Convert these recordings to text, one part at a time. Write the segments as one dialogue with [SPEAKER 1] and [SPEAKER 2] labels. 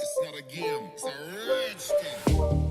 [SPEAKER 1] It's not a game, it's a rage thing.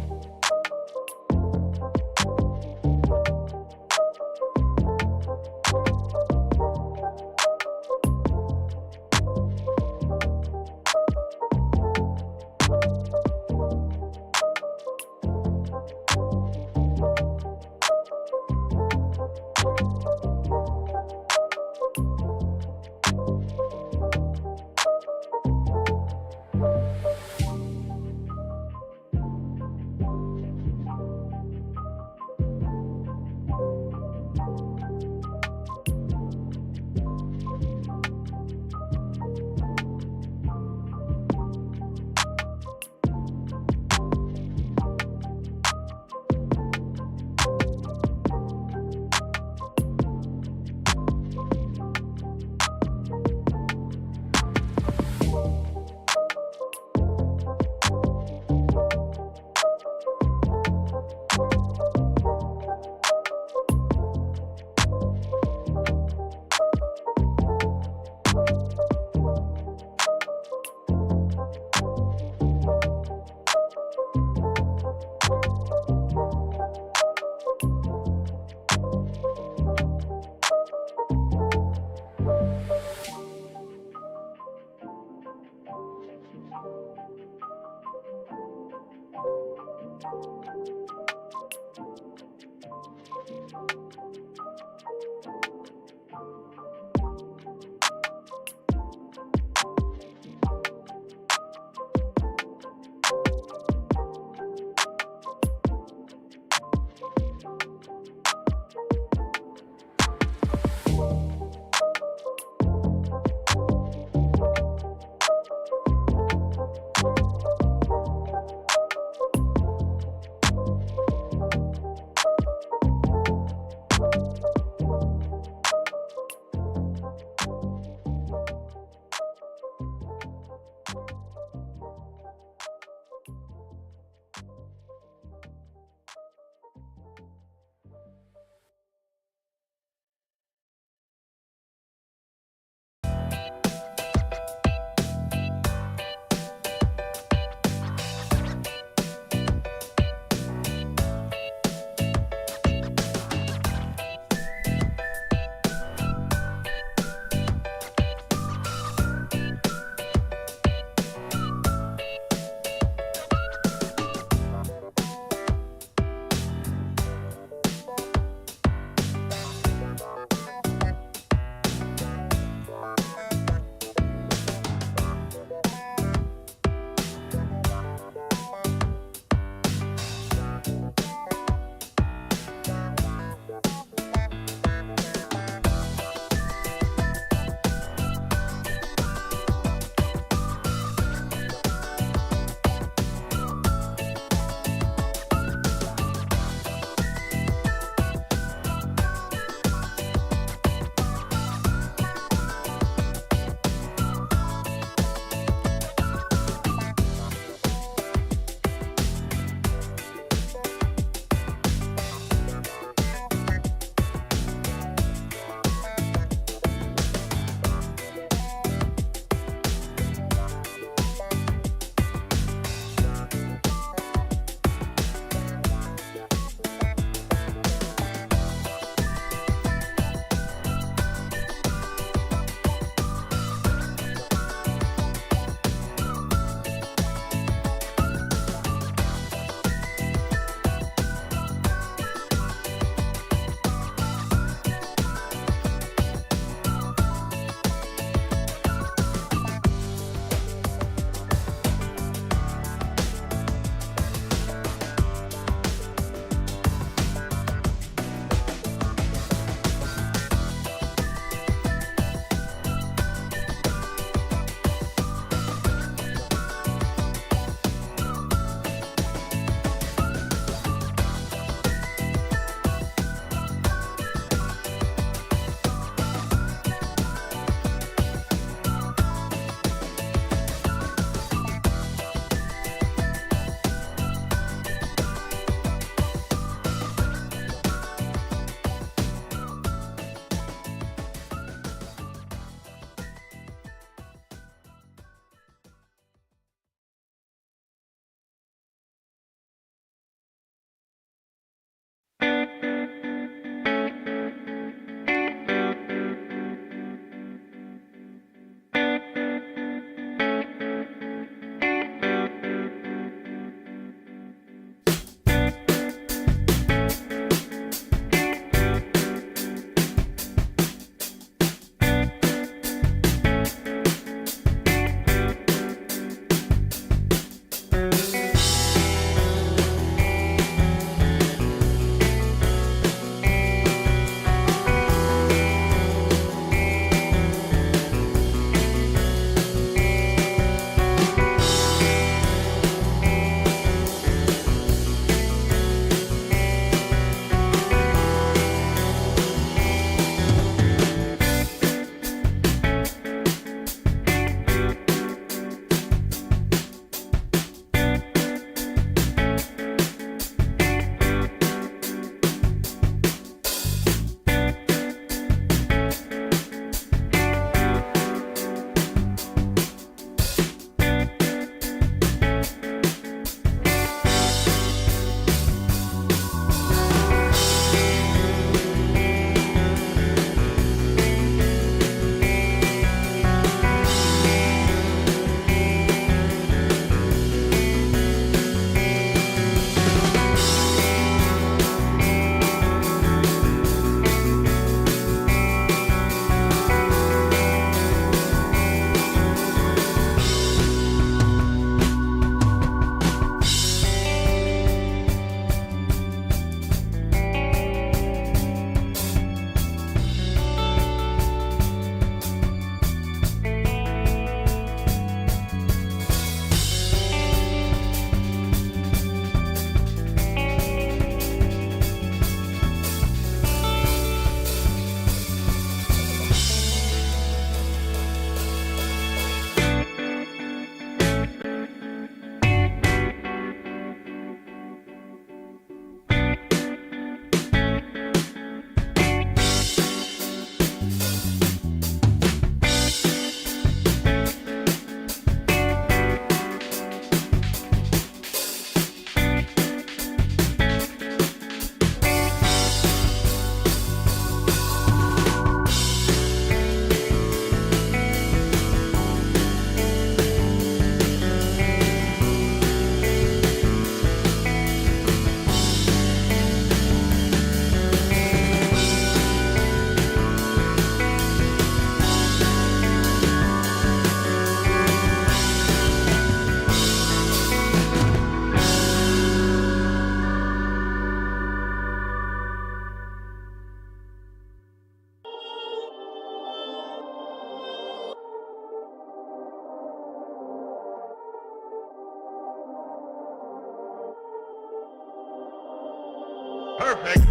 [SPEAKER 1] Perfect.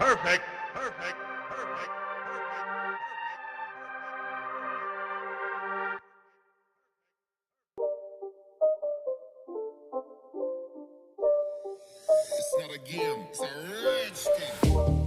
[SPEAKER 1] Perfect. Perfect. It's not a game, it's a rich thing.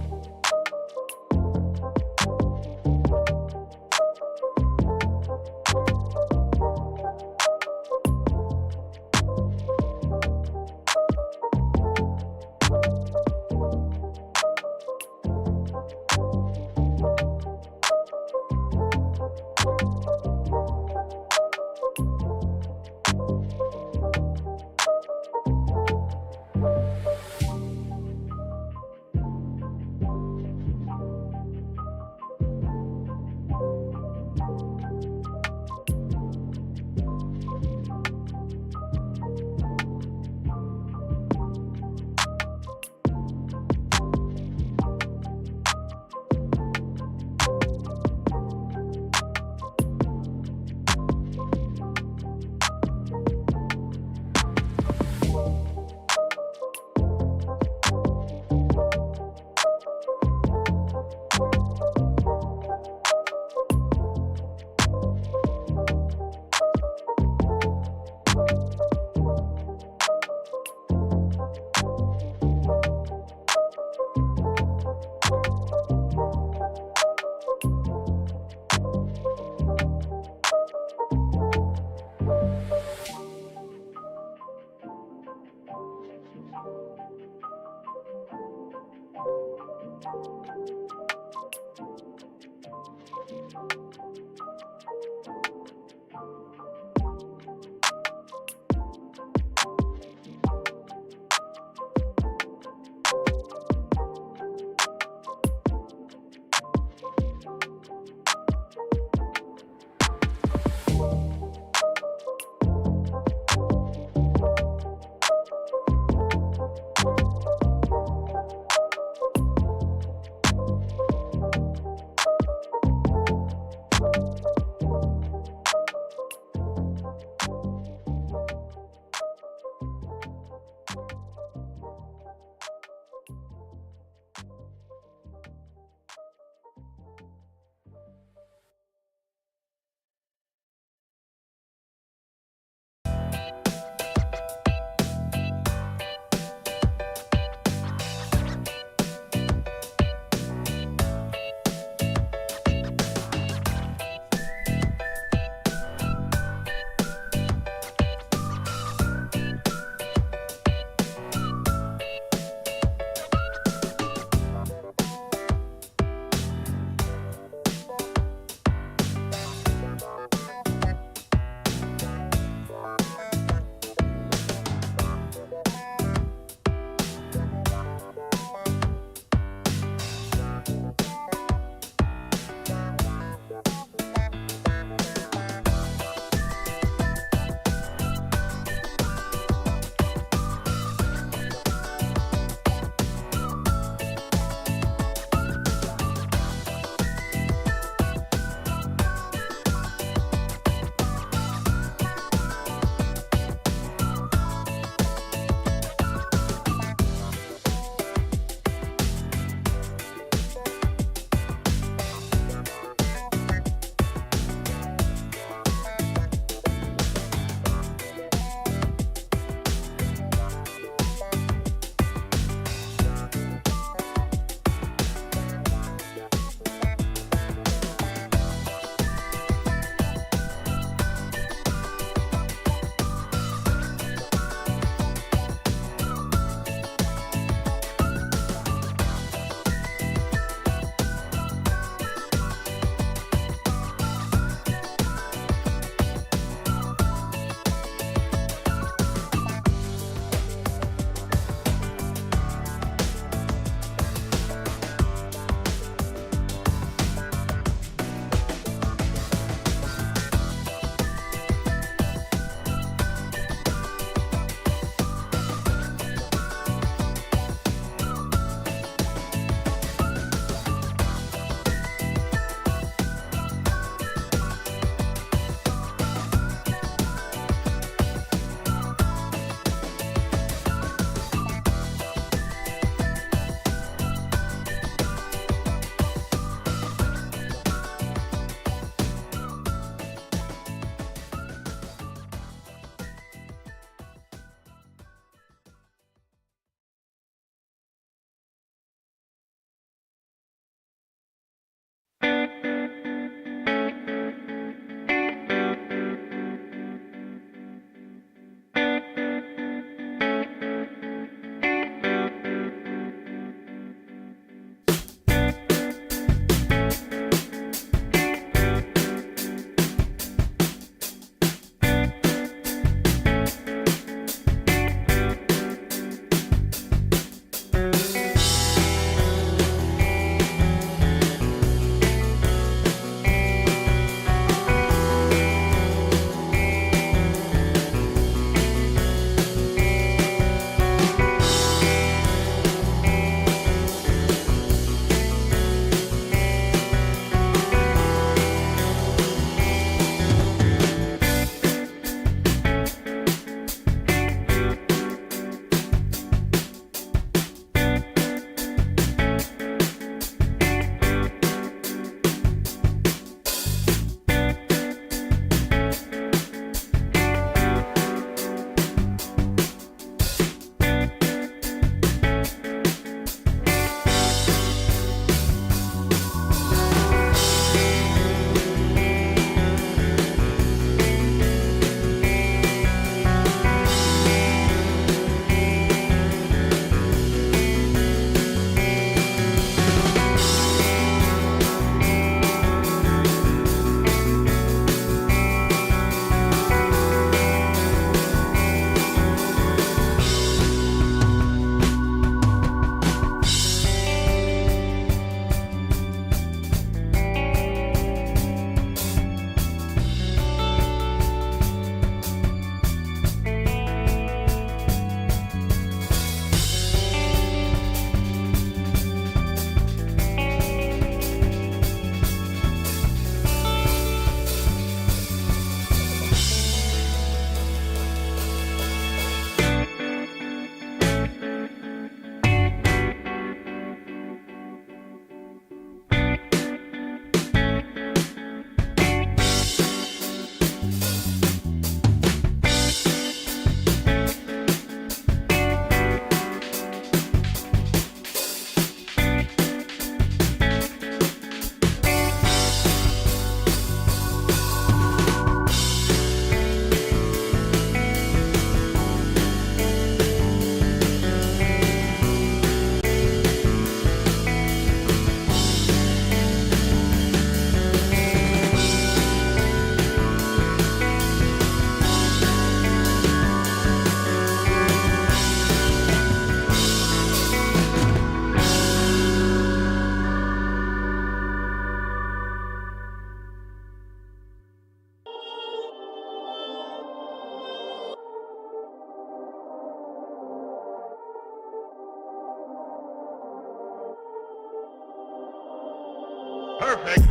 [SPEAKER 1] Perfect.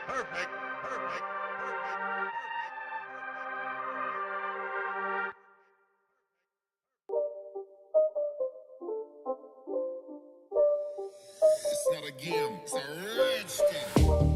[SPEAKER 1] Perfect. It's not a game, it's a rich thing.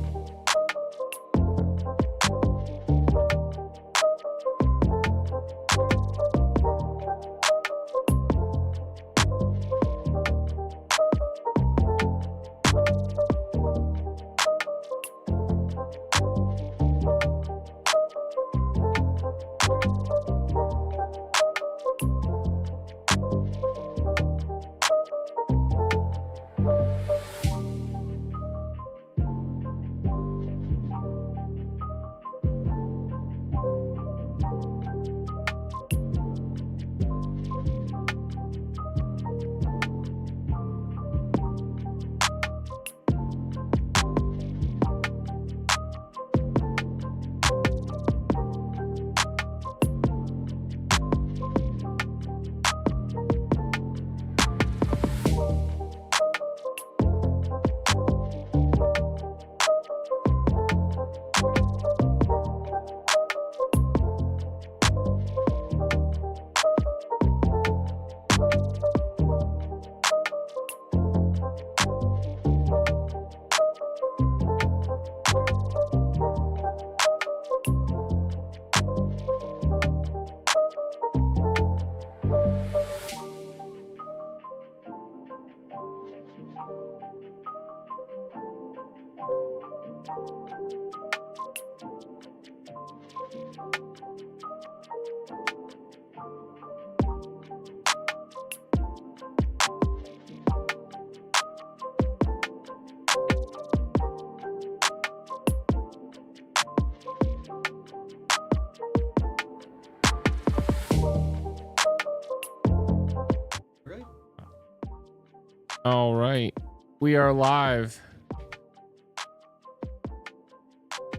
[SPEAKER 2] All right, we are live.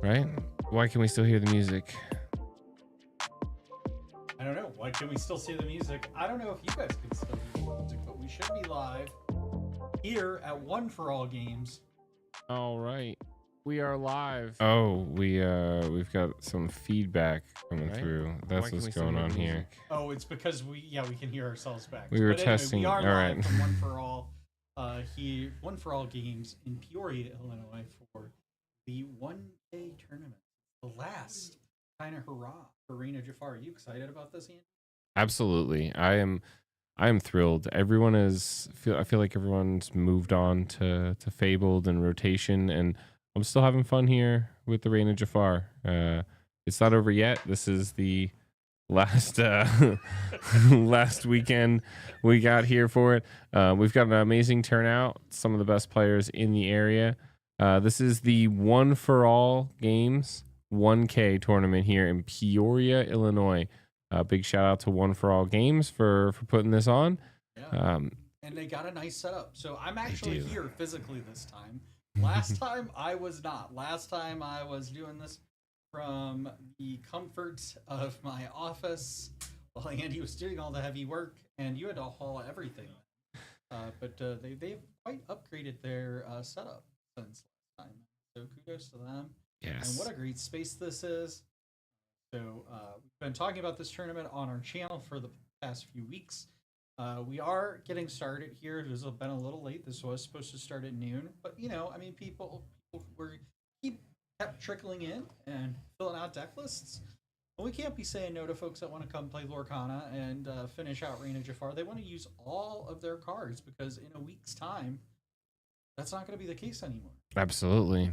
[SPEAKER 2] Right? Why can we still hear the music?
[SPEAKER 3] I don't know. Why can we still see the music? I don't know if you guys can still hear the music, but we should be live here at One for All Games.
[SPEAKER 2] All right. We are live. Oh, we've got some feedback coming through. That's what's going on here.
[SPEAKER 3] Oh, it's because we can hear ourselves back.
[SPEAKER 2] We were testing.
[SPEAKER 3] We are
[SPEAKER 2] all
[SPEAKER 3] live
[SPEAKER 2] right.
[SPEAKER 3] from One for All. One for All Games in Peoria, Illinois for the 1K tournament. The last kind of hurrah for Reign of Jafar. Are you excited about this, Andy?
[SPEAKER 2] Absolutely. I am thrilled. Everyone is I feel like everyone's moved on to Fabled and Rotation, and I'm still having fun here with the Reign of Jafar. It's not over yet. This is the last last weekend we got here for it. We've got an amazing turnout, some of the best players in the area. This is the One for All Games 1K tournament here in Peoria, Illinois. Big shout out to One for All Games for putting this on.
[SPEAKER 3] Yeah. And they got a nice setup. So I'm actually here physically this time. Last time I was not. Last time I was doing this from the comfort of my office while Andy was doing all the heavy work, and you had to haul everything. But they've quite upgraded their setup since last time. So kudos to them.
[SPEAKER 2] Yes.
[SPEAKER 3] And what a great space this is. So we've been talking about this tournament on our channel for the past few weeks. We are getting started here. It has been a little late. This was supposed to start at noon, but people kept trickling in and filling out deck lists. Well, we can't be saying no to folks that want to come play Lorcana and finish out Reign of Jafar. They want to use all of their cards because in a week's time, that's not going to be the case anymore.
[SPEAKER 2] Absolutely.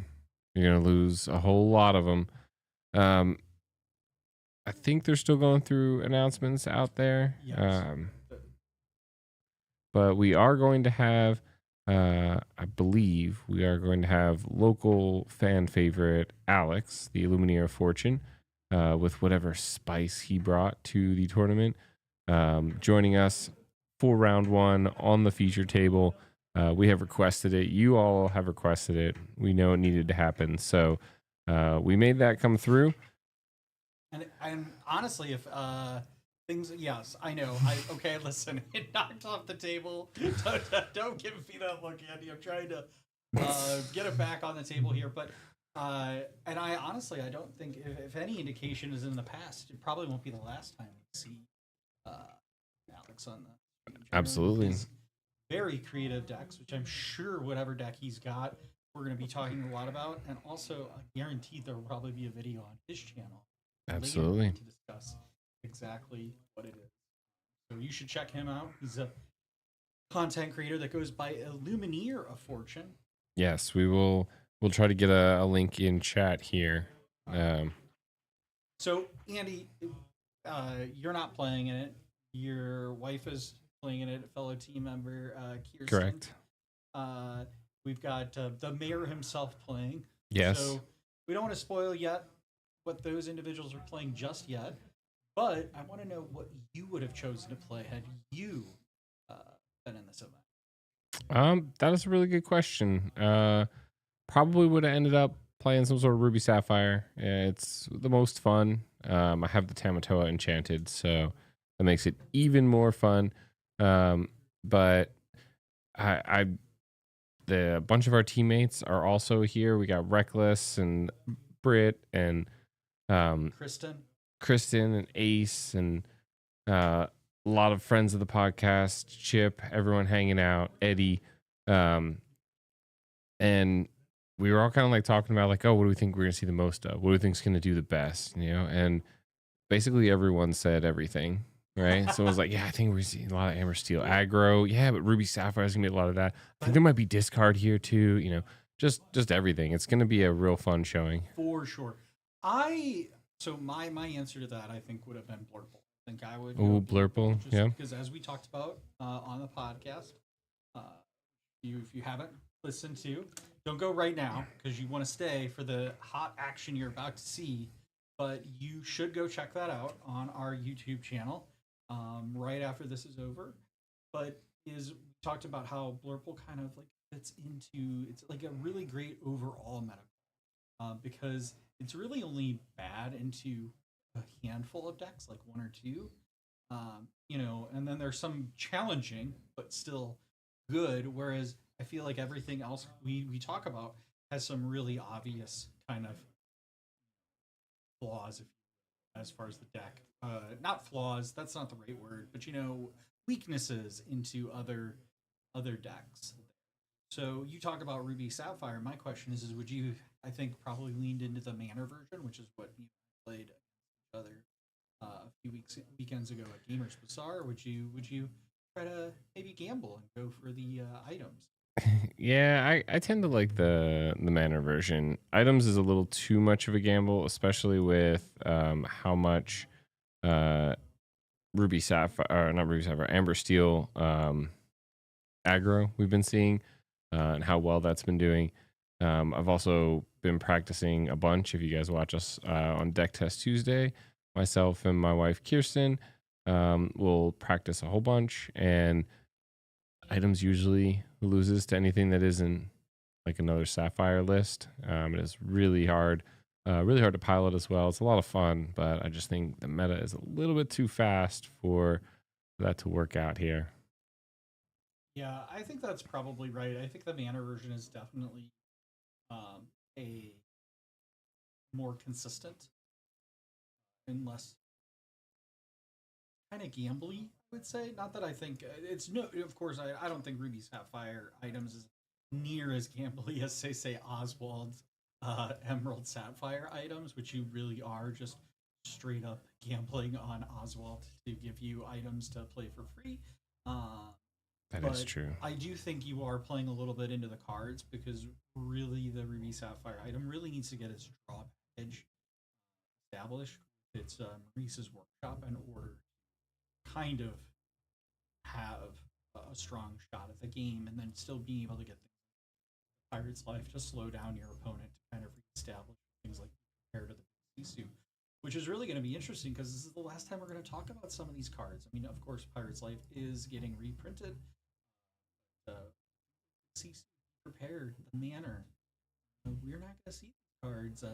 [SPEAKER 2] You're going to lose a whole lot of them. I think they're still going through announcements out there.
[SPEAKER 3] Yes.
[SPEAKER 2] But we are going to have, I believe, we are going to have local fan favorite Alex, the Illuminator of Fortune, with whatever spice he brought to the tournament, joining us for round one on the feature table. We have requested it. You all have requested it. We know it needed to happen. So we made that come through.
[SPEAKER 3] And honestly, if things, yes, I know. Okay, listen, it knocked off the table. Don't give me that look, Andy. I'm trying to get it back on the table here. But and I honestly, I don't think if any indication is in the past, it probably won't be the last time we see Alex on the.
[SPEAKER 2] Absolutely.
[SPEAKER 3] His very creative decks, which I'm sure whatever deck he's got, we're going to be talking a lot about, and also guaranteed there will probably be a video on his channel.
[SPEAKER 2] Absolutely.
[SPEAKER 3] To discuss exactly what it is. So you should check him out. He's a content creator that goes by Illuminator of Fortune.
[SPEAKER 2] Yes, we'll try to get a link in chat here.
[SPEAKER 3] So Andy, you're not playing in it. Your wife is playing in it, a fellow team member, Kirsten.
[SPEAKER 2] Correct.
[SPEAKER 3] We've got the mayor himself playing.
[SPEAKER 2] Yes.
[SPEAKER 3] So we don't want to spoil yet what those individuals are playing just yet, but I want to know what you would have chosen to play had you been in this event.
[SPEAKER 2] That is a really good question. Probably would have ended up playing some sort of Ruby Sapphire. It's the most fun. I have the Tamatoa enchanted, so that makes it even more fun. But the bunch of our teammates are also here. We got Reckless and Britt and Kristen and Ace and a lot of friends of the podcast, Chip, everyone hanging out, Eddie, and we were all kind of like talking about like, oh, what do we think we're gonna see the most of? What do we think's gonna do the best? And basically everyone said everything, right? So it was like, yeah, I think we're seeing a lot of Amber Steel aggro. Yeah, but Ruby Sapphire is gonna be a lot of that. I think there might be discard here too. Just everything. It's gonna be a real fun showing
[SPEAKER 3] for sure. So my answer to that, I think, would have been Blurple. I think I would.
[SPEAKER 2] Oh, Blurple, yeah.
[SPEAKER 3] Because as we talked about on the podcast, if you haven't listened to, don't go right now because you want to stay for the hot action you're about to see. But you should go check that out on our YouTube channel right after this is over. But we talked about how Blurple kind of like fits into, it's like a really great overall meta because it's really only bad into a handful of decks, like one or two. And then there's some challenging but still good. Whereas I feel like everything else we talk about has some really obvious kind of flaws, as far as the deck. Not flaws, that's not the right word, but weaknesses into other decks. So you talk about Ruby Sapphire. My question is would you? I think probably leaned into the Manor version, which is what you played each other a few weekends ago at Gamers Bazaar. Would you try to maybe gamble and go for the items?
[SPEAKER 2] Yeah, I tend to like the Manor version. Items is a little too much of a gamble, especially with how much uh, Ruby Sapphire, or not Ruby Sapphire, Amber Steel aggro we've been seeing, and how well that's been doing. I've also been practicing a bunch. If you guys watch us on Deck Test Tuesday, myself and my wife Kirsten will practice a whole bunch, and items usually loses to anything that isn't like another Sapphire list. It is really hard to pilot as well. It's a lot of fun, but I just think the meta is a little bit too fast for that to work out here.
[SPEAKER 3] Yeah, I think that's probably right. I think the Manor version is definitely a more consistent and less kind of gambly, I would say. Not that I think it's no. Of course, I don't think Ruby Sapphire items is near as gambly as say Oswald Emerald Sapphire items, which you really are just straight up gambling on Oswald to give you items to play for free. Uh,
[SPEAKER 2] That is
[SPEAKER 3] but
[SPEAKER 2] true.
[SPEAKER 3] I do think you are playing a little bit into the cards because really the Ruby Sapphire item really needs to get its draw package established. It's Maurice's workshop in order to kind of have a strong shot at the game and then still being able to get the Pirate's Life to slow down your opponent to kind of reestablish things like compared to the Sisu, which is really going to be interesting because this is the last time we're going to talk about some of these cards. I mean, of course, Pirate's Life is getting reprinted. Sisu prepared the Manor. We're not going to see cards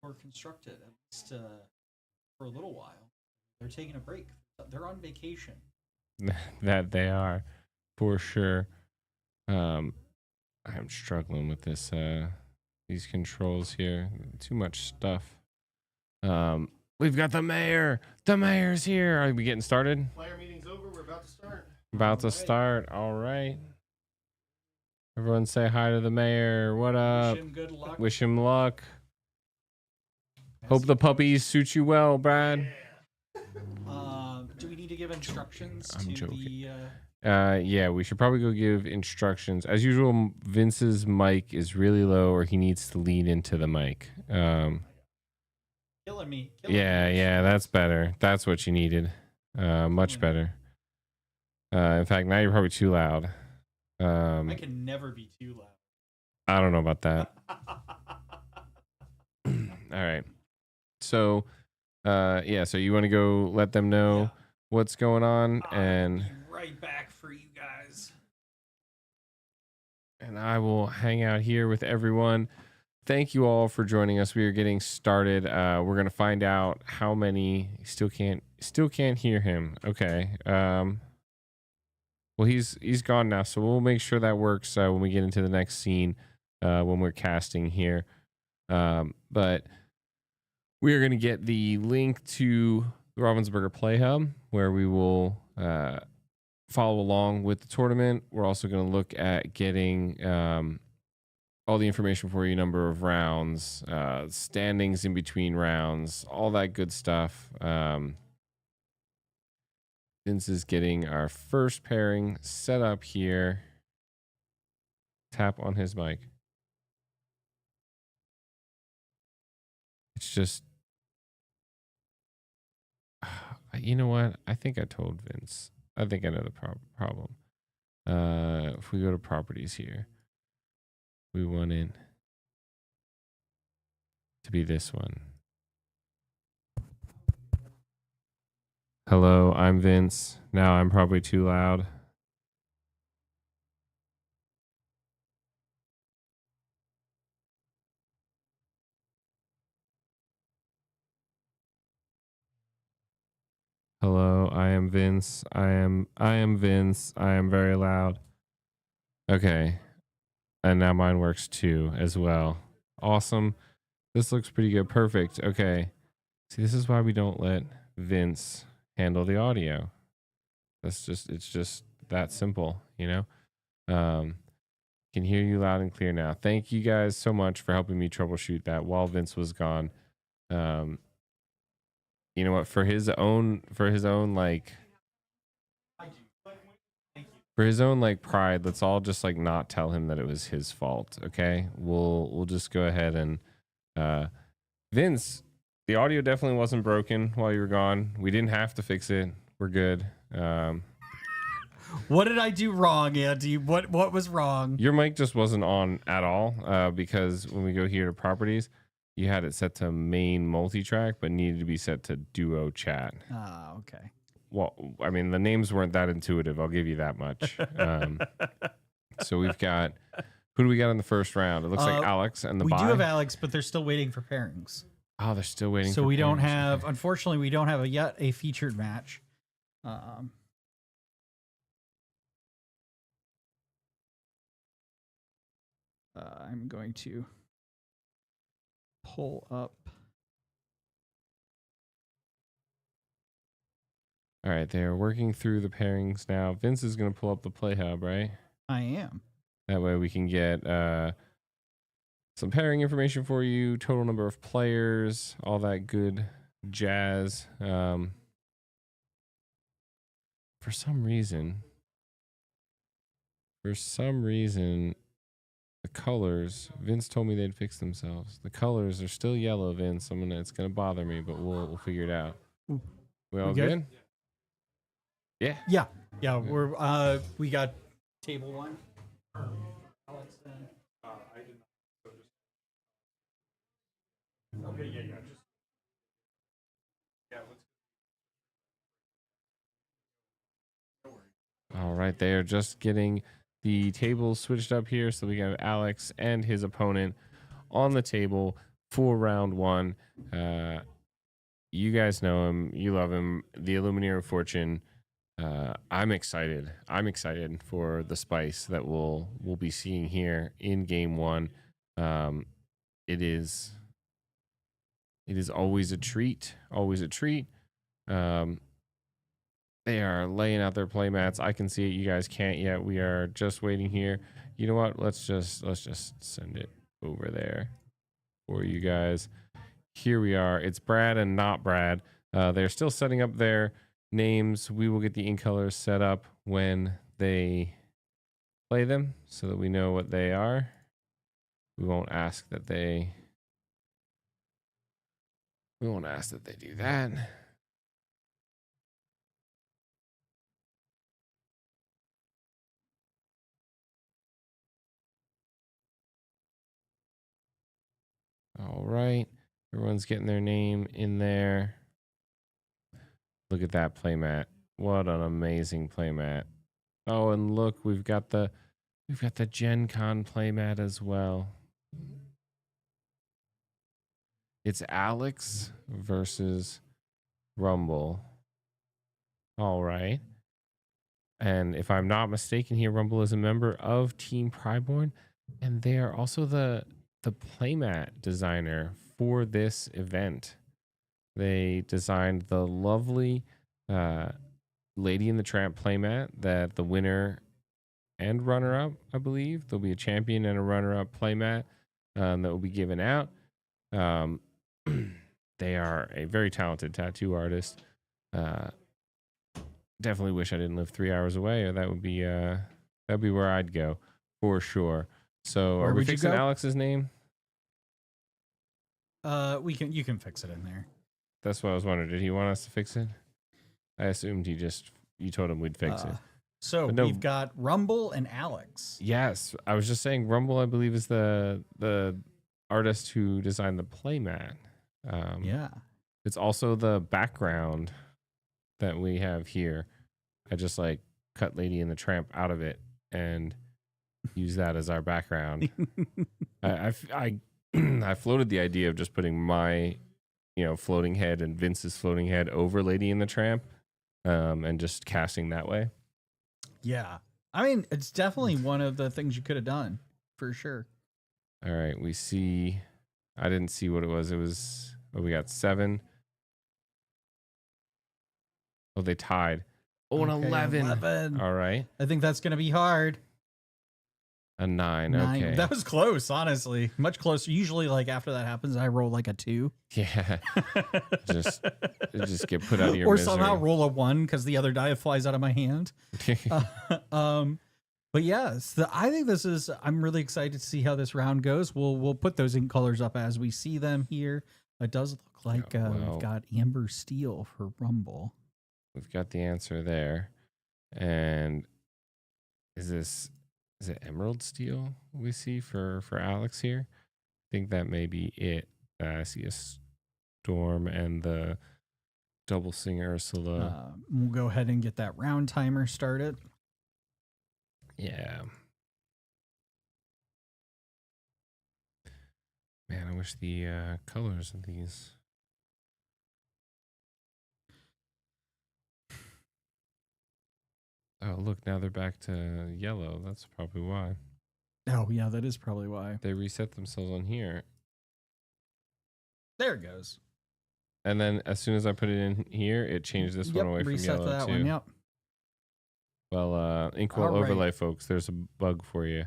[SPEAKER 3] or constructed at least for a little while. They're taking a break. They're on vacation.
[SPEAKER 2] That they are, for sure. I'm struggling with this these controls here. Too much stuff. We've got the mayor. The mayor's here. Are we getting started?
[SPEAKER 4] Player meeting's over. We're about to start.
[SPEAKER 2] About to start. All right. Everyone say hi to the mayor. What up?
[SPEAKER 3] Wish him good luck.
[SPEAKER 2] Wish him luck. Hope the puppies suit you well, Brad.
[SPEAKER 3] Do we need to give instructions
[SPEAKER 2] I'm
[SPEAKER 3] to
[SPEAKER 2] joking.
[SPEAKER 3] the?
[SPEAKER 2] Yeah, we should probably go give instructions. As usual, Vince's mic is really low, or he needs to lean into the mic.
[SPEAKER 3] Killing me.
[SPEAKER 2] Yeah, that's better. That's what you needed. Much better. In fact, now you're probably too loud.
[SPEAKER 3] I can never be too loud.
[SPEAKER 2] I don't know about that. All right. So, yeah. So you want to go let them know what's going on, and
[SPEAKER 3] I'll be right back for you guys.
[SPEAKER 2] And I will hang out here with everyone. Thank you all for joining us. We are getting started. We're gonna find out how many still can't hear him. Okay. Well, he's gone now, so we'll make sure that works when we get into the next scene when we're casting here. But we are gonna get the link to the Ravensburger Play Hub where we will follow along with the tournament. We're also going to look at getting all the information for you, number of rounds, standings in between rounds, all that good stuff. Vince is getting our first pairing set up here. Tap on his mic. It's just, you know what? I think I told Vince. I think I know the problem. If we go to properties here, we want it to be this one. Hello, I'm Vince. Now I'm probably too loud. Hello, I am Vince. I am Vince. I am very loud. Okay. And now mine works too as well. Awesome. This looks pretty good. Perfect. Okay. See, this is why we don't let Vince handle the audio. It's just that simple, you know? Can hear you loud and clear now. Thank you guys so much for helping me troubleshoot that while Vince was gone. You know what? For his own like pride, let's all just like not tell him that it was his fault. Okay, we'll just go ahead and Vince, the audio definitely wasn't broken while you were gone. We didn't have to fix it. We're good.
[SPEAKER 3] What did I do wrong, Andy? What was wrong?
[SPEAKER 2] Your mic just wasn't on at all because when we go here to properties, you had it set to main multi-track, but needed to be set to duo chat.
[SPEAKER 3] Oh, okay.
[SPEAKER 2] Well, I mean, the names weren't that intuitive. I'll give you that much. So we've got, who do we got in the first round? It looks like Alex and the
[SPEAKER 3] We
[SPEAKER 2] bye.
[SPEAKER 3] do have Alex, but they're still waiting for pairings.
[SPEAKER 2] Oh, they're still waiting.
[SPEAKER 3] So
[SPEAKER 2] for
[SPEAKER 3] we don't
[SPEAKER 2] pairings.
[SPEAKER 3] have,
[SPEAKER 2] Okay.
[SPEAKER 3] unfortunately, we don't have yet a featured match. I'm going to pull up.
[SPEAKER 2] All right, they're working through the pairings now. Vince is going to pull up the play hub, right?
[SPEAKER 3] I am.
[SPEAKER 2] That way we can get some pairing information for you, total number of players, all that good jazz. For some reason, the colors, Vince told me they'd fix themselves. The colors are still yellow, Vince. It's gonna bother me, but we'll figure it out.
[SPEAKER 3] Ooh.
[SPEAKER 2] We all
[SPEAKER 3] We good?
[SPEAKER 2] good? Yeah.
[SPEAKER 3] Yeah. We got table one. Alex, then. I did not. Okay, yeah.
[SPEAKER 2] All right, they are just getting the tables switched up here, so we have Alex and his opponent on the table for round one. You guys know him, you love him, the Illuminator of Fortune. I'm excited. I'm excited for the spice that we'll be seeing here in game one. It is always a treat. Always a treat. They are laying out their playmats. I can see it. You guys can't yet. We are just waiting here. You know what? Let's just send it over there for you guys. Here we are. It's Brad and not Brad. They're still setting up their names. We will get the ink colors set up when they play them so that we know what they are. We won't ask that they do that. All right. Everyone's getting their name in there. Look at that playmat. What an amazing playmat. Oh, and look, we've got the Gen Con playmat as well. It's Alex versus Rumble. All right. And if I'm not mistaken here, Rumble is a member of Team Prideborn, and they are also the playmat designer for this event. They designed the lovely Lady and the Tramp playmat that the winner and runner-up, I believe. There'll be a champion and a runner-up playmat that will be given out. They are a very talented tattoo artist. Definitely wish I didn't live 3 hours away, or that'd be where I'd go for sure. So
[SPEAKER 3] Where
[SPEAKER 2] are we
[SPEAKER 3] would you
[SPEAKER 2] fixing
[SPEAKER 3] go?
[SPEAKER 2] Alex's name?
[SPEAKER 3] You can fix it in there.
[SPEAKER 2] That's what I was wondering. Did he want us to fix it? I assumed you told him we'd fix it.
[SPEAKER 3] So
[SPEAKER 2] But no.
[SPEAKER 3] we've got Rumble and Alex.
[SPEAKER 2] Yes, I was just saying Rumble, I believe, is the artist who designed the playmat.
[SPEAKER 3] Yeah.
[SPEAKER 2] It's also the background that we have here. I just like cut Lady and the Tramp out of it and use that as our background. I floated the idea of just putting my, floating head and Vince's floating head over Lady and the Tramp, and just casting that way.
[SPEAKER 3] Yeah. I mean, it's definitely one of the things you could have done for sure.
[SPEAKER 2] All right, we see. I didn't see what it was. We got 7. Oh, they tied. Oh, an
[SPEAKER 3] Okay,
[SPEAKER 2] 11.
[SPEAKER 3] 11.
[SPEAKER 2] All right.
[SPEAKER 3] I think that's going to be hard.
[SPEAKER 2] A 9.
[SPEAKER 3] 9.
[SPEAKER 2] Okay.
[SPEAKER 3] That was close, honestly. Much closer. Usually, like after that happens, I roll like a 2.
[SPEAKER 2] Yeah. just get put out of your
[SPEAKER 3] or
[SPEAKER 2] misery.
[SPEAKER 3] somehow roll a 1 because the other die flies out of my hand. But yes, I think this is. I'm really excited to see how this round goes. We'll put those ink colors up as we see them here. It does look like we've got amber steel for Rumble.
[SPEAKER 2] We've got the answer there. And is it emerald steel we see for Alex here? I think that may be it. I see a storm and the double singer Ursula.
[SPEAKER 3] We'll go ahead and get that round timer started.
[SPEAKER 2] Yeah. Man, I wish the colors of these. Oh, look, now they're back to yellow. That's probably why.
[SPEAKER 3] Oh, yeah, that is probably why.
[SPEAKER 2] They reset themselves on here.
[SPEAKER 3] There it goes.
[SPEAKER 2] And then as soon as I put it in here, it changed this one away from
[SPEAKER 3] reset
[SPEAKER 2] yellow
[SPEAKER 3] to that
[SPEAKER 2] too.
[SPEAKER 3] one, yep.
[SPEAKER 2] Well, Inkwell
[SPEAKER 3] All right.
[SPEAKER 2] overlay, folks. There's a bug for you.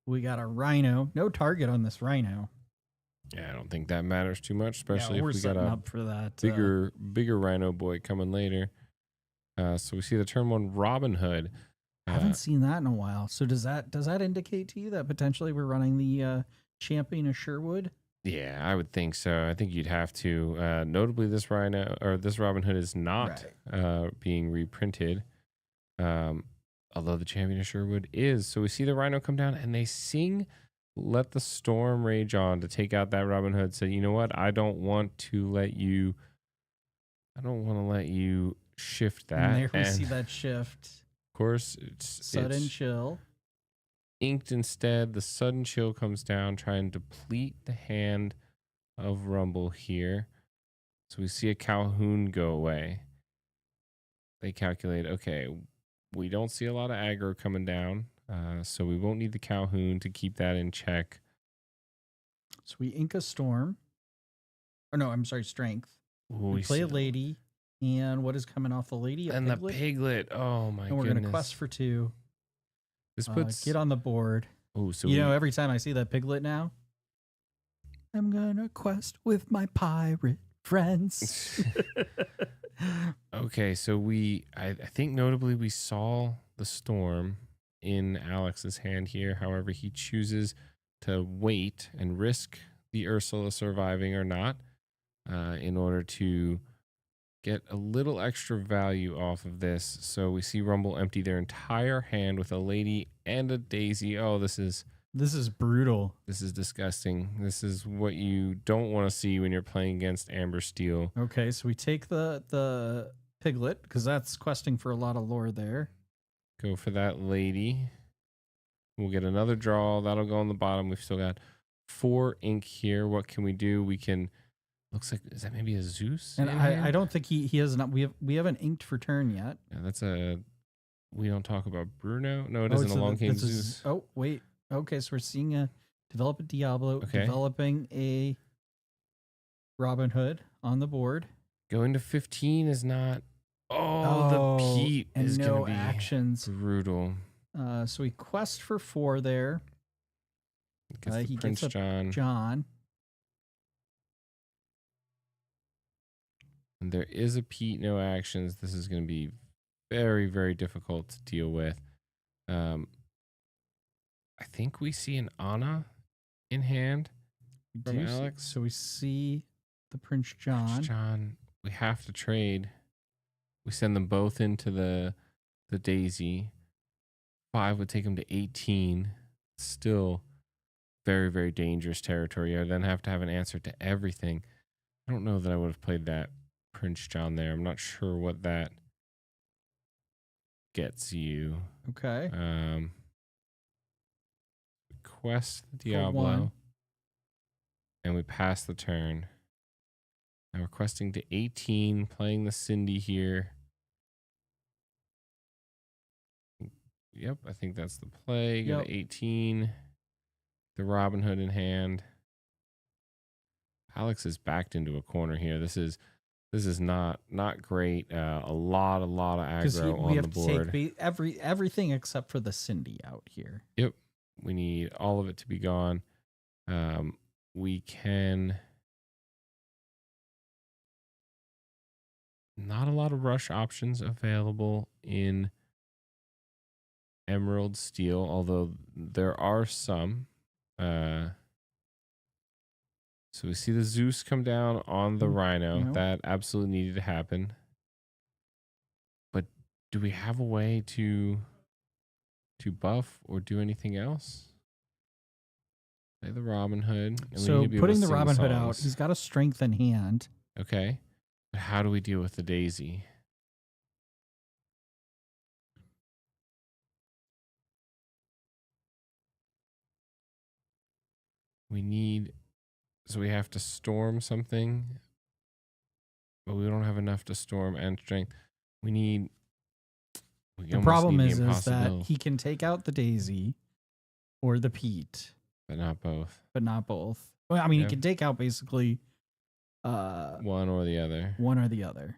[SPEAKER 3] We got a rhino. No target on this rhino.
[SPEAKER 2] Yeah, I don't think that matters too much, especially
[SPEAKER 3] Yeah,
[SPEAKER 2] if
[SPEAKER 3] we're
[SPEAKER 2] we got
[SPEAKER 3] setting
[SPEAKER 2] a
[SPEAKER 3] up for that.
[SPEAKER 2] bigger rhino boy coming later. So we see the turn 1 Robin Hood.
[SPEAKER 3] I haven't seen that in a while. So does that indicate to you that potentially we're running the champion of Sherwood?
[SPEAKER 2] Yeah, I would think so. I think you'd have to. Notably, this rhino or this Robin Hood is not being reprinted. Although the champion of Sherwood is. So we see the rhino come down and they sing "Let the Storm Rage On" to take out that Robin Hood. Said, you know what? I don't want to let you shift that.
[SPEAKER 3] And there we see that shift.
[SPEAKER 2] Of course, it's
[SPEAKER 3] Sudden chill.
[SPEAKER 2] Inked instead. The sudden chill comes down, trying to deplete the hand of Rumble here. So we see a Calhoun go away. They calculate, okay, we don't see a lot of aggro coming down, so we won't need the Calhoun to keep that in check.
[SPEAKER 3] So we ink a storm. Or no, I'm sorry, strength.
[SPEAKER 2] Ooh,
[SPEAKER 3] we play a lady. And what is coming off the lady?
[SPEAKER 2] And
[SPEAKER 3] piglet?
[SPEAKER 2] the piglet. Oh my goodness.
[SPEAKER 3] And we're going to quest for 2.
[SPEAKER 2] This puts...
[SPEAKER 3] get on the board.
[SPEAKER 2] Oh, so
[SPEAKER 3] you know, every time I see that piglet now, I'm going to quest with my pirate friends.
[SPEAKER 2] Okay, so I think notably we saw the storm in Alex's hand here. However, he chooses to wait and risk the Ursula surviving or not in order to get a little extra value off of this. So we see Rumble empty their entire hand with a lady and a daisy. Oh, this is
[SPEAKER 3] brutal.
[SPEAKER 2] This is disgusting. This is what you don't want to see when you're playing against Amber Steel.
[SPEAKER 3] Okay, so we take the piglet because that's questing for a lot of lore there.
[SPEAKER 2] Go for that lady. We'll get another draw. That'll go on the bottom. We've still got 4 ink here. What can we do? We can... Looks like, is that maybe a Zeus?
[SPEAKER 3] And I don't think he has not. We haven't inked for turn yet.
[SPEAKER 2] Yeah, that's a... We don't talk about Bruno. No, it isn't a Long Cane Zeus.
[SPEAKER 3] Oh, wait. Okay, so we're seeing develop a Diablo, developing a Robin Hood on the board.
[SPEAKER 2] Going to 15 is not... Oh, the Pete is going to be
[SPEAKER 3] actions.
[SPEAKER 2] Brutal.
[SPEAKER 3] So we quest for 4 there.
[SPEAKER 2] He gets
[SPEAKER 3] John.
[SPEAKER 2] And there is a Pete, no actions. This is going to be very, very difficult to deal with. I think we see an Anna in hand from Alex.
[SPEAKER 3] So we see the Prince John.
[SPEAKER 2] Prince John, we have to trade. We send them both into the Daisy. 5 would take him to 18. Still very, very dangerous territory. I then have to have an answer to everything. I don't know that I would have played that Prince John there. I'm not sure what that gets you.
[SPEAKER 3] Okay.
[SPEAKER 2] Quest Diablo. And we pass the turn. Now we're questing to 18, playing the Cindy here. Yep, I think that's the play. Go
[SPEAKER 3] Yep.
[SPEAKER 2] to 18. The Robin Hood in hand. Alex is backed into a corner here. This is not great. A lot of
[SPEAKER 3] Because
[SPEAKER 2] aggro
[SPEAKER 3] we
[SPEAKER 2] on
[SPEAKER 3] have
[SPEAKER 2] the
[SPEAKER 3] to
[SPEAKER 2] board.
[SPEAKER 3] take everything except for the Cindy out here.
[SPEAKER 2] Yep, we need all of it to be gone. We can. Not a lot of rush options available in Emerald Steel, although there are some. So we see the Zeus come down on the Rhino.
[SPEAKER 3] Yep.
[SPEAKER 2] That absolutely needed to happen. But do we have a way to buff or do anything else? Play the Robin Hood. And we
[SPEAKER 3] So
[SPEAKER 2] need to be able
[SPEAKER 3] putting
[SPEAKER 2] to
[SPEAKER 3] the
[SPEAKER 2] sing
[SPEAKER 3] Robin Hood out,
[SPEAKER 2] songs.
[SPEAKER 3] he's got a strength in hand.
[SPEAKER 2] Okay. But how do we deal with the Daisy? So we have to storm something, but we don't have enough to storm and strength. We
[SPEAKER 3] The
[SPEAKER 2] almost
[SPEAKER 3] problem
[SPEAKER 2] need
[SPEAKER 3] is
[SPEAKER 2] the
[SPEAKER 3] that
[SPEAKER 2] impossibility,
[SPEAKER 3] he can take out the Daisy or the Pete,
[SPEAKER 2] but not both.
[SPEAKER 3] but not both. Well, I mean,
[SPEAKER 2] Yeah.
[SPEAKER 3] he can take out basically
[SPEAKER 2] One or the other.
[SPEAKER 3] one or the other.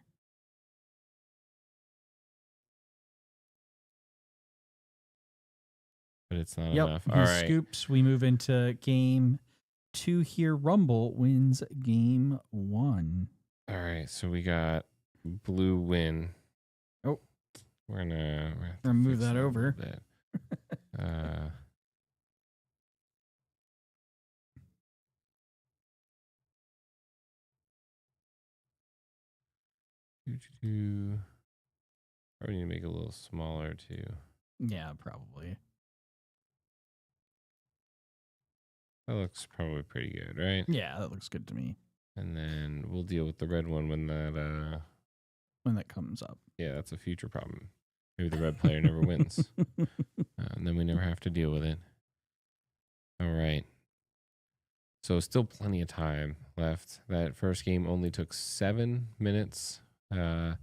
[SPEAKER 2] But it's not
[SPEAKER 3] Yep,
[SPEAKER 2] enough.
[SPEAKER 3] he
[SPEAKER 2] All right.
[SPEAKER 3] scoops. We move into game 2 here. Rumble wins game 1.
[SPEAKER 2] All right. So we got blue win.
[SPEAKER 3] Oh.
[SPEAKER 2] We're gonna have to
[SPEAKER 3] We're gonna move
[SPEAKER 2] fix
[SPEAKER 3] that
[SPEAKER 2] a little
[SPEAKER 3] over.
[SPEAKER 2] bit. Probably need to make it a little smaller too.
[SPEAKER 3] Yeah, probably.
[SPEAKER 2] That looks probably pretty good, right?
[SPEAKER 3] Yeah, that looks good to me
[SPEAKER 2] And then we'll deal with the red one when that
[SPEAKER 3] when that comes up.
[SPEAKER 2] yeah, that's a future problem. Maybe the red player never wins. And then we never have to deal with it. All right. So still plenty of time left. That first game only took 7 minutes. That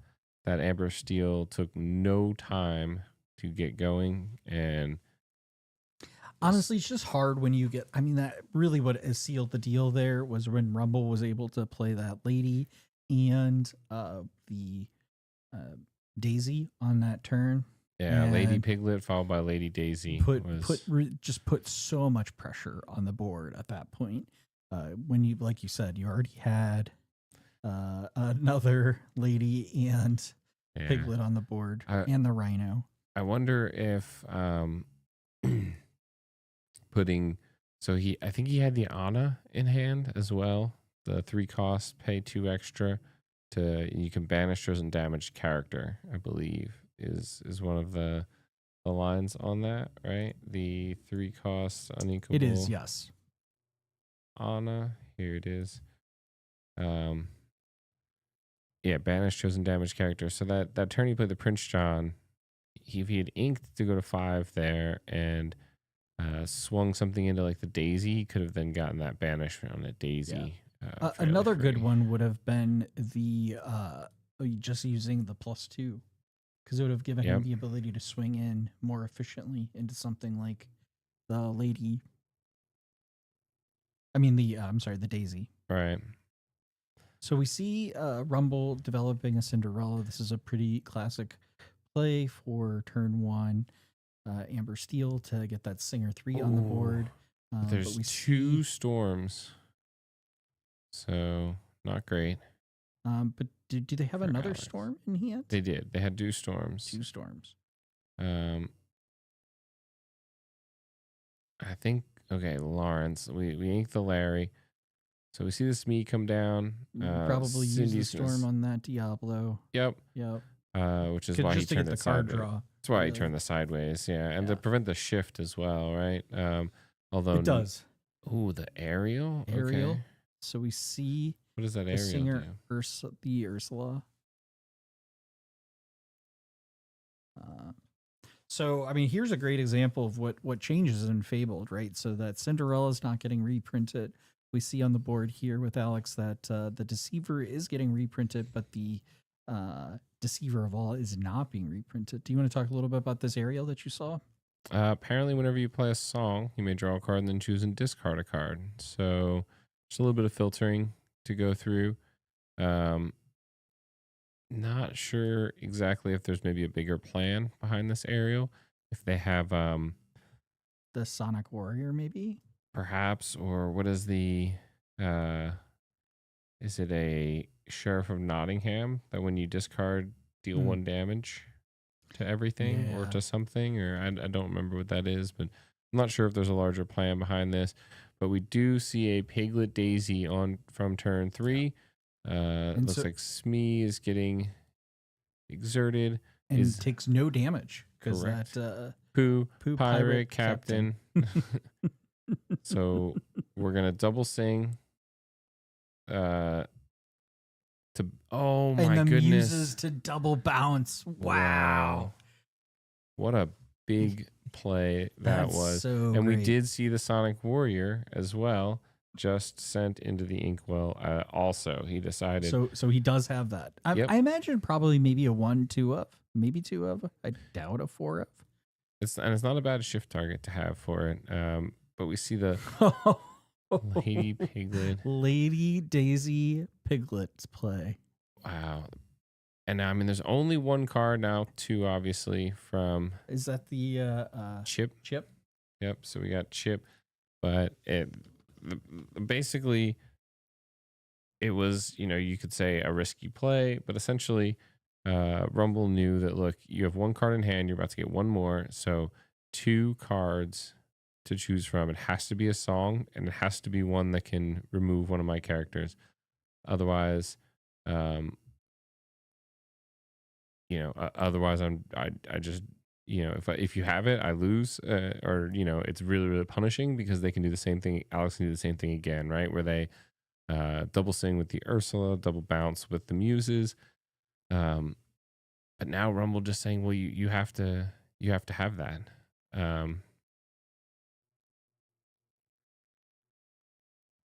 [SPEAKER 2] Amber Steel took no time to get going. And
[SPEAKER 3] Honestly, it's just hard when you get. I mean, that really what has sealed the deal there was when Rumble was able to play that lady and the Daisy on that turn.
[SPEAKER 2] yeah, Lady
[SPEAKER 3] And
[SPEAKER 2] Piglet followed by Lady Daisy
[SPEAKER 3] just put so much pressure on the board at that point. When you, like you said, you already had another lady and
[SPEAKER 2] yeah.
[SPEAKER 3] Piglet on the board and the Rhino.
[SPEAKER 2] I wonder if I think he had the Anna in hand as well. The 3 cost, pay 2 extra you can banish chosen damaged character, I believe, is one of the lines on that, right? The 3 cost unequal.
[SPEAKER 3] It is, yes.
[SPEAKER 2] Anna, here it is. Yeah, banish chosen damaged character. So that turn he played the Prince John, if he had inked to go to 5 there and swung something into like the Daisy, he could have then gotten that banishment on the Daisy.
[SPEAKER 3] Yeah. Another good one would have been the just using the +2, because it would have given him the ability to swing in more efficiently into something like the lady. I mean the Daisy.
[SPEAKER 2] Right.
[SPEAKER 3] So we see Rumble developing a Cinderella. This is a pretty classic play for turn 1. Amber Steel to get that Singer 3 on the board.
[SPEAKER 2] There's 2 storms. So not great.
[SPEAKER 3] But do they have another
[SPEAKER 2] Alex.
[SPEAKER 3] storm in hand?
[SPEAKER 2] They did. They had 2 storms.
[SPEAKER 3] 2 storms.
[SPEAKER 2] I think Lawrence. We inked the Larry. So we see the Smee come down.
[SPEAKER 3] Probably use the storm on that Diablo.
[SPEAKER 2] Yep.
[SPEAKER 3] Yep.
[SPEAKER 2] Which is why he turned
[SPEAKER 3] the
[SPEAKER 2] it
[SPEAKER 3] card
[SPEAKER 2] sideways.
[SPEAKER 3] draw.
[SPEAKER 2] That's why he turned the sideways. Yeah, and to prevent the shift as well, right? Although
[SPEAKER 3] it does.
[SPEAKER 2] Ooh, the aerial.
[SPEAKER 3] Aerial.
[SPEAKER 2] Okay.
[SPEAKER 3] So we see
[SPEAKER 2] What does that
[SPEAKER 3] the
[SPEAKER 2] aerial
[SPEAKER 3] Singer
[SPEAKER 2] do?
[SPEAKER 3] the Ursula. So I mean, here's a great example of what changes in Fabled, right? So that Cinderella's not getting reprinted. We see on the board here with Alex that the Deceiver is getting reprinted, but the
[SPEAKER 5] Deceiver of All is not being reprinted. Do you want to talk a little bit about this aerial that you saw?
[SPEAKER 2] Apparently, whenever you play a song, you may draw a card and then choose and discard a card. So just a little bit of filtering to go through. Not sure exactly if there's maybe a bigger plan behind this aerial. If they have
[SPEAKER 5] The Sonic Warrior, maybe?
[SPEAKER 2] perhaps, or what is the is it a Sheriff of Nottingham that when you discard deal 1 damage to everything or
[SPEAKER 5] Yeah.
[SPEAKER 2] to something, or I don't remember what that is, but I'm not sure if there's a larger plan behind this. But we do see a Piglet Daisy on from turn 3. Looks
[SPEAKER 5] so-
[SPEAKER 2] like Smee is getting exerted.
[SPEAKER 5] And
[SPEAKER 2] Is
[SPEAKER 5] takes no damage because
[SPEAKER 2] correct.
[SPEAKER 5] that
[SPEAKER 2] Pooh,
[SPEAKER 5] Pooh
[SPEAKER 2] Pirate Captain. So we're gonna double sing. To oh my
[SPEAKER 5] and the
[SPEAKER 2] goodness!
[SPEAKER 5] muses to double bounce. Wow.
[SPEAKER 2] What a big play that
[SPEAKER 5] That's
[SPEAKER 2] was.
[SPEAKER 5] so
[SPEAKER 2] And we
[SPEAKER 5] great.
[SPEAKER 2] did see the Sonic Warrior as well, just sent into the inkwell. Also, he decided.
[SPEAKER 5] So he does have that.
[SPEAKER 2] Yep.
[SPEAKER 5] I imagine probably maybe a 1, 2 of, maybe 2 of. I doubt a 4 of.
[SPEAKER 2] it's not a bad shift target to have for it. But we see the Lady Piglet.
[SPEAKER 5] Lady Daisy Piglet's play.
[SPEAKER 2] Wow. And now, I mean, there's only 1 card now, 2 obviously from
[SPEAKER 5] Is that the
[SPEAKER 2] Chip.
[SPEAKER 5] Chip?
[SPEAKER 2] Yep. So we got Chip, but basically it was, you could say a risky play, but essentially Rumble knew that, look, you have 1 card in hand, you're about to get 1 more. So 2 cards to choose from. It has to be a song, and it has to be one that can remove one of my characters. Otherwise, otherwise I just, if you have it, I lose, or it's really, really punishing because they can do the same thing. Alex can do the same thing again, right? Where they double sing with the Ursula, double bounce with the muses. But now Rumble just saying, well, you have to have that.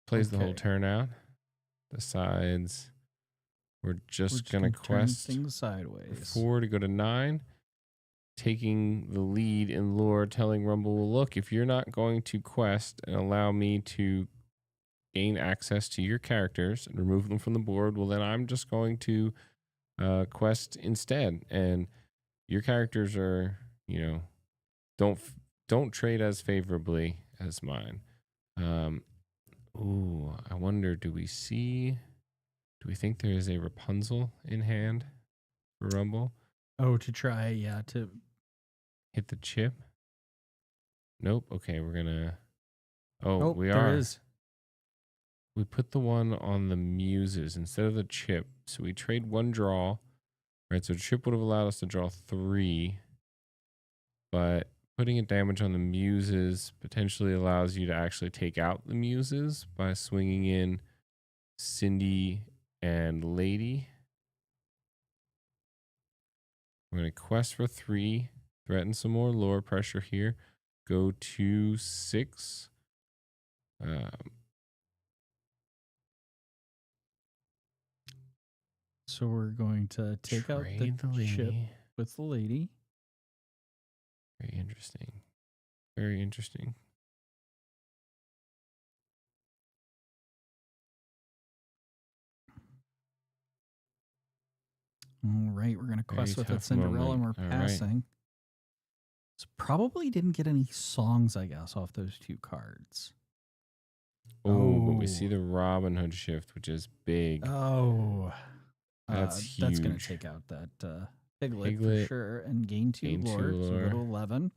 [SPEAKER 2] Plays the whole
[SPEAKER 5] Okay.
[SPEAKER 2] turn out. Decides we're just gonna
[SPEAKER 5] turn
[SPEAKER 2] quest
[SPEAKER 5] things sideways.
[SPEAKER 2] 4 to go to 9. Taking the lead in lore, telling Rumble, well, look, if you're not going to quest and allow me to gain access to your characters and remove them from the board, well, then I'm just going to quest instead. And your characters are, don't trade as favorably as mine. I wonder, do we think there is a Rapunzel in hand for Rumble?
[SPEAKER 5] Oh, to try, to
[SPEAKER 2] Hit the chip? Nope. Okay, we're gonna.
[SPEAKER 5] Oh,
[SPEAKER 2] we
[SPEAKER 5] there
[SPEAKER 2] are.
[SPEAKER 5] is.
[SPEAKER 2] We put the one on the muses instead of the chip. So we trade 1 draw. Right, so the chip would have allowed us to draw 3. But putting a damage on the muses potentially allows you to actually take out the muses by swinging in Cindy and Lady. We're going to quest for 3. Threaten some more lore pressure here. Go to 6.
[SPEAKER 5] So we're going to take out the
[SPEAKER 2] trade
[SPEAKER 5] chip
[SPEAKER 2] lady.
[SPEAKER 5] with the lady.
[SPEAKER 2] Very interesting. Very interesting.
[SPEAKER 5] All right, we're going to quest with that
[SPEAKER 2] tough
[SPEAKER 5] Cinderella
[SPEAKER 2] moment.
[SPEAKER 5] and we're
[SPEAKER 2] All right.
[SPEAKER 5] passing. So probably didn't get any songs, I guess, off those 2 cards.
[SPEAKER 2] Oh, but we
[SPEAKER 5] Oh.
[SPEAKER 2] see the Robin Hood shift, which is big.
[SPEAKER 5] Oh,
[SPEAKER 2] That's
[SPEAKER 5] That's going
[SPEAKER 2] huge.
[SPEAKER 5] to take out that Piglet, for
[SPEAKER 2] Piglet,
[SPEAKER 5] sure and gain 2
[SPEAKER 2] gain 2
[SPEAKER 5] lore. So we go to
[SPEAKER 2] lore.
[SPEAKER 5] 11.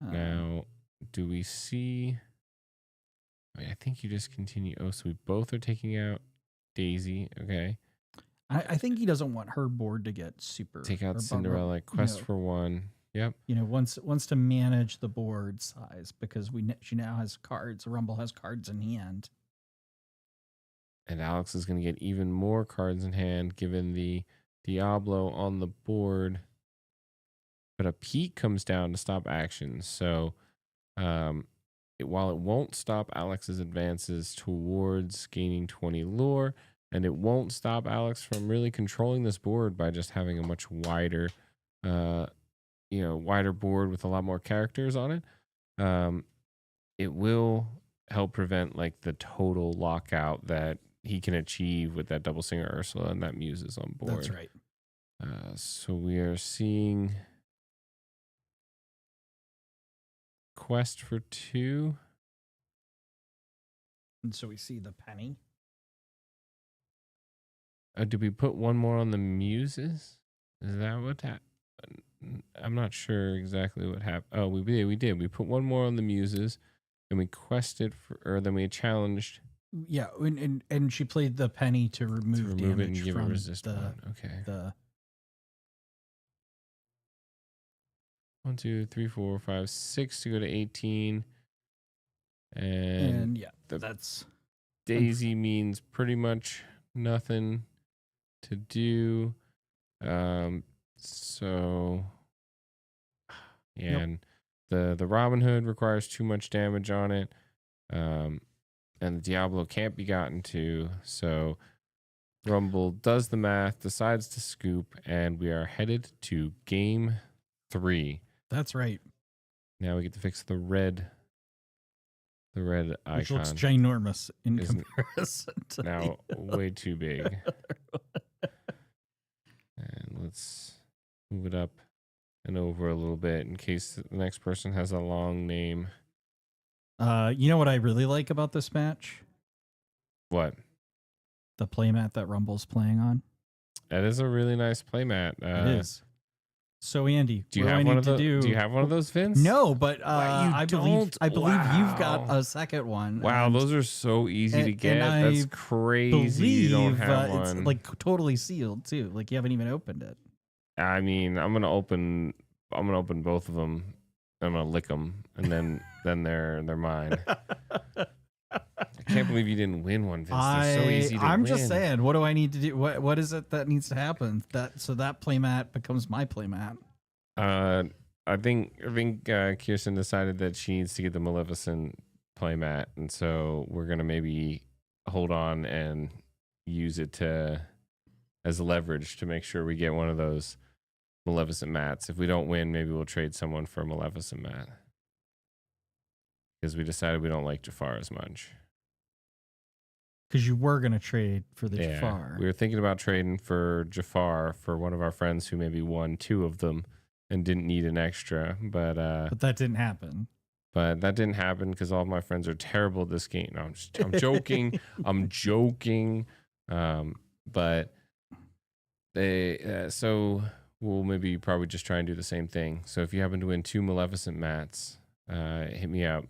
[SPEAKER 2] Now, do we see? I think you just continue. Oh, so we both are taking out Daisy. Okay.
[SPEAKER 5] I think he doesn't want her board to get super.
[SPEAKER 2] Take
[SPEAKER 5] or
[SPEAKER 2] out Cinderella. Quest for 1. Yep.
[SPEAKER 5] Wants to manage the board size because she now has cards. Rumble has cards in hand.
[SPEAKER 2] And Alex is going to get even more cards in hand given the Diablo on the board. But a peak comes down to stop actions. So while it won't stop Alex's advances towards gaining 20 lore, and it won't stop Alex from really controlling this board by just having a much wider, wider board with a lot more characters on it. It will help prevent like the total lockout that he can achieve with that double singer Ursula and that Muses on board.
[SPEAKER 5] That's right.
[SPEAKER 2] So we are seeing quest for 2.
[SPEAKER 5] And so we see the penny.
[SPEAKER 2] Did we put one more on the Muses? Is that what happened? I'm not sure exactly what happened. Oh, we did. We put one more on the Muses, and we quested then we challenged.
[SPEAKER 5] Yeah, and she played the penny to remove
[SPEAKER 2] it
[SPEAKER 5] damage
[SPEAKER 2] and give it
[SPEAKER 5] from
[SPEAKER 2] resist one. Okay.
[SPEAKER 5] the
[SPEAKER 2] 1, 2, 3, 4, 5, 6 to go to 18.
[SPEAKER 5] and yeah, that's
[SPEAKER 2] Daisy means pretty much nothing to do. So yeah, and the Robin Hood requires too much damage on it. And the Diablo can't be gotten to. So Rumble does the math, decides to scoop, and we are headed to game 3.
[SPEAKER 5] That's right.
[SPEAKER 2] Now we get to fix the red icon.
[SPEAKER 5] Which looks ginormous in
[SPEAKER 2] Isn't-
[SPEAKER 5] comparison to
[SPEAKER 2] Now way too big. And let's move it up and over a little bit in case the next person has a long name.
[SPEAKER 5] You know what I really like about this match?
[SPEAKER 2] What?
[SPEAKER 5] The playmat that Rumble's playing on.
[SPEAKER 2] That is a really nice playmat.
[SPEAKER 5] It is. So Andy,
[SPEAKER 2] Do you
[SPEAKER 5] what
[SPEAKER 2] have
[SPEAKER 5] do I
[SPEAKER 2] one
[SPEAKER 5] need
[SPEAKER 2] of
[SPEAKER 5] to
[SPEAKER 2] those?
[SPEAKER 5] do?
[SPEAKER 2] Do you have one of those, Vince?
[SPEAKER 5] No, but
[SPEAKER 2] Wow, you
[SPEAKER 5] I
[SPEAKER 2] don't?
[SPEAKER 5] believe you've got
[SPEAKER 2] Wow.
[SPEAKER 5] a second one.
[SPEAKER 2] Wow,
[SPEAKER 5] and
[SPEAKER 2] those are so easy to
[SPEAKER 5] and
[SPEAKER 2] get.
[SPEAKER 5] I
[SPEAKER 2] That's crazy. You don't have
[SPEAKER 5] it's
[SPEAKER 2] one.
[SPEAKER 5] like totally sealed too. Like you haven't even opened it.
[SPEAKER 2] I mean, I'm gonna open both of them. I'm gonna lick them, and then they're mine. I can't believe you didn't win one, Vince. They're so easy to
[SPEAKER 5] I'm
[SPEAKER 2] win.
[SPEAKER 5] just saying, what do I need to do? What is it that needs to happen? That playmat becomes my playmat.
[SPEAKER 2] I think Kirsten decided that she needs to get the Maleficent playmat, and so we're gonna maybe hold on and use it as leverage to make sure we get one of those Maleficent mats. If we don't win, maybe we'll trade someone for a Maleficent mat because we decided we don't like Jafar as much.
[SPEAKER 5] Because you were gonna trade for the Jafar.
[SPEAKER 2] We were thinking about trading for Jafar for one of our friends who maybe won 2 of them and didn't need an extra, but
[SPEAKER 5] that didn't happen.
[SPEAKER 2] But that didn't happen because all of my friends are terrible at this game. No, I'm joking. I'm joking. But they so we'll maybe probably just try and do the same thing. So if you happen to win 2 Maleficent mats, hit me up.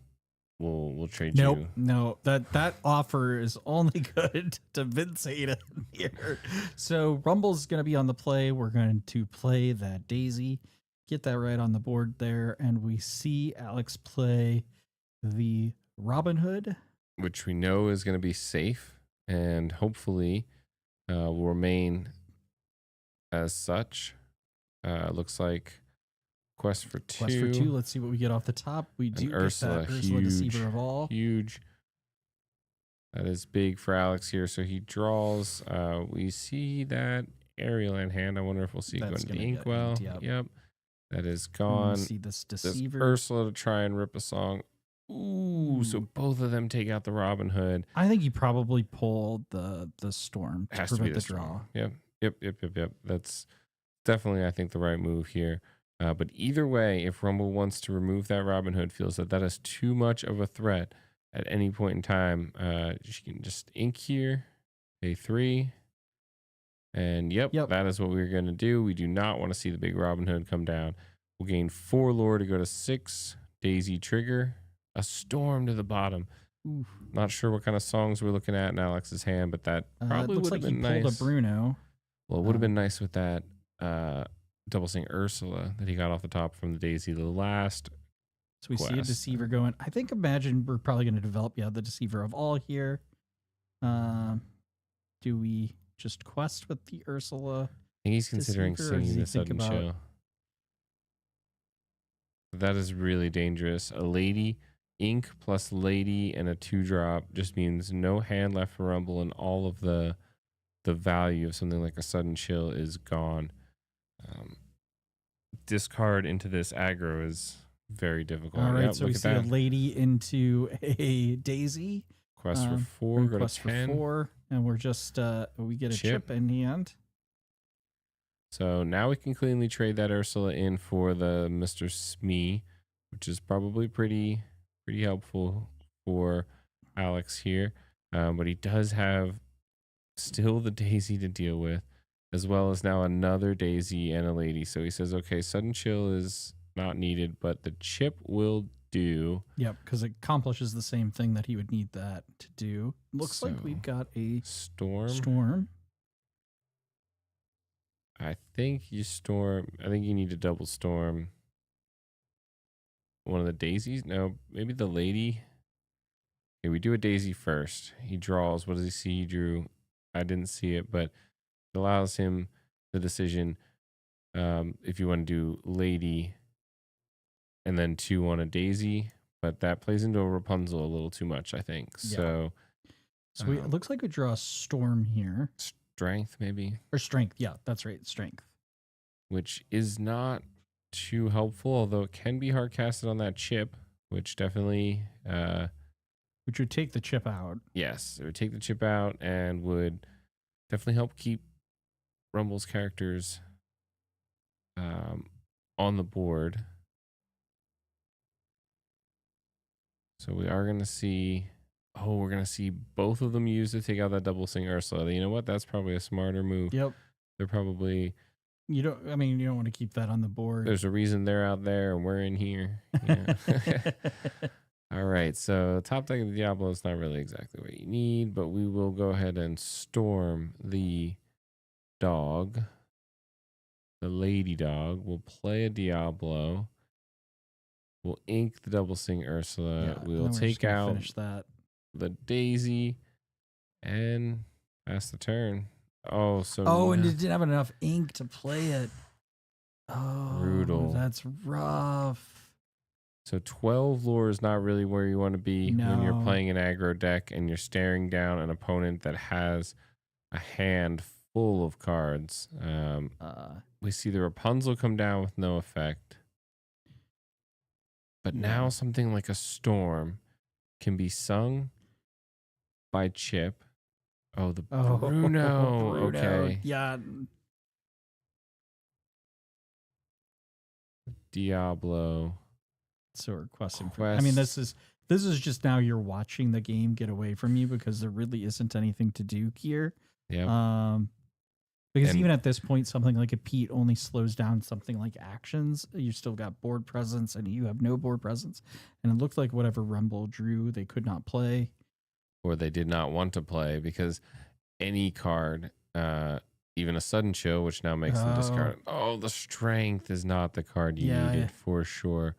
[SPEAKER 2] We'll trade you.
[SPEAKER 5] No, that offer is only good to Vince Hayden here. So Rumble's gonna be on the play. We're going to play that Daisy. Get that right on the board there, and we see Alex play the Robin Hood,
[SPEAKER 2] Which we know is going to be safe and hopefully will remain as such. Looks like quest for 2.
[SPEAKER 5] Quest for 2. Let's see what we get off the top. We do get
[SPEAKER 2] Ursula,
[SPEAKER 5] that Ursula Deceiver of All.
[SPEAKER 2] Huge. That is big for Alex here. So he draws. We see that Ariel in hand. I wonder if we'll see it go
[SPEAKER 5] That's
[SPEAKER 2] into
[SPEAKER 5] gonna get
[SPEAKER 2] Inkwell.
[SPEAKER 5] inked,
[SPEAKER 2] Yep. That is
[SPEAKER 5] We
[SPEAKER 2] gone.
[SPEAKER 5] see this
[SPEAKER 2] This
[SPEAKER 5] Deceiver.
[SPEAKER 2] Ursula to try and rip a song. Ooh, so both of them take out the Robin Hood.
[SPEAKER 5] I think you probably pulled the Storm to
[SPEAKER 2] Has to be
[SPEAKER 5] prevent
[SPEAKER 2] the
[SPEAKER 5] the draw.
[SPEAKER 2] draw. Yep. That's definitely, I think, the right move here. But either way, if Rumble wants to remove that Robin Hood, feels that is too much of a threat at any point in time, she can just ink here, pay 3. And yep, that is what we're going to do. We do not want to see the big Robin Hood come down. We'll gain 4 lore to go to 6. Daisy trigger. A storm to the bottom.
[SPEAKER 5] Oof.
[SPEAKER 2] Not sure what kind of songs we're looking at in Alex's hand, but that probably
[SPEAKER 5] looks
[SPEAKER 2] would have
[SPEAKER 5] like
[SPEAKER 2] been
[SPEAKER 5] he pulled
[SPEAKER 2] nice.
[SPEAKER 5] a Bruno.
[SPEAKER 2] Well, it would have been nice with that double sing Ursula that he got off the top from the Daisy, the last.
[SPEAKER 5] So we see a
[SPEAKER 2] quest.
[SPEAKER 5] Deceiver going. I think imagine we're probably going to develop the Deceiver of All here. Do we just quest with the Ursula?
[SPEAKER 2] I think he's considering
[SPEAKER 5] Deceiver, or does
[SPEAKER 2] singing
[SPEAKER 5] he
[SPEAKER 2] the
[SPEAKER 5] think
[SPEAKER 2] sudden
[SPEAKER 5] about-
[SPEAKER 2] chill. That is really dangerous. A lady ink plus lady and a 2-drop just means no hand left for Rumble, and all of the value of something like a sudden chill is gone. Discard into this aggro is very difficult.
[SPEAKER 5] All right,
[SPEAKER 2] Yep,
[SPEAKER 5] so we
[SPEAKER 2] look at
[SPEAKER 5] see a
[SPEAKER 2] that.
[SPEAKER 5] lady into a daisy.
[SPEAKER 2] Quest for 4,
[SPEAKER 5] We're
[SPEAKER 2] go to
[SPEAKER 5] quest
[SPEAKER 2] 10.
[SPEAKER 5] for 4, and we're just we get a chip in hand.
[SPEAKER 2] So now we can cleanly trade that Ursula in for the Mr. Smee, which is probably pretty helpful for Alex here. But he does have still the Daisy to deal with, as well as now another Daisy and a lady. So he says, okay, sudden chill is not needed, but the chip will do.
[SPEAKER 5] Yep, because it accomplishes the same thing that he would need that to do. Looks like
[SPEAKER 2] So,
[SPEAKER 5] we've got a
[SPEAKER 2] storm. I think you need to double storm one of the daisies. No, maybe the lady. Okay, we do a daisy first. He draws. What does he see? He drew. I didn't see it, but it allows him the decision if you want to do lady and then 2 on a daisy. But that plays into a Rapunzel a little too much, I think.
[SPEAKER 5] Yeah. So it looks like we draw a storm here.
[SPEAKER 2] Strength, maybe.
[SPEAKER 5] Or strength. Yeah, that's right. Strength.
[SPEAKER 2] Which is not too helpful, although it can be hard casted on that chip, which definitely
[SPEAKER 5] which would take the chip out.
[SPEAKER 2] yes, it would take the chip out and would definitely help keep Rumble's characters on the board. So we are going to see we're going to see both of them use to take out that double sing Ursula. You know what? That's probably a smarter move.
[SPEAKER 5] Yep.
[SPEAKER 2] They're probably
[SPEAKER 5] You don't want to keep that on the board.
[SPEAKER 2] there's a reason they're out there and we're in here. Yeah. All right, so top deck of the Diablo is not really exactly what you need, but we will go ahead and storm the dog, the lady dog. We'll play a Diablo. We'll ink the double sing Ursula.
[SPEAKER 5] Yeah,
[SPEAKER 2] We'll
[SPEAKER 5] then we're just
[SPEAKER 2] take
[SPEAKER 5] gonna
[SPEAKER 2] out
[SPEAKER 5] finish that.
[SPEAKER 2] the daisy and pass the turn. Oh, so
[SPEAKER 5] And it didn't have enough ink to play it. Oh,
[SPEAKER 2] Brutal.
[SPEAKER 5] That's rough.
[SPEAKER 2] So 12 lore is not really where you want to be when you're
[SPEAKER 5] No.
[SPEAKER 2] playing an aggro deck and you're staring down an opponent that has a hand full of cards. We see the Rapunzel come down with no effect. But now something like a storm can be sung by Chip. Oh, the Bruno.
[SPEAKER 5] Bruno.
[SPEAKER 2] Okay.
[SPEAKER 5] Yeah.
[SPEAKER 2] Diablo.
[SPEAKER 5] So we're questing for. I mean, this is just now you're watching the game get away from you because there really isn't anything to do here.
[SPEAKER 2] Yeah.
[SPEAKER 5] Because
[SPEAKER 2] And-
[SPEAKER 5] even at this point, something like a Pete only slows down something like actions. You still got board presence, and you have no board presence. And it looked like whatever Rumble drew, they could not play.
[SPEAKER 2] Or they did not want to play because any card, even a sudden chill, which now makes them discard. Oh, the strength is not the card you needed for sure.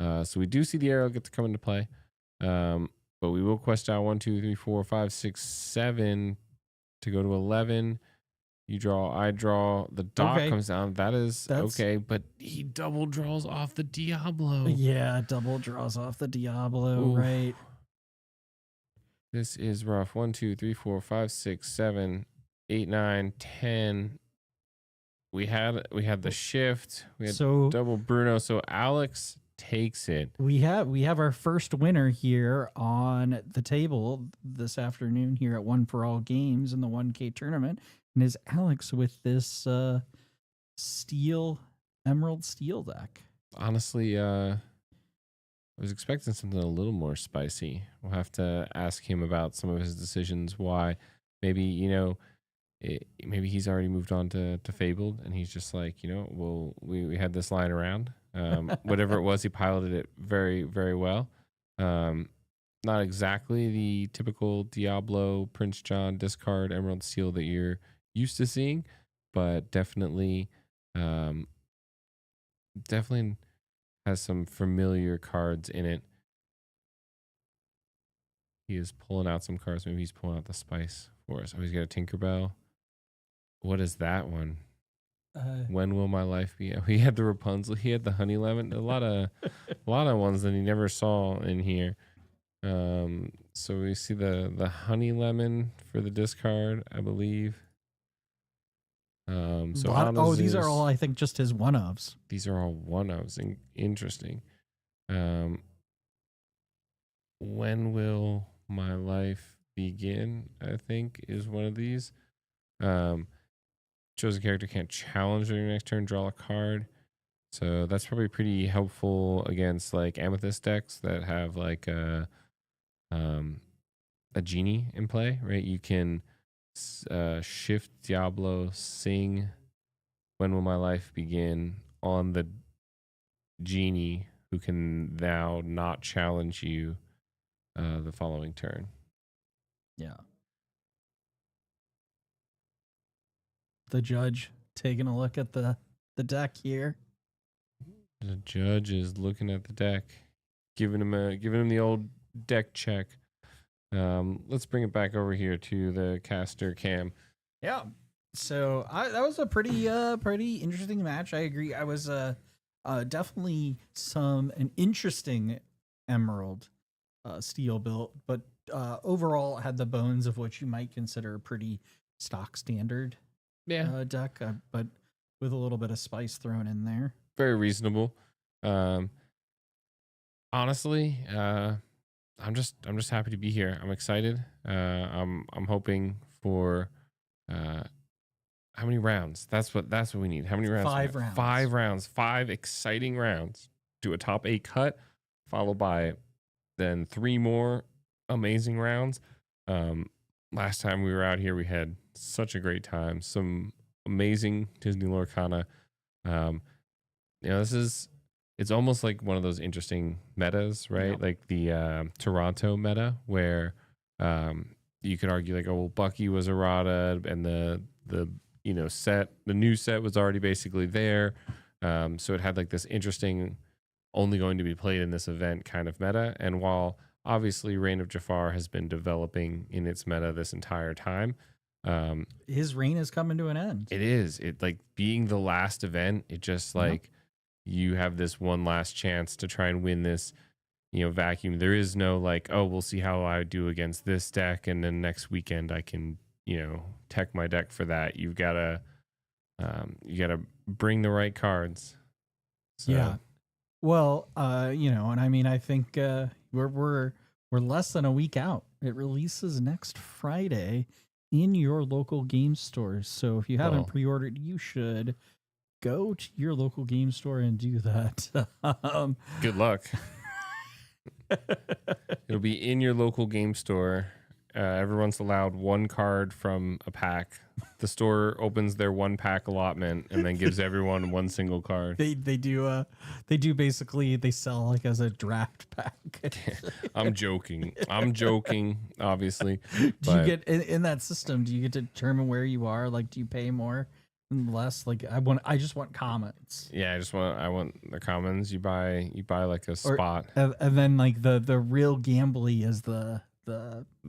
[SPEAKER 2] So we do see the arrow get to come into play. But we will quest out 1, 2, 3, 4, 5, 6, 7 to go to 11. You draw, I draw. The dot comes down. That's okay, but he double draws off the Diablo.
[SPEAKER 5] Yeah, double draws off the Diablo,
[SPEAKER 2] Oof.
[SPEAKER 5] right?
[SPEAKER 2] This is rough. 1, 2, 3, 4, 5, 6, 7, 8, 9, 10. We had the shift. We had double Bruno. So Alex takes it.
[SPEAKER 5] We have our first winner here on the table this afternoon here at One for All Games in the 1K tournament, and is Alex with this Emerald Steel deck.
[SPEAKER 2] Honestly, I was expecting something a little more spicy. We'll have to ask him about some of his decisions. Why? Maybe, maybe he's already moved on to Fabled, and he's just like, well, we had this lying around. Whatever it was, he piloted it very, very well. Not exactly the typical Diablo, Prince John, discard, Emerald Steel that you're used to seeing, but definitely has some familiar cards in it. He is pulling out some cards. Maybe he's pulling out the spice for us. Oh, he's got a Tinkerbell. What is that one? When will my life be? He had the Rapunzel. He had the honey lemon. A lot of ones that he never saw in here. So we see the honey lemon for the discard, I believe. So
[SPEAKER 5] these are all I think just his one ofs.
[SPEAKER 2] These are all one ofs. Interesting. When will my life begin? I think is one of these. Chosen character can't challenge during your next turn, draw a card. So that's probably pretty helpful against like amethyst decks that have like a genie in play, right? You can shift Diablo, sing When Will My Life Begin on the genie, who can now not challenge you the following turn.
[SPEAKER 5] Yeah. The judge taking a look at the deck here.
[SPEAKER 2] The judge is looking at the deck, giving him the old deck check. Let's bring it back over here to the caster Cam.
[SPEAKER 5] Yeah. So that was a pretty interesting match. I agree. I was definitely an interesting Emerald steel build, but overall had the bones of what you might consider a pretty stock standard deck, but with a little bit of spice thrown in there.
[SPEAKER 2] Very reasonable. Honestly, I'm just happy to be here. I'm excited. I'm hoping for how many rounds? That's what we need. How many rounds?
[SPEAKER 5] 5 rounds.
[SPEAKER 2] 5 rounds. 5 exciting rounds. Do a top 8 cut, followed by then 3 more amazing rounds. Last time we were out here, we had such a great time. Some amazing Disney Lorcana. It's almost like one of those interesting metas, right?
[SPEAKER 5] Yep.
[SPEAKER 2] Like the Toronto meta, where you could argue like, oh, well, Bucky was errata, and the new set was already basically there. So it had like this interesting, only going to be played in this event kind of meta. And while obviously Reign of Jafar has been developing in its meta this entire time,
[SPEAKER 5] his reign is coming to an end.
[SPEAKER 2] it is. It like being the last event, it just like you have this one last chance to try and win this, vacuum. There is no like, oh, we'll see how I do against this deck, and then next weekend I can, tech my deck for that. You gotta bring the right cards. So.
[SPEAKER 5] Yeah. Well, and I mean, I think we're less than a week out. It releases next Friday in your local game stores. So if you haven't pre-ordered, you should go to your local game store and do that.
[SPEAKER 2] Good luck. It'll be in your local game store. Everyone's allowed 1 card from a pack. The store opens their 1 pack allotment and then gives everyone 1 single card.
[SPEAKER 5] They do basically, they sell like as a draft pack.
[SPEAKER 2] I'm joking, obviously.
[SPEAKER 5] Do you get in that system? Do you get to determine where you are? Like, do you pay more and less? Like, I just want commons.
[SPEAKER 2] Yeah, I want the commons. You buy like a spot,
[SPEAKER 5] and then like the real gambly is the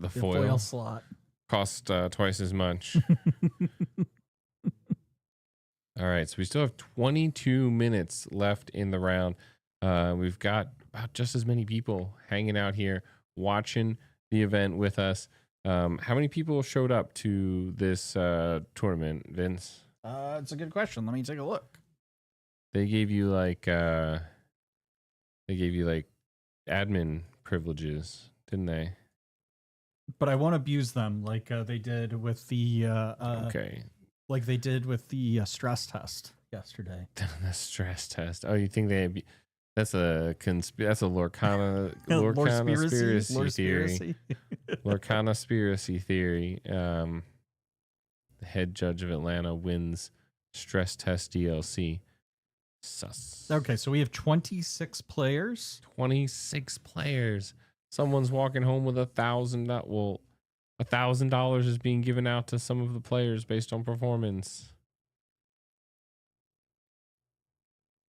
[SPEAKER 5] foil slot.
[SPEAKER 2] Cost twice as much. All right, so we still have 22 minutes left in the round. We've got about just as many people hanging out here watching the event with us. How many people showed up to this tournament, Vince?
[SPEAKER 5] It's a good question. Let me take a look.
[SPEAKER 2] They gave you like admin privileges, didn't they?
[SPEAKER 5] But I won't abuse them like they did with the like they did with the stress test yesterday.
[SPEAKER 2] The stress test. Oh, you think that's a Lorcana conspiracy theory. Lorcana conspiracy theory. The head judge of Atlanta wins stress test DLC. Sus.
[SPEAKER 5] Okay, so we have 26 players.
[SPEAKER 2] 26 players. Someone's walking home with $1,000. Well, $1,000 is being given out to some of the players based on performance.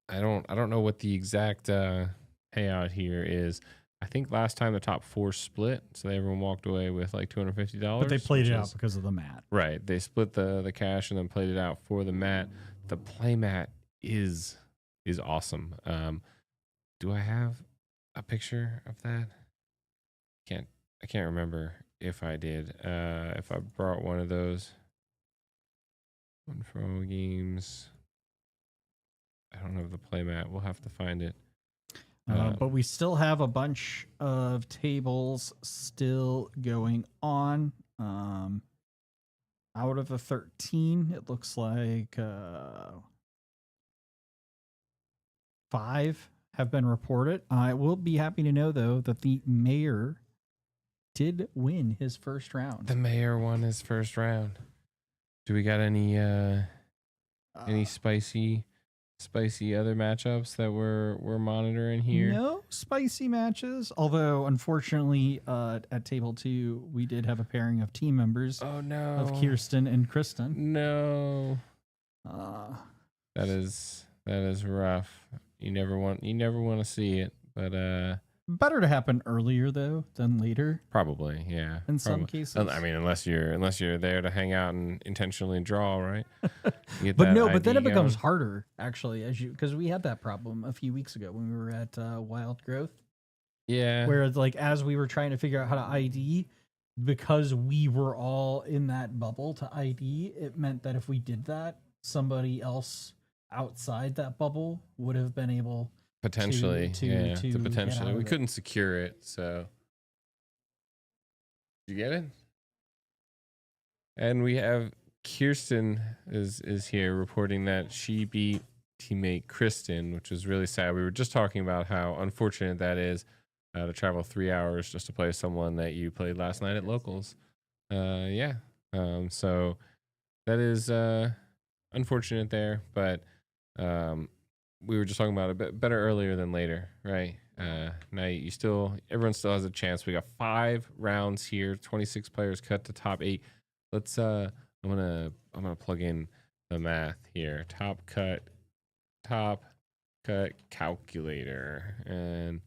[SPEAKER 2] I don't know what the exact payout here is. I think last time the top 4 split, so everyone walked away with like $250.
[SPEAKER 5] But they played it out because of the mat.
[SPEAKER 2] Right. They split the cash and then played it out for the mat. the playmat is awesome. Do I have a picture of that? I can't remember if I did. If I brought one of those. One for games. I don't have the playmat. We'll have to find it.
[SPEAKER 5] But we still have a bunch of tables still going on. Out of the 13, it looks like 5 have been reported. I will be happy to know, though, that the mayor did win his first round.
[SPEAKER 2] The mayor won his first round. Do we got any spicy other matchups that we're monitoring here?
[SPEAKER 5] No spicy matches, although unfortunately at table 2 we did have a pairing of team members
[SPEAKER 2] Oh no.
[SPEAKER 5] of Kirsten and Kristen.
[SPEAKER 2] No. That is rough. You never want to see it, but
[SPEAKER 5] better to happen earlier though than later.
[SPEAKER 2] Probably, yeah.
[SPEAKER 5] In some cases.
[SPEAKER 2] I mean, unless you're there to hang out and intentionally draw, right?
[SPEAKER 5] But then it becomes harder actually, because we had that problem a few weeks ago when we were at Wild Growth.
[SPEAKER 2] Yeah.
[SPEAKER 5] Where like as we were trying to figure out how to ID, because we were all in that bubble to ID, it meant that if we did that, somebody else outside that bubble would have been able
[SPEAKER 2] potentially
[SPEAKER 5] to
[SPEAKER 2] potentially. We
[SPEAKER 5] it.
[SPEAKER 2] couldn't secure it, so did you get it? And we have Kirsten is here reporting that she beat teammate Kristen, which was really sad. We were just talking about how unfortunate that is to travel 3 hours just to play someone that you played last night at locals. So that is unfortunate there, but we were just talking about a bit better earlier than later, right? Now everyone still has a chance. We got 5 rounds here, 26 players cut to top 8. Let's I'm gonna plug in the math here. Top cut calculator, and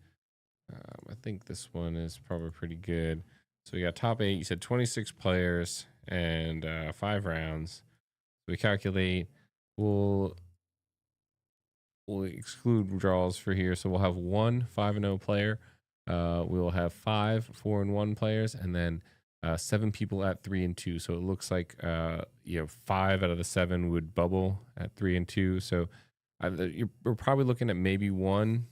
[SPEAKER 2] I think this one is probably pretty good. So we got top 8. You said 26 players and 5 rounds. We calculate. We'll exclude draws for here, so we'll have 1 5-0 player. We'll have 5 4-1 players, and then 7 people at 3 and 2. So it looks like 5 out of the 7 would bubble at 3 and 2. So we're probably looking at maybe 1,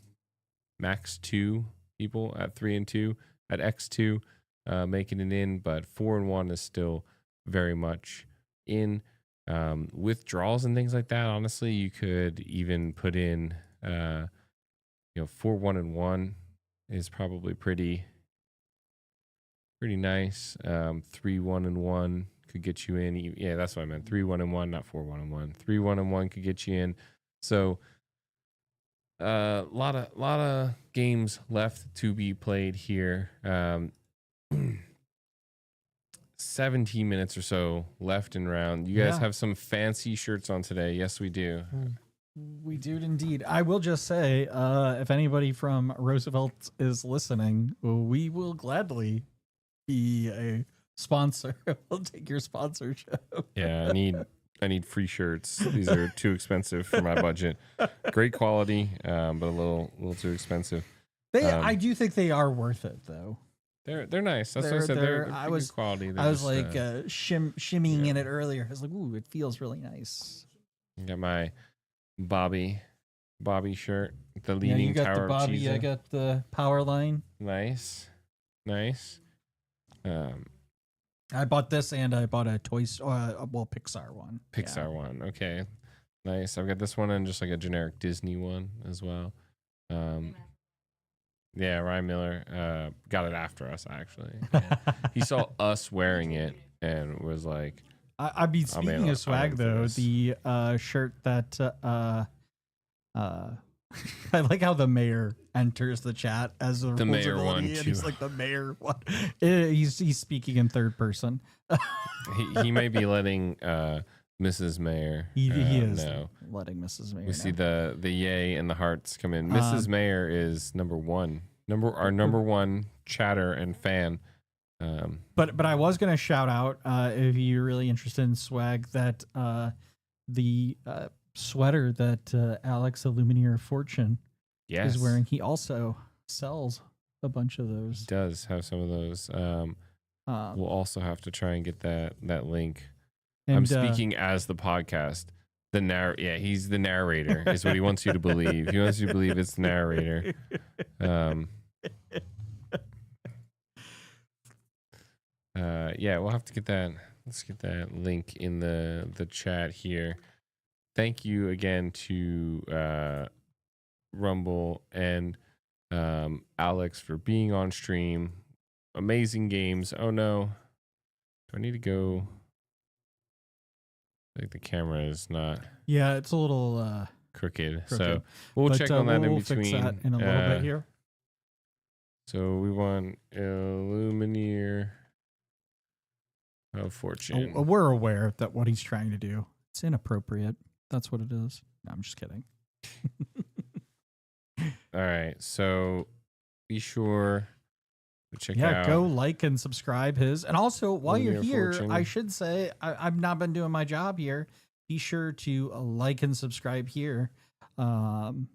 [SPEAKER 2] max 2 people at 3 and 2 at X2 making it in, but 4 and 1 is still very much in. With draws and things like that, honestly, you could even put in 4 1 and 1 is probably pretty nice. 3 1 and 1 could get you in. Yeah, that's what I meant. 3 1 and 1, not 4 1 and 1. 3 1 and 1 could get you in. So lot of games left to be played here. 17 minutes or so left in round. You guys have some fancy shirts on today. Yes, we do.
[SPEAKER 5] We do indeed. I will just say, if anybody from Roosevelt is listening, we will gladly be a sponsor. We'll take your sponsorship.
[SPEAKER 2] Yeah, I need free shirts. These are too expensive for my budget. Great quality, but a little too expensive.
[SPEAKER 5] I do think they are worth it, though.
[SPEAKER 2] They're nice. That's what I said. They're good quality.
[SPEAKER 5] I was like shimmying in it earlier. I was like, ooh, it feels really nice.
[SPEAKER 2] Got my Bobby shirt. The leaning
[SPEAKER 5] you got
[SPEAKER 2] tower
[SPEAKER 5] the Bobby.
[SPEAKER 2] of Cheese.
[SPEAKER 5] I got the power line.
[SPEAKER 2] Nice.
[SPEAKER 5] I bought this and I bought a Pixar one.
[SPEAKER 2] Pixar one. Okay. Nice. I've got this one and just like a generic Disney one as well. Yeah, Ryan Miller got it after us, actually. Yeah. He saw us wearing it and was like...
[SPEAKER 5] I mean, speaking of swag, though, the shirt that... I like how the mayor enters the chat as a
[SPEAKER 2] the mayor one,
[SPEAKER 5] and
[SPEAKER 2] too.
[SPEAKER 5] he's like, the mayor one. He's speaking in third person.
[SPEAKER 2] he may be letting Mrs. Mayor
[SPEAKER 5] he is
[SPEAKER 2] know.
[SPEAKER 5] Letting Mrs. Mayor
[SPEAKER 2] We see the yay and the hearts come in. Mrs. Mayor is number 1. Our number 1 chatter and fan.
[SPEAKER 5] But I was gonna shout out if you're really interested in swag that the sweater that Alex, the Lumineer of Fortune,
[SPEAKER 2] Yes.
[SPEAKER 5] is wearing. He also sells a bunch of
[SPEAKER 2] He
[SPEAKER 5] those.
[SPEAKER 2] does have some of those. We'll also have to try and get that link. I'm
[SPEAKER 5] And,
[SPEAKER 2] speaking as the podcast. Yeah, he's the narrator, is what he wants you to believe. He wants you to believe it's the narrator. Yeah, we'll have to get that. Let's get that link in the chat here. Thank you again to Rumble and Alex for being on stream. Amazing games. Oh no. Do I need to go? I think the camera is not
[SPEAKER 5] yeah, it's a little
[SPEAKER 2] crooked. So
[SPEAKER 5] crooked.
[SPEAKER 2] we'll
[SPEAKER 5] But,
[SPEAKER 2] check on that in
[SPEAKER 5] we'll
[SPEAKER 2] between.
[SPEAKER 5] fix that in a little bit here.
[SPEAKER 2] So we want Illumineer of Fortune.
[SPEAKER 5] We're aware that what he's trying to do, it's inappropriate. That's what it is. No, I'm just kidding.
[SPEAKER 2] All right. So be sure to check out.
[SPEAKER 5] Go like and subscribe his. And also, while you're
[SPEAKER 2] Lumineer
[SPEAKER 5] here,
[SPEAKER 2] Fortune.
[SPEAKER 5] I should say, I've not been doing my job here. Be sure to like and subscribe here. And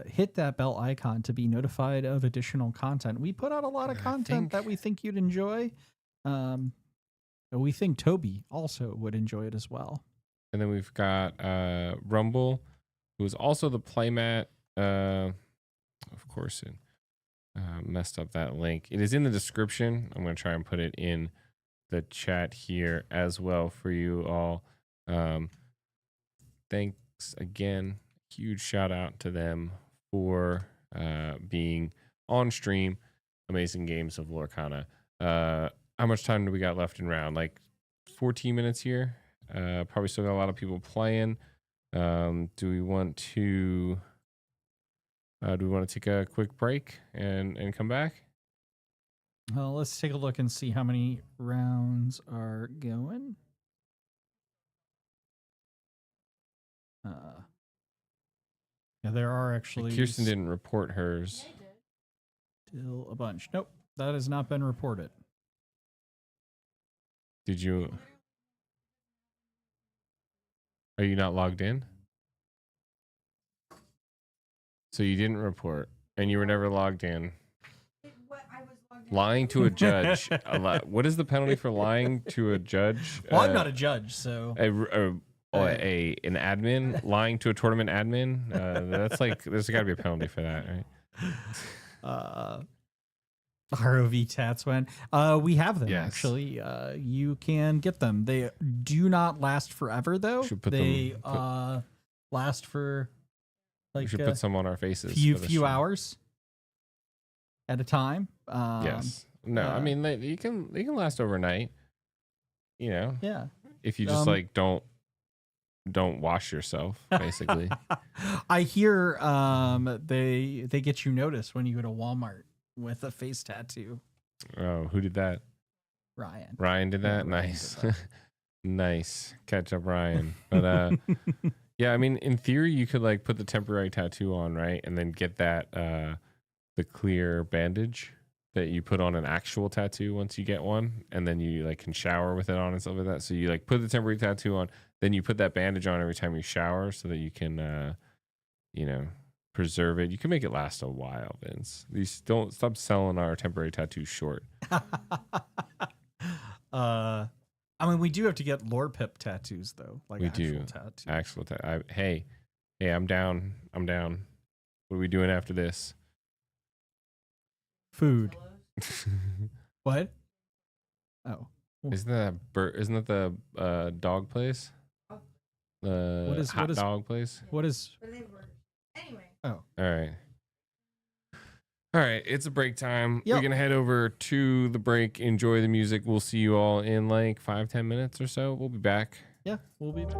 [SPEAKER 5] hit that bell icon to be notified of additional content. We put out a lot of content that we think you'd enjoy. We think Toby also would enjoy it as well.
[SPEAKER 2] And then we've got Rumble, who is also the playmat. Of course, it messed up that link. It is in the description. I'm going to try and put it in the chat here as well for you all. Thanks again. Huge shout out to them for being on stream. Amazing games of Lorcana. How much time do we got left in round? Like 14 minutes here. Probably still got a lot of people playing. Do we want to take a quick break and come back?
[SPEAKER 5] Well, let's take a look and see how many rounds are going. Yeah, there are actually
[SPEAKER 2] Kirsten didn't report hers.
[SPEAKER 5] still a bunch. Nope, that has not been reported.
[SPEAKER 2] Did you? Are you not logged in? So you didn't report, and you were never logged in. Lying to a judge. What is the penalty for lying to a judge?
[SPEAKER 5] Well, I'm not a judge, so
[SPEAKER 2] an admin lying to a tournament admin. That's like there's got to be a penalty for that, right?
[SPEAKER 5] ROV tats when we have them
[SPEAKER 2] Yes.
[SPEAKER 5] actually. You can get them. They do not last forever though.
[SPEAKER 2] Should put
[SPEAKER 5] They
[SPEAKER 2] them-
[SPEAKER 5] last for
[SPEAKER 2] We
[SPEAKER 5] like
[SPEAKER 2] should put some on our faces.
[SPEAKER 5] few
[SPEAKER 2] for the
[SPEAKER 5] few
[SPEAKER 2] stream.
[SPEAKER 5] hours at a time.
[SPEAKER 2] Yes. No, I mean they can last overnight. You know,
[SPEAKER 5] Yeah.
[SPEAKER 2] if you just like don't wash yourself, basically.
[SPEAKER 5] I hear they get you noticed when you go to Walmart with a face tattoo.
[SPEAKER 2] Oh, who did that?
[SPEAKER 5] Ryan.
[SPEAKER 2] Ryan did that.
[SPEAKER 5] Yeah, Ryan
[SPEAKER 2] Nice,
[SPEAKER 5] did that.
[SPEAKER 2] nice catch up, Ryan. But yeah, I mean, in theory, you could like put the temporary tattoo on, right, and then get that the clear bandage that you put on an actual tattoo once you get one, and then you like can shower with it on and stuff like that. So you like put the temporary tattoo on, then you put that bandage on every time you shower, so that you can, preserve it. You can make it last a while, Vince. These don't stop selling our temporary tattoos short.
[SPEAKER 5] I mean, we do have to get lore pip tattoos though. Like
[SPEAKER 2] We
[SPEAKER 5] actual
[SPEAKER 2] do.
[SPEAKER 5] tattoos.
[SPEAKER 2] Actual hey, I'm down. What are we doing after this?
[SPEAKER 5] Food. What? Oh.
[SPEAKER 2] Isn't that the dog place? The hot dog place?
[SPEAKER 5] What is?
[SPEAKER 6] Anyway.
[SPEAKER 5] Oh.
[SPEAKER 2] All right. It's a break time.
[SPEAKER 5] Yep.
[SPEAKER 2] We're gonna head over to the break. Enjoy the music. We'll see you all in like 5-10 minutes or so. We'll be back.
[SPEAKER 5] Yeah, we'll be back.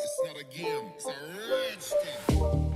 [SPEAKER 1] It's not a game, it's a rich thing.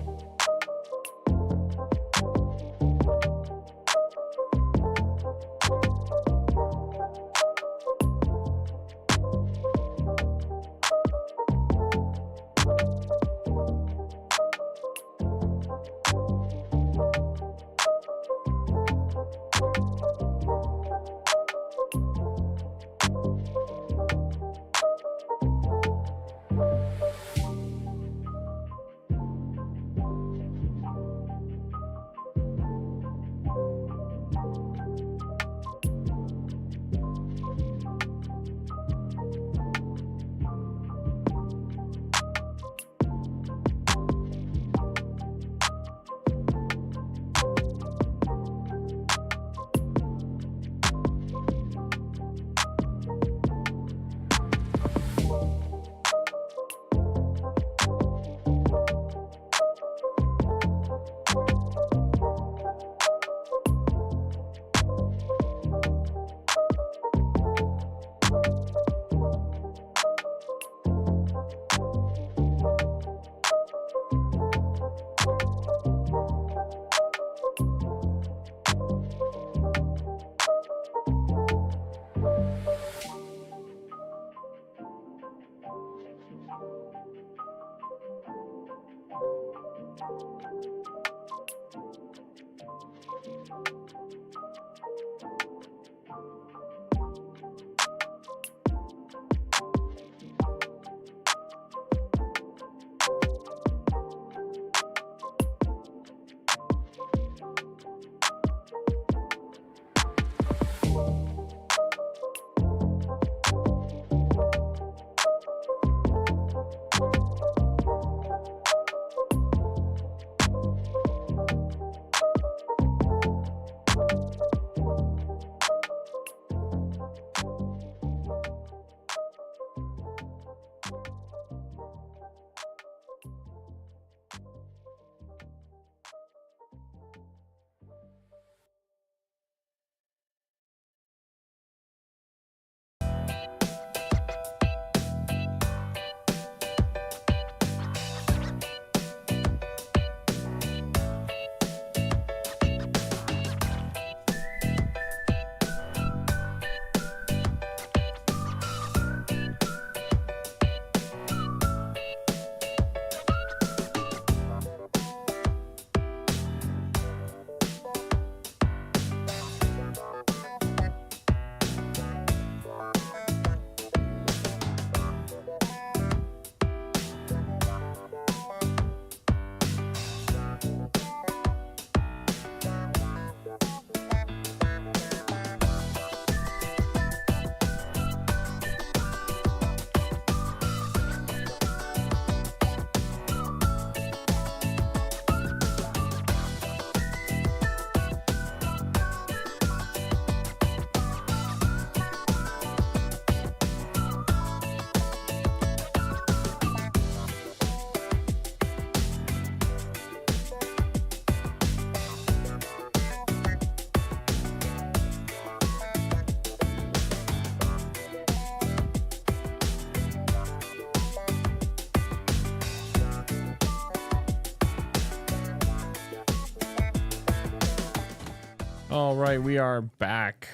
[SPEAKER 2] All right, we are back.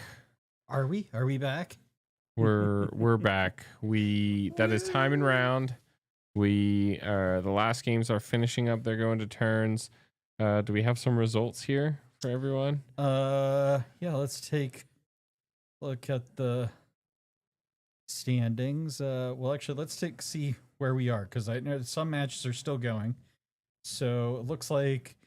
[SPEAKER 5] Are we? Are we back?
[SPEAKER 2] We're back. That is time and round. The last games are finishing up. They're going to turns. Do we have some results here for everyone?
[SPEAKER 5] Yeah, let's take a look at the standings. Well, actually, let's see where we are, because I know some matches are still going. So it looks like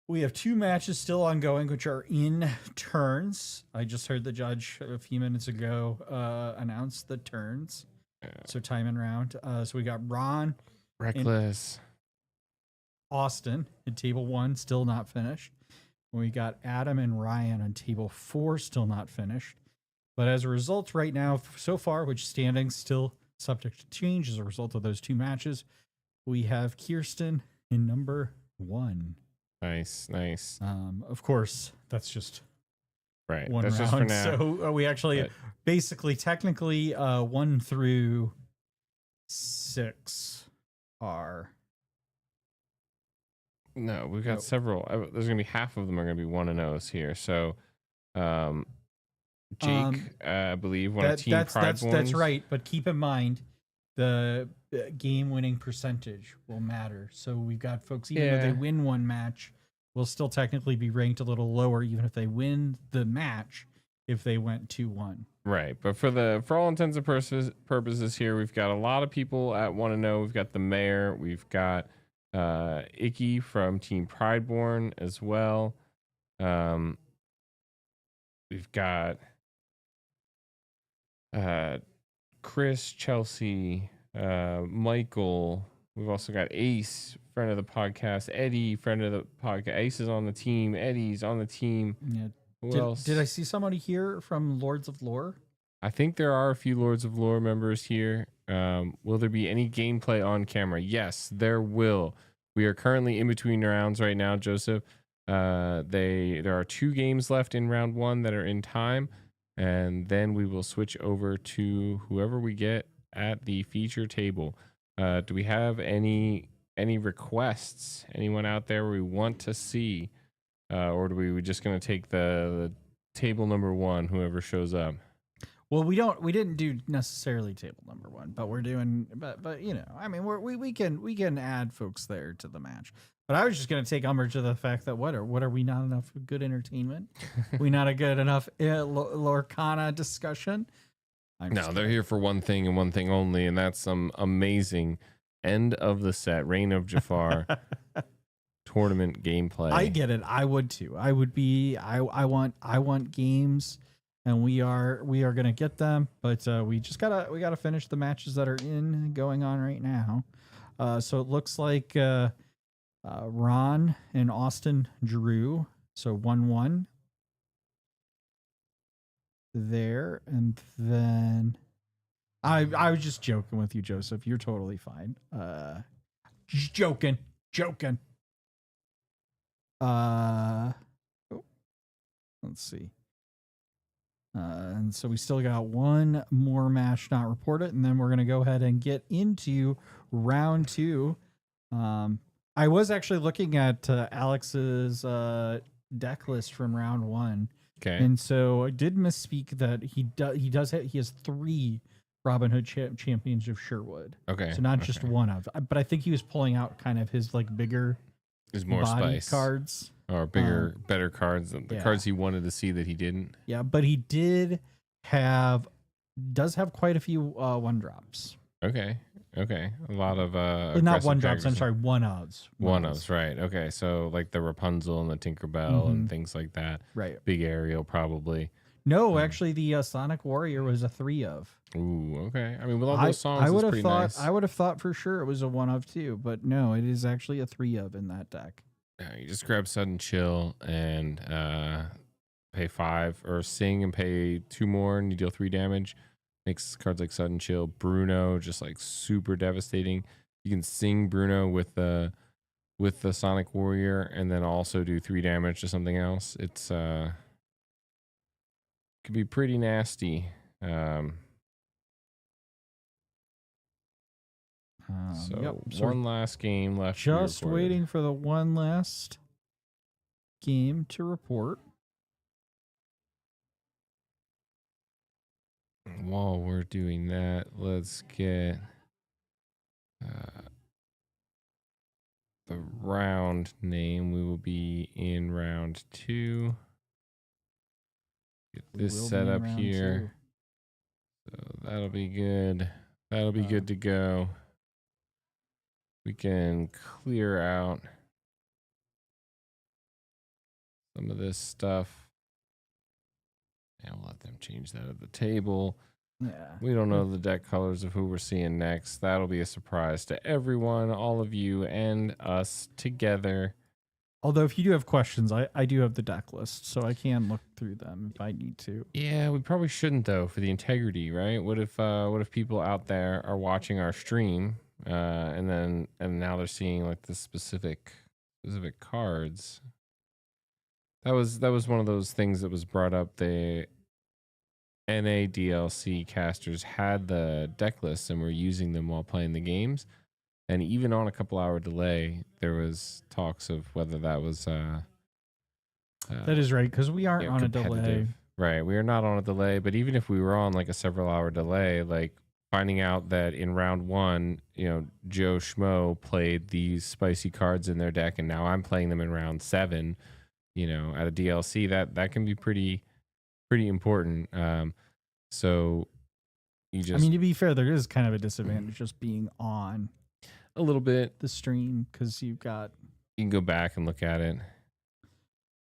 [SPEAKER 5] we have 2 matches still ongoing, which are in turns. I just heard the judge a few minutes ago announce the turns. So time and round. So we got Ron,
[SPEAKER 2] Reckless,
[SPEAKER 5] Austin in table 1, still not finished. We got Adam and Ryan on table 4, still not finished. But as a result, right now, so far, which standings still subject to change as a result of those 2 matches, we have Kirsten in number 1.
[SPEAKER 2] nice.
[SPEAKER 5] Of course, that's just
[SPEAKER 2] Right,
[SPEAKER 5] one
[SPEAKER 2] that's
[SPEAKER 5] round.
[SPEAKER 2] just for now.
[SPEAKER 5] So we actually,
[SPEAKER 2] But-
[SPEAKER 5] basically, technically, 1 through 6 are.
[SPEAKER 2] No, we've got
[SPEAKER 5] Nope.
[SPEAKER 2] several. There's gonna be half of them are gonna be 1-0s here. So, Jake, I believe, won a team pride
[SPEAKER 5] That's right. But keep in mind, the game winning percentage will matter. So we've got folks, even though they
[SPEAKER 2] Yeah.
[SPEAKER 5] win one match, will still technically be ranked a little lower, even if they win the match, if they went 2-1.
[SPEAKER 2] Right, but for all intents and purposes here, we've got a lot of people at 1-0. We've got the mayor. We've got Icky from Team Prideborn as well. We've got Chris, Chelsea, Michael. We've also got Ace, friend of the podcast. Eddie, friend of the podcast. Ace is on the team. Eddie's on the team.
[SPEAKER 5] Yeah.
[SPEAKER 2] Who else?
[SPEAKER 5] Did I see somebody here from Lords of Lore?
[SPEAKER 2] I think there are a few Lords of Lore members here. Will there be any gameplay on camera? Yes, there will. We are currently in between rounds right now, Joseph. There are 2 games left in round 1 that are in time, and then we will switch over to whoever we get at the feature table. Do we have any requests? Anyone out there we want to see, or do we just gonna take the table number 1, whoever shows up?
[SPEAKER 5] Well, we didn't do necessarily table number 1, but we're doing, but you know, I mean, we can add folks there to the match. But I was just going to take umbrage to the fact that what are we not enough good entertainment? We not a good enough Lorcana discussion?
[SPEAKER 2] No, they're here for one thing and one thing only, and that's some amazing end of the set Reign of Jafar tournament gameplay.
[SPEAKER 5] I get it. I would too. I would be. I want games, and we are gonna get them. But we gotta finish the matches that are going on right now. So it looks like Ron and Austin drew. So 1-1 there, and then I was just joking with you, Joseph. You're totally fine. Just joking. Let's see. And so we still got one more match not reported, and then we're gonna go ahead and get into round 2. I was actually looking at Alex's deck list from round 1.
[SPEAKER 2] Okay.
[SPEAKER 5] And so I did misspeak that he has 3 Robin Hood champions of Sherwood.
[SPEAKER 2] Okay.
[SPEAKER 5] So not just one of, but I think he was pulling out kind of his like bigger
[SPEAKER 2] There's more
[SPEAKER 5] body
[SPEAKER 2] spice.
[SPEAKER 5] cards.
[SPEAKER 2] Or bigger, better cards. The
[SPEAKER 5] yeah.
[SPEAKER 2] cards he wanted to see that he didn't.
[SPEAKER 5] Yeah, but he does have quite a few 1-drops.
[SPEAKER 2] Okay. A lot of
[SPEAKER 5] Not
[SPEAKER 2] aggressive
[SPEAKER 5] 1-drops,
[SPEAKER 2] characters.
[SPEAKER 5] I'm sorry, 1-ofs.
[SPEAKER 2] 1-ofs, right. Okay. So like the Rapunzel and the Tinkerbell and things like that.
[SPEAKER 5] Right.
[SPEAKER 2] Big Ariel probably.
[SPEAKER 5] No, actually the Sonic Warrior was a 3-of.
[SPEAKER 2] Ooh, okay. I mean, with all those songs,
[SPEAKER 5] I would
[SPEAKER 2] it's
[SPEAKER 5] have
[SPEAKER 2] pretty
[SPEAKER 5] thought
[SPEAKER 2] nice.
[SPEAKER 5] I would have thought for sure it was a 1-of too, but no, it is actually a 3-of in that deck.
[SPEAKER 2] Yeah, you just grab Sudden Chill and pay 5, or Sing and pay 2 more, and you deal 3 damage. Makes cards like Sudden Chill, Bruno, just like super devastating. You can Sing Bruno with the Sonic Warrior, and then also do 3 damage to something else. It's could be pretty nasty. So
[SPEAKER 5] Yep, so
[SPEAKER 2] one last game left. to be
[SPEAKER 5] just
[SPEAKER 2] reported.
[SPEAKER 5] waiting for the one last game to report.
[SPEAKER 2] while we're doing that, let's get the round name. We will be in round 2. Get
[SPEAKER 5] We
[SPEAKER 2] this
[SPEAKER 5] will be
[SPEAKER 2] set
[SPEAKER 5] in
[SPEAKER 2] up
[SPEAKER 5] round
[SPEAKER 2] here. So that'll be good. That'll be good to go. We can clear out some of this stuff. And we'll let them change that at the table.
[SPEAKER 5] Yeah.
[SPEAKER 2] We don't know the deck colors of who we're seeing next. That'll be a surprise to everyone, all of you and us together.
[SPEAKER 5] Although if you do have questions, I do have the deck list, so I can look through them if I need to.
[SPEAKER 2] Yeah, we probably shouldn't though, for the integrity, right? What if people out there are watching our stream, and now they're seeing like the specific cards. That was one of those things that was brought up. The NADLC casters had the deck lists and were using them while playing the games. And even on a couple hour delay, there was talks of whether that was
[SPEAKER 5] That is right, because we aren't on a delay.
[SPEAKER 2] competitive. Right. We are not on a delay, but even if we were on like a several hour delay, like finding out that in round 1, Joe Schmo played these spicy cards in their deck and now I'm playing them in round 7, at a DLC, that can be pretty important. So you just,
[SPEAKER 5] I mean, to be fair, there is kind of a disadvantage just being on
[SPEAKER 2] a little bit,
[SPEAKER 5] the stream because you've got.
[SPEAKER 2] you can go back and look at it.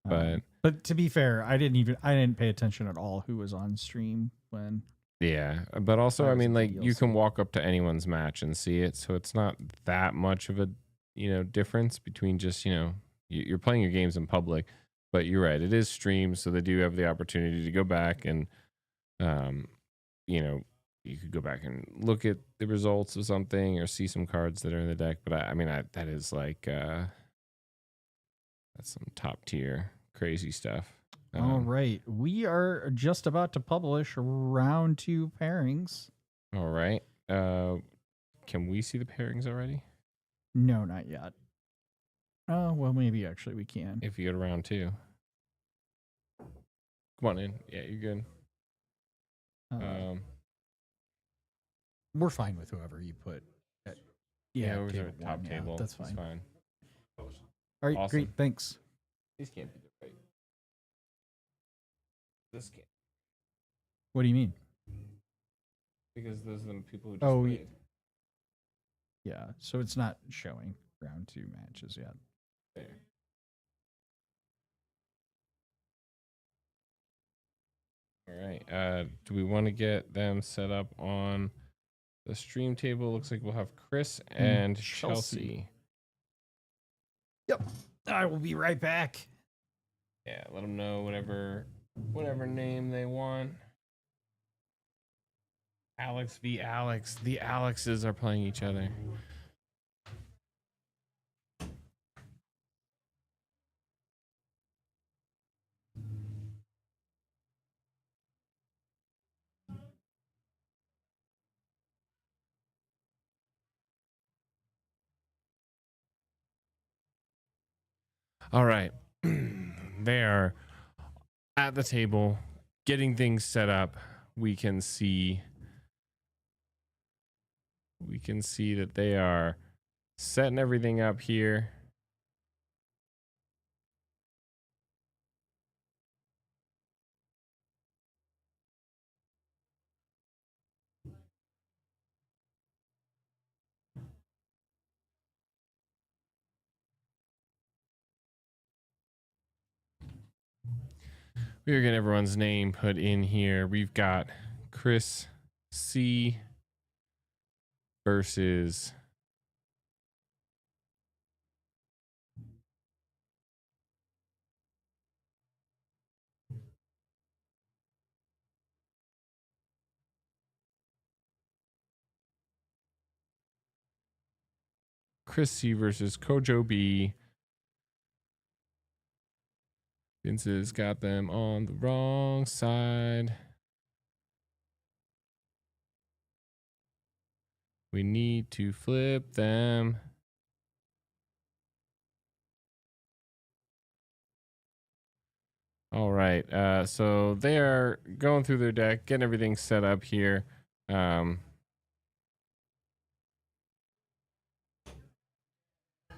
[SPEAKER 5] But to be fair, I didn't pay attention at all who was on stream when.
[SPEAKER 2] Yeah, but also,
[SPEAKER 5] I
[SPEAKER 2] I
[SPEAKER 5] was
[SPEAKER 2] mean,
[SPEAKER 5] in
[SPEAKER 2] like you
[SPEAKER 5] DLC.
[SPEAKER 2] can walk up to anyone's match and see it, so it's not that much of a difference between just you're playing your games in public, but you're right, it is streamed, so they do have the opportunity to go back and you could go back and look at the results of something or see some cards that are in the deck. But I mean, that is like that's some top tier crazy stuff.
[SPEAKER 5] All right, we are just about to publish round 2 pairings.
[SPEAKER 2] All right. Can we see the pairings already?
[SPEAKER 5] No, not yet. Oh, well, maybe actually we can.
[SPEAKER 2] If you go to round 2. Come on in. Yeah, you're good.
[SPEAKER 6] We're fine with whoever you put.
[SPEAKER 2] Yeah, over
[SPEAKER 6] table
[SPEAKER 2] the top
[SPEAKER 6] one, yeah,
[SPEAKER 2] table.
[SPEAKER 5] that's
[SPEAKER 2] It's
[SPEAKER 5] fine.
[SPEAKER 2] fine.
[SPEAKER 5] All right,
[SPEAKER 2] Awesome.
[SPEAKER 5] great, thanks.
[SPEAKER 2] These can't be the right. This can't.
[SPEAKER 5] What do you mean?
[SPEAKER 2] Because those are the people who just
[SPEAKER 5] Oh,
[SPEAKER 2] played.
[SPEAKER 5] Yeah, so it's not showing round 2 matches yet.
[SPEAKER 2] There. All right. Do we want to get them set up on the stream table? Looks like we'll have Chris and Chelsea.
[SPEAKER 5] Yep. I will be right back.
[SPEAKER 2] Yeah, let them know whatever name they want. Alex v. Alex. The Alexes are playing each other. All right. They are at the table getting things set up. We can see that they are setting everything up here. We're getting everyone's name put in here. We've got Chris C versus Kojo B. Vince has got them on the wrong side. We need to flip them. All right. So they are going through their deck, getting everything set up here.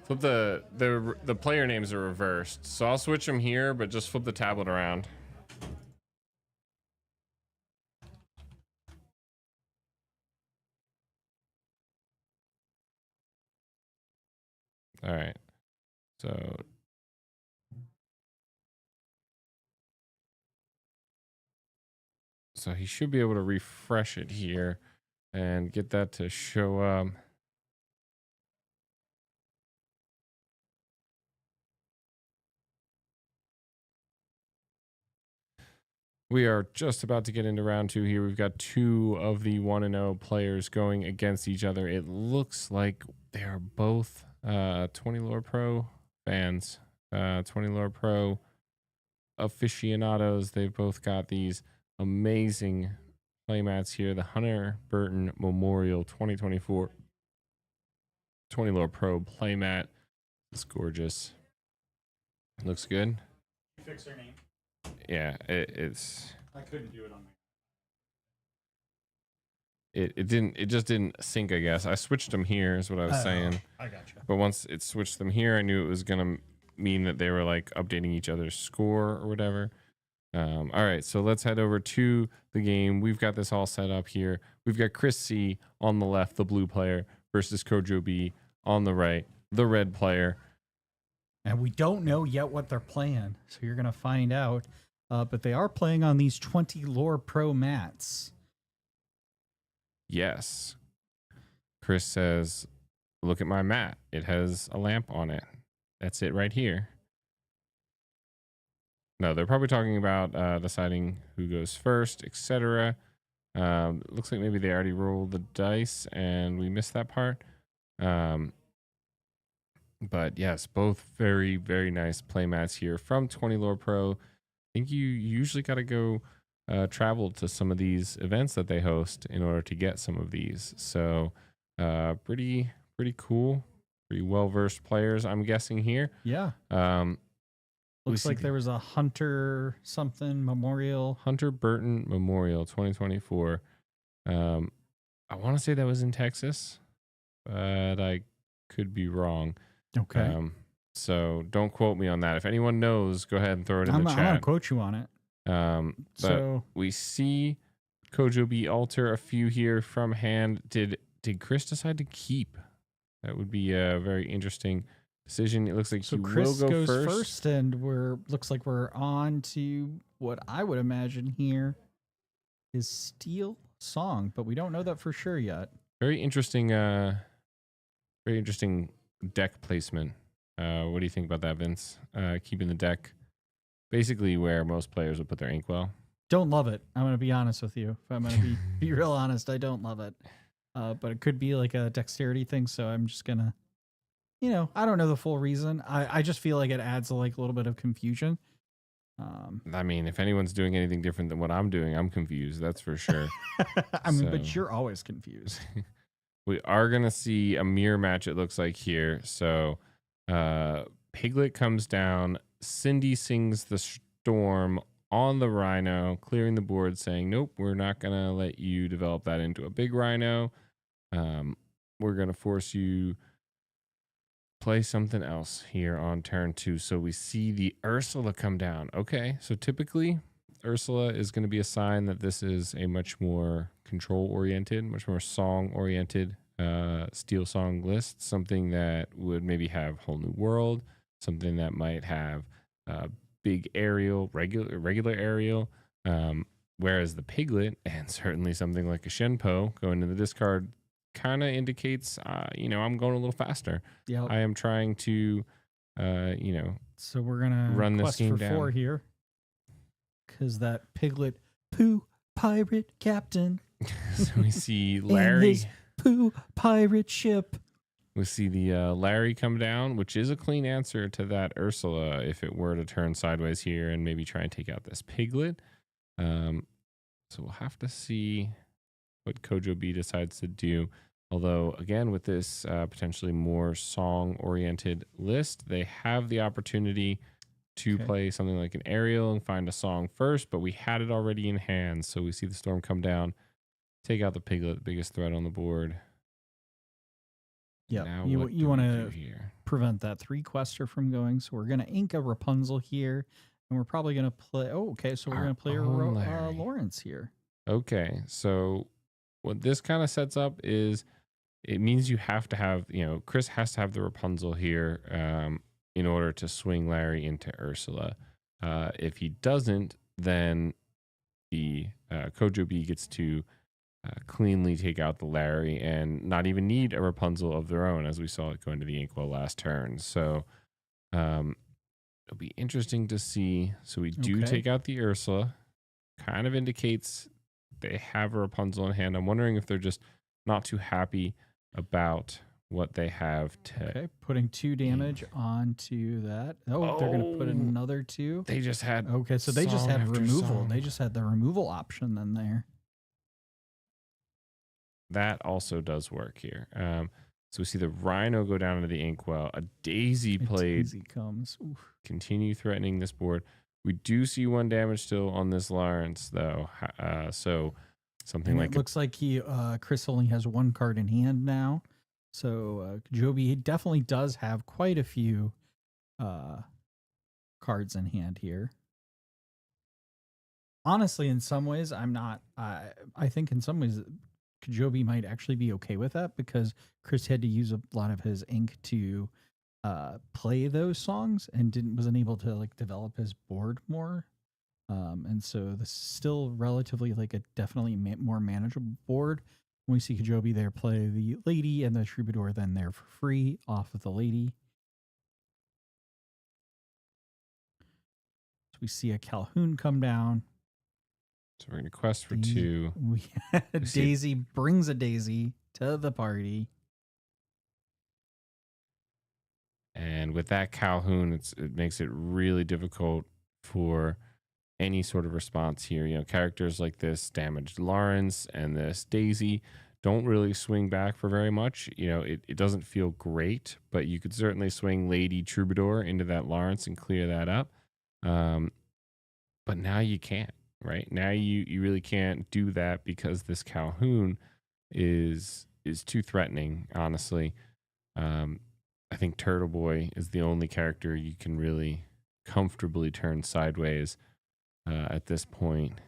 [SPEAKER 2] Flip the player names are reversed, so I'll switch them here, but just flip the tablet around. All right. So he should be able to refresh it here and get that to show up. We are just about to get into round 2 here. We've got 2 of the 1-0 players going against each other. It looks like they are both 20 Lore Pro fans, 20 Lore Pro aficionados. They've both got these amazing playmats here. The Hunter Burton Memorial 2024 20 Lore Pro playmat. It's gorgeous. Looks good.
[SPEAKER 3] You fix their name.
[SPEAKER 2] Yeah, it's.
[SPEAKER 3] I couldn't do it on
[SPEAKER 2] It just didn't sync, I guess. I switched them here is what I was saying.
[SPEAKER 3] I gotcha.
[SPEAKER 2] But once it switched them here, I knew it was gonna mean that they were like updating each other's score or whatever. All right, so let's head over to the game. We've got this all set up here. We've got Chris C on the left, the blue player, versus Kojo B on the right, the red player.
[SPEAKER 5] And we don't know yet what they're playing, so you're gonna find out. But they are playing on these 20 Lore Pro mats.
[SPEAKER 2] Yes. Chris says, look at my mat. It has a lamp on it. That's it right here. No, they're probably talking about deciding who goes first, etc. Looks like maybe they already rolled the dice and we missed that part. But yes, both very, very nice playmats here from 20 Lore Pro. I think you usually got to go travel to some of these events that they host in order to get some of these. So pretty cool, pretty well-versed players, I'm guessing here.
[SPEAKER 5] Yeah. Looks like there was a Hunter something memorial.
[SPEAKER 2] Hunter Burton Memorial 2024. I want to say that was in Texas, but I could be wrong.
[SPEAKER 5] Okay.
[SPEAKER 2] So don't quote me on that. If anyone knows, go ahead and throw it in the chat.
[SPEAKER 5] I'm gonna quote you on it.
[SPEAKER 2] But
[SPEAKER 5] So
[SPEAKER 2] we see Kojo B alter a few here from hand. Did Chris decide to keep? That would be a very interesting decision. It looks like he
[SPEAKER 5] Chris
[SPEAKER 2] will go
[SPEAKER 5] goes
[SPEAKER 2] first.
[SPEAKER 5] and looks like we're on to what I would imagine here is Steel Song, but we don't know that for sure yet.
[SPEAKER 2] Very interesting deck placement. What do you think about that, Vince? Keeping the deck basically where most players would put their inkwell.
[SPEAKER 5] Don't love it. I'm gonna be honest with you. If I'm gonna be real honest, I don't love it. But it could be like a dexterity thing, so I'm just gonna, I don't know the full reason. I just feel like it adds like a little bit of confusion.
[SPEAKER 2] I mean, if anyone's doing anything different than what I'm doing, I'm confused. That's for sure.
[SPEAKER 5] But you're always confused.
[SPEAKER 2] We are gonna see a mirror match. It looks like here. So, Piglet comes down. Cindy sings the storm on the rhino, clearing the board, saying, "Nope, we're not gonna let you develop that into a big rhino. We're gonna force you." Play something else here on turn 2. So we see the Ursula come down. Okay, so typically Ursula is going to be a sign that this is a much more control oriented, much more song oriented steel song list. Something that would maybe have Whole New World, something that might have big aerial, regular aerial. Whereas the Piglet, and certainly something like a Shenpo going to the discard, kind of indicates, I'm going a little faster.
[SPEAKER 5] Yeah.
[SPEAKER 2] I am trying to,
[SPEAKER 5] So we're gonna
[SPEAKER 2] run this
[SPEAKER 5] quest
[SPEAKER 2] game
[SPEAKER 5] for
[SPEAKER 2] down.
[SPEAKER 5] 4 here, because that Piglet poo pirate captain
[SPEAKER 2] So we see
[SPEAKER 5] in
[SPEAKER 2] Larry.
[SPEAKER 5] his poo pirate ship.
[SPEAKER 2] We see the Larry come down, which is a clean answer to that Ursula if it were to turn sideways here and maybe try and take out this Piglet. So we'll have to see what Kojo B decides to do. Although, again, with this potentially more song-oriented list, they have the opportunity to
[SPEAKER 5] Okay.
[SPEAKER 2] play something like an aerial and find a song first, but we had it already in hand. So we see the storm come down, take out the piglet, biggest threat on the board.
[SPEAKER 5] Yeah,
[SPEAKER 2] Now
[SPEAKER 5] you
[SPEAKER 2] what
[SPEAKER 5] you
[SPEAKER 2] do
[SPEAKER 5] want
[SPEAKER 2] we do
[SPEAKER 5] to
[SPEAKER 2] here?
[SPEAKER 5] prevent that 3-quester from going. So we're gonna ink a Rapunzel here, and we're probably gonna play. Oh, okay. So we're
[SPEAKER 2] Our
[SPEAKER 5] gonna play a
[SPEAKER 2] own Larry.
[SPEAKER 5] Lawrence here.
[SPEAKER 2] Okay, so what this kind of sets up is it means you have to have, Chris has to have the Rapunzel here in order to swing Larry into Ursula. If he doesn't, then the Kojo B gets to cleanly take out the Larry and not even need a Rapunzel of their own, as we saw it go into the Inkwell last turn. So it'll be interesting to see. So we do
[SPEAKER 5] Okay.
[SPEAKER 2] take out the Ursula. Kind of indicates they have a Rapunzel in hand. I'm wondering if they're just not too happy about what they have to.
[SPEAKER 5] Okay, putting 2 damage onto that. Oh, they're gonna put
[SPEAKER 2] Oh.
[SPEAKER 5] another 2.
[SPEAKER 2] They just had
[SPEAKER 5] Okay, so they just
[SPEAKER 2] song
[SPEAKER 5] had
[SPEAKER 2] after
[SPEAKER 5] removal.
[SPEAKER 2] song.
[SPEAKER 5] They just had the removal option then there.
[SPEAKER 2] That also does work here. So we see the Rhino go down into the Inkwell. A Daisy played.
[SPEAKER 5] Daisy comes. Oof.
[SPEAKER 2] Continue threatening this board. We do see 1 damage still on this Lawrence, though. So something
[SPEAKER 5] And
[SPEAKER 2] like
[SPEAKER 5] it looks like Chris only has 1 card in hand now. So Joby definitely does have quite a few cards in hand here. Honestly, in some ways, I'm not. I think in some ways, Joby might actually be okay with that because Chris had to use a lot of his ink to play those songs and wasn't able to like develop his board more. And so this is still relatively like a definitely more manageable board. When we see Kajobi there play the lady and the troubadour then there for free off of the lady. So we see a Calhoun come down.
[SPEAKER 2] so we're gonna quest for 2.
[SPEAKER 5] We
[SPEAKER 2] see-
[SPEAKER 5] Daisy brings a Daisy to the party.
[SPEAKER 2] And with that Calhoun, it makes it really difficult for any sort of response here. Characters like this damaged Lawrence and this Daisy don't really swing back for very much. It doesn't feel great, but you could certainly swing Lady Troubadour into that Lawrence and clear that up. But now you can't, right? Now you really can't do that because this Calhoun is too threatening, honestly. I think Turtle Boy is the only character you can really comfortably turn sideways at this point.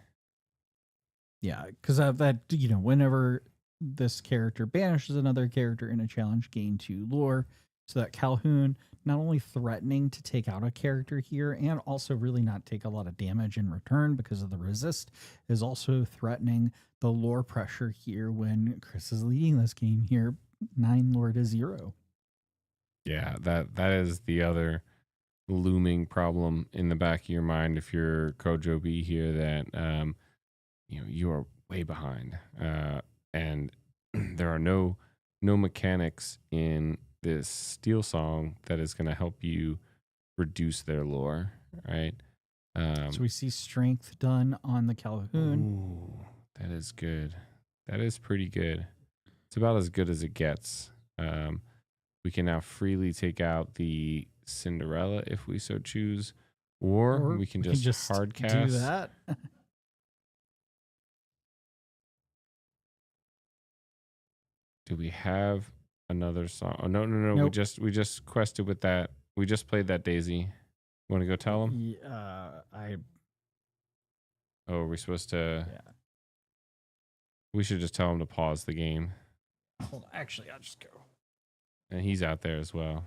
[SPEAKER 5] Yeah, because of that, whenever this character banishes another character in a challenge, gain 2 lore. So that Calhoun not only threatening to take out a character here and also really not take a lot of damage in return because of the resist, is also threatening the lore pressure here when Chris is leading this game here, 9 lore to 0.
[SPEAKER 2] Yeah, that is the other looming problem in the back of your mind if you're Kojo B here, that you are way behind, and there are no mechanics in this steel song that is going to help you reduce their lore, right?
[SPEAKER 5] So we see strength done on the Calhoun.
[SPEAKER 2] Ooh, that is good. That is pretty good. It's about as good as it gets. We can now freely take out the Cinderella if we so choose, or we can just hard cast.
[SPEAKER 5] do that.
[SPEAKER 2] Do we have another song? Oh no.
[SPEAKER 5] Nope.
[SPEAKER 2] We just quested with that. We just played that Daisy. Want to go tell him?
[SPEAKER 5] Yeah,
[SPEAKER 2] Oh, are we supposed to?
[SPEAKER 5] yeah.
[SPEAKER 2] We should just tell him to pause the game.
[SPEAKER 5] Hold on. Actually, I'll just go.
[SPEAKER 2] And he's out there as well.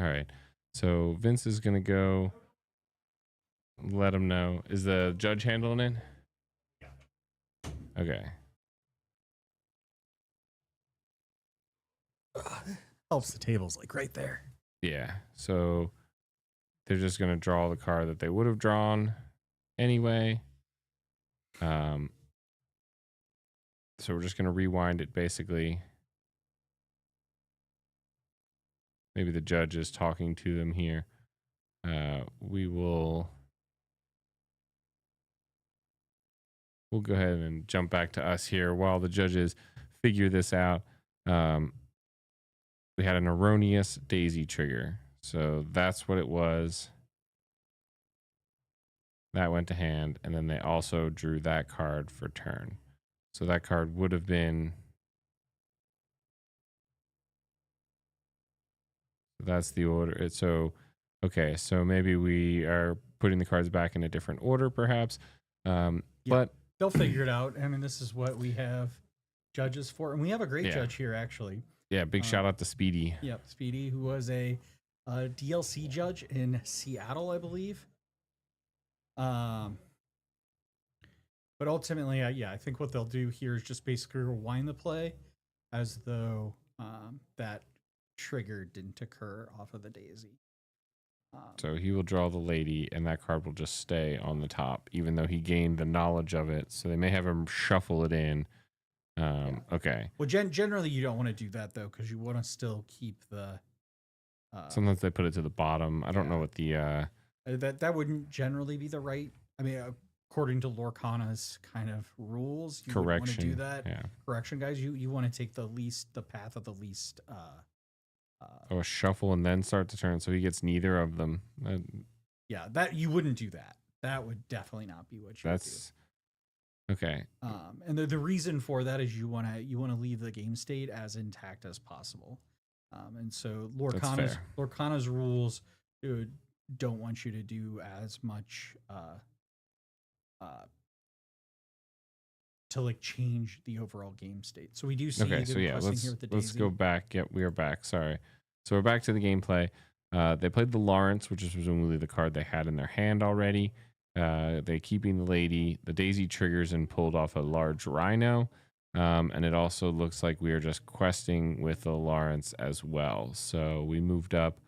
[SPEAKER 2] All right. So Vince is going to go let him know. Is the judge handling it? Okay.
[SPEAKER 6] Helps the tables like right there.
[SPEAKER 2] Yeah. So they're just going to draw the card that they would have drawn anyway. So we're just going to rewind it basically. maybe the judge is talking to them here. We'll go ahead and jump back to us here while the judges figure this out. We had an erroneous daisy trigger. So that's what it was. That went to hand, and then they also drew that card for turn. So that card would have been... That's the order. So, okay, so maybe we are putting the cards back in a different order, perhaps. But
[SPEAKER 3] they'll figure it out. I mean, this is what we have judges for, and we have a great
[SPEAKER 2] Yeah.
[SPEAKER 3] judge here, actually.
[SPEAKER 2] yeah, big shout out to Speedy.
[SPEAKER 3] Yep, Speedy, who was a DLC judge in Seattle, I believe. But ultimately, I think what they'll do here is just basically rewind the play as though that trigger didn't occur off of the daisy.
[SPEAKER 2] So he will draw the lady, and that card will just stay on the top, even though he gained the knowledge of it. So they may have him shuffle it in. Okay.
[SPEAKER 3] Well, generally, you don't want to do that, though, because you want to still keep the...
[SPEAKER 2] Sometimes they put it to the bottom. I don't know what the...
[SPEAKER 3] that wouldn't generally be the right... I mean, according to Lorcana's kind of rules, you wouldn't want to do that.
[SPEAKER 2] Yeah.
[SPEAKER 3] Correction, guys, you want to take the path of the least...
[SPEAKER 2] a shuffle and then start the turn, so he gets neither of them.
[SPEAKER 3] Yeah, that you wouldn't do that. That would definitely not be what you would do.
[SPEAKER 2] That's okay.
[SPEAKER 3] And the reason for that is you want to leave the game state as intact as possible. And so Lorcana's rules don't want you to do as much to like change the overall game state. So we do see
[SPEAKER 2] Okay, so yeah, let's go back. Yep, we are back. Sorry. So we're back to the gameplay. They played the Lawrence, which is presumably the card they had in their hand already. They keeping the lady. The daisy triggers and pulled off a large rhino. And it also looks like we are just questing with the Lawrence as well. So we moved up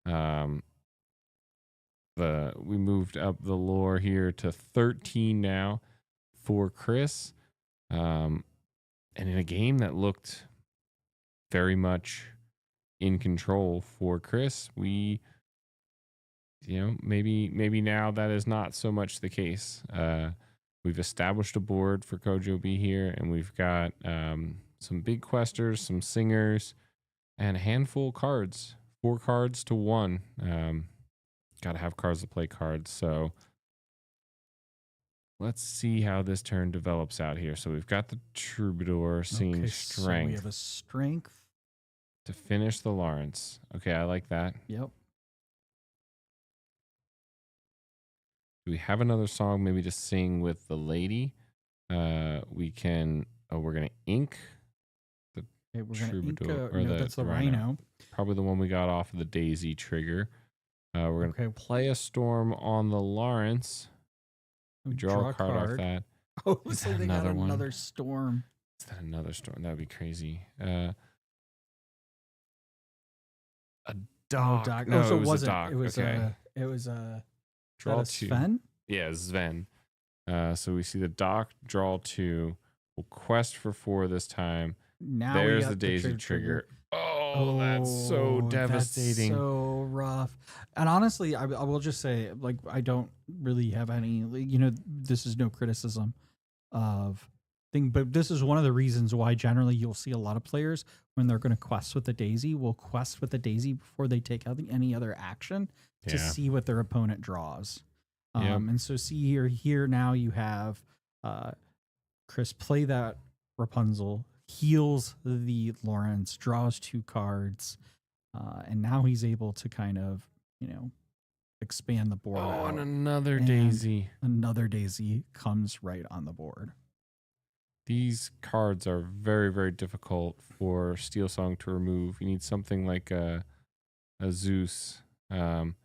[SPEAKER 2] the lore here to 13 now for Chris. And in a game that looked very much in control for Chris, maybe now that is not so much the case. We've established a board for Kojo B here, and we've got some big questers, some singers, and a handful of cards. 4 cards to 1. Got to have cards to play cards. So let's see how this turn develops out here. So we've got the Troubadour seeing strength.
[SPEAKER 5] So we have a strength
[SPEAKER 2] to finish the Lawrence. Okay, I like that.
[SPEAKER 5] Yep.
[SPEAKER 2] Do we have another song maybe to sing with the lady? We're gonna ink the
[SPEAKER 5] Okay, we're gonna ink
[SPEAKER 2] Troubadour,
[SPEAKER 5] that's the rhino.
[SPEAKER 2] Probably the one we got off of the daisy trigger. We're gonna play a storm on the Lawrence. We draw a card off that.
[SPEAKER 5] Oh,
[SPEAKER 2] Is
[SPEAKER 5] so
[SPEAKER 2] that
[SPEAKER 5] they got
[SPEAKER 2] another one?
[SPEAKER 5] another storm.
[SPEAKER 2] Is that another storm? That would be crazy. A dock.
[SPEAKER 5] Dock.
[SPEAKER 2] No,
[SPEAKER 5] so
[SPEAKER 2] it was
[SPEAKER 5] wasn't.
[SPEAKER 2] a dock.
[SPEAKER 5] It was
[SPEAKER 2] okay.
[SPEAKER 5] it was
[SPEAKER 2] Draw
[SPEAKER 5] is that
[SPEAKER 2] 2.
[SPEAKER 5] a Sven?
[SPEAKER 2] Yeah, Sven. So we see the dock, draw 2. We'll quest for 4 this time.
[SPEAKER 5] Now
[SPEAKER 2] There's
[SPEAKER 5] we
[SPEAKER 2] the
[SPEAKER 5] got
[SPEAKER 2] daisy trigger. Oh, that's so devastating.
[SPEAKER 5] That's so rough. And honestly, I will just say, like, I don't really have any, this is no criticism of thing, but this is one of the reasons why generally you'll see a lot of players when they're going to quest with the daisy will quest with the daisy before they take out any other action to see what their opponent draws. And so see here now you have Chris play that Rapunzel, heals the Lawrence, draws 2 cards, and now he's able to kind of, expand the board.
[SPEAKER 2] Oh,
[SPEAKER 5] out.
[SPEAKER 2] and another
[SPEAKER 5] And
[SPEAKER 2] daisy.
[SPEAKER 5] Another daisy comes right on the board.
[SPEAKER 2] These cards are very, very difficult for Steel Song to remove. You need something like a Zeus. And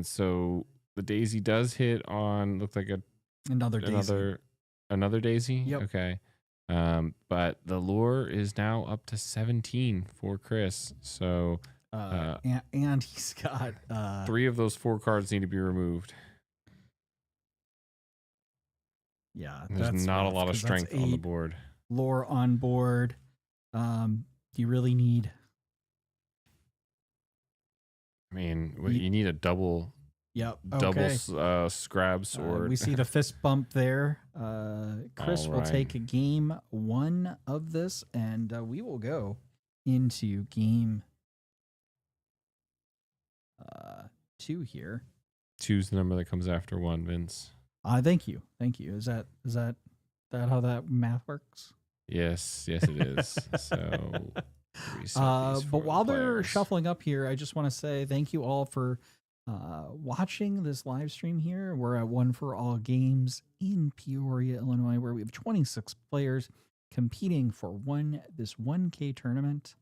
[SPEAKER 2] so the daisy does hit on, looks like
[SPEAKER 5] Another daisy.
[SPEAKER 2] Another daisy?
[SPEAKER 5] Yep.
[SPEAKER 2] Okay. But the lure is now up to 17 for Chris. So
[SPEAKER 5] and he's got
[SPEAKER 2] 3 of those 4 cards need to be removed.
[SPEAKER 5] Yeah,
[SPEAKER 2] There's
[SPEAKER 5] that's
[SPEAKER 2] not a
[SPEAKER 5] rough,
[SPEAKER 2] lot of
[SPEAKER 5] 'cause that's
[SPEAKER 2] strength on the
[SPEAKER 5] 8
[SPEAKER 2] board.
[SPEAKER 5] lore on board. You really need
[SPEAKER 2] mean,
[SPEAKER 5] Ye-
[SPEAKER 2] you need a double
[SPEAKER 5] Yep.
[SPEAKER 2] double
[SPEAKER 5] Okay.
[SPEAKER 2] scrab sword.
[SPEAKER 5] We see the fist bump there. Chris
[SPEAKER 2] All
[SPEAKER 5] will
[SPEAKER 2] right.
[SPEAKER 5] take game 1 of this, and we will go into game 2 here.
[SPEAKER 2] 2's the number that comes after 1, Vince.
[SPEAKER 5] Thank you. Is that how that math works?
[SPEAKER 2] Yes, it is. So
[SPEAKER 5] But while they're shuffling up here, I just want to say thank you all for watching this live stream here. We're at One for All Games in Peoria, Illinois, where we have 26 players competing for this 1K tournament.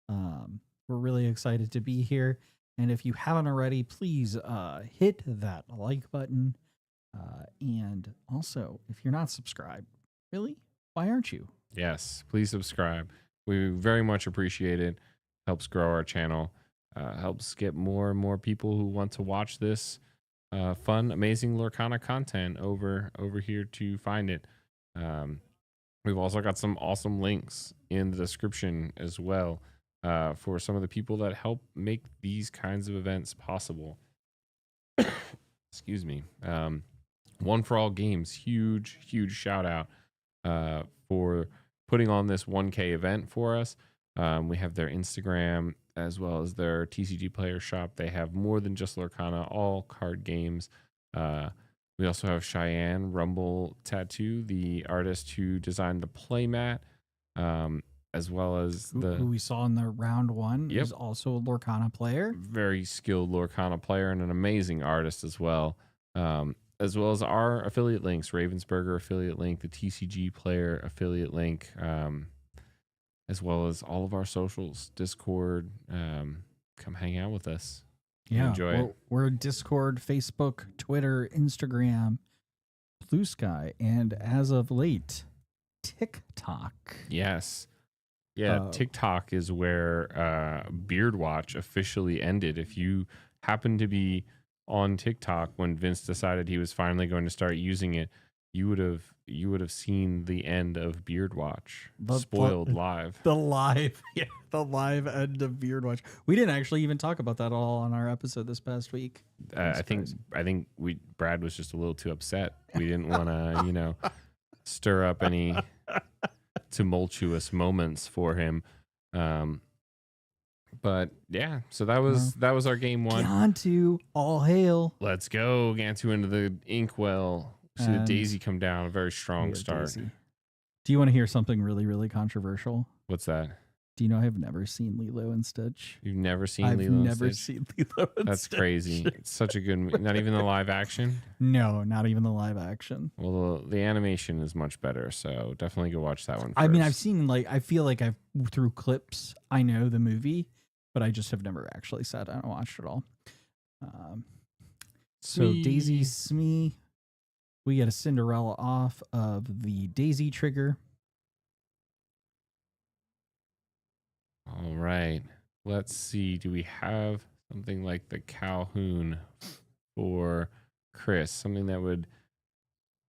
[SPEAKER 5] We're really excited to be here. And if you haven't already, please hit that like button. And also, if you're not subscribed, really, why aren't you?
[SPEAKER 2] Yes, please subscribe. We very much appreciate it. Helps grow our channel. Helps get more and more people who want to watch this fun, amazing Lorcana content over here to find it. We've also got some awesome links in the description as well for some of the people that help make these kinds of events possible. Excuse me. One for All Games, huge shout out for putting on this 1K event for us. We have their Instagram as well as their TCG player shop. They have more than just Lorcana, all card games. We also have Cheyenne Rumble Tattoo, the artist who designed the playmat, as well as
[SPEAKER 5] who we saw in the round 1
[SPEAKER 2] Yep.
[SPEAKER 5] is also a Lorcana player.
[SPEAKER 2] very skilled Lorcana player and an amazing artist as well. As well as our affiliate links, Ravensburger affiliate link, the TCG player affiliate link, as well as all of our socials, Discord. Come hang out with us. Enjoy it.
[SPEAKER 5] We're Discord, Facebook, Twitter, Instagram, Blue Sky, and as of late, TikTok.
[SPEAKER 2] Yes. Yeah, TikTok is where Beard Watch officially ended. If you happen to be on TikTok when Vince decided he was finally going to start using it, you would have seen the end of Beard Watch spoiled live.
[SPEAKER 5] The live end of Beard Watch. We didn't actually even talk about that all on our episode this past week.
[SPEAKER 2] I think Brad was just a little too upset. We didn't want to, stir up any tumultuous moments for him. But yeah, so that was our game 1.
[SPEAKER 5] Gantu, all hail.
[SPEAKER 2] Let's go, Gantu into the inkwell. See the
[SPEAKER 5] And
[SPEAKER 2] Daisy come down. A very strong start.
[SPEAKER 5] Daisy. Do you want to hear something really, really controversial?
[SPEAKER 2] What's that?
[SPEAKER 5] Do you know I've never seen Lilo and Stitch?
[SPEAKER 2] You've never seen
[SPEAKER 5] I've
[SPEAKER 2] Lilo and
[SPEAKER 5] never
[SPEAKER 2] Stitch?
[SPEAKER 5] seen Lilo and
[SPEAKER 2] That's
[SPEAKER 5] Stitch.
[SPEAKER 2] crazy. It's such a good movie. Not even the live action?
[SPEAKER 5] No, not even the live action.
[SPEAKER 2] Well, the animation is much better, so definitely go watch that one first.
[SPEAKER 5] I mean, I've seen I feel like I've through clips I know the movie, but I just have never actually sat down and watched it all. So
[SPEAKER 2] Smee.
[SPEAKER 5] Daisy Smee, we get a Cinderella off of the Daisy trigger.
[SPEAKER 2] All right. Let's see. Do we have something like the Calhoun for Chris? Something that would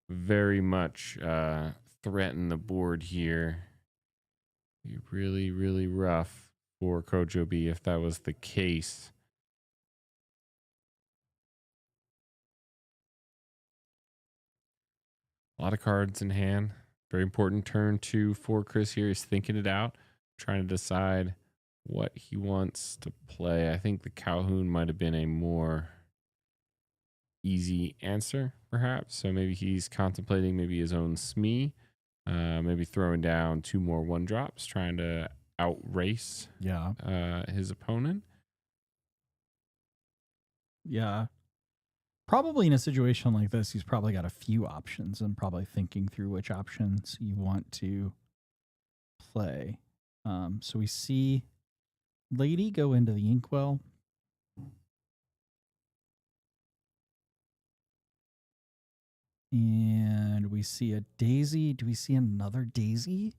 [SPEAKER 2] very much threaten the board here. Be really, really rough for Kojo B if that was the case. A lot of cards in hand. Very important turn 2 for Chris here. He's thinking it out, trying to decide what he wants to play. I think the Calhoun might have been a more easy answer, perhaps. So maybe he's contemplating maybe his own Smee, maybe throwing down 2 more 1-drops, trying to outrace his opponent.
[SPEAKER 5] Yeah. Probably in a situation like this, he's probably got a few options and probably thinking through which options you want to play. So we see Lady go into the inkwell. And we see a Daisy. Do we see another Daisy?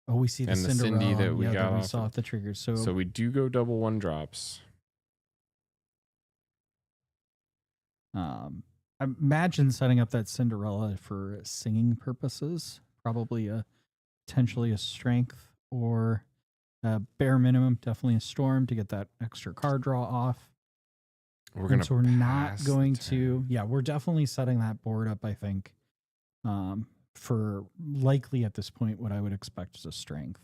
[SPEAKER 5] Oh, we see the
[SPEAKER 2] And the
[SPEAKER 5] Cinderella.
[SPEAKER 2] Cindy that we got
[SPEAKER 5] that we
[SPEAKER 2] off
[SPEAKER 5] saw
[SPEAKER 2] of-
[SPEAKER 5] off the triggers. So,
[SPEAKER 2] So we do go double 1-drops.
[SPEAKER 5] I imagine setting up that Cinderella for singing purposes, probably potentially a strength or bare minimum, definitely a storm to get that extra card draw off.
[SPEAKER 2] We're gonna.
[SPEAKER 5] so we're not
[SPEAKER 2] pass
[SPEAKER 5] going
[SPEAKER 2] the
[SPEAKER 5] to.
[SPEAKER 2] turn.
[SPEAKER 5] Yeah, we're definitely setting that board up. I think, for likely at this point, what I would expect is a strength.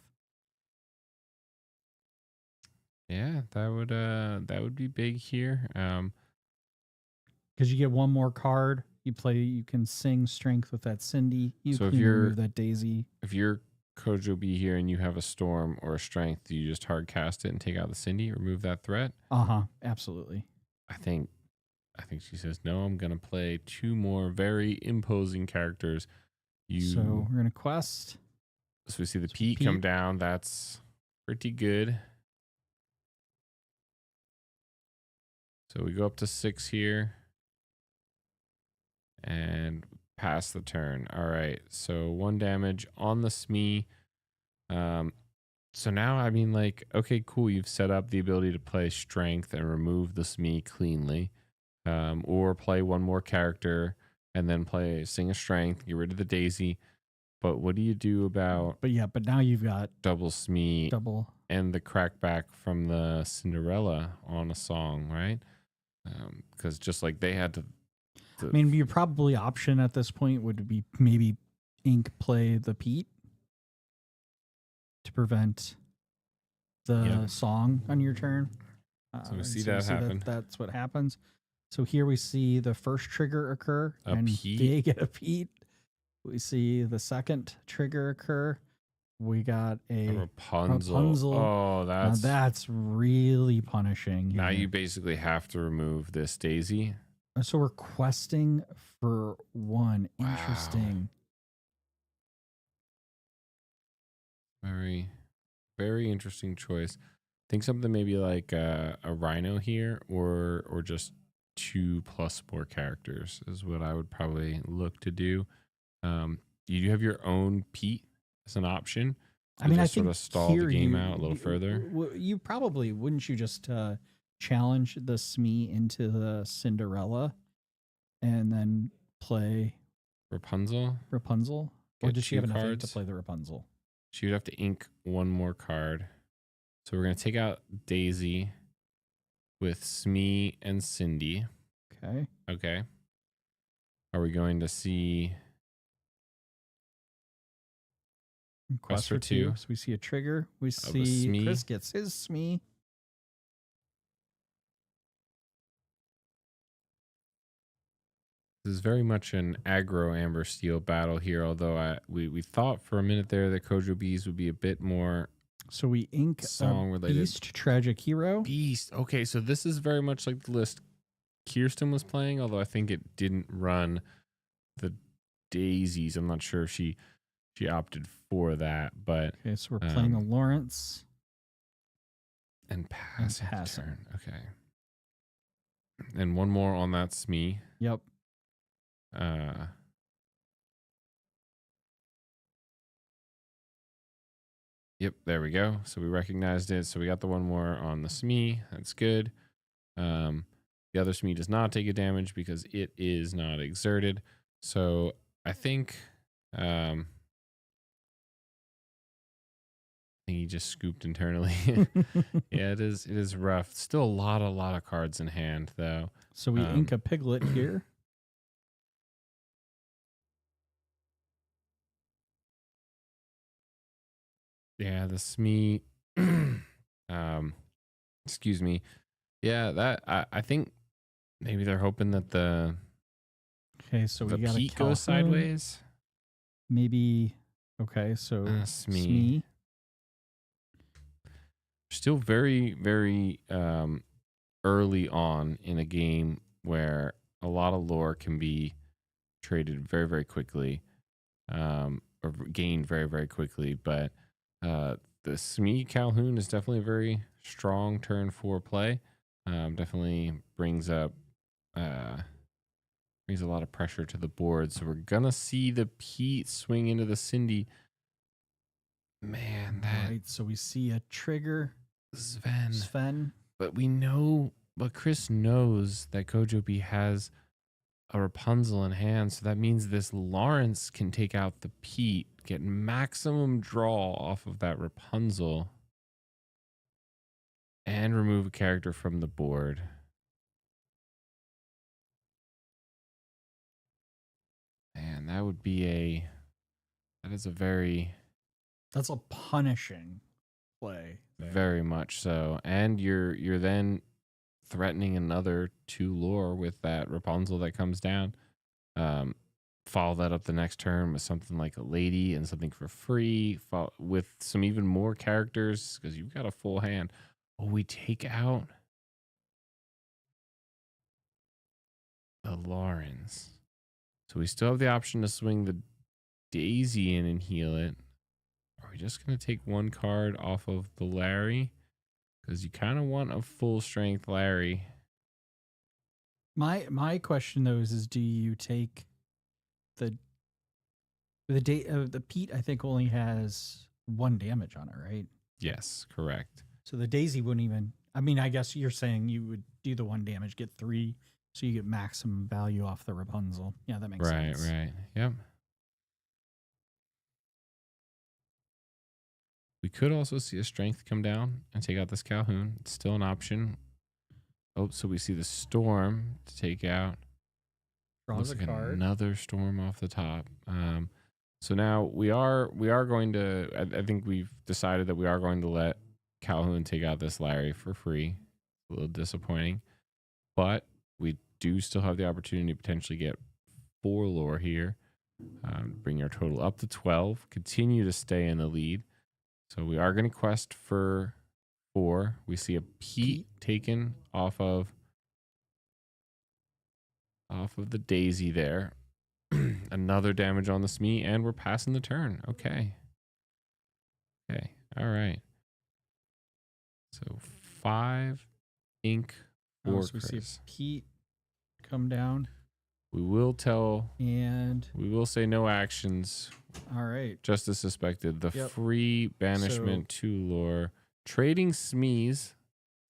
[SPEAKER 2] Yeah, that would be big here.
[SPEAKER 5] Because you get one more card. You can sing strength with that Cindy. You
[SPEAKER 2] So if
[SPEAKER 5] can
[SPEAKER 2] you're-
[SPEAKER 5] remove that Daisy.
[SPEAKER 2] If you're Kojo B here and you have a storm or a strength, do you just hard cast it and take out the Cindy, remove that threat?
[SPEAKER 5] Absolutely.
[SPEAKER 2] I think she says no. I'm gonna play two more very imposing characters.
[SPEAKER 5] So we're gonna quest.
[SPEAKER 2] So we see the
[SPEAKER 5] So
[SPEAKER 2] Pete come
[SPEAKER 5] Pete.
[SPEAKER 2] down. That's pretty good. So we go up to 6 here. And pass the turn. All right. So 1 damage on the Smee. So now, I mean, like, okay, cool. You've set up the ability to play strength and remove the Smee cleanly. Or play one more character and then sing a strength, get rid of the Daisy. But what do you do about
[SPEAKER 5] But now you've got
[SPEAKER 2] double Smee
[SPEAKER 5] double.
[SPEAKER 2] and the crackback from the Cinderella on a song, right? Because just like they had to.
[SPEAKER 5] I mean, your probably option at this point would be maybe ink play the Pete to prevent the song on your turn.
[SPEAKER 2] So we
[SPEAKER 5] and
[SPEAKER 2] see that happen.
[SPEAKER 5] That's what happens. So here we see the first trigger occur,
[SPEAKER 2] A
[SPEAKER 5] and
[SPEAKER 2] Pete?
[SPEAKER 5] they get a Pete. We see the second trigger occur. We got
[SPEAKER 2] A
[SPEAKER 5] a
[SPEAKER 2] Rapunzel.
[SPEAKER 5] Rapunzel.
[SPEAKER 2] Oh,
[SPEAKER 5] now that's really punishing.
[SPEAKER 2] now
[SPEAKER 5] here.
[SPEAKER 2] you basically have to remove this Daisy.
[SPEAKER 5] So we're questing for 1.
[SPEAKER 2] Wow.
[SPEAKER 5] Interesting.
[SPEAKER 2] Very, very interesting choice. Think something maybe like a Rhino here, or just 2 plus more characters is what I would probably look to do. You do have your own Pete as an option.
[SPEAKER 5] I mean, I
[SPEAKER 2] just
[SPEAKER 5] think
[SPEAKER 2] sort of stall
[SPEAKER 5] here
[SPEAKER 2] the game
[SPEAKER 5] you-
[SPEAKER 2] out a little further.
[SPEAKER 5] You probably wouldn't you just challenge the Smee into the Cinderella, and then play
[SPEAKER 2] Rapunzel.
[SPEAKER 5] Rapunzel, or
[SPEAKER 2] Get
[SPEAKER 5] does she
[SPEAKER 2] 2
[SPEAKER 5] have enough ink to
[SPEAKER 2] cards.
[SPEAKER 5] play the Rapunzel?
[SPEAKER 2] She would have to ink 1 more card. So we're gonna take out Daisy with Smee and Cindy.
[SPEAKER 5] Okay.
[SPEAKER 2] Okay. Are we going to see
[SPEAKER 5] Quest
[SPEAKER 2] for
[SPEAKER 5] for 2.
[SPEAKER 2] two.
[SPEAKER 5] So we see a trigger. We
[SPEAKER 2] a
[SPEAKER 5] see
[SPEAKER 2] Smee.
[SPEAKER 5] Chris gets his Smee.
[SPEAKER 2] This is very much an aggro Amber Steel battle here, although we thought for a minute there that Kojo Bees would be a bit more
[SPEAKER 5] So we ink
[SPEAKER 2] song
[SPEAKER 5] a
[SPEAKER 2] related.
[SPEAKER 5] Beast Tragic Hero.
[SPEAKER 2] Beast. Okay, so this is very much like the list Kirsten was playing, although I think it didn't run the Daisies. I'm not sure if she opted for that, but
[SPEAKER 5] Okay, so we're playing a Lawrence.
[SPEAKER 2] and passing the
[SPEAKER 5] passing.
[SPEAKER 2] turn. Okay. And 1 more on that Smee.
[SPEAKER 5] Yep.
[SPEAKER 2] Yep, there we go. So we recognized it. So we got the 1 more on the Smee. That's good. The other Smee does not take a damage because it is not exerted. So I think he just scooped internally. Yeah, it is rough. Still a lot of cards in hand though.
[SPEAKER 5] So we ink a Piglet here.
[SPEAKER 2] Yeah, the Smee. Excuse me. Yeah, that I think maybe they're hoping that the
[SPEAKER 5] Okay, so we got
[SPEAKER 2] Pete
[SPEAKER 5] a
[SPEAKER 2] goes
[SPEAKER 5] Calhoun.
[SPEAKER 2] sideways.
[SPEAKER 5] Maybe. Okay, so
[SPEAKER 2] Smee.
[SPEAKER 5] Smee.
[SPEAKER 2] Still very, very early on in a game where a lot of lore can be traded very, very quickly, or gained very, very quickly. But the Smee Calhoun is definitely a very strong turn 4 play. Definitely brings up brings a lot of pressure to the board. So we're gonna see the Pete swing into the Cindy. Man, that
[SPEAKER 5] Right, so we see a trigger. Sven.
[SPEAKER 2] But Chris knows that Kojo B has a Rapunzel in hand, so that means this Lawrence can take out the Pete, get maximum draw off of that Rapunzel, and remove a character from the board. Man, that is a very,
[SPEAKER 5] That's a punishing play. there.
[SPEAKER 2] very much so. And you're then threatening another 2 lore with that Rapunzel that comes down. Follow that up the next turn with something like a lady and something for free, with some even more characters because you've got a full hand. Oh, we take out the Laurens. So we still have the option to swing the Daisy in and heal it. Are we just going to take one card off of the Larry? Because you kind of want a full strength Larry.
[SPEAKER 5] My question though is do you take the Pete? I think only has 1 damage on it, right?
[SPEAKER 2] Yes, correct.
[SPEAKER 5] So the Daisy wouldn't even. I mean, I guess you're saying you would do the 1 damage, get 3, so you get maximum value off the Rapunzel. Yeah, that makes sense.
[SPEAKER 2] Right. Yep. We could also see a strength come down and take out this Calhoun. It's still an option. Oh, so we see the Storm to take out.
[SPEAKER 5] Draws a
[SPEAKER 2] Looks like
[SPEAKER 5] card.
[SPEAKER 2] another Storm off the top. So now we are going to. I think we've decided that we are going to let Calhoun take out this Larry for free. A little disappointing, but we do still have the opportunity to potentially get 4 lore here. Bring our total up to 12. Continue to stay in the lead. So we are going to quest for 4. We see a Pete taken off of the Daisy there. Another damage on the Smee, and we're passing the turn. Okay. All right. So 5 ink for
[SPEAKER 5] So we see
[SPEAKER 2] Chris.
[SPEAKER 5] Pete come down,
[SPEAKER 2] We will say no actions.
[SPEAKER 5] all right.
[SPEAKER 2] Just as suspected. The
[SPEAKER 5] Yep.
[SPEAKER 2] free banishment to lore. Trading Smees,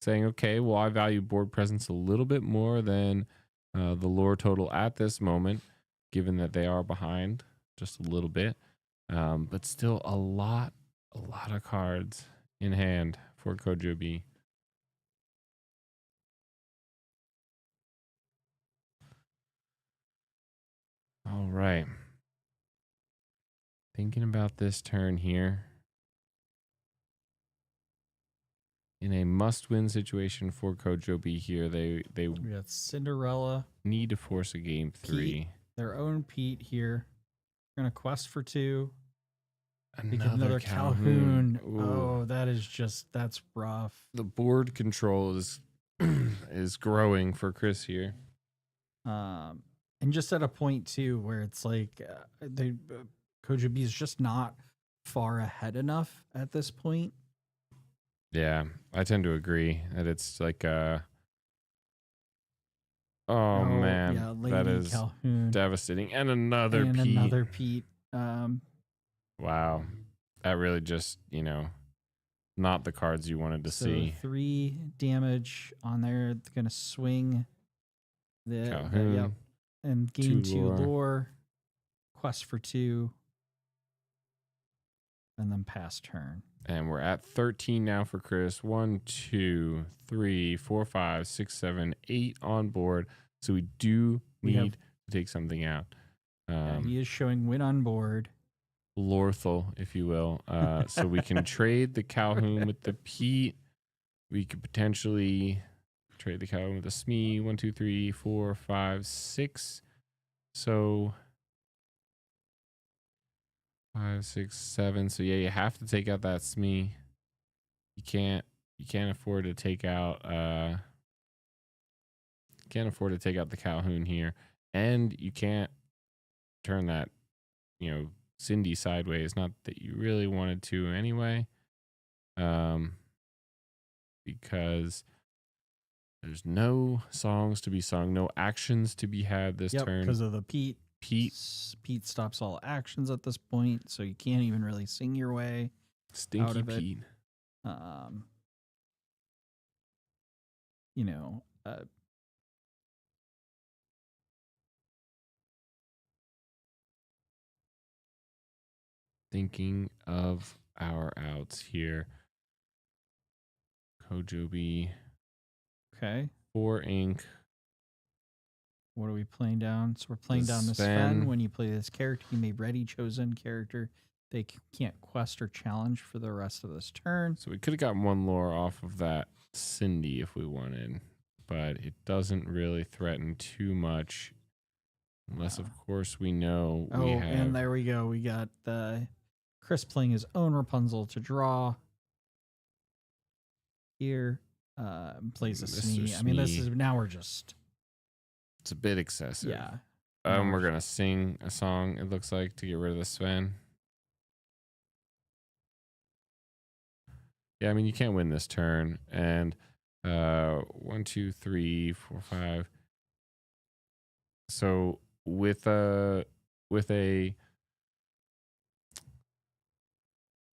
[SPEAKER 2] saying, okay, well, I value board presence a little bit more than the lore total at this moment, given that they are behind just a little bit. But still a lot of cards in hand for Kojo B. All right. Thinking about this turn here. In a must-win situation for Kojo B here, they
[SPEAKER 5] We got Cinderella,
[SPEAKER 2] need to force a game 3.
[SPEAKER 5] their own Pete here. We're gonna quest for 2. We get
[SPEAKER 2] Another
[SPEAKER 5] another
[SPEAKER 2] Calhoun.
[SPEAKER 5] Calhoun.
[SPEAKER 2] Ooh.
[SPEAKER 5] Oh, that's rough.
[SPEAKER 2] The board control is is growing for Chris here.
[SPEAKER 5] And just at a point too where it's like Kojo B is just not far ahead enough at this point.
[SPEAKER 2] Yeah, I tend to agree that it's like oh man,
[SPEAKER 5] yeah, Lady
[SPEAKER 2] that is
[SPEAKER 5] Calhoun
[SPEAKER 2] devastating. And another
[SPEAKER 5] and
[SPEAKER 2] Pete.
[SPEAKER 5] another Pete.
[SPEAKER 2] Wow, that really just not the cards you wanted to
[SPEAKER 5] So
[SPEAKER 2] see.
[SPEAKER 5] 3 damage on there. It's gonna swing the
[SPEAKER 2] Calhoun,
[SPEAKER 5] yep, and gain
[SPEAKER 2] 2
[SPEAKER 5] 2
[SPEAKER 2] lore.
[SPEAKER 5] lore. Quest for 2, and then pass turn.
[SPEAKER 2] And we're at 13 now for Chris. 1, 2, 3, 4, 5, 6, 7, 8 on board. So we do
[SPEAKER 5] We have-
[SPEAKER 2] need to take something out.
[SPEAKER 5] Yeah, he is showing win on board.
[SPEAKER 2] Lorthal, if you will. So we can trade the Calhoun with the Pete. We could potentially trade the Calhoun with the Smee. 1, 2, 3, 4, 5, 6. So 5, 6, 7. So yeah, you have to take out that Smee. You can't afford to take out the Calhoun here. And you can't turn that, Cindy sideways. Not that you really wanted to anyway. Because there's no songs to be sung, no actions to be had this turn.
[SPEAKER 5] Because of the Pete.
[SPEAKER 2] Pete,
[SPEAKER 5] Pete stops all actions at this point, so you can't even really sing your way out
[SPEAKER 2] Stinky
[SPEAKER 5] of it.
[SPEAKER 2] Pete.
[SPEAKER 5] You know,
[SPEAKER 2] Thinking of our outs here. Kojo B.
[SPEAKER 5] okay.
[SPEAKER 2] 4 ink.
[SPEAKER 5] What are we playing down? So we're playing
[SPEAKER 2] The
[SPEAKER 5] down the
[SPEAKER 2] Sven.
[SPEAKER 5] Sven. When you play this character, you may ready chosen character. They can't quest or challenge for the rest of this turn.
[SPEAKER 2] So we could have gotten one lore off of that Cindy if we wanted, but it doesn't really threaten too much, unless of course we know
[SPEAKER 5] Oh,
[SPEAKER 2] we have.
[SPEAKER 5] and there we go. We got Chris playing his own Rapunzel to draw. Here, plays a
[SPEAKER 2] Mr.
[SPEAKER 5] Smee. I mean, this
[SPEAKER 2] Smee.
[SPEAKER 5] is now we're just
[SPEAKER 2] It's a bit excessive.
[SPEAKER 5] yeah.
[SPEAKER 2] We're gonna sing a song. It looks like to get rid of the Sven. Yeah, I mean you can't win this turn. And 1, 2, 3, 4, 5. So with a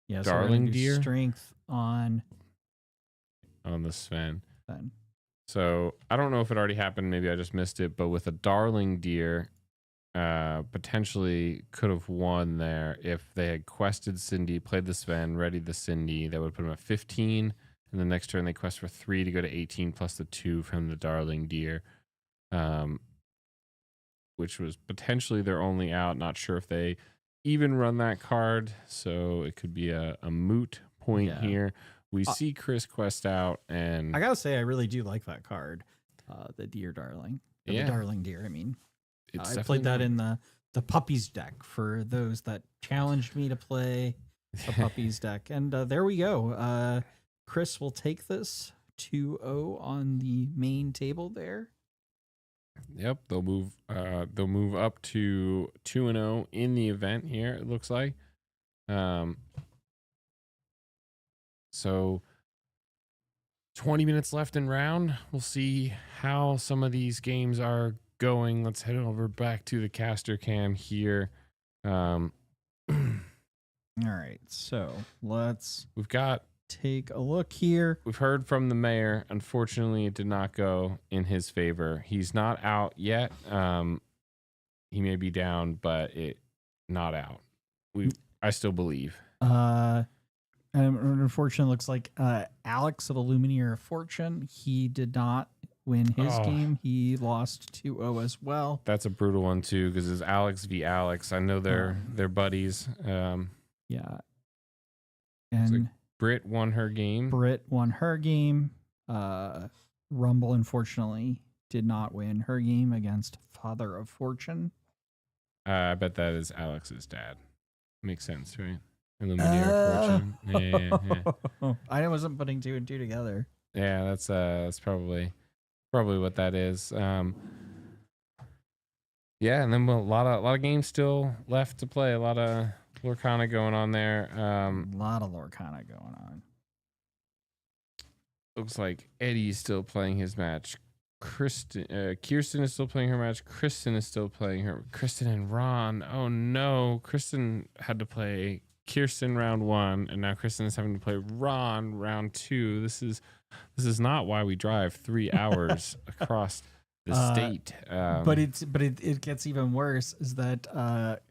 [SPEAKER 5] Yeah, so we're gonna
[SPEAKER 2] Darling
[SPEAKER 5] do
[SPEAKER 2] Deer?
[SPEAKER 5] strength on
[SPEAKER 2] the Sven.
[SPEAKER 5] then.
[SPEAKER 2] So I don't know if it already happened. Maybe I just missed it. But with a Darling Deer, potentially could have won there if they had quested Cindy, played the Sven, readied the Cindy. That would put them at 15. And the next turn they quest for 3 to go to 18 plus the 2 from the Darling Deer, which was potentially their only out. Not sure if they even run that card. So it could be a moot point
[SPEAKER 5] Yeah.
[SPEAKER 2] here. We see Chris quest out, and
[SPEAKER 5] I gotta say, I really do like that card, the Deer Darling.
[SPEAKER 2] Yeah.
[SPEAKER 5] The Darling Deer. I mean,
[SPEAKER 2] it's
[SPEAKER 5] I played that
[SPEAKER 2] definitely-
[SPEAKER 5] in the puppies deck for those that challenged me to play the puppies deck, and there we go. Chris will take this 2-0 on the main table there.
[SPEAKER 2] Yep, they'll move up to 2-0 in the event here, it looks like. So 20 minutes left in round. We'll see how some of these games are going. Let's head over back to the caster cam here.
[SPEAKER 5] All right, so let's
[SPEAKER 2] We've
[SPEAKER 5] take a look here.
[SPEAKER 2] heard from the mayor. Unfortunately, it did not go in his favor. He's not out yet. He may be down, but it not out. I still believe.
[SPEAKER 5] And unfortunately, it looks like Alex of Illuminator of Fortune, he did not win his
[SPEAKER 2] Oh.
[SPEAKER 5] game. He lost 2-0 as well.
[SPEAKER 2] That's a brutal one too, because it's Alex v. Alex. I know they're buddies.
[SPEAKER 5] Yeah. And
[SPEAKER 2] Britt won her game.
[SPEAKER 5] Britt won her game. Rumble, unfortunately, did not win her game against Father of Fortune.
[SPEAKER 2] I bet that is Alex's dad. Makes sense, right? Illuminator of Fortune. Yeah.
[SPEAKER 5] I wasn't putting 2 and 2 together.
[SPEAKER 2] Yeah, that's probably what that is. Yeah, and then a lot of games still left to play. A lot of Lorcana going on there.
[SPEAKER 5] A lot of Lorcana going on.
[SPEAKER 2] Looks like Eddie's still playing his match. Kirsten is still playing her match. Kristen is still playing her. Kristen and Ron. Oh no, Kristen had to play Kirsten round 1, and now Kristen is having to play Ron round 2. This is not why we drive 3 hours across the state.
[SPEAKER 5] But it gets even worse. Is that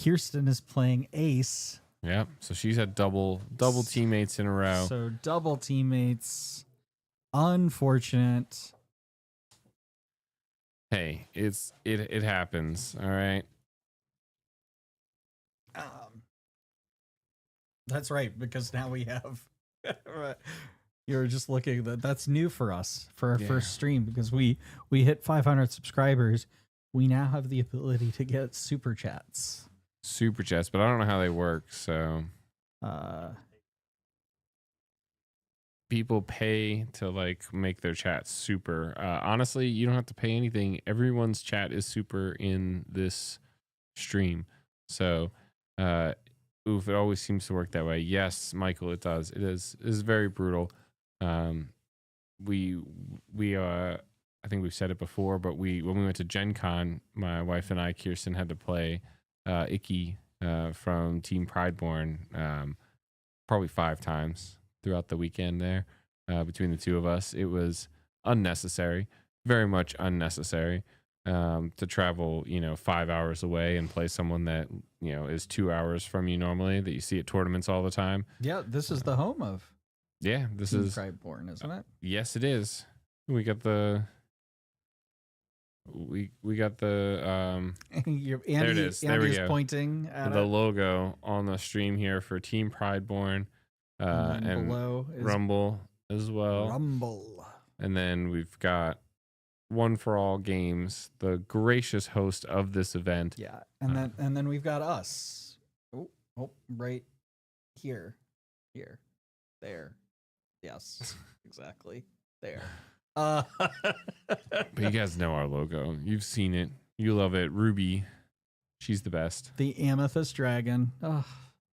[SPEAKER 5] Kirsten is playing Ace.
[SPEAKER 2] Yeah, so she's had double teammates in a row.
[SPEAKER 5] So double teammates. Unfortunate.
[SPEAKER 2] Hey, it happens. All right.
[SPEAKER 5] That's right, because now we have. You're just looking that's new for us for our first stream, because we hit 500 subscribers. We now have the ability to get super chats.
[SPEAKER 2] Super chats, but I don't know how they work. So people pay to like make their chat super. Honestly, you don't have to pay anything. Everyone's chat is super in this stream. So it always seems to work that way. Yes, Michael, it does. It is very brutal. We I think we've said it before, but when we went to Gen Con, my wife and I, Kirsten, had to play Icky from Team Prideborn probably 5 times throughout the weekend there between the two of us. It was unnecessary, very much unnecessary to travel 5 hours away and play someone that is 2 hours from you normally, that you see at tournaments all the time.
[SPEAKER 5] Yeah, this is the home of
[SPEAKER 2] This
[SPEAKER 5] Team
[SPEAKER 2] is
[SPEAKER 5] Prideborn, isn't it?
[SPEAKER 2] yes, it is. We got the we got the
[SPEAKER 5] Andy,
[SPEAKER 2] There it is. There we
[SPEAKER 5] Andy's
[SPEAKER 2] go.
[SPEAKER 5] pointing at
[SPEAKER 2] the
[SPEAKER 5] it.
[SPEAKER 2] logo on the stream here for Team Prideborn,
[SPEAKER 5] And then
[SPEAKER 2] and
[SPEAKER 5] below is
[SPEAKER 2] Rumble as well.
[SPEAKER 5] Rumble.
[SPEAKER 2] And then we've got One for All Games, the gracious host of this event.
[SPEAKER 5] Yeah, and then we've got us. Oh, right here, there. Yes, exactly there.
[SPEAKER 2] But you guys know our logo. You've seen it. You love it. Ruby, she's the best.
[SPEAKER 5] The Amethyst Dragon. Do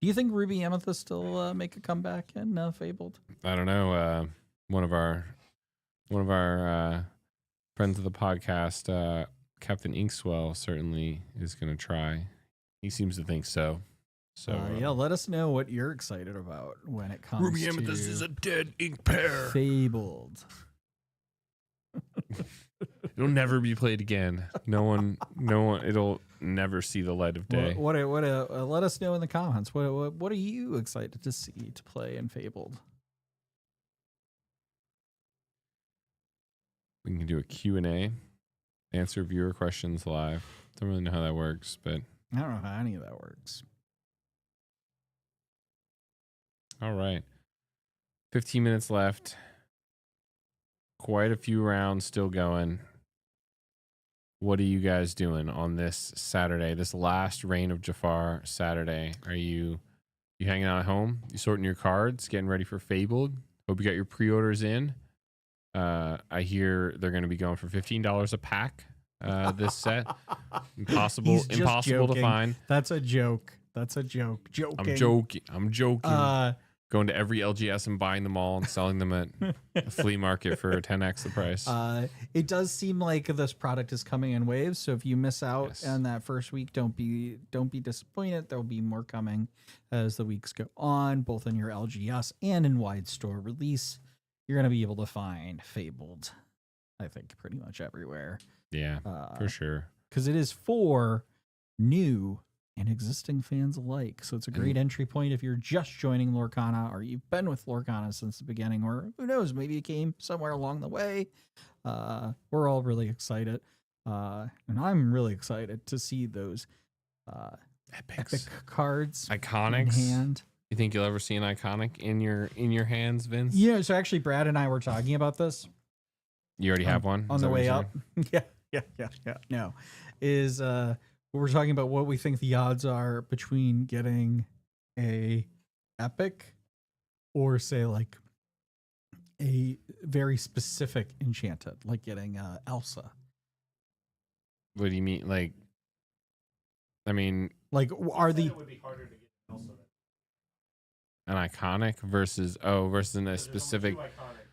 [SPEAKER 5] you think Ruby Amethyst will make a comeback in Fabled?
[SPEAKER 2] I don't know. One of our friends of the podcast, Captain Inkswell, certainly is going to try. He seems to think so. So
[SPEAKER 5] yeah, let us know what you're excited about when it comes
[SPEAKER 2] Ruby
[SPEAKER 5] to
[SPEAKER 2] Amethyst is a dead ink pair.
[SPEAKER 5] Fabled.
[SPEAKER 2] It'll never be played again. No one. It'll never see the light of day.
[SPEAKER 5] Let us know in the comments. What are you excited to see to play in Fabled?
[SPEAKER 2] We can do a Q&A, answer viewer questions live. Don't really know how that works, but
[SPEAKER 5] I don't know how any of that works.
[SPEAKER 2] all right. 15 minutes left. Quite a few rounds still going. What are you guys doing on this Saturday, this last Reign of Jafar Saturday? Are you hanging out at home? You sorting your cards, getting ready for Fabled? Hope you got your pre-orders in. I hear they're going to be going for $15 a pack. This set, impossible
[SPEAKER 5] He's just
[SPEAKER 2] to
[SPEAKER 5] joking.
[SPEAKER 2] find.
[SPEAKER 5] That's a joke. Joking.
[SPEAKER 2] I'm joking. Going to every LGS and buying them all and selling them at a flea market for 10x the price.
[SPEAKER 5] It does seem like this product is coming in waves. So if you miss out on that first week, don't be disappointed. There'll be more coming as the weeks go on, both in your LGS and in wide store release. You're going to be able to find Fabled, I think, pretty much everywhere.
[SPEAKER 2] Yeah, for sure.
[SPEAKER 5] Because it is for new and existing fans alike. So it's a great entry point if you're just joining Lorcana or you've been with Lorcana since the beginning, or who knows, maybe you came somewhere along the way. We're all really excited. And I'm really excited to see those epic cards
[SPEAKER 2] Iconics.
[SPEAKER 5] in hand.
[SPEAKER 2] You think you'll ever see an iconic in your hands, Vince?
[SPEAKER 5] Yeah, so actually Brad and I were talking about this.
[SPEAKER 2] You already have one?
[SPEAKER 5] On
[SPEAKER 2] Is
[SPEAKER 5] the
[SPEAKER 2] that what
[SPEAKER 5] way
[SPEAKER 2] you're
[SPEAKER 5] up. Yeah. No. We're talking about what we think the odds are between getting a epic or say like a very specific enchanted, like getting Elsa.
[SPEAKER 2] What do you mean? Like, I mean,
[SPEAKER 5] Like are the
[SPEAKER 4] It would be harder to get Elsa.
[SPEAKER 2] an iconic versus a specific.
[SPEAKER 4] Two iconic,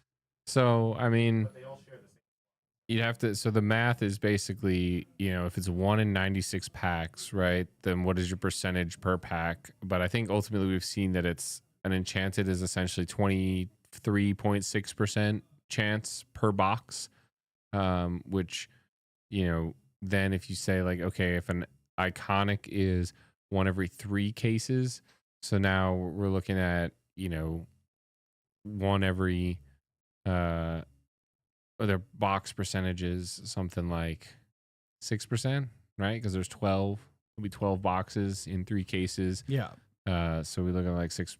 [SPEAKER 2] So, I mean,
[SPEAKER 4] but they all share the same.
[SPEAKER 2] you'd have to, so the math is basically, if it's 1 in 96 packs, right, then what is your percentage per pack? But I think ultimately we've seen that it's an enchanted is essentially 23.6% chance per box, which, then if you say like, okay, if an iconic is 1 every 3 cases, so now we're looking at, 1 every, or their box percentages, something like 6%, right? Because there's 12, there'll be 12 boxes in 3 cases.
[SPEAKER 5] yeah.
[SPEAKER 2] So we look at like 6%.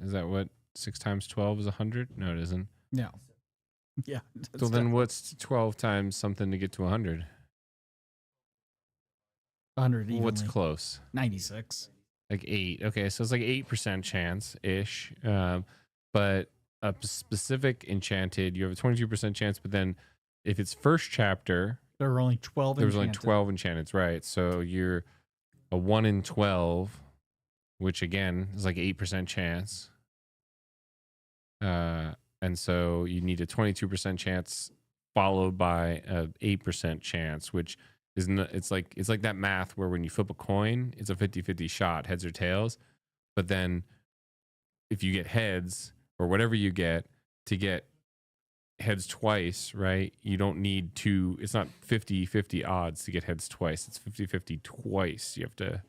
[SPEAKER 2] Is that what 6 times 12 is 100? No, it isn't.
[SPEAKER 5] No. Yeah.
[SPEAKER 2] So then what's 12 times something to get to 100?
[SPEAKER 5] 100
[SPEAKER 2] What's
[SPEAKER 5] evenly.
[SPEAKER 2] close?
[SPEAKER 5] 96.
[SPEAKER 2] Like 8. Okay, so it's like 8% chance ish. But a specific enchanted, you have a 22% chance. But then if it's first chapter,
[SPEAKER 5] There were only 12
[SPEAKER 2] there was only
[SPEAKER 5] enchanted.
[SPEAKER 2] 12 enchanteds, right? So you're a 1 in 12, which again is like 8% chance. And so you need a 22% chance followed by a 8% chance, which is it's like that math where when you flip a coin, it's a 50-50 shot, heads or tails. But then if you get heads or whatever you get, to get heads twice, right? You don't need to, it's not 50-50 odds to get heads twice. It's 50-50 twice. You have to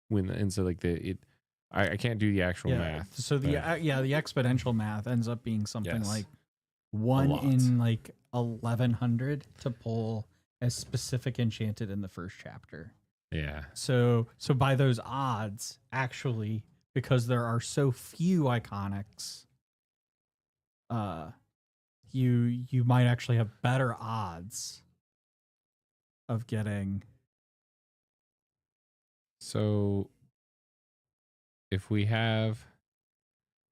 [SPEAKER 2] win. And so like I can't do the actual math.
[SPEAKER 5] So the
[SPEAKER 2] but-
[SPEAKER 5] the exponential math ends up being something
[SPEAKER 2] Yes.
[SPEAKER 5] like 1
[SPEAKER 2] lot.
[SPEAKER 5] in like 1100 to pull a specific enchanted in the first chapter.
[SPEAKER 2] Yeah.
[SPEAKER 5] So by those odds, actually, because there are so few iconics, you might actually have better odds of getting.
[SPEAKER 2] So if we could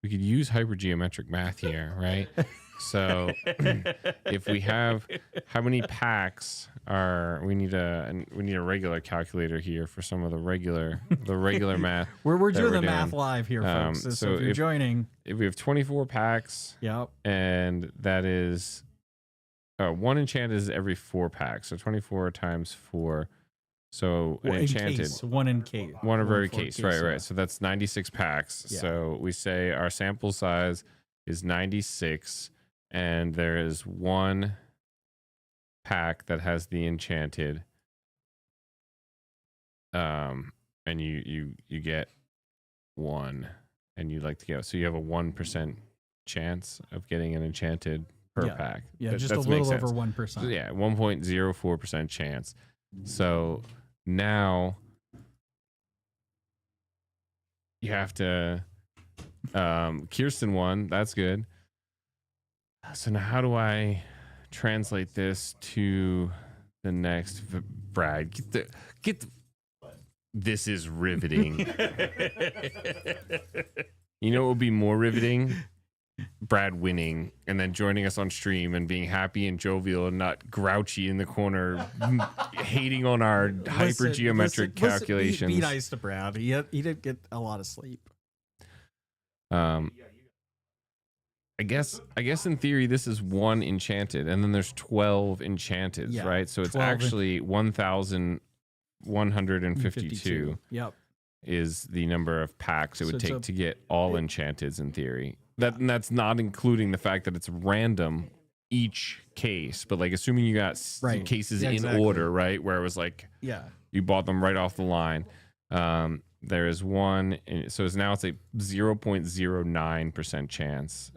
[SPEAKER 2] use hypergeometric math here, right? So if we have how many packs we need a regular calculator here for some of the regular math.
[SPEAKER 5] We're
[SPEAKER 2] that
[SPEAKER 5] doing
[SPEAKER 2] we're
[SPEAKER 5] the math
[SPEAKER 2] doing.
[SPEAKER 5] live here, folks. So
[SPEAKER 2] so
[SPEAKER 5] if you're joining,
[SPEAKER 2] If we have 24 packs,
[SPEAKER 5] yep,
[SPEAKER 2] and that is one enchant is every 4 packs, so 24 times 4. So an enchanted
[SPEAKER 5] one in case,
[SPEAKER 2] one of every
[SPEAKER 5] 4
[SPEAKER 2] case, right?
[SPEAKER 5] yeah.
[SPEAKER 2] So that's 96 packs.
[SPEAKER 5] Yeah.
[SPEAKER 2] So we say our sample size is 96, and there is 1 pack that has the enchanted. And you get 1, and you like to go. So you have a 1% chance of getting an enchanted per
[SPEAKER 5] Yeah.
[SPEAKER 2] pack.
[SPEAKER 5] Yeah, just
[SPEAKER 2] that
[SPEAKER 5] a
[SPEAKER 2] makes
[SPEAKER 5] little
[SPEAKER 2] sense.
[SPEAKER 5] over
[SPEAKER 2] So
[SPEAKER 5] 1%.
[SPEAKER 2] yeah, 1.04% chance. So now you have to Kirsten won. That's good. So now how do I translate this to the next Brad? Get the this is riveting. You know what would be more riveting? Brad winning and then joining us on stream and being happy and jovial and not grouchy in the corner hating on our hypergeometric calculations.
[SPEAKER 5] Be nice to Brad. He didn't get a lot of sleep.
[SPEAKER 2] I guess in theory this is 1 enchanted and then there's 12 enchanted,
[SPEAKER 5] Yeah,
[SPEAKER 2] right? So it's
[SPEAKER 5] 12
[SPEAKER 2] actually 1,152
[SPEAKER 5] Yep.
[SPEAKER 2] is the number of packs it
[SPEAKER 5] So
[SPEAKER 2] would
[SPEAKER 5] it's
[SPEAKER 2] take to get all enchanteds in theory. And that's not including the fact that it's random each case, but like assuming you got
[SPEAKER 5] Right.
[SPEAKER 2] cases
[SPEAKER 5] Yeah,
[SPEAKER 2] in
[SPEAKER 5] exactly.
[SPEAKER 2] order, right? Where it was like
[SPEAKER 5] Yeah.
[SPEAKER 2] you bought them right off the line. There is 1, so now it's a 0.09% chance.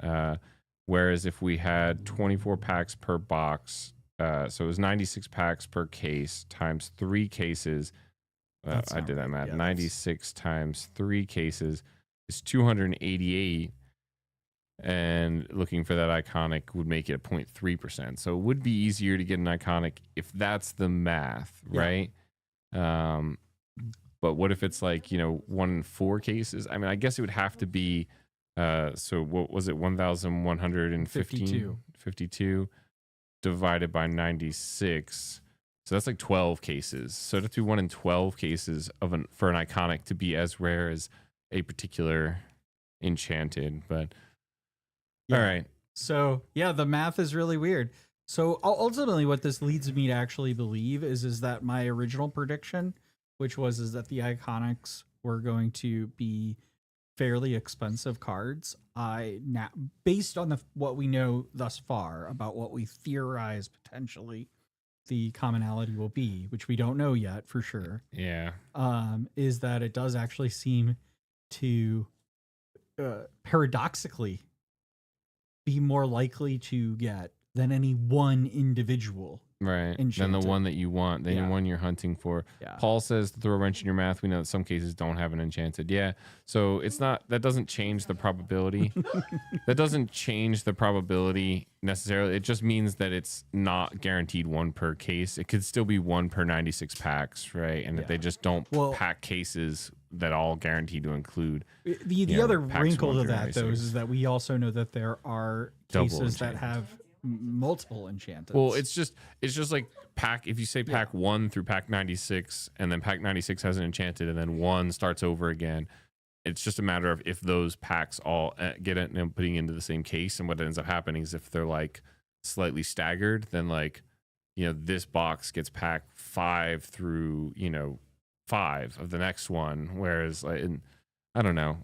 [SPEAKER 2] Whereas if we had 24 packs per box, so it was 96 packs per case times 3 cases.
[SPEAKER 5] That's
[SPEAKER 2] I
[SPEAKER 5] not
[SPEAKER 2] did that
[SPEAKER 5] right.
[SPEAKER 2] math.
[SPEAKER 5] Yeah,
[SPEAKER 2] 96 times 3 cases is 288. And looking for that iconic would make it a 0.3%. So it would be easier to get an iconic if that's the math,
[SPEAKER 5] Yeah.
[SPEAKER 2] right? But what if it's like, 1 in 4 cases? I mean, I guess it would have to be, so what was it, 1,115? 52 divided by 96. So that's like 12 cases. So it'd have to be 1 in 12 cases for an iconic to be as rare as a particular enchanted. But
[SPEAKER 5] Yeah.
[SPEAKER 2] all right.
[SPEAKER 5] So yeah, the math is really weird. So ultimately, what this leads me to actually believe is that my original prediction, which is that the iconics were going to be fairly expensive cards. Now based on what we know thus far about what we theorize potentially the commonality will be, which we don't know yet for sure.
[SPEAKER 2] Yeah.
[SPEAKER 5] Is that it does actually seem to paradoxically be more likely to get than any one individual.
[SPEAKER 2] Right. Then the
[SPEAKER 5] Enchanted.
[SPEAKER 2] one that you want, then the
[SPEAKER 5] Yeah.
[SPEAKER 2] one you're hunting for.
[SPEAKER 5] Yeah.
[SPEAKER 2] Paul says to throw a wrench in your math. We know that some cases don't have an enchanted. Yeah. So that doesn't change the probability. That doesn't change the probability necessarily. It just means that it's not guaranteed 1 per case. It could still be 1 per 96 packs, right? And that they just don't pack cases that all guaranteed to include.
[SPEAKER 5] The other
[SPEAKER 2] packs
[SPEAKER 5] wrinkle
[SPEAKER 2] 1
[SPEAKER 5] to
[SPEAKER 2] through
[SPEAKER 5] that, though,
[SPEAKER 2] 96.
[SPEAKER 5] is that we also know that there are
[SPEAKER 2] Double
[SPEAKER 5] cases that
[SPEAKER 2] enchanted.
[SPEAKER 5] have multiple enchantments.
[SPEAKER 2] Well, it's just like if you say pack 1 through pack 96 and then pack 96 has an enchanted and then 1 starts over again, it's just a matter of if those packs all get it and putting into the same case. And what ends up happening is if they're like slightly staggered, then like, this box gets packed 5 through, 5 of the next one. Whereas I don't know.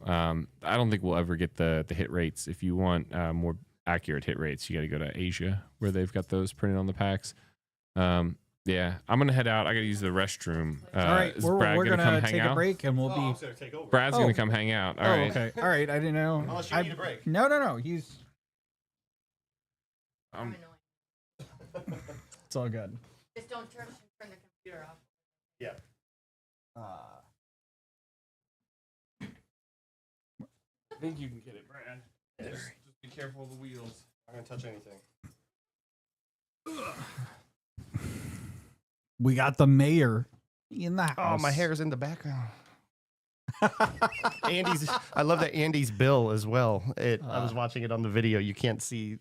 [SPEAKER 2] I don't think we'll ever get the hit rates. If you want more accurate hit rates, you got to go to Asia where they've got those printed on the packs. Yeah, I'm gonna head out. I gotta use the restroom.
[SPEAKER 5] all right.
[SPEAKER 2] Is
[SPEAKER 5] We're
[SPEAKER 2] Brad
[SPEAKER 5] gonna
[SPEAKER 2] come hang
[SPEAKER 5] take a
[SPEAKER 2] out?
[SPEAKER 5] break and we'll
[SPEAKER 4] Oh,
[SPEAKER 5] be.
[SPEAKER 4] I'm gonna take over.
[SPEAKER 2] Brad's
[SPEAKER 5] Oh.
[SPEAKER 2] gonna come hang out. All right.
[SPEAKER 5] Okay. All right. I didn't know.
[SPEAKER 4] Unless you need a break.
[SPEAKER 5] No. He's.
[SPEAKER 2] Um,
[SPEAKER 5] It's all good.
[SPEAKER 7] Just don't turn the computer off.
[SPEAKER 8] Yeah.
[SPEAKER 2] I think you can get it, Brad. Just be careful of the wheels.
[SPEAKER 8] I'm not gonna touch anything.
[SPEAKER 5] We got the mayor in the house.
[SPEAKER 8] Oh, my hair's in the background. I love that Andy's bill as well. I was watching it on the video. You can't see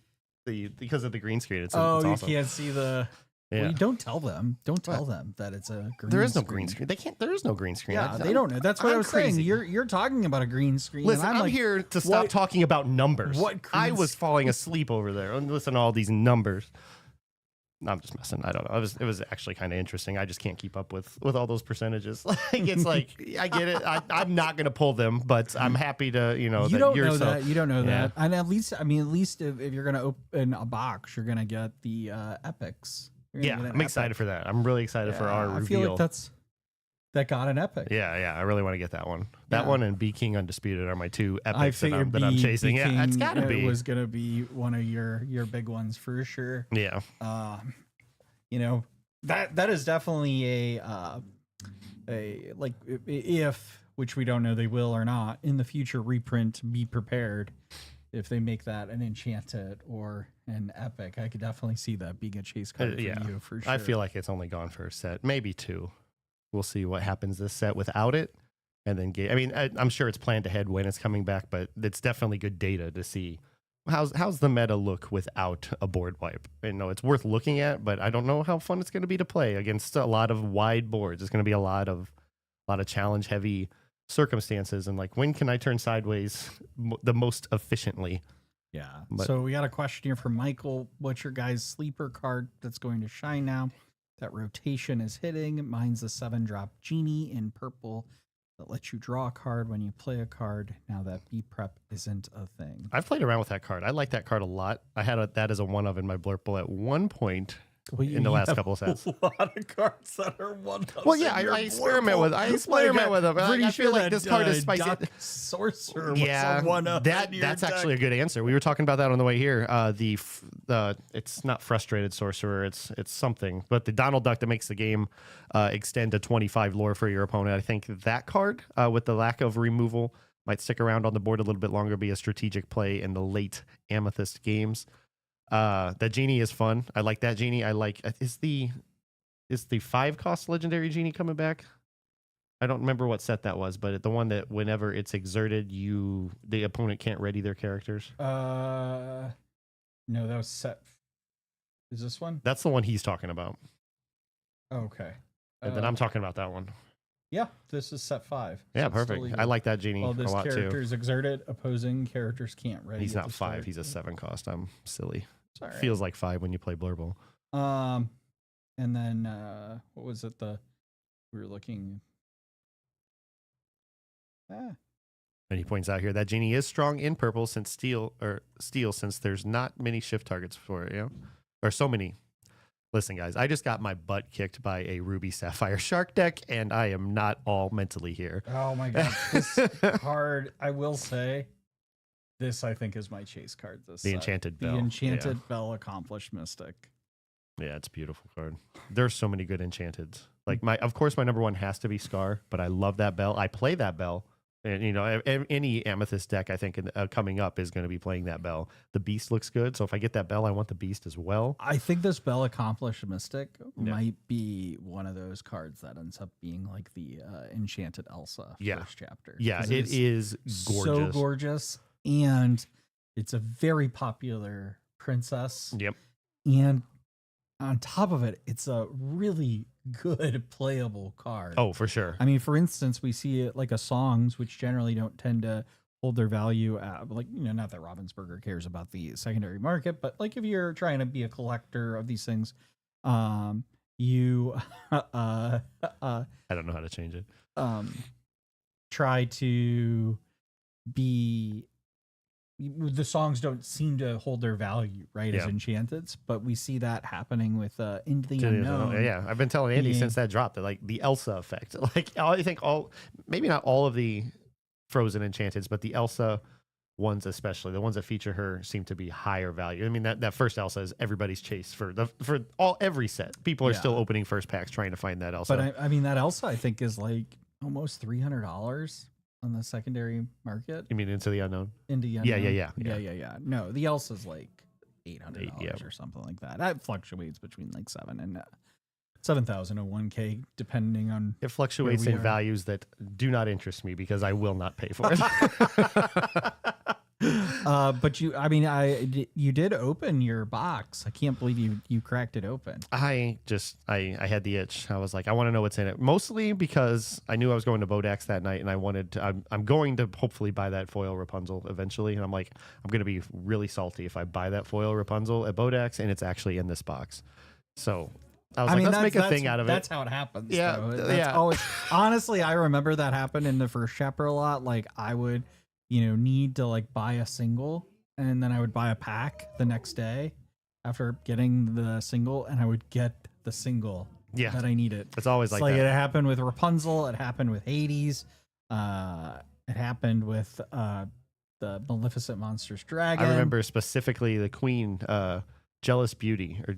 [SPEAKER 8] because of the green screen. It's
[SPEAKER 5] Oh,
[SPEAKER 8] awesome.
[SPEAKER 5] you can't see the.
[SPEAKER 8] Yeah.
[SPEAKER 5] Well, don't tell them. Don't tell them that it's a green.
[SPEAKER 8] There is no green screen. They can't. There is no green screen.
[SPEAKER 5] Yeah, they don't know. That's what I
[SPEAKER 8] I'm
[SPEAKER 5] was saying.
[SPEAKER 8] crazy.
[SPEAKER 5] You're talking about a green screen.
[SPEAKER 8] Listen,
[SPEAKER 5] and
[SPEAKER 8] I'm
[SPEAKER 5] like,
[SPEAKER 8] here to stop
[SPEAKER 5] what-
[SPEAKER 8] talking about numbers.
[SPEAKER 5] what
[SPEAKER 8] I
[SPEAKER 5] green
[SPEAKER 8] was falling asleep over there and listen to all these numbers. No, I'm just messing. I don't know. It was actually kind of interesting. I just can't keep up with all those percentages. Like it's like I get it. I'm not gonna pull them, but I'm happy to
[SPEAKER 5] You
[SPEAKER 8] that
[SPEAKER 5] don't
[SPEAKER 8] you're
[SPEAKER 5] know
[SPEAKER 8] so,
[SPEAKER 5] that. You don't know
[SPEAKER 8] Yeah.
[SPEAKER 5] that. And at least if you're gonna open a box, you're gonna get the epics. You're
[SPEAKER 8] Yeah,
[SPEAKER 5] gonna get
[SPEAKER 8] I'm
[SPEAKER 5] an
[SPEAKER 8] excited
[SPEAKER 5] epic.
[SPEAKER 8] for that. I'm really excited for our
[SPEAKER 5] I
[SPEAKER 8] reveal.
[SPEAKER 5] feel like that got an epic.
[SPEAKER 8] Yeah, I really want to get that one. That
[SPEAKER 5] Yeah.
[SPEAKER 8] one and Be King Undisputed are my two
[SPEAKER 5] I
[SPEAKER 8] epics
[SPEAKER 5] figured
[SPEAKER 8] that I'm chasing. Yeah, it's
[SPEAKER 5] King,
[SPEAKER 8] got to be.
[SPEAKER 5] It was gonna be one of your big ones for sure.
[SPEAKER 8] Yeah,
[SPEAKER 5] That is definitely a like if, which we don't know they will or not in the future reprint. Be prepared if they make that an enchanted or an epic. I could definitely see that being a chase card for
[SPEAKER 8] yeah.
[SPEAKER 5] you for sure.
[SPEAKER 8] I feel like it's only gone for a set, maybe two. We'll see what happens this set without it, and then I'm sure it's planned ahead when it's coming back, but it's definitely good data to see how's the meta look without a board wipe. It's worth looking at, but I don't know how fun it's going to be to play against a lot of wide boards. It's going to be a lot of challenge heavy circumstances, and like when can I turn sideways the most efficiently?
[SPEAKER 5] Yeah.
[SPEAKER 8] But-
[SPEAKER 5] So we got a question here from Michael. What's your guys' sleeper card that's going to shine now? That rotation is hitting. Mine's a 7-drop genie in purple that lets you draw a card when you play a card. Now that B prep isn't a thing.
[SPEAKER 8] I've played around with that card. I like that card a lot. I had that as a one of in my blurple at one point in the last couple of sets.
[SPEAKER 5] A lot of cards that are one.
[SPEAKER 8] Well, yeah, I experiment with them. I feel like this card is spicy.
[SPEAKER 5] Sorcerer
[SPEAKER 8] Yeah,
[SPEAKER 5] was a one up.
[SPEAKER 8] that's actually a good answer. We were talking about that on the way here. It's not frustrated sorcerer. It's something. But the Donald Duck that makes the game extend to 25 lore for your opponent. I think that card with the lack of removal might stick around on the board a little bit longer. Be a strategic play in the late Amethyst games. That genie is fun. I like that genie. I like is the 5-cost legendary genie coming back? I don't remember what set that was, but the one that whenever it's exerted, the opponent can't ready their characters.
[SPEAKER 5] No, that was set. Is this one?
[SPEAKER 8] That's the one he's talking about.
[SPEAKER 5] Okay.
[SPEAKER 8] And then I'm talking about that one.
[SPEAKER 5] Yeah, this is set 5.
[SPEAKER 8] Yeah,
[SPEAKER 5] so it's
[SPEAKER 8] perfect.
[SPEAKER 5] still
[SPEAKER 8] I
[SPEAKER 5] legal.
[SPEAKER 8] like that genie
[SPEAKER 5] Well,
[SPEAKER 8] a
[SPEAKER 5] this
[SPEAKER 8] lot
[SPEAKER 5] character
[SPEAKER 8] too.
[SPEAKER 5] is exerted. Opposing characters can't ready.
[SPEAKER 8] He's
[SPEAKER 5] at
[SPEAKER 8] not
[SPEAKER 5] the
[SPEAKER 8] 5.
[SPEAKER 5] start.
[SPEAKER 8] He's a 7-cost. I'm silly.
[SPEAKER 5] Sorry.
[SPEAKER 8] Feels like 5 when you play Blurble.
[SPEAKER 5] And then what was it? We were looking.
[SPEAKER 8] And he points out here that genie is strong in purple since steel since there's not many shift targets for it, or so many. Listen, guys, I just got my butt kicked by a Ruby Sapphire Shark deck, and I am not all mentally here.
[SPEAKER 5] Oh my god, this card! I will say, this I think is my chase card. This
[SPEAKER 8] The
[SPEAKER 5] set.
[SPEAKER 8] Enchanted
[SPEAKER 5] the
[SPEAKER 8] Bell.
[SPEAKER 5] Enchanted Bell Accomplished Mystic.
[SPEAKER 8] Yeah, it's a beautiful card. There's so many good enchanteds. Like of course, my number one has to be Scar, but I love that bell. I play that bell. And, any Amethyst deck, I think, coming up is going to be playing that bell. The Beast looks good, so if I get that bell, I want the Beast as well.
[SPEAKER 5] I think this Bell Accomplished Mystic might be one of those cards that ends up being like the Enchanted Elsa first chapter.
[SPEAKER 8] Yeah,
[SPEAKER 5] 'Cause
[SPEAKER 8] it is gorgeous.
[SPEAKER 5] So gorgeous. And it's a very popular princess.
[SPEAKER 8] Yep.
[SPEAKER 5] And on top of it, it's a really good playable card.
[SPEAKER 8] Oh, for sure.
[SPEAKER 5] I mean, for instance, we see it like a songs, which generally don't tend to hold their value at, like, not that Ravensburger cares about the secondary market, but like if you're trying to be a collector of these things, you
[SPEAKER 8] I don't know how to change it.
[SPEAKER 5] try to be. The songs don't seem to hold their value, right, as enchanteds, but we see that happening with Into the Unknown.
[SPEAKER 8] Yeah, I've been telling Andy since that dropped that, like, the Elsa effect. Like, I think maybe not all of the Frozen enchanteds, but the Elsa ones, especially the ones that feature her, seem to be higher value. I mean, that first Elsa is everybody's chase for every set. People are still opening first packs trying to find that Elsa.
[SPEAKER 5] But I mean, that Elsa I think is like almost $300 on the secondary market.
[SPEAKER 8] You mean Into the Unknown?
[SPEAKER 5] Yeah. No, the Elsa's like $800 or something like that. That fluctuates between like 7,000 and 1K depending on.
[SPEAKER 8] It fluctuates in values that do not interest me because I will not pay for it.
[SPEAKER 5] But you did open your box. I can't believe you cracked it open.
[SPEAKER 8] I had the itch. I was like, I want to know what's in it. Mostly because I knew I was going to Bodax that night, and I wanted to. I'm going to hopefully buy that foil Rapunzel eventually, and I'm like, I'm going to be really salty if I buy that foil Rapunzel at Bodax and it's actually in this box. So I was like, let's make a thing out of it.
[SPEAKER 5] That's how it happens.
[SPEAKER 8] Yeah,
[SPEAKER 5] That's always, honestly, I remember that happened in the first chapter a lot. Like I would, need to like buy a single, and then I would buy a pack the next day after getting the single, and I would get the single that I needed.
[SPEAKER 8] It's always
[SPEAKER 5] It's
[SPEAKER 8] like that.
[SPEAKER 5] It happened with Rapunzel. It happened with Hades. It happened with the Maleficent Monsters Dragon.
[SPEAKER 8] I remember specifically the Queen, Jealous Beauty, or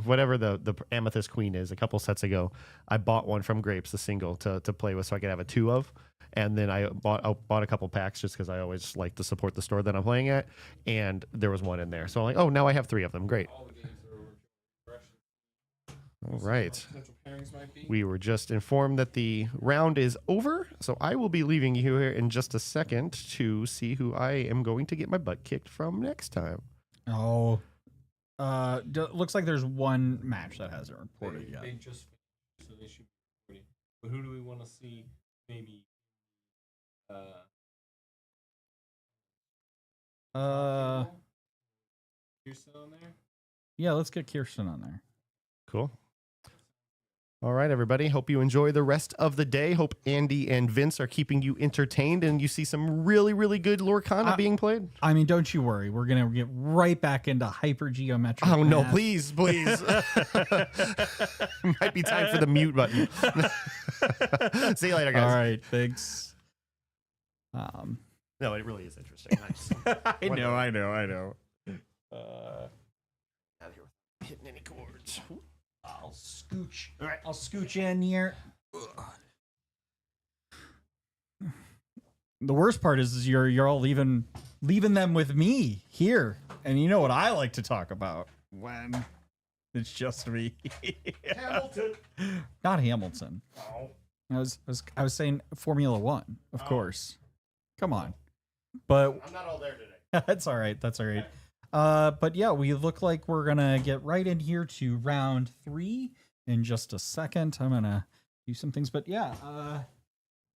[SPEAKER 8] whatever the Amethyst Queen is. A couple sets ago, I bought one from Grapes, the single, to play with, so I could have a 2 of. And then I bought a couple packs just because I always like to support the store that I'm playing at. And there was one in there, so I'm like, oh, now I have 3 of them. Great. All right. We were just informed that the round is over, so I will be leaving you here in just a second to see who I am going to get my butt kicked from next time.
[SPEAKER 5] Oh. Looks like there's one match that hasn't reported yet.
[SPEAKER 2] They just finished, so they should be reporting. But who do we want to see? Maybe. Kirsten on there.
[SPEAKER 5] Yeah, let's get Kirsten on there.
[SPEAKER 8] Cool. All right, everybody. Hope you enjoy the rest of the day. Hope Andy and Vince are keeping you entertained and you see some really, really good Lorcana being played.
[SPEAKER 5] I mean, don't you worry. We're going to get right back into hypergeometric.
[SPEAKER 8] Oh, no,
[SPEAKER 5] math.
[SPEAKER 8] please. Might be time for the mute button. See you later, guys.
[SPEAKER 5] All right, thanks.
[SPEAKER 8] No, it really is interesting. Nice.
[SPEAKER 5] I know.
[SPEAKER 8] Out of here with hitting any chords.
[SPEAKER 5] I'll scooch. All right, I'll scooch in here. The worst part is you're all leaving them with me here, and you know what I like to talk about when it's just me.
[SPEAKER 8] Hamilton.
[SPEAKER 5] Not Hamilton.
[SPEAKER 8] Oh.
[SPEAKER 5] I was saying Formula One, of course. Come on, but
[SPEAKER 8] I'm not all there today.
[SPEAKER 5] That's all right. But yeah, we look like we're gonna get right in here to round 3 in just a second. I'm gonna do some things, but yeah,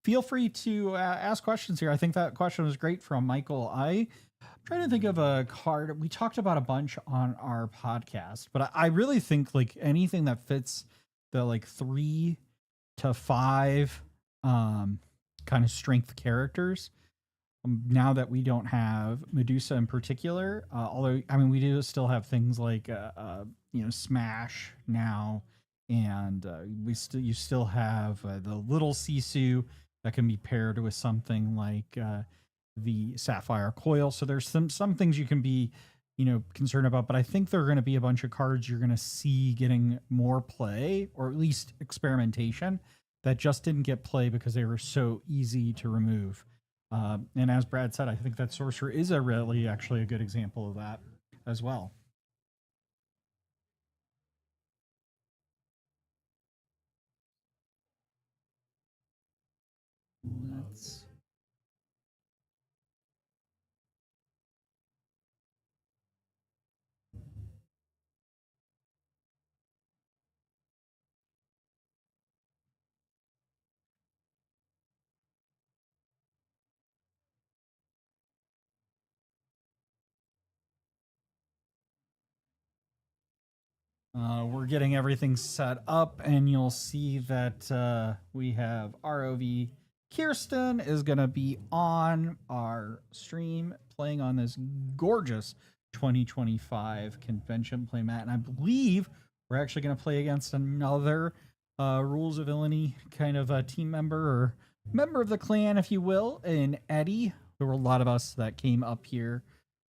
[SPEAKER 5] feel free to ask questions here. I think that question was great from Michael. I'm trying to think of a card. We talked about a bunch on our podcast, but I really think like anything that fits the like 3 to 5 kind of strength characters. Now that we don't have Medusa in particular, although I mean we do still have things like Smash now, and you still have the little Sisu that can be paired with something like the Sapphire Coil. So there's some things you can be concerned about, but I think there are going to be a bunch of cards you're going to see getting more play, or at least experimentation, that just didn't get play because they were so easy to remove. And as Brad said, I think that Sorcerer is actually a good example of that as well. We're getting everything set up, and you'll see that we have ROV Kirsten is going to be on our stream playing on this gorgeous 2025 convention playmat. And I believe we're actually going to play against another Rules of Villainy kind of a team member or member of the clan, if you will, in Eddie. there were a lot of us that came up here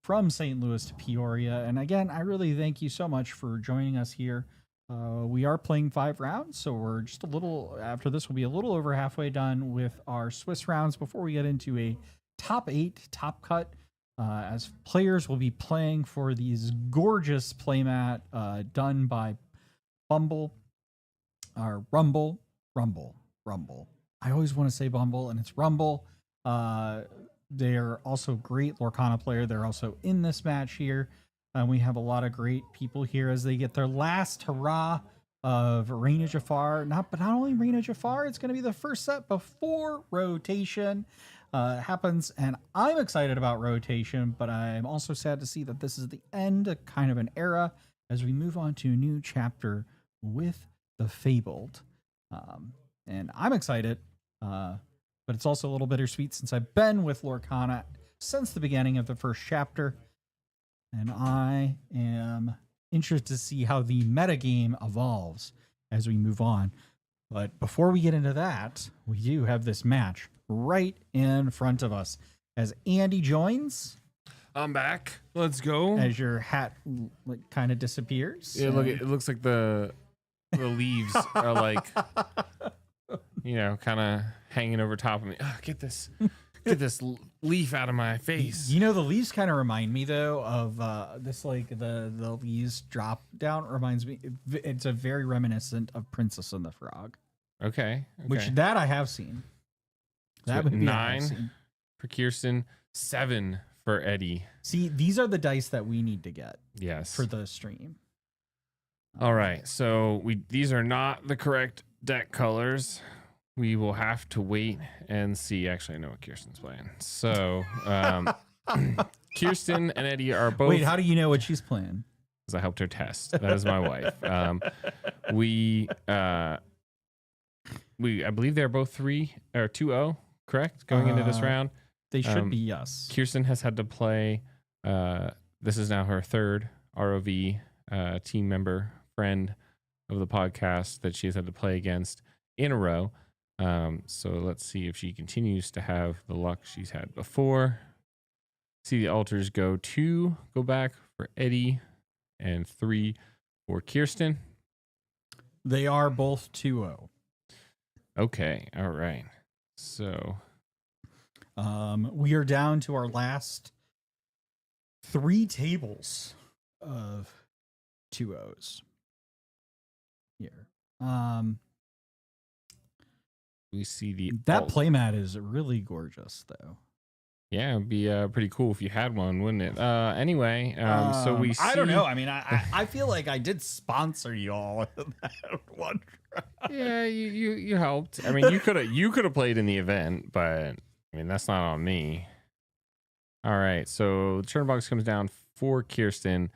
[SPEAKER 5] from St. Louis to Peoria. And again, I really thank you so much for joining us here. We are playing 5 rounds, so we're just a little, after this, we'll be a little over halfway done with our Swiss rounds before we get into a top 8 top cut. As players will be playing for these gorgeous playmat done by Rumble. I always want to say Bumble, and it's Rumble. They're also great Lorcana player. They're also in this match here. We have a lot of great people here as they get their last hurrah of Reign of Jafar. Not only Reign of Jafar, it's going to be the first set before rotation happens, and I'm excited about rotation, but I'm also sad to see that this is the end of kind of an era as we move on to a new chapter with the Fabled. And I'm excited, but it's also a little bittersweet since I've been with Lorcana since the beginning of the first chapter, and I am interested to see how the metagame evolves as we move on. But before we get into that, we do have this match right in front of us as Andy joins.
[SPEAKER 2] I'm back. Let's go.
[SPEAKER 5] As your hat kind of disappears.
[SPEAKER 2] Yeah, look, it looks like the leaves are like, kind of hanging over top of me. Get this leaf out of my face.
[SPEAKER 5] You know, the leaves kind of remind me though of this, like the leaves drop down reminds me. It's a very reminiscent of Princess and the Frog.
[SPEAKER 2] Okay.
[SPEAKER 5] Which that I have seen. That would be
[SPEAKER 2] 9 for Kirsten, 7 for Eddie.
[SPEAKER 5] See, these are the dice that we need to get.
[SPEAKER 2] Yes.
[SPEAKER 5] For the stream.
[SPEAKER 2] All right. So these are not the correct deck colors. We will have to wait and see. Actually, I know what Kirsten's playing. So Kirsten and Eddie are both.
[SPEAKER 5] Wait, how do you know what she's playing?
[SPEAKER 2] Because I helped her test. That is my wife. I believe they're both 3 or 2-0, correct? Going into this round.
[SPEAKER 5] They should be, yes.
[SPEAKER 2] Kirsten has had to play. This is now her 3rd ROV team member, friend of the podcast that she has had to play against in a row. So let's see if she continues to have the luck she's had before. See the altars go 2, go back for Eddie, and 3 for Kirsten.
[SPEAKER 5] They are both 2-0.
[SPEAKER 2] Okay, all right. So
[SPEAKER 5] we are down to our last 3 tables of 2-0s here.
[SPEAKER 2] we see
[SPEAKER 5] that playmat is really gorgeous though.
[SPEAKER 2] Yeah, it'd be pretty cool if you had one, wouldn't it? Anyway, so we see...
[SPEAKER 5] I don't know. I mean, I feel like I did sponsor y'all in that one.
[SPEAKER 2] Yeah, you helped. I mean, you could have played in the event, but I mean that's not on me. All right, so the turn box comes down for Kirsten.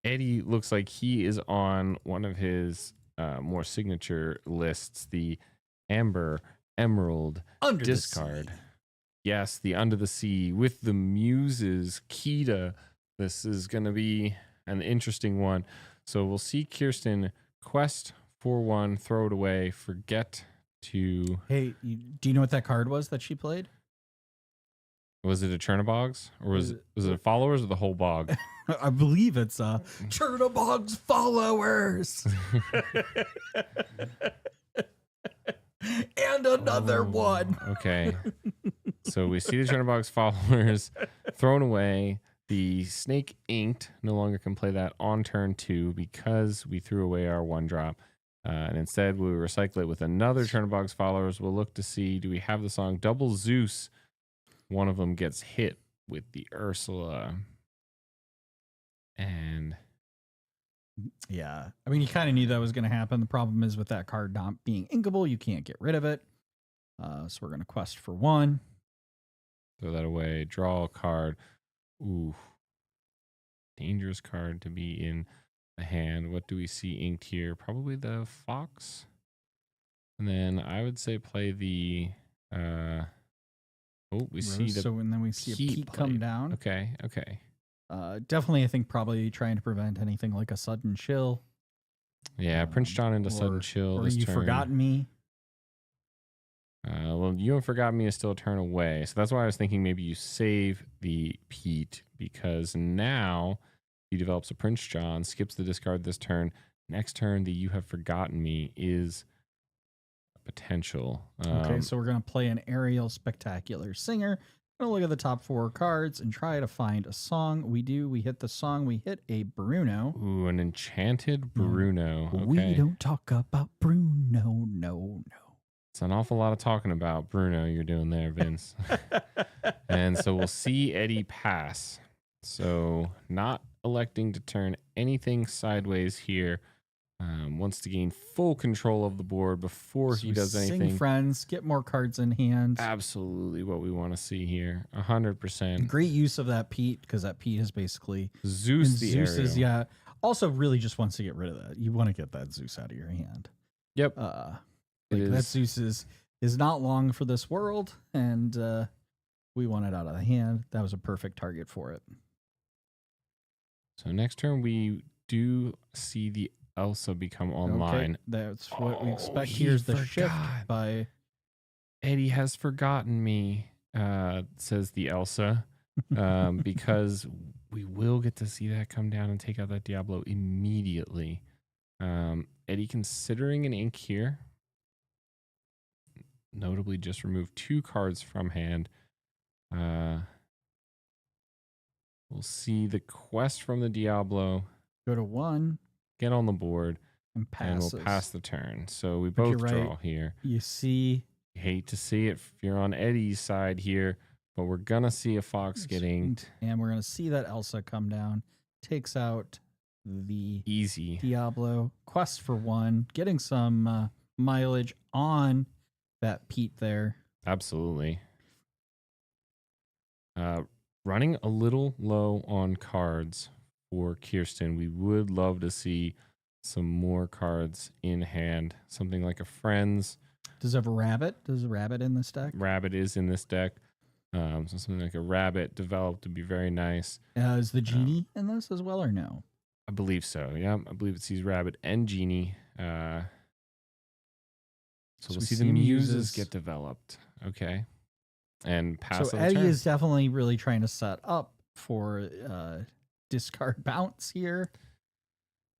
[SPEAKER 2] Eddie looks like he is on one of his more signature lists, the Amber Emerald
[SPEAKER 5] Under
[SPEAKER 2] discard.
[SPEAKER 5] the sea.
[SPEAKER 2] Yes, the Under the Sea with the Muses, Kita. This is going to be an interesting one. So we'll see Kirsten quest for 1, throw it away, forget to...
[SPEAKER 5] Hey, do you know what that card was that she played?
[SPEAKER 2] Was it a Chernobog's? Or was it followers or the whole bog?
[SPEAKER 5] I believe it's Chernobog's followers. And another one.
[SPEAKER 2] Okay. So we see the Chernobog's followers thrown away. The Snake Inked no longer can play that on turn 2 because we threw away our 1-drop. And instead, we recycle it with another Chernobog's followers. We'll look to see, do we have the song Double Zeus? One of them gets hit with the Ursula. And...
[SPEAKER 5] yeah. I mean, you kind of knew that was going to happen. The problem is with that card not being inkable, you can't get rid of it. So we're going to quest for 1.
[SPEAKER 2] Throw that away. Draw a card. Ooh. Dangerous card to be in the hand. What do we see inked here? Probably the Fox. And then I would say play the... we see the...
[SPEAKER 5] So and then we see a peak come down.
[SPEAKER 2] Okay.
[SPEAKER 5] Definitely, I think probably trying to prevent anything like a sudden chill.
[SPEAKER 2] Yeah, Prince John into sudden chill.
[SPEAKER 5] Or
[SPEAKER 2] this
[SPEAKER 5] you
[SPEAKER 2] turn.
[SPEAKER 5] forgotten me.
[SPEAKER 2] Well, you and Forgot Me is still a turn away. So that's why I was thinking maybe you save the Pete, because now he develops a Prince John, skips the discard this turn. Next turn, the You Have Forgotten Me is a potential.
[SPEAKER 5] Okay, so we're going to play an Aerial Spectacular Singer. We're going to look at the top 4 cards and try to find a song. We hit the song, we hit a Bruno.
[SPEAKER 2] Ooh, an Enchanted Bruno. Okay.
[SPEAKER 5] We don't talk about Bruno, no.
[SPEAKER 2] It's an awful lot of talking about Bruno you're doing there, Vince. And so we'll see Eddie pass. So not electing to turn anything sideways here. Wants to gain full control of the board before he does anything.
[SPEAKER 5] Sing friends, get more cards in hand.
[SPEAKER 2] Absolutely what we want to see here. 100%.
[SPEAKER 5] Great use of that Pete, because that Pete is basically
[SPEAKER 2] Zeus the
[SPEAKER 5] Zeus is,
[SPEAKER 2] Ariel.
[SPEAKER 5] yeah. Also really just wants to get rid of that. You want to get that Zeus out of your hand.
[SPEAKER 2] Yep.
[SPEAKER 5] Like
[SPEAKER 2] It
[SPEAKER 5] that
[SPEAKER 2] is.
[SPEAKER 5] Zeus is not long for this world, and we want it out of the hand. That was a perfect target for it.
[SPEAKER 2] So next turn we do see the Elsa become online.
[SPEAKER 5] Okay, that's what we
[SPEAKER 2] Oh,
[SPEAKER 5] expect.
[SPEAKER 2] he
[SPEAKER 5] Here's the shift
[SPEAKER 2] forgot.
[SPEAKER 5] by
[SPEAKER 2] Eddie has forgotten me, says the Elsa, because we will get to see that come down and take out that Diablo immediately. Eddie considering an ink here. Notably just remove 2 cards from hand. We'll see the quest from the Diablo
[SPEAKER 5] go to 1
[SPEAKER 2] get on the board,
[SPEAKER 5] and passes.
[SPEAKER 2] and we'll pass the turn. So we
[SPEAKER 5] But
[SPEAKER 2] both
[SPEAKER 5] you're right.
[SPEAKER 2] draw here.
[SPEAKER 5] You see,
[SPEAKER 2] Hate to see it if you're on Eddie's side here, but we're gonna see a fox get inked.
[SPEAKER 5] and we're gonna see that Elsa come down, takes out the
[SPEAKER 2] Easy.
[SPEAKER 5] Diablo. Quest for 1, getting some mileage on that Pete there.
[SPEAKER 2] Absolutely. Running a little low on cards for Kirsten. We would love to see some more cards in hand. Something like a Friends.
[SPEAKER 5] Does it have a rabbit? Does a rabbit in this deck?
[SPEAKER 2] Rabbit is in this deck. So something like a Rabbit developed to be very nice.
[SPEAKER 5] Is the genie in this as well or no?
[SPEAKER 2] I believe so. Yeah, I believe it sees Rabbit and Genie. So we'll
[SPEAKER 5] we
[SPEAKER 2] see the
[SPEAKER 5] see
[SPEAKER 2] muses
[SPEAKER 5] muses.
[SPEAKER 2] get developed. Okay. And pass
[SPEAKER 5] So
[SPEAKER 2] the
[SPEAKER 5] Eddie
[SPEAKER 2] turn.
[SPEAKER 5] is definitely really trying to set up for discard bounce here.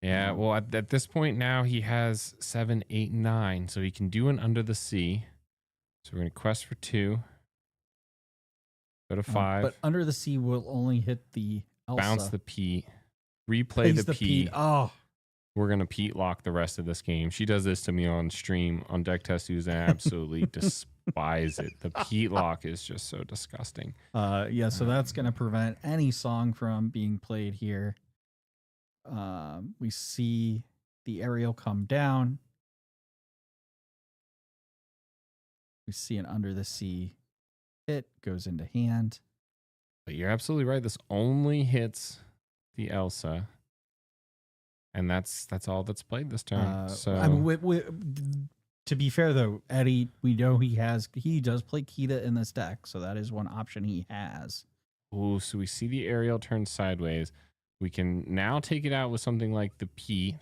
[SPEAKER 2] Yeah, well, at this point now, he has 7, 8, 9. So he can do an Under the Sea. So we're going to quest for 2. Go to 5.
[SPEAKER 5] But Under the Sea will only hit the Elsa.
[SPEAKER 2] Bounce the Pete. Replay
[SPEAKER 5] Plays
[SPEAKER 2] the Pete.
[SPEAKER 5] Oh,
[SPEAKER 2] We're going to Pete lock the rest of this game. She does this to me on stream on Deck Testues, and I absolutely despise it. The Pete lock is just so disgusting.
[SPEAKER 5] yeah. So that's going to prevent any song from being played here. We see the Aerial come down. We see an Under the Sea hit, goes into hand.
[SPEAKER 2] But you're absolutely right. This only hits the Elsa. And that's all that's played this turn. So
[SPEAKER 5] I mean, to be fair though, Eddie, we know he does play Kita in this deck, so that is one option he has.
[SPEAKER 2] ooh, so we see the Aerial turn sideways. We can now take it out with something like the Pete.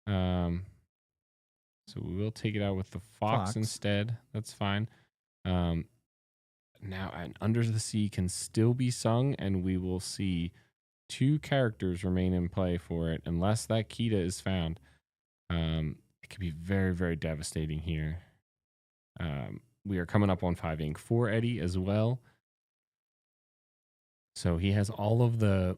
[SPEAKER 2] So we will take it out with the Fox. Instead. That's fine. Now, an Under the Sea can still be sung, and we will see 2 characters remain in play for it, unless that Kita is found. It could be very, very devastating here. We are coming up on 5 ink for Eddie as well. So he has all of the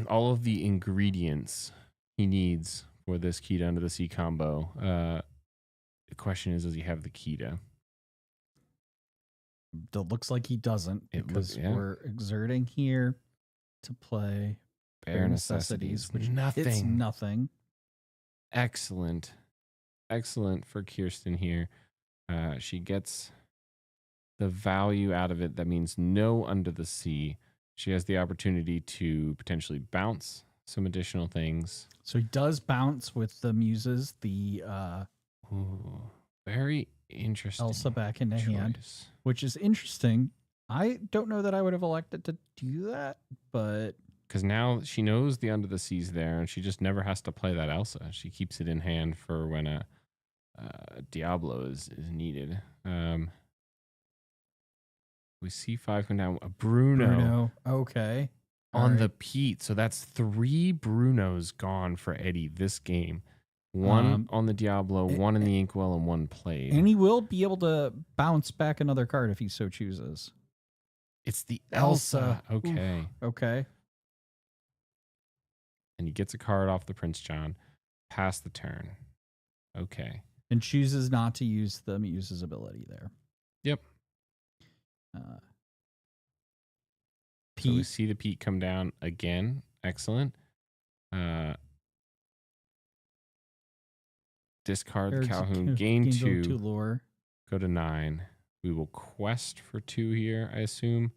[SPEAKER 2] all of the ingredients he needs for this Kita Under the Sea combo. The question is, does he have the Kita?
[SPEAKER 5] It looks like he doesn't,
[SPEAKER 2] It
[SPEAKER 5] because
[SPEAKER 2] yeah.
[SPEAKER 5] we're exerting here to play
[SPEAKER 2] Bare necessities.
[SPEAKER 5] which
[SPEAKER 2] Nothing.
[SPEAKER 5] It's nothing.
[SPEAKER 2] Excellent. Excellent for Kirsten here. She gets the value out of it. That means no Under the Sea. She has the opportunity to potentially bounce some additional things.
[SPEAKER 5] So he does bounce with the muses, the
[SPEAKER 2] Ooh, very interesting.
[SPEAKER 5] Elsa back into hand,
[SPEAKER 2] choice.
[SPEAKER 5] which is interesting. I don't know that I would have elected to do that, but
[SPEAKER 2] Because now she knows the Under the Sea's there, and she just never has to play that Elsa. She keeps it in hand for when a Diablo is needed. We see 5 come down. A Bruno.
[SPEAKER 5] Okay.
[SPEAKER 2] On
[SPEAKER 5] All
[SPEAKER 2] the
[SPEAKER 5] right.
[SPEAKER 2] Pete. So that's 3 Brunos gone for Eddie this game. One on the Diablo, one in the Inkwell, and one played.
[SPEAKER 5] And he will be able to bounce back another card if he so chooses.
[SPEAKER 2] It's the
[SPEAKER 5] Elsa.
[SPEAKER 2] Elsa. Okay.
[SPEAKER 5] Oof. Okay.
[SPEAKER 2] And he gets a card off the Prince John. Pass the turn. Okay.
[SPEAKER 5] And chooses not to use the Muse's ability there.
[SPEAKER 2] Yep.
[SPEAKER 5] Pete.
[SPEAKER 2] So we see the Pete come down again. Excellent. Discard the Calhoun. Gain 2.
[SPEAKER 5] Lore.
[SPEAKER 2] Go to 9. We will quest for 2 here, I assume.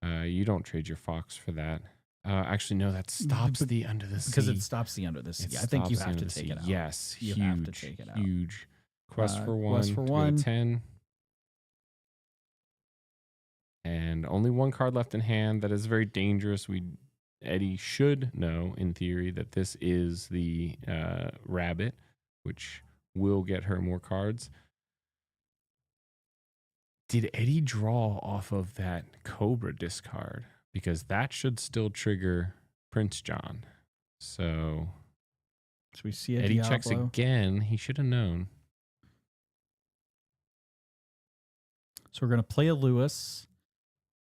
[SPEAKER 2] You don't trade your Fox for that. Actually, no, that stops the Under the Sea.
[SPEAKER 5] Because it stops the Under the Sea. I think you have to take it out.
[SPEAKER 2] Yes,
[SPEAKER 5] You
[SPEAKER 2] huge,
[SPEAKER 5] have to take it out.
[SPEAKER 2] huge. Quest for 1.
[SPEAKER 5] Quest for
[SPEAKER 2] to go
[SPEAKER 5] 1.
[SPEAKER 2] to 10. And only 1 card left in hand. That is very dangerous. Eddie should know, in theory, that this is the rabbit, which will get her more cards. Did Eddie draw off of that Cobra discard? Because that should still trigger Prince John. So
[SPEAKER 5] we see a
[SPEAKER 2] Eddie
[SPEAKER 5] Diablo.
[SPEAKER 2] checks again. He should have known.
[SPEAKER 5] So we're going to play a Lewis.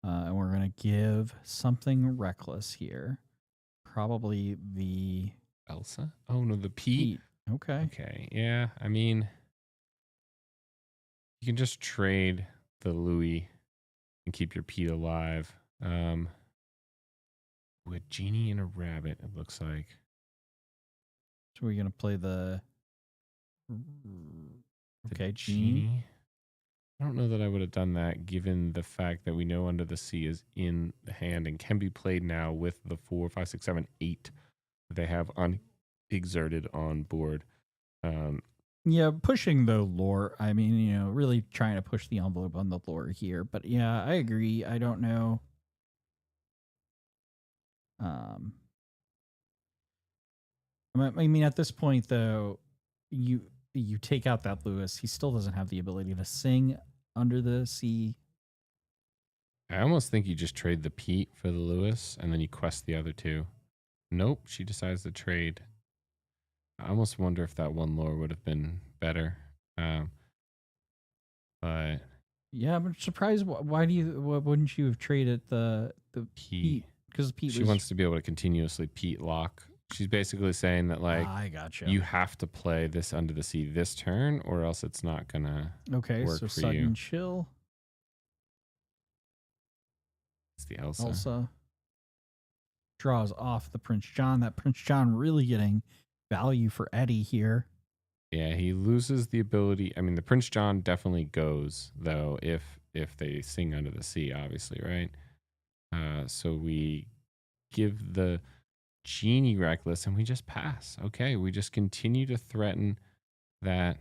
[SPEAKER 5] And we're going to give something reckless here. Probably the
[SPEAKER 2] Elsa? Oh, no, the Pete.
[SPEAKER 5] Okay.
[SPEAKER 2] Okay, yeah. I mean, you can just trade the Louis and keep your Pete alive. With Genie and a Rabbit, it looks like.
[SPEAKER 5] So we're going to play the... Okay,
[SPEAKER 2] The
[SPEAKER 5] Genie.
[SPEAKER 2] I don't know that I would have done that, given the fact that we know Under the Sea is in the hand and can be played now with the 4, 5, 6, 7, 8 that they have exerted on board.
[SPEAKER 5] Yeah, pushing the lore. I mean, really trying to push the envelope on the lore here. But yeah, I agree. I don't know. I mean, at this point, though, you take out that Lewis. He still doesn't have the ability to sing Under the Sea.
[SPEAKER 2] I almost think you just trade the Pete for the Lewis and then you quest the other 2. Nope, she decides to trade. I almost wonder if that 1 lore would have been better. But
[SPEAKER 5] Yeah, I'm surprised. Why wouldn't you have traded the
[SPEAKER 2] Pete?
[SPEAKER 5] Because Pete
[SPEAKER 2] She wants to be able to continuously Pete lock. She's basically saying that, like,
[SPEAKER 5] I gotcha.
[SPEAKER 2] you have to play this Under the Sea this turn or else it's not going to
[SPEAKER 5] Okay,
[SPEAKER 2] work
[SPEAKER 5] so
[SPEAKER 2] for
[SPEAKER 5] sudden
[SPEAKER 2] you.
[SPEAKER 5] chill.
[SPEAKER 2] It's the Elsa.
[SPEAKER 5] Elsa draws off the Prince John. That Prince John really getting value for Eddie here.
[SPEAKER 2] Yeah, he loses the ability. I mean, the Prince John definitely goes, though, if they sing Under the Sea, obviously, right? So we give the Genie Reckless and we just pass. Okay, we just continue to threaten that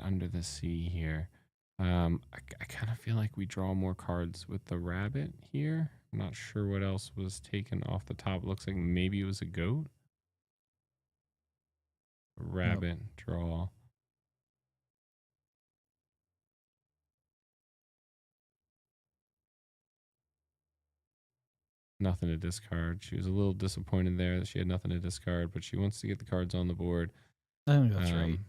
[SPEAKER 2] Under the Sea here. I kind of feel like we draw more cards with the rabbit here. I'm not sure what else was taken off the top. It looks like maybe it was a goat. Rabbit, draw. Nothing to discard. She was a little disappointed there that she had nothing to discard, but she wants to get the cards on the board.
[SPEAKER 5] I think that's right.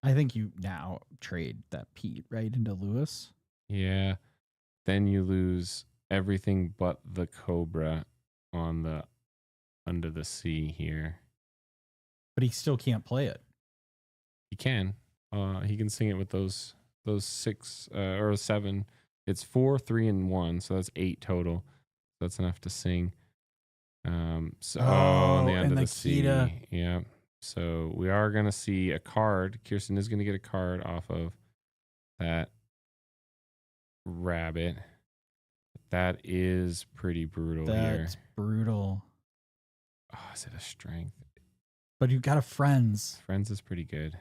[SPEAKER 5] I think you now trade that Pete right into Lewis.
[SPEAKER 2] Yeah. Then you lose everything but the Cobra on the Under the Sea here.
[SPEAKER 5] But he still can't play it.
[SPEAKER 2] He can. He can sing it with those 6 or 7. It's 4, 3, and 1, so that's 8 total. That's enough to sing. On the Under the Sea. Yeah. So we are gonna see a card. Kirsten is gonna get a card off of that rabbit. That is pretty brutal here.
[SPEAKER 5] That's brutal.
[SPEAKER 2] Oh, is it a strength?
[SPEAKER 5] But you've got a Friends.
[SPEAKER 2] Friends is pretty good.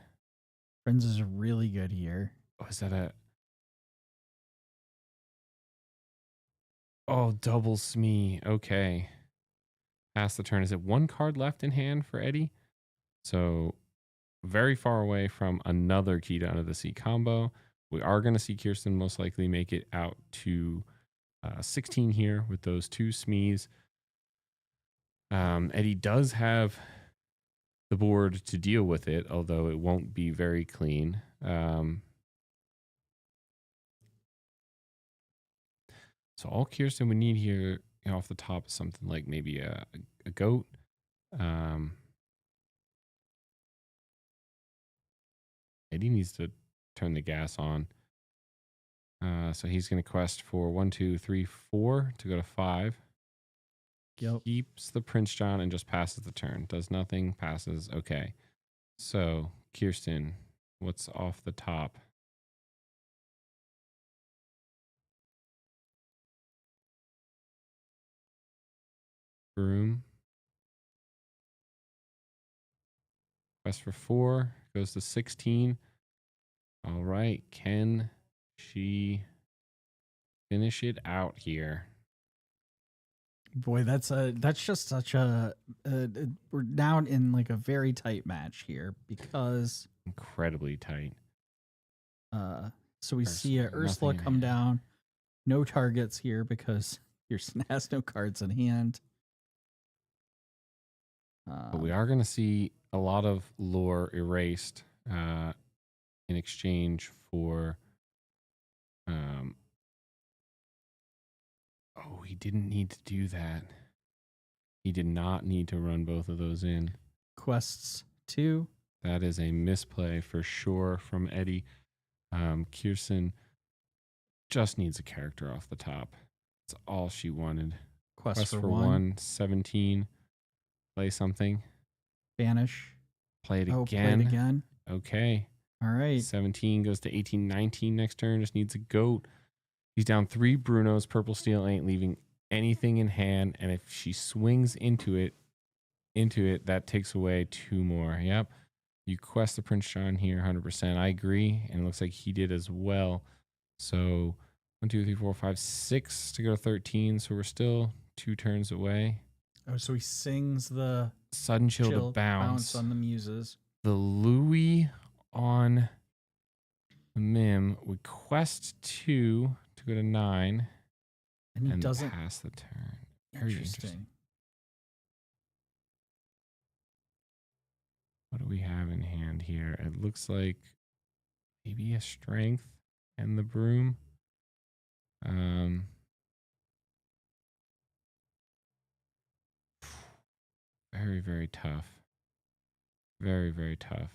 [SPEAKER 5] Friends is really good here.
[SPEAKER 2] Oh, is that a... Oh, double Smee. Okay. Pass the turn. Is it one card left in hand for Eddie? So very far away from another key to Under the Sea combo. We are going to see Kirsten most likely make it out to 16 here with those two Smees. Eddie does have the board to deal with it, although it won't be very clean. So all Kirsten would need here, off the top, is something like maybe a goat. Eddie needs to turn the gas on. So he's going to quest for 1, 2, 3, 4 to go to 5.
[SPEAKER 5] Yep.
[SPEAKER 2] Keeps the Prince John and just passes the turn. Does nothing, passes. Okay. So, Kirsten, what's off the top? Broom. Quest for 4 goes to 16. All right. Can she finish it out here?
[SPEAKER 5] Boy, that's just such a we're down in like a very tight match here because
[SPEAKER 2] Incredibly tight.
[SPEAKER 5] so we see a
[SPEAKER 2] Ursula,
[SPEAKER 5] Ursula
[SPEAKER 2] nothing in
[SPEAKER 5] come
[SPEAKER 2] hand.
[SPEAKER 5] down, no targets here because Kirsten has no cards in hand.
[SPEAKER 2] But we are going to see a lot of lore erased in exchange for. Oh, he didn't need to do that. He did not need to run both of those in.
[SPEAKER 5] Quests 2.
[SPEAKER 2] That is a misplay for sure from Eddie. Kirsten just needs a character off the top. That's all she wanted.
[SPEAKER 5] Quest for
[SPEAKER 2] 1,
[SPEAKER 5] 1.
[SPEAKER 2] 17. Play something.
[SPEAKER 5] Banish.
[SPEAKER 2] Play it
[SPEAKER 5] Oh,
[SPEAKER 2] again.
[SPEAKER 5] play it again.
[SPEAKER 2] Okay.
[SPEAKER 5] All right.
[SPEAKER 2] 17 goes to 18, 19 next turn. Just needs a goat. He's down 3 Brunos. Purple Steel ain't leaving anything in hand. And if she swings into it, that takes away 2 more. Yep. You quest the Prince John here 100%. I agree. And it looks like he did as well. So 1, 2, 3, 4, 5, 6 to go to 13. So we're still 2 turns away.
[SPEAKER 5] Oh, so he sings the
[SPEAKER 2] Sudden chill to bounce.
[SPEAKER 5] on the muses.
[SPEAKER 2] The Louis on the Mim. We quest 2 to go to 9
[SPEAKER 5] And he
[SPEAKER 2] and
[SPEAKER 5] doesn't.
[SPEAKER 2] pass the turn. Very interesting. What do we have in hand here? It looks like maybe a strength and the broom. Very, very tough. Very, very tough.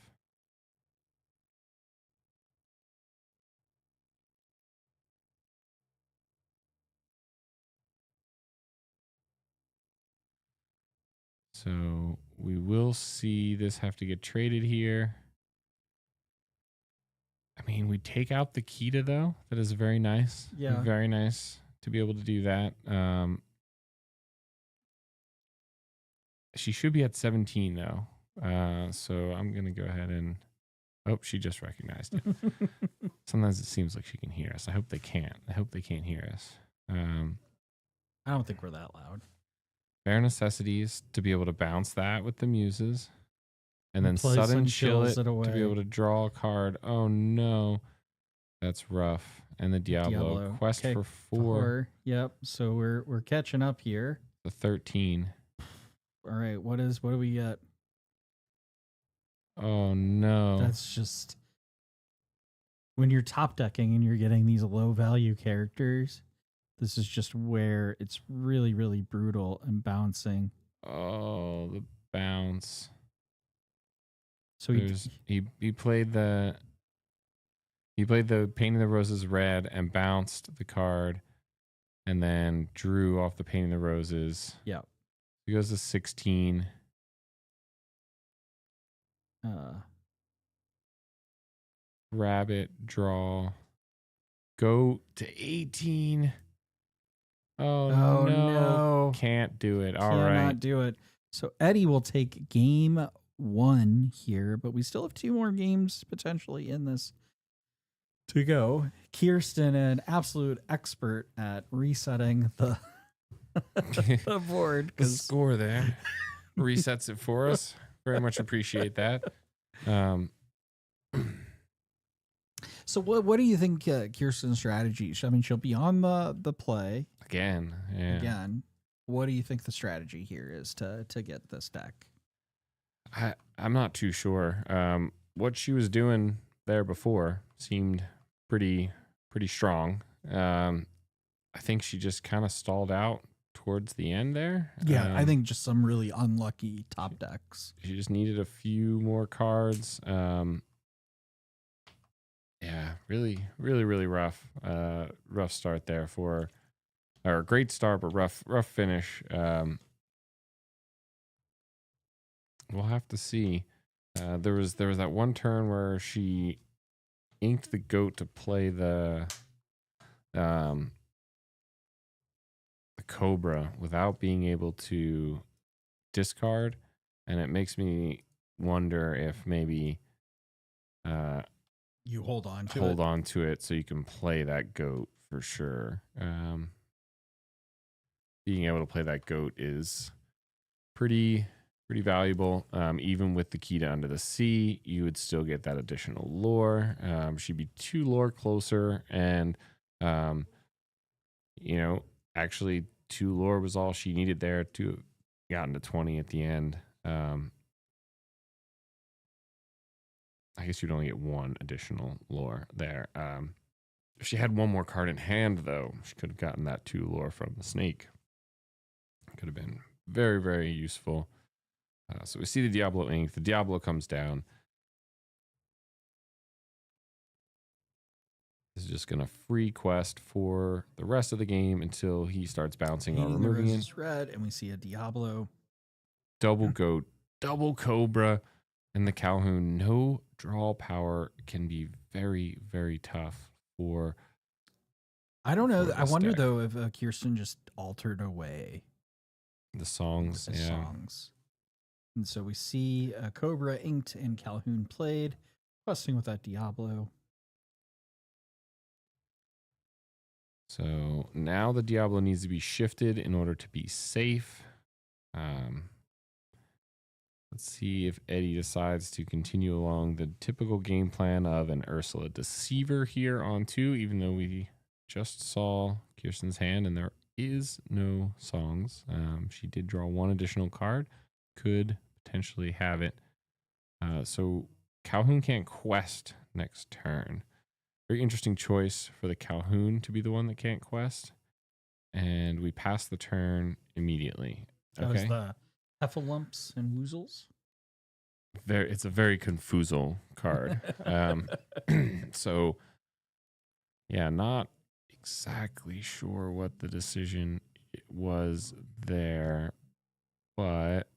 [SPEAKER 2] So we will see this have to get traded here. I mean, we take out the Kita though. That is very nice.
[SPEAKER 5] Yeah.
[SPEAKER 2] Very nice to be able to do that. She should be at 17 though. So I'm going to go ahead and, oh, she just recognized it. Sometimes it seems like she can hear us. I hope they can't. I hope they can't hear us.
[SPEAKER 5] I don't think we're that loud.
[SPEAKER 2] Bare necessities to be able to bounce that with the muses. And then
[SPEAKER 5] Play
[SPEAKER 2] sudden
[SPEAKER 5] some
[SPEAKER 2] chill it
[SPEAKER 5] chills it
[SPEAKER 2] to
[SPEAKER 5] away.
[SPEAKER 2] be able to draw a card. Oh no. That's rough. And the Diablo. Quest
[SPEAKER 5] Okay,
[SPEAKER 2] for 4
[SPEAKER 5] Yep. So we're catching up here.
[SPEAKER 2] to 13.
[SPEAKER 5] All right. What do we get?
[SPEAKER 2] Oh no.
[SPEAKER 5] That's just when you're top decking and you're getting these low value characters. This is just where it's really, really brutal and bouncing.
[SPEAKER 2] Oh, the bounce.
[SPEAKER 5] So
[SPEAKER 2] He played the Painting the Roses red and bounced the card and then drew off the Painting the Roses.
[SPEAKER 5] Yeah.
[SPEAKER 2] He goes to 16. Rabbit, draw. Go to 18. Oh, no. Can't do it. All right.
[SPEAKER 5] Cannot do it. So Eddie will take game 1 here, but we still have 2 more games potentially in this to go. Kirsten, an absolute expert at resetting the the board
[SPEAKER 2] The
[SPEAKER 5] because
[SPEAKER 2] score there resets it for us. Very much appreciate that.
[SPEAKER 5] So what do you think Kirsten's strategy? I mean, she'll be on the play
[SPEAKER 2] Again, yeah.
[SPEAKER 5] again. What do you think the strategy here is to get this deck?
[SPEAKER 2] I'm not too sure. What she was doing there before seemed pretty strong. I think she just kind of stalled out towards the end there.
[SPEAKER 5] Yeah, I think just some really unlucky top decks.
[SPEAKER 2] She just needed a few more cards. Yeah, really rough. Rough start there for, or great start, but rough finish. We'll have to see. There was that one turn where she inked the goat to play the cobra without being able to discard, and it makes me wonder if maybe
[SPEAKER 5] You hold on to
[SPEAKER 2] hold on to it so you can play that goat for sure. Being able to play that goat is pretty valuable. Even with the key to Under the Sea, you would still get that additional lore. She'd be 2 lore closer, and actually 2 lore was all she needed there to have gotten to 20 at the end. I guess you'd only get 1 additional lore there. If she had 1 more card in hand, though, she could have gotten that 2 lore from the snake. Could have been very useful. So we see the Diablo ink. The Diablo comes down. This is just going to free quest for the rest of the game until he starts bouncing or
[SPEAKER 5] Painting the
[SPEAKER 2] removing it.
[SPEAKER 5] roses red, and we see a Diablo.
[SPEAKER 2] Double goat, double cobra, and the Calhoun. No draw power can be very tough for.
[SPEAKER 5] I don't know.
[SPEAKER 2] for
[SPEAKER 5] I
[SPEAKER 2] this
[SPEAKER 5] wonder
[SPEAKER 2] deck.
[SPEAKER 5] though if Kirsten just altered away
[SPEAKER 2] The songs.
[SPEAKER 5] the
[SPEAKER 2] Yeah.
[SPEAKER 5] songs. And so we see Cobra inked and Calhoun played, questing with that Diablo.
[SPEAKER 2] So now the Diablo needs to be shifted in order to be safe. Let's see if Eddie decides to continue along the typical game plan of an Ursula Deceiver here on 2, even though we just saw Kirsten's hand and there is no songs. She did draw 1 additional card, could potentially have it. So Calhoun can't quest next turn. Very interesting choice for the Calhoun to be the one that can't quest. And we pass the turn immediately.
[SPEAKER 5] That was
[SPEAKER 2] Okay.
[SPEAKER 5] the Heffalumps and Woozles.
[SPEAKER 2] It's a very confusal card. So, yeah, not exactly sure what the decision was there, but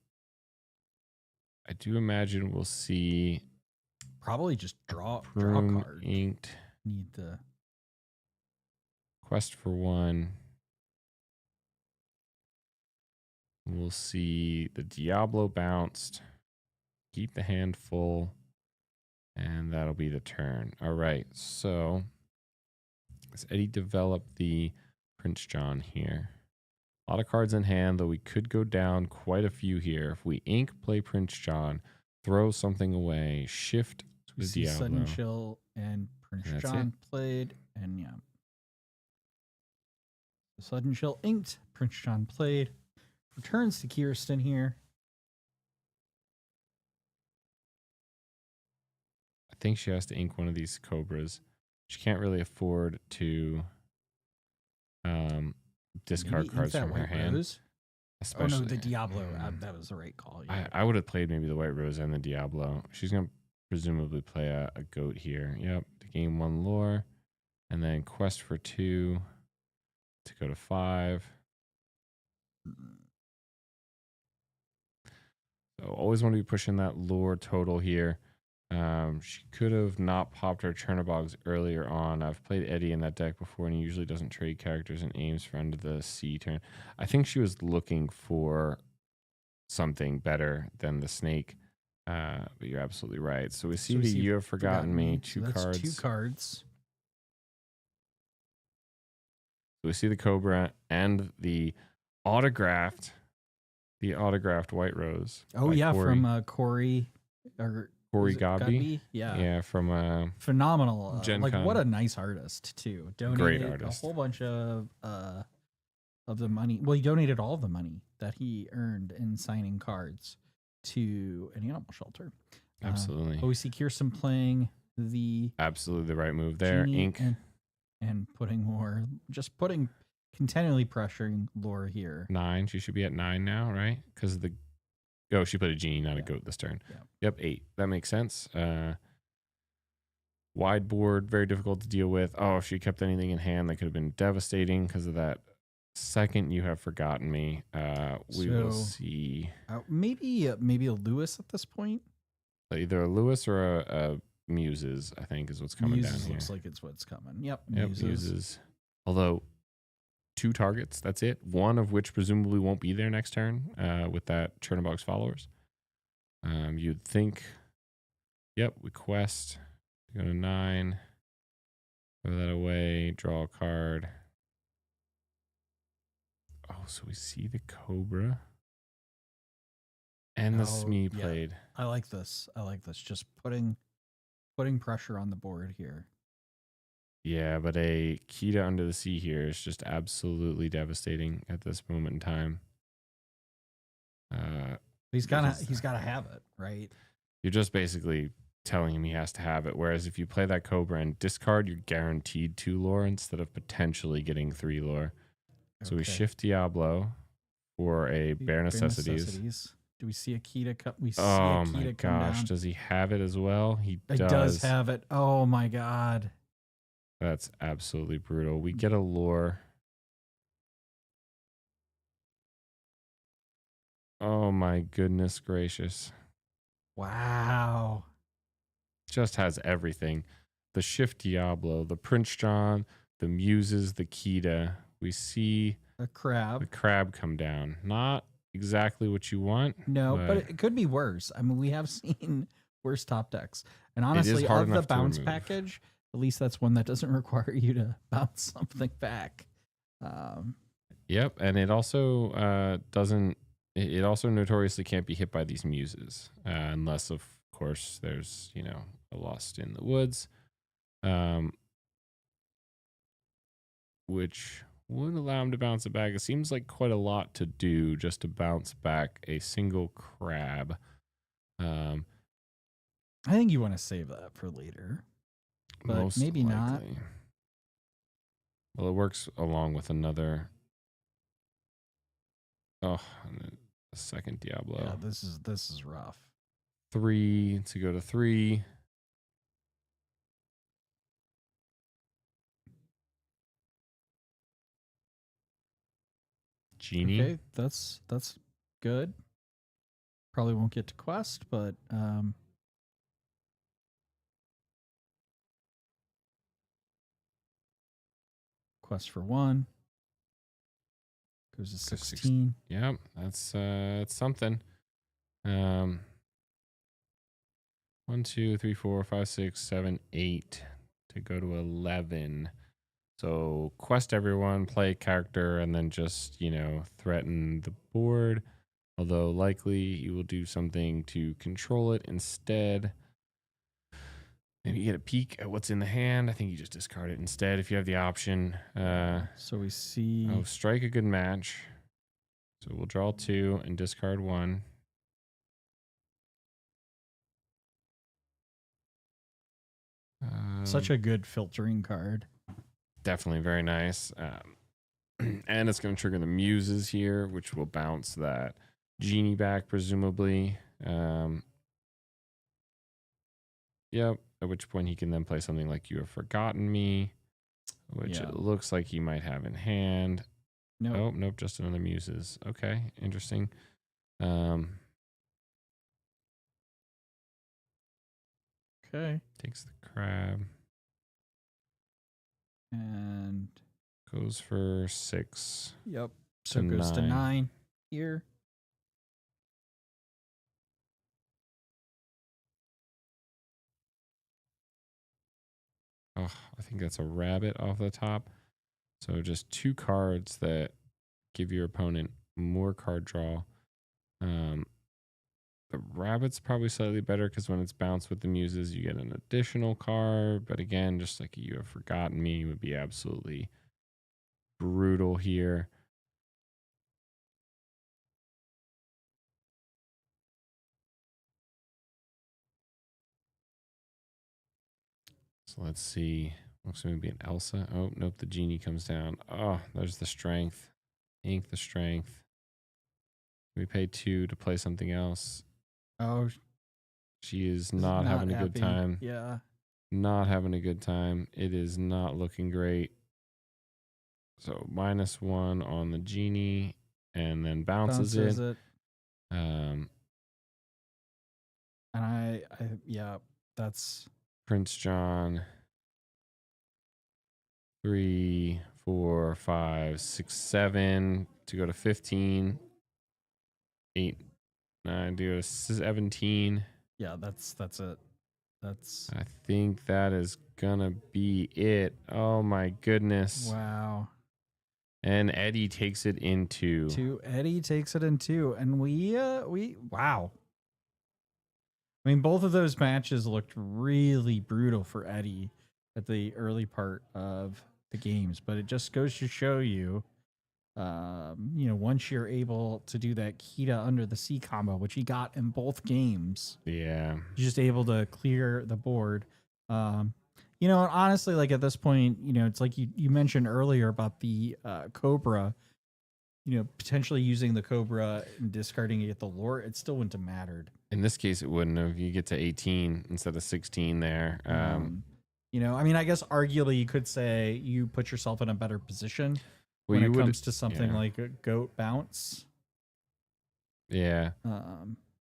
[SPEAKER 2] I do imagine we'll see
[SPEAKER 5] Probably just draw
[SPEAKER 2] Prune
[SPEAKER 5] card.
[SPEAKER 2] inked
[SPEAKER 5] Need the
[SPEAKER 2] quest for 1. We'll see the Diablo bounced, keep the hand full, and that'll be the turn. All right, so as Eddie developed the Prince John here. A lot of cards in hand, though we could go down quite a few here. If we ink, play Prince John, throw something away, shift
[SPEAKER 5] we
[SPEAKER 2] the
[SPEAKER 5] see
[SPEAKER 2] Diablo.
[SPEAKER 5] Sudden Chill and Prince
[SPEAKER 2] That's
[SPEAKER 5] John played, and yeah. The Sudden Chill inked, Prince John played. Returns to Kirsten here.
[SPEAKER 2] I think she has to ink one of these Cobras. She can't really afford to discard
[SPEAKER 5] Maybe ink
[SPEAKER 2] cards
[SPEAKER 5] that
[SPEAKER 2] from her
[SPEAKER 5] White
[SPEAKER 2] hand.
[SPEAKER 5] Rose. Oh
[SPEAKER 2] Especially,
[SPEAKER 5] no, the Diablo. That was the right call. Yeah.
[SPEAKER 2] I would have played maybe the White Rose and the Diablo. She's going to presumably play a goat here. Yep. To gain 1 lore. And then quest for 2 to go to 5. So always want to be pushing that lore total here. She could have not popped her Chernobyls earlier on. I've played Eddie in that deck before, and he usually doesn't trade characters and aims for Under the Sea turn. I think she was looking for something better than the snake. But you're absolutely right. So we see
[SPEAKER 5] we
[SPEAKER 2] the
[SPEAKER 5] see
[SPEAKER 2] You Have Forgotten Me,
[SPEAKER 5] So
[SPEAKER 2] 2
[SPEAKER 5] that's
[SPEAKER 2] cards.
[SPEAKER 5] 2 cards.
[SPEAKER 2] So we see the Cobra and the autographed the autographed White Rose.
[SPEAKER 5] Oh
[SPEAKER 2] by
[SPEAKER 5] yeah,
[SPEAKER 2] Corey,
[SPEAKER 5] from Corey or
[SPEAKER 2] Corey
[SPEAKER 5] is it
[SPEAKER 2] Godby.
[SPEAKER 5] Yeah.
[SPEAKER 2] From
[SPEAKER 5] Phenomenal.
[SPEAKER 2] Gen
[SPEAKER 5] Like
[SPEAKER 2] Con.
[SPEAKER 5] what a nice artist too.
[SPEAKER 2] Great
[SPEAKER 5] Donated
[SPEAKER 2] artist.
[SPEAKER 5] a whole bunch of the money. Well, he donated all the money that he earned in signing cards to an animal shelter.
[SPEAKER 2] Absolutely.
[SPEAKER 5] But we see Kirsten playing the
[SPEAKER 2] Absolutely the right move there.
[SPEAKER 5] genie
[SPEAKER 2] Ink.
[SPEAKER 5] and putting continually pressuring Laura here.
[SPEAKER 2] 9. She should be at 9 now, right? Because of the she put a genie, not a goat this turn.
[SPEAKER 5] Yeah.
[SPEAKER 2] Yep, 8. That makes sense. Wide board, very difficult to deal with. Oh, if she kept anything in hand, that could have been devastating because of that second you have forgotten me. We will
[SPEAKER 5] So-
[SPEAKER 2] see
[SPEAKER 5] Maybe a Lewis at this point.
[SPEAKER 2] either a Lewis or a Muses, I think, is what's coming
[SPEAKER 5] Muses
[SPEAKER 2] down here.
[SPEAKER 5] looks like it's what's coming. Yep.
[SPEAKER 2] Yep, Muses. Although 2 targets, that's it. One of which presumably won't be there next turn with that Chernobog's followers. You'd think, yep, we quest, go to 9, throw that away, draw a card. Oh, so we see the Cobra and the
[SPEAKER 5] Oh,
[SPEAKER 2] Smee
[SPEAKER 5] yeah.
[SPEAKER 2] played.
[SPEAKER 5] I like this. Just putting pressure on the board here.
[SPEAKER 2] Yeah, but a Kita Under the Sea here is just absolutely devastating at this moment in time.
[SPEAKER 5] He's
[SPEAKER 2] Because-
[SPEAKER 5] gotta have it, right?
[SPEAKER 2] You're just basically telling him he has to have it. Whereas if you play that Cobra and discard, you're guaranteed 2 lore instead of potentially getting 3 lore. So we
[SPEAKER 5] Okay.
[SPEAKER 2] shift Diablo for a Bare Necessities.
[SPEAKER 5] Do we see a Kita come? We see
[SPEAKER 2] Oh
[SPEAKER 5] a
[SPEAKER 2] my
[SPEAKER 5] Kita come
[SPEAKER 2] gosh,
[SPEAKER 5] down.
[SPEAKER 2] does he have it as well? He
[SPEAKER 5] It does have it. Oh my god.
[SPEAKER 2] That's absolutely brutal. We get a lore. Oh my goodness gracious.
[SPEAKER 5] Wow.
[SPEAKER 2] Just has everything. The Shift Diablo, the Prince John, the Muses, the Kita. We see
[SPEAKER 5] A
[SPEAKER 2] the
[SPEAKER 5] crab.
[SPEAKER 2] crab come down. Not exactly what you want.
[SPEAKER 5] No, but it could be worse. I mean, we have seen worse top decks. And
[SPEAKER 2] is
[SPEAKER 5] honestly,
[SPEAKER 2] hard
[SPEAKER 5] of the
[SPEAKER 2] enough to
[SPEAKER 5] bounce
[SPEAKER 2] remove.
[SPEAKER 5] package, at least that's one that doesn't require you to bounce something back.
[SPEAKER 2] Yep, and it also doesn't. It also notoriously can't be hit by these Muses, unless, of course, there's a Lost in the Woods, which would allow him to bounce it back. It seems like quite a lot to do just to bounce back a single crab.
[SPEAKER 5] I think you want to save that for later. But
[SPEAKER 2] Most
[SPEAKER 5] maybe not.
[SPEAKER 2] likely. Well, it works along with another. Oh, and a second Diablo.
[SPEAKER 5] Yeah, this is rough.
[SPEAKER 2] 3 to go to 3. Genie.
[SPEAKER 5] Okay, that's good. Probably won't get to quest, but quest for 1 goes to
[SPEAKER 2] Goes
[SPEAKER 5] 16.
[SPEAKER 2] Yep, that's something. 1, 2, 3, 4, 5, 6, 7, 8 to go to 11. So quest everyone, play a character, and then just threaten the board. Although likely you will do something to control it instead. Maybe you get a peek at what's in the hand. I think you just discard it instead if you have the option.
[SPEAKER 5] So we see
[SPEAKER 2] Strike a good match. So we'll draw 2 and discard 1.
[SPEAKER 5] such a good filtering card.
[SPEAKER 2] Definitely very nice. And it's going to trigger the Muses here, which will bounce that Genie back, presumably. Yep. At which point he can then play something like You Have Forgotten Me, which
[SPEAKER 5] Yeah.
[SPEAKER 2] it looks like he might have in hand.
[SPEAKER 5] No,
[SPEAKER 2] Oh, nope. Just another Muses. Okay. Interesting.
[SPEAKER 5] okay,
[SPEAKER 2] Takes the crab.
[SPEAKER 5] and
[SPEAKER 2] Goes for 6.
[SPEAKER 5] yep. So
[SPEAKER 2] To
[SPEAKER 5] it goes to
[SPEAKER 2] 9.
[SPEAKER 5] 9 here.
[SPEAKER 2] Oh, I think that's a rabbit off the top. So just 2 cards that give your opponent more card draw. The rabbit's probably slightly better because when it's bounced with the muses, you get an additional card. But again, just like You Have Forgotten Me would be absolutely brutal here. So let's see. Looks like maybe an Elsa. Oh, nope. The genie comes down. Oh, there's the strength. Ink the strength. We pay 2 to play something else.
[SPEAKER 5] Oh,
[SPEAKER 2] She is not having a good
[SPEAKER 5] happy.
[SPEAKER 2] time.
[SPEAKER 5] Yeah.
[SPEAKER 2] Not having a good time. It is not looking great. So -1 on the genie and then bounces it.
[SPEAKER 5] And yeah, that's
[SPEAKER 2] Prince John. 3, 4, 5, 6, 7 to go to 15. 8, 9 to go to 17.
[SPEAKER 5] yeah, that's it. That's
[SPEAKER 2] I think that is gonna be it. Oh my goodness.
[SPEAKER 5] wow.
[SPEAKER 2] And Eddie takes it in 2.
[SPEAKER 5] Eddie takes it in 2, and we wow. I mean, both of those matches looked really brutal for Eddie at the early part of the games, but it just goes to show you, once you're able to do that Kita under the sea combo, which he got in both games,
[SPEAKER 2] Yeah.
[SPEAKER 5] you're just able to clear the board. Honestly, like at this point, it's like you mentioned earlier about the Cobra, potentially using the Cobra and discarding it at the lore, it still wouldn't have mattered.
[SPEAKER 2] In this case, it wouldn't have. You get to 18 instead of 16 there.
[SPEAKER 5] I guess arguably you could say you put yourself in a better position when it comes to something like a goat bounce.
[SPEAKER 2] Yeah.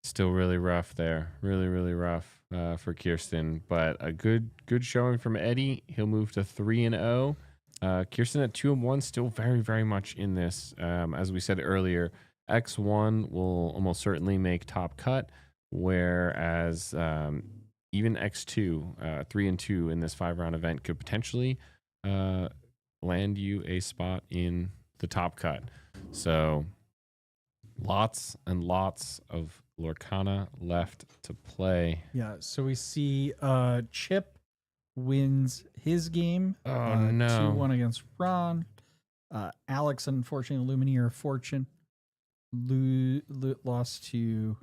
[SPEAKER 2] Still really rough there. Really, really rough for Kirsten. But a good showing from Eddie. He'll move to 3-0. Kirsten at 2-1, still very, very much in this. As we said earlier, X1 will almost certainly make top cut, whereas even X2, 3-2 in this 5-round event could potentially land you a spot in the top cut. So lots and lots of Lorcana left to play.
[SPEAKER 5] Yeah, so we see Chip wins his game.
[SPEAKER 2] Oh, no.
[SPEAKER 5] 2-1 against Ron. Alex, unfortunately, Lumineer of Fortune, lost to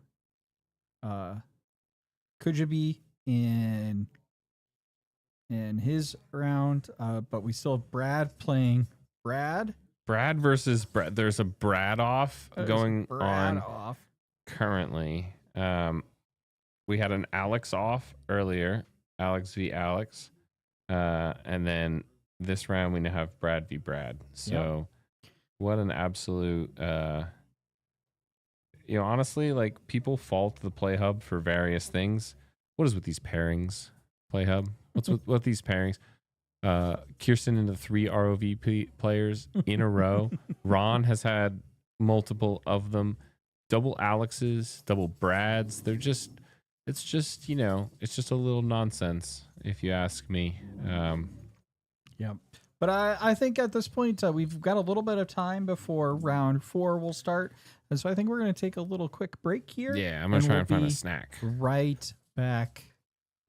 [SPEAKER 5] Kujabi in his round. But we still have Brad playing. Brad
[SPEAKER 2] versus Brad. There's a Brad off going on
[SPEAKER 5] off.
[SPEAKER 2] Currently. We had an Alex off earlier. Alex v. Alex. And then this round we now have Brad v. Brad. So what an absolute honestly, like, people fault the Play Hub for various things. What is with these pairings, Play Hub? What's with these pairings? Kirsten into 3 ROV players in a row. Ron has had multiple of them. Double Alexes, double Brads. It's just a little nonsense, if you ask me.
[SPEAKER 5] Yeah. But I think at this point, we've got a little bit of time before round 4 will start. And so I think we're going to take a little quick break here.
[SPEAKER 2] Yeah, I'm going to try and find a snack.
[SPEAKER 5] Right back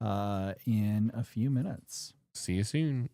[SPEAKER 5] in a few minutes.
[SPEAKER 2] See you soon.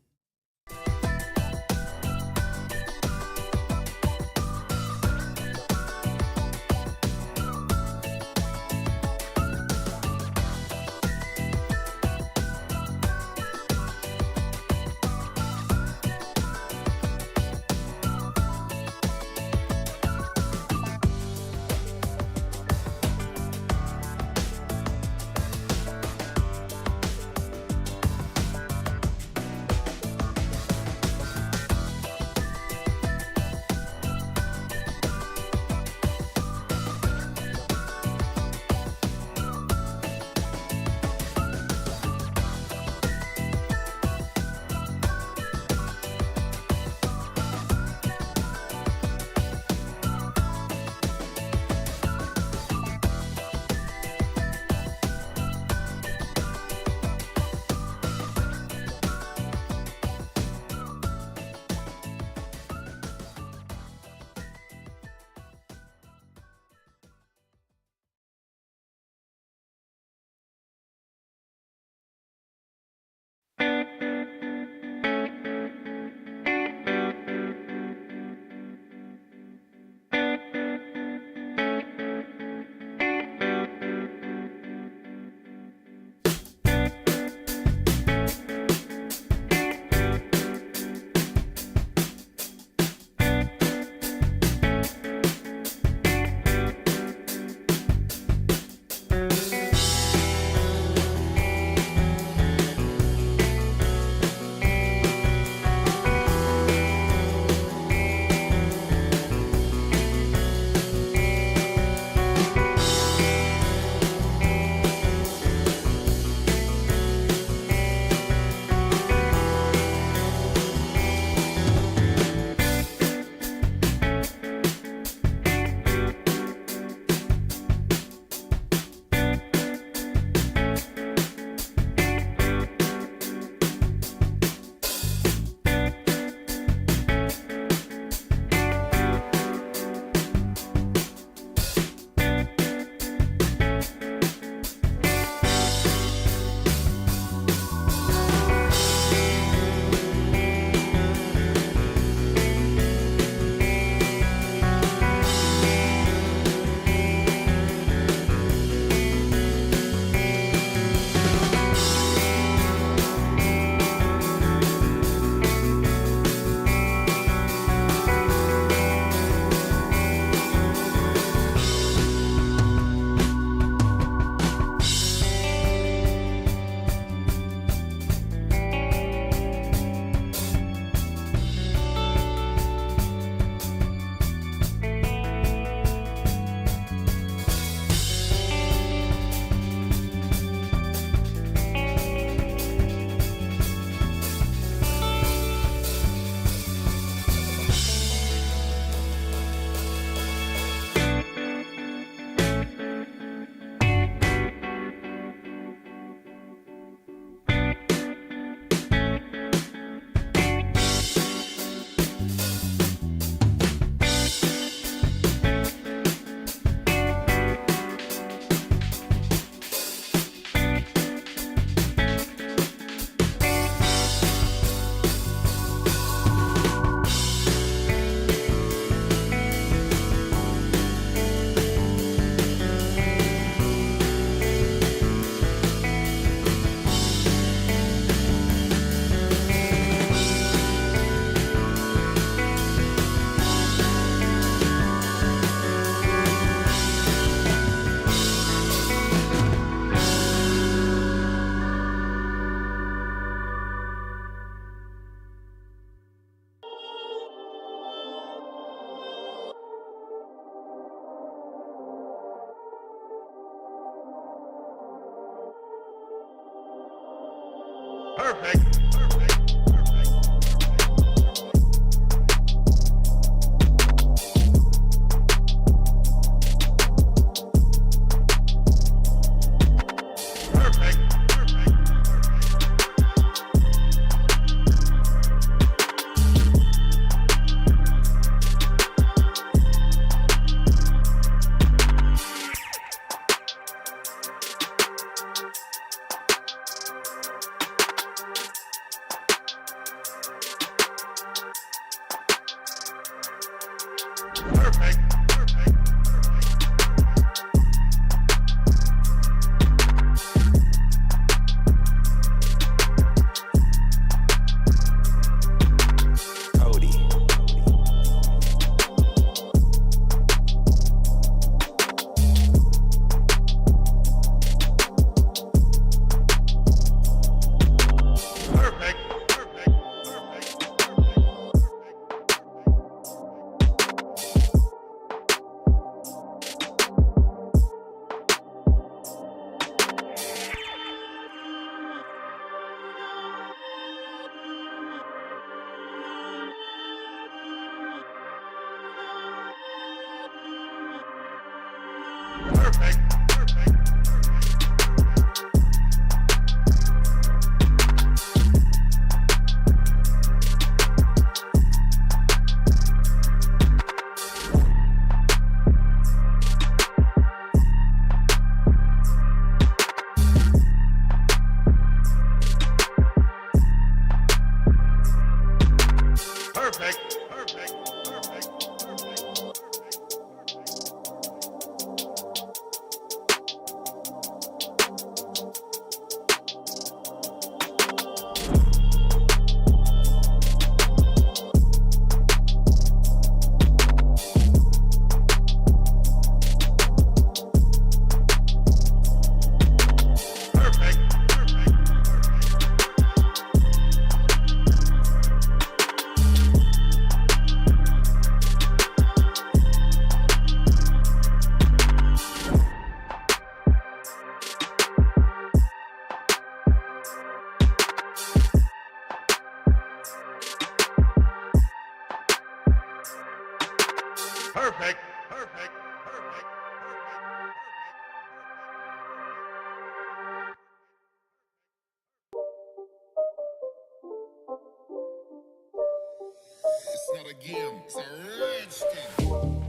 [SPEAKER 1] It's not a game, it's a rage thing.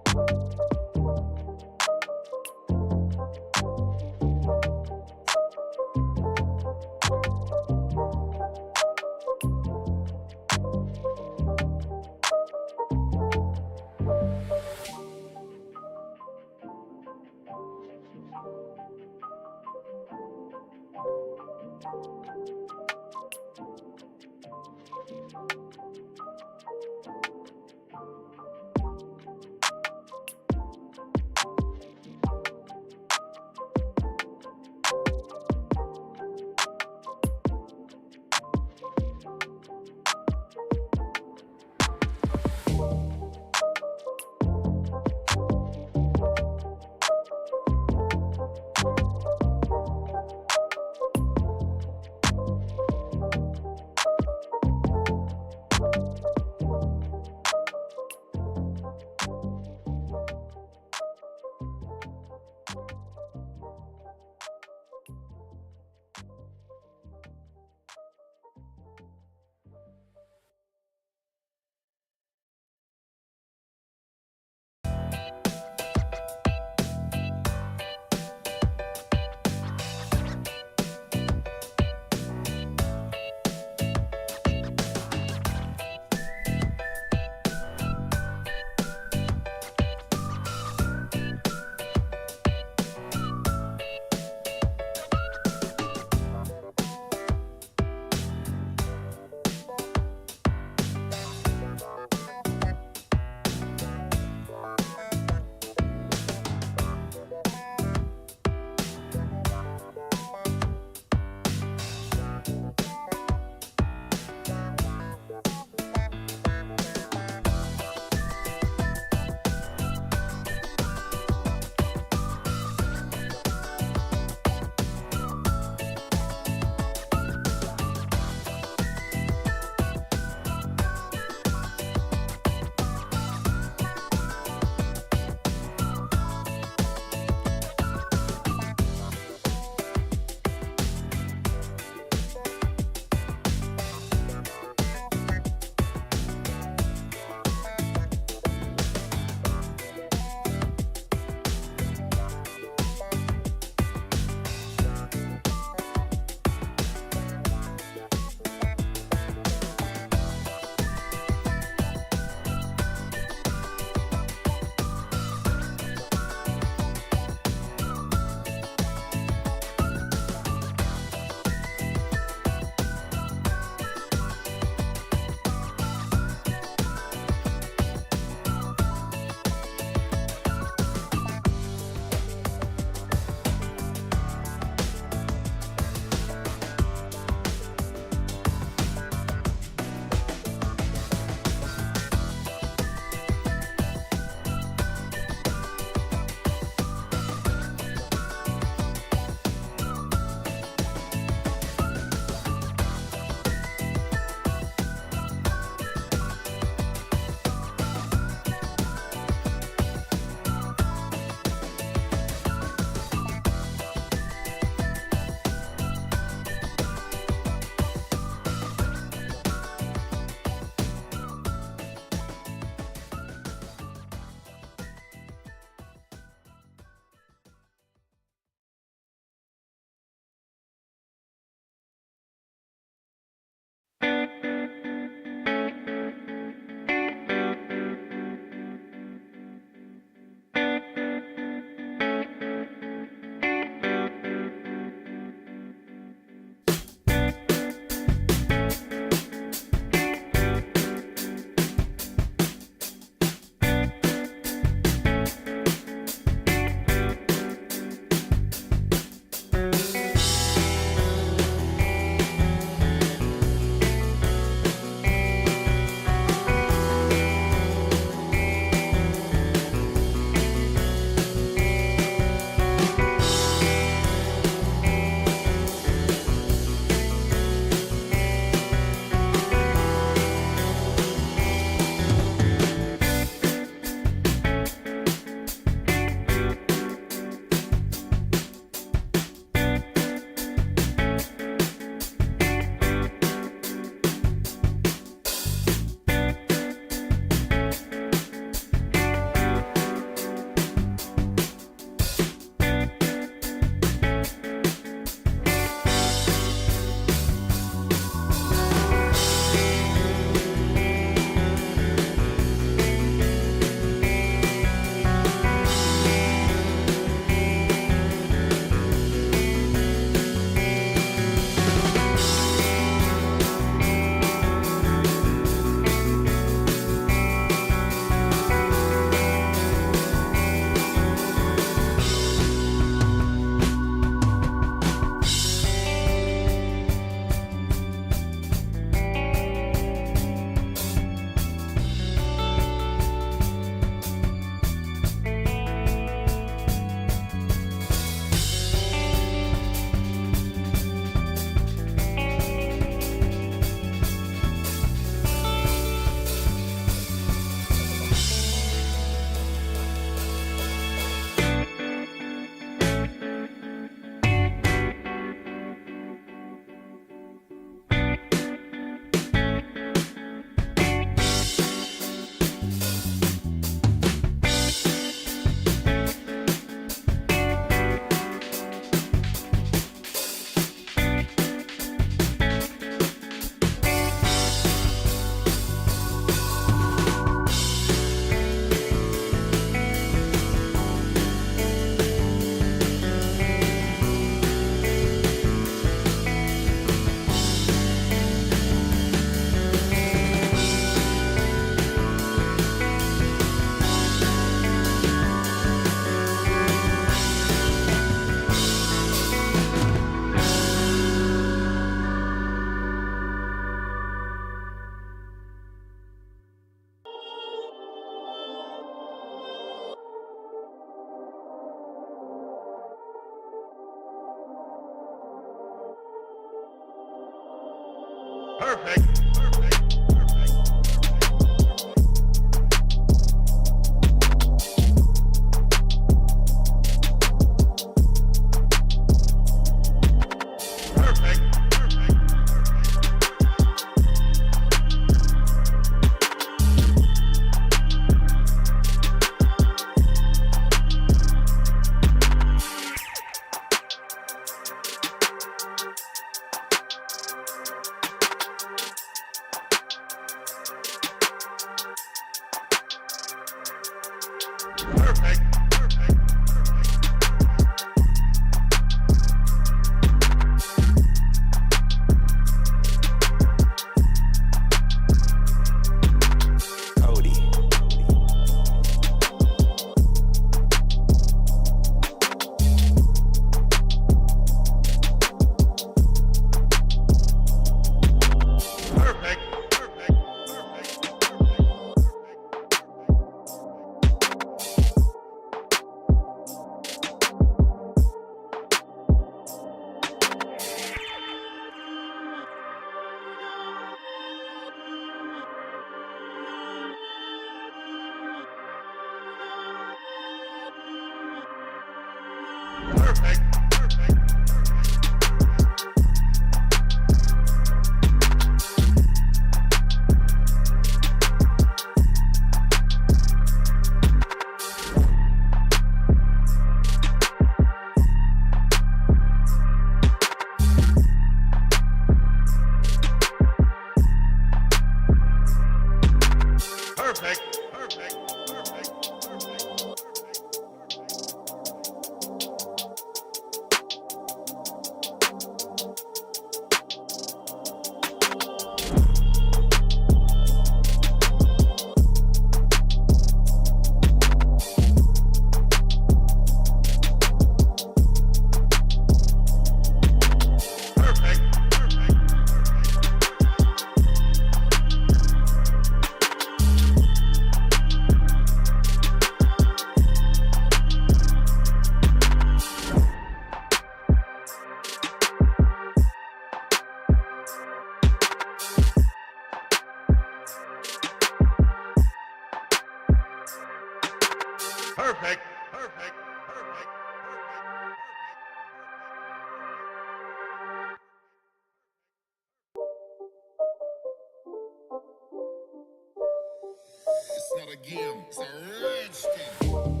[SPEAKER 1] It's not a game, it's a rage thing.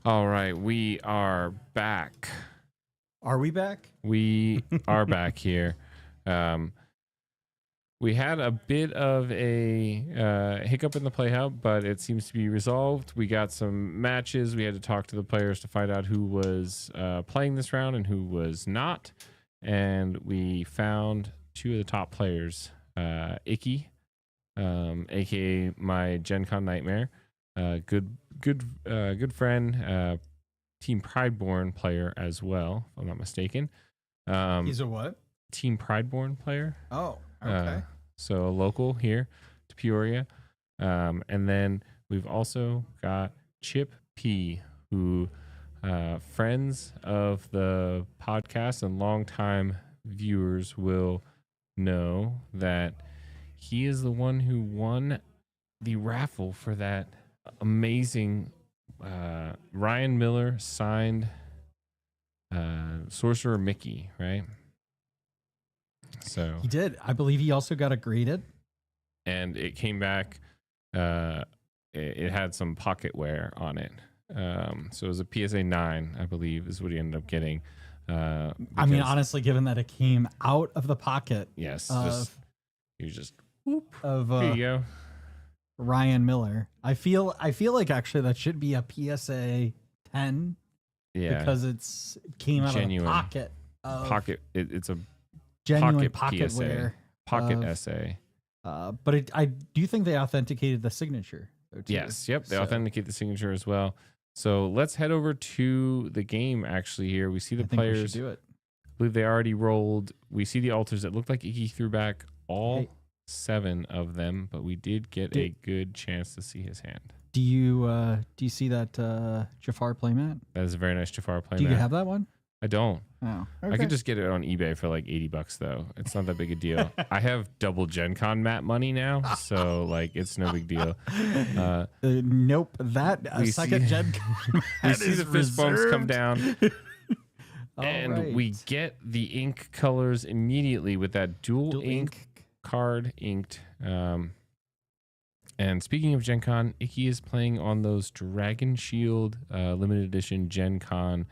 [SPEAKER 2] All right, we are back.
[SPEAKER 5] Are we back?
[SPEAKER 2] We are back here. We had a bit of a hiccup in the play hub, but it seems to be resolved. We got some matches. We had to talk to the players to find out who was playing this round and who was not. And we found two of the top players, Icky, aka my Gen Con nightmare, good friend, Team Prideborn player as well, if I'm not mistaken.
[SPEAKER 5] He's a what?
[SPEAKER 2] Team Prideborn player.
[SPEAKER 5] Oh, okay.
[SPEAKER 2] So a local here to Peoria. And then we've also got Chip P, who friends of the podcast and longtime viewers will know that he is the one who won the raffle for that amazing Ryan Miller signed Sorcerer Mickey, right? So
[SPEAKER 5] He did. I believe he also got it graded.
[SPEAKER 2] and it came back. It had some pocket wear on it. So it was a PSA 9, I believe, is what he ended up getting.
[SPEAKER 5] I mean,
[SPEAKER 2] because-
[SPEAKER 5] honestly, given that it came out of the pocket
[SPEAKER 2] yes,
[SPEAKER 5] of
[SPEAKER 2] you just
[SPEAKER 5] of
[SPEAKER 2] here you go.
[SPEAKER 5] Ryan Miller, I feel like actually that should be a PSA 10
[SPEAKER 2] Yeah,
[SPEAKER 5] because it came out
[SPEAKER 2] Genuine.
[SPEAKER 5] of the pocket of
[SPEAKER 2] pocket. It's a
[SPEAKER 5] genuine
[SPEAKER 2] pocket
[SPEAKER 5] pocket
[SPEAKER 2] PSA.
[SPEAKER 5] wear.
[SPEAKER 2] pocket
[SPEAKER 5] of-
[SPEAKER 2] essay.
[SPEAKER 5] But I do think they authenticated the signature. Though, too.
[SPEAKER 2] Yes, yep. They
[SPEAKER 5] So,
[SPEAKER 2] authenticate the signature as well. So let's head over to the game. Actually, here we see the
[SPEAKER 5] I think we should
[SPEAKER 2] players.
[SPEAKER 5] do it.
[SPEAKER 2] I believe they already rolled. We see the altars. It looked like Icky threw back all
[SPEAKER 5] Hey.
[SPEAKER 2] 7 of them, but we did get a good chance to see his hand.
[SPEAKER 5] Do you see that Jafar playmat?
[SPEAKER 2] That is a very nice Jafar play.
[SPEAKER 5] Do you have that one?
[SPEAKER 2] I don't.
[SPEAKER 5] Oh,
[SPEAKER 2] I could just get it on eBay for like $80 though. It's not that big a deal. I have double Gen Con mat money now, so like it's no big deal.
[SPEAKER 5] Nope. That
[SPEAKER 2] we
[SPEAKER 5] second
[SPEAKER 2] see-
[SPEAKER 5] gen.
[SPEAKER 2] We see the fist bumps come down.
[SPEAKER 5] All
[SPEAKER 2] And we
[SPEAKER 5] right.
[SPEAKER 2] get the ink colors immediately with that dual ink card inked. And speaking of Gen Con, Icky is playing on those Dragon Shield limited edition Gen Con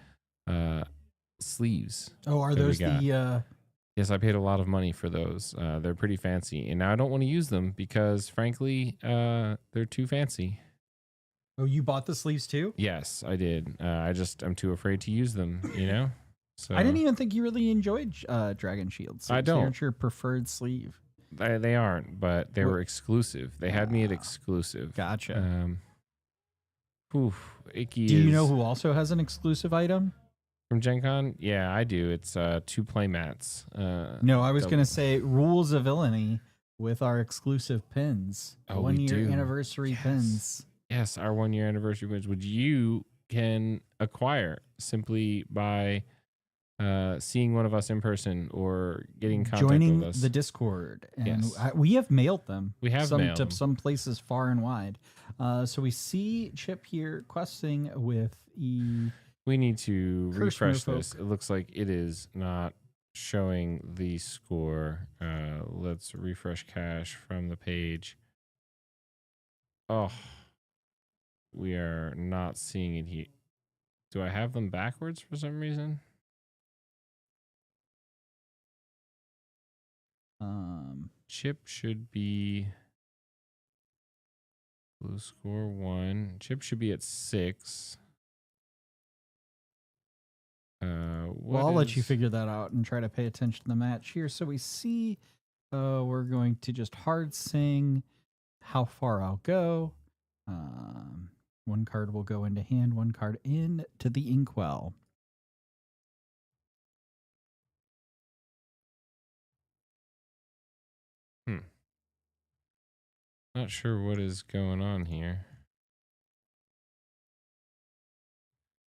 [SPEAKER 2] sleeves.
[SPEAKER 5] Oh, are
[SPEAKER 2] that we
[SPEAKER 5] those
[SPEAKER 2] got.
[SPEAKER 5] the?
[SPEAKER 2] Yes, I paid a lot of money for those. They're pretty fancy. And now I don't want to use them because, frankly, they're too fancy.
[SPEAKER 5] Oh, you bought the sleeves too?
[SPEAKER 2] Yes, I did. I'm too afraid to use them, you know? So
[SPEAKER 5] I didn't even think you really enjoyed Dragon Shields.
[SPEAKER 2] I don't.
[SPEAKER 5] Aren't your preferred sleeve?
[SPEAKER 2] They aren't, but they
[SPEAKER 5] What-
[SPEAKER 2] were exclusive. They had me at exclusive.
[SPEAKER 5] Gotcha.
[SPEAKER 2] Icky
[SPEAKER 5] Do you
[SPEAKER 2] is
[SPEAKER 5] know who also has an exclusive item?
[SPEAKER 2] from Gen Con? Yeah, I do. It's 2 playmats.
[SPEAKER 5] No, I was
[SPEAKER 2] Double-
[SPEAKER 5] going to say Rules of Villainy with our exclusive pins.
[SPEAKER 2] Oh, we
[SPEAKER 5] 1 year
[SPEAKER 2] do.
[SPEAKER 5] anniversary
[SPEAKER 2] Yes.
[SPEAKER 5] pins.
[SPEAKER 2] Yes, our 1 year anniversary wins, which you can acquire simply by seeing one of us in person or getting in contact
[SPEAKER 5] Joining
[SPEAKER 2] with us.
[SPEAKER 5] the Discord. And
[SPEAKER 2] Yes.
[SPEAKER 5] we have mailed them.
[SPEAKER 2] We have
[SPEAKER 5] some
[SPEAKER 2] mailed
[SPEAKER 5] to
[SPEAKER 2] them.
[SPEAKER 5] some places far and wide. So we see Chip here questing with
[SPEAKER 2] We need to
[SPEAKER 5] Curse
[SPEAKER 2] refresh
[SPEAKER 5] Merfolk.
[SPEAKER 2] this. It looks like it is not showing the score. Let's refresh cache from the page. Oh, we are not seeing it here. Do I have them backwards for some reason? Chip should be blue score 1. Chip should be at 6.
[SPEAKER 5] well, I'll let you figure that out and try to pay attention to the match here. So we see we're going to just hard sing how far I'll go. One card will go into hand, one card into the inkwell.
[SPEAKER 2] Not sure what is going on here.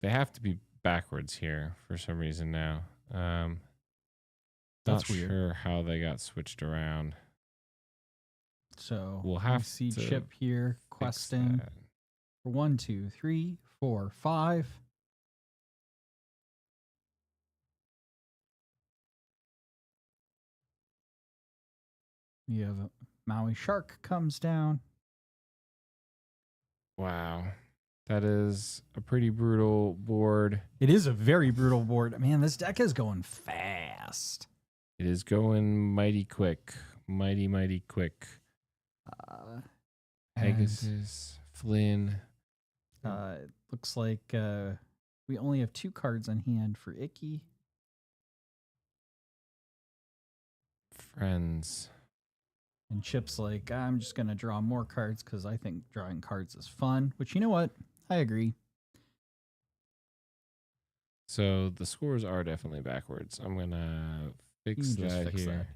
[SPEAKER 2] They have to be backwards here for some reason now.
[SPEAKER 5] That's
[SPEAKER 2] not
[SPEAKER 5] weird.
[SPEAKER 2] sure how they got switched around.
[SPEAKER 5] So
[SPEAKER 2] We'll
[SPEAKER 5] we
[SPEAKER 2] have
[SPEAKER 5] see
[SPEAKER 2] to
[SPEAKER 5] Chip here
[SPEAKER 2] Fix
[SPEAKER 5] questing
[SPEAKER 2] that.
[SPEAKER 5] for 1, 2, 3, 4, 5. You have a Maui Shark comes down.
[SPEAKER 2] Wow. That is a pretty brutal board.
[SPEAKER 5] It is a very brutal board. Man, this deck is going fast.
[SPEAKER 2] It is going mighty quick. Mighty quick.
[SPEAKER 5] And,
[SPEAKER 2] Pegasus, Flynn.
[SPEAKER 5] it looks like we only have 2 cards on hand for Icky.
[SPEAKER 2] Friends.
[SPEAKER 5] And Chip's like, I'm just going to draw more cards because I think drawing cards is fun. Which, you know what? I agree.
[SPEAKER 2] So the scores are definitely backwards. I'm going to fix
[SPEAKER 5] You can just
[SPEAKER 2] that
[SPEAKER 5] fix
[SPEAKER 2] here.
[SPEAKER 5] that.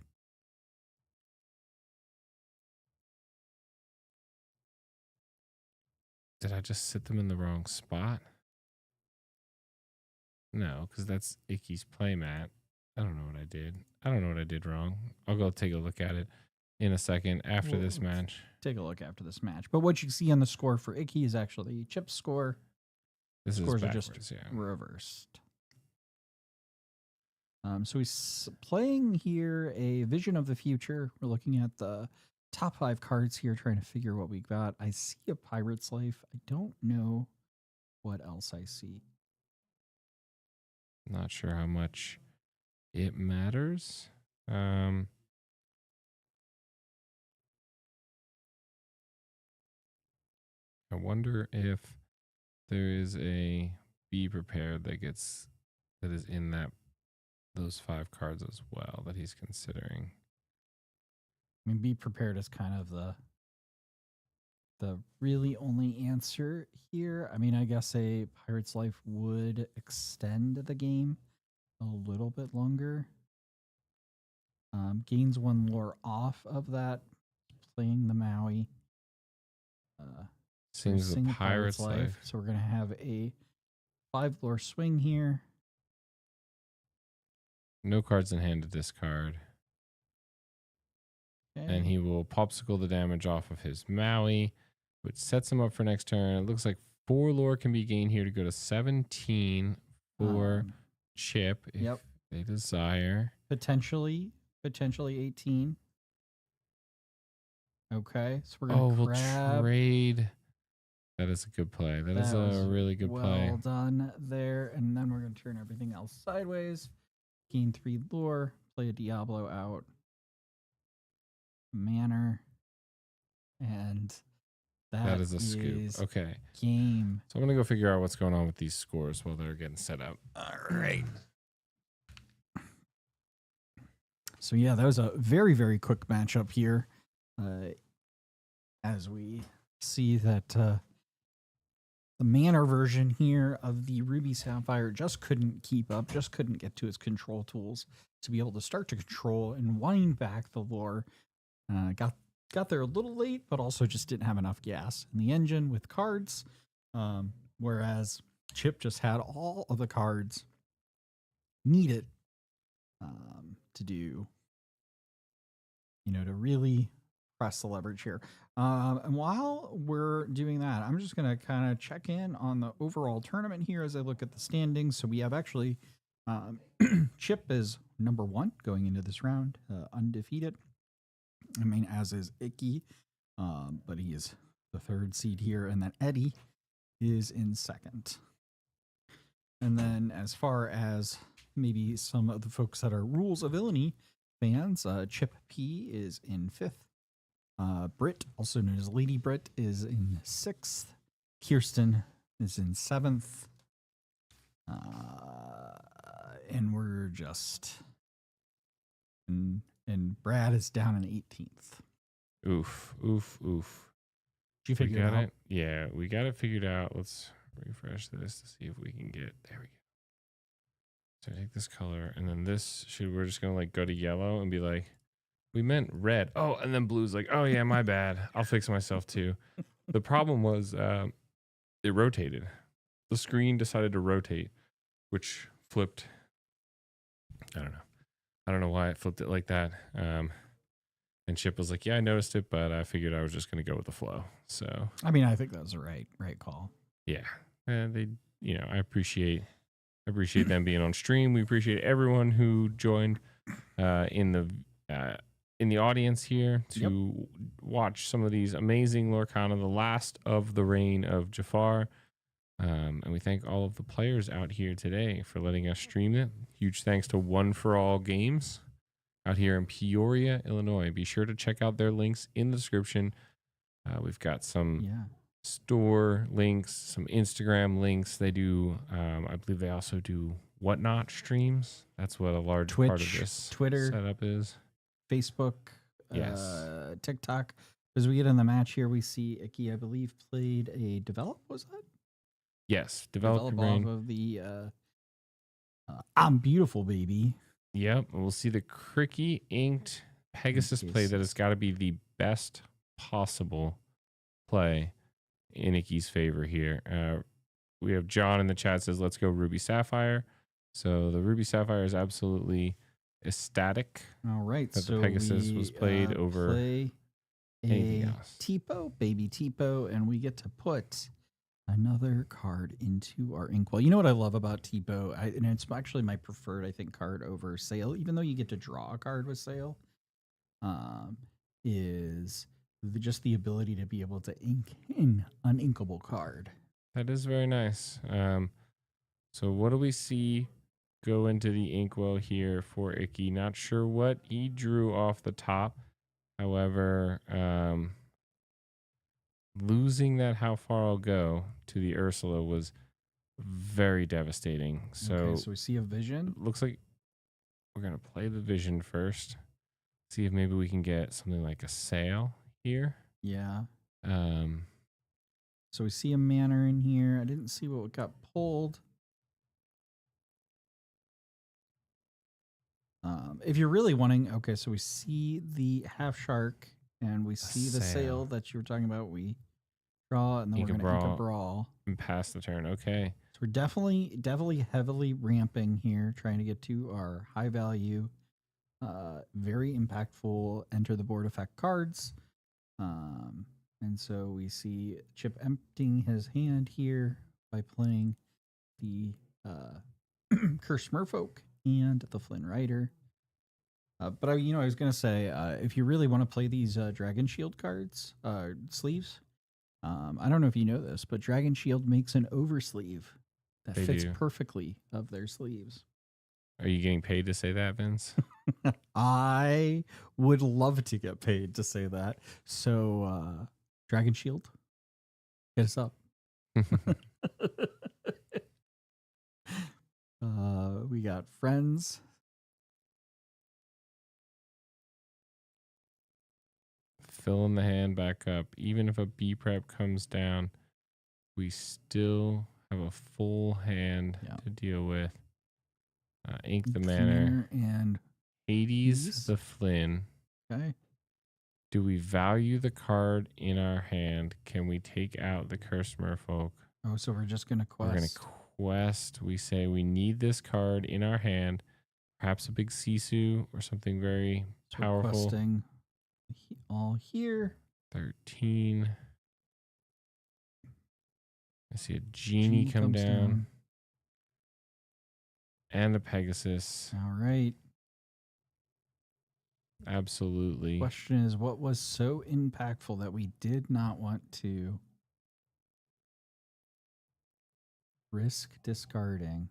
[SPEAKER 2] Did I just sit them in the wrong spot? No, because that's Icky's playmat. I don't know what I did. I don't know what I did wrong. I'll go take a look at it in a second after this
[SPEAKER 5] Well,
[SPEAKER 2] match.
[SPEAKER 5] Take a look after this match. But what you see on the score for Icky is actually Chip's score.
[SPEAKER 2] This is
[SPEAKER 5] Scores are
[SPEAKER 2] backwards,
[SPEAKER 5] just
[SPEAKER 2] yeah.
[SPEAKER 5] reversed. So he's playing here a Vision of the Future. We're looking at the top 5 cards here, trying to figure what we got. I see a Pirate's Life. I don't know what else I see.
[SPEAKER 2] Not sure how much it matters. I wonder if there is a Be Prepared that is in those 5 cards as well that he's considering.
[SPEAKER 5] I mean, Be Prepared is kind of the really only answer here. I mean, I guess a Pirate's Life would extend the game a little bit longer. Gains 1 lore off of that, playing the Maui.
[SPEAKER 2] Seems the
[SPEAKER 5] Sing a
[SPEAKER 2] Pirate's Life.
[SPEAKER 5] So we're going to have a 5 lore swing here.
[SPEAKER 2] No cards in hand to discard.
[SPEAKER 5] Okay.
[SPEAKER 2] And he will popsicle the damage off of his Maui, which sets him up for next turn. It looks like 4 lore can be gained here to go to 17 for Chip if
[SPEAKER 5] Yep.
[SPEAKER 2] they desire.
[SPEAKER 5] Potentially 18. Okay, so we're
[SPEAKER 2] Oh,
[SPEAKER 5] gonna
[SPEAKER 2] we'll
[SPEAKER 5] grab.
[SPEAKER 2] trade. That is a good play. That is
[SPEAKER 5] was
[SPEAKER 2] a really good play.
[SPEAKER 5] Well done there, and then we're gonna turn everything else sideways. Gain 3 lore. Play a Diablo out. Manor, and
[SPEAKER 2] That is a scoop. Okay.
[SPEAKER 5] Game.
[SPEAKER 2] So I'm going to go figure out what's going on with these scores while they're getting set up.
[SPEAKER 5] All right. So yeah, that was a very, very quick matchup here. As we see that the Manor version here of the Ruby Sapphire just couldn't keep up, just couldn't get to its control tools to be able to start to control and wind back the lore. Got there a little late, but also just didn't have enough gas in the engine with cards. Whereas Chip just had all of the cards needed to do, to really press the leverage here. And while we're doing that, I'm just going to kind of check in on the overall tournament here as I look at the standings. So we have actually Chip is number 1 going into this round, undefeated. I mean, as is Icky, but he is the 3rd seed here. And then Eddie is in 2nd. And then as far as maybe some of the folks that are Rules of Villainy fans, Chip P is in 5th. Britt, also known as Lady Britt, is in 6th. Kirsten is in 7th. And we're just... And Brad is down in 18th.
[SPEAKER 2] Oof.
[SPEAKER 5] Did you figure it out?
[SPEAKER 2] Yeah, we got it figured out. Let's refresh this to see if we can get... There we go. So I take this color, and then this we're just going to go to yellow and be like, we meant red. Oh, and then blue's like, oh yeah, my bad. I'll fix myself too. The problem was it rotated. The screen decided to rotate, which flipped. I don't know why it flipped it like that. And Chip was like, yeah, I noticed it, but I figured I was just going to go with the flow. So,
[SPEAKER 5] I mean, I think that was the right call.
[SPEAKER 2] yeah. And they, I appreciate them being on stream. We appreciate everyone who joined in the audience here to watch some of these amazing Lorcana, the last of the Reign of Jafar. And we thank all of the players out here today for letting us stream it. Huge thanks to One for All Games out here in Peoria, Illinois. Be sure to check out their links in the description. We've got some
[SPEAKER 5] Yeah.
[SPEAKER 2] store links, some Instagram links. They do, I believe they also do Whatnot streams. That's what a large part of
[SPEAKER 5] Twitch,
[SPEAKER 2] this
[SPEAKER 5] Twitter.
[SPEAKER 2] setup is.
[SPEAKER 5] Facebook,
[SPEAKER 2] Yes.
[SPEAKER 5] TikTok. As we get in the match here, we see Icky, I believe, played a develop. Was that
[SPEAKER 2] Yes, develop your
[SPEAKER 5] off
[SPEAKER 2] brain.
[SPEAKER 5] of the I'm Beautiful Baby?
[SPEAKER 2] Yep, and we'll see the Cricky inked Pegasus play that has got to be the best possible play in Icky's favor here. We have John in the chat says, let's go Ruby Sapphire. So the Ruby Sapphire is absolutely ecstatic
[SPEAKER 5] All right,
[SPEAKER 2] that
[SPEAKER 5] so
[SPEAKER 2] the Pegasus
[SPEAKER 5] we,
[SPEAKER 2] was played over
[SPEAKER 5] play
[SPEAKER 2] anything
[SPEAKER 5] a
[SPEAKER 2] else.
[SPEAKER 5] Tipo, baby Tipo, and we get to put another card into our inkwell. You know what I love about Tipo, and it's actually my preferred, I think, card over Sail, even though you get to draw a card with Sail, is just the ability to be able to ink in an inkable card.
[SPEAKER 2] That is very nice. So what do we see go into the inkwell here for Icky? Not sure what he drew off the top. However, losing that how far I'll go to the Ursula was very devastating. So,
[SPEAKER 5] Okay, so we see a vision.
[SPEAKER 2] looks like we're going to play the vision first. See if maybe we can get something like a sail here.
[SPEAKER 5] Yeah.
[SPEAKER 2] Um,
[SPEAKER 5] So we see a manor in here. I didn't see what got pulled. If you're really wanting, okay, so we see the half shark and we see the
[SPEAKER 2] sail.
[SPEAKER 5] sail that you were talking about. We draw and then
[SPEAKER 2] Ink
[SPEAKER 5] we're
[SPEAKER 2] a
[SPEAKER 5] going to ink a
[SPEAKER 2] brawl.
[SPEAKER 5] brawl.
[SPEAKER 2] and pass the turn. Okay.
[SPEAKER 5] So we're definitely heavily ramping here, trying to get to our high value, very impactful enter the board effect cards. And so we see Chip emptying his hand here by playing the Cursed Merfolk and the Flynn Rider. But I was gonna say, if you really want to play these Dragon Shield cards, sleeves, I don't know if you know this, but Dragon Shield makes an oversleeve that
[SPEAKER 2] They
[SPEAKER 5] fits
[SPEAKER 2] do.
[SPEAKER 5] perfectly of their sleeves.
[SPEAKER 2] Are you getting paid to say that, Vince?
[SPEAKER 5] I would love to get paid to say that. So, Dragon Shield, hit us up. We got friends.
[SPEAKER 2] Filling the hand back up. Even if a B prep comes down, we still have a full hand
[SPEAKER 5] Yeah.
[SPEAKER 2] to deal with. Ink the
[SPEAKER 5] Manor
[SPEAKER 2] Manor.
[SPEAKER 5] and
[SPEAKER 2] Hades
[SPEAKER 5] Hades.
[SPEAKER 2] the Flynn.
[SPEAKER 5] okay.
[SPEAKER 2] Do we value the card in our hand? Can we take out the Cursed Merfolk?
[SPEAKER 5] Oh, so we're just gonna quest.
[SPEAKER 2] We're going to quest. We say we need this card in our hand. Perhaps a big Sisu or something very
[SPEAKER 5] So we're
[SPEAKER 2] powerful.
[SPEAKER 5] questing all here.
[SPEAKER 2] 13. I see a genie come
[SPEAKER 5] comes
[SPEAKER 2] down. And a Pegasus.
[SPEAKER 5] All right.
[SPEAKER 2] Absolutely.
[SPEAKER 5] Question is, what was so impactful that we did not want to risk discarding?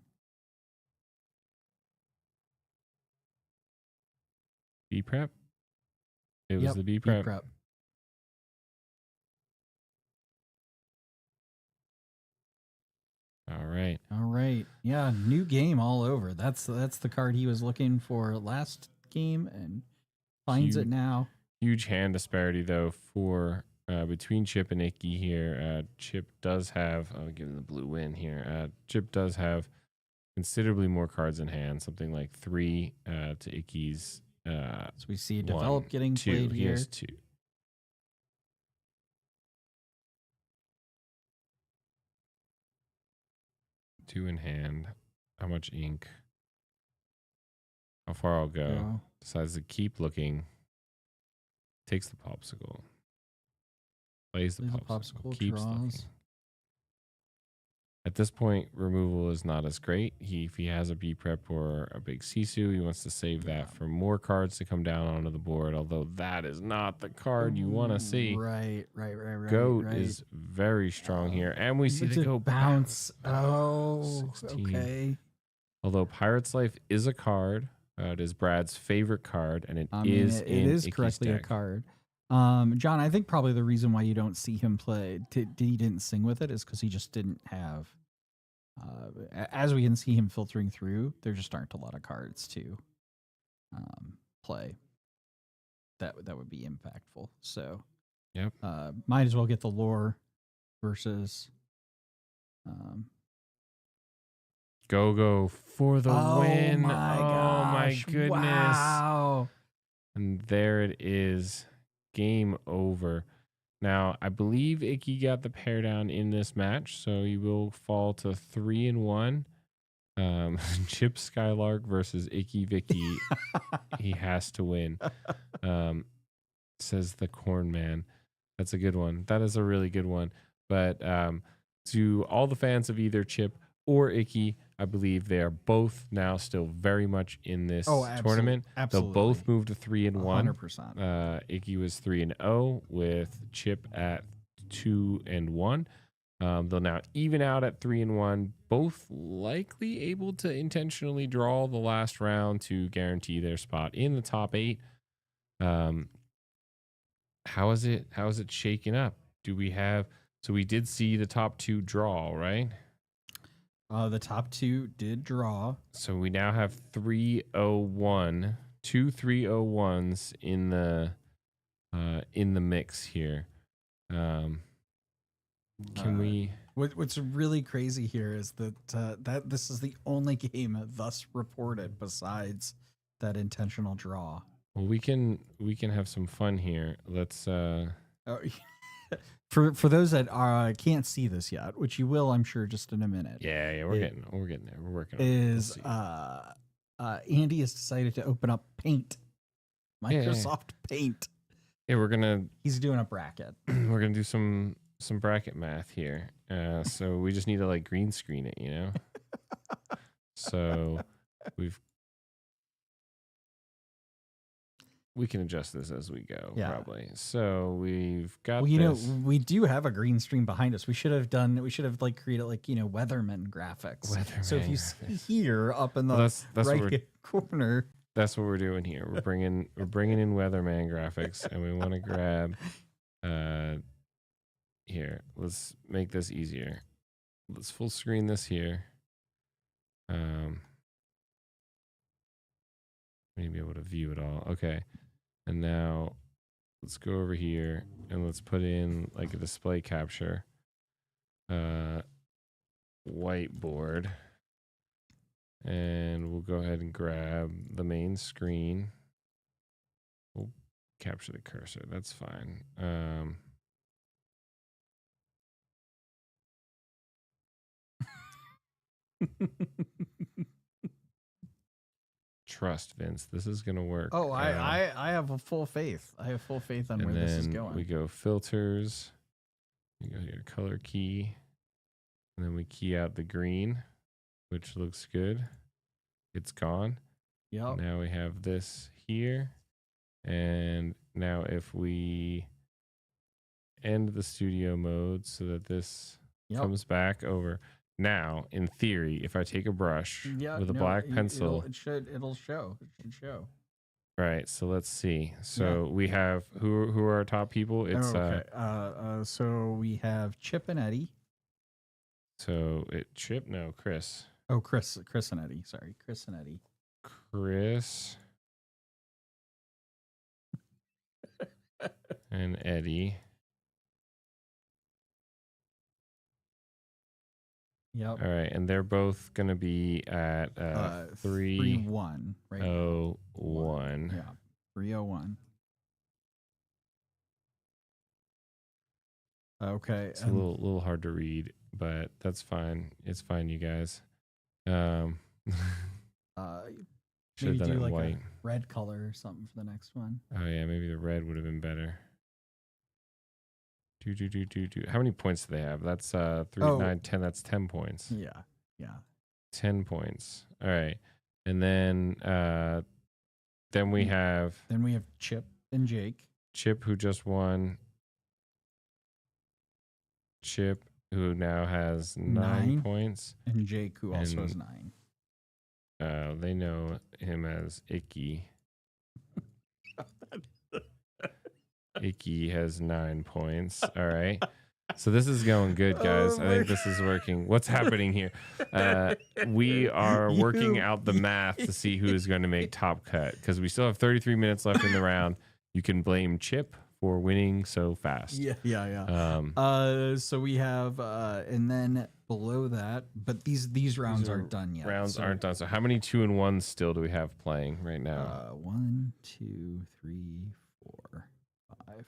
[SPEAKER 2] B prep? It was
[SPEAKER 5] Yep,
[SPEAKER 2] the B
[SPEAKER 5] B
[SPEAKER 2] prep. All right.
[SPEAKER 5] All right. Yeah, new game all over. That's the card he was looking for last game and finds it now.
[SPEAKER 2] Huge hand disparity though for between Chip and Icky here. Chip does have, I'll give him the blue win here. Chip does have considerably more cards in hand, something like 3 to Icky's.
[SPEAKER 5] So we see a
[SPEAKER 2] 1,
[SPEAKER 5] develop getting
[SPEAKER 2] 2.
[SPEAKER 5] played
[SPEAKER 2] He
[SPEAKER 5] here.
[SPEAKER 2] has 2. Two in hand. How much ink? How far I'll go?
[SPEAKER 5] So,
[SPEAKER 2] Decides to keep looking. Takes the popsicle. Plays the
[SPEAKER 5] Plays the
[SPEAKER 2] popsicle.
[SPEAKER 5] popsicle,
[SPEAKER 2] Keeps
[SPEAKER 5] draws.
[SPEAKER 2] looking. At this point, removal is not as great. If he has a B prep or a big Sisu, he wants to save that for more cards to come down onto the board. Although that is not the card you want to see.
[SPEAKER 5] Right.
[SPEAKER 2] Goat
[SPEAKER 5] right.
[SPEAKER 2] is very strong here, and we see the goat
[SPEAKER 5] bounce. Oh,
[SPEAKER 2] 16.
[SPEAKER 5] okay.
[SPEAKER 2] Although Pirate's Life is a card, it is Brad's favorite card, and it is
[SPEAKER 5] it is
[SPEAKER 2] Icky's
[SPEAKER 5] correctly a
[SPEAKER 2] deck.
[SPEAKER 5] card. John, I think probably the reason why you don't see him play, he didn't sing with it, is because he just didn't have. As we can see him filtering through, there just aren't a lot of cards to play that would be impactful. So,
[SPEAKER 2] Yep.
[SPEAKER 5] Might as well get the lore versus.
[SPEAKER 2] Go for the win!
[SPEAKER 5] My
[SPEAKER 2] Oh my
[SPEAKER 5] gosh,
[SPEAKER 2] goodness!
[SPEAKER 5] Wow.
[SPEAKER 2] And there it is. Game over. Now, I believe Icky got the pair down in this match, so he will fall to 3-1. Chip Skylark versus Icky Vicky. He has to win. Says the Corn Man. That's a good one. That is a really good one. But to all the fans of either Chip or Icky, I believe they are both now still very much in this tournament.
[SPEAKER 5] Absolutely.
[SPEAKER 2] They'll both move to 3-1.
[SPEAKER 5] 100%.
[SPEAKER 2] Icky was 3-0 with Chip at 2-1. They'll now even out at 3-1. Both likely able to intentionally draw the last round to guarantee their spot in the top 8. How is it shaking up? Do we have? So we did see the top 2 draw, right?
[SPEAKER 5] The top 2 did draw.
[SPEAKER 2] So we now have 3-0-1, 2 3-0-1s in the mix here. Can we?
[SPEAKER 5] What's really crazy here is that this is the only game thus reported besides that intentional draw.
[SPEAKER 2] Well, we can have some fun here. Let's.
[SPEAKER 5] For those that can't see this yet, which you will, I'm sure, just in a minute.
[SPEAKER 2] Yeah, we're getting there. We're working on it.
[SPEAKER 5] Is Andy has decided to open up Paint, Microsoft Paint.
[SPEAKER 2] Yeah,
[SPEAKER 5] He's doing a bracket.
[SPEAKER 2] we're gonna do some bracket math here. So we just need to like green screen it, you know. So we can adjust this as we go, probably. So we've got.
[SPEAKER 5] Well, we do have a green screen behind us. We should have created Weatherman graphics. So if you see here up in the
[SPEAKER 2] that's
[SPEAKER 5] right corner,
[SPEAKER 2] that's what we're doing here. We're bringing in Weatherman graphics, and we want to grab. Here, let's make this easier. Let's full screen this here. Maybe able to view it all. Okay. And now let's go over here and let's put in like a display capture whiteboard. And we'll go ahead and grab the main screen. We'll capture the cursor. That's fine. Trust, Vince. This is gonna work.
[SPEAKER 5] Oh, I have a full faith. I have full faith on where this is going.
[SPEAKER 2] We go filters. We go here, color key, and then we key out the green, which looks good. It's gone.
[SPEAKER 5] Yep.
[SPEAKER 2] Now we have this here, and now if we end the studio mode so that this comes back over. Now, in theory, if I take a brush with a black pencil,
[SPEAKER 5] it'll show. It should show.
[SPEAKER 2] Right. So let's see. So we have who are our top people? It's
[SPEAKER 5] so we have Chip and Eddie.
[SPEAKER 2] Chris.
[SPEAKER 5] Oh, Chris and Eddie. Sorry, Chris and Eddie.
[SPEAKER 2] Chris and Eddie.
[SPEAKER 5] Yep.
[SPEAKER 2] All right, and they're both gonna be at
[SPEAKER 5] 3-1. Right.
[SPEAKER 2] 0-1.
[SPEAKER 5] Yeah. 3-0-1. Okay.
[SPEAKER 2] It's a little hard to read, but that's fine. It's fine, you guys. Should
[SPEAKER 5] maybe
[SPEAKER 2] have done
[SPEAKER 5] do
[SPEAKER 2] it in
[SPEAKER 5] like
[SPEAKER 2] white.
[SPEAKER 5] a red color or something for the next one.
[SPEAKER 2] Oh yeah, maybe the red would have been better. How many points do they have? That's 3,
[SPEAKER 5] Oh.
[SPEAKER 2] 9, 10. That's 10 points.
[SPEAKER 5] Yeah.
[SPEAKER 2] 10 points. All right. And then we have
[SPEAKER 5] Then we have Chip and Jake.
[SPEAKER 2] Chip, who just won. Chip, who now has 9 points.
[SPEAKER 5] And Jake, who also has
[SPEAKER 2] And-
[SPEAKER 5] 9.
[SPEAKER 2] They know him as Icky. Icky has 9 points. All right. So this is going good, guys. I think this is working. What's happening here? We are working out the math to see who is going to make top cut because we still have 33 minutes left in the round. You can blame Chip for winning so fast.
[SPEAKER 5] Yeah. So we have, and then below that, but these rounds aren't done yet.
[SPEAKER 2] Rounds
[SPEAKER 5] so,
[SPEAKER 2] aren't done. So how many 2-and-1s still do we have playing right now?
[SPEAKER 5] 1, 2, 3, 4, 5,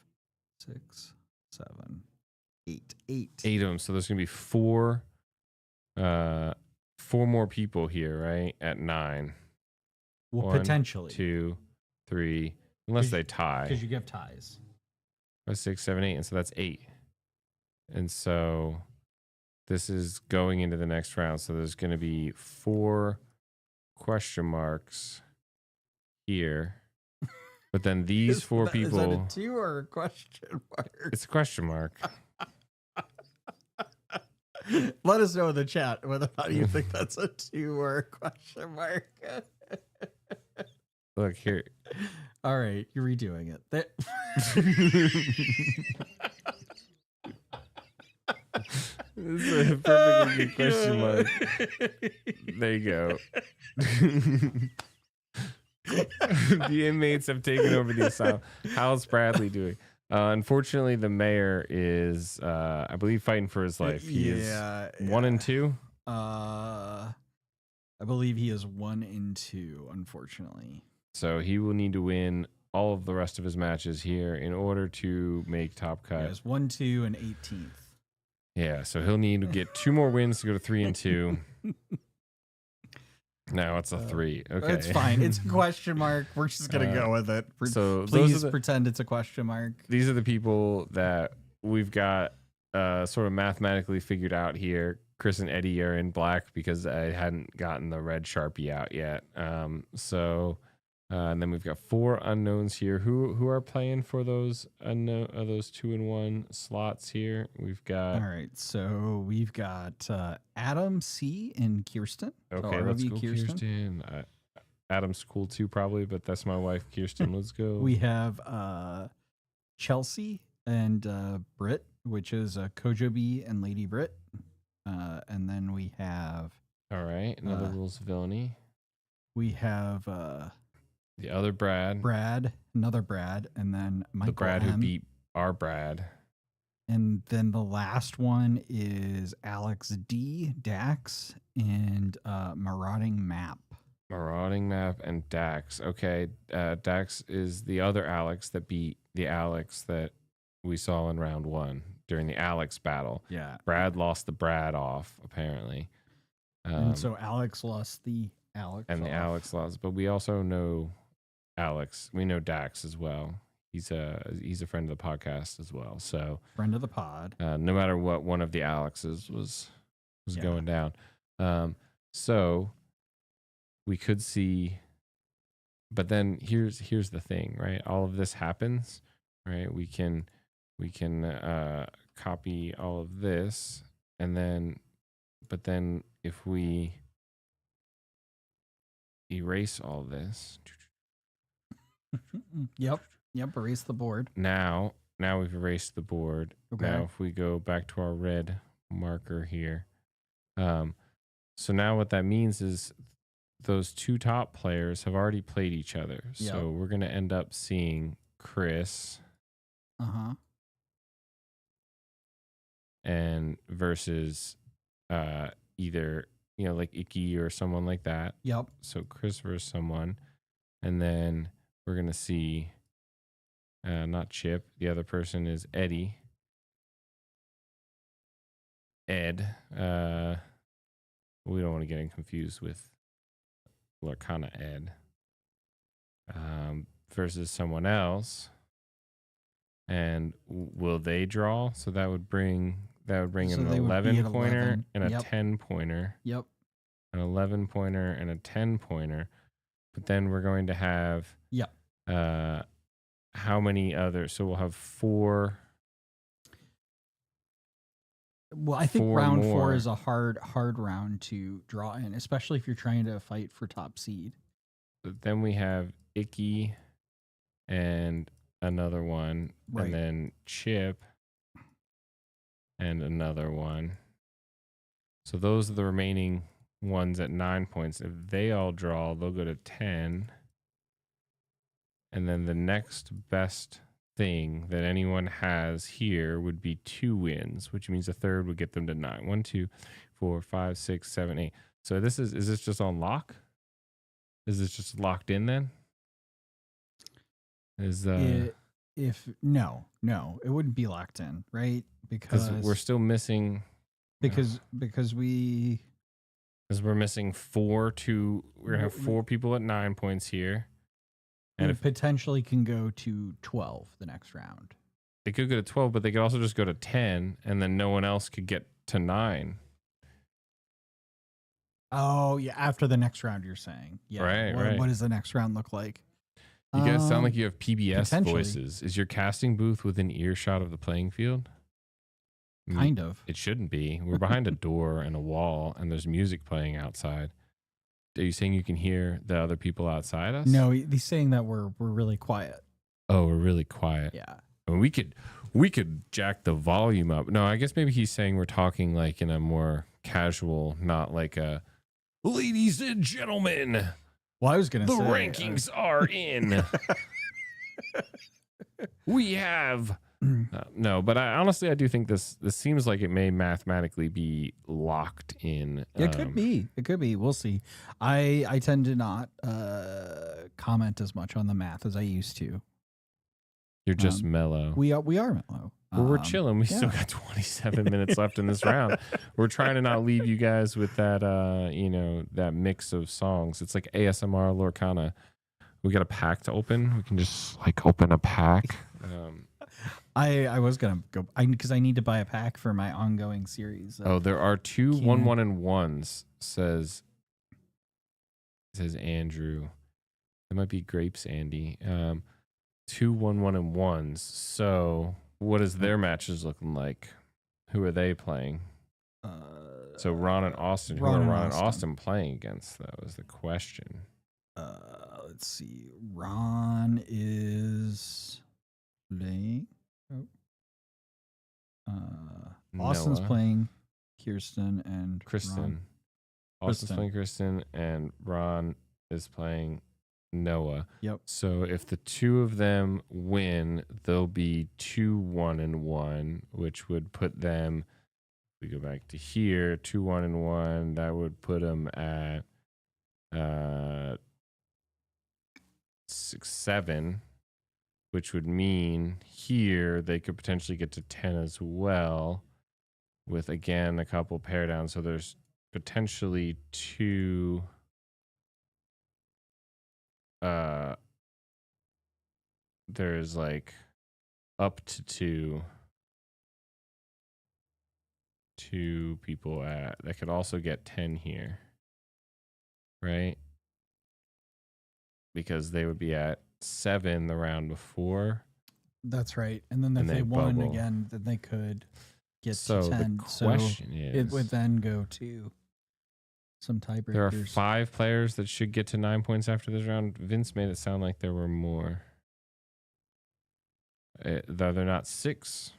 [SPEAKER 5] 6, 7, 8.
[SPEAKER 2] 8 of them. So there's going to be 4 more people here, right? At 9.
[SPEAKER 5] Well,
[SPEAKER 2] 1,
[SPEAKER 5] potentially.
[SPEAKER 2] 2, 3, unless they tie.
[SPEAKER 5] Because you give ties.
[SPEAKER 2] 5, 6, 7, 8, and so that's 8. And so this is going into the next round. So there's going to be 4 question marks here. But then these 4 people.
[SPEAKER 5] Is that a 2 or a question mark?
[SPEAKER 2] It's a question mark.
[SPEAKER 5] Let us know in the chat whether or not you think that's a 2 or a question mark.
[SPEAKER 2] Look here.
[SPEAKER 5] All right, you're redoing it.
[SPEAKER 2] This is a perfectly good question mark. There you go. The inmates have taken over the asylum. How's Bradley doing? Unfortunately, the mayor is, I believe, fighting for his life. He is 1 and 2.
[SPEAKER 5] I believe he is 1 and 2, unfortunately.
[SPEAKER 2] So he will need to win all of the rest of his matches here in order to make top cut.
[SPEAKER 5] He has 1, 2, and 18th.
[SPEAKER 2] Yeah, so he'll need to get 2 more wins to go to 3 and 2. Now it's a 3. Okay,
[SPEAKER 5] It's fine. It's a question mark. We're just gonna go with it.
[SPEAKER 2] So
[SPEAKER 5] Please pretend it's a question mark.
[SPEAKER 2] These are the people that we've got sort of mathematically figured out here. Chris and Eddie are in black because I hadn't gotten the red Sharpie out yet. And then we've got 4 unknowns here. Who are playing for those unknown those 2-and-1 slots here? We've got.
[SPEAKER 5] All right, so we've got Adam C and Kirsten.
[SPEAKER 2] Okay,
[SPEAKER 5] So
[SPEAKER 2] let's
[SPEAKER 5] RV
[SPEAKER 2] go, Kirsten. Adam's cool too, probably, but that's my wife, Kirsten. Let's go.
[SPEAKER 5] We have Chelsea and Britt, which is Kojo B and Lady Britt. And then we have.
[SPEAKER 2] All right, another rules villainy.
[SPEAKER 5] We have
[SPEAKER 2] The other Brad.
[SPEAKER 5] Another Brad, and then Michael
[SPEAKER 2] The Brad
[SPEAKER 5] M.
[SPEAKER 2] who beat our Brad.
[SPEAKER 5] And then the last one is Alex D, Dax, and Marauding Map.
[SPEAKER 2] Marauding Map and Dax. Okay, Dax is the other Alex that beat the Alex that we saw in round 1 during the Alex battle.
[SPEAKER 5] Yeah.
[SPEAKER 2] Brad lost the Brad off, apparently.
[SPEAKER 5] And so Alex lost the Alex.
[SPEAKER 2] And the
[SPEAKER 5] off.
[SPEAKER 2] Alex lost. But we also know Alex. We know Dax as well. He's a friend of the podcast as well. So
[SPEAKER 5] Friend of the pod.
[SPEAKER 2] no matter what, one of the Alexes was going down. So we could see, but then here's the thing, right? All of this happens, right? We can copy all of this, and then, but then if we erase all this,
[SPEAKER 5] Yep. Erase the board.
[SPEAKER 2] now we've erased the board.
[SPEAKER 5] Okay.
[SPEAKER 2] Now if we go back to our red marker here, so now what that means is those 2 top players have already played each other.
[SPEAKER 5] Yep.
[SPEAKER 2] So we're going to end up seeing Chris and versus either, like Icky or someone like that.
[SPEAKER 5] Yep.
[SPEAKER 2] So Chris versus someone. And then we're going to see not Chip. The other person is Eddie. Ed. We don't want to get him confused with Lorcana Ed. Versus someone else. And will they draw? So that would bring
[SPEAKER 5] So
[SPEAKER 2] an
[SPEAKER 5] they would be
[SPEAKER 2] 11
[SPEAKER 5] at
[SPEAKER 2] pointer
[SPEAKER 5] 11.
[SPEAKER 2] and a
[SPEAKER 5] Yep.
[SPEAKER 2] 10 pointer,
[SPEAKER 5] Yep.
[SPEAKER 2] an 11 pointer and a 10 pointer. But then we're going to have
[SPEAKER 5] Yep.
[SPEAKER 2] how many others? So we'll have 4.
[SPEAKER 5] Well, I think
[SPEAKER 2] 4
[SPEAKER 5] round
[SPEAKER 2] more.
[SPEAKER 5] 4 is a hard round to draw in, especially if you're trying to fight for top seed.
[SPEAKER 2] But then we have Icky and another one,
[SPEAKER 5] Right.
[SPEAKER 2] and then Chip and another one. So those are the remaining ones at 9 points. If they all draw, they'll go to 10. And then the next best thing that anyone has here would be 2 wins, which means a third would get them to 9. 1, 2, 4, 5, 6, 7, 8. So is this just on lock? Is this just locked in then? Is
[SPEAKER 5] If no, it wouldn't be locked in, right?
[SPEAKER 2] because we're still missing
[SPEAKER 5] because we
[SPEAKER 2] we're missing 4 to we're gonna have
[SPEAKER 5] We-
[SPEAKER 2] 4 people at 9 points here. And if
[SPEAKER 5] potentially can go to 12 the next round.
[SPEAKER 2] they could go to 12, but they could also just go to 10 and then no one else could get to 9.
[SPEAKER 5] Oh yeah, after the next round, you're saying, yeah.
[SPEAKER 2] Right.
[SPEAKER 5] What does the next round look like?
[SPEAKER 2] You guys sound like
[SPEAKER 5] Um,
[SPEAKER 2] you have PBS
[SPEAKER 5] potentially.
[SPEAKER 2] voices. Is your casting booth within earshot of the playing field?
[SPEAKER 5] Kind of.
[SPEAKER 2] It shouldn't be. We're behind a door and a wall, and there's music playing outside. Are you saying you can hear the other people outside us?
[SPEAKER 5] No, he's saying that we're really quiet.
[SPEAKER 2] Oh, we're really quiet.
[SPEAKER 5] Yeah.
[SPEAKER 2] I mean, we could jack the volume up. No, I guess maybe he's saying we're talking like in a more casual, not like a ladies and gentlemen,
[SPEAKER 5] Well, I was gonna
[SPEAKER 2] the
[SPEAKER 5] say
[SPEAKER 2] rankings are in. We have no, but I honestly do think this seems like it may mathematically be locked in.
[SPEAKER 5] It could be. It could be. We'll see. I tend to not comment as much on the math as I used to.
[SPEAKER 2] You're just mellow.
[SPEAKER 5] We are mellow.
[SPEAKER 2] Well, we're chilling. We still
[SPEAKER 5] yeah.
[SPEAKER 2] got 27 minutes left in this round. We're trying to not leave you guys with that, that mix of songs. It's like ASMR Lorcana. We got a pack to open. We can just like open a pack.
[SPEAKER 5] I was gonna go because I need to buy a pack for my ongoing series.
[SPEAKER 2] Oh, there are 2
[SPEAKER 5] Can't.
[SPEAKER 2] 1 and 1s. Says Andrew. It might be grapes, Andy. 2 1 1 and 1s. So what is their matches looking like? Who are they playing? So Ron and Austin. Who are Ron and Austin playing against, though, is the question.
[SPEAKER 5] Let's see. Ron is playing. Austin's
[SPEAKER 2] Noah.
[SPEAKER 5] playing Kirsten and
[SPEAKER 2] Kristen.
[SPEAKER 5] Ron.
[SPEAKER 2] Austin's
[SPEAKER 5] Kristen.
[SPEAKER 2] playing Kristen, and Ron is playing Noah.
[SPEAKER 5] Yep.
[SPEAKER 2] So if the 2 of them win, they'll be 2 1 and 1, which would put them. We go back to here, 2 1 and 1. That would put them at 6 7, which would mean here they could potentially get to 10 as well, with again a couple pair down. So there's potentially 2. There's like up to 2 people at that could also get 10 here, right? Because they would be at 7 the round before.
[SPEAKER 5] That's right. And then if
[SPEAKER 2] And
[SPEAKER 5] they
[SPEAKER 2] they
[SPEAKER 5] won
[SPEAKER 2] bubble.
[SPEAKER 5] again, then they could get
[SPEAKER 2] So
[SPEAKER 5] to 10.
[SPEAKER 2] the question
[SPEAKER 5] it
[SPEAKER 2] is,
[SPEAKER 5] would then go to some tiebreakers.
[SPEAKER 2] there are 5 players that should get to 9 points after this round. Vince made it sound like there were more. Though they're not 6.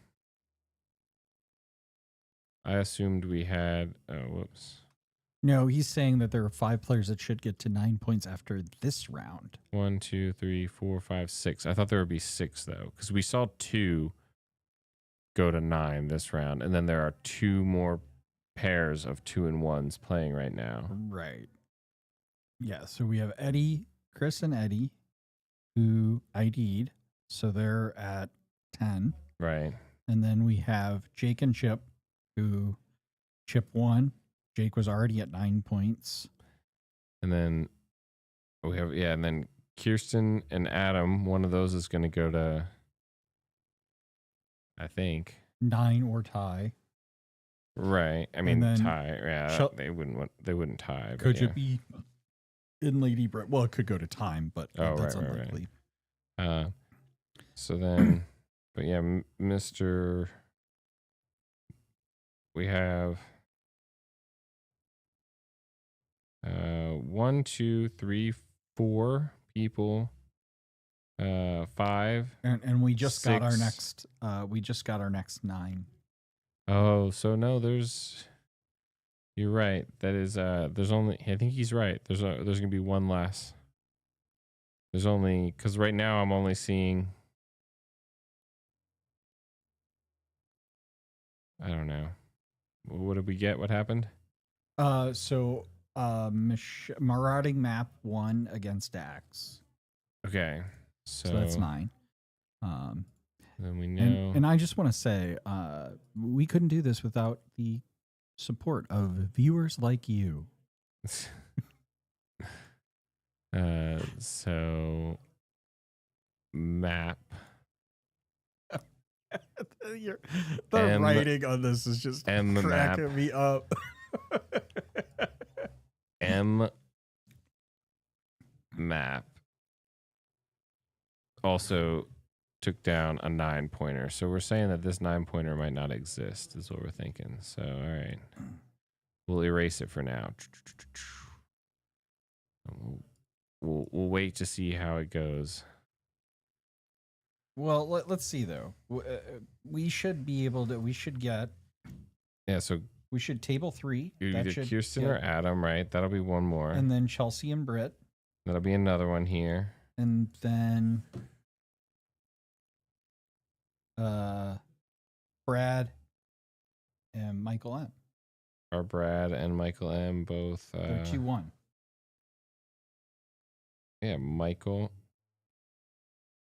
[SPEAKER 2] I assumed we had. Oh, whoops.
[SPEAKER 5] No, he's saying that there are 5 players that should get to 9 points after this round.
[SPEAKER 2] 1, 2, 3, 4, 5, 6. I thought there would be 6 though, because we saw 2 go to 9 this round, and then there are 2 more pairs of 2 and 1s playing right now.
[SPEAKER 5] Right. Yeah, so we have Chris and Eddie, who ID'd, so they're at 10.
[SPEAKER 2] Right.
[SPEAKER 5] And then we have Jake and Chip, who Chip won. Jake was already at 9 points.
[SPEAKER 2] And then we have and then Kirsten and Adam. One of those is going to go to I think.
[SPEAKER 5] 9 or tie.
[SPEAKER 2] Right. I mean,
[SPEAKER 5] then
[SPEAKER 2] tie. Yeah,
[SPEAKER 5] shall-
[SPEAKER 2] they wouldn't tie. but
[SPEAKER 5] Could
[SPEAKER 2] yeah.
[SPEAKER 5] it be in Lady Brett? Well, it could go to time, but
[SPEAKER 2] Oh,
[SPEAKER 5] that's
[SPEAKER 2] right.
[SPEAKER 5] unlikely.
[SPEAKER 2] So then, but yeah, Mr. We have 1, 2, 3, 4 people. 5.
[SPEAKER 5] And we just got our
[SPEAKER 2] 6.
[SPEAKER 5] next 9.
[SPEAKER 2] Oh, so no, you're right. That is there's only, I think he's right. There's gonna be one less. There's only, because right now I'm only seeing, I don't know. What did we get? What happened?
[SPEAKER 5] Marauding map 1 against Dax.
[SPEAKER 2] Okay.
[SPEAKER 5] So that's 9.
[SPEAKER 2] Then we know.
[SPEAKER 5] And I just want to say, we couldn't do this without the support of viewers like you.
[SPEAKER 2] So map.
[SPEAKER 5] The
[SPEAKER 2] M-
[SPEAKER 5] writing on this is just
[SPEAKER 2] M
[SPEAKER 5] cracking
[SPEAKER 2] map.
[SPEAKER 5] me up.
[SPEAKER 2] M map also took down a 9-pointer. So we're saying that this 9-pointer might not exist, is what we're thinking. So, all right. We'll erase it for now. We'll wait to see how it goes.
[SPEAKER 5] Well, let's see though. We should be able to. We should table 3.
[SPEAKER 2] Either Kirsten or Adam, right? That'll be one more.
[SPEAKER 5] And then Chelsea and Britt.
[SPEAKER 2] That'll be another one here.
[SPEAKER 5] And then Brad and Michael M.
[SPEAKER 2] Are Brad and Michael M both?
[SPEAKER 5] They're 2-1.
[SPEAKER 2] Yeah, Michael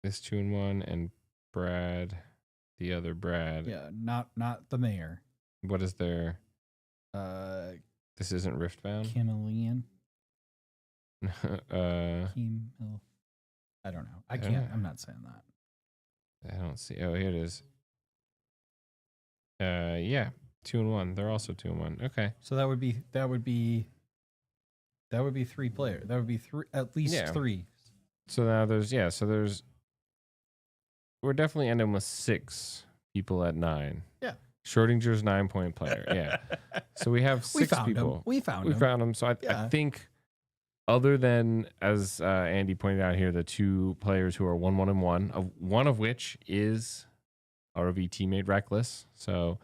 [SPEAKER 2] is 2-1, and Brad, the other Brad.
[SPEAKER 5] Yeah, not the mayor.
[SPEAKER 2] What is their? This isn't Riftbound.
[SPEAKER 5] Chameleon.
[SPEAKER 2] I
[SPEAKER 5] I don't know. I can't. I'm not saying that.
[SPEAKER 2] don't see. Oh, here it is. Yeah, 2-1. They're also 2-1. Okay.
[SPEAKER 5] So that would be 3 players. That would be at least 3.
[SPEAKER 2] So now we're definitely ending with 6 people at 9.
[SPEAKER 5] Yeah.
[SPEAKER 2] Schrodinger's 9-point player. Yeah. So we have 6 people.
[SPEAKER 5] We found
[SPEAKER 2] We
[SPEAKER 5] him.
[SPEAKER 2] found them. So I
[SPEAKER 5] Yeah.
[SPEAKER 2] think, other than, as Andy pointed out here, the 2 players who are 1, 1, and 1, one of which is ROV teammate Reckless. So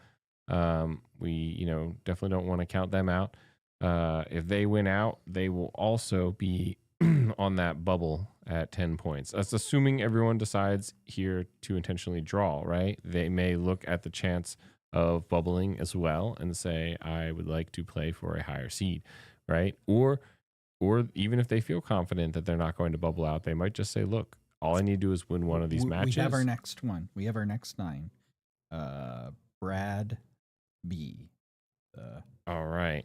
[SPEAKER 2] we definitely don't want to count them out. If they win out, they will also be on that bubble at 10 points. That's assuming everyone decides here to intentionally draw, right? They may look at the chance of bubbling as well and say, I would like to play for a higher seed, right? Or even if they feel confident that they're not going to bubble out, they might just say, look, all I need to do is win one of these matches.
[SPEAKER 5] We have our next one. We have our next 9. Brad B.
[SPEAKER 2] All right.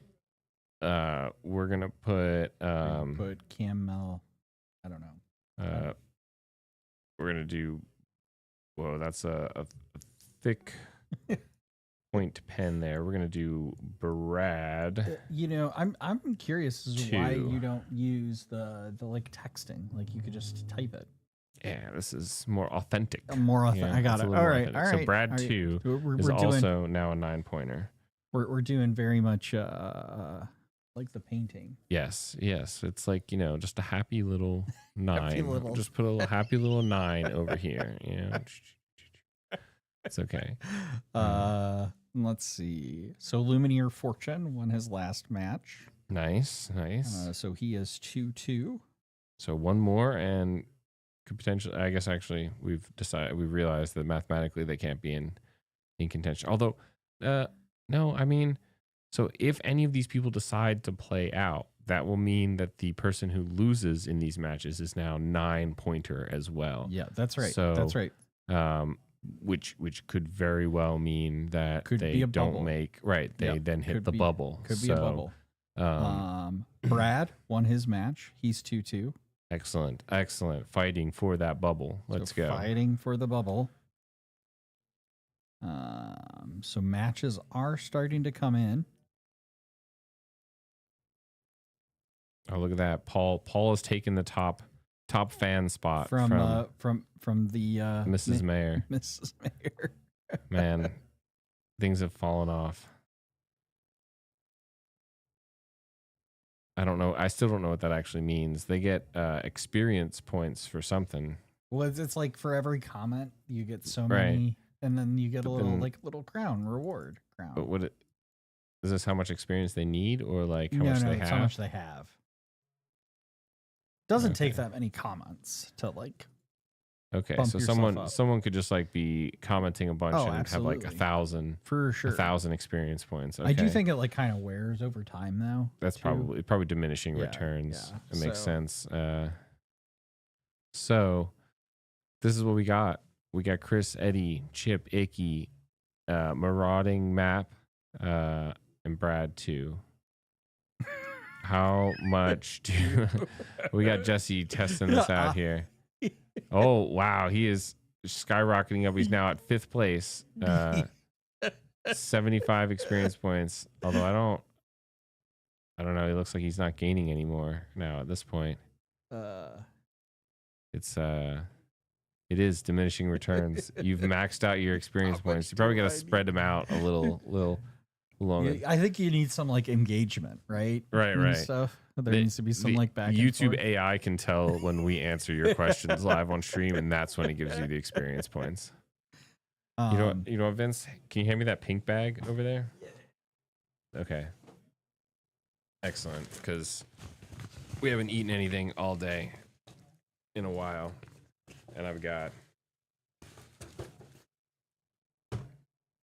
[SPEAKER 2] We're gonna put
[SPEAKER 5] put Camel. I don't know.
[SPEAKER 2] we're gonna do, whoa, that's a thick point pen there. We're gonna do Brad.
[SPEAKER 5] I'm curious as to why
[SPEAKER 2] 2.
[SPEAKER 5] you don't use the like texting. Like you could just type it.
[SPEAKER 2] Yeah, this is more authentic.
[SPEAKER 5] More authentic.
[SPEAKER 2] Yeah,
[SPEAKER 5] I got
[SPEAKER 2] it's a
[SPEAKER 5] it.
[SPEAKER 2] little
[SPEAKER 5] All
[SPEAKER 2] more
[SPEAKER 5] right.
[SPEAKER 2] authentic.
[SPEAKER 5] All right.
[SPEAKER 2] So Brad
[SPEAKER 5] all right.
[SPEAKER 2] 2
[SPEAKER 5] We're
[SPEAKER 2] is
[SPEAKER 5] doing,
[SPEAKER 2] also now a 9-pointer.
[SPEAKER 5] We're doing very much like the painting.
[SPEAKER 2] Yes. It's like, just a happy little 9.
[SPEAKER 5] Happy little.
[SPEAKER 2] Just put a little happy little 9 over here. It's okay.
[SPEAKER 5] Let's see. So Lumineer Fortune won his last match.
[SPEAKER 2] Nice.
[SPEAKER 5] So he is 2-2.
[SPEAKER 2] So one more and could potentially, I guess actually we've realized that mathematically they can't be in contention. Although, no, I mean, so if any of these people decide to play out, that will mean that the person who loses in these matches is now 9-pointer as well.
[SPEAKER 5] Yeah, that's right.
[SPEAKER 2] So,
[SPEAKER 5] that's right.
[SPEAKER 2] Which could very well mean that
[SPEAKER 5] Could
[SPEAKER 2] they
[SPEAKER 5] be a
[SPEAKER 2] don't
[SPEAKER 5] bubble.
[SPEAKER 2] make, right, they
[SPEAKER 5] Yep,
[SPEAKER 2] then hit
[SPEAKER 5] could
[SPEAKER 2] the
[SPEAKER 5] be-
[SPEAKER 2] bubble.
[SPEAKER 5] Could be a bubble. Brad won his match. He's 2-2.
[SPEAKER 2] Excellent. Fighting for that bubble. Let's
[SPEAKER 5] So
[SPEAKER 2] go.
[SPEAKER 5] Fighting for the bubble. So matches are starting to come in.
[SPEAKER 2] Oh, look at that. Paul has taken the top fan spot
[SPEAKER 5] from the
[SPEAKER 2] Mrs. Mayor.
[SPEAKER 5] Mrs. Mayor.
[SPEAKER 2] Man, things have fallen off. I don't know. I still don't know what that actually means. They get experience points for something.
[SPEAKER 5] Well, it's like for every comment you get so
[SPEAKER 2] Right.
[SPEAKER 5] many, and then you get
[SPEAKER 2] But
[SPEAKER 5] a little
[SPEAKER 2] then-
[SPEAKER 5] little crown reward crown.
[SPEAKER 2] But what is this? How much experience they need, or like how
[SPEAKER 5] no,
[SPEAKER 2] much
[SPEAKER 5] no,
[SPEAKER 2] they
[SPEAKER 5] it's
[SPEAKER 2] have?
[SPEAKER 5] how much they have. Doesn't take
[SPEAKER 2] Okay.
[SPEAKER 5] that many comments to like.
[SPEAKER 2] Okay,
[SPEAKER 5] bump
[SPEAKER 2] so
[SPEAKER 5] yourself up.
[SPEAKER 2] someone could just like be commenting a bunch
[SPEAKER 5] Oh,
[SPEAKER 2] and have like
[SPEAKER 5] absolutely.
[SPEAKER 2] 1,000
[SPEAKER 5] For sure.
[SPEAKER 2] 1,000 experience points. Okay.
[SPEAKER 5] I do think it like kind of wears over time though.
[SPEAKER 2] that's
[SPEAKER 5] too.
[SPEAKER 2] probably diminishing
[SPEAKER 5] Yeah,
[SPEAKER 2] returns.
[SPEAKER 5] yeah.
[SPEAKER 2] It makes
[SPEAKER 5] So-
[SPEAKER 2] sense. So this is what we got. We got Chris, Eddie, Chip, Icky, marauding map, and Brad too. How much do we got Jesse testing this out here? Oh wow, he is skyrocketing up. He's now at 5th place. 75 experience points. Although I don't know. He looks like he's not gaining anymore now at this point. It is diminishing returns. You've maxed out your experience
[SPEAKER 5] How much
[SPEAKER 2] points. You probably
[SPEAKER 5] do
[SPEAKER 2] got to
[SPEAKER 5] I
[SPEAKER 2] spread them out a little longer.
[SPEAKER 5] Yeah, I think you need some like engagement, right?
[SPEAKER 2] Right,
[SPEAKER 5] And
[SPEAKER 2] right.
[SPEAKER 5] Stuff. There needs to be some
[SPEAKER 2] The
[SPEAKER 5] like back. and
[SPEAKER 2] YouTube
[SPEAKER 5] forth.
[SPEAKER 2] AI can tell when we answer your questions live on stream, and that's when it gives you the experience points. You know what? You know what, Vince? Can you hand me that pink bag over there? Okay. Excellent, because we haven't eaten anything all day in a while, and I've got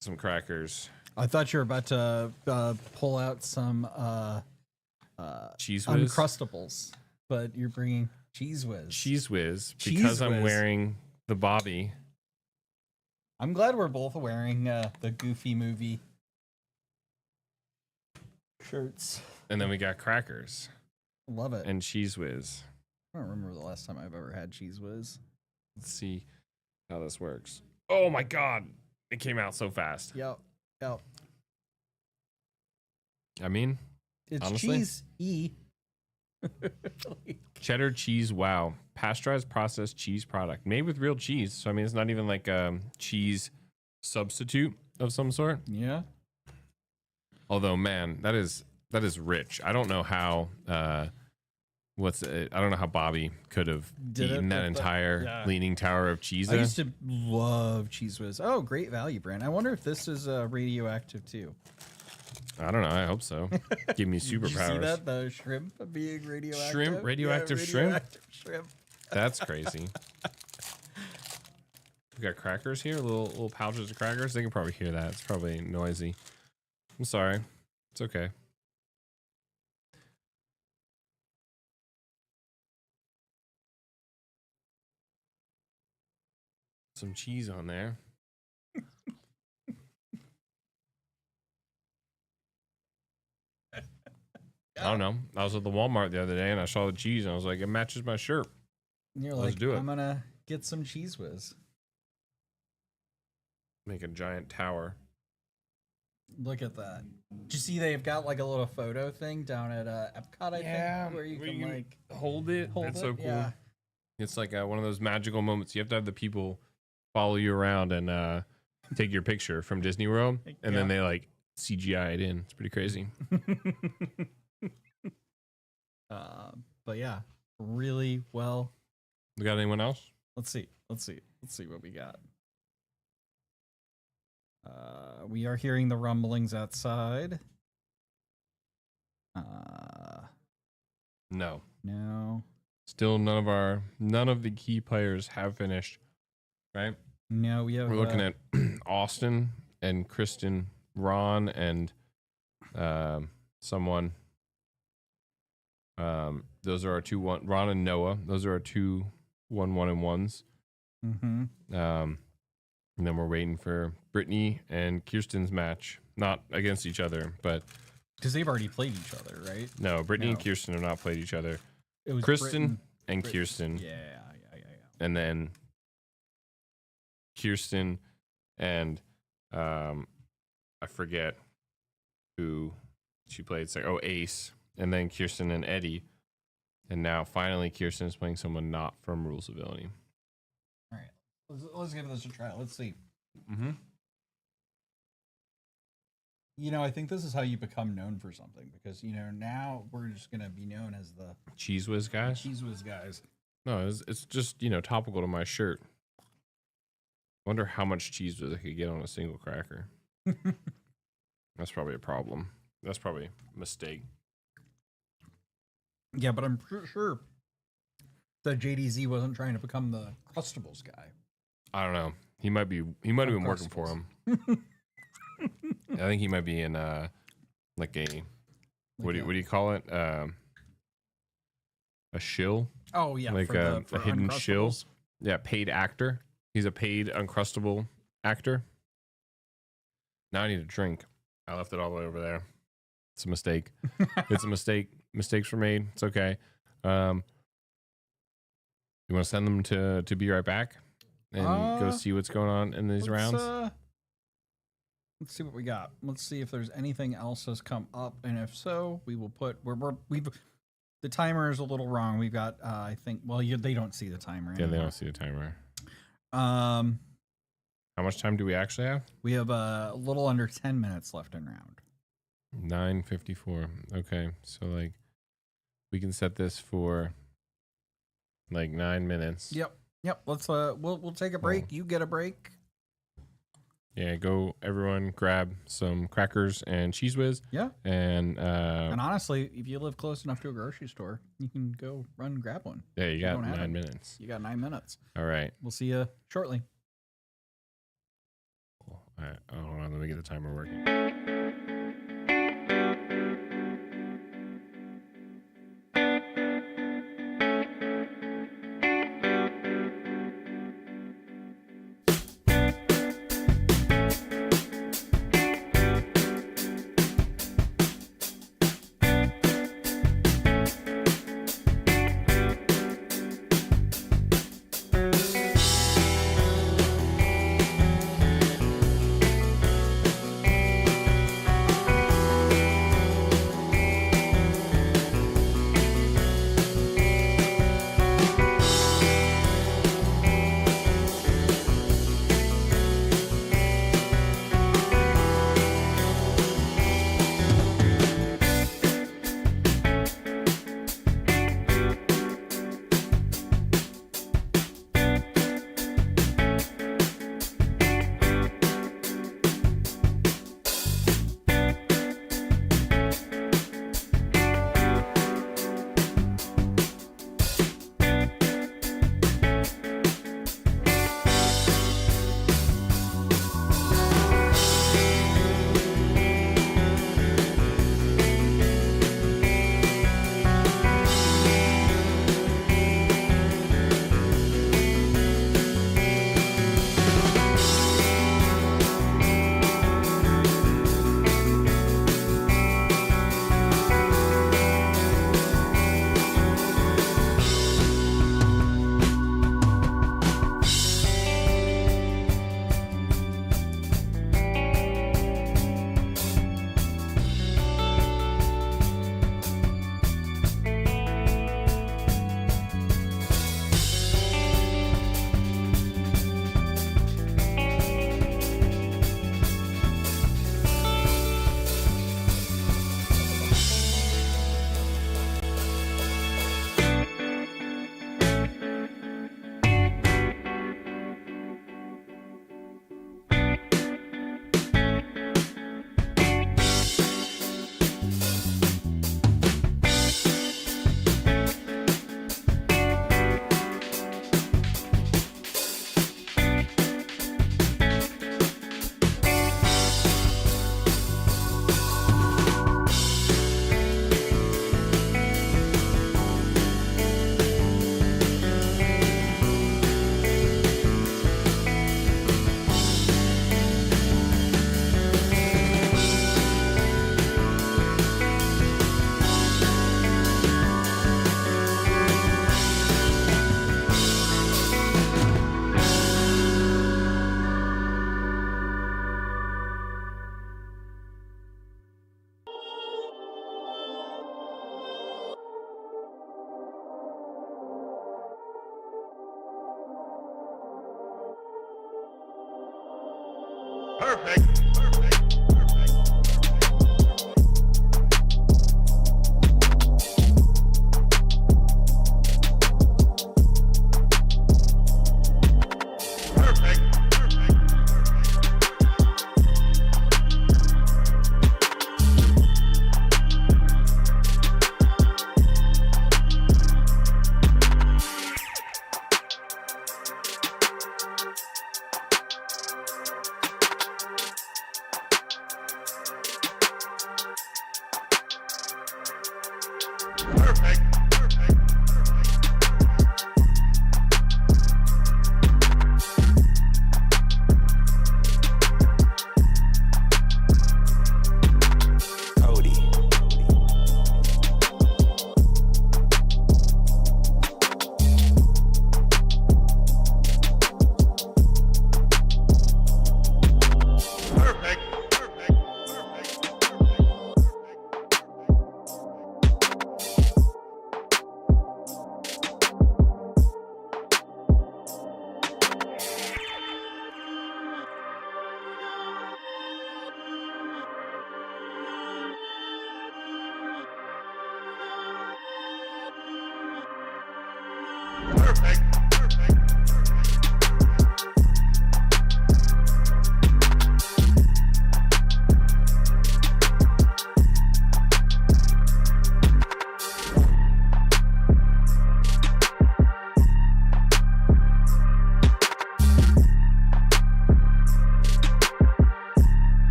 [SPEAKER 2] some crackers,
[SPEAKER 5] I thought you were about to pull out some
[SPEAKER 2] cheese whiz,
[SPEAKER 5] Uncrustables, but you're bringing Cheese Whiz.
[SPEAKER 2] cheese whiz,
[SPEAKER 5] Cheese
[SPEAKER 2] because I'm
[SPEAKER 5] Whiz.
[SPEAKER 2] wearing the Bobby.
[SPEAKER 5] I'm glad we're both wearing the Goofy movie shirts.
[SPEAKER 2] And then we got crackers
[SPEAKER 5] Love it.
[SPEAKER 2] and cheese whiz.
[SPEAKER 5] I don't remember the last time I've ever had Cheese Whiz.
[SPEAKER 2] Let's see how this works. Oh my god, it came out so fast.
[SPEAKER 5] Yep.
[SPEAKER 2] I mean,
[SPEAKER 5] It's
[SPEAKER 2] Honestly?
[SPEAKER 5] cheese E.
[SPEAKER 2] cheddar cheese, wow. Pasteurized processed cheese product made with real cheese. So, I mean, it's not even like a cheese substitute of some sort.
[SPEAKER 5] Yeah.
[SPEAKER 2] Although, man, that is rich. I don't know how, I don't know how Bobby could have
[SPEAKER 5] Did it
[SPEAKER 2] eaten that
[SPEAKER 5] with the-
[SPEAKER 2] entire
[SPEAKER 5] yeah.
[SPEAKER 2] leaning tower of cheese.
[SPEAKER 5] I used to love Cheese Whiz. Oh, great value brand. I wonder if this is radioactive too.
[SPEAKER 2] I don't know. I hope so. Give me
[SPEAKER 5] Did you see
[SPEAKER 2] superpowers.
[SPEAKER 5] that? The shrimp being radioactive.
[SPEAKER 2] Shrimp? Radioactive
[SPEAKER 5] yeah,
[SPEAKER 2] shrimp?
[SPEAKER 5] radioactive shrimp.
[SPEAKER 2] That's crazy. We got crackers here, little pouches of crackers. They can probably hear that. It's probably noisy. I'm sorry. It's okay. Some cheese on there. I don't know. I was at the Walmart the other day and I saw the cheese and I was like, it matches my shirt.
[SPEAKER 5] And you're
[SPEAKER 2] Let's
[SPEAKER 5] like,
[SPEAKER 2] do it.
[SPEAKER 5] I'm gonna get some Cheese Whiz.
[SPEAKER 2] Make a giant tower.
[SPEAKER 5] Look at that. Did you see they've got like a little photo thing down at Epcot? I think where you can like
[SPEAKER 2] hold it.
[SPEAKER 5] hold
[SPEAKER 2] That's
[SPEAKER 5] it.
[SPEAKER 2] so cool.
[SPEAKER 5] Yeah.
[SPEAKER 2] It's like one of those magical moments. You have to have the people follow you around and take your picture from Disney World, and then
[SPEAKER 5] Yeah.
[SPEAKER 2] they like CGI it in. It's pretty crazy.
[SPEAKER 5] But yeah, really well.
[SPEAKER 2] We got anyone else?
[SPEAKER 5] Let's see what we got. We are hearing the rumblings outside.
[SPEAKER 2] No.
[SPEAKER 5] No,
[SPEAKER 2] Still none of the key players have finished. Right?
[SPEAKER 5] no, we have.
[SPEAKER 2] We're looking at Austin and Kristen, Ron and someone. Those are our two Ron and Noah. Those are our two 1-1 and 1s.
[SPEAKER 5] Mm-hmm.
[SPEAKER 2] And then we're waiting for Brittany and Kirsten's match. Not against each other, but
[SPEAKER 5] Because they've already played each other, right?
[SPEAKER 2] no, Brittany and
[SPEAKER 5] No.
[SPEAKER 2] Kirsten have not played each other.
[SPEAKER 5] It was
[SPEAKER 2] Kristen and
[SPEAKER 5] Brittany.
[SPEAKER 2] Kirsten.
[SPEAKER 5] Yeah.
[SPEAKER 2] And then Kirsten and I forget who she played. It's like, oh, Ace, and then Kirsten and Eddie, and now finally Kirsten is playing someone not from Rules of Villainy.
[SPEAKER 6] All right, let's give this a try. Let's see.
[SPEAKER 2] Mm-hmm.
[SPEAKER 6] You know, I think this is how you become known for something because you know now we're just gonna be known as the
[SPEAKER 2] Cheese Whiz guys.
[SPEAKER 6] Cheese Whiz guys.
[SPEAKER 2] No, it's just topical to my shirt. Wonder how much cheese whiz I could get on a single cracker. That's probably a problem. That's probably a mistake.
[SPEAKER 6] Yeah, but I'm sure that JDZ wasn't trying to become the Crustables guy.
[SPEAKER 2] I don't know. He might have been working for him. I think he might be in like a what do you call it? A shill?
[SPEAKER 6] Oh yeah,
[SPEAKER 2] Like
[SPEAKER 6] for
[SPEAKER 2] a hidden shill.
[SPEAKER 6] Uncrustables.
[SPEAKER 2] Yeah, paid actor. He's a paid Uncrustable actor. Now I need a drink. I left it all the way over there. It's a mistake. It's a mistake. Mistakes were made. It's okay. You want to send them to be right back and go see what's going on in these rounds?
[SPEAKER 6] Let's see what we got. Let's see if there's anything else has come up, and if so, we will put. We've the timer is a little wrong. We've got. I think. Well, they don't see the timer.
[SPEAKER 2] Yeah,
[SPEAKER 6] Anymore.
[SPEAKER 2] they don't see the timer.
[SPEAKER 6] How
[SPEAKER 2] much time do we actually have?
[SPEAKER 6] We have a little under 10 minutes left in round.
[SPEAKER 2] 9:54. Okay, so like we can set this for like 9 minutes.
[SPEAKER 6] Yep. Let's we'll take a break. You get a break.
[SPEAKER 2] Yeah, go everyone grab some crackers and Cheese Whiz.
[SPEAKER 6] Yeah.
[SPEAKER 2] And
[SPEAKER 6] honestly, if you live close enough to a grocery store, you can go run and grab one.
[SPEAKER 2] yeah, you got
[SPEAKER 6] don't have
[SPEAKER 2] 9
[SPEAKER 6] it.
[SPEAKER 2] minutes.
[SPEAKER 6] You got 9 minutes.
[SPEAKER 2] All right.
[SPEAKER 6] We'll see you shortly.
[SPEAKER 2] Cool. All right. Hold on, let me get the timer working.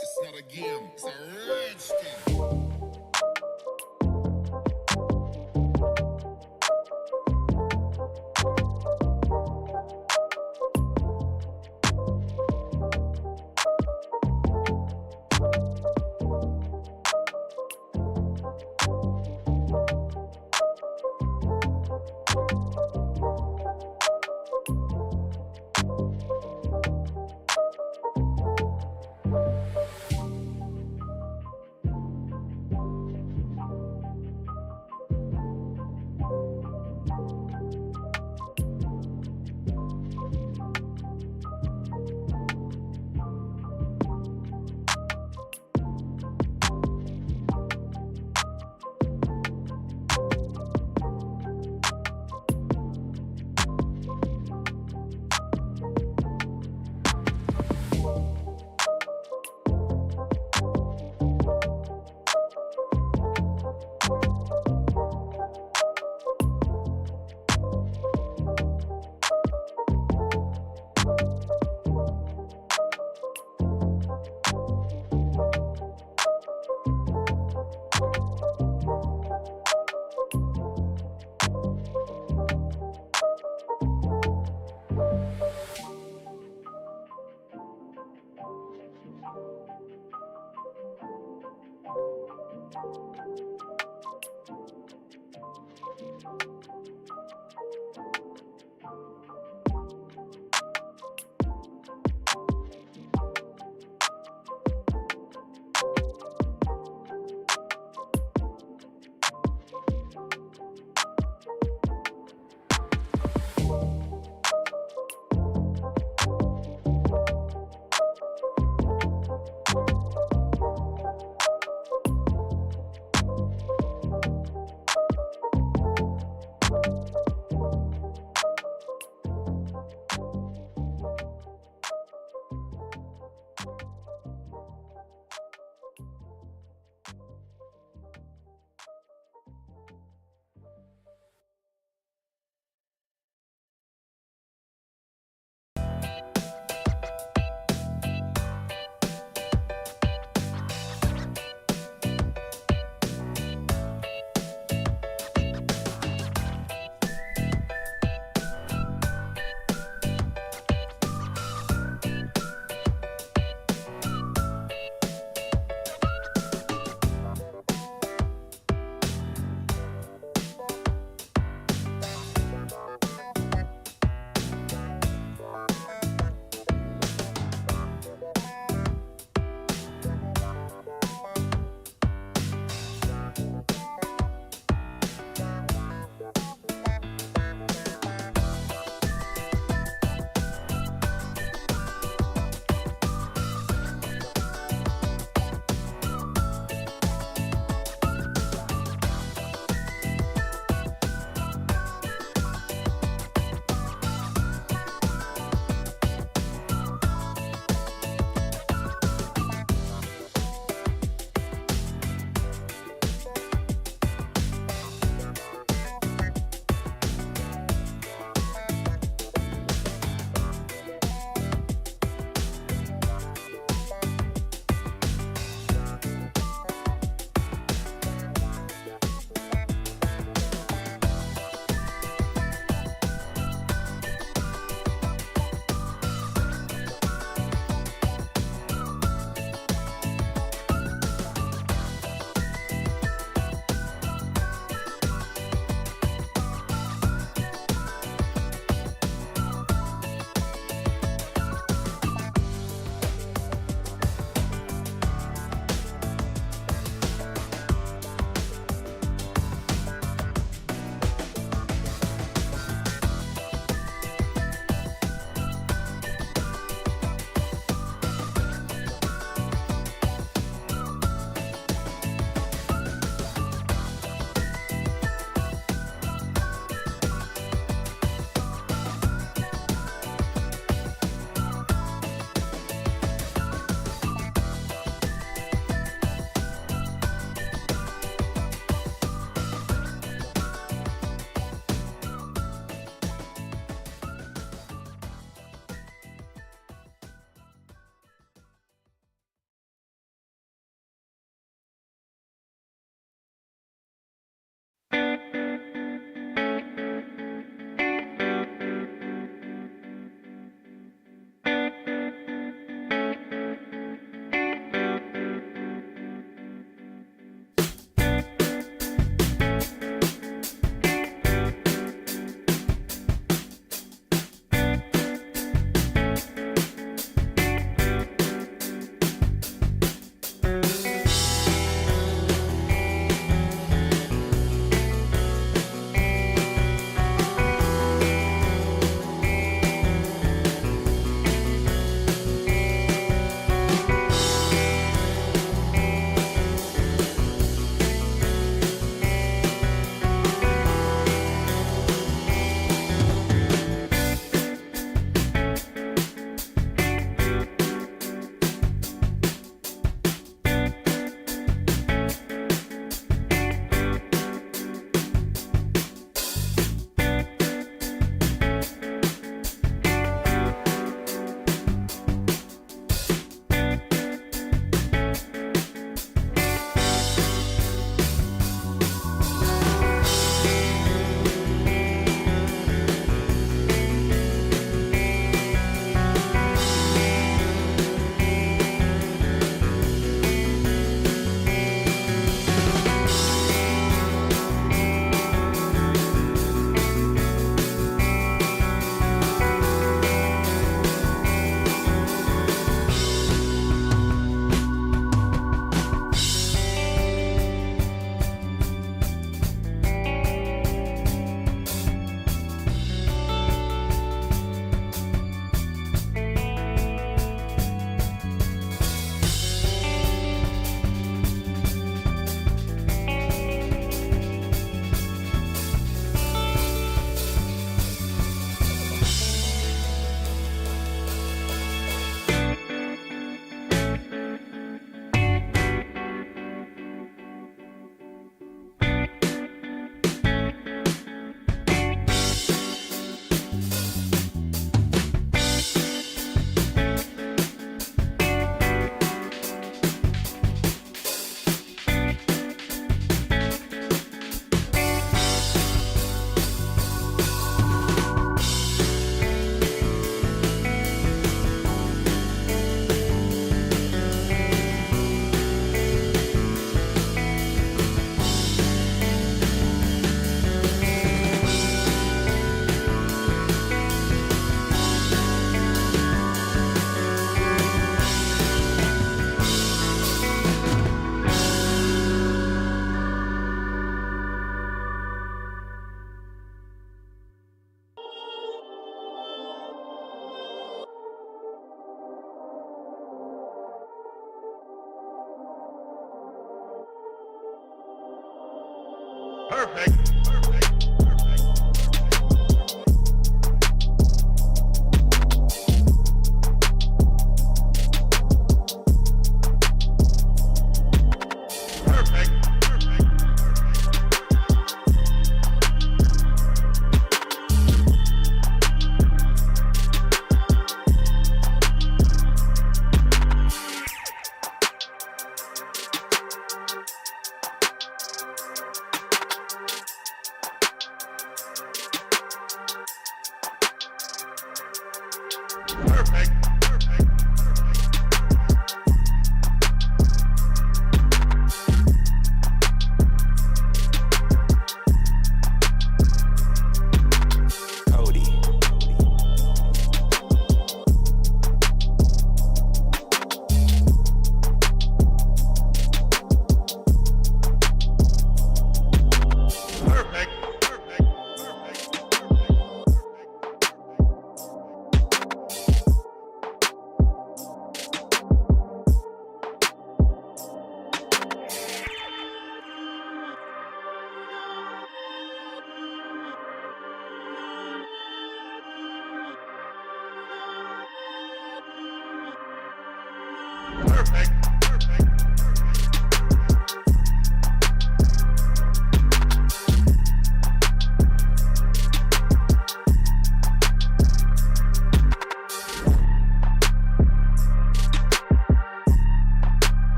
[SPEAKER 1] It's not a game, it's a rage thing.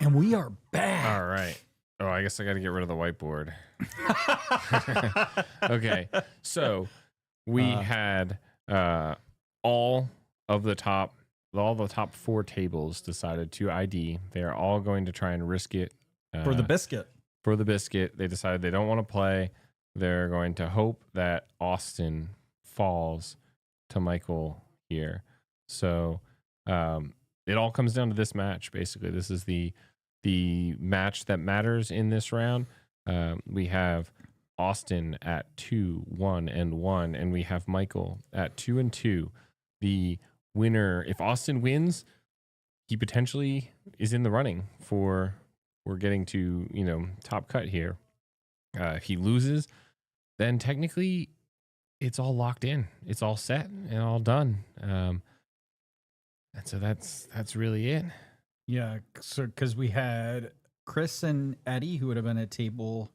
[SPEAKER 5] And we are back.
[SPEAKER 2] All right. Oh, I guess I got to get rid of the whiteboard. Okay. So we had all the top 4 tables decided to ID. They are all going to try and risk it
[SPEAKER 5] For the biscuit.
[SPEAKER 2] for the biscuit. They decided they don't want to play. They're going to hope that Austin falls to Michael here. So it all comes down to this match. Basically, this is the match that matters in this round. We have Austin at 2-1-1, and we have Michael at 2-2. The winner, if Austin wins, he potentially is in the running for getting to top cut here. If he loses, then technically it's all locked in. It's all set and all done. And so that's really it.
[SPEAKER 5] Yeah, so because we had Chris and Eddie, who would have been at table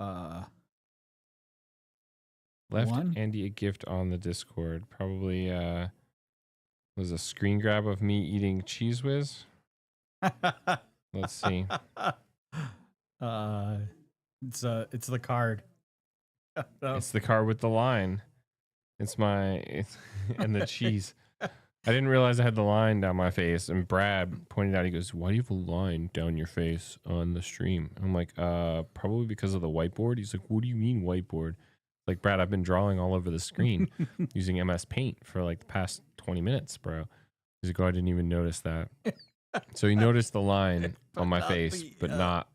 [SPEAKER 2] Left
[SPEAKER 5] one.
[SPEAKER 2] Andy a gift on the Discord. Probably was a screen grab of me eating Cheese Whiz. Let's see.
[SPEAKER 5] It's the card.
[SPEAKER 2] It's the card with the line. It's and the cheese. I didn't realize I had the line down my face. And Brad pointed out, he goes, "Why do you have a line down your face on the stream?" I'm like, probably because of the whiteboard. He's like, "What do you mean whiteboard?" Like, Brad, I've been drawing all over the screen using MS Paint for like the past 20 minutes, bro. He's like, "Oh, I didn't even notice that." So he noticed the line on my face, but not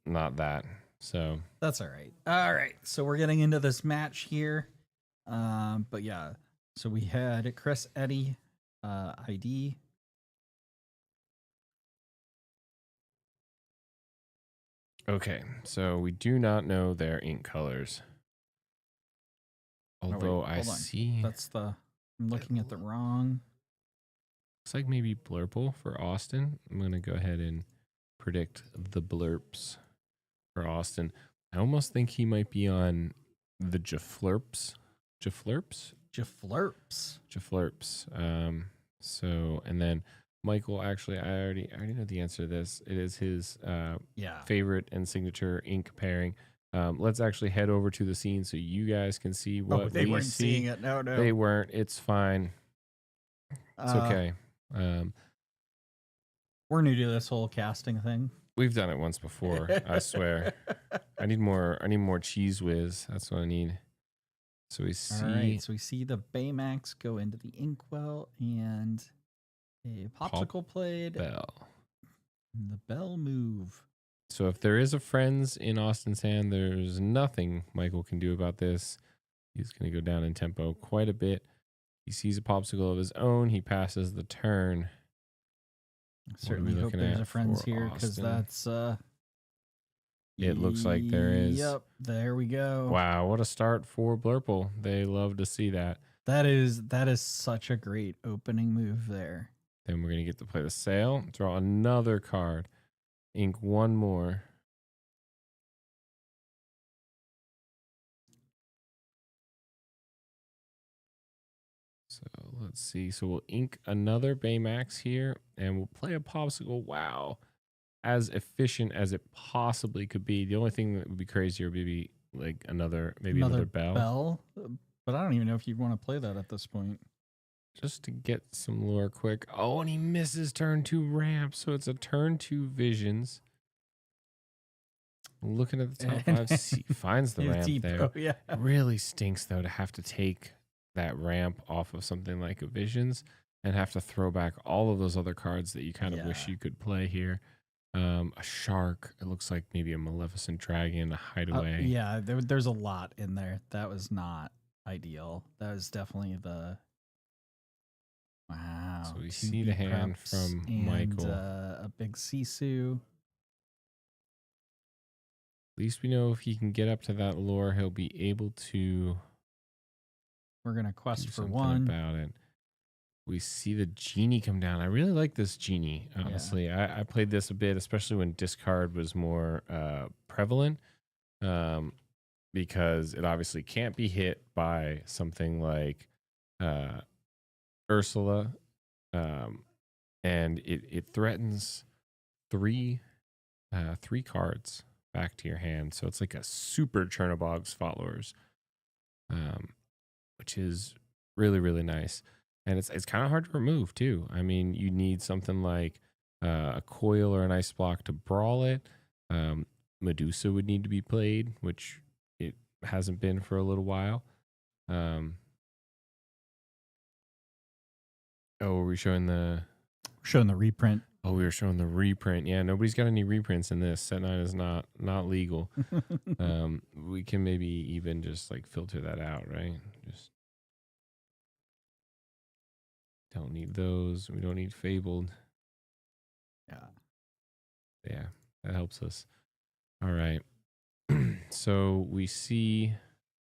[SPEAKER 2] not that. So
[SPEAKER 5] That's all right. All right. So we're getting into this match here. But yeah. So we had Chris Eddie ID.
[SPEAKER 2] okay, so we do not know their ink colors. Although I
[SPEAKER 5] hold on.
[SPEAKER 2] see
[SPEAKER 5] I'm looking at the wrong.
[SPEAKER 2] looks like maybe blurple for Austin. I'm gonna go ahead and predict the blurps for Austin. I almost think he might be on the Jaflurps. Jaflurps?
[SPEAKER 5] Jaflurps.
[SPEAKER 2] Jaflurps. So, and then Michael, actually, I already know the answer to this. It is his
[SPEAKER 5] Yeah.
[SPEAKER 2] favorite and signature ink pairing. Let's actually head over to the scene so you guys can see what
[SPEAKER 5] they
[SPEAKER 2] we
[SPEAKER 5] weren't
[SPEAKER 2] see.
[SPEAKER 5] seeing it. No.
[SPEAKER 2] They weren't. It's fine. It's okay.
[SPEAKER 5] We're new to this whole casting thing.
[SPEAKER 2] We've done it once before. I swear. I need more cheese whiz. That's what I need. So we see.
[SPEAKER 5] All right, so we see the Baymax go into the inkwell and a popsicle plate.
[SPEAKER 2] Bell.
[SPEAKER 5] And the bell move.
[SPEAKER 2] So if there is a Friends in Austin Sand, there's nothing Michael can do about this. He's going to go down in tempo quite a bit. He sees a popsicle of his own. He passes the turn.
[SPEAKER 5] Certainly hope
[SPEAKER 2] looking
[SPEAKER 5] there's
[SPEAKER 2] at
[SPEAKER 5] a Friends
[SPEAKER 2] for
[SPEAKER 5] here because
[SPEAKER 2] Austin?
[SPEAKER 5] that's
[SPEAKER 2] It looks like there is.
[SPEAKER 5] Yep, there we go.
[SPEAKER 2] Wow, what a start for Blurple. They love to see that.
[SPEAKER 5] That is such a great opening move there.
[SPEAKER 2] Then we're going to get to play the sail. Draw another card. Ink one more. So let's see. So we'll ink another Baymax here and we'll play a popsicle. Wow. As efficient as it possibly could be. The only thing that would be crazier would be like another bell.
[SPEAKER 5] But I don't even know if you'd want to play that at this point.
[SPEAKER 2] Just to get some lore quick. Oh, and he misses turn 2 ramp. So it's a turn 2 visions. Looking at the top 5, finds the ramp there.
[SPEAKER 5] Yeah.
[SPEAKER 2] Really stinks, though, to have to take that ramp off of something like a visions and have to throw back all of those other cards that you kind of wish you could play here. A shark. It looks like maybe a maleficent dragon, a hideaway.
[SPEAKER 5] Yeah, there's a lot in there. That was not ideal. That was definitely the... Wow.
[SPEAKER 2] So we
[SPEAKER 5] 2
[SPEAKER 2] see the
[SPEAKER 5] beat
[SPEAKER 2] hand
[SPEAKER 5] preps
[SPEAKER 2] from
[SPEAKER 5] and,
[SPEAKER 2] Michael.
[SPEAKER 5] A big Sisu.
[SPEAKER 2] At least we know if he can get up to that lore, he'll be able to
[SPEAKER 5] We're going to quest
[SPEAKER 2] do
[SPEAKER 5] for
[SPEAKER 2] something
[SPEAKER 5] 1.
[SPEAKER 2] about it. We see the genie come down. I really like this genie, honestly. Yeah. I played this a bit, especially when discard was more prevalent, because it obviously can't be hit by something like Ursula, and it threatens three cards back to your hand. So it's like a super Chernobog's followers, which is really, really nice. And it's kind of hard to remove too. I mean, you need something like a coil or an ice block to brawl it. Medusa would need to be played, which it hasn't been for a little while. Oh, were we showing the
[SPEAKER 5] reprint?
[SPEAKER 2] Oh, we were showing the reprint. Yeah, nobody's got any reprints in this. Set 9 is not legal. We can maybe even just like filter that out, right? Just don't need those. We don't need Fabled. Yeah, that helps us. All right. So we see.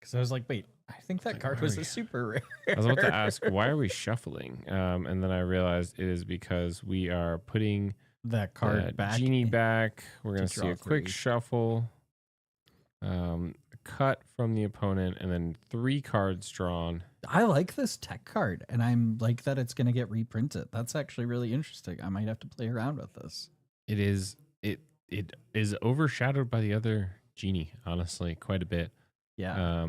[SPEAKER 5] Because I was like, wait, I think that card was a super rare.
[SPEAKER 2] I was about to ask, why are we shuffling? And then I realized it is because we are putting
[SPEAKER 5] that card back.
[SPEAKER 2] Genie back. We're going to see a quick
[SPEAKER 5] 3.
[SPEAKER 2] shuffle. Cut from the opponent, and then 3 cards drawn.
[SPEAKER 5] I like this tech card, and I'm like that it's going to get reprinted. That's actually really interesting. I might have to play around with this.
[SPEAKER 2] It is overshadowed by the other Genie, honestly, quite a bit.
[SPEAKER 5] Yeah.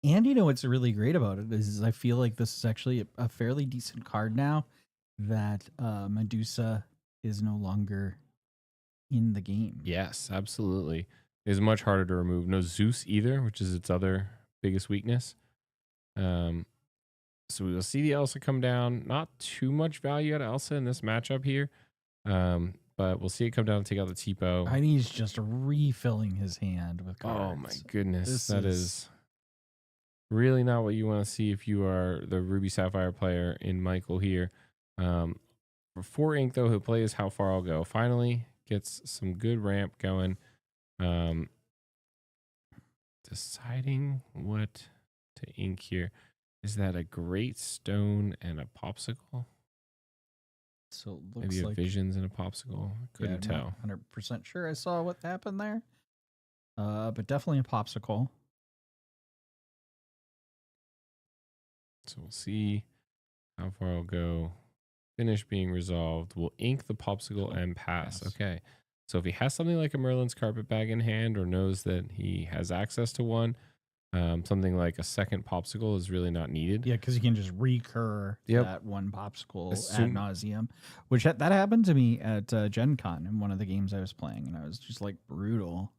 [SPEAKER 5] And you know what's really great about it is I feel like this is actually a fairly decent card now that Medusa is no longer in the game.
[SPEAKER 2] Yes, absolutely. It is much harder to remove. No Zeus either, which is its other biggest weakness. So we will see the Elsa come down. Not too much value out of Elsa in this matchup here. But we'll see it come down and take out the Tipo.
[SPEAKER 5] I think he's just refilling his hand with cards.
[SPEAKER 2] Oh my goodness. That is really not what you want to see if you are the Ruby Sapphire player in Michael here. For 4 ink though, he'll play is How Far I'll Go. Finally gets some good ramp going. Deciding what to ink here. Is that a Great Stone and a Popsicle?
[SPEAKER 5] So it looks
[SPEAKER 2] Maybe a
[SPEAKER 5] like
[SPEAKER 2] Visions and a Popsicle. Couldn't tell.
[SPEAKER 5] 100% sure I saw what happened there. But definitely a popsicle.
[SPEAKER 2] So we'll see how far I'll go. Finish being resolved. We'll ink the popsicle and pass.
[SPEAKER 5] Pass.
[SPEAKER 2] Okay. So if he has something like a Merlin's carpet bag in hand or knows that he has access to one, something like a second popsicle is really not needed.
[SPEAKER 5] Yeah, because you can just recur
[SPEAKER 2] Yep.
[SPEAKER 5] that one popsicle
[SPEAKER 2] As
[SPEAKER 5] ad
[SPEAKER 2] soon-
[SPEAKER 5] nauseum, which that happened to me at Gen Con in one of the games I was playing, and I was just like brutal.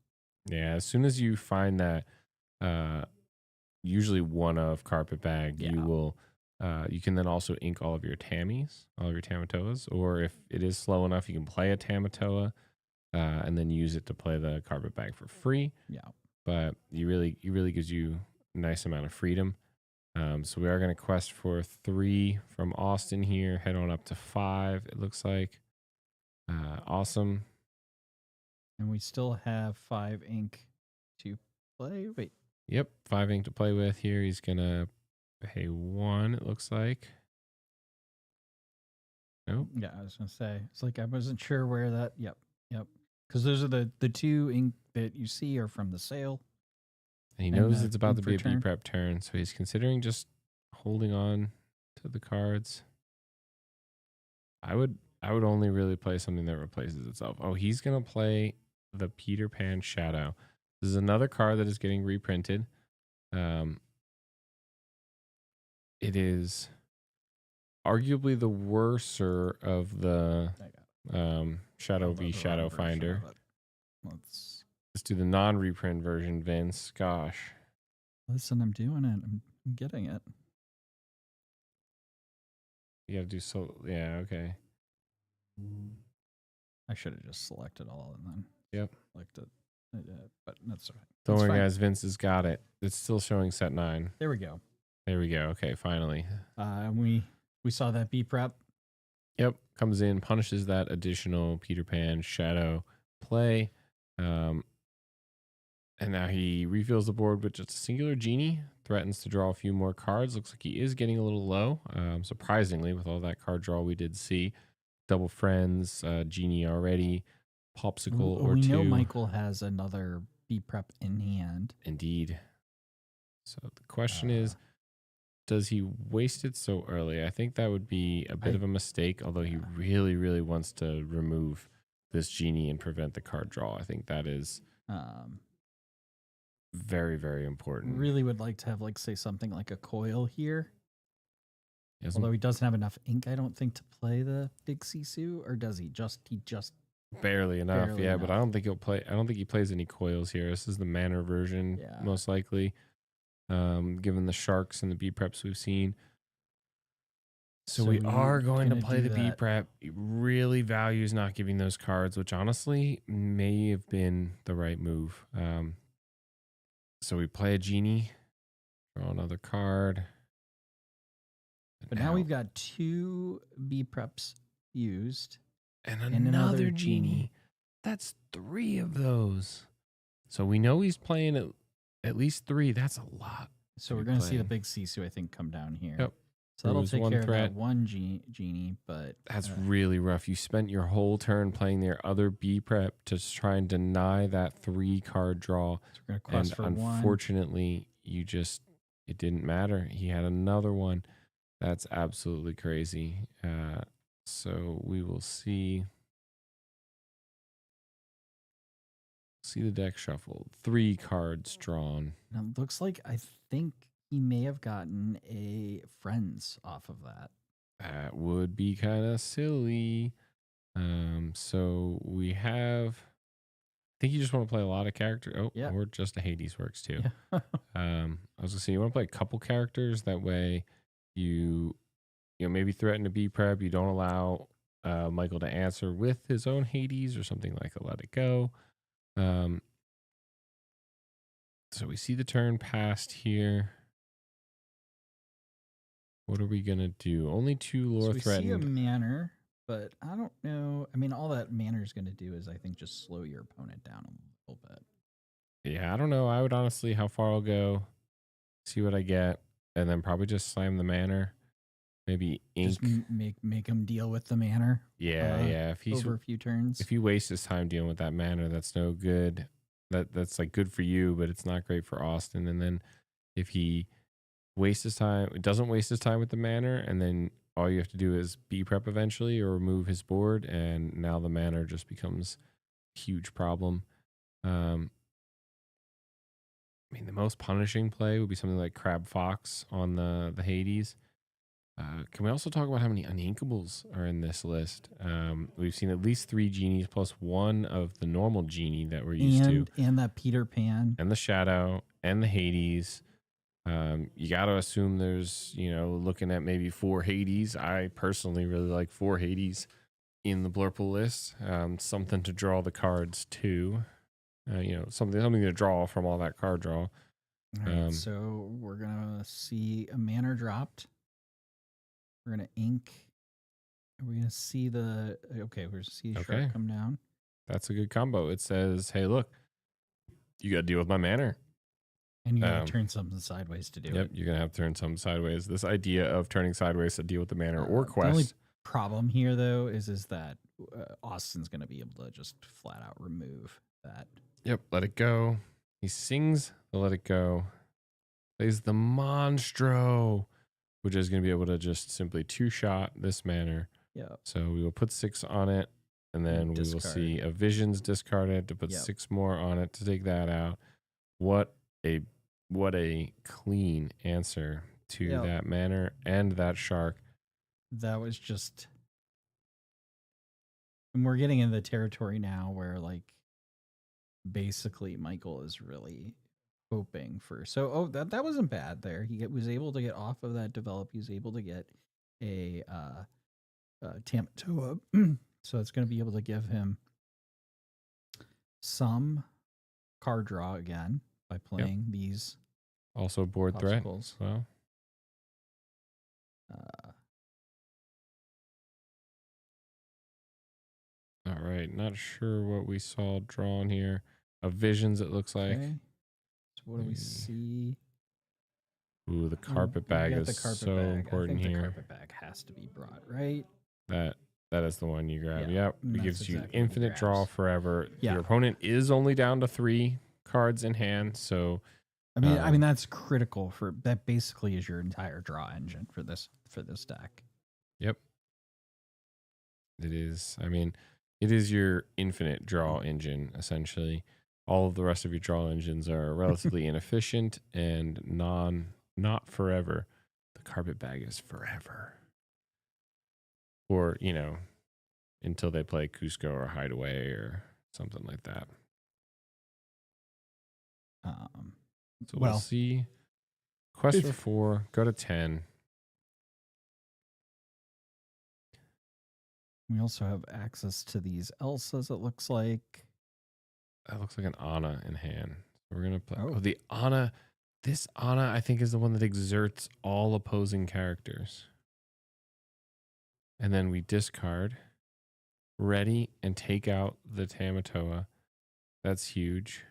[SPEAKER 2] Yeah, as soon as you find that, usually one of carpet bag, you
[SPEAKER 5] Yeah.
[SPEAKER 2] will, you can then also ink all of your Tammies, all of your Tamatoas, or if it is slow enough, you can play a Tamatoa, and then use it to play the carpet bag for free.
[SPEAKER 5] Yeah.
[SPEAKER 2] But it really gives you a nice amount of freedom. So we are going to quest for 3 from Austin here, head on up to 5. It looks like, awesome.
[SPEAKER 5] And we still have 5 ink to play. Wait,
[SPEAKER 2] Yep, 5 ink to play with here. He's gonna pay 1, it looks like. Nope.
[SPEAKER 5] yeah, I was gonna say it's like I wasn't sure where that. Yep, because those are the 2 ink that you see are from the sale.
[SPEAKER 2] And he
[SPEAKER 5] And,
[SPEAKER 2] knows it's about to
[SPEAKER 5] ink
[SPEAKER 2] be a
[SPEAKER 5] for turn.
[SPEAKER 2] B prep turn, so he's considering just holding on to the cards. I would only really play something that replaces itself. Oh, he's gonna play the Peter Pan Shadow. This is another card that is getting reprinted. It is arguably the worser of the
[SPEAKER 5] I got it.
[SPEAKER 2] Shadow
[SPEAKER 5] Although
[SPEAKER 2] v
[SPEAKER 5] the
[SPEAKER 2] Shadow
[SPEAKER 5] wrong version
[SPEAKER 2] Finder.
[SPEAKER 5] of it. Let's
[SPEAKER 2] Let's do the non-reprint version, Vince. Gosh.
[SPEAKER 5] listen. I'm doing it. I'm getting it.
[SPEAKER 2] You gotta do so. Yeah, okay.
[SPEAKER 5] I should have just selected all and then
[SPEAKER 2] Yep.
[SPEAKER 5] selected. But that's all right.
[SPEAKER 2] Don't
[SPEAKER 5] It's
[SPEAKER 2] worry,
[SPEAKER 5] fine.
[SPEAKER 2] guys. Vince has got it. It's still showing set 9.
[SPEAKER 5] There we go.
[SPEAKER 2] There we go. Okay, finally.
[SPEAKER 5] And we saw that B prep.
[SPEAKER 2] Yep. Comes in, punishes that additional Peter Pan Shadow play. And now he refills the board with just a singular genie. Threatens to draw a few more cards. Looks like he is getting a little low. Surprisingly, with all that card draw we did see. Double friends, genie already, popsicle or
[SPEAKER 5] we
[SPEAKER 2] 2.
[SPEAKER 5] know Michael has another B prep in hand.
[SPEAKER 2] Indeed. So the question is, does he waste it so early? I think that would be a bit of a mistake, although he really, really wants to remove this genie and prevent the card draw. I think that is very, very important.
[SPEAKER 5] Really would like to have, like, say something like a coil here.
[SPEAKER 2] He hasn't-
[SPEAKER 5] Although he doesn't have enough ink, I don't think, to play the big Sisu, or does he? He just
[SPEAKER 2] barely enough,
[SPEAKER 5] barely
[SPEAKER 2] yeah. But I
[SPEAKER 5] enough.
[SPEAKER 2] don't think he'll play. I don't think he plays any coils here. This is the manor version,
[SPEAKER 5] Yeah.
[SPEAKER 2] most likely. Given the sharks and the B preps we've seen. So we are going to
[SPEAKER 5] gonna
[SPEAKER 2] play
[SPEAKER 5] do
[SPEAKER 2] the B
[SPEAKER 5] that.
[SPEAKER 2] prep. He really values not giving those cards, which honestly may have been the right move. So we play a genie, draw another card. and
[SPEAKER 5] But now we've got 2 B preps used.
[SPEAKER 2] and
[SPEAKER 5] and
[SPEAKER 2] another
[SPEAKER 5] another
[SPEAKER 2] genie.
[SPEAKER 5] genie.
[SPEAKER 2] That's 3 of those. So we know he's playing at least 3. That's a lot.
[SPEAKER 5] So
[SPEAKER 2] Good
[SPEAKER 5] we're going to see the
[SPEAKER 2] play.
[SPEAKER 5] big Sisu, I think, come down here.
[SPEAKER 2] Yep.
[SPEAKER 5] So that'll
[SPEAKER 2] Bruise
[SPEAKER 5] take
[SPEAKER 2] one
[SPEAKER 5] care
[SPEAKER 2] threat.
[SPEAKER 5] of that one genie, but
[SPEAKER 2] That's really rough. You spent your whole turn playing their other B prep to try and deny that 3 card draw.
[SPEAKER 5] so we're going to quest
[SPEAKER 2] And
[SPEAKER 5] for one.
[SPEAKER 2] unfortunately, it didn't matter. He had another one. That's absolutely crazy. So we will see the deck shuffled. 3 cards drawn.
[SPEAKER 5] Now, it looks like I think he may have gotten a friends off of that.
[SPEAKER 2] That would be kind of silly. So we have. I think you just want to play a lot of characters. Oh,
[SPEAKER 5] Yeah.
[SPEAKER 2] or just a Hades works too.
[SPEAKER 5] Yeah.
[SPEAKER 2] I was gonna say you want to play a couple characters. That way, you maybe threaten to be prep. You don't allow Michael to answer with his own Hades or something like a Let It Go. So we see the turn passed here. What are we gonna do? Only 2
[SPEAKER 5] So
[SPEAKER 2] lore
[SPEAKER 5] we see a
[SPEAKER 2] threatened.
[SPEAKER 5] manor, but I don't know. I mean, all that manor is going to do is, I think, just slow your opponent down a little bit.
[SPEAKER 2] Yeah, I don't know. I would honestly, how far I'll go, see what I get, and then probably just slam the manor. Maybe ink.
[SPEAKER 5] Just make him deal with the manor
[SPEAKER 2] Yeah. If he's
[SPEAKER 5] over a few turns.
[SPEAKER 2] if he wastes his time dealing with that manor, that's no good. that's like good for you, but it's not great for Austin. And then if he doesn't waste his time with the manor, and then all you have to do is B prep eventually or remove his board, and now the manor just becomes a huge problem. I mean, the most punishing play would be something like Crab Fox on the Hades. Can we also talk about how many uninkables are in this list? We've seen at least 3 genies plus 1 of the normal genie that we're used to,
[SPEAKER 5] and that Peter Pan.
[SPEAKER 2] and the Shadow and the Hades. You got to assume there's, looking at maybe 4 Hades. I personally really like 4 Hades in the Blurple list. Something to draw the cards to. Something to draw from all that card draw.
[SPEAKER 5] All right, so we're gonna see a manor dropped. We're gonna ink. Are we gonna see the? Okay, we're gonna see the shark come down.
[SPEAKER 2] That's a good combo. It says, "Hey, look, you got to deal with my manor."
[SPEAKER 5] And you gotta turn something sideways to do it.
[SPEAKER 2] Yep, you're gonna have to turn something sideways. This idea of turning sideways to deal with the manor or
[SPEAKER 5] The only
[SPEAKER 2] quest.
[SPEAKER 5] problem here, though, is that Austin's gonna be able to just flat out remove that.
[SPEAKER 2] Yep, let it go. He sings the Let It Go. Plays the Monstro, which is gonna be able to just simply 2-shot this manor.
[SPEAKER 5] Yeah.
[SPEAKER 2] So we will put 6 on it, and then we will
[SPEAKER 5] Discard.
[SPEAKER 2] see a Visions discarded to put
[SPEAKER 5] Yep.
[SPEAKER 2] 6 more on it to take that out. What a clean answer to
[SPEAKER 5] Yep.
[SPEAKER 2] that manor and that shark.
[SPEAKER 5] That was just. And we're getting into the territory now where, like, basically Michael is really hoping for. So, that wasn't bad there. He was able to get off of that develop. He was able to get a Tamatoa. So it's going to be able to give him some card draw again by playing these
[SPEAKER 2] Also board threat
[SPEAKER 5] obstacles.
[SPEAKER 2] as well. All right, not sure what we saw drawn here. A Visions, it looks like.
[SPEAKER 5] Okay. So what do we
[SPEAKER 2] Mm.
[SPEAKER 5] see?
[SPEAKER 2] Ooh, the carpet
[SPEAKER 5] We
[SPEAKER 2] bag
[SPEAKER 5] got
[SPEAKER 2] is
[SPEAKER 5] the carpet
[SPEAKER 2] so
[SPEAKER 5] bag.
[SPEAKER 2] important
[SPEAKER 5] I think
[SPEAKER 2] here.
[SPEAKER 5] The carpet bag has to be brought, right?
[SPEAKER 2] That is the one you grab.
[SPEAKER 5] Yeah,
[SPEAKER 2] Yep,
[SPEAKER 5] and
[SPEAKER 2] it
[SPEAKER 5] that's
[SPEAKER 2] gives you
[SPEAKER 5] exactly what he
[SPEAKER 2] infinite draw
[SPEAKER 5] grabs.
[SPEAKER 2] forever.
[SPEAKER 5] Yeah.
[SPEAKER 2] Your opponent is only down to 3 cards in hand, so
[SPEAKER 5] I mean that's critical for that. Basically, is your entire draw engine for this deck.
[SPEAKER 2] yep. It is. I mean, it is your infinite draw engine, essentially. All of the rest of your draw engines are relatively inefficient and not forever. The carpet bag is forever. Or, until they play Cusco or Hideaway or something like that. So we'll see. Quest for 4, go to 10.
[SPEAKER 5] We also have access to these Elsas. It looks like.
[SPEAKER 2] That looks like an Anna in hand. We're going to play.
[SPEAKER 5] Oh.
[SPEAKER 2] Oh, the Anna. This Anna, I think, is the one that exerts all opposing characters. And then we discard, ready, and take out the Tamatoa. That's huge.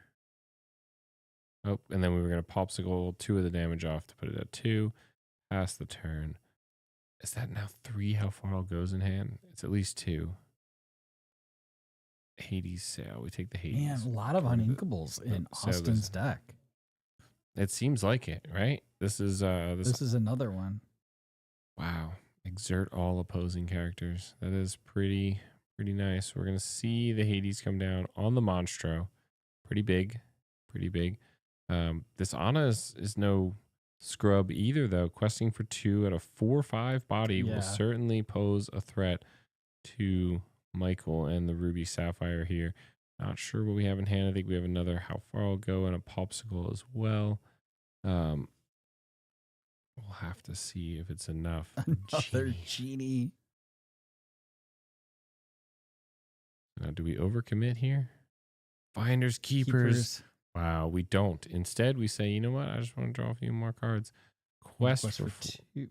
[SPEAKER 2] Oh, and then we were going to popsicle 2 of the damage off to put it at 2. Pass the turn. Is that now 3 how far all goes in hand? It's at least 2. Hades Sail. We take the Hades.
[SPEAKER 5] Man, a lot of
[SPEAKER 2] Turn the-
[SPEAKER 5] uninkables in
[SPEAKER 2] so
[SPEAKER 5] Austin's deck.
[SPEAKER 2] It seems like it, right? This is
[SPEAKER 5] This is another one.
[SPEAKER 2] wow. Exert all opposing characters. That is pretty nice. We're gonna see the Hades come down on the Monstro. Pretty big. This Anna is no scrub either, though. Questing for 2 at a 4/5 body
[SPEAKER 5] Yeah.
[SPEAKER 2] will certainly pose a threat to Michael and the Ruby Sapphire here. Not sure what we have in hand. I think we have another How Far I'll Go and a Popsicle as well. We'll have to see if it's enough.
[SPEAKER 5] Another
[SPEAKER 2] Genie.
[SPEAKER 5] genie.
[SPEAKER 2] Now, do we overcommit here? Finders, keepers. Wow, we don't. Instead, we say, you know what? I just want to draw a few more cards. Quest for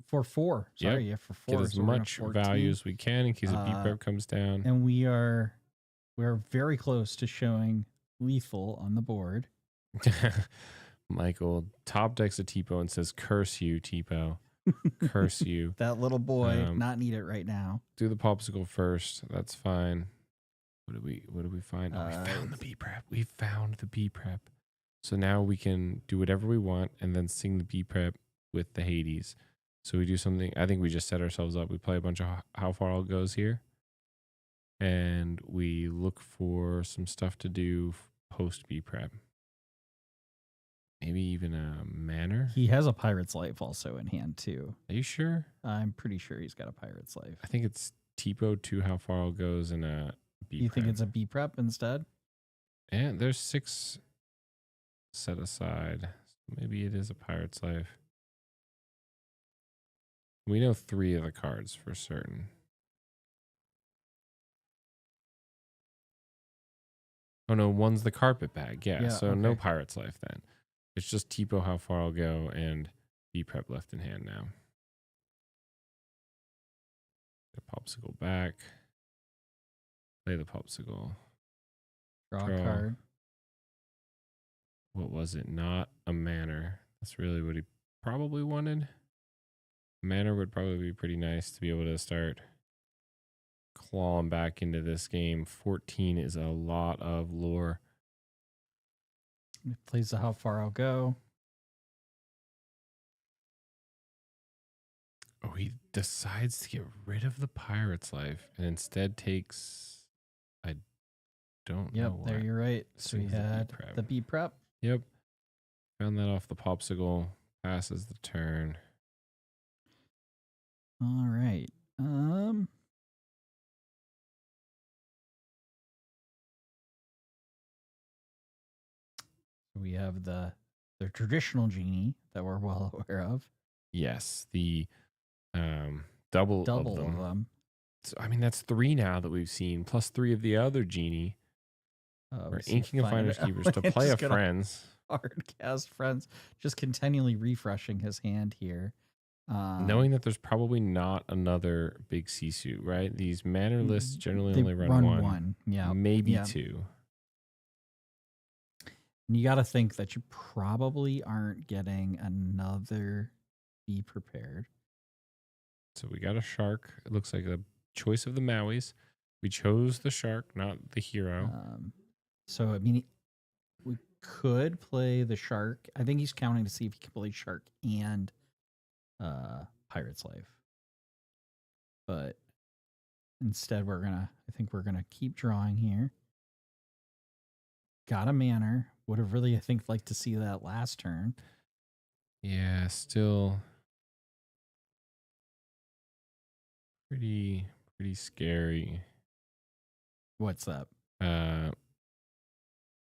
[SPEAKER 5] for 4.
[SPEAKER 2] Yep.
[SPEAKER 5] Sorry, yeah, for 4.
[SPEAKER 2] get as
[SPEAKER 5] So we're gonna
[SPEAKER 2] much
[SPEAKER 5] 14.
[SPEAKER 2] value as we can in case a beat
[SPEAKER 5] Uh,
[SPEAKER 2] prep comes down.
[SPEAKER 5] And we're very close to showing lethal on the board.
[SPEAKER 2] Michael top decks a Tipo and says, "Curse you, Tipo. Curse you."
[SPEAKER 5] That little boy
[SPEAKER 2] Um,
[SPEAKER 5] not need it right now.
[SPEAKER 2] Do the popsicle first. That's fine. What did we find? Oh, we found the
[SPEAKER 5] it's-
[SPEAKER 2] B prep. We found the B prep. So now we can do whatever we want and then sing the B prep with the Hades. So we do something. I think we just set ourselves up. We play a bunch of How Far All Goes here. And we look for some stuff to do post B prep. Maybe even a manor.
[SPEAKER 5] He has a Pirate's Life also in hand too.
[SPEAKER 2] Are you sure?
[SPEAKER 5] I'm pretty sure he's got a Pirate's Life.
[SPEAKER 2] I think it's Tipo 2 How Far All Goes and a B
[SPEAKER 5] You think
[SPEAKER 2] prep.
[SPEAKER 5] it's a B prep instead?
[SPEAKER 2] And there's 6 set aside. So maybe it is a Pirate's Life. We know 3 of the cards for certain. Oh no, one's the carpet bag. Yeah,
[SPEAKER 5] Yeah,
[SPEAKER 2] so no
[SPEAKER 5] okay.
[SPEAKER 2] Pirate's Life then. It's just Tipo How Far I'll Go and B prep left in hand now. The popsicle back. Play the popsicle.
[SPEAKER 5] Draw
[SPEAKER 2] Draw.
[SPEAKER 5] a card.
[SPEAKER 2] What was it? Not a manor. That's really what he probably wanted. Manor would probably be pretty nice to be able to start clawing back into this game. 14 is a lot of lore.
[SPEAKER 5] He plays the How Far I'll Go.
[SPEAKER 2] Oh, he decides to get rid of the Pirate's Life and instead takes. I don't know
[SPEAKER 5] Yep,
[SPEAKER 2] what.
[SPEAKER 5] there you're right. So we
[SPEAKER 2] Swings the B
[SPEAKER 5] had
[SPEAKER 2] prep.
[SPEAKER 5] the B prep.
[SPEAKER 2] Yep. Found that off the popsicle. Passes the turn.
[SPEAKER 5] All right. We have the traditional genie that we're well aware of.
[SPEAKER 2] Yes, the double
[SPEAKER 5] Double
[SPEAKER 2] of
[SPEAKER 5] of
[SPEAKER 2] them.
[SPEAKER 5] them.
[SPEAKER 2] So, I mean, that's 3 now that we've seen, plus 3 of the other genie. We're
[SPEAKER 5] We see
[SPEAKER 2] inking a Finder's Keepers to play a Friends.
[SPEAKER 5] Hard cast Friends. Just continually refreshing his hand here.
[SPEAKER 2] Knowing that there's probably not another big C-suit, right? These manor lists generally
[SPEAKER 5] they
[SPEAKER 2] only run one.
[SPEAKER 5] Yeah.
[SPEAKER 2] Maybe
[SPEAKER 5] yeah.
[SPEAKER 2] 2.
[SPEAKER 5] And you got to think that you probably aren't getting another Be Prepared.
[SPEAKER 2] So we got a shark. It looks like a choice of the Mauis. We chose the shark, not the hero.
[SPEAKER 5] So, I mean, we could play the shark. I think he's counting to see if he can play shark and Pirate's Life. But instead, I think we're going to keep drawing here. Got a manor. Would have really, I think, liked to see that last turn.
[SPEAKER 2] Yeah, still pretty scary.
[SPEAKER 5] What's that?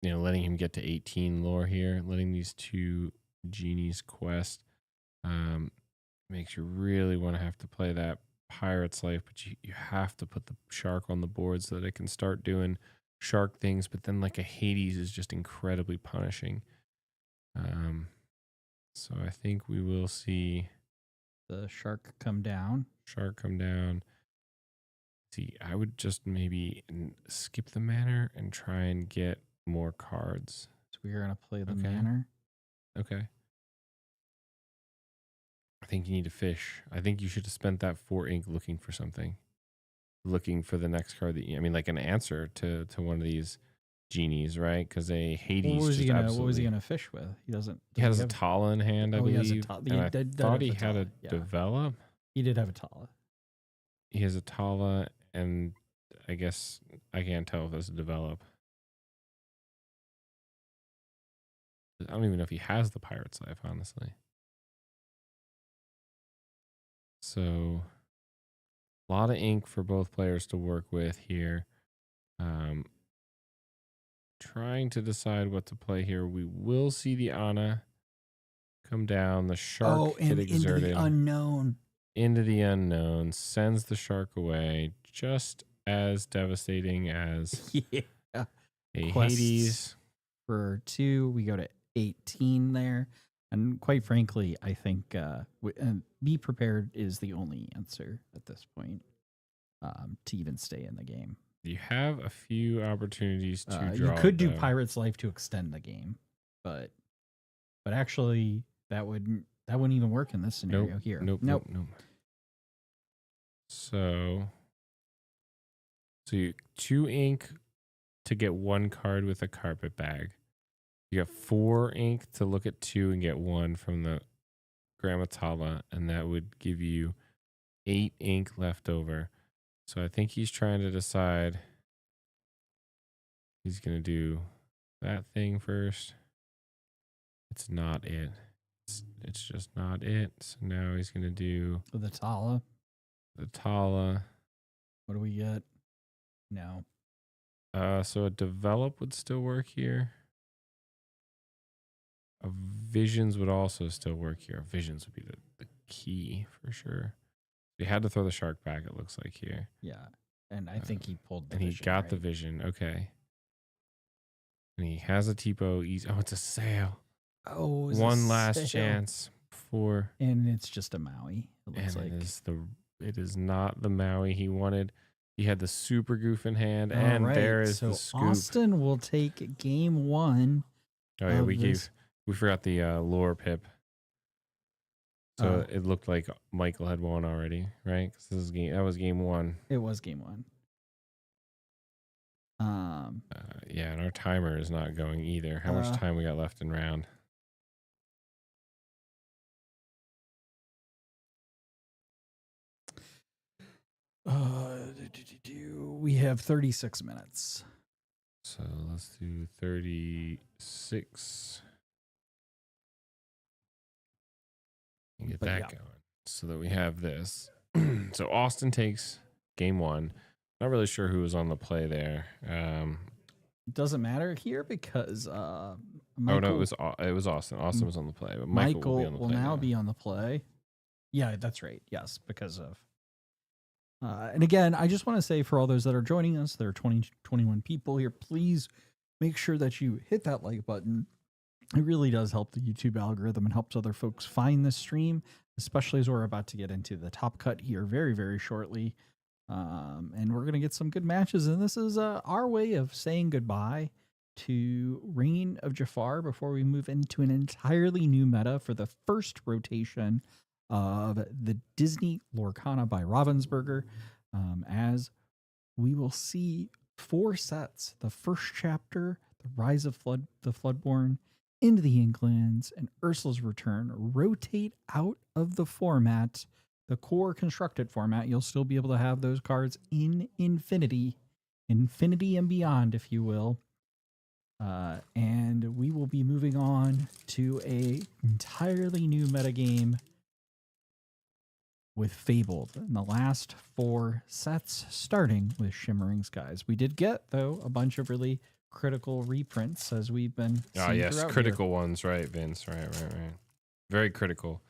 [SPEAKER 2] Letting him get to 18 lore here, letting these 2 genies quest, makes you really want to have to play that Pirate's Life, but you have to put the shark on the board so that it can start doing shark things, but then like a Hades is just incredibly punishing. So I think we will see
[SPEAKER 5] The shark come down.
[SPEAKER 2] shark come down. See, I would just maybe skip the manor and try and get more cards.
[SPEAKER 5] So we're going to play the
[SPEAKER 2] Okay.
[SPEAKER 5] manor.
[SPEAKER 2] Okay. I think you need to fish. I think you should have spent that 4 ink looking for something. Looking for the next card like an answer to one of these genies, right? Because a Hades
[SPEAKER 5] What was he
[SPEAKER 2] just
[SPEAKER 5] gonna
[SPEAKER 2] absolutely.
[SPEAKER 5] fish with? He doesn't.
[SPEAKER 2] He
[SPEAKER 5] does
[SPEAKER 2] has a
[SPEAKER 5] have-
[SPEAKER 2] Tala in hand, I
[SPEAKER 5] Oh, he has a
[SPEAKER 2] believe.
[SPEAKER 5] Tala.
[SPEAKER 2] And
[SPEAKER 5] He
[SPEAKER 2] I
[SPEAKER 5] did
[SPEAKER 2] thought
[SPEAKER 5] have
[SPEAKER 2] he
[SPEAKER 5] a
[SPEAKER 2] had a
[SPEAKER 5] Tala, yeah.
[SPEAKER 2] develop.
[SPEAKER 5] He did have a Tala.
[SPEAKER 2] He has a Tala, and I guess I can't tell if there's a develop. I don't even know if he has the Pirate's Life, honestly. So, a lot of ink for both players to work with here. Trying to decide what to play here. We will see the Ana come down. The shark get exerted
[SPEAKER 5] into the unknown.
[SPEAKER 2] into the unknown, sends the shark away. Just as devastating as
[SPEAKER 5] Yeah.
[SPEAKER 2] a
[SPEAKER 5] Quests.
[SPEAKER 2] Hades.
[SPEAKER 5] For 2, we go to 18 there. And quite frankly, I think Be Prepared is the only answer at this point to even stay in the game.
[SPEAKER 2] You have a few opportunities to
[SPEAKER 5] You
[SPEAKER 2] draw.
[SPEAKER 5] could do
[SPEAKER 2] though.
[SPEAKER 5] Pirate's Life to extend the game, but actually that wouldn't even work in this scenario here.
[SPEAKER 2] Nope. So you 2 ink to get 1 card with a carpet bag. You got 4 ink to look at 2 and get 1 from the Grammatala, and that would give you 8 ink left over. So I think he's trying to decide. He's going to do that thing first. It's not it. It's just not it. So now he's going to do
[SPEAKER 5] With the Tala.
[SPEAKER 2] the Tala.
[SPEAKER 5] What do we get? No.
[SPEAKER 2] So a develop would still work here. A visions would also still work here. Visions would be the key for sure. We had to throw the shark back, it looks like here.
[SPEAKER 5] Yeah. And I think he pulled the
[SPEAKER 2] And he
[SPEAKER 5] vision,
[SPEAKER 2] got the
[SPEAKER 5] right?
[SPEAKER 2] vision. Okay. And he has a Tipo. Oh, it's a sale.
[SPEAKER 5] Oh, it was a
[SPEAKER 2] One last
[SPEAKER 5] sale.
[SPEAKER 2] chance before.
[SPEAKER 5] And it's just a Maui. It looks
[SPEAKER 2] And
[SPEAKER 5] like.
[SPEAKER 2] it is not the Maui he wanted. He had the super goof in hand,
[SPEAKER 5] All
[SPEAKER 2] and
[SPEAKER 5] right,
[SPEAKER 2] there is
[SPEAKER 5] so
[SPEAKER 2] the scoop.
[SPEAKER 5] Austin will take game 1.
[SPEAKER 2] Oh yeah,
[SPEAKER 5] of
[SPEAKER 2] we
[SPEAKER 5] this.
[SPEAKER 2] forgot the lore pip. So
[SPEAKER 5] Oh.
[SPEAKER 2] it looked like Michael had won already, right? 'Cause that was game 1.
[SPEAKER 5] It was game 1.
[SPEAKER 2] Yeah, and our timer is not going either. How much time we got left in round?
[SPEAKER 5] We have 36 minutes.
[SPEAKER 2] So let's do 36. And get
[SPEAKER 5] But
[SPEAKER 2] that
[SPEAKER 5] yeah.
[SPEAKER 2] going so that we have this. So Austin takes game 1. Not really sure who was on the play there.
[SPEAKER 5] It doesn't matter here because
[SPEAKER 2] Oh
[SPEAKER 5] Michael,
[SPEAKER 2] no, it was Austin. Austin was on the play, but Michael will be on the play
[SPEAKER 5] now be on the play. Yeah, that's right. Yes, because of. And again, I just want to say for all those that are joining us, there are 21 people here. Please make sure that you hit that like button. It really does help the YouTube algorithm and helps other folks find this stream, especially as we're about to get into the top cut here very, very shortly. And we're going to get some good matches. And this is our way of saying goodbye to Reign of Jafar before we move into an entirely new meta for the first rotation of the Disney Lorcana by Ravensburger, as we will see 4 sets. The first chapter, The Rise of the Floodborn, Into the Inklands, and Ursula's Return rotate out of the format, the core constructed format. You'll still be able to have those cards in infinity and beyond, if you will. And we will be moving on to a entirely new metagame with Fabled in the last 4 sets, starting with Shimmering Skies. We did get, though, a bunch of really critical reprints as we've been seeing
[SPEAKER 2] yes,
[SPEAKER 5] throughout
[SPEAKER 2] critical ones, right, Vince? Right. Very critical.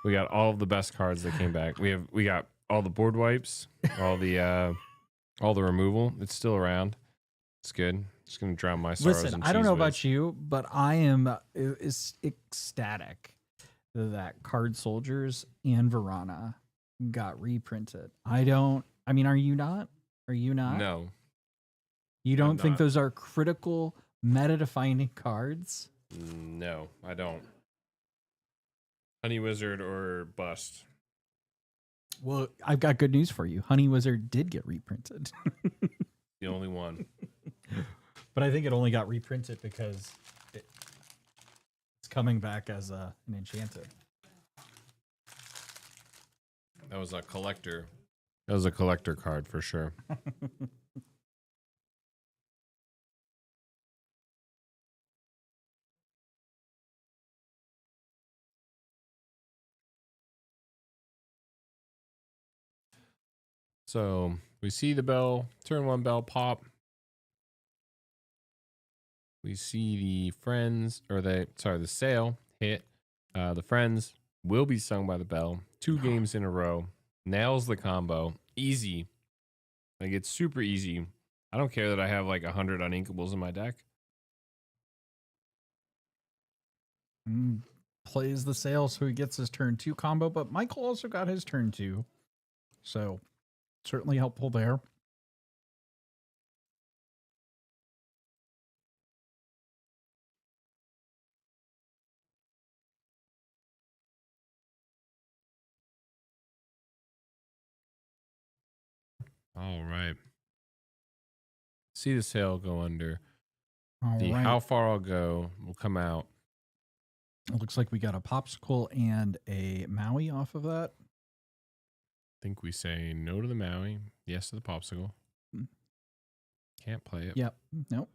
[SPEAKER 2] We got all of the best cards that came back. We got all the board wipes, all the removal. It's still around. It's good. Just gonna drown my sorrows.
[SPEAKER 5] Listen,
[SPEAKER 2] in
[SPEAKER 5] I don't know
[SPEAKER 2] cheese whiz.
[SPEAKER 5] about you, but I am ecstatic that Card Soldiers and Verana got reprinted. I mean, are you not? Are you not?
[SPEAKER 2] No,
[SPEAKER 5] You don't
[SPEAKER 2] I'm
[SPEAKER 5] think
[SPEAKER 2] not.
[SPEAKER 5] those are critical meta-defining cards?
[SPEAKER 2] no, I don't. Honey Wizard or bust.
[SPEAKER 5] Well, I've got good news for you. Honey Wizard did get reprinted.
[SPEAKER 2] The only one.
[SPEAKER 5] But I think it only got reprinted because it's coming back as an enchanted.
[SPEAKER 2] That was a collector. That was a collector card for sure. So we see the bell, turn 1 bell pop. We see the the sale hit. The friends will be sung by the bell 2 games in a row. Nails the combo. Easy. Like, it's super easy. I don't care that I have like 100 uninkables in my deck.
[SPEAKER 5] Plays the sale so he gets his turn 2 combo, but Michael also got his turn 2. So certainly helpful there.
[SPEAKER 2] All right. See the sail go under.
[SPEAKER 5] All
[SPEAKER 2] The
[SPEAKER 5] right.
[SPEAKER 2] how far I'll go will come out.
[SPEAKER 5] It looks like we got a popsicle and a Maui off of that.
[SPEAKER 2] I think we say no to the Maui, yes to the popsicle.
[SPEAKER 5] Hmm.
[SPEAKER 2] Can't play it.
[SPEAKER 5] Yep. Nope.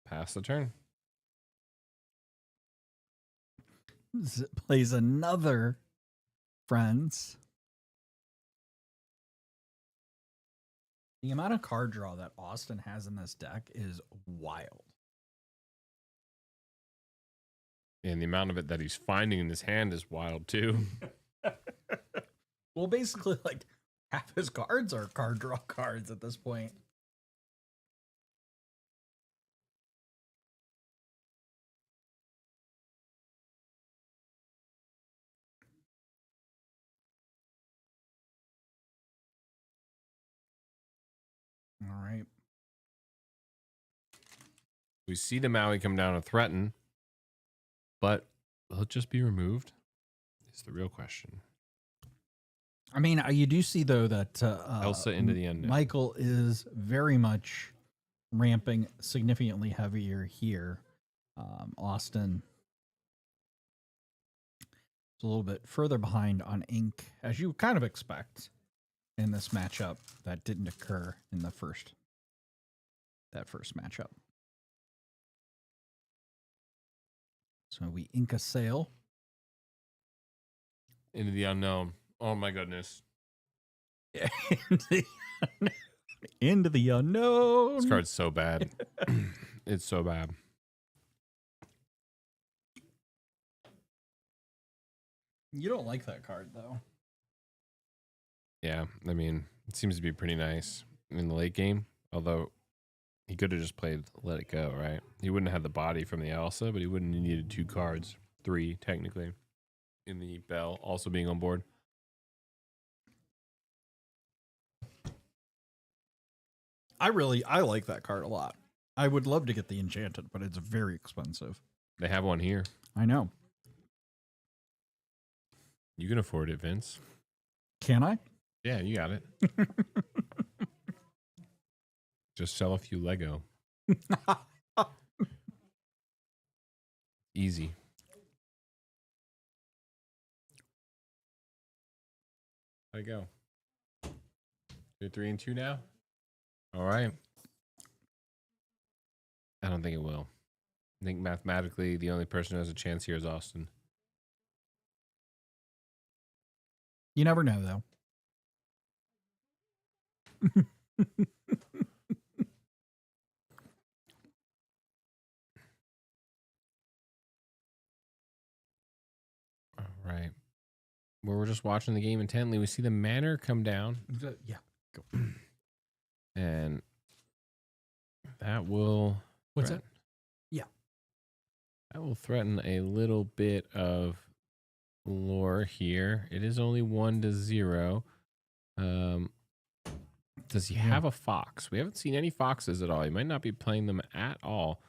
[SPEAKER 2] Pass the turn.
[SPEAKER 5] Plays another Friends. The amount of card draw that Austin has in this deck is wild.
[SPEAKER 2] And the amount of it that he's finding in his hand is wild too.
[SPEAKER 5] Well, basically, like half his cards are card draw cards at this point. All right.
[SPEAKER 2] We see the Maui come down and threaten, but will it just be removed? Is the real question.
[SPEAKER 5] I mean, you do see, though, that
[SPEAKER 2] Elsa into the unknown.
[SPEAKER 5] Michael is very much ramping significantly heavier here. Austin is a little bit further behind on ink, as you kind of expect in this matchup that didn't occur in the first matchup. So we ink a sail.
[SPEAKER 2] Into the unknown. Oh my goodness.
[SPEAKER 5] Into the unknown.
[SPEAKER 2] This card's so bad. It's so bad.
[SPEAKER 5] You don't like that card, though.
[SPEAKER 2] Yeah, I mean, it seems to be pretty nice in the late game. Although he could have just played Let It Go, right? He wouldn't have had the body from the Elsa, but he wouldn't have needed 2 cards, 3 technically, in the Bell also being on board.
[SPEAKER 5] I like that card a lot. I would love to get the Enchanted, but it's very expensive.
[SPEAKER 2] They have one here.
[SPEAKER 5] I know.
[SPEAKER 2] You can afford it, Vince.
[SPEAKER 5] Can I?
[SPEAKER 2] Yeah, you got it. Just sell a few Lego. Easy. There you go. 2, 3, and 2 now. All right. I don't think it will. I think mathematically the only person who has a chance here is Austin.
[SPEAKER 5] You never know, though.
[SPEAKER 2] All right. Where we're just watching the game intently, we see the manor come down.
[SPEAKER 5] Yeah. Go.
[SPEAKER 2] And that will...
[SPEAKER 5] What's
[SPEAKER 2] threaten-
[SPEAKER 5] that? Yeah.
[SPEAKER 2] That will threaten a little bit of lore here. It is only 1-0. Does he have a fox? We haven't seen any foxes at all. He might not be playing them at all.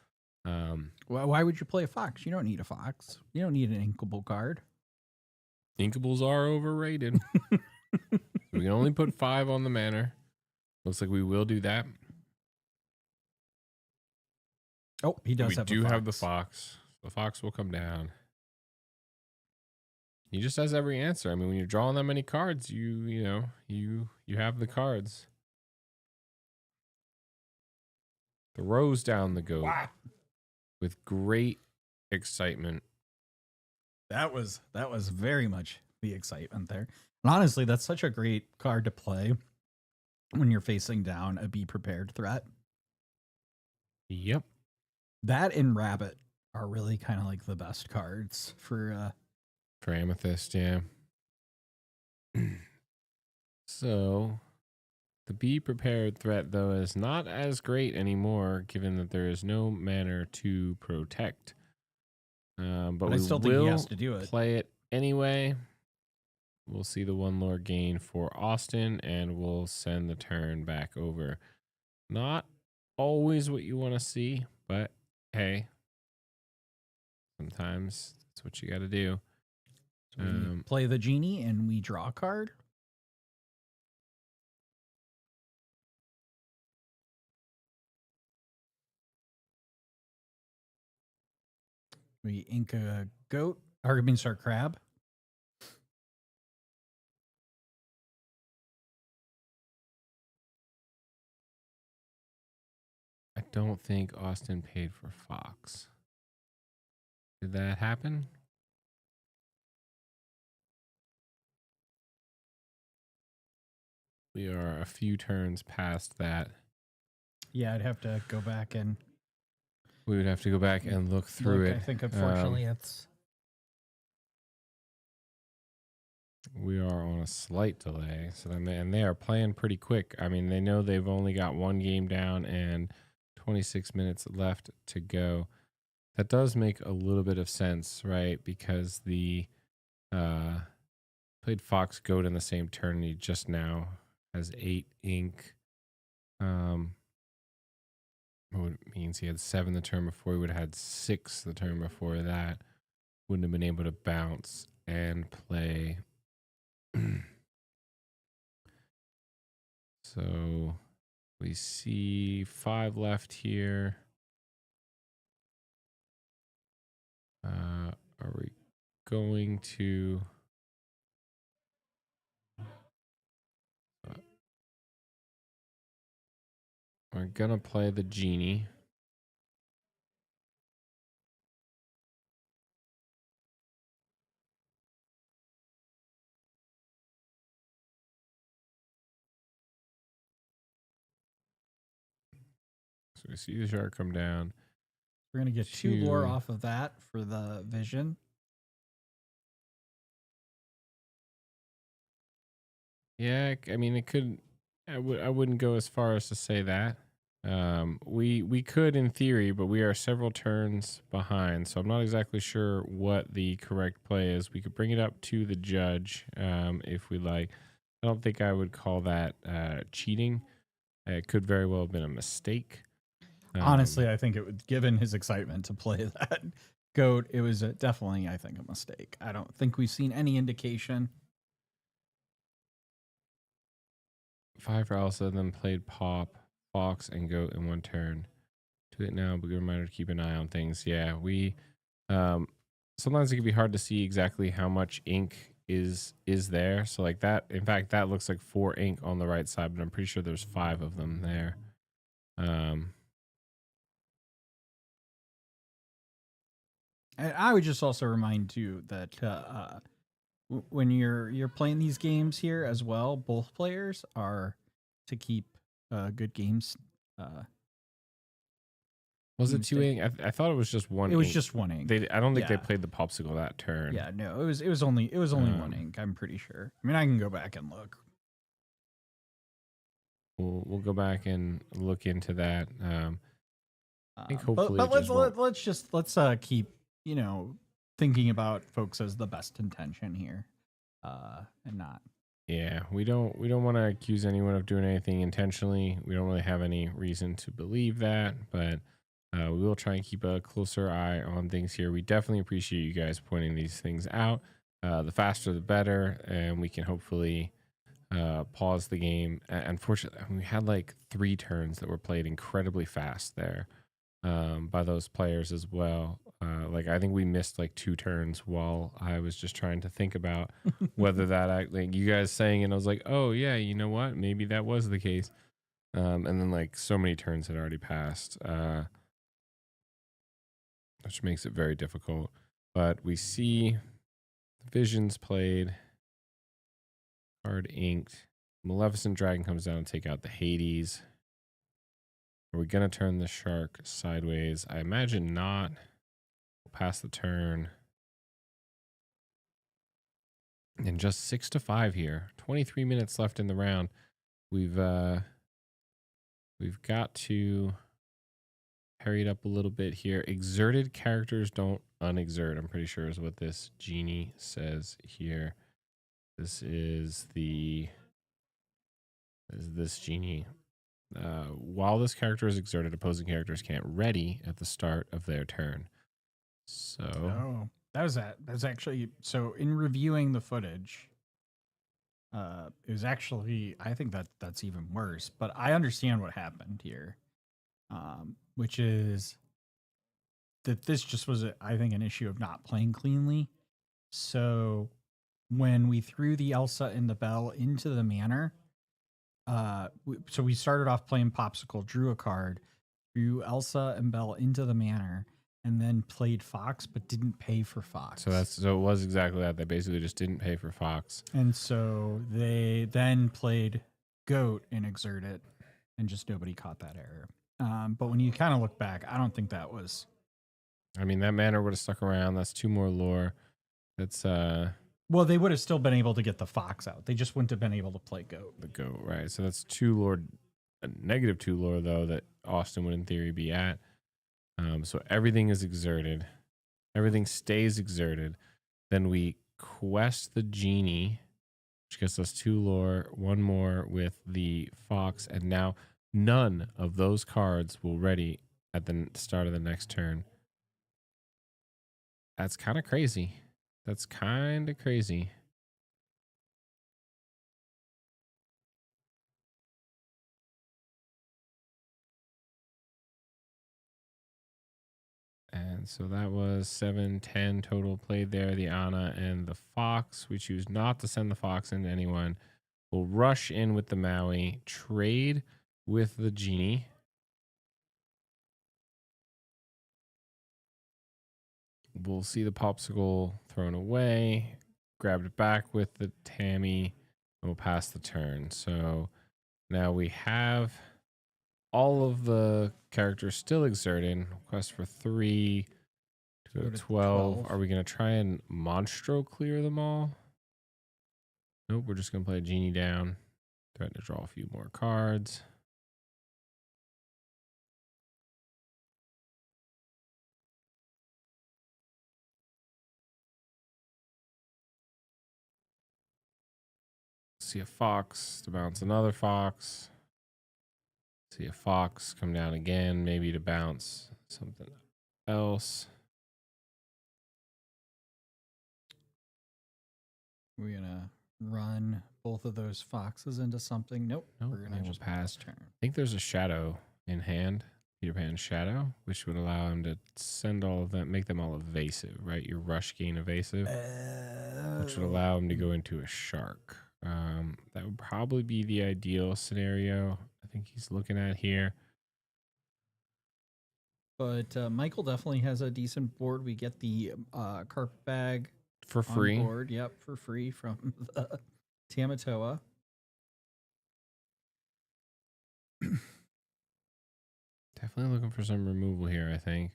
[SPEAKER 5] Well, why would you play a fox? You don't need a fox. You don't need an inkable card.
[SPEAKER 2] Inkables are overrated. We can only put 5 on the manor. Looks like we will do that.
[SPEAKER 5] Oh, he does
[SPEAKER 2] We
[SPEAKER 5] have
[SPEAKER 2] do
[SPEAKER 5] a fox.
[SPEAKER 2] have the fox. The fox will come down. He just has every answer. I mean, when you're drawing that many cards, you have the cards. Throws down the goat with great excitement.
[SPEAKER 5] That was very much the excitement there. And honestly, that's such a great card to play when you're facing down a be prepared threat.
[SPEAKER 2] Yep.
[SPEAKER 5] That and Rabbit are really kind of like the best cards for
[SPEAKER 2] Amethyst, yeah. So the be prepared threat, though, is not as great anymore, given that there is no manner to protect. But
[SPEAKER 5] I
[SPEAKER 2] we
[SPEAKER 5] still think
[SPEAKER 2] will
[SPEAKER 5] he has to do it.
[SPEAKER 2] play it anyway. We'll see the 1 lore gain for Austin, and we'll send the turn back over. Not always what you want to see, but hey, sometimes that's what you got to do.
[SPEAKER 5] So we play the genie and we draw a card. We ink a goat, or I mean, sorry, crab.
[SPEAKER 2] I don't think Austin paid for Fox. Did that happen? We are a few turns past that.
[SPEAKER 5] Yeah, I'd have to go back and
[SPEAKER 2] We would have to go back and look through it.
[SPEAKER 5] I think unfortunately it's
[SPEAKER 2] We are on a slight delay, so and they are playing pretty quick. I mean, they know they've only got one game down and 26 minutes left to go. That does make a little bit of sense, right? Because the played Fox Goat in the same turn, and he just now has 8 ink. What means he had 7 the turn before. He would have had 6 the turn before that. Wouldn't have been able to bounce and play. So we see 5 left here. Are we going to? We're gonna play the genie. So we see the shark come down.
[SPEAKER 5] we're gonna get 2 lore
[SPEAKER 2] Two.
[SPEAKER 5] off of that for the vision.
[SPEAKER 2] Yeah, I mean, it could. I wouldn't go as far as to say that. We could in theory, but we are several turns behind, so I'm not exactly sure what the correct play is. We could bring it up to the judge if we like. I don't think I would call that cheating. It could very well have been a mistake.
[SPEAKER 5] Honestly, I think it would, given his excitement to play that goat, it was definitely, I think, a mistake. I don't think we've seen any indication.
[SPEAKER 2] 5 for Elsa, then played Pop, Fox, and Goat in one turn. Do it now, but good reminder to keep an eye on things. Yeah, we sometimes it can be hard to see exactly how much ink is there. So like that, in fact, that looks like 4 ink on the right side, but I'm pretty sure there's 5 of them there.
[SPEAKER 5] And I would just also remind you that when you're playing these games here as well, both players are to keep good games.
[SPEAKER 2] Was it
[SPEAKER 5] Teams
[SPEAKER 2] 2
[SPEAKER 5] take-
[SPEAKER 2] ink? I thought it was just 1
[SPEAKER 5] It was
[SPEAKER 2] ink.
[SPEAKER 5] just 1 ink.
[SPEAKER 2] I don't think they
[SPEAKER 5] Yeah.
[SPEAKER 2] played the popsicle that turn.
[SPEAKER 5] Yeah, no, it was only 1
[SPEAKER 2] Um,
[SPEAKER 5] ink. I'm pretty sure. I mean, I can go back and look.
[SPEAKER 2] We'll go back and look into that. I think
[SPEAKER 5] But
[SPEAKER 2] hopefully it
[SPEAKER 5] let's
[SPEAKER 2] just won't-
[SPEAKER 5] let's keep thinking about folks as the best intention here, and not.
[SPEAKER 2] Yeah, we don't want to accuse anyone of doing anything intentionally. We don't really have any reason to believe that, but we will try and keep a closer eye on things here. We definitely appreciate you guys pointing these things out. The faster, the better, and we can hopefully pause the game. Unfortunately, we had like 3 turns that were played incredibly fast there by those players as well. Like I think we missed like 2 turns while I was just trying to think about whether that like you guys saying, and I was like, oh yeah, you know what? Maybe that was the case. And then like so many turns had already passed, which makes it very difficult. But we see Visions played, card inked. Maleficent Dragon comes down and take out the Hades. Are we gonna turn the shark sideways? I imagine not. We'll pass the turn. And just 6-5 here. 23 minutes left in the round. We've got to hurry it up a little bit here. Exerted characters don't unexert, I'm pretty sure is what this genie says here. This is this genie. While this character is exerted, opposing characters can't ready at the start of their turn. So
[SPEAKER 5] Oh, that's actually so. In reviewing the footage, it was actually, I think that's even worse. But I understand what happened here, which is that this just was, I think, an issue of not playing cleanly. So when we threw the Elsa and the Belle into the manor, so we started off playing Popsicle, drew a card, threw Elsa and Belle into the manor, and then played Fox, but didn't pay for Fox.
[SPEAKER 2] So it was exactly that. They basically just didn't pay for Fox.
[SPEAKER 5] And so they then played Goat and Exert It, and just nobody caught that error. But when you kind of look back, I don't think that was.
[SPEAKER 2] I mean, that manor would have stuck around. That's 2 more lore. That's
[SPEAKER 5] Well, they would have still been able to get the Fox out. They just wouldn't have been able to play Goat.
[SPEAKER 2] the goat, right? So that's 2 lore, a negative 2 lore though that Austin would in theory be at. So everything is exerted. Everything stays exerted. Then we quest the genie, which gets us 2 lore, 1 more with the Fox, and now none of those cards will ready at the start of the next turn. That's kind of crazy. That's kind of crazy. And so that was 7, 10 total played there. The Anna and the Fox. We choose not to send the Fox into anyone. We'll rush in with the Maui, trade with the Genie. We'll see the Popsicle thrown away, grabbed it back with the Tammy, and we'll pass the turn. So now we have all of the characters still exerted. Quest for 3 to go to 12. Are we going to try and Monstro clear them all? Nope, we're just going to play a Genie down. Threaten to draw a few more cards. See a Fox to bounce another Fox. See a Fox come down again, maybe to bounce something else.
[SPEAKER 5] We're gonna run both of those Foxes into something. Nope. We're gonna just
[SPEAKER 2] pass.
[SPEAKER 5] turn.
[SPEAKER 2] I think there's a Shadow in hand, Peter Pan's Shadow, which would allow him to send all of them, make them all evasive, right? Your rush gain evasive, which would allow him to go into a Shark. That would probably be the ideal scenario I think he's looking at here.
[SPEAKER 5] But Michael definitely has a decent board. We get the carpet bag
[SPEAKER 2] For free.
[SPEAKER 5] on board. Yep, for free from the Tamatoa.
[SPEAKER 2] Definitely looking for some removal here, I think.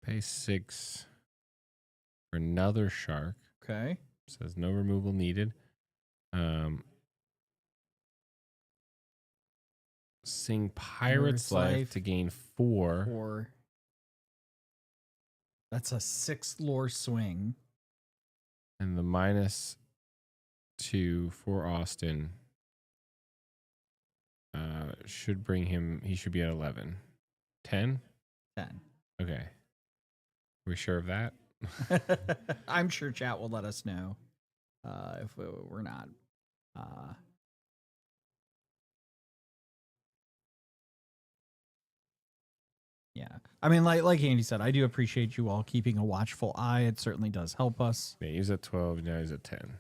[SPEAKER 2] Pay 6 for another Shark.
[SPEAKER 5] Okay.
[SPEAKER 2] Says no removal needed. Sing Pirate's Life to gain 4.
[SPEAKER 5] Or that's a 6 lore swing.
[SPEAKER 2] And the -2 for Austin should bring him, he should be at 11. 10?
[SPEAKER 5] 10.
[SPEAKER 2] Okay. Are we sure of that?
[SPEAKER 5] I'm sure chat will let us know if we're not. Yeah. I mean, like Andy said, I do appreciate you all keeping a watchful eye. It certainly does help us
[SPEAKER 2] Yeah, he's at 12, now he's at 10.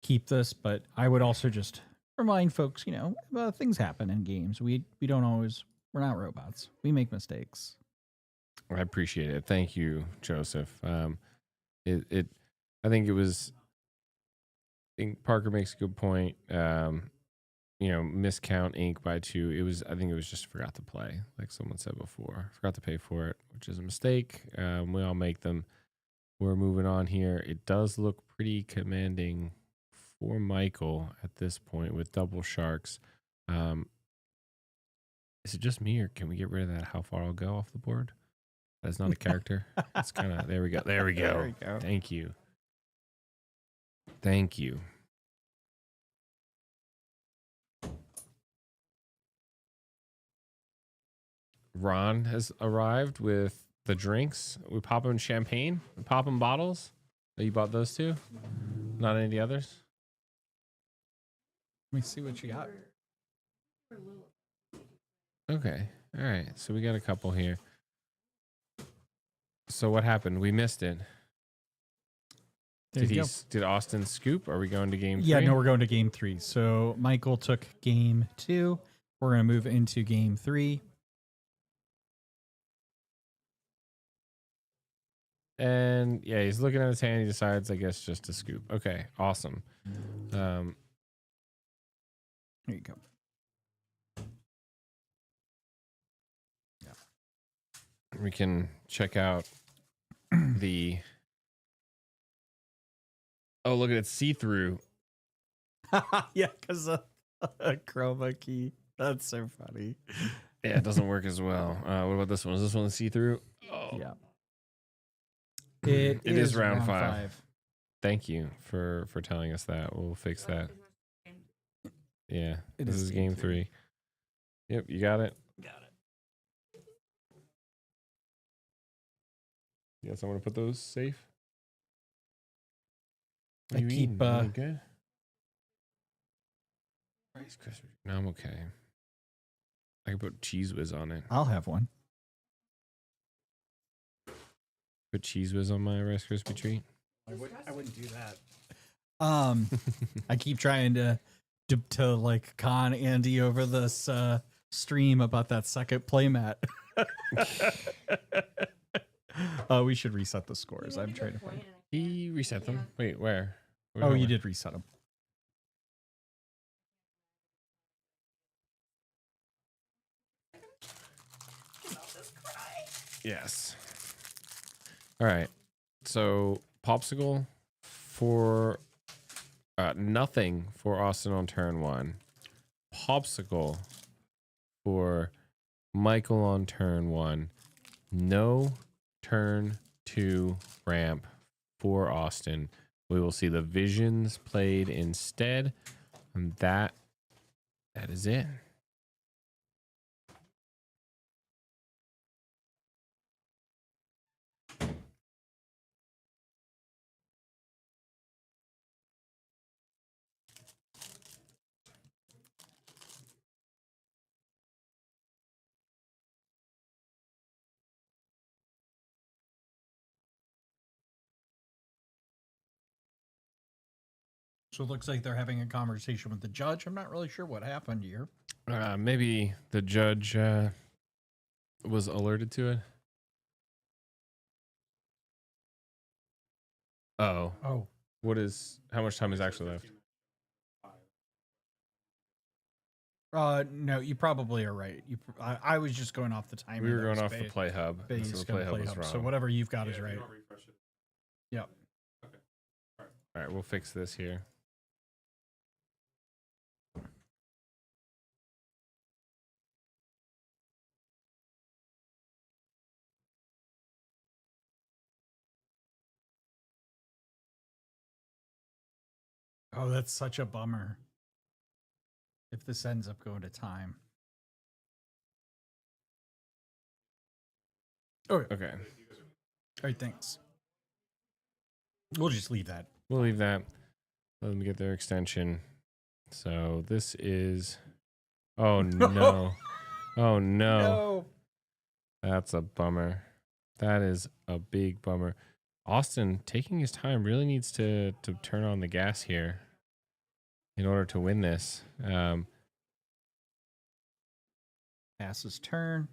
[SPEAKER 5] keep this, but I would also just remind folks, things happen in games. We don't always, we're not robots. We make mistakes.
[SPEAKER 2] I appreciate it. Thank you, Joseph. I think Parker makes a good point. Miscount ink by 2. I think it was just forgot to play, like someone said before. Forgot to pay for it, which is a mistake. We all make them. We're moving on here. It does look pretty commanding for Michael at this point with double Sharks. Is it just me, or can we get rid of that how far I'll go off the board? That's not a character. It's kind of, there we go. There we go.
[SPEAKER 5] There we go.
[SPEAKER 2] Thank you. Thank you. Ron has arrived with the drinks. We pop them champagne. We pop them bottles. Oh, you bought those too? Not any of the others?
[SPEAKER 5] Let me see what you got.
[SPEAKER 2] Okay. All right. So we got a couple here. So what happened? We missed it.
[SPEAKER 5] There you go.
[SPEAKER 2] Did Austin scoop? Are we going to game 3?
[SPEAKER 5] Yeah, no, we're going to game 3. So Michael took game 2. We're going to move into game 3.
[SPEAKER 2] And yeah, he's looking at his hand. He decides, I guess, just to scoop. Okay, awesome.
[SPEAKER 5] Here you go.
[SPEAKER 2] We can check out the. Oh, look at it, see-through.
[SPEAKER 5] Yeah, because of a chroma key. That's so funny.
[SPEAKER 2] Yeah, it doesn't work as well. What about this one? Is this one see-through? Oh,
[SPEAKER 5] Yeah.
[SPEAKER 2] It is round 5. Thank you for telling us that. We'll fix that. Yeah,
[SPEAKER 5] It
[SPEAKER 2] this
[SPEAKER 5] is
[SPEAKER 2] is
[SPEAKER 5] game
[SPEAKER 2] game 3. Yep, you got it.
[SPEAKER 5] Got it.
[SPEAKER 2] You got someone to put those safe? What
[SPEAKER 5] I
[SPEAKER 2] do you
[SPEAKER 5] keep,
[SPEAKER 2] mean? Really good. Rice Krispie. No, I'm okay. I can put Cheese Whiz on it.
[SPEAKER 5] I'll have one.
[SPEAKER 2] Put Cheese Whiz on my Rice Krispie treat.
[SPEAKER 6] I wouldn't do that.
[SPEAKER 5] I keep trying to like con Andy over this stream about that second playmat. We should reset the scores. I'm trying to find.
[SPEAKER 2] He reset them. Wait, where?
[SPEAKER 5] Oh, you did reset them.
[SPEAKER 2] Yes. All right. So popsicle for nothing for Austin on turn 1. Popsicle for Michael on turn 1. No turn 2 ramp for Austin. We will see the visions played instead. And that is it.
[SPEAKER 5] So it looks like they're having a conversation with the judge. I'm not really sure what happened here.
[SPEAKER 2] Maybe the judge was alerted to it. Oh.
[SPEAKER 5] Oh,
[SPEAKER 2] How much time is actually left?
[SPEAKER 5] no, you probably are right. I was just going off the timer.
[SPEAKER 2] We were
[SPEAKER 5] that
[SPEAKER 2] going
[SPEAKER 5] was
[SPEAKER 2] off the play hub.
[SPEAKER 5] based
[SPEAKER 2] So the
[SPEAKER 5] on
[SPEAKER 2] play hub
[SPEAKER 5] play
[SPEAKER 2] was
[SPEAKER 5] hub.
[SPEAKER 2] wrong.
[SPEAKER 5] So whatever you've got is right. Yep.
[SPEAKER 2] All right, we'll fix this here.
[SPEAKER 5] Oh, that's such a bummer. If this ends up going to time. Oh,
[SPEAKER 2] Okay.
[SPEAKER 5] all right, thanks. We'll just leave that.
[SPEAKER 2] We'll leave that. Let them get their extension. So this is. Oh no. Oh no. That's a bummer. That is a big bummer. Austin taking his time really needs to turn on the gas here in order to win this.
[SPEAKER 5] Pass his turn.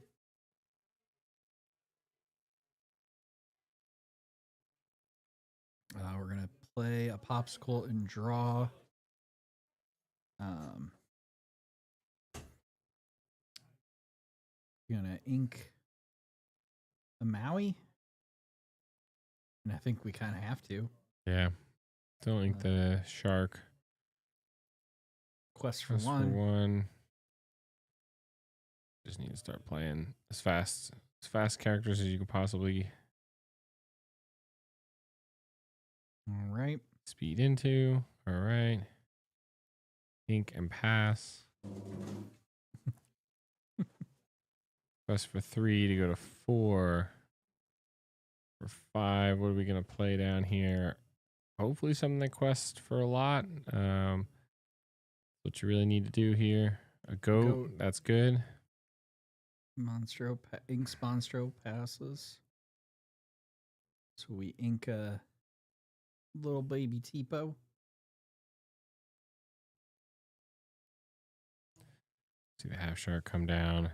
[SPEAKER 5] We're going to play a popsicle and draw. Going to ink the Maui. And I think we kind of have to.
[SPEAKER 2] Yeah. Don't ink the shark.
[SPEAKER 5] Quest for
[SPEAKER 2] Just
[SPEAKER 5] one.
[SPEAKER 2] for one. Just need to start playing as fast characters as you can possibly
[SPEAKER 5] All right.
[SPEAKER 2] speed into. All right. Ink and pass. Quest for 3 to go to 4. For 5, what are we going to play down here? Hopefully something that quests for a lot. What you really need to do here. A goat. That's good.
[SPEAKER 5] Inks Monstro passes. So we ink a little baby Tipo.
[SPEAKER 2] See the half shark come down.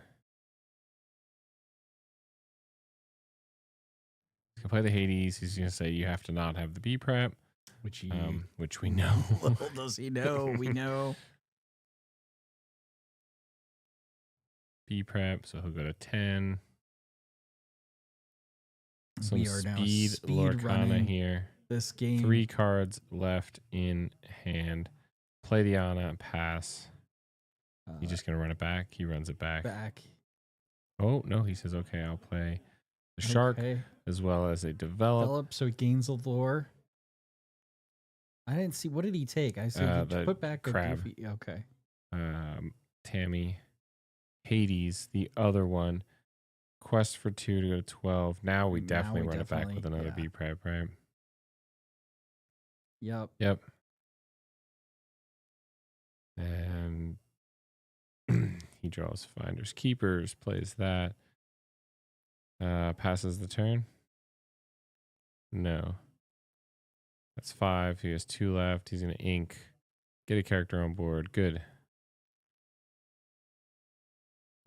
[SPEAKER 2] He's gonna play the Hades. He's gonna say you have to not have the B prep,
[SPEAKER 5] Which he
[SPEAKER 2] which we know.
[SPEAKER 5] little does he know. We know.
[SPEAKER 2] B prep, so he'll go to 10. Some
[SPEAKER 5] We are now
[SPEAKER 2] speed Lorcana
[SPEAKER 5] running
[SPEAKER 2] here.
[SPEAKER 5] this game.
[SPEAKER 2] 3 cards left in hand. Play the Ana, pass. He's just gonna run it back. He runs it back.
[SPEAKER 5] back.
[SPEAKER 2] Oh no, he says okay. I'll play the shark
[SPEAKER 5] Okay.
[SPEAKER 2] as well as a develop.
[SPEAKER 5] Develop, so he gains a lore. I didn't see. What did he take? I said
[SPEAKER 2] The
[SPEAKER 5] put back
[SPEAKER 2] crab.
[SPEAKER 5] a goofy. Okay.
[SPEAKER 2] Tammy, Hades, the other one. Quest for 2 to go to 12. Now we
[SPEAKER 5] Now
[SPEAKER 2] definitely
[SPEAKER 5] we
[SPEAKER 2] run it back
[SPEAKER 5] definitely-
[SPEAKER 2] with another
[SPEAKER 5] yeah.
[SPEAKER 2] B prep, right?
[SPEAKER 5] Yep.
[SPEAKER 2] Yep. And he draws Finders Keepers, plays that. Passes the turn. No. That's 5. He has 2 left. He's going to ink. Get a character on board. Good.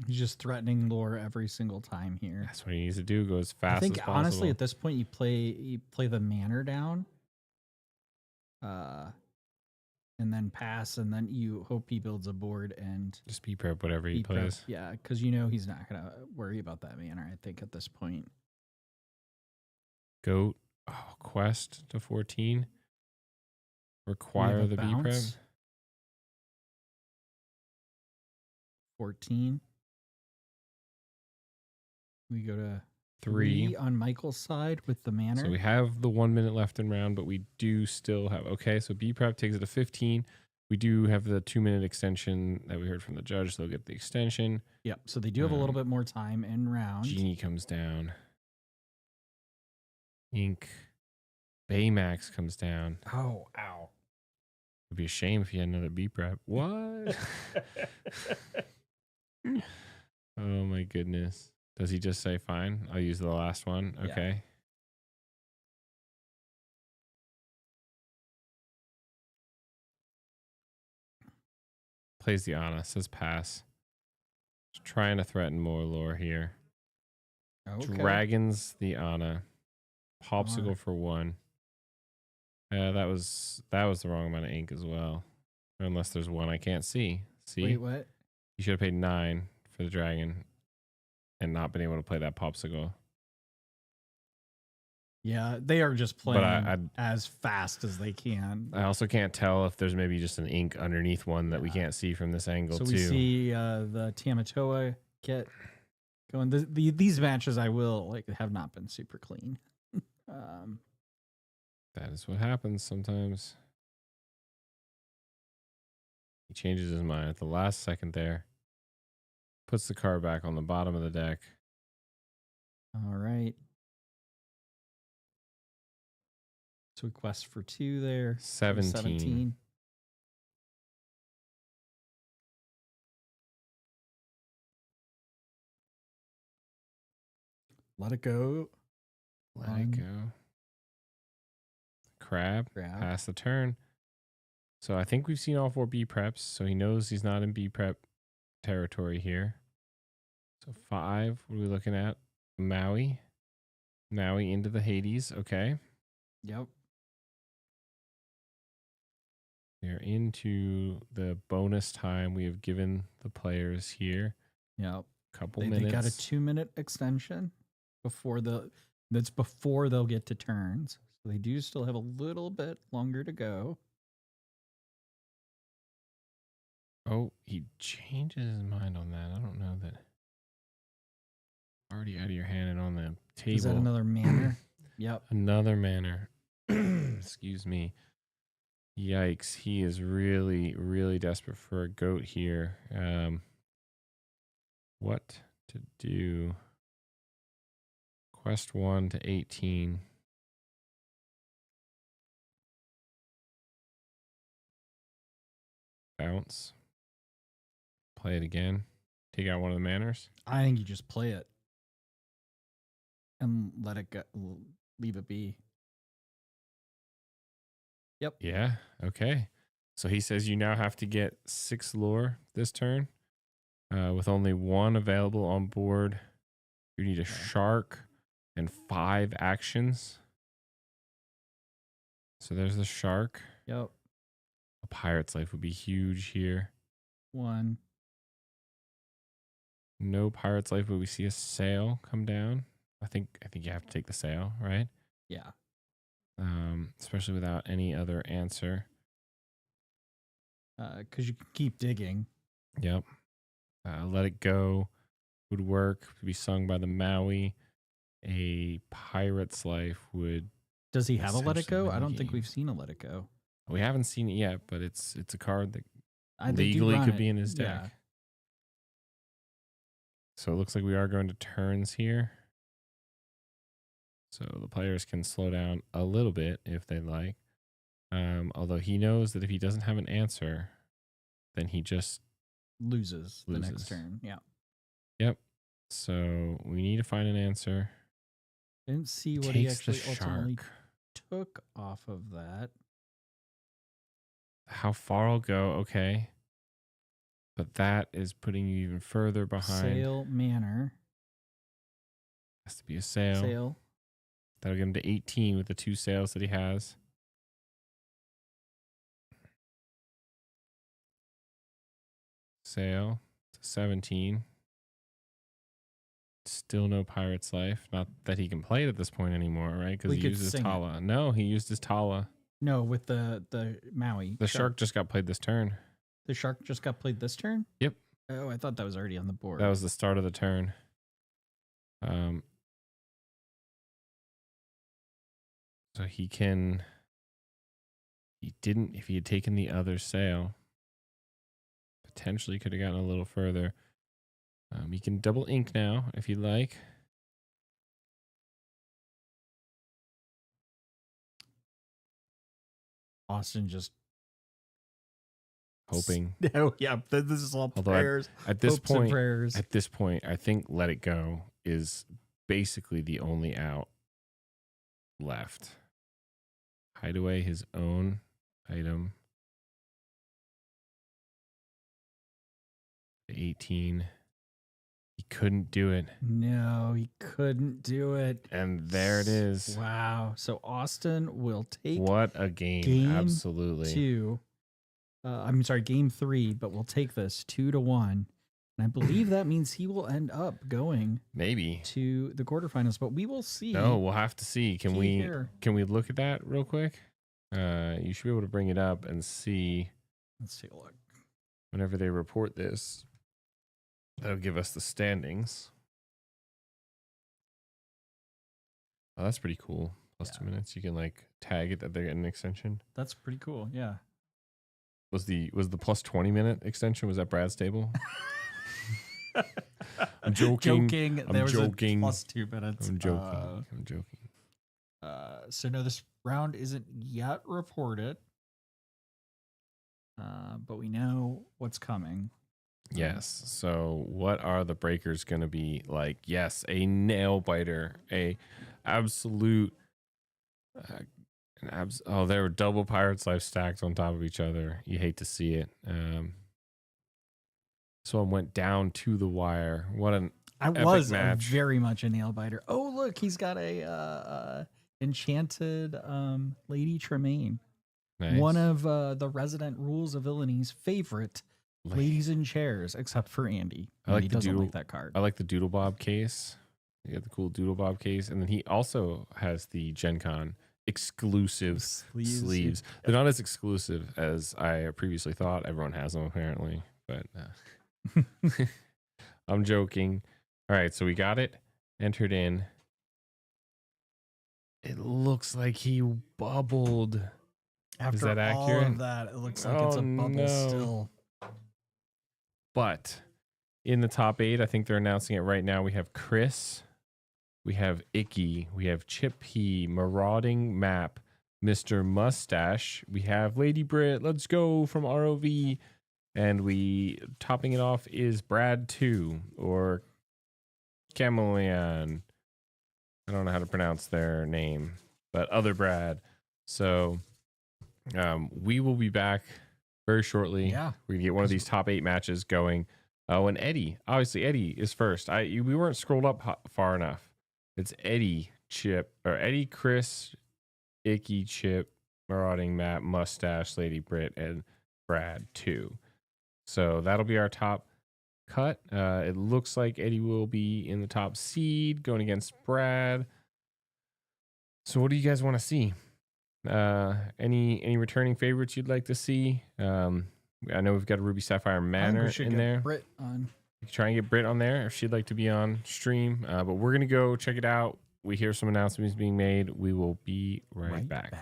[SPEAKER 5] He's just threatening lore every single time here.
[SPEAKER 2] That's what he needs to do. Go as fast
[SPEAKER 5] I think
[SPEAKER 2] as possible.
[SPEAKER 5] honestly, at this point, you play the manor down, and then pass, and then you hope he builds a board and
[SPEAKER 2] Just be prep whatever he
[SPEAKER 5] he prep-
[SPEAKER 2] plays.
[SPEAKER 5] Yeah, because you know he's not gonna worry about that manor. I think at this point.
[SPEAKER 2] Goat. Oh, quest to 14.
[SPEAKER 5] We
[SPEAKER 2] Require
[SPEAKER 5] have a
[SPEAKER 2] the B prep.
[SPEAKER 5] bounce. 14. We go to
[SPEAKER 2] 3.
[SPEAKER 5] on Michael's side with the manor.
[SPEAKER 2] So we have the 1 minute left in round, but we do still have. Okay, so B prep takes it to 15. We do have the 2-minute extension that we heard from the judge. They'll get the extension.
[SPEAKER 5] Yep. So they do have a little bit more time in round.
[SPEAKER 2] Genie comes down. Ink. Baymax comes down.
[SPEAKER 5] Oh, ow.
[SPEAKER 2] It'd be a shame if you had another B prep. What? Oh my goodness. Does he just say fine? I'll use the last one.
[SPEAKER 5] Yeah.
[SPEAKER 2] Okay. Plays the Ana, says pass. Just trying to threaten more lore here.
[SPEAKER 5] Okay.
[SPEAKER 2] Dragons the Ana. Popsicle
[SPEAKER 5] Alright.
[SPEAKER 2] for 1. That was the wrong amount of ink as well. Unless there's one I can't see. See?
[SPEAKER 5] Wait, what?
[SPEAKER 2] You should have paid 9 for the dragon and not been able to play that popsicle.
[SPEAKER 5] Yeah, they are just
[SPEAKER 2] But
[SPEAKER 5] playing as fast as they can.
[SPEAKER 2] I also can't tell if there's maybe just an ink underneath one that we
[SPEAKER 5] Yeah.
[SPEAKER 2] can't see from this angle
[SPEAKER 5] So
[SPEAKER 2] too.
[SPEAKER 5] we see the Tamatoa get going. These matches I will have not been super clean.
[SPEAKER 2] That is what happens sometimes. He changes his mind at the last second there. Puts the card back on the bottom of the deck.
[SPEAKER 5] All right. So we quest for 2 there. So
[SPEAKER 2] 17.
[SPEAKER 5] Let it go.
[SPEAKER 2] Let it go. Crab.
[SPEAKER 5] Grab.
[SPEAKER 2] Pass the turn. So I think we've seen all 4 B preps. So he knows he's not in B prep territory here. So 5. What are we looking at? Maui. Maui into the Hades. Okay.
[SPEAKER 5] Yep.
[SPEAKER 2] We are into the bonus time we have given the players here.
[SPEAKER 5] Yep.
[SPEAKER 2] Couple
[SPEAKER 5] They
[SPEAKER 2] minutes.
[SPEAKER 5] got a 2-minute extension before that's before they'll get to turns. So they do still have a little bit longer to go.
[SPEAKER 2] Oh, he changes his mind on that. I don't know that. Already out of your hand and on the table.
[SPEAKER 5] Is that another manor? Yep.
[SPEAKER 2] Another manor. Excuse me. Yikes. He is really, really desperate for a goat here. What to do? Quest 1 to 18. Bounce. Play it again. Take out one of the manors.
[SPEAKER 5] I think you just play it and let it go. leave it be.
[SPEAKER 2] Yeah. Okay. So he says you now have to get 6 lore this turn, with only 1 available on board. You need a shark and 5 actions. So there's the shark.
[SPEAKER 5] Yep.
[SPEAKER 2] A pirate's life would be huge here.
[SPEAKER 5] 1.
[SPEAKER 2] No pirate's life, but we see a sail come down. I think you have to take the sail, right?
[SPEAKER 5] Yeah.
[SPEAKER 2] Especially without any other answer.
[SPEAKER 5] Because you can keep digging.
[SPEAKER 2] Yep. Let It Go would work to be sung by the Maui. A pirate's life would.
[SPEAKER 5] Does he have a Let It
[SPEAKER 2] Essentially
[SPEAKER 5] Go?
[SPEAKER 2] win
[SPEAKER 5] I
[SPEAKER 2] the
[SPEAKER 5] don't think
[SPEAKER 2] game.
[SPEAKER 5] we've seen a Let It Go.
[SPEAKER 2] We haven't seen it yet, but it's a card that
[SPEAKER 5] They do
[SPEAKER 2] legally
[SPEAKER 5] run
[SPEAKER 2] could
[SPEAKER 5] it.
[SPEAKER 2] be in his deck.
[SPEAKER 5] Yeah.
[SPEAKER 2] So it looks like we are going to turns here. So the players can slow down a little bit if they like. Although he knows that if he doesn't have an answer, then he just
[SPEAKER 5] Loses the next
[SPEAKER 2] Loses.
[SPEAKER 5] turn. Yeah.
[SPEAKER 2] Yep. So we need to find an answer.
[SPEAKER 5] Didn't see what he
[SPEAKER 2] Takes the
[SPEAKER 5] actually ultimately
[SPEAKER 2] shark.
[SPEAKER 5] took off of that.
[SPEAKER 2] How far I'll go, okay. But that is putting you even further behind.
[SPEAKER 5] Sail Manor.
[SPEAKER 2] Has to be a sail.
[SPEAKER 5] Sail.
[SPEAKER 2] That'll get him to 18 with the 2 sails that he has. Sail to 17. Still no pirate's life. Not that he can play it at this point anymore, right? Because
[SPEAKER 5] We
[SPEAKER 2] he
[SPEAKER 5] could
[SPEAKER 2] used his
[SPEAKER 5] sing it.
[SPEAKER 2] Tala. No, he used his Tala.
[SPEAKER 5] No, with the Maui.
[SPEAKER 2] The shark just got played this turn.
[SPEAKER 5] The shark just got played this turn?
[SPEAKER 2] Yep.
[SPEAKER 5] Oh, I thought that was already on the board.
[SPEAKER 2] That was the start of the turn. So he can. He didn't. If he had taken the other sail, potentially could have gotten a little further. He can double ink now if he'd like.
[SPEAKER 5] Austin just
[SPEAKER 2] Hoping.
[SPEAKER 5] No, yeah, this is all
[SPEAKER 2] Although
[SPEAKER 5] prayers.
[SPEAKER 2] At this
[SPEAKER 5] hopes and
[SPEAKER 2] point,
[SPEAKER 5] prayers.
[SPEAKER 2] I think Let It Go is basically the only out left. Hide away his own item. 18. He couldn't do it.
[SPEAKER 5] No, he couldn't do it.
[SPEAKER 2] And there it is.
[SPEAKER 5] Wow. So Austin will take
[SPEAKER 2] What a game.
[SPEAKER 5] Game
[SPEAKER 2] Absolutely.
[SPEAKER 5] 2. I'm sorry, game 3, but we'll take this 2-1. And I believe that means he will end up going
[SPEAKER 2] Maybe.
[SPEAKER 5] to the quarterfinals, but we will see.
[SPEAKER 2] No, we'll have to see. Can
[SPEAKER 5] Key
[SPEAKER 2] we
[SPEAKER 5] here.
[SPEAKER 2] look at that real quick? You should be able to bring it up and see
[SPEAKER 5] Let's take a look.
[SPEAKER 2] whenever they report this. That'll give us the standings. Oh, that's pretty cool. Plus 2 minutes. You can like tag it that they're getting an extension.
[SPEAKER 5] That's pretty cool. Yeah.
[SPEAKER 2] Was the plus 20 minute extension? Was that Brad's table? I'm joking. I'm
[SPEAKER 5] There was
[SPEAKER 2] joking.
[SPEAKER 5] a plus 2 minutes.
[SPEAKER 2] I'm joking. I'm joking.
[SPEAKER 5] So no, this round isn't yet reported. But we know what's coming.
[SPEAKER 2] Yes. So, what are the breakers going to be like? Yes, a nail biter, a absolute. Oh, there were double Pirate's Life stacked on top of each other. You hate to see it. This one went down to the wire. What an
[SPEAKER 5] I
[SPEAKER 2] epic
[SPEAKER 5] was
[SPEAKER 2] match.
[SPEAKER 5] very much a nail biter. Oh, look, he's got a enchanted Lady Tremaine.
[SPEAKER 2] nice.
[SPEAKER 5] One of the resident rules of villaini's favorite ladies in chairs, except for Andy.
[SPEAKER 2] I like
[SPEAKER 5] Andy
[SPEAKER 2] the
[SPEAKER 5] doesn't
[SPEAKER 2] doodle-
[SPEAKER 5] like that card.
[SPEAKER 2] I like the Doodle Bob case. You got the cool Doodle Bob case, and then he also has the Gen Con exclusive sleeves. They're not as exclusive as I previously thought. Everyone has them apparently, but I'm joking. All right, so we got it entered in. It looks like he bubbled.
[SPEAKER 5] After
[SPEAKER 2] that
[SPEAKER 5] all
[SPEAKER 2] accurate?
[SPEAKER 5] of that, it looks like it's
[SPEAKER 2] Oh,
[SPEAKER 5] a bubble
[SPEAKER 2] no.
[SPEAKER 5] still.
[SPEAKER 2] But in the top 8, I think they're announcing it right now. We have Chris, we have Icky, we have Chip P, Marauding Map, Mr. Mustache, we have Lady Brit, let's go from ROV, and we topping it off is Brad 2 or Chameleon. I don't know how to pronounce their name, but other Brad. So we will be back very shortly.
[SPEAKER 5] Yeah.
[SPEAKER 2] We're gonna get one of these top 8 matches going. Oh, and Eddie. Obviously, Eddie is first. We weren't scrolled up far enough. It's Eddie, Chip, or Eddie, Chris, Icky, Chip, Marauding, Matt, Mustache, Lady Brit, and Brad 2. So that'll be our top cut. It looks like Eddie will be in the top seed going against Brad. So what do you guys want to see? Any returning favorites you'd like to see? I know we've got a Ruby Sapphire Manor in there.
[SPEAKER 5] Brit on.
[SPEAKER 2] You can try and get Brit on there if she'd like to be on stream. But we're gonna go check it out. We hear some announcements being made. We will be right back.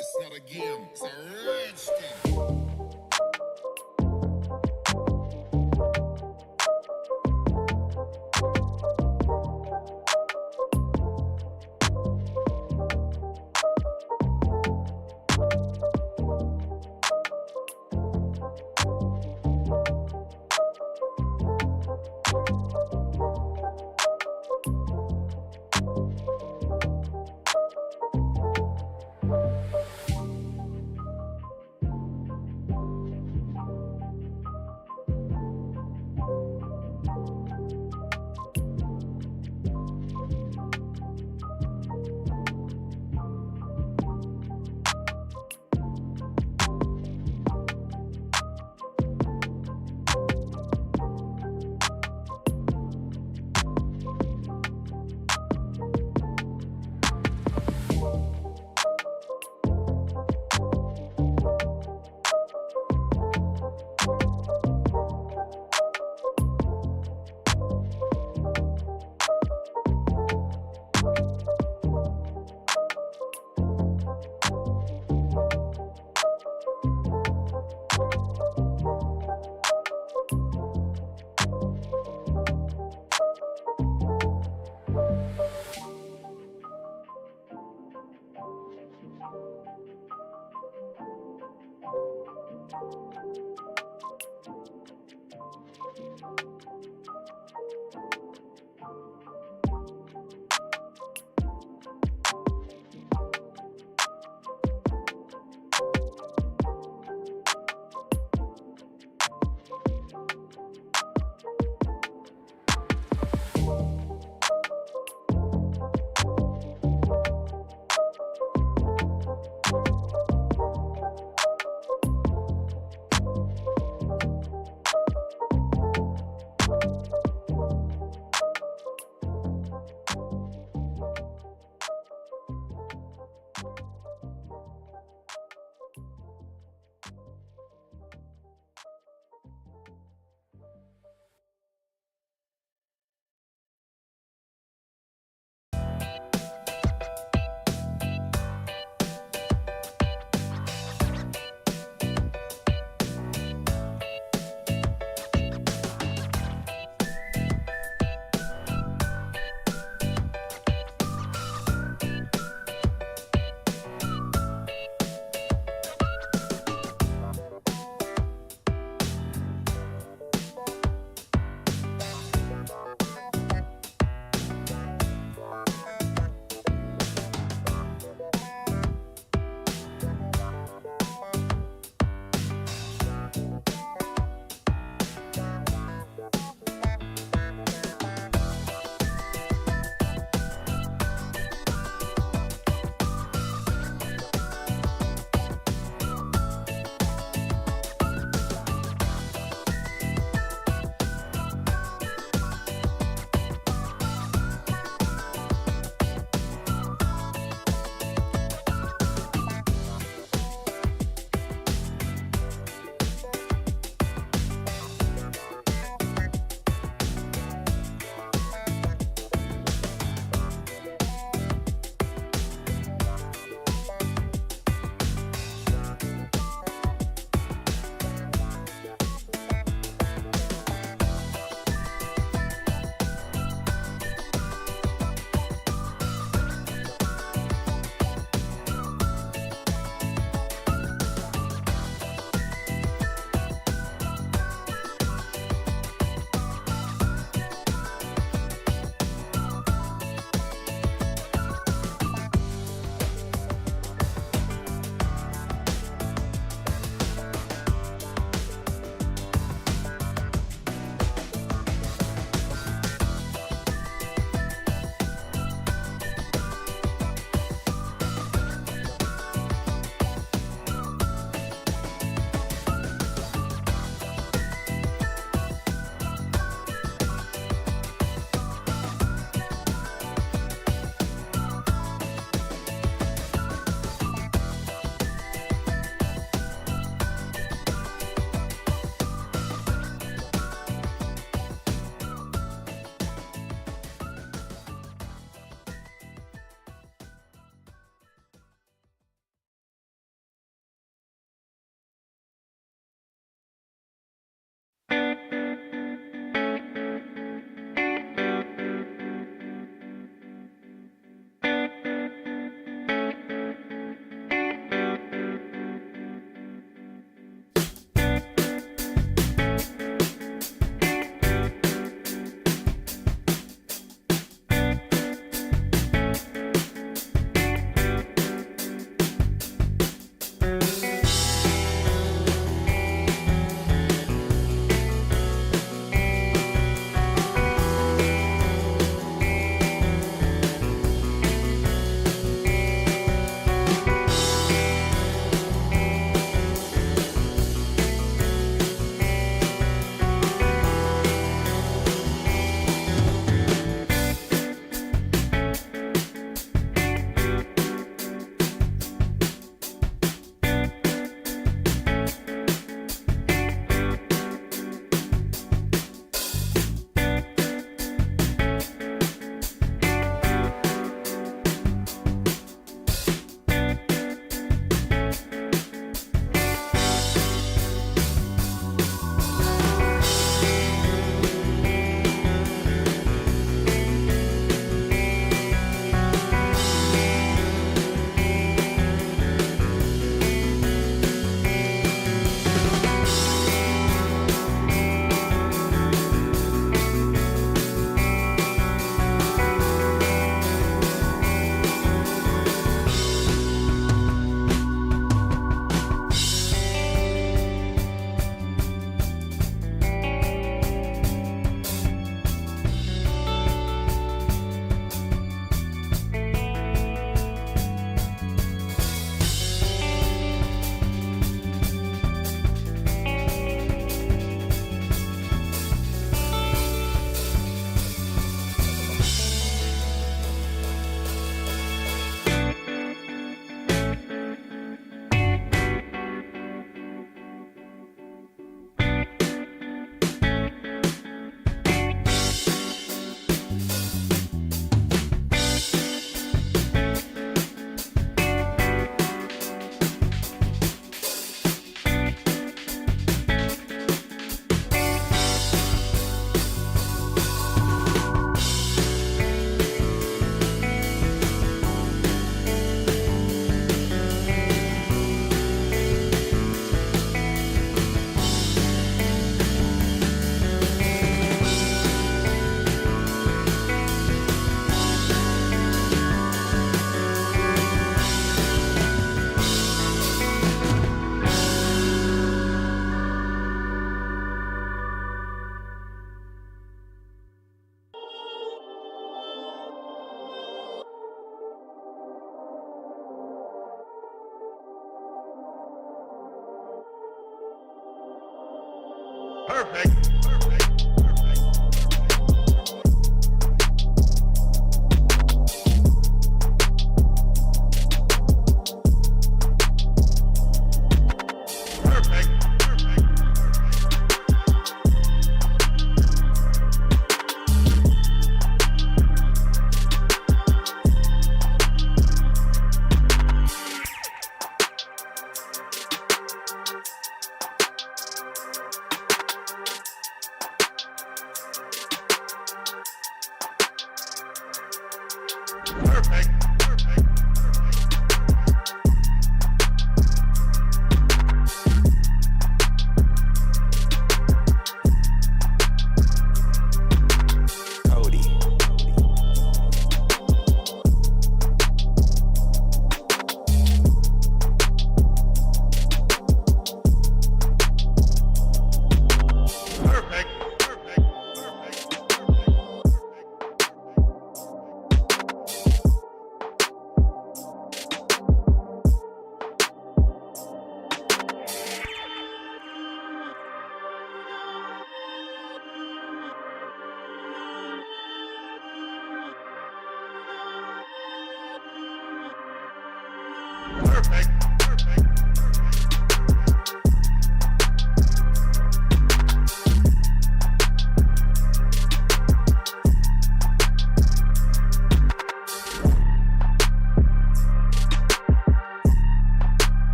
[SPEAKER 1] It's not a game, it's a rich thing.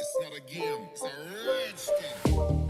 [SPEAKER 1] It's not a game, it's a rage thing.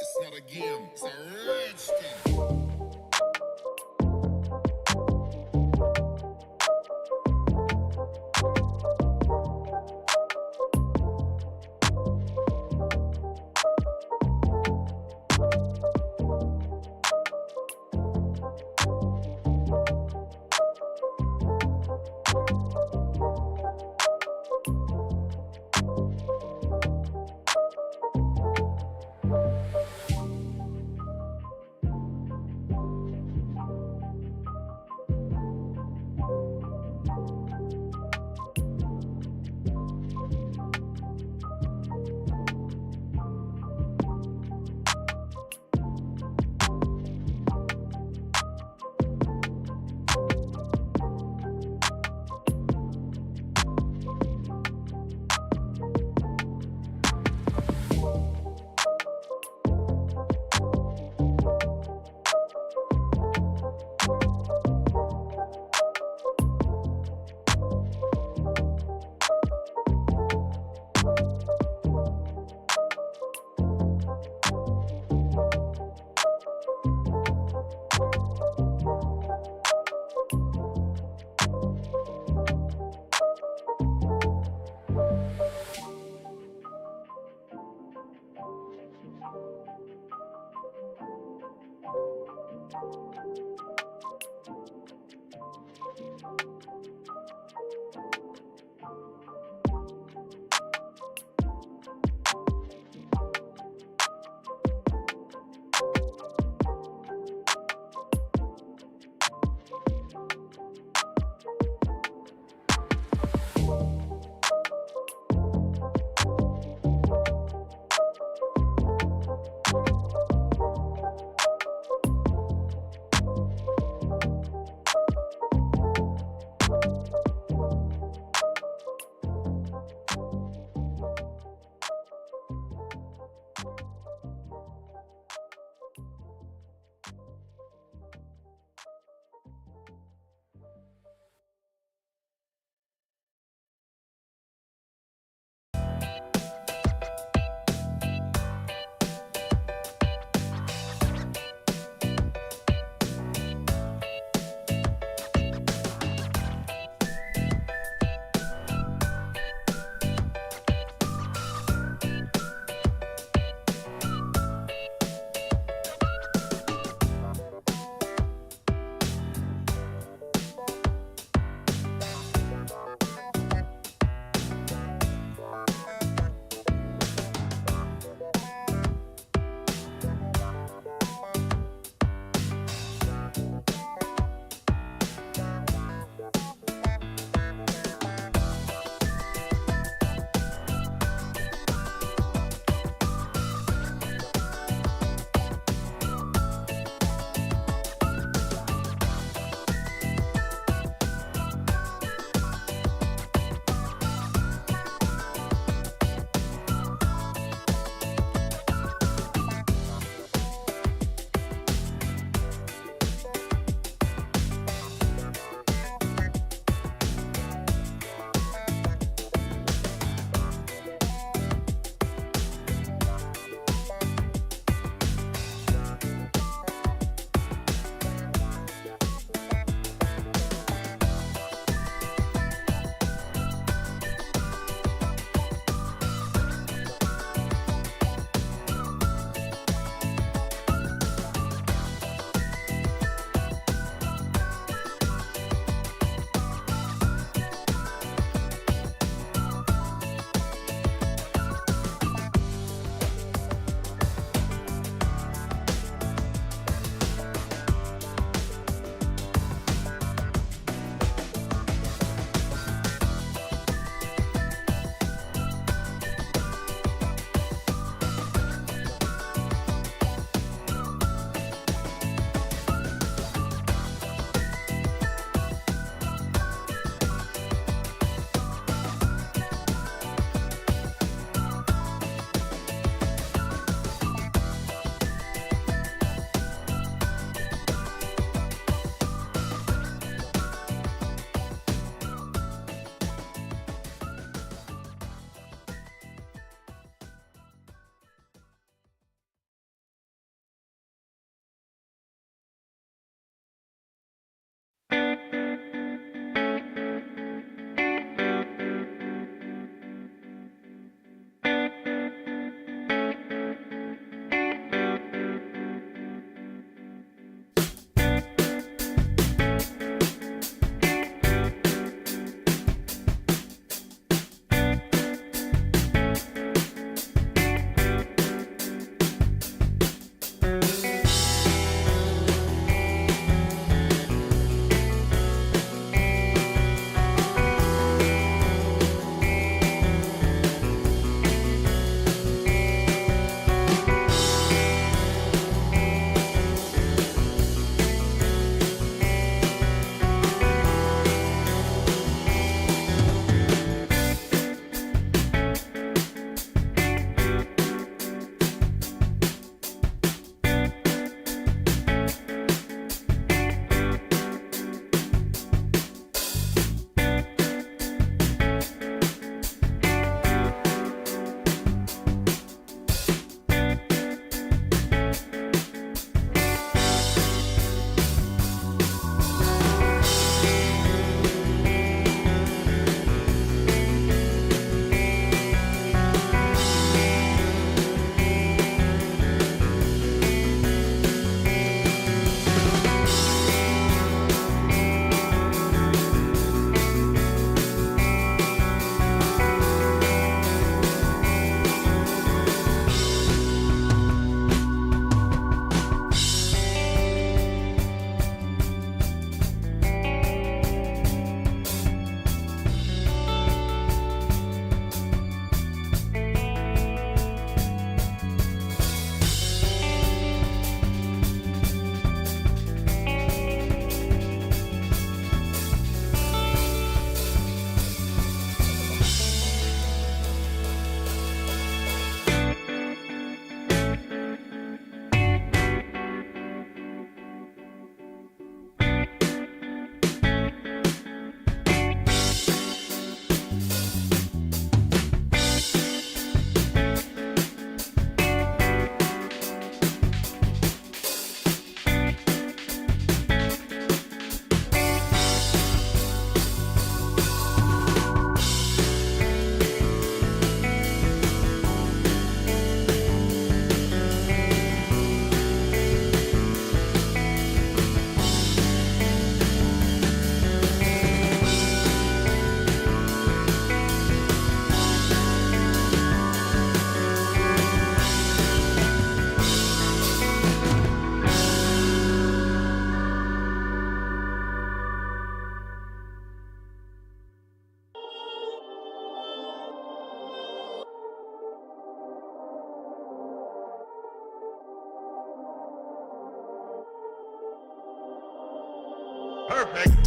[SPEAKER 1] It's not a game, it's a rich thing. Perfect.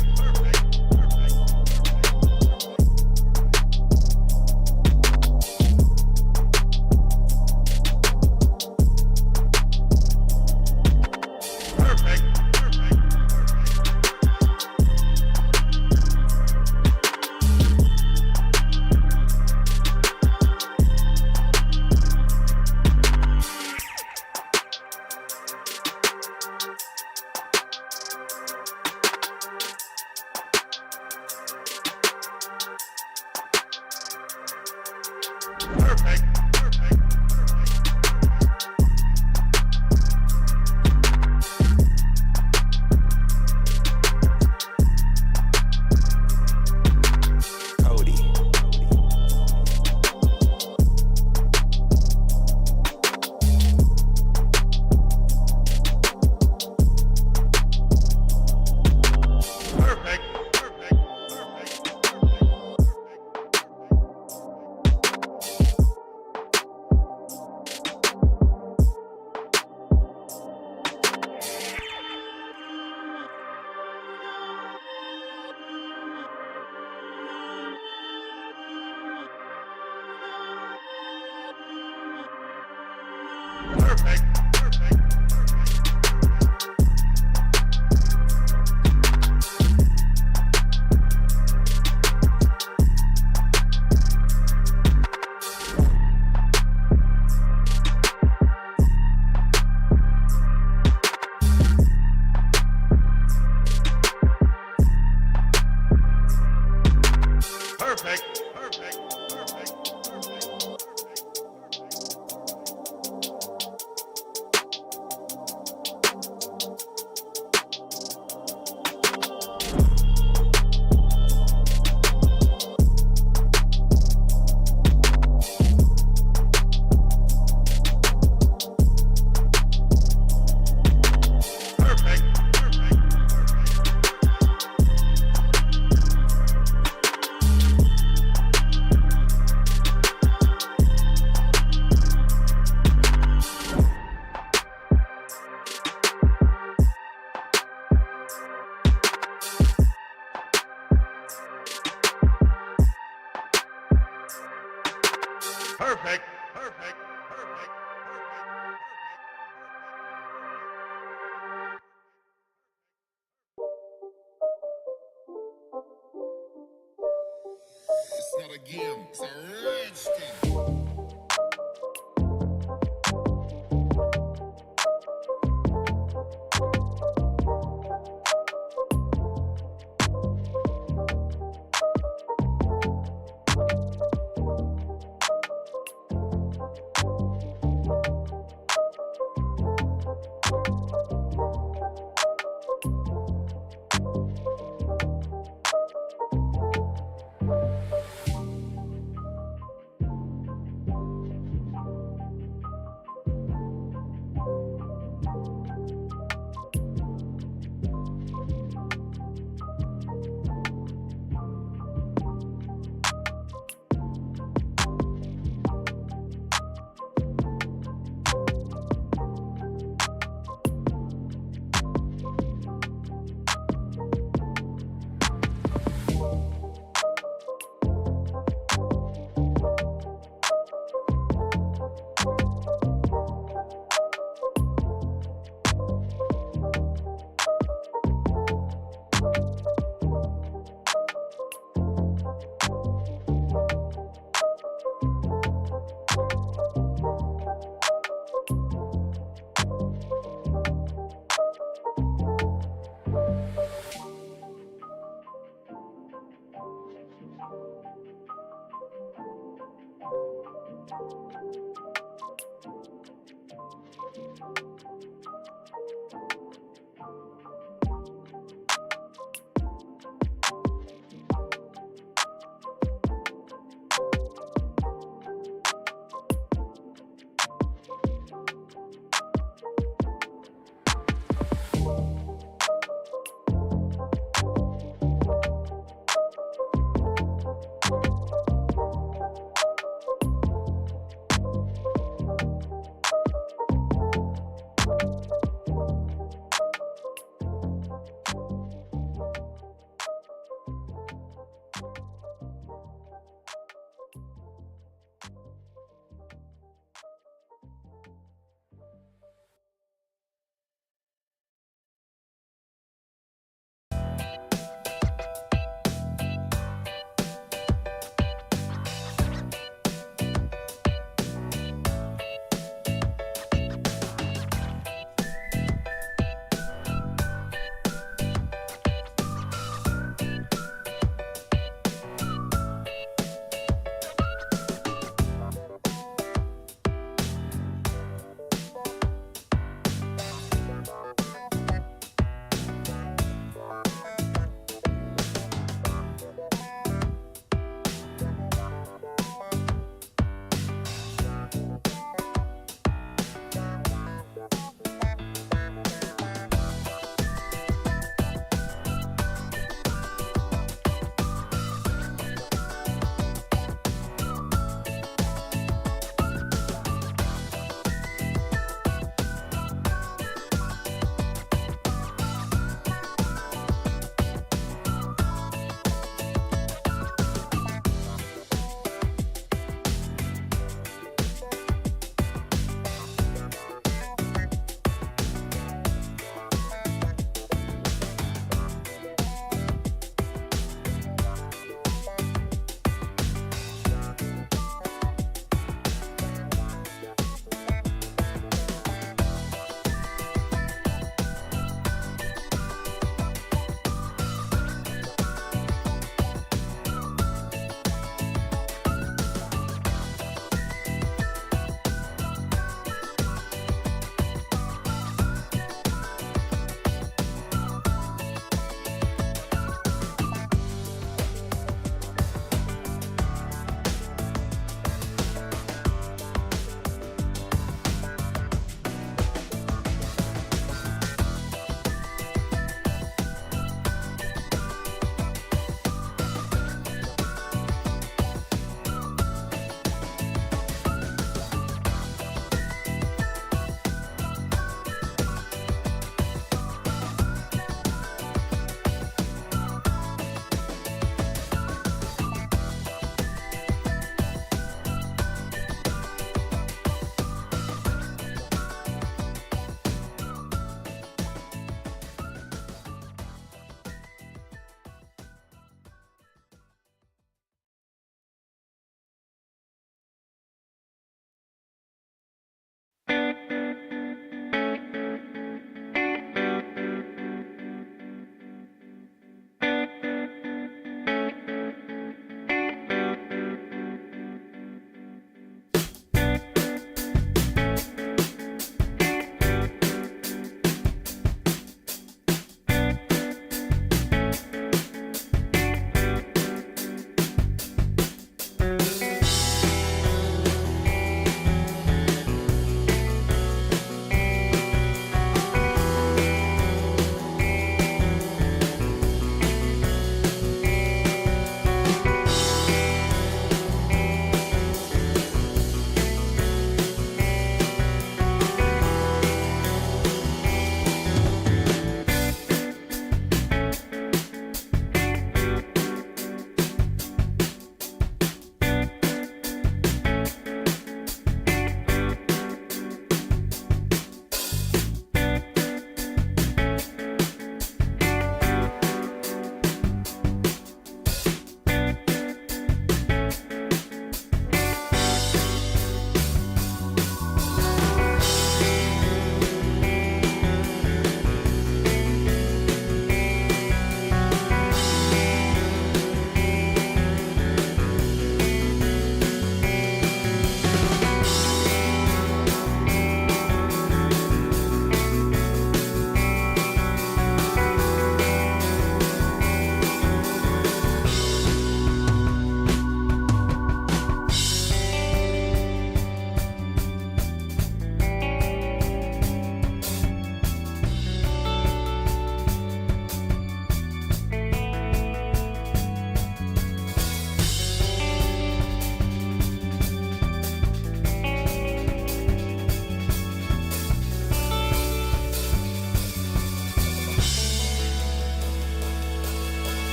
[SPEAKER 1] Perfect. Perfect. It's not a game. It's a rich thing.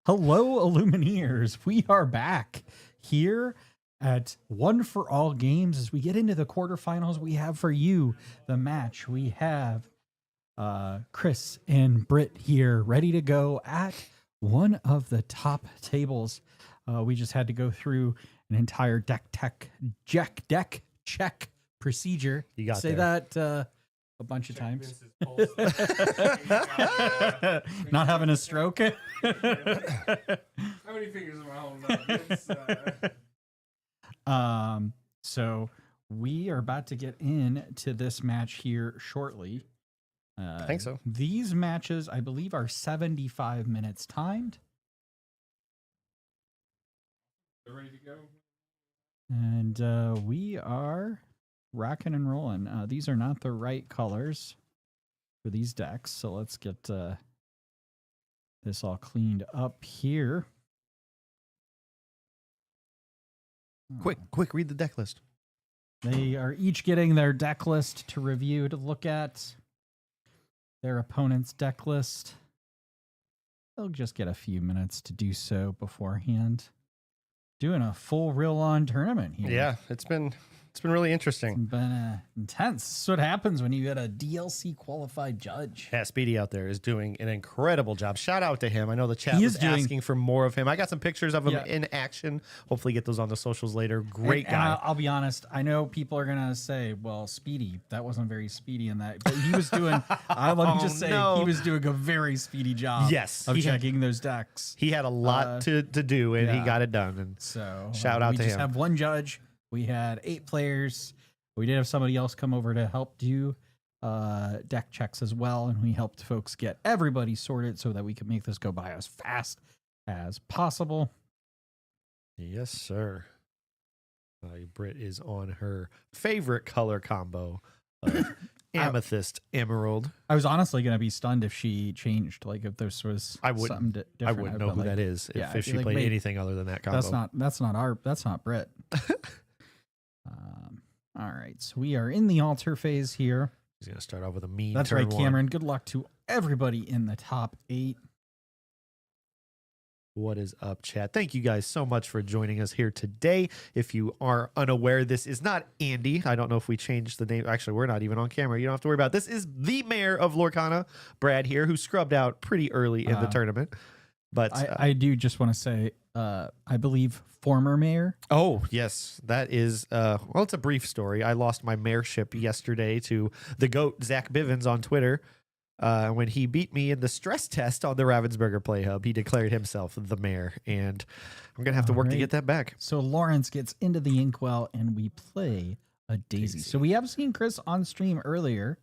[SPEAKER 5] Hello, Illumineers. We are back here at One for All Games. As we get into the quarterfinals, we have for you the match. We have Chris and Britt here ready to go at one of the top tables. We just had to go through an entire deck check procedure.
[SPEAKER 8] You got
[SPEAKER 5] Say
[SPEAKER 8] there.
[SPEAKER 5] that a bunch of times.
[SPEAKER 4] Vince's pulse.
[SPEAKER 5] Not having a stroke.
[SPEAKER 4] How many fingers am I holding up?
[SPEAKER 5] So we are about to get into this match here shortly.
[SPEAKER 8] I think so.
[SPEAKER 5] These matches, I believe, are 75 minutes timed.
[SPEAKER 4] They're ready to go.
[SPEAKER 5] And we are rocking and rolling. These are not the right colors for these decks. So let's get this all cleaned up here.
[SPEAKER 8] Quick, read the deck list.
[SPEAKER 5] They are each getting their deck list to review, to look at their opponent's deck list. They'll just get a few minutes to do so beforehand. Doing a full real-on tournament here.
[SPEAKER 8] Yeah, it's been really
[SPEAKER 5] It's
[SPEAKER 8] interesting.
[SPEAKER 5] been intense. This is what happens when you get a DLC qualified judge.
[SPEAKER 8] Yeah, Speedy out there is doing an incredible job. Shout out to him. I know the chat
[SPEAKER 5] He
[SPEAKER 8] was
[SPEAKER 5] is doing-
[SPEAKER 8] asking for more of him. I got some pictures of him
[SPEAKER 5] Yeah.
[SPEAKER 8] in action. Hopefully get those on the socials later. Great
[SPEAKER 5] And
[SPEAKER 8] guy.
[SPEAKER 5] I'll be honest. I know people are gonna say, "Well, Speedy, that wasn't very speedy in that," but he was doing. Let me just say,
[SPEAKER 8] no.
[SPEAKER 5] he was doing a very speedy job.
[SPEAKER 8] Yes,
[SPEAKER 5] of
[SPEAKER 8] he had-
[SPEAKER 5] checking those decks.
[SPEAKER 8] He had a lot to do, and he
[SPEAKER 5] yeah.
[SPEAKER 8] got it done. And
[SPEAKER 5] So
[SPEAKER 8] Shout out
[SPEAKER 5] we
[SPEAKER 8] to
[SPEAKER 5] just
[SPEAKER 8] him.
[SPEAKER 5] have one judge. We had 8 players. We did have somebody else come over to help do deck checks as well, and we helped folks get everybody sorted so that we could make this go by as fast as possible.
[SPEAKER 8] yes, sir. Britt is on her favorite color combo of amethyst emerald.
[SPEAKER 5] I was honestly going to be stunned if she changed, like if this was
[SPEAKER 8] I wouldn't-
[SPEAKER 5] something different.
[SPEAKER 8] I wouldn't know
[SPEAKER 5] but,
[SPEAKER 8] who
[SPEAKER 5] like,
[SPEAKER 8] that is if,
[SPEAKER 5] yeah,
[SPEAKER 8] if she
[SPEAKER 5] like,
[SPEAKER 8] played
[SPEAKER 5] wait,
[SPEAKER 8] anything other than that combo.
[SPEAKER 5] That's not Brit. All right, so we are in the altar phase here.
[SPEAKER 8] He's gonna start off with a mean.
[SPEAKER 5] That's
[SPEAKER 8] turn
[SPEAKER 5] right,
[SPEAKER 8] one.
[SPEAKER 5] Cameron. Good luck to everybody in the top 8.
[SPEAKER 8] What is up, chat? Thank you guys so much for joining us here today. If you are unaware, this is not Andy. I don't know if we changed the name. Actually, we're not even on camera. You don't have to worry about it. This is the mayor of Lorcana, Brad here, who scrubbed out pretty early in the tournament. But
[SPEAKER 5] I do just want to say, I believe former mayor.
[SPEAKER 8] oh yes, that is well, it's a brief story. I lost my mayorship yesterday to the GOAT Zach Bivens on Twitter. When he beat me in the stress test on the Ravensburger Play Hub, he declared himself the mayor, and I'm gonna have to work to
[SPEAKER 5] Alright.
[SPEAKER 8] get that back.
[SPEAKER 5] So Lawrence gets into the inkwell, and we play a Daisy. So we have seen Chris on stream earlier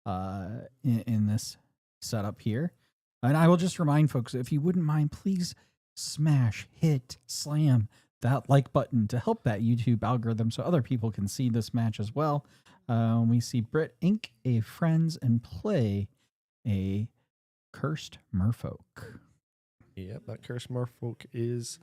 [SPEAKER 5] in this setup here. And I will just remind folks, if you wouldn't mind, please smash, hit, slam that like button to help that YouTube algorithm so other people can see this match as well. We see Britt ink a friends and play a cursed merfolk.
[SPEAKER 8] Yep, that cursed merfolk is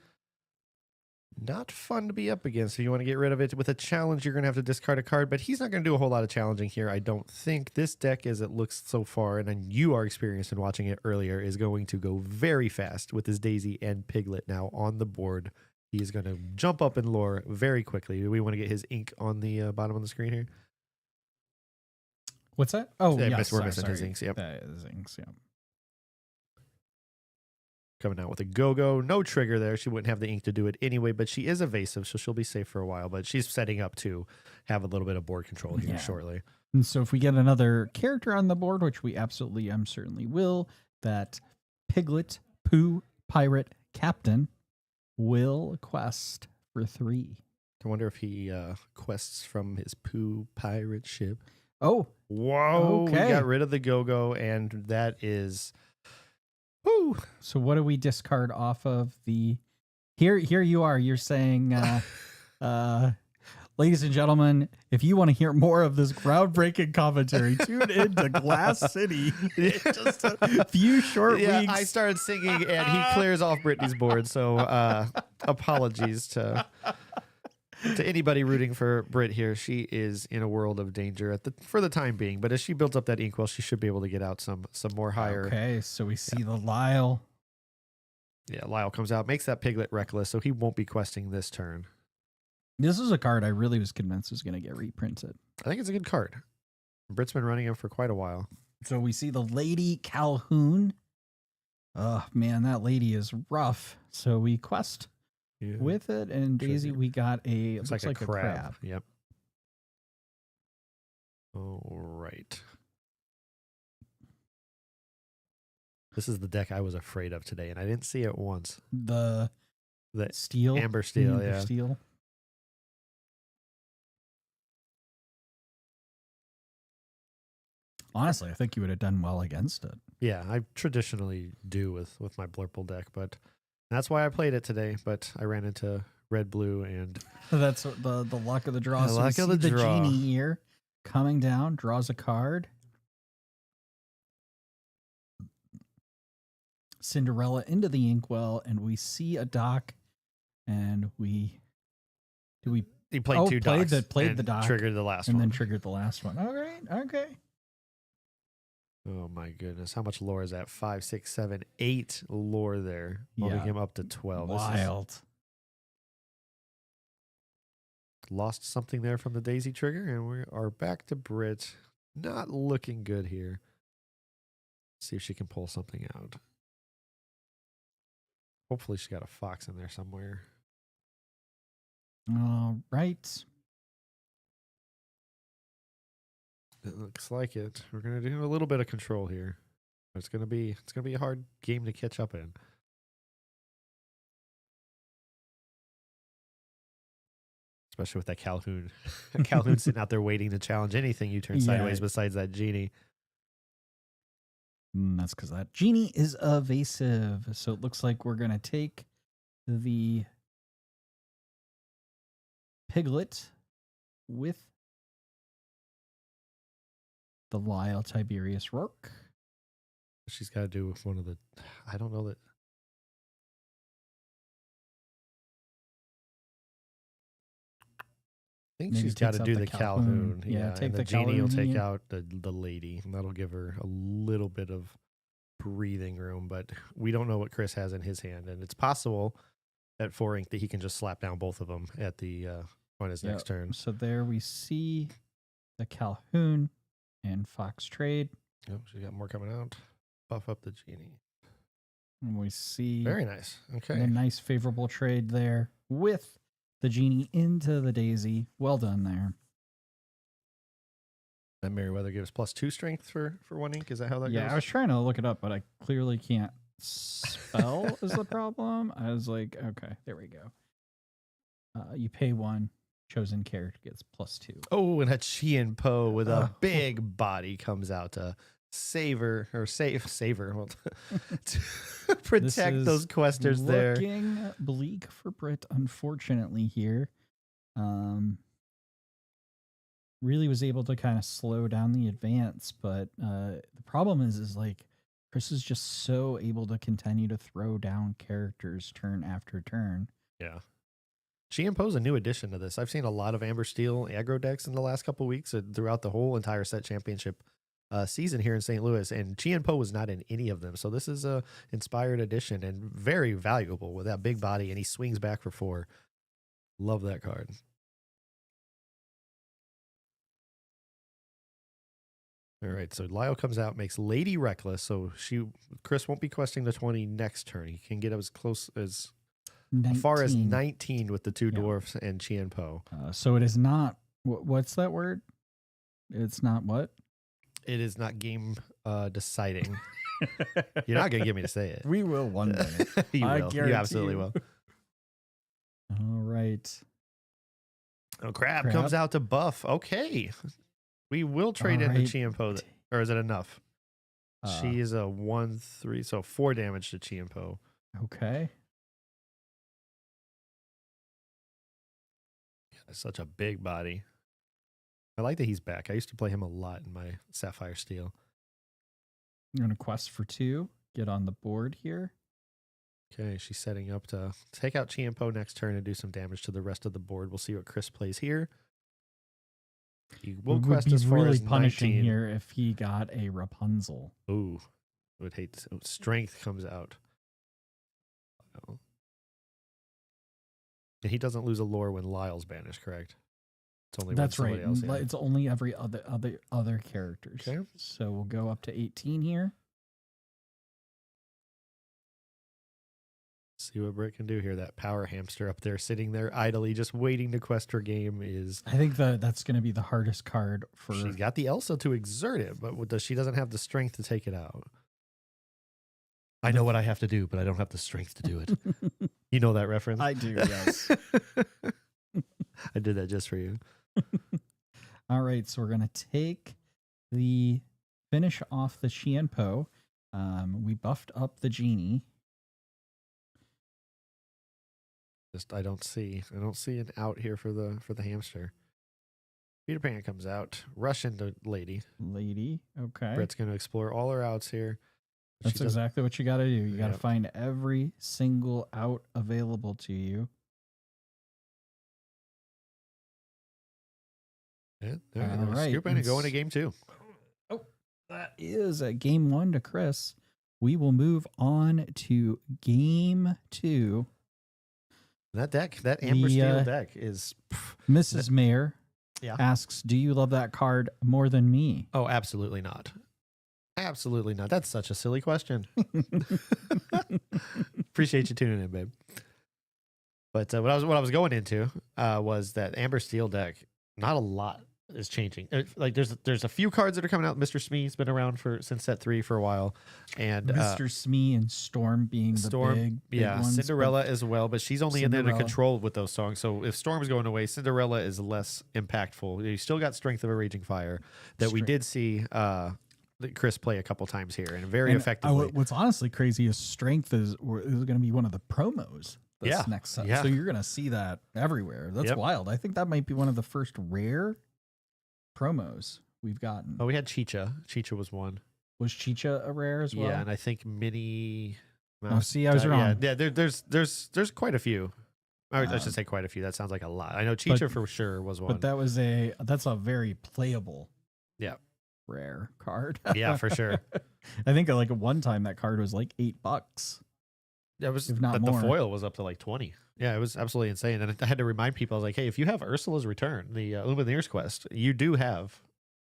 [SPEAKER 8] not fun to be up against. If you want to get rid of it with a challenge, you're going to have to discard a card, but he's not going to do a whole lot of challenging here. I don't think this deck, as it looks so far, and then you are experienced in watching it earlier, is going to go very fast with his Daisy and Piglet now on the board. He is going to jump up in lore very quickly. Do we want to get his ink on the bottom of the screen here?
[SPEAKER 5] What's that? Oh,
[SPEAKER 8] Yeah,
[SPEAKER 5] yes,
[SPEAKER 8] we're missing his inks, yep.
[SPEAKER 5] That is inks, yep.
[SPEAKER 8] Coming out with a go-go. No trigger there. She wouldn't have the ink to do it anyway, but she is evasive, so she'll be safe for a while. But she's setting up to have a little bit of board control here
[SPEAKER 5] Yeah.
[SPEAKER 8] shortly.
[SPEAKER 5] And so if we get another character on the board, which we absolutely, certainly will, that Piglet, Pooh, Pirate, Captain will quest for 3.
[SPEAKER 8] I wonder if he quests from his Pooh pirate ship.
[SPEAKER 5] Oh,
[SPEAKER 8] Whoa,
[SPEAKER 5] Okay.
[SPEAKER 8] we got rid of the go-go, and that is... Woo!
[SPEAKER 5] so what do we discard off of the... Here you are. You're saying, ladies and gentlemen, if you want to hear more of this groundbreaking commentary, tune in to Glass City in just a few short
[SPEAKER 8] Yeah,
[SPEAKER 5] weeks.
[SPEAKER 8] I started singing, and he clears off Brittany's board, so apologies to anybody rooting for Britt here. She is in a world of danger for the time being, but as she builds up that inkwell, she should be able to get out some more higher.
[SPEAKER 5] Okay, so we see the Lyle.
[SPEAKER 8] Yeah, Lyle comes out, makes that Piglet reckless, so he won't be questing this turn.
[SPEAKER 5] This is a card I really was convinced was going to get reprinted.
[SPEAKER 8] I think it's a good card. Britt's been running him for quite a while.
[SPEAKER 5] So we see the Lady Calhoun. Oh, man, that lady is rough. So we quest
[SPEAKER 8] Yeah.
[SPEAKER 5] with it. And Daisy,
[SPEAKER 8] Trigger.
[SPEAKER 5] we got a,
[SPEAKER 8] Looks
[SPEAKER 5] looks
[SPEAKER 8] like
[SPEAKER 5] like
[SPEAKER 8] a crab. Yep. All right. This is the deck I was afraid of today, and I didn't see it once.
[SPEAKER 5] The
[SPEAKER 8] The
[SPEAKER 5] steel.
[SPEAKER 8] Amber Steel,
[SPEAKER 5] Amber
[SPEAKER 8] yeah.
[SPEAKER 5] Steel. Honestly, I think you would have done well against it.
[SPEAKER 8] Yeah, I traditionally do with my Blurple deck, but that's why I played it today. But I ran into red, blue, and
[SPEAKER 5] That's the luck of the draw.
[SPEAKER 8] The
[SPEAKER 5] So we
[SPEAKER 8] luck of
[SPEAKER 5] see
[SPEAKER 8] the draw.
[SPEAKER 5] genie here coming down, draws a card. Cinderella into the inkwell, and we see a dock, and we
[SPEAKER 8] he played
[SPEAKER 5] Oh,
[SPEAKER 8] two
[SPEAKER 5] played
[SPEAKER 8] docks.
[SPEAKER 5] the
[SPEAKER 8] and
[SPEAKER 5] dock,
[SPEAKER 8] triggered the last
[SPEAKER 5] and
[SPEAKER 8] one.
[SPEAKER 5] then triggered the last one. All right, okay.
[SPEAKER 8] Oh my goodness, how much lore is that? 5, 6, 7, 8 lore there, moving
[SPEAKER 5] Yeah.
[SPEAKER 8] him up to 12. This is-
[SPEAKER 5] Wild.
[SPEAKER 8] lost something there from the Daisy trigger, and we are back to Brit. Not looking good here. See if she can pull something out. Hopefully she got a fox in there somewhere.
[SPEAKER 5] All right.
[SPEAKER 8] It looks like it. We're gonna do a little bit of control here. It's gonna be a hard game to catch up in. Especially with that Calhoun. Calhoun sitting out there waiting to challenge anything you turn
[SPEAKER 5] Yeah.
[SPEAKER 8] sideways besides that genie.
[SPEAKER 5] That's because that genie is evasive. So it looks like we're going to take the Piglet with the Lyle Tiberius Rourke.
[SPEAKER 8] She's got to do with one of the. I don't know that. I think
[SPEAKER 5] Maybe
[SPEAKER 8] she's got
[SPEAKER 5] takes
[SPEAKER 8] to
[SPEAKER 5] out
[SPEAKER 8] do
[SPEAKER 5] the
[SPEAKER 8] the
[SPEAKER 5] Calhoun.
[SPEAKER 8] Calhoun.
[SPEAKER 5] Yeah,
[SPEAKER 8] Yeah,
[SPEAKER 5] take
[SPEAKER 8] and
[SPEAKER 5] the
[SPEAKER 8] the genie will
[SPEAKER 5] Calhoun
[SPEAKER 8] take
[SPEAKER 5] here.
[SPEAKER 8] out the lady, and that'll give her a little bit of breathing room. But we don't know what Chris has in his hand, and it's possible at 4 ink that he can just slap down both of them at the on his next turn.
[SPEAKER 5] So there we see the Calhoun and Fox trade.
[SPEAKER 8] Oh, she got more coming out. Buff up the genie.
[SPEAKER 5] And we see
[SPEAKER 8] Very nice. Okay.
[SPEAKER 5] a nice favorable trade there with the genie into the Daisy. Well done there.
[SPEAKER 8] That Merriweather gives +2 strength for 1 ink. Is that how that
[SPEAKER 5] Yeah,
[SPEAKER 8] goes?
[SPEAKER 5] I was trying to look it up, but I clearly can't spell is the problem. I was like, okay, there we go. You pay 1, chosen character gets +2.
[SPEAKER 8] Oh, and a Chien Po with a big body comes out to save her well, to protect
[SPEAKER 5] is
[SPEAKER 8] those questers there.
[SPEAKER 5] Looking bleak for Brit, unfortunately, here. Really was able to kind of slow down the advance, but the problem is like Chris is just so able to continue to throw down characters turn after turn.
[SPEAKER 8] Yeah. Chien Po's a new addition to this. I've seen a lot of Amber Steel aggro decks in the last couple of weeks throughout the whole entire set championship season here in St. Louis, and Chien Po was not in any of them. So this is a inspired addition and very valuable with that big body, and he swings back for 4. Love that card. All right, so Lyle comes out, makes Lady reckless, so Chris won't be questing the 20 next turn. He can get as close as far as 19 with the 2
[SPEAKER 5] Yeah.
[SPEAKER 8] dwarfs and Chien Po.
[SPEAKER 5] So it is not. What's that word? It's not what?
[SPEAKER 8] It is not game deciding. You're not going to get me to say it.
[SPEAKER 5] We will one day.
[SPEAKER 8] You
[SPEAKER 5] I
[SPEAKER 8] will. You
[SPEAKER 5] guarantee
[SPEAKER 8] absolutely
[SPEAKER 5] you.
[SPEAKER 8] will.
[SPEAKER 5] All right.
[SPEAKER 8] Oh, Crab comes out to buff. Okay. We will trade in the
[SPEAKER 5] Alright.
[SPEAKER 8] Chien Po. Or is it enough? She is a 1/3, so 4 damage to Chien Po.
[SPEAKER 5] Okay.
[SPEAKER 8] Such a big body. I like that he's back. I used to play him a lot in my Sapphire Steel.
[SPEAKER 5] I'm going to quest for 2. Get on the board here.
[SPEAKER 8] Okay, she's setting up to take out Chien Po next turn and do some damage to the rest of the board. We'll see what Chris plays here. He will
[SPEAKER 5] Would
[SPEAKER 8] quest
[SPEAKER 5] be
[SPEAKER 8] as far
[SPEAKER 5] really
[SPEAKER 8] as
[SPEAKER 5] punishing
[SPEAKER 8] 19.
[SPEAKER 5] here if he got a Rapunzel.
[SPEAKER 8] Ooh, I would hate strength comes out. No. And he doesn't lose a lore when Lyle's banished, correct? It's only
[SPEAKER 5] That's
[SPEAKER 8] when
[SPEAKER 5] right.
[SPEAKER 8] somebody else. Yeah.
[SPEAKER 5] It's only every other characters.
[SPEAKER 8] Okay.
[SPEAKER 5] So we'll go up to 18 here.
[SPEAKER 8] See what Britt can do here. That power hamster up there, sitting there idly, just waiting to quest her game. Is
[SPEAKER 5] I think that's going to be the hardest card for.
[SPEAKER 8] she's got the Elsa to exert it, but she doesn't have the strength to take it out. I know what I have to do, but I don't have the strength to do it. You know that reference?
[SPEAKER 5] I do, yes.
[SPEAKER 8] I did that just for you.
[SPEAKER 5] All right, so we're going to finish off the Xianpo. We buffed up the genie.
[SPEAKER 8] I don't see an out here for the hamster. Peter Pan comes out, rush into Lady.
[SPEAKER 5] Okay.
[SPEAKER 8] Britt's going to explore all her outs here.
[SPEAKER 5] That's exactly what you got to do. You got to
[SPEAKER 8] Yep.
[SPEAKER 5] find every single out available to you.
[SPEAKER 8] Yeah,
[SPEAKER 5] All right,
[SPEAKER 8] scoop in and go into
[SPEAKER 5] let's-
[SPEAKER 8] game 2.
[SPEAKER 5] That is a game 1 to Chris. We will move on to game 2.
[SPEAKER 8] That Amber
[SPEAKER 5] The,
[SPEAKER 8] Steel deck is.
[SPEAKER 5] Mrs. Mayer
[SPEAKER 8] Yeah.
[SPEAKER 5] asks, "Do you love that card more than me?"
[SPEAKER 8] Oh, absolutely not. Absolutely not. That's such a silly question. Appreciate you tuning in, babe. But what I was going into was that Amber Steel deck. Not a lot is changing. Like there's a few cards that are coming out. Mr. Smee's been around since set 3 for a while, and
[SPEAKER 5] Mr. Smee and Storm being
[SPEAKER 8] Storm,
[SPEAKER 5] the big ones.
[SPEAKER 8] Cinderella as well, but she's only in there to
[SPEAKER 5] Cinderella.
[SPEAKER 8] control with those songs. So if Storm's going away, Cinderella is less impactful. You still got Strength of a Raging Fire that we did see Chris play a couple times here, and very effectively.
[SPEAKER 5] What's honestly crazy is Strength is going to be one of the promos this
[SPEAKER 8] Yeah,
[SPEAKER 5] next set.
[SPEAKER 8] yeah.
[SPEAKER 5] So you're going to see that everywhere. That's
[SPEAKER 8] Yep.
[SPEAKER 5] wild. I think that might be one of the first rare promos we've gotten.
[SPEAKER 8] Oh, we had Chicha. Chicha was one.
[SPEAKER 5] Was Chicha a rare as well?
[SPEAKER 8] Yeah, and I think Minnie.
[SPEAKER 5] Oh, see, I was wrong.
[SPEAKER 8] Yeah, there's quite a few. I should say quite a few. That sounds like a lot. I know Chicha for sure was one.
[SPEAKER 5] But that's a very playable
[SPEAKER 8] Yeah.
[SPEAKER 5] rare card.
[SPEAKER 8] Yeah, for sure.
[SPEAKER 5] I think like at one time that card was like $8.
[SPEAKER 8] That was
[SPEAKER 5] If not
[SPEAKER 8] but
[SPEAKER 5] more.
[SPEAKER 8] the foil was up to like 20. Yeah, it was absolutely insane. And I had to remind people, I was like, hey, if you have Ursula's Return, the Lumineers quest, you do have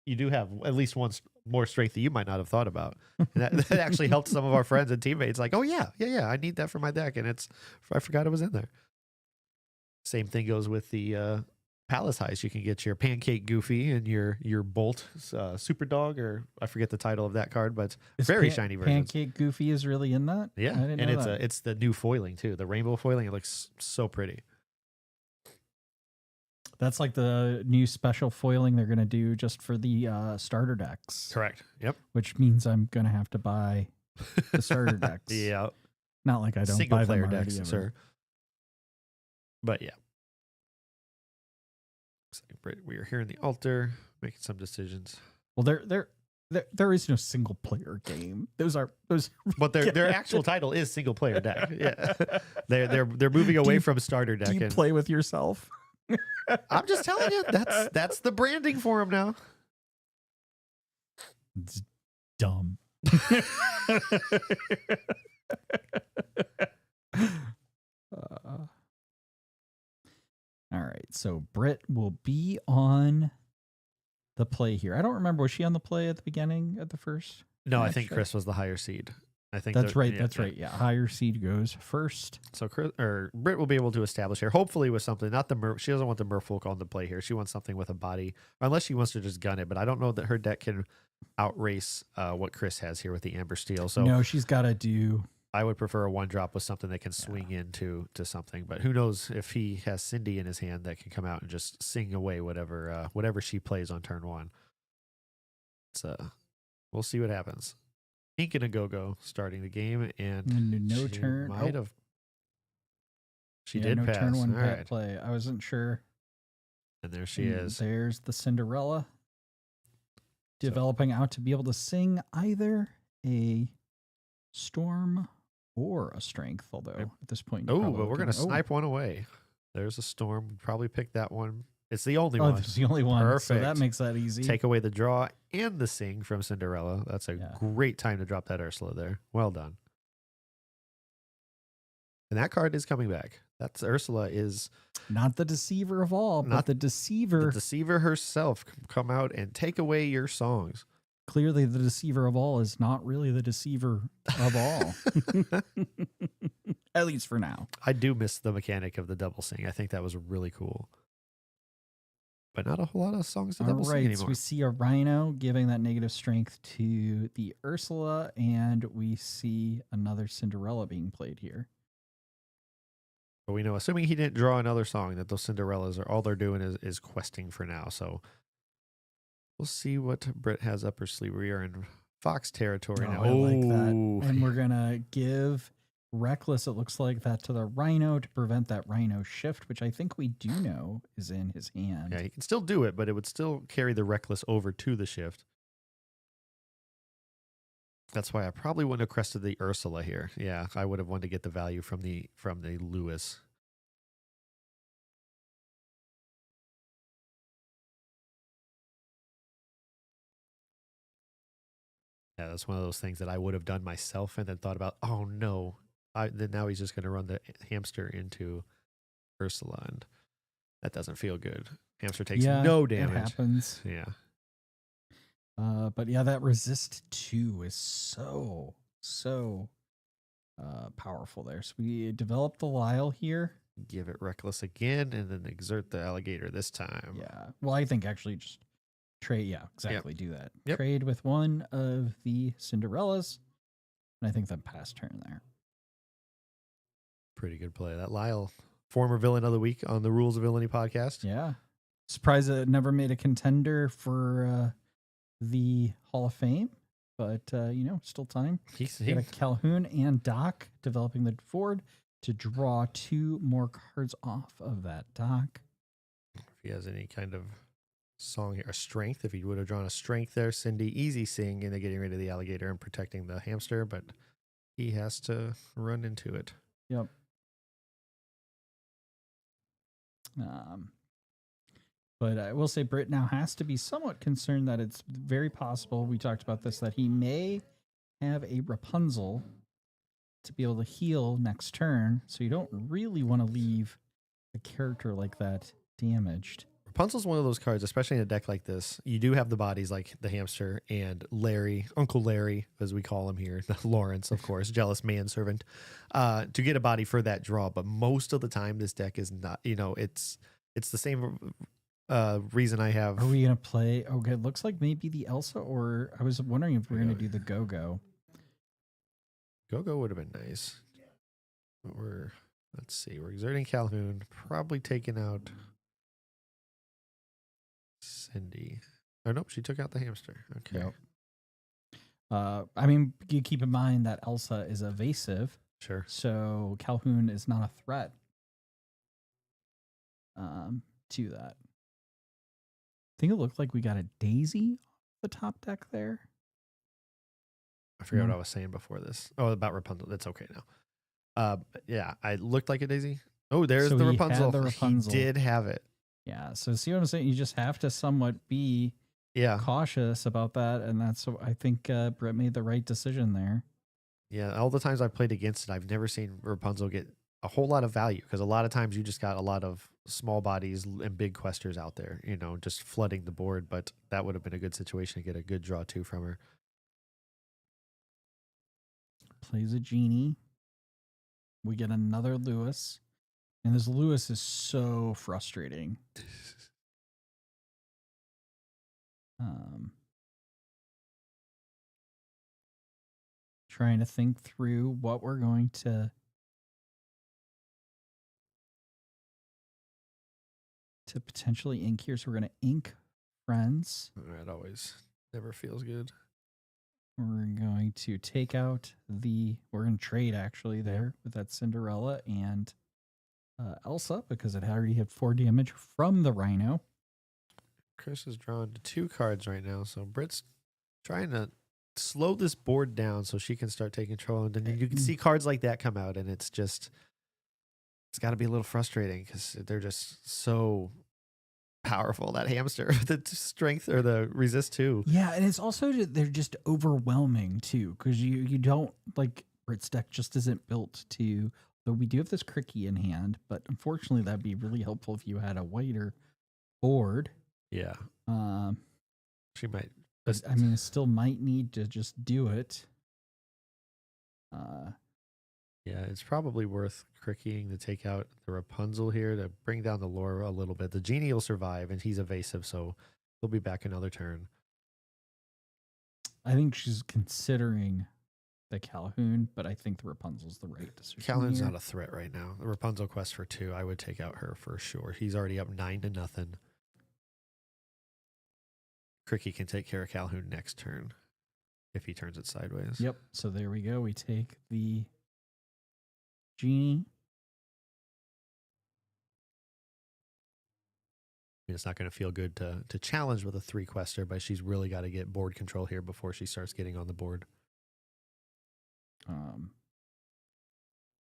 [SPEAKER 8] at least one more strength that you might not have thought about. And that actually helped some of our friends and teammates. Like, oh yeah, I need that for my deck, and I forgot it was in there. Same thing goes with the Palace Heist. You can get your Pancake Goofy and your Bolt Super Dog, or I forget the title of that card, but
[SPEAKER 5] Is
[SPEAKER 8] very shiny versions.
[SPEAKER 5] Pancake Goofy is really in that?
[SPEAKER 8] Yeah,
[SPEAKER 5] I didn't
[SPEAKER 8] and
[SPEAKER 5] know that.
[SPEAKER 8] it's the new foiling too, the rainbow foiling. It looks so pretty.
[SPEAKER 5] That's like the new special foiling they're going to do just for the starter decks.
[SPEAKER 8] Correct. Yep.
[SPEAKER 5] Which means I'm going to have to buy the starter decks.
[SPEAKER 8] Yeah.
[SPEAKER 5] Not like I don't
[SPEAKER 8] Single
[SPEAKER 5] buy them
[SPEAKER 8] player
[SPEAKER 5] already
[SPEAKER 8] decks,
[SPEAKER 5] ever.
[SPEAKER 8] sir. But yeah. We are here in the altar making some decisions.
[SPEAKER 5] Well, there is no single player game. Those
[SPEAKER 8] But their actual title is single player deck. Yeah. They're moving away from starter deck.
[SPEAKER 5] Do you
[SPEAKER 8] And
[SPEAKER 5] play with yourself?
[SPEAKER 8] I'm just telling you, that's the branding for them now.
[SPEAKER 5] It's dumb. All right, so Britt will be on the play here. I don't remember, was she on the play at the beginning, at the first?
[SPEAKER 8] No, I
[SPEAKER 5] match?
[SPEAKER 8] think Chris was the higher seed. I think
[SPEAKER 5] That's right.
[SPEAKER 8] yeah,
[SPEAKER 5] That's
[SPEAKER 8] yeah.
[SPEAKER 5] right. Yeah, higher seed goes first.
[SPEAKER 8] So Britt will be able to establish here, hopefully with something. Not the she doesn't want the Merfolk on the play here. She wants something with a body, unless she wants to just gun it. But I don't know that her deck can outrace what Chris has here with the Amber Steel. So
[SPEAKER 5] No, she's got to do.
[SPEAKER 8] I would prefer a 1-drop with something that can swing into something. But who knows if he has Cindy in his hand that can come out and just sing away whatever she plays on turn 1. So we'll see what happens. Ink and a go starting the game, and
[SPEAKER 5] No
[SPEAKER 8] she
[SPEAKER 5] turn.
[SPEAKER 8] might
[SPEAKER 5] Oh,
[SPEAKER 8] have. She
[SPEAKER 5] yeah,
[SPEAKER 8] did
[SPEAKER 5] no
[SPEAKER 8] pass.
[SPEAKER 5] turn 1
[SPEAKER 8] All right.
[SPEAKER 5] play. I wasn't sure.
[SPEAKER 8] And there she
[SPEAKER 5] And
[SPEAKER 8] is.
[SPEAKER 5] There's the Cinderella developing out to be able to sing either a storm or a strength. Although at this point, you're
[SPEAKER 8] Oh,
[SPEAKER 5] probably
[SPEAKER 8] but we're going to
[SPEAKER 5] looking-
[SPEAKER 8] snipe one away. There's a storm. Probably pick that one. It's the only
[SPEAKER 5] Oh,
[SPEAKER 8] one.
[SPEAKER 5] that's the only one. So that
[SPEAKER 8] Perfect.
[SPEAKER 5] makes that easy.
[SPEAKER 8] Take away the draw and the sing from Cinderella. That's a
[SPEAKER 5] Yeah.
[SPEAKER 8] great time to drop that Ursula there. Well done. And that card is coming back. That's Ursula is
[SPEAKER 5] Not the deceiver of all,
[SPEAKER 8] Not
[SPEAKER 5] but the deceiver.
[SPEAKER 8] the deceiver herself. Come out and take away your songs.
[SPEAKER 5] Clearly, the deceiver of all is not really the deceiver of all. At least for now.
[SPEAKER 8] I do miss the mechanic of the double sing. I think that was really cool. But not a whole lot of songs to
[SPEAKER 5] All
[SPEAKER 8] double sing
[SPEAKER 5] right, so
[SPEAKER 8] anymore.
[SPEAKER 5] we see a rhino giving that negative strength to the Ursula, and we see another Cinderella being played here.
[SPEAKER 8] But we know, assuming he didn't draw another song, that those Cinderellas are all they're doing is questing for now. So we'll see what Britt has up her sleeve. We are in Fox territory now.
[SPEAKER 5] I like that.
[SPEAKER 8] Oh.
[SPEAKER 5] And we're going to give Reckless, it looks like, that to the rhino to prevent that rhino shift, which I think we do know is in his hand.
[SPEAKER 8] Yeah, he can still do it, but it would still carry the Reckless over to the shift. That's why I probably wouldn't have crested the Ursula here. Yeah, I would have wanted to get the value from the Lewis. Yeah, that's one of those things that I would have done myself and then thought about, oh no. Then now he's just going to run the hamster into Ursula, and that doesn't feel good. Hamster takes no damage.
[SPEAKER 5] It happens.
[SPEAKER 8] Yeah.
[SPEAKER 5] But yeah, that resist 2 is so powerful there. So we developed the Lyle here.
[SPEAKER 8] Give it Reckless again and then exert the alligator this time.
[SPEAKER 5] Yeah. Well, I think actually just trade. Yeah, exactly. Do that.
[SPEAKER 8] Yep.
[SPEAKER 5] Trade with one of the Cinderellas. And I think then pass turn there.
[SPEAKER 8] Pretty good play. That Lyle, former villain of the week on the Rules of Villainy podcast.
[SPEAKER 5] Yeah. Surprised that it never made a contender for the Hall of Fame. But, still time.
[SPEAKER 8] He
[SPEAKER 5] Got a Calhoun and Doc developing the board to draw 2 more cards off of that Doc.
[SPEAKER 8] if he has any kind of song here, a strength, if he would have drawn a strength there, Cindy, easy sing into getting rid of the alligator and protecting the hamster, but he has to run into it.
[SPEAKER 5] Yep. But I will say Britt now has to be somewhat concerned that it's very possible, we talked about this, that he may have a Rapunzel to be able to heal next turn. So you don't really want to leave a character like that damaged.
[SPEAKER 8] Rapunzel's one of those cards, especially in a deck like this. You do have the bodies like the hamster and Larry, Uncle Larry, as we call him here, Lawrence, of course, jealous manservant, to get a body for that draw. But most of the time, this deck is not, it's the same reason I have.
[SPEAKER 5] Are we going to play? Okay, it looks like maybe the Elsa, or I was wondering if we're going to do the Go-Go.
[SPEAKER 8] Go-Go would have been nice. But let's see, we're exerting Calhoun, probably taking out Cindy. Oh, nope, she took out the hamster. Okay.
[SPEAKER 5] Yep. You keep in mind that Elsa is evasive,
[SPEAKER 8] Sure.
[SPEAKER 5] so Calhoun is not a threat to that. I think it looked like we got a Daisy off the top deck there.
[SPEAKER 8] I forgot what I was saying before this. Oh, about Rapunzel. That's okay now. Yeah, I looked like a Daisy. Oh, there's
[SPEAKER 5] So
[SPEAKER 8] the
[SPEAKER 5] he had
[SPEAKER 8] Rapunzel.
[SPEAKER 5] the Rapunzel.
[SPEAKER 8] He did have it.
[SPEAKER 5] Yeah, so see what I'm saying? You just have to somewhat be
[SPEAKER 8] Yeah.
[SPEAKER 5] cautious about that, and that's what I think Brett made the right decision there.
[SPEAKER 8] Yeah, all the times I've played against it, I've never seen Rapunzel get a whole lot of value because a lot of times you just got a lot of small bodies and big questers out there, just flooding the board. But that would have been a good situation to get a good draw too from her.
[SPEAKER 5] Plays a genie. We get another Lewis. And this Lewis is so frustrating. Trying to think through what we're going to potentially ink here. So we're going to ink Friends.
[SPEAKER 8] That always never feels good.
[SPEAKER 5] We're going to take out we're going to trade actually there with that Cinderella and Elsa because it already had 4 damage from the Rhino.
[SPEAKER 8] Chris is drawn to 2 cards right now, so Britt's trying to slow this board down so she can start taking control. And then you can see cards like that come out, and it's got to be a little frustrating because they're just so powerful. That hamster, the strength or the resist too.
[SPEAKER 5] Yeah, and it's also they're just overwhelming too because you don't like Britt's deck just isn't built to So we do have this Cricky in hand, but unfortunately that'd be really helpful if you had a whiter board.
[SPEAKER 8] Yeah.
[SPEAKER 5] Um,
[SPEAKER 8] She might.
[SPEAKER 5] but, I mean, it still might need to just do it.
[SPEAKER 8] Yeah, it's probably worth crickying to take out the Rapunzel here to bring down the lore a little bit. The genie will survive, and he's evasive, so he'll be back another turn.
[SPEAKER 5] I think she's considering the Calhoun, but I think the Rapunzel's the right decision.
[SPEAKER 8] Calhoun's
[SPEAKER 5] here.
[SPEAKER 8] not a threat right now. The Rapunzel quest for 2, I would take out her for sure. He's already up 9-0. Cricky can take care of Calhoun next turn if he turns it sideways.
[SPEAKER 5] Yep. So there we go. We take the genie.
[SPEAKER 8] It's not going to feel good to challenge with a 3-quester, but she's really got to get board control here before she starts getting on the board.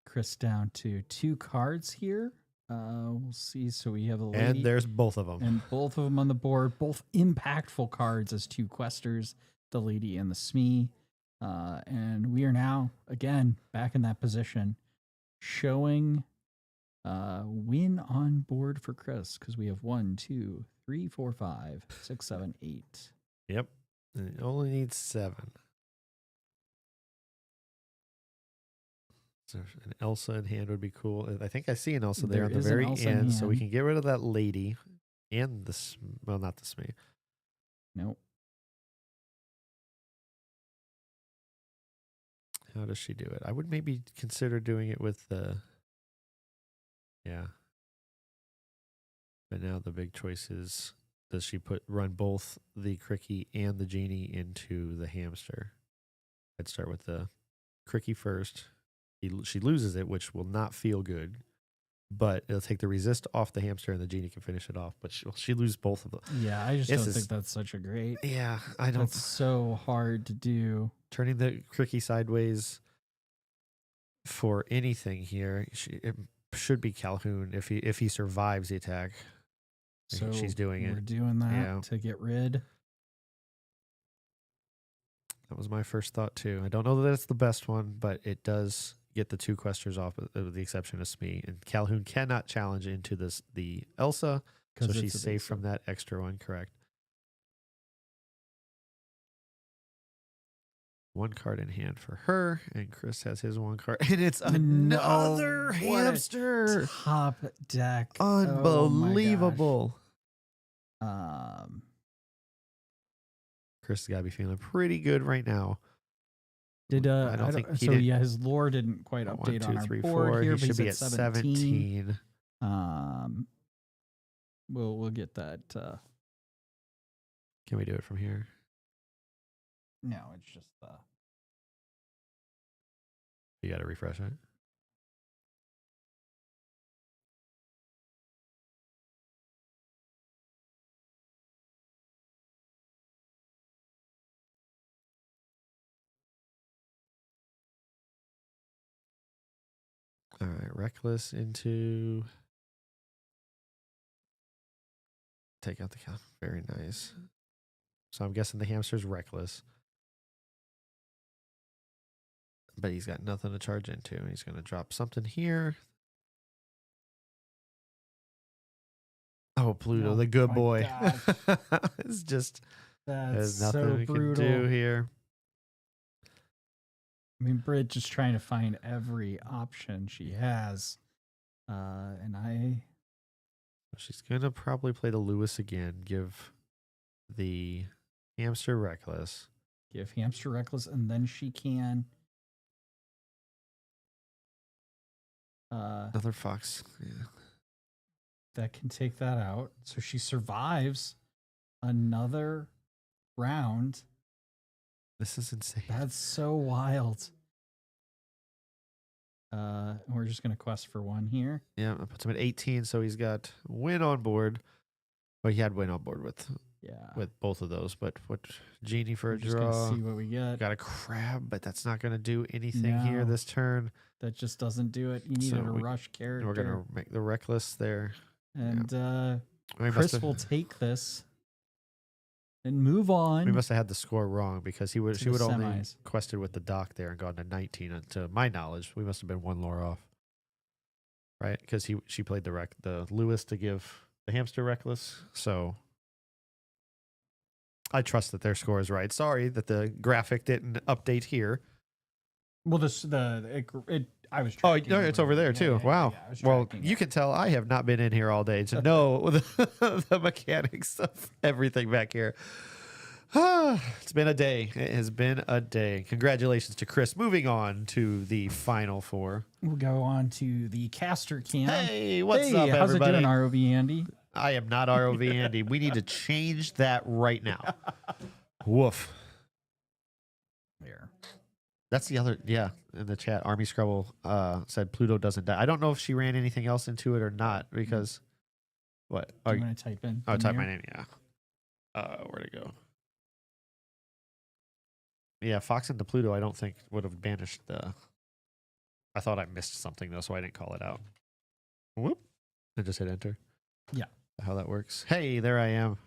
[SPEAKER 5] Chris down to 2 cards here. We'll see. So we have a lady.
[SPEAKER 8] And there's both of them.
[SPEAKER 5] And both of them on the board, both impactful cards as 2 questers, the lady and the Smee. And we are now, again, back in that position, showing win on board for Chris, because we have 1, 2, 3, 4, 5, 6, 7, 8.
[SPEAKER 8] Yep. And it only needs 7. So an Elsa in hand would be cool. I think I see an Elsa there
[SPEAKER 5] There
[SPEAKER 8] on the
[SPEAKER 5] is an
[SPEAKER 8] very
[SPEAKER 5] Elsa in
[SPEAKER 8] end, so we
[SPEAKER 5] hand.
[SPEAKER 8] can get rid of that lady and well, not the Smee.
[SPEAKER 5] Nope.
[SPEAKER 8] How does she do it? I would maybe consider doing it with the. Yeah. But now the big choice is, does she run both the Cricky and the genie into the hamster? I'd start with the Cricky first. She loses it, which will not feel good. But it'll take the resist off the hamster, and the genie can finish it off. But she lose both of them.
[SPEAKER 5] Yeah, I just
[SPEAKER 8] This
[SPEAKER 5] don't
[SPEAKER 8] is-
[SPEAKER 5] think that's such a great.
[SPEAKER 8] Yeah, I don't.
[SPEAKER 5] That's so hard to do.
[SPEAKER 8] Turning the Cricky sideways for anything here, it should be Calhoun if he survives the attack.
[SPEAKER 5] So
[SPEAKER 8] She's doing
[SPEAKER 5] we're
[SPEAKER 8] it.
[SPEAKER 5] doing that
[SPEAKER 8] Yeah.
[SPEAKER 5] to get rid.
[SPEAKER 8] That was my first thought too. I don't know that it's the best one, but it does get the 2 questers off, with the exception of Smee. And Calhoun cannot challenge into the Elsa, so
[SPEAKER 5] 'Cause
[SPEAKER 8] she's
[SPEAKER 5] it's
[SPEAKER 8] safe from
[SPEAKER 5] evasive.
[SPEAKER 8] that extra one. Correct. 1 card in hand for her, and Chris has his 1 card, and it's another
[SPEAKER 5] what a
[SPEAKER 8] hamster.
[SPEAKER 5] Top deck. Oh my gosh.
[SPEAKER 8] Unbelievable. Chris has got to be feeling pretty good right now.
[SPEAKER 5] Did
[SPEAKER 8] I don't think he
[SPEAKER 5] so?
[SPEAKER 8] did.
[SPEAKER 5] Yeah, his lore didn't quite
[SPEAKER 8] 1,
[SPEAKER 5] update
[SPEAKER 8] 2,
[SPEAKER 5] on our
[SPEAKER 8] 3,
[SPEAKER 5] board
[SPEAKER 8] 4.
[SPEAKER 5] here.
[SPEAKER 8] He
[SPEAKER 5] But
[SPEAKER 8] should
[SPEAKER 5] he's
[SPEAKER 8] be
[SPEAKER 5] at
[SPEAKER 8] at 17.
[SPEAKER 5] We'll get that.
[SPEAKER 8] Can we do it from here?
[SPEAKER 5] No, it's just
[SPEAKER 8] You got to refresh it. All right, reckless into. Take out the cow. Very nice. So I'm guessing the hamster's reckless. But he's got nothing to charge into. He's going to drop something here. Oh, Pluto,
[SPEAKER 5] Oh
[SPEAKER 8] the good
[SPEAKER 5] my
[SPEAKER 8] boy.
[SPEAKER 5] gosh.
[SPEAKER 8] It's just,
[SPEAKER 5] that's
[SPEAKER 8] there's nothing
[SPEAKER 5] so
[SPEAKER 8] we can
[SPEAKER 5] brutal.
[SPEAKER 8] do here.
[SPEAKER 5] I mean, Brit just trying to find every option she has, and
[SPEAKER 8] She's going to probably play the Lewis again. Give the hamster reckless.
[SPEAKER 5] give hamster reckless, and then she can.
[SPEAKER 8] Another fox. Yeah.
[SPEAKER 5] That can take that out. So she survives another round.
[SPEAKER 8] This is insane.
[SPEAKER 5] That's so wild. We're just gonna quest for 1 here.
[SPEAKER 8] Yeah, that puts him at 18, so he's got win on board. Well, he had win on board with
[SPEAKER 5] Yeah.
[SPEAKER 8] both of those, but what genie for
[SPEAKER 5] We're
[SPEAKER 8] a
[SPEAKER 5] just
[SPEAKER 8] draw?
[SPEAKER 5] gonna see what we get.
[SPEAKER 8] Got a crab, but that's not going to do anything here
[SPEAKER 5] No.
[SPEAKER 8] this turn.
[SPEAKER 5] That just doesn't do it. You
[SPEAKER 8] So
[SPEAKER 5] needed a
[SPEAKER 8] we-
[SPEAKER 5] rush character.
[SPEAKER 8] We're going to make the reckless there.
[SPEAKER 5] and
[SPEAKER 8] We
[SPEAKER 5] Chris
[SPEAKER 8] must
[SPEAKER 5] will
[SPEAKER 8] have,
[SPEAKER 5] take this and move on.
[SPEAKER 8] we must have had the score wrong because she
[SPEAKER 5] to
[SPEAKER 8] would
[SPEAKER 5] the
[SPEAKER 8] only
[SPEAKER 5] semis.
[SPEAKER 8] quested with the dock there and gone to 19. And to my knowledge, we must have been 1 lore off. right? Because she played the Lewis to give the hamster reckless. So I trust that their score is right. Sorry that the graphic didn't update here.
[SPEAKER 6] Well, I was.
[SPEAKER 8] Oh,
[SPEAKER 6] tracking
[SPEAKER 8] it's over there too. Wow.
[SPEAKER 6] I was
[SPEAKER 8] Well,
[SPEAKER 6] tracking
[SPEAKER 8] you
[SPEAKER 6] it.
[SPEAKER 8] can tell I have not been in here all day to know the mechanics of everything back here. It's been a day. It has been a day. Congratulations to Chris. Moving on to the final four.
[SPEAKER 6] We'll go on to the caster cam.
[SPEAKER 8] Hey, what's
[SPEAKER 6] hey,
[SPEAKER 8] up,
[SPEAKER 6] how's
[SPEAKER 8] everybody?
[SPEAKER 6] it doing, ROV Andy?
[SPEAKER 8] I am not ROV Andy. We need to change that right now. Woof.
[SPEAKER 6] There.
[SPEAKER 8] That's the other, yeah, in the chat. Army Scrubble said Pluto doesn't die. I don't know if she ran anything else into it or not because, what?
[SPEAKER 6] Do you want to type in?
[SPEAKER 8] Oh,
[SPEAKER 6] the
[SPEAKER 8] type my
[SPEAKER 6] mirror?
[SPEAKER 8] name, yeah. Where'd it go? Yeah, Fox into Pluto, I don't think would have banished the. I thought I missed something though, so I didn't call it out. Whoop. I just hit enter.
[SPEAKER 6] Yeah.
[SPEAKER 8] How that works. Hey, there I am.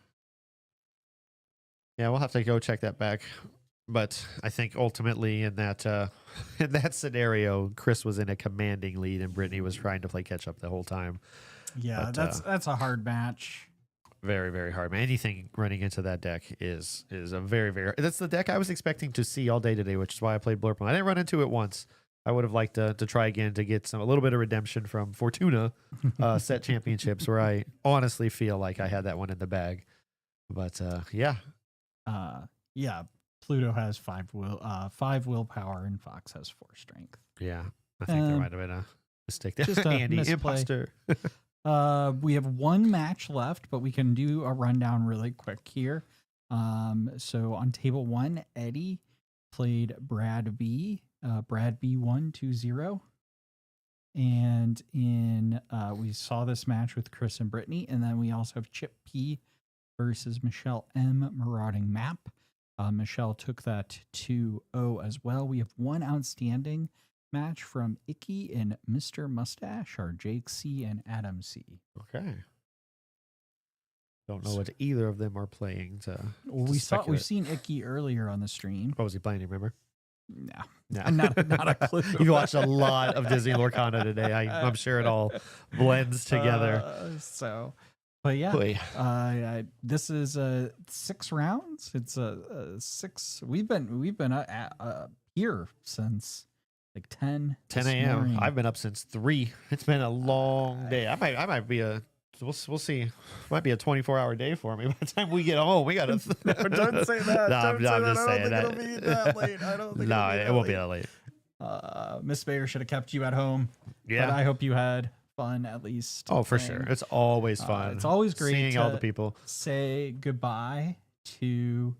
[SPEAKER 8] Yeah, we'll have to go check that back. But I think ultimately in that scenario, Chris was in a commanding lead and Brittany was trying to play catch up the whole time.
[SPEAKER 6] Yeah,
[SPEAKER 8] But,
[SPEAKER 6] that's a hard match.
[SPEAKER 8] Very, very hard. Man, anything running into that deck is a very, very. That's the deck I was expecting to see all day today, which is why I played Blurple. I didn't run into it once. I would have liked to try again to get a little bit of redemption from Fortuna set championships, where I honestly feel like I had that one in the bag. But yeah,
[SPEAKER 6] Yeah, Pluto has five willpower and Fox has 4 strength.
[SPEAKER 8] yeah, I think there might have been a mistake there.
[SPEAKER 6] just a
[SPEAKER 8] Andy,
[SPEAKER 6] misplay.
[SPEAKER 8] imposter.
[SPEAKER 6] We have 1 match left, but we can do a rundown really quick here. So on table 1, Eddie played Brad B. Brad B 1-2-0. And in we saw this match with Chris and Brittany, and then we also have Chip P versus Michelle M. Marauding Map. Michelle took that 2-0 as well. We have 1 outstanding match from Icky and Mr. Mustache, or Jake C. and Adam C.
[SPEAKER 8] Okay. Don't know what either of them are playing.
[SPEAKER 6] Well, we've seen Icky earlier on the stream.
[SPEAKER 8] What was he playing? You remember?
[SPEAKER 6] No,
[SPEAKER 8] No.
[SPEAKER 6] not a clue.
[SPEAKER 8] You watched a lot of Disney Lorcana today. I'm sure it all blends together.
[SPEAKER 6] But yeah,
[SPEAKER 8] Boy.
[SPEAKER 6] this is 6 rounds. It's a 6. We've been here since like 10
[SPEAKER 8] 10
[SPEAKER 6] this
[SPEAKER 8] a.m.
[SPEAKER 6] morning.
[SPEAKER 8] I've been up since 3. It's been a long day. I might be we'll see. Might be a 24-hour day for me. By the time we get home, we got to.
[SPEAKER 4] Don't say that.
[SPEAKER 8] No,
[SPEAKER 4] Don't say
[SPEAKER 8] I'm
[SPEAKER 4] that.
[SPEAKER 8] just
[SPEAKER 4] I
[SPEAKER 8] saying
[SPEAKER 4] don't think
[SPEAKER 8] that.
[SPEAKER 4] it'll be that late. I don't think
[SPEAKER 8] No,
[SPEAKER 4] it'll be
[SPEAKER 8] it
[SPEAKER 4] that
[SPEAKER 8] won't be
[SPEAKER 4] late.
[SPEAKER 8] that late.
[SPEAKER 6] Miss Bayer should have kept you at home.
[SPEAKER 8] Yeah.
[SPEAKER 6] But I hope you had fun at least.
[SPEAKER 8] Oh, for
[SPEAKER 6] playing.
[SPEAKER 8] sure. It's always fun.
[SPEAKER 6] It's always great
[SPEAKER 8] seeing all
[SPEAKER 6] to-
[SPEAKER 8] the people.
[SPEAKER 6] Say goodbye to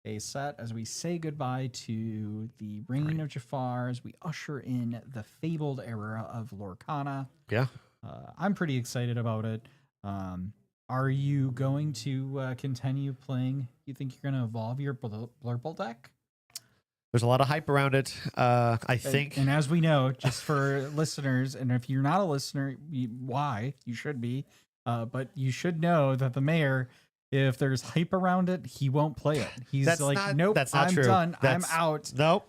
[SPEAKER 6] a set as we say goodbye to the Reign of Jafar as we usher in the fabled era of Lorcana.
[SPEAKER 8] Yeah.
[SPEAKER 6] I'm pretty excited about it. Are you going to continue playing? You think you're going to evolve your Blurple deck?
[SPEAKER 8] There's a lot of hype around it. I think.
[SPEAKER 6] And as we know, just for listeners, and if you're not a listener, why? You should be. But you should know that the mayor, if there's hype around it, he won't play it. He's
[SPEAKER 8] That's
[SPEAKER 6] like,
[SPEAKER 8] not-
[SPEAKER 6] nope,
[SPEAKER 8] that's not
[SPEAKER 6] I'm
[SPEAKER 8] true.
[SPEAKER 6] done.
[SPEAKER 8] That's-
[SPEAKER 6] I'm out.
[SPEAKER 8] Nope.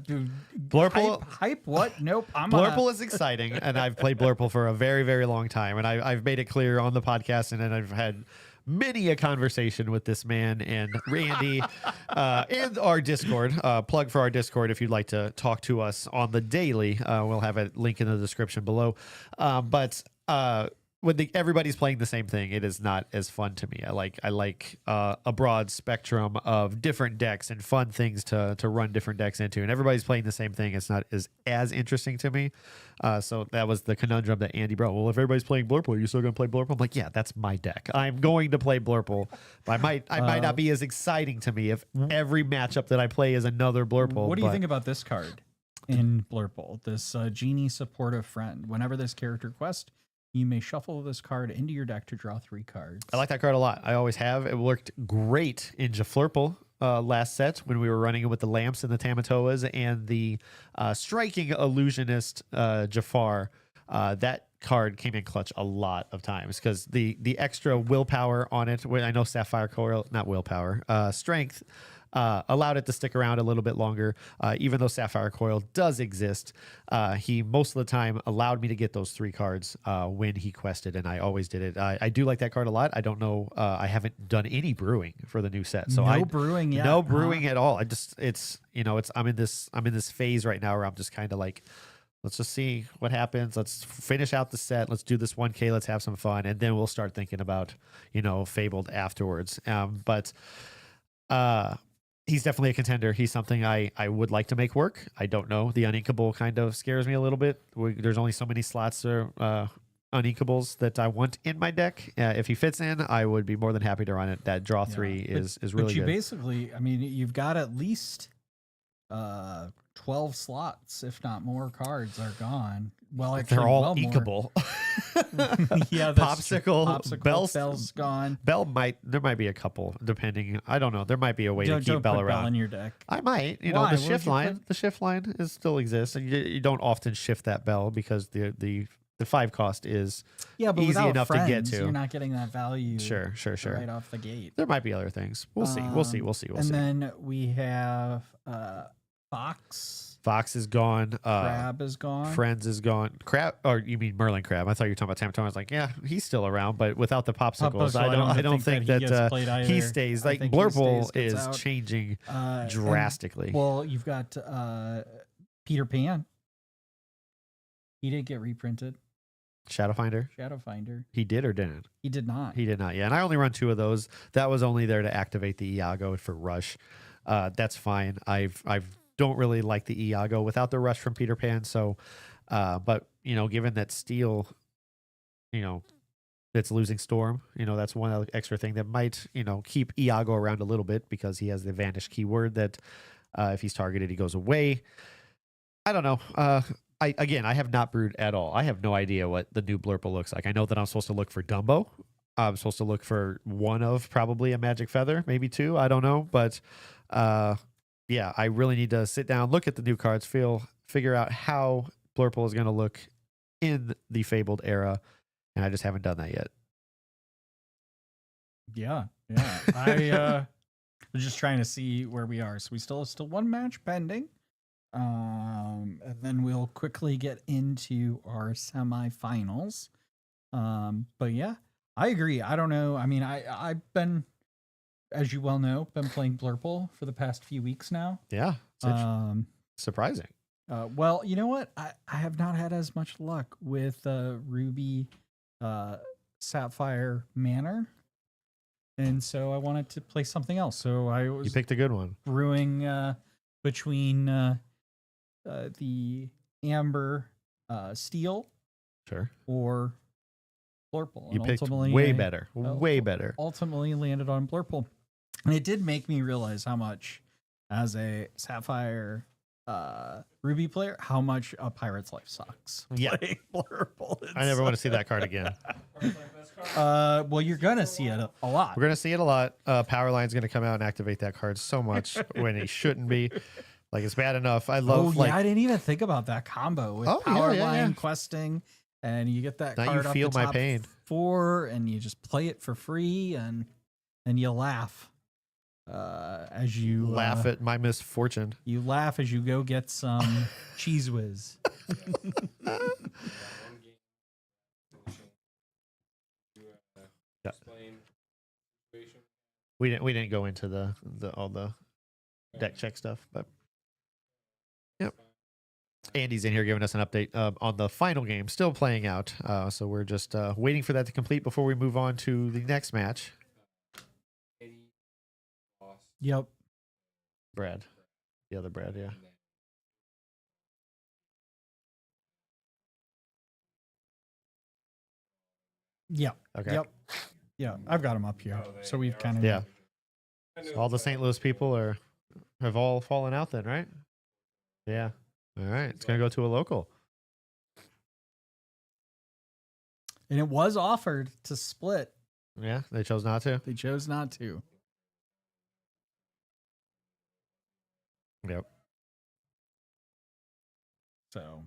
[SPEAKER 6] Dude,
[SPEAKER 8] Blurple-
[SPEAKER 6] hype? What? Nope. I'm
[SPEAKER 8] Blurple is exciting, and I've played Blurple for a very, very long time, and I've made it clear on the podcast, and then I've had many a conversation with this man and Randy and our Discord. Plug for our Discord if you'd like to talk to us on the daily. We'll have a link in the description below. But when everybody's playing the same thing, it is not as fun to me. I like a broad spectrum of different decks and fun things to run different decks into. And everybody's playing the same thing. It's not as interesting to me. So that was the conundrum that Andy brought. Well, if everybody's playing Blurple, are you still going to play Blurple? I'm like, yeah, that's my deck. I'm going to play Blurple. But I might not be as exciting to me if every matchup that I play is another Blurple.
[SPEAKER 6] What do you think about this card in Blurple? This Genie Supportive Friend. Whenever this character quests, you may shuffle this card into your deck to draw 3 cards.
[SPEAKER 8] I like that card a lot. I always have. It worked great in Jaflurple last set when we were running it with the lamps and the Tamatoas and the striking illusionist Jafar. That card came in clutch a lot of times because the extra willpower on it. I know Sapphire Coral, not willpower, strength. allowed it to stick around a little bit longer. Even though Sapphire Coil does exist, he most of the time allowed me to get those 3 cards when he quested, and I always did it. I do like that card a lot. I don't know. I haven't done any brewing for the new set, so
[SPEAKER 5] No brewing yet.
[SPEAKER 8] no brewing at all. I'm in this phase right now where I'm just kind of like, let's just see what happens. Let's finish out the set. Let's do this 1K. Let's have some fun. And then we'll start thinking about, Fabled afterwards. But he's definitely a contender. He's something I would like to make work. I don't know. The uninkable kind of scares me a little bit. There's only so many slots or uninkables that I want in my deck. If he fits in, I would be more than happy to run it. That draw 3 is really
[SPEAKER 5] but you
[SPEAKER 8] good.
[SPEAKER 5] basically, I mean, you've got at least 12 slots, if not more, cards are gone. Well, actually,
[SPEAKER 8] They're all
[SPEAKER 5] well more.
[SPEAKER 8] inkable.
[SPEAKER 5] Yeah, that's true.
[SPEAKER 8] Popsicle,
[SPEAKER 5] Bell's gone.
[SPEAKER 8] There might be a couple, depending. I don't know. There might be a way to keep
[SPEAKER 5] Don't
[SPEAKER 8] Bell
[SPEAKER 5] put
[SPEAKER 8] around.
[SPEAKER 5] Bell in your deck.
[SPEAKER 8] I might.
[SPEAKER 5] Why?
[SPEAKER 8] The
[SPEAKER 5] What
[SPEAKER 8] shift
[SPEAKER 5] would you
[SPEAKER 8] line.
[SPEAKER 5] put?
[SPEAKER 8] The shift line still exists, and you don't often shift that Bell because the 5 cost is
[SPEAKER 5] Yeah, but
[SPEAKER 8] easy
[SPEAKER 5] without
[SPEAKER 8] enough
[SPEAKER 5] friends,
[SPEAKER 8] to get to.
[SPEAKER 5] you're not getting that value.
[SPEAKER 8] Sure.
[SPEAKER 5] Right off the gate.
[SPEAKER 8] There might be other things. We'll see. We'll see.
[SPEAKER 5] And then we have Fox.
[SPEAKER 8] Fox is gone.
[SPEAKER 5] Crab is gone.
[SPEAKER 8] Friends is gone. Crab, or you mean Merlin Crab? I thought you were talking about Tamatone. I was like, yeah, he's still around, but without the popsicles, I don't think
[SPEAKER 5] that he gets played
[SPEAKER 8] he
[SPEAKER 5] either.
[SPEAKER 8] stays.
[SPEAKER 5] I
[SPEAKER 8] Like
[SPEAKER 5] think he
[SPEAKER 8] Blurple
[SPEAKER 5] stays, gets
[SPEAKER 8] is
[SPEAKER 5] out.
[SPEAKER 8] changing
[SPEAKER 5] And-
[SPEAKER 8] drastically.
[SPEAKER 5] Well, you've got Peter Pan. He did get reprinted.
[SPEAKER 8] Shadowfinder,
[SPEAKER 5] Shadowfinder.
[SPEAKER 8] he did or didn't?
[SPEAKER 5] He did not.
[SPEAKER 8] He did not. Yeah, and I only run 2 of those. That was only there to activate the Iago for Rush. That's fine. I've don't really like the Iago without the Rush from Peter Pan. So, but given that Steel, that's losing Storm, that's one extra thing that might keep Iago around a little bit because he has the Vanish keyword that if he's targeted, he goes away. I don't know. I have not brewed at all. I have no idea what the new Blurple looks like. I know that I'm supposed to look for Dumbo. I'm supposed to look for one of probably a Magic Feather, maybe 2. I don't know. But yeah, I really need to sit down, look at the new cards, figure out how Blurple is going to look in the Fabled era. And I just haven't done that yet.
[SPEAKER 5] Yeah. I was just trying to see where we are. So we still have 1 match pending. And then we'll quickly get into our semifinals. But yeah, I agree. I don't know. I mean, I've been, as you well know, been playing Blurple for the past few weeks now.
[SPEAKER 8] Yeah. It's surprising.
[SPEAKER 5] Well, you know what? I have not had as much luck with Ruby Sapphire Manor. And so I wanted to play something else. So I was
[SPEAKER 8] You picked a good one.
[SPEAKER 5] brewing between the Amber Steel
[SPEAKER 8] Sure.
[SPEAKER 5] or Blurple.
[SPEAKER 8] You
[SPEAKER 5] And
[SPEAKER 8] picked
[SPEAKER 5] ultimately
[SPEAKER 8] way
[SPEAKER 5] I-
[SPEAKER 8] better. Way better.
[SPEAKER 5] Ultimately landed on Blurple. And it did make me realize how much, as a Sapphire Ruby player, how much a Pirate's Life sucks.
[SPEAKER 8] Yeah.
[SPEAKER 5] Playing Blurple.
[SPEAKER 8] I never want to see that card again.
[SPEAKER 5] Well, you're gonna see it a lot.
[SPEAKER 8] We're going to see it a lot. Powerline's going to come out and activate that card so much when he shouldn't be. Like, it's bad enough. I love,
[SPEAKER 5] I didn't even think about that combo with
[SPEAKER 8] Oh, yeah,
[SPEAKER 5] Powerline
[SPEAKER 8] yeah.
[SPEAKER 5] questing, and you get that
[SPEAKER 8] Now you
[SPEAKER 5] card off
[SPEAKER 8] feel
[SPEAKER 5] the
[SPEAKER 8] my
[SPEAKER 5] top
[SPEAKER 8] pain.
[SPEAKER 5] 4, and you just play it for free, and you laugh as you
[SPEAKER 8] laugh at my misfortune.
[SPEAKER 5] You laugh as you go get some cheese whiz.
[SPEAKER 8] We didn't go into the all the deck check stuff, but yep. Andy's in here giving us an update on the final game, still playing out. So we're just waiting for that to complete before we move on to the next match.
[SPEAKER 5] Yep.
[SPEAKER 8] Brad, the other Brad, yeah.
[SPEAKER 5] Yep.
[SPEAKER 8] Okay.
[SPEAKER 5] Yep. Yeah, I've got them up here. So we've kind of
[SPEAKER 8] Yeah. So all the St. Louis people have all fallen out then, right? Yeah. All right. It's gonna go to a local.
[SPEAKER 5] And it was offered to split.
[SPEAKER 8] Yeah, they chose not to.
[SPEAKER 5] They chose not to.
[SPEAKER 8] Yep.
[SPEAKER 5] So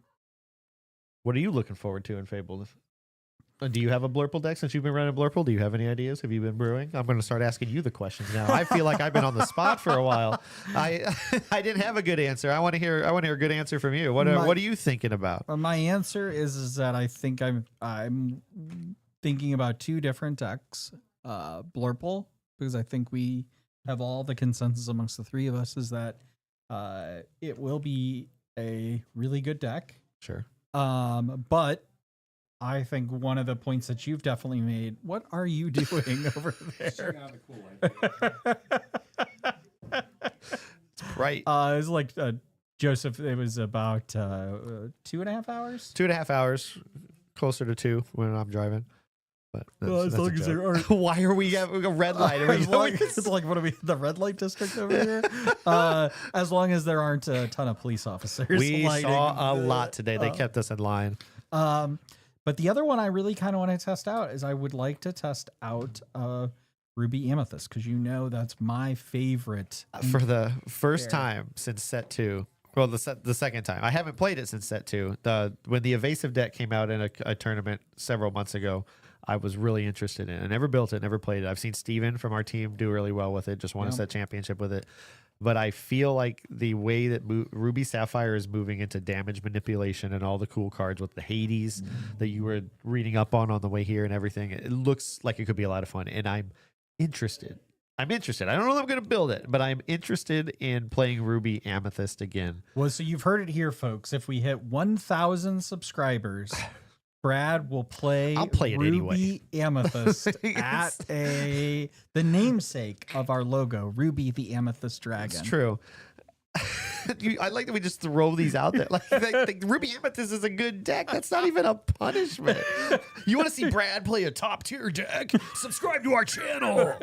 [SPEAKER 8] What are you looking forward to in Fabled? Do you have a Blurple deck since you've been running Blurple? Do you have any ideas? Have you been brewing? I'm going to start asking you the questions now. I feel like I've been on the spot for a while. I didn't have a good answer. I want to hear a good answer from you. What are you thinking about?
[SPEAKER 5] My answer is that I think I'm thinking about two different decks. Blurple, because I think we have all the consensus amongst the three of us is that it will be a really good deck.
[SPEAKER 8] Sure.
[SPEAKER 5] But I think one of the points that you've definitely made. What are you doing over there?
[SPEAKER 8] Right.
[SPEAKER 5] It was like Joseph. It was about 2.5 hours.
[SPEAKER 8] 2.5 hours, closer to 2 when I'm driving. But
[SPEAKER 5] As long as there aren't.
[SPEAKER 8] Why are we having a red light?
[SPEAKER 5] It's like what are we? The red light district over here. As long as there aren't a ton of police officers.
[SPEAKER 8] We
[SPEAKER 5] lighting
[SPEAKER 8] saw a lot today. They kept us in line.
[SPEAKER 5] But the other one I really kind of want to test out is I would like to test out Ruby Amethyst because that's my favorite.
[SPEAKER 8] For the first time since set 2. Well, the second time. I haven't played it since set 2. When the evasive deck came out in a tournament several months ago, I was really interested in it. I never built it, never played it. I've seen Steven from our team do really well with it, just won a set championship with it. But I feel like the way that Ruby Sapphire is moving into damage manipulation and all the cool cards with the Hades that you were reading up on the way here and everything, it looks like it could be a lot of fun. And I'm interested. I don't know if I'm going to build it, but I'm interested in playing Ruby Amethyst again.
[SPEAKER 5] Well, so you've heard it here, folks. If we hit 1,000 subscribers, Brad will play.
[SPEAKER 8] I'll play it
[SPEAKER 5] Ruby
[SPEAKER 8] anyway.
[SPEAKER 5] Amethyst at the namesake of our logo, Ruby the Amethyst Dragon.
[SPEAKER 8] It's true. I like that we just throw these out there. Like Ruby Amethyst is a good deck. That's not even a punishment. You want to see Brad play a top tier deck? Subscribe to our channel.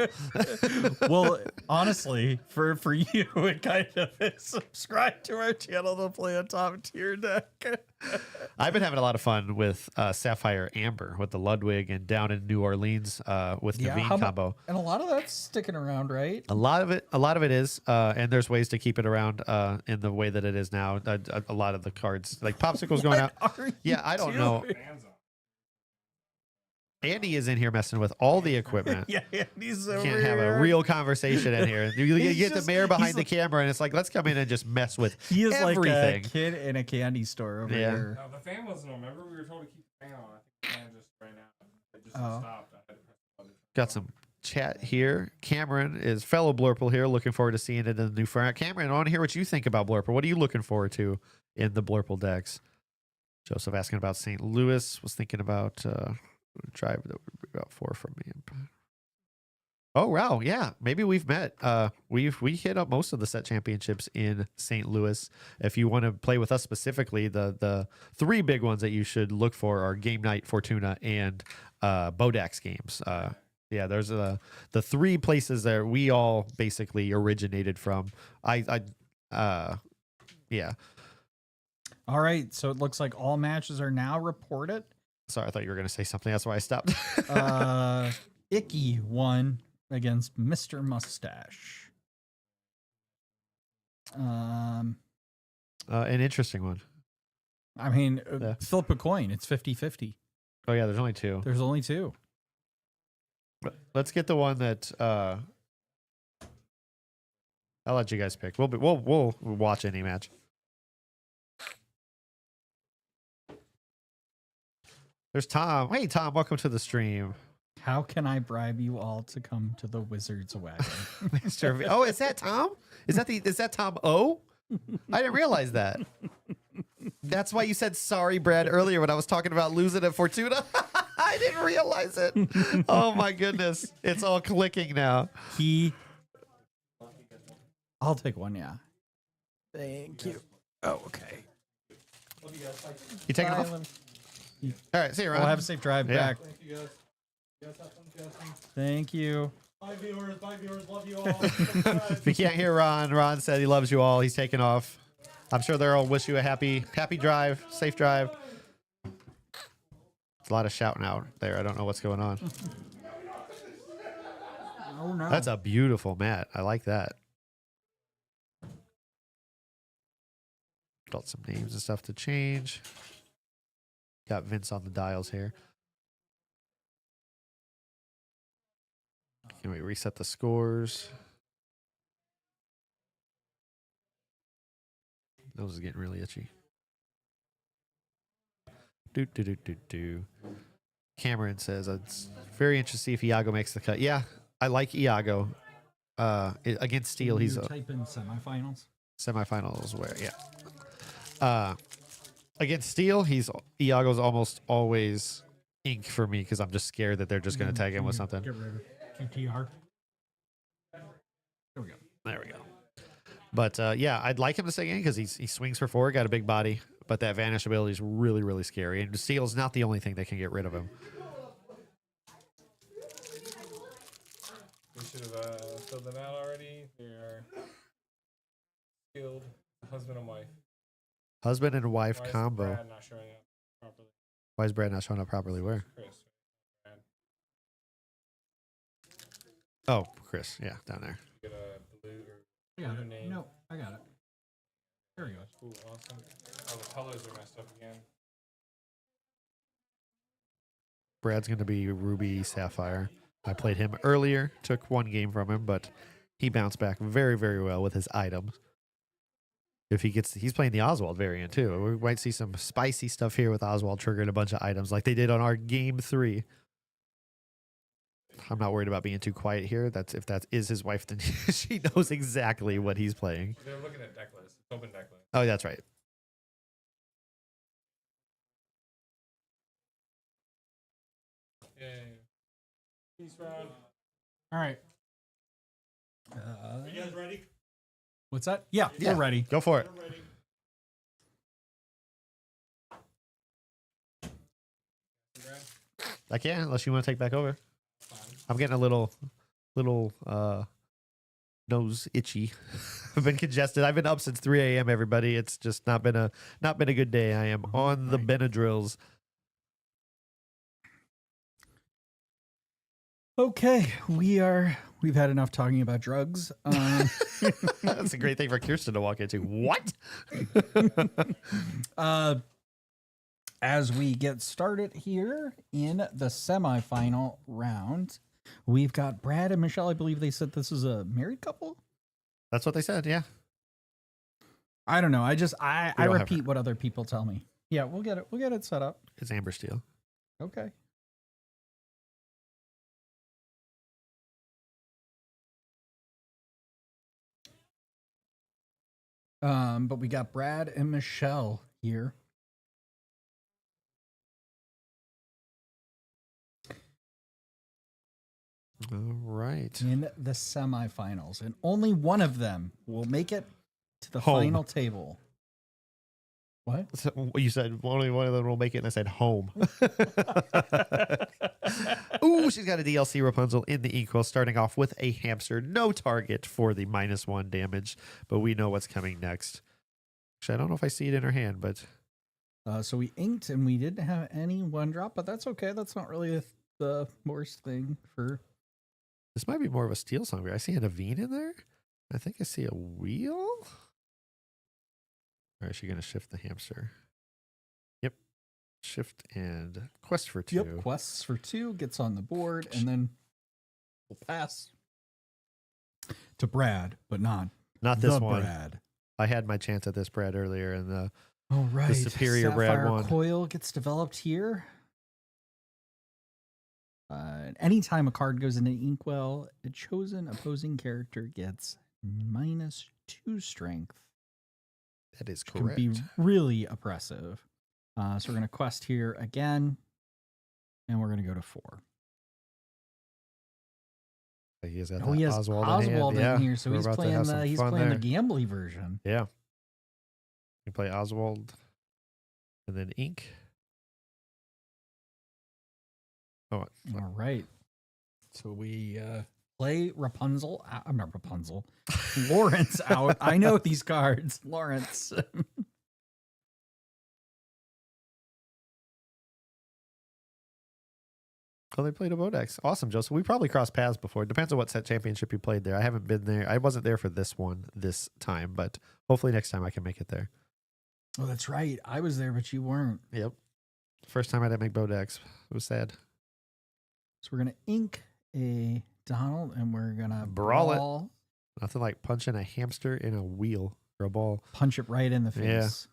[SPEAKER 5] Well, honestly, for you, it kind of is. Subscribe to our channel to play a top tier deck.
[SPEAKER 8] I've been having a lot of fun with Sapphire Amber with the Ludwig and down in New Orleans with the Naveen combo.
[SPEAKER 5] And a lot of that's sticking around, right?
[SPEAKER 8] A lot of it is, and there's ways to keep it around in the way that it is now. A lot of the cards, like Popsicle's going out. Yeah, I don't know. Andy is in here messing with all the equipment.
[SPEAKER 5] Yeah, Andy's over
[SPEAKER 8] Can't have a real conversation in here. You get the mayor behind the camera, and it's like, let's come in and just mess with
[SPEAKER 5] He is
[SPEAKER 8] everything.
[SPEAKER 5] like a kid in a candy store over here.
[SPEAKER 4] No, the fan wasn't on. Remember, we were told to keep the fan on. I think the fan just ran out. It just stopped. I had to press the button.
[SPEAKER 8] Got some chat here. Cameron is fellow Blurple here. Looking forward to seeing it in the new format. Cameron, I want to hear what you think about Blurple. What are you looking forward to in the Blurple decks? Joseph asking about St. Louis. Was thinking about drive that would be about 4 from me. Oh wow, yeah. Maybe we've met. We hit up most of the set championships in St. Louis. If you want to play with us specifically, the 3 big ones that you should look for are Game Night, Fortuna, and Bodax games. Yeah, there's the 3 places that we all basically originated from. Yeah.
[SPEAKER 5] All right, so it looks like all matches are now reported.
[SPEAKER 8] Sorry, I thought you were going to say something. That's why I stopped.
[SPEAKER 5] Icky won against Mr. Mustache.
[SPEAKER 8] An interesting one.
[SPEAKER 5] I mean,
[SPEAKER 8] Yeah.
[SPEAKER 5] flip a coin. It's 50-50.
[SPEAKER 8] Oh yeah, there's only 2.
[SPEAKER 5] There's only 2.
[SPEAKER 8] Let's get the one that I'll let you guys pick. We'll watch any match. There's Tom. Hey Tom, welcome to the stream.
[SPEAKER 5] How can I bribe you all to come to the Wizard's wagon?
[SPEAKER 8] Mr. V. Oh, is that Tom? Is that Tom O? I didn't realize that. That's why you said sorry, Brad, earlier when I was talking about losing at Fortuna. I didn't realize it. Oh my goodness. It's all clicking now.
[SPEAKER 5] I'll take one, yeah. Thank you. Oh, okay.
[SPEAKER 8] You taking it off? All right, see you, Ron.
[SPEAKER 5] We'll have a safe drive
[SPEAKER 8] Yeah.
[SPEAKER 5] back.
[SPEAKER 4] Thank you, guys. You guys have fun casting.
[SPEAKER 5] Thank you.
[SPEAKER 4] Bye, viewers. Love you all.
[SPEAKER 8] If you can't hear Ron said he loves you all. He's taking off. I'm sure they'll all wish you a happy drive, safe drive. There's a lot of shouting out there. I don't know what's going on.
[SPEAKER 5] Oh, no.
[SPEAKER 8] That's a beautiful mat. I like that. Got some names and stuff to change. Got Vince on the dials here. Can we reset the scores? Nose is getting really itchy. Do. Cameron says it's very interesting to see if Iago makes the cut. Yeah, I like Iago. Against Steel, he's a
[SPEAKER 5] type in semifinals.
[SPEAKER 8] semifinals where against Steel, Iago's almost always ink for me because I'm just scared that they're just going to tag him with something.
[SPEAKER 5] Get rid of QTR. There we go.
[SPEAKER 8] There we go. But yeah, I'd like him to stay in because he swings for 4, got a big body, but that vanish ability is really, really scary. And Steel's not the only thing that can get rid of him.
[SPEAKER 4] We should have filled them out already. They are skilled husband and wife.
[SPEAKER 8] Husband and wife
[SPEAKER 4] Why is
[SPEAKER 8] combo.
[SPEAKER 4] Brad not showing up properly?
[SPEAKER 8] Why is Brad not showing up properly? Where?
[SPEAKER 4] Chris. Brad,
[SPEAKER 8] Oh, Chris. Yeah, down there.
[SPEAKER 4] get a blue or
[SPEAKER 5] I got
[SPEAKER 4] blue
[SPEAKER 5] it.
[SPEAKER 4] name.
[SPEAKER 5] No, I got it. There we go.
[SPEAKER 4] Cool, awesome. Oh, the colors are messed up again.
[SPEAKER 8] Brad's going to be Ruby Sapphire. I played him earlier, took 1 game from him, but he bounced back very, very well with his items. If he's playing the Oswald variant too. We might see some spicy stuff here with Oswald triggering a bunch of items like they did on our game 3. I'm not worried about being too quiet here. If that is his wife, then she knows exactly what he's playing.
[SPEAKER 4] They're looking at deck list. It's open deck list.
[SPEAKER 8] Oh, that's right.
[SPEAKER 4] Yay. Peace round.
[SPEAKER 5] All right.
[SPEAKER 1] You guys ready?
[SPEAKER 5] What's that? Yeah,
[SPEAKER 8] Yeah.
[SPEAKER 5] we're ready.
[SPEAKER 8] Go for it.
[SPEAKER 1] I'm ready.
[SPEAKER 4] Brad?
[SPEAKER 8] I can, unless you want to take back over.
[SPEAKER 4] Fine.
[SPEAKER 8] I'm getting a little nose itchy. I've been congested. I've been up since 3 a.m. Everybody, it's just not been a good day. I am on the Benadryls.
[SPEAKER 5] Okay, we've had enough talking about drugs.
[SPEAKER 8] That's a great thing for Kirsten to walk into. What?
[SPEAKER 5] As we get started here in the semifinal round, we've got Brad and Michelle. I believe they said this is a married couple.
[SPEAKER 8] That's what they said. Yeah.
[SPEAKER 5] I don't know. I
[SPEAKER 8] don't have
[SPEAKER 5] repeat what other people tell me. Yeah, we'll get it. We'll get it set up.
[SPEAKER 8] It's Amber Steel.
[SPEAKER 5] Okay. But we got Brad and Michelle here.
[SPEAKER 8] All right.
[SPEAKER 5] In the semifinals, and only one of them will make it to the
[SPEAKER 8] Home.
[SPEAKER 5] final table. What?
[SPEAKER 8] You said only one of them will make it, and I said home. Ooh, she's got a DLC Rapunzel in the equal, starting off with a hamster. No target for the -1 damage, but we know what's coming next. Actually, I don't know if I see it in her hand, but
[SPEAKER 5] So we inked, and we didn't have any 1-drop, but that's okay. That's not really the worst thing for.
[SPEAKER 8] this might be more of a Steel Song. I see a Naveen in there. I think I see a wheel. Or is she going to shift the hamster? Yep. Shift and quest for 2.
[SPEAKER 5] Yep, quests for 2 gets on the board, and then we'll pass to Brad, but not
[SPEAKER 8] Not this
[SPEAKER 5] the
[SPEAKER 8] one.
[SPEAKER 5] Brad.
[SPEAKER 8] I had my chance at this Brad earlier, and
[SPEAKER 5] All right,
[SPEAKER 8] superior Brad
[SPEAKER 5] Sapphire
[SPEAKER 8] won.
[SPEAKER 5] Coil gets developed here. Anytime a card goes into Inkwell, a chosen opposing character gets -2 strength.
[SPEAKER 8] that is
[SPEAKER 5] Can
[SPEAKER 8] correct.
[SPEAKER 5] be really oppressive. So we're going to quest here again, and we're going to go to 4.
[SPEAKER 8] He has got
[SPEAKER 5] Oh, he has
[SPEAKER 8] Oswald
[SPEAKER 5] Oswald in here, so
[SPEAKER 8] we're
[SPEAKER 5] he's
[SPEAKER 8] about to
[SPEAKER 5] playing
[SPEAKER 8] have
[SPEAKER 5] the
[SPEAKER 8] some fun there.
[SPEAKER 5] gambly version.
[SPEAKER 8] Yeah. You play Oswald and then Ink. Oh,
[SPEAKER 5] All right. So we play Rapunzel. I'm not Rapunzel. Lawrence out. I know these cards. Lawrence.
[SPEAKER 8] oh, they played a Bodex. Awesome, Joseph. We probably crossed paths before. It depends on what set championship you played there. I haven't been there. I wasn't there for this one this time, but hopefully next time I can make it there.
[SPEAKER 5] Oh, that's right. I was there, but you weren't.
[SPEAKER 8] Yep. First time I didn't make Bodex. It was sad.
[SPEAKER 5] So we're going to ink a
[SPEAKER 6] Donald, and we're gonna
[SPEAKER 8] Brawl it.
[SPEAKER 6] brawl.
[SPEAKER 8] Nothing like punching a hamster in a wheel or a ball.
[SPEAKER 6] Punch it right in the
[SPEAKER 8] Yeah.
[SPEAKER 6] face.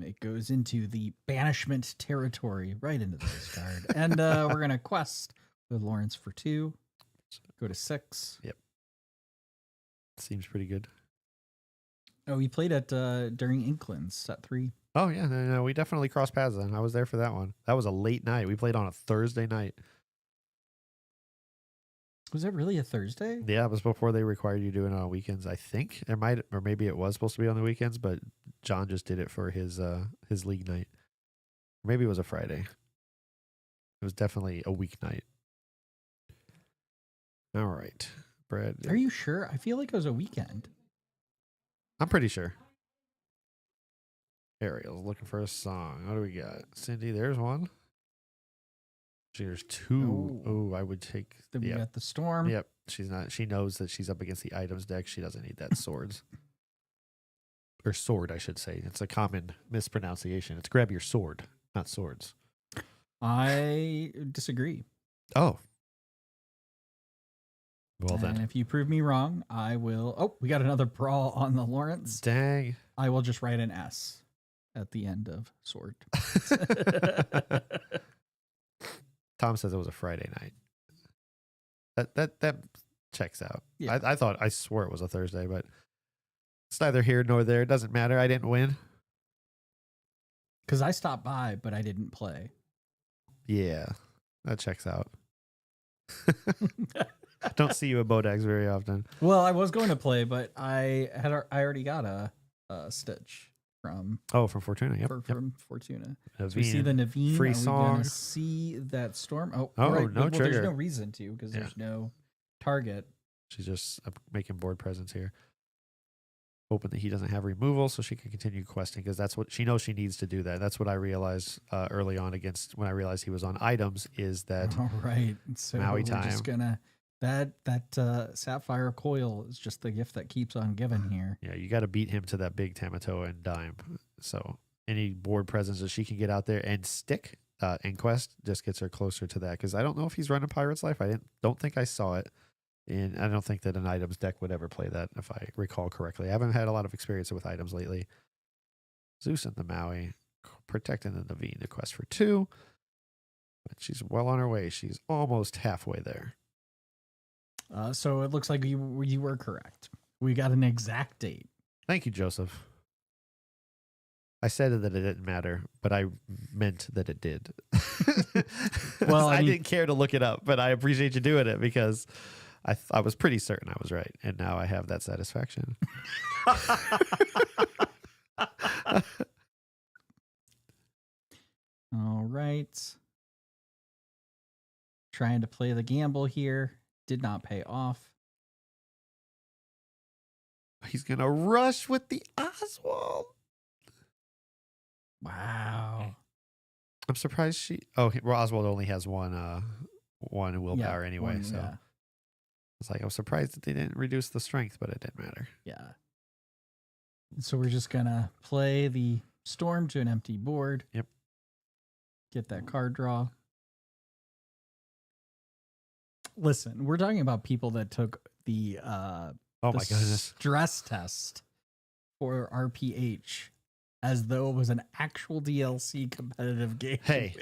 [SPEAKER 6] It goes into the banishment territory, right into the discard. And we're going to quest with Lawrence for 2. Go to 6.
[SPEAKER 8] Seems pretty good.
[SPEAKER 6] Oh, we played at during Inkland's set 3.
[SPEAKER 8] Oh, yeah. No, we definitely crossed paths then. I was there for that one. That was a late night. We played on a Thursday night.
[SPEAKER 6] Was it really a Thursday?
[SPEAKER 8] Yeah, it was before they required you doing it on weekends, I think. It might, or maybe it was supposed to be on the weekends, but John just did it for his league night. Maybe it was a Friday. It was definitely a weeknight. All right, Brad.
[SPEAKER 6] Are you sure? I feel like it was a weekend.
[SPEAKER 8] I'm pretty sure. Ariel's looking for a song. What do we got? Cindy, there's one. There's 2. Oh, I would take.
[SPEAKER 6] Then we
[SPEAKER 8] Yep.
[SPEAKER 6] got the storm.
[SPEAKER 8] Yep. She's not. She knows that she's up against the items deck. She doesn't need that swords. Or sword, I should say. It's a common mispronunciation. It's grab your sword, not swords.
[SPEAKER 6] I disagree.
[SPEAKER 8] Oh. Well
[SPEAKER 6] And
[SPEAKER 8] then.
[SPEAKER 6] if you prove me wrong, I will. Oh, we got another brawl on the Lawrence.
[SPEAKER 8] Dang.
[SPEAKER 6] I will just write an S at the end of sword.
[SPEAKER 8] Tom says it was a Friday night. That checks out.
[SPEAKER 6] Yeah.
[SPEAKER 8] I swore it was a Thursday, but it's neither here nor there. It doesn't matter. I didn't win.
[SPEAKER 6] Because I stopped by, but I didn't play.
[SPEAKER 8] Yeah, that checks out. Don't see you at Bodex very often.
[SPEAKER 6] Well, I was going to play, but I already got a Stitch from
[SPEAKER 8] Oh, from Fortuna. Yep.
[SPEAKER 6] from Fortuna.
[SPEAKER 8] Yep.
[SPEAKER 6] So we see the Naveen.
[SPEAKER 8] Free
[SPEAKER 6] Are we
[SPEAKER 8] song.
[SPEAKER 6] gonna see that storm? Oh,
[SPEAKER 8] Oh,
[SPEAKER 6] right.
[SPEAKER 8] no
[SPEAKER 6] Well,
[SPEAKER 8] trigger.
[SPEAKER 6] there's no reason to because
[SPEAKER 8] Yeah.
[SPEAKER 6] there's no target.
[SPEAKER 8] She's just making board presence here. Hoping that he doesn't have removal so she can continue questing because that's what she knows she needs to do that. That's what I realized early on when I realized he was on items is that
[SPEAKER 6] All right. So
[SPEAKER 8] Maui
[SPEAKER 6] we're just
[SPEAKER 8] time.
[SPEAKER 6] gonna that sapphire coil is just the gift that keeps on giving here.
[SPEAKER 8] yeah, you got to beat him to that big Tamatoa and dime. So any board presence that she can get out there and stick and quest just gets her closer to that because I don't know if he's running Pirate's Life. Don't think I saw it. And I don't think that an items deck would ever play that, if I recall correctly. I haven't had a lot of experience with items lately. Zeus and the Maui, protecting the Naveen, the quest for 2. But she's well on her way. She's almost halfway there.
[SPEAKER 6] So it looks like you were correct. We got an exact date.
[SPEAKER 8] Thank you, Joseph. I said that it didn't matter, but I meant that it did.
[SPEAKER 6] Well,
[SPEAKER 8] I
[SPEAKER 6] I mean-
[SPEAKER 8] didn't care to look it up, but I appreciate you doing it because I was pretty certain I was right, and now I have that satisfaction.
[SPEAKER 6] All right. Trying to play the gamble here. Did not pay off.
[SPEAKER 8] He's gonna rush with the Oswald.
[SPEAKER 6] Wow.
[SPEAKER 8] I'm surprised she. Oh, Oswald only has one willpower anyway.
[SPEAKER 6] one,
[SPEAKER 8] So
[SPEAKER 6] yeah.
[SPEAKER 8] it's like I was surprised that they didn't reduce the strength, but it didn't matter.
[SPEAKER 6] Yeah. So we're just gonna play the storm to an empty board.
[SPEAKER 8] Yep.
[SPEAKER 6] Get that card draw. Listen, we're talking about people that took the
[SPEAKER 8] Oh
[SPEAKER 6] the
[SPEAKER 8] my goodness!
[SPEAKER 6] stress test for RPH as though it was an actual DLC competitive game.
[SPEAKER 8] Hey,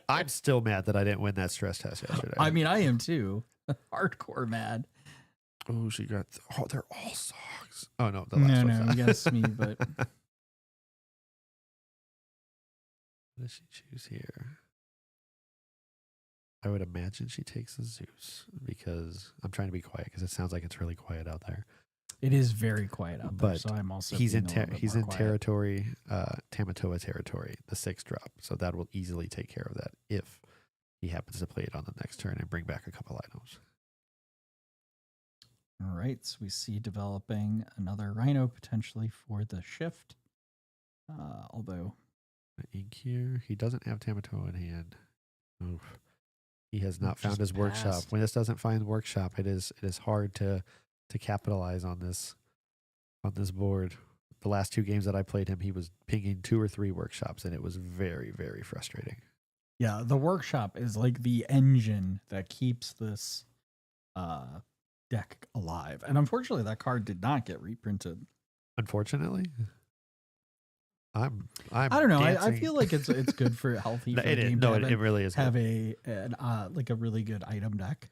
[SPEAKER 8] I'm still mad that I didn't win that stress test yesterday.
[SPEAKER 6] I mean, I am too. Hardcore mad.
[SPEAKER 8] Oh, she got. Oh, they're all songs. Oh no, the
[SPEAKER 6] No,
[SPEAKER 8] last
[SPEAKER 6] no,
[SPEAKER 8] one's
[SPEAKER 6] we
[SPEAKER 8] not.
[SPEAKER 6] got a Smee, but
[SPEAKER 8] What does she choose here? I would imagine she takes a Zeus because I'm trying to be quiet because it sounds like it's really quiet out there.
[SPEAKER 6] it is very quiet out there.
[SPEAKER 8] But
[SPEAKER 6] So I'm also
[SPEAKER 8] He's in
[SPEAKER 6] being a little bit
[SPEAKER 8] he's
[SPEAKER 6] more
[SPEAKER 8] in
[SPEAKER 6] quiet.
[SPEAKER 8] territory, Tamatoa territory, the 6-drop. So that will easily take care of that if he happens to play it on the next turn and bring back a couple items.
[SPEAKER 6] All right, so we see developing another Rhino potentially for the shift. Although
[SPEAKER 8] Ink here. He doesn't have Tamatoa in hand. Oof. He has not found
[SPEAKER 6] Just
[SPEAKER 8] his workshop.
[SPEAKER 6] passed.
[SPEAKER 8] When this doesn't find workshop, it is hard to capitalize on this board. The last 2 games that I played him, he was pinging 2 or 3 workshops, and it was very, very frustrating.
[SPEAKER 5] Yeah, the workshop is like the engine that keeps this deck alive. And unfortunately, that card did not get reprinted.
[SPEAKER 8] Unfortunately, I
[SPEAKER 5] don't know. I
[SPEAKER 8] dancing.
[SPEAKER 5] feel like it's good for healthy.
[SPEAKER 8] No,
[SPEAKER 5] For
[SPEAKER 8] it
[SPEAKER 5] the
[SPEAKER 8] is.
[SPEAKER 5] game
[SPEAKER 8] No,
[SPEAKER 5] to
[SPEAKER 8] it really is.
[SPEAKER 5] have
[SPEAKER 8] good.
[SPEAKER 5] like a really good item deck.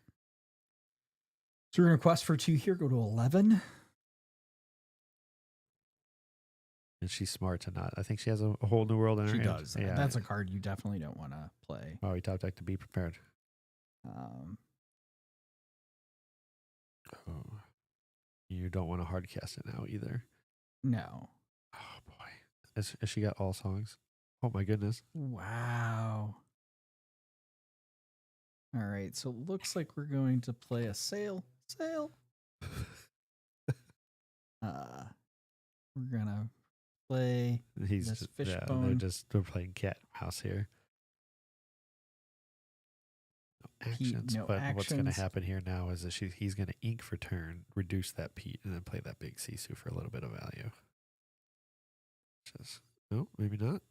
[SPEAKER 5] So we're gonna quest for 2 here. Go to 11.
[SPEAKER 8] And she's smart to not. I think she has a whole new world in her
[SPEAKER 5] She
[SPEAKER 8] hand.
[SPEAKER 5] does.
[SPEAKER 8] Yeah.
[SPEAKER 5] That's a card you definitely don't want to play.
[SPEAKER 8] Maui top deck to be prepared.
[SPEAKER 5] Um,
[SPEAKER 8] Oh. You don't want to hard cast it now either.
[SPEAKER 5] no.
[SPEAKER 8] Oh boy, has she got all songs? Oh my goodness.
[SPEAKER 5] Wow. All right. So it looks like we're going to play a sail. We're gonna play.
[SPEAKER 8] He's
[SPEAKER 5] This
[SPEAKER 8] just, yeah,
[SPEAKER 5] fishbone.
[SPEAKER 8] they're playing cat and mouse here. No
[SPEAKER 5] Pete,
[SPEAKER 8] actions,
[SPEAKER 5] no
[SPEAKER 8] but what's going to
[SPEAKER 5] actions.
[SPEAKER 8] happen here now is that he's going to ink for turn, reduce that Pete, and then play that big Sisu for a little bit of value. Just no, maybe not.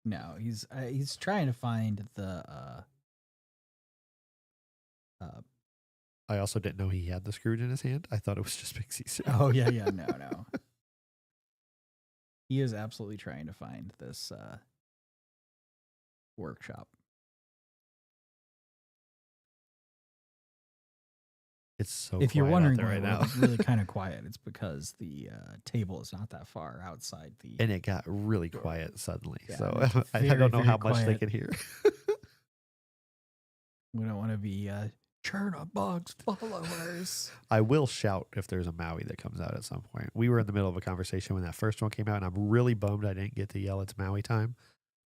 [SPEAKER 5] No, he's trying to find the
[SPEAKER 8] I also didn't know he had the Scrooge in his hand. I thought it was just big Sisu.
[SPEAKER 5] Oh yeah, no. He is absolutely trying to find this workshop.
[SPEAKER 8] It's so.
[SPEAKER 5] If you're
[SPEAKER 8] quiet out
[SPEAKER 5] wondering
[SPEAKER 8] there
[SPEAKER 5] why
[SPEAKER 8] right
[SPEAKER 5] we're
[SPEAKER 8] now,
[SPEAKER 5] like really kind of quiet, it's because the table is not that far outside the.
[SPEAKER 8] and it got really quiet suddenly.
[SPEAKER 5] Yeah,
[SPEAKER 8] So
[SPEAKER 5] it's
[SPEAKER 8] I
[SPEAKER 5] very,
[SPEAKER 8] don't know
[SPEAKER 5] very
[SPEAKER 8] how much they
[SPEAKER 5] quiet.
[SPEAKER 8] can hear.
[SPEAKER 5] We don't want to be Chernobog's followers.
[SPEAKER 8] I will shout if there's a Maui that comes out at some point. We were in the middle of a conversation when that first one came out, and I'm really bummed I didn't get to yell it's Maui time.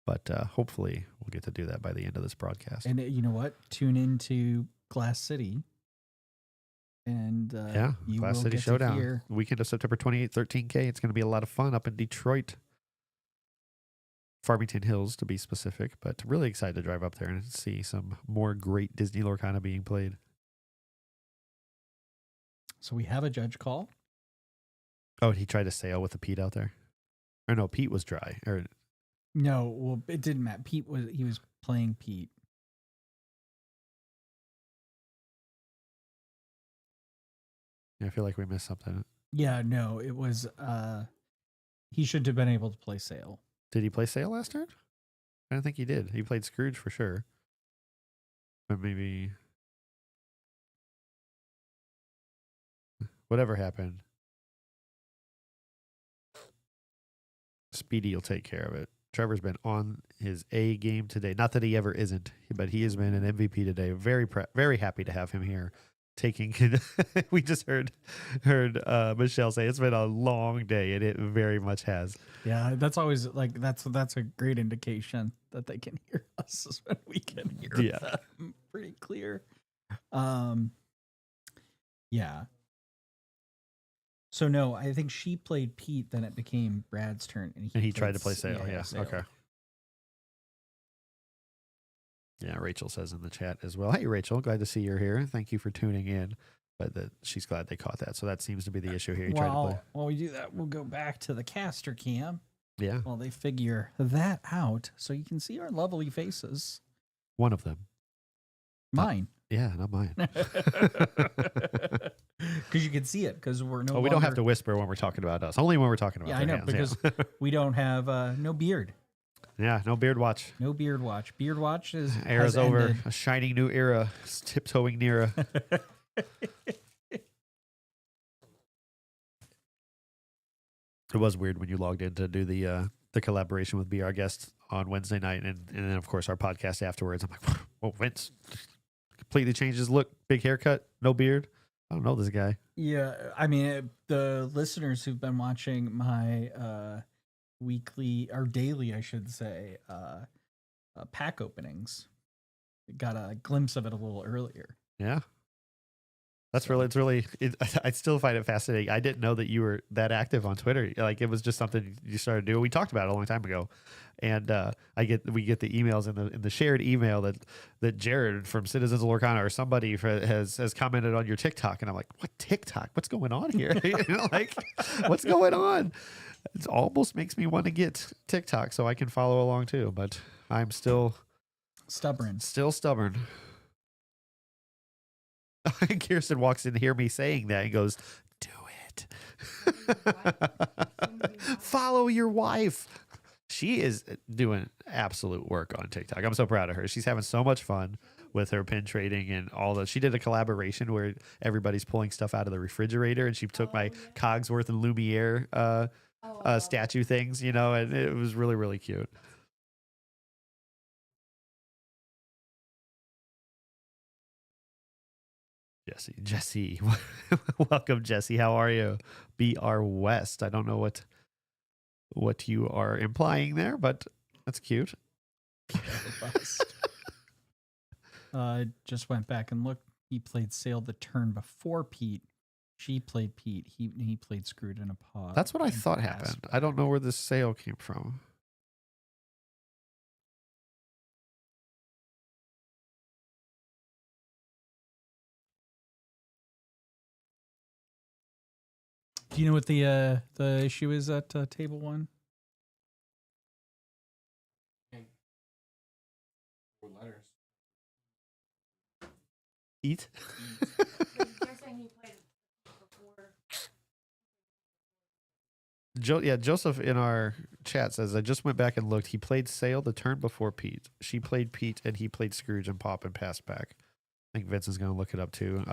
[SPEAKER 8] But hopefully we'll get to do that by the end of this broadcast.
[SPEAKER 5] And you know what? Tune into Glass City. And
[SPEAKER 8] Yeah,
[SPEAKER 5] you
[SPEAKER 8] Glass
[SPEAKER 5] will
[SPEAKER 8] City
[SPEAKER 5] get to
[SPEAKER 8] Showdown.
[SPEAKER 5] hear.
[SPEAKER 8] Weekend of September 28th, 13K. It's going to be a lot of fun up in Detroit. Farmington Hills, to be specific. But really excited to drive up there and see some more great Disney Lorcana being played.
[SPEAKER 5] So we have a judge call.
[SPEAKER 8] Oh, he tried to sail with the Pete out there? Or no, Pete was dry. Or
[SPEAKER 5] No, well, it didn't matter. He was playing Pete.
[SPEAKER 8] I feel like we missed something.
[SPEAKER 5] Yeah, no, it was he should have been able to play Sail.
[SPEAKER 8] Did he play sail last turn? I don't think he did. He played Scrooge for sure. But maybe whatever happened, Speedy will take care of it. Trevor's been on his A game today. Not that he ever isn't, but he has been an MVP today. Very happy to have him here. We just heard Michelle say it's been a long day, and it very much has.
[SPEAKER 5] Yeah, that's always like that's a great indication that they can hear us is when we can hear them pretty clear. Yeah. So no, I think she played Pete, then it became Brad's turn, and
[SPEAKER 8] And he tried
[SPEAKER 5] played
[SPEAKER 8] to play sail. Yeah.
[SPEAKER 5] Sail.
[SPEAKER 8] Okay. Yeah, Rachel says in the chat as well. Hey, Rachel, glad to see you're here. Thank you for tuning in. But she's glad they caught that. So that seems to be the issue here. You tried to play.
[SPEAKER 5] While we do that, we'll go back to the caster cam
[SPEAKER 8] Yeah,
[SPEAKER 5] while they figure that out, so you can see our lovely faces.
[SPEAKER 8] one of them.
[SPEAKER 5] Mine.
[SPEAKER 8] Yeah, not mine.
[SPEAKER 5] Because you can see it, because we're no
[SPEAKER 8] we don't have
[SPEAKER 5] longer-
[SPEAKER 8] to whisper when we're talking about us. Only when we're talking about
[SPEAKER 5] Yeah, I
[SPEAKER 8] their
[SPEAKER 5] know,
[SPEAKER 8] hands,
[SPEAKER 5] because we don't have no beard.
[SPEAKER 8] yeah, no beard watch.
[SPEAKER 5] No beard watch. Beard watch is
[SPEAKER 8] Era's
[SPEAKER 5] has
[SPEAKER 8] over.
[SPEAKER 5] ended.
[SPEAKER 8] A shining new era is tiptoeing nearer. It was weird when you logged in to do the collaboration with Be Our Guest on Wednesday night, and then of course our podcast afterwards. I'm like, whoa, Vince completely changed his look, big haircut, no beard. I don't know this guy.
[SPEAKER 5] Yeah, I mean, the listeners who've been watching my weekly or daily, I should say, pack openings got a glimpse of it a little earlier.
[SPEAKER 8] Yeah. That's really, I still find it fascinating. I didn't know that you were that active on Twitter. Like, it was just something you started doing. We talked about it a long time ago. And we get the emails in the shared email that Jared from Citizens of Lorcana or somebody has commented on your TikTok. And I'm like, what TikTok? What's going on here? Like, what's going on? It almost makes me want to get TikTok so I can follow along too. But I'm still
[SPEAKER 5] Stubborn.
[SPEAKER 8] Still stubborn. Kirsten walks in to hear me saying that and goes, "Do it. Follow your wife." She is doing absolute work on TikTok. I'm so proud of her. She's having so much fun with her pin trading and all that. She did a collaboration where everybody's pulling stuff out of the refrigerator, and she took my Cogsworth and Lumiere statue things, you know, and it was really, really cute. Jesse. Welcome, Jesse. How are you? BR West. I don't know what you are implying there, but that's cute.
[SPEAKER 5] I just went back and looked. He played Sail the turn before Pete. She played Pete. He played Screwed in a Pod.
[SPEAKER 8] That's what I
[SPEAKER 5] and
[SPEAKER 8] thought
[SPEAKER 5] passed.
[SPEAKER 8] happened. I don't know where this sale came from.
[SPEAKER 5] Do you know what the issue is at table one?
[SPEAKER 4] Four letters.
[SPEAKER 8] Eat.
[SPEAKER 7] They're saying he played before.
[SPEAKER 8] Joseph in our chat says, I just went back and looked. He played Sail the turn before Pete. She played Pete, and he played Scrooge and Pop and passed back. I think Vince is going to look it up too.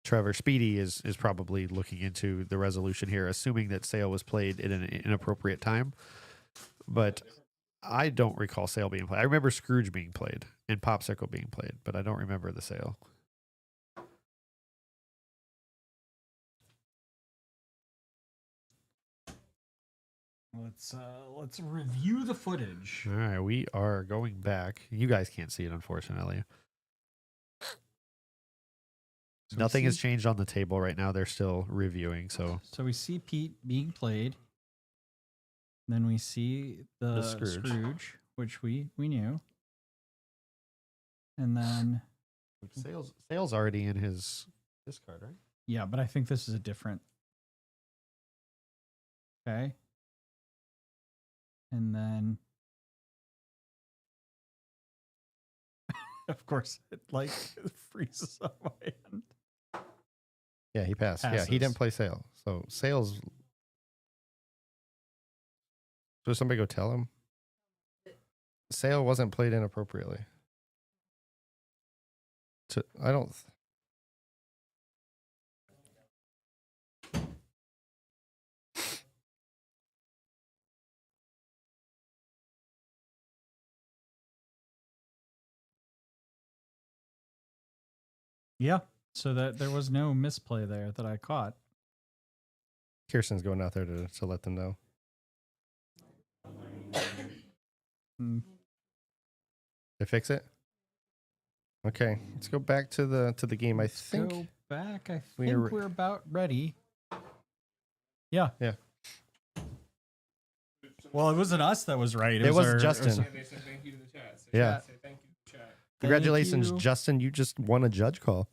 [SPEAKER 8] Trevor Speedy is probably looking into the resolution here, assuming that Sail was played at an inappropriate time. But I don't recall Sail being played. I remember Scrooge being played and Popsicle being played, but I don't remember the Sail.
[SPEAKER 5] Let's review the footage.
[SPEAKER 8] All right, we are going back. You guys can't see it, unfortunately.
[SPEAKER 5] So
[SPEAKER 8] Nothing
[SPEAKER 5] we
[SPEAKER 8] has
[SPEAKER 5] see-
[SPEAKER 8] changed on the table right now. They're still reviewing. So
[SPEAKER 5] So we see Pete being played. Then we see the
[SPEAKER 8] Scrooge.
[SPEAKER 5] Scrooge, which we knew. And then
[SPEAKER 8] Sail's already in his discard, right?
[SPEAKER 5] yeah, but I think this is a different. Okay. And then of course it like freezes on my end.
[SPEAKER 8] Yeah, he passed. Yeah, he
[SPEAKER 5] Passes.
[SPEAKER 8] didn't play Sail. So Sail's. So somebody go tell him. Sail wasn't played inappropriately. I don't.
[SPEAKER 5] Yeah. So that there was no misplay there that I caught.
[SPEAKER 8] Kirsten's going out there to let them know.
[SPEAKER 5] Mm.
[SPEAKER 8] They fix it. Okay, let's go back to the game. I
[SPEAKER 5] Let's
[SPEAKER 8] think
[SPEAKER 5] go back. I
[SPEAKER 8] we
[SPEAKER 5] think
[SPEAKER 8] are-
[SPEAKER 5] we're about ready. Yeah.
[SPEAKER 8] Yeah.
[SPEAKER 5] Well, it wasn't us that was right.
[SPEAKER 8] It was
[SPEAKER 5] our-
[SPEAKER 8] Justin.
[SPEAKER 4] Yeah, they said thank you to the chat. Say,
[SPEAKER 8] Yeah.
[SPEAKER 4] Say thank you to the chat.
[SPEAKER 8] Congratulations,
[SPEAKER 5] you.
[SPEAKER 8] Justin. You just won a judge call.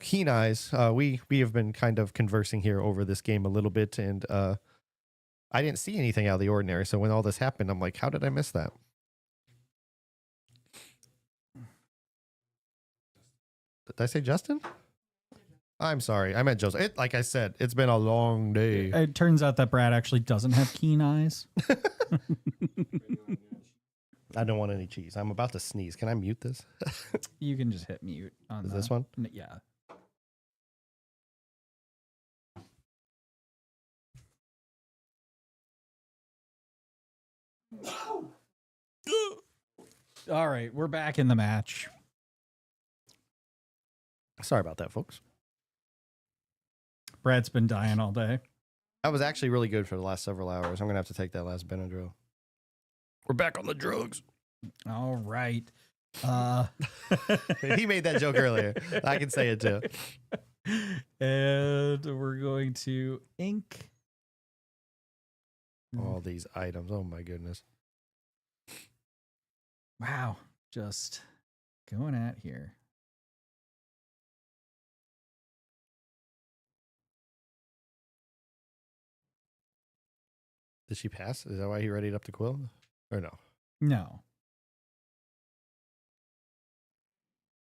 [SPEAKER 8] Keen eyes. We have been kind of conversing here over this game a little bit, and I didn't see anything out of the ordinary. So when all this happened, I'm like, how did I miss that? Did I say Justin? I'm sorry. I meant Joseph. Like I said, it's been a long day.
[SPEAKER 5] It turns out that Brad actually doesn't have keen eyes.
[SPEAKER 8] I don't want any cheese. I'm about to sneeze. Can I mute this?
[SPEAKER 5] You can just hit mute on
[SPEAKER 8] Is this one?
[SPEAKER 5] Yeah. All right, we're back in the match.
[SPEAKER 8] Sorry about that, folks.
[SPEAKER 5] Brad's been dying all day.
[SPEAKER 8] That was actually really good for the last several hours. I'm going to have to take that last Benadryl. We're back on the drugs.
[SPEAKER 5] All right.
[SPEAKER 8] He made that joke earlier. I can say it too.
[SPEAKER 5] And we're going to ink.
[SPEAKER 8] All these items. Oh my goodness.
[SPEAKER 5] Wow. Just going at here.
[SPEAKER 8] Did she pass? Is that why he readied up the quill? Or no?
[SPEAKER 5] No.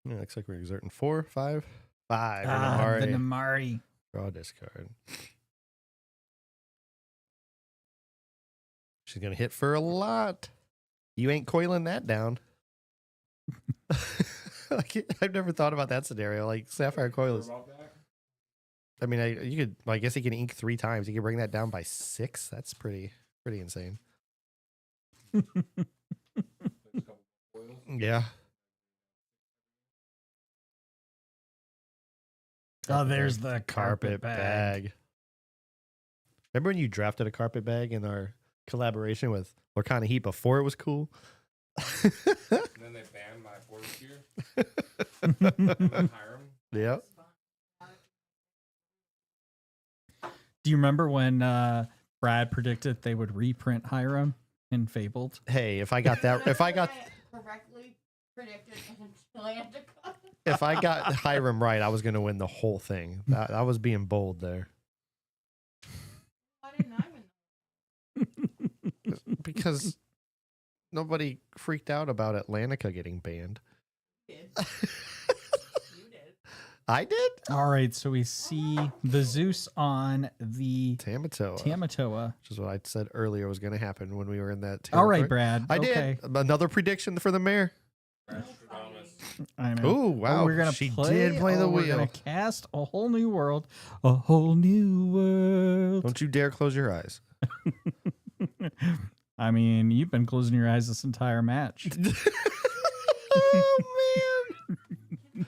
[SPEAKER 8] Yeah, looks like we're exerting 4, 5, 5. for
[SPEAKER 5] The
[SPEAKER 8] Namari.
[SPEAKER 5] Namari.
[SPEAKER 8] Draw a discard. She's gonna hit for a lot. You ain't coiling that down. I've never thought about that scenario. Like Sapphire Coil is. I mean, I guess he can ink 3 times. He can bring that down by 6. That's pretty insane. Yeah.
[SPEAKER 5] Oh, there's the
[SPEAKER 8] Carpet bag. Remember when you drafted a carpet bag in our collaboration with Lorcana Heat before it was cool?
[SPEAKER 4] And then they banned my forest gear. Hiram.
[SPEAKER 8] Yep.
[SPEAKER 5] Do you remember when Brad predicted they would reprint Hiram in Fabled?
[SPEAKER 8] Hey, if I got that, if I got
[SPEAKER 7] correctly predicted until I had to cut.
[SPEAKER 8] if I got Hiram right, I was going to win the whole thing. I was being bold there.
[SPEAKER 7] Why didn't I win?
[SPEAKER 8] Because nobody freaked out about Atlantica getting banned.
[SPEAKER 7] You did.
[SPEAKER 8] I did?
[SPEAKER 5] All right, so we see the Zeus on the
[SPEAKER 8] Tamatoa.
[SPEAKER 5] Tamatoa.
[SPEAKER 8] Which is what I said earlier was going to happen when we were in that
[SPEAKER 5] All
[SPEAKER 8] territory.
[SPEAKER 5] right, Brad.
[SPEAKER 8] I
[SPEAKER 5] okay.
[SPEAKER 8] did. Another prediction for the mayor.
[SPEAKER 5] I know.
[SPEAKER 8] Oh, wow.
[SPEAKER 5] We're gonna
[SPEAKER 8] She
[SPEAKER 5] play,
[SPEAKER 8] did play the
[SPEAKER 5] We're
[SPEAKER 8] wheel.
[SPEAKER 5] gonna cast a whole new world. A whole new world.
[SPEAKER 8] Don't you dare close your eyes.
[SPEAKER 5] I mean, you've been closing your eyes this entire match.
[SPEAKER 8] Oh, man.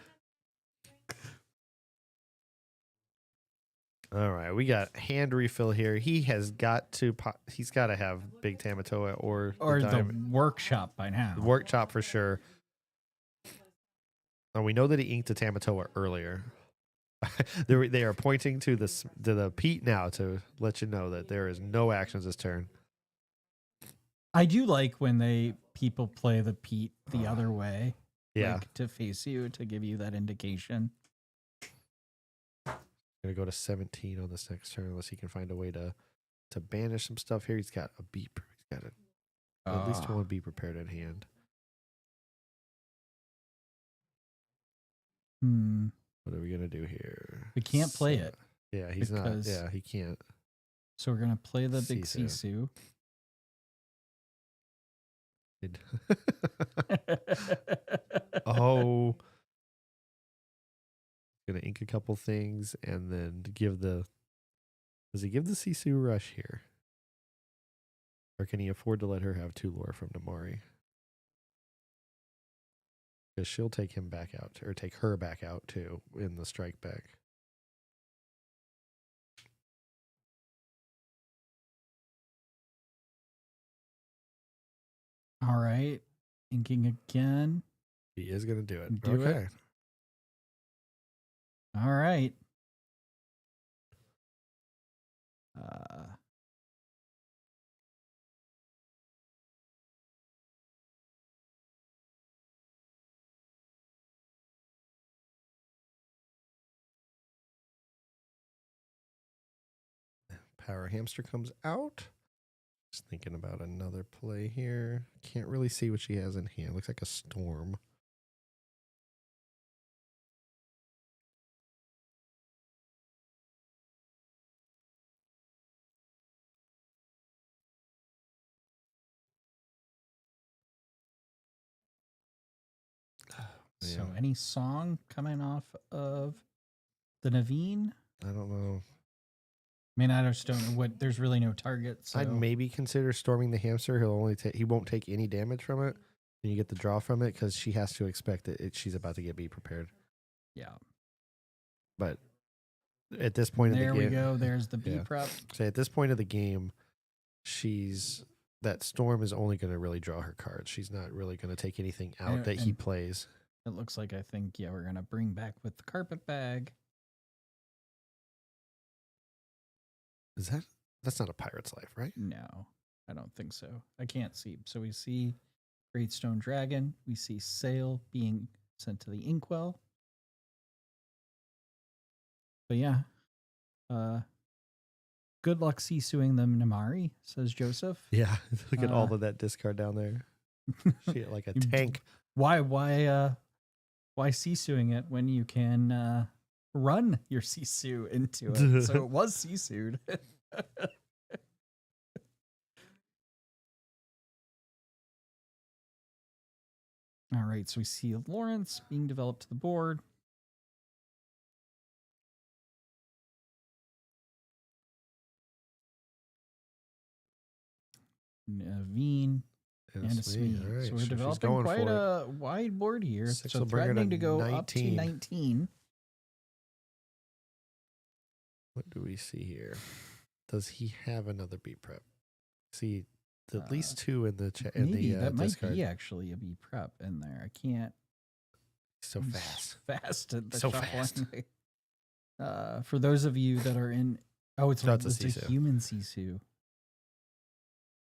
[SPEAKER 8] All right, we got hand refill here. He has got to. He's got to have Big Tamatoa or
[SPEAKER 5] Or the
[SPEAKER 8] Diamond.
[SPEAKER 5] workshop by now.
[SPEAKER 8] Work chop for sure. And we know that he inked a Tamatoa earlier. They are pointing to the Pete now to let you know that there is no actions this turn.
[SPEAKER 5] I do like when people play the Pete the other way.
[SPEAKER 8] Yeah,
[SPEAKER 5] Like to face you, to give you that indication.
[SPEAKER 8] gonna go to 17 on this next turn unless he can find a way to banish some stuff here. He's got a beep. He's got at least one beep prepared at hand. What are we gonna do here?
[SPEAKER 5] We can't play it.
[SPEAKER 8] Yeah, he's not.
[SPEAKER 5] because-
[SPEAKER 8] Yeah, he can't.
[SPEAKER 5] So we're gonna play the big
[SPEAKER 8] Sisu.
[SPEAKER 5] Sisu.
[SPEAKER 8] Oh, gonna ink a couple things and then give the. Does he give the Sisu rush here, or can he afford to let her have 2 lore from Namari? Because she'll take him back out, or take her back out too in the strike back.
[SPEAKER 5] All right. Inking again.
[SPEAKER 8] He is gonna do it.
[SPEAKER 5] Do it.
[SPEAKER 8] Okay.
[SPEAKER 5] All right.
[SPEAKER 8] Power Hamster comes out. Just thinking about another play here. Can't really see what she has in hand. Looks like a storm.
[SPEAKER 5] So
[SPEAKER 8] Yeah.
[SPEAKER 5] any song coming off of the Naveen?
[SPEAKER 8] I don't know.
[SPEAKER 5] I mean, I just don't know what. There's really no target. So
[SPEAKER 8] I'd maybe consider storming the hamster. He won't take any damage from it. And you get the draw from it because she has to expect that she's about to get be prepared.
[SPEAKER 5] yeah.
[SPEAKER 8] But at this point
[SPEAKER 5] There
[SPEAKER 8] of the
[SPEAKER 5] we
[SPEAKER 8] game,
[SPEAKER 5] go. There's the B
[SPEAKER 8] Yeah.
[SPEAKER 5] prep.
[SPEAKER 8] say at this point of the game, that storm is only going to really draw her cards. She's not really going to take anything out
[SPEAKER 5] And-
[SPEAKER 8] that he
[SPEAKER 5] and-
[SPEAKER 8] plays.
[SPEAKER 5] It looks like I think we're gonna bring back with the carpet bag.
[SPEAKER 8] That's not a pirate's life, right?
[SPEAKER 5] No, I don't think so. I can't see. So we see Great Stone Dragon. We see Sail being sent to the Inkwell. But yeah. Good luck Sisuing them Namari, says Joseph.
[SPEAKER 8] Yeah. Look at all
[SPEAKER 5] Uh,
[SPEAKER 8] of that discard down there. She like a
[SPEAKER 5] You-
[SPEAKER 8] tank.
[SPEAKER 5] Why Why Sisuing it when you can run your Sisu into it? So it was Sisued. All right, so we see Lawrence being developed to the board. Naveen and a Smee.
[SPEAKER 8] All right,
[SPEAKER 5] So we're
[SPEAKER 8] she's
[SPEAKER 5] developing
[SPEAKER 8] going
[SPEAKER 5] quite
[SPEAKER 8] for it.
[SPEAKER 5] a wide board here.
[SPEAKER 8] Six
[SPEAKER 5] So
[SPEAKER 8] will bring her to
[SPEAKER 5] threatening to go up to
[SPEAKER 8] 19.
[SPEAKER 5] 19.
[SPEAKER 8] What do we see here? Does he have another B prep? See, at least 2 in the
[SPEAKER 5] Maybe that might
[SPEAKER 8] discard.
[SPEAKER 5] be actually a B prep in there. I can't.
[SPEAKER 8] So fast.
[SPEAKER 5] Fast at the
[SPEAKER 8] So
[SPEAKER 5] shuffling. For those of you that are in, it's
[SPEAKER 8] No, it's a
[SPEAKER 5] a
[SPEAKER 8] Sisu.
[SPEAKER 5] human Sisu.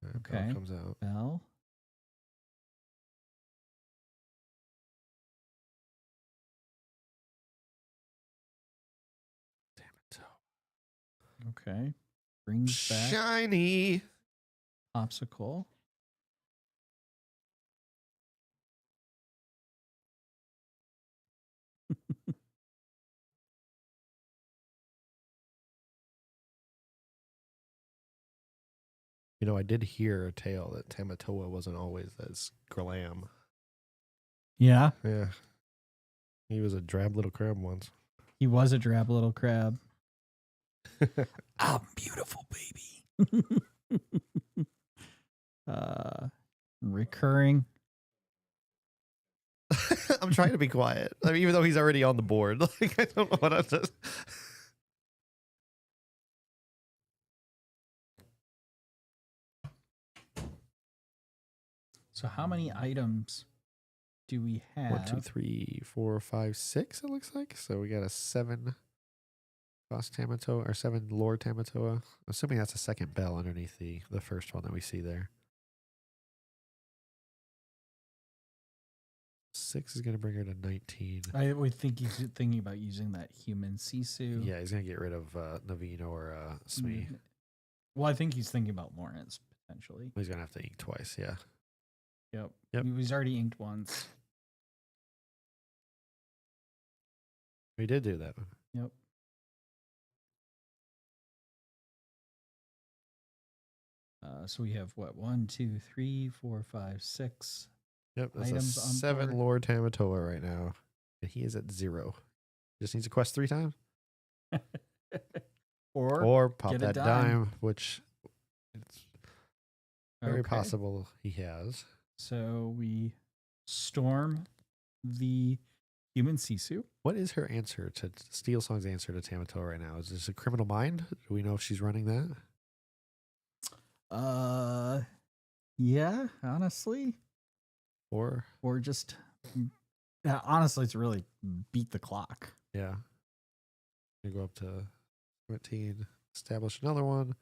[SPEAKER 8] Bell
[SPEAKER 5] Okay.
[SPEAKER 8] comes out.
[SPEAKER 5] Bell. Okay. Brings back
[SPEAKER 8] Shiny.
[SPEAKER 5] Popsicle.
[SPEAKER 8] You know, I did hear a tale that Tamatoa wasn't always as glam.
[SPEAKER 5] Yeah.
[SPEAKER 8] Yeah. He was a drab little crab once.
[SPEAKER 5] He was a drab little crab. Beautiful baby. Recurring.
[SPEAKER 8] I'm trying to be quiet. I mean, even though he's already on the board. Like, I don't know what I'm just.
[SPEAKER 5] So how many items do we have?
[SPEAKER 8] 1, 2, 3, 4, 5, 6, it looks like. So we got a 7 cost Tamatoa, or 7 lore Tamatoa. Assuming that's a second bell underneath the first one that we see there. 6 is going to bring her to 19.
[SPEAKER 5] I would think he's thinking about using that human Sisu.
[SPEAKER 8] Yeah, he's going to get rid of Naveen or Smee.
[SPEAKER 5] Well, I think he's thinking about Lawrence, potentially.
[SPEAKER 8] He's going to have to ink twice, yeah.
[SPEAKER 5] Yep. He's already inked once.
[SPEAKER 8] We did do that.
[SPEAKER 5] Yep. So we have what? 1, 2, 3, 4, 5, 6.
[SPEAKER 8] Yep, that's
[SPEAKER 5] Items
[SPEAKER 8] a
[SPEAKER 5] on
[SPEAKER 8] 7
[SPEAKER 5] board.
[SPEAKER 8] Lord Tamatoa right now. And he is at 0. Just needs a quest 3 times. Or pop
[SPEAKER 5] get a
[SPEAKER 8] that
[SPEAKER 5] dime.
[SPEAKER 8] dime, which it's very
[SPEAKER 5] Okay.
[SPEAKER 8] possible he has.
[SPEAKER 5] So we storm the human Sisu.
[SPEAKER 8] What is her answer to Steel Song's answer to Tamatoa right now? Is this a criminal mind? Do we know if she's running that?
[SPEAKER 5] Yeah, honestly.
[SPEAKER 8] Or
[SPEAKER 5] just honestly, it's really beat the clock.
[SPEAKER 8] yeah. You go up to 17, establish another one.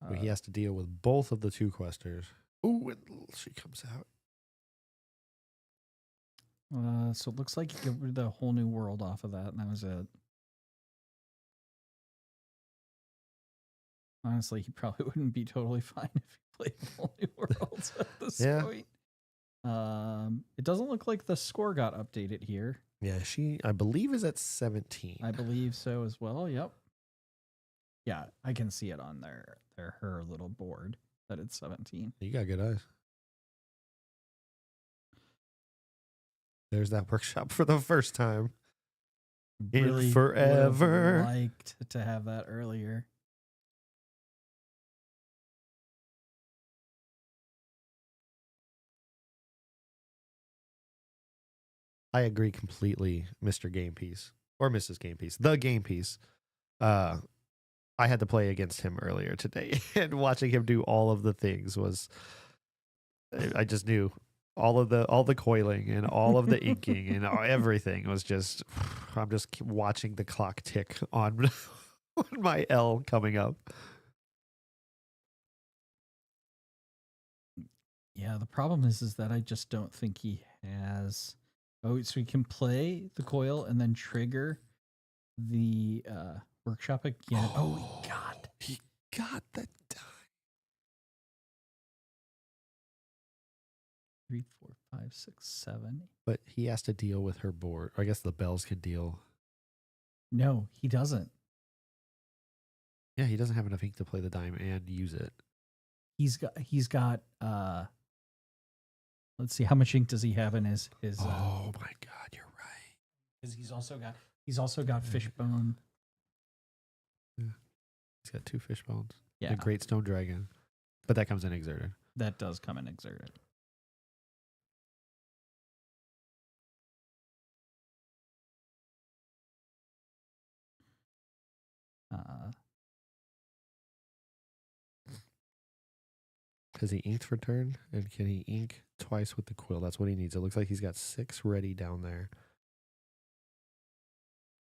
[SPEAKER 8] Where he has to deal with both of the 2 questers. Ooh, and she comes out.
[SPEAKER 5] So it looks like you get rid of the whole new world off of that, and that was it. Honestly, he probably wouldn't be totally fine if he played whole new worlds at this point. It doesn't look like the score got updated here.
[SPEAKER 8] Yeah, she, I believe, is at 17.
[SPEAKER 5] I believe so as well. Yep. Yeah, I can see it on her little board that it's 17.
[SPEAKER 8] You got good eyes. There's that workshop for the first time. In
[SPEAKER 5] Really would've
[SPEAKER 8] forever.
[SPEAKER 5] liked to have that earlier.
[SPEAKER 8] I agree completely, Mr. Game Piece. Or Mrs. Game Piece. The Game Piece. I had to play against him earlier today. And watching him do all of the things was... I just knew all the coiling and all of the inking and everything was just... I'm just watching the clock tick on, on my L coming up.
[SPEAKER 5] Yeah, the problem is that I just don't think he has... Oh, so he can play the coil and then trigger the workshop again. Oh,
[SPEAKER 8] He got the die.
[SPEAKER 5] 3, 4, 5, 6, 7.
[SPEAKER 8] But he has to deal with her board. I guess the bells can deal.
[SPEAKER 5] No, he doesn't.
[SPEAKER 8] Yeah, he doesn't have enough ink to play the dime and use it.
[SPEAKER 5] He's got let's see, how much ink does he have in his
[SPEAKER 8] Oh my God, you're right.
[SPEAKER 5] because he's also got fishbone.
[SPEAKER 8] He's got 2 fish bones.
[SPEAKER 5] Yeah,
[SPEAKER 8] A great stone dragon. But that comes in exerted.
[SPEAKER 5] that does come in exerted.
[SPEAKER 8] Has he inked for turn? And can he ink twice with the quill? That's what he needs. It looks like he's got 6 ready down there.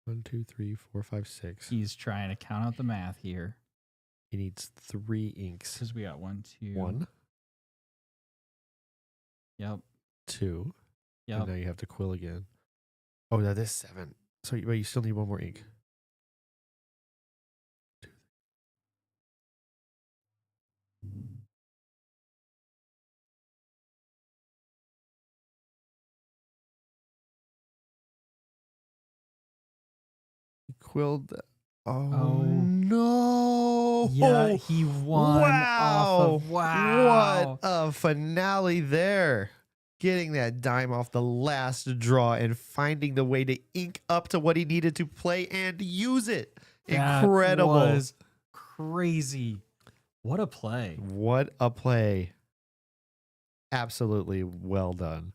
[SPEAKER 8] 1, 2, 3, 4, 5, 6.
[SPEAKER 5] He's trying to count out the math here
[SPEAKER 8] He needs 3 inks.
[SPEAKER 5] because we got 1, 2.
[SPEAKER 8] 1,
[SPEAKER 5] Yep.
[SPEAKER 8] 2.
[SPEAKER 5] Yep.
[SPEAKER 8] And now you have to quill again. Oh, that is 7. So but you still need 1 more ink. He quilled. Oh, no.
[SPEAKER 5] Yeah, he won.
[SPEAKER 8] Wow.
[SPEAKER 5] Wow.
[SPEAKER 8] What a finale there. Getting that dime off the last draw and finding the way to ink up to what he needed to play and use it. Incredible.
[SPEAKER 5] That was crazy. What a play.
[SPEAKER 8] What a play. Absolutely well done.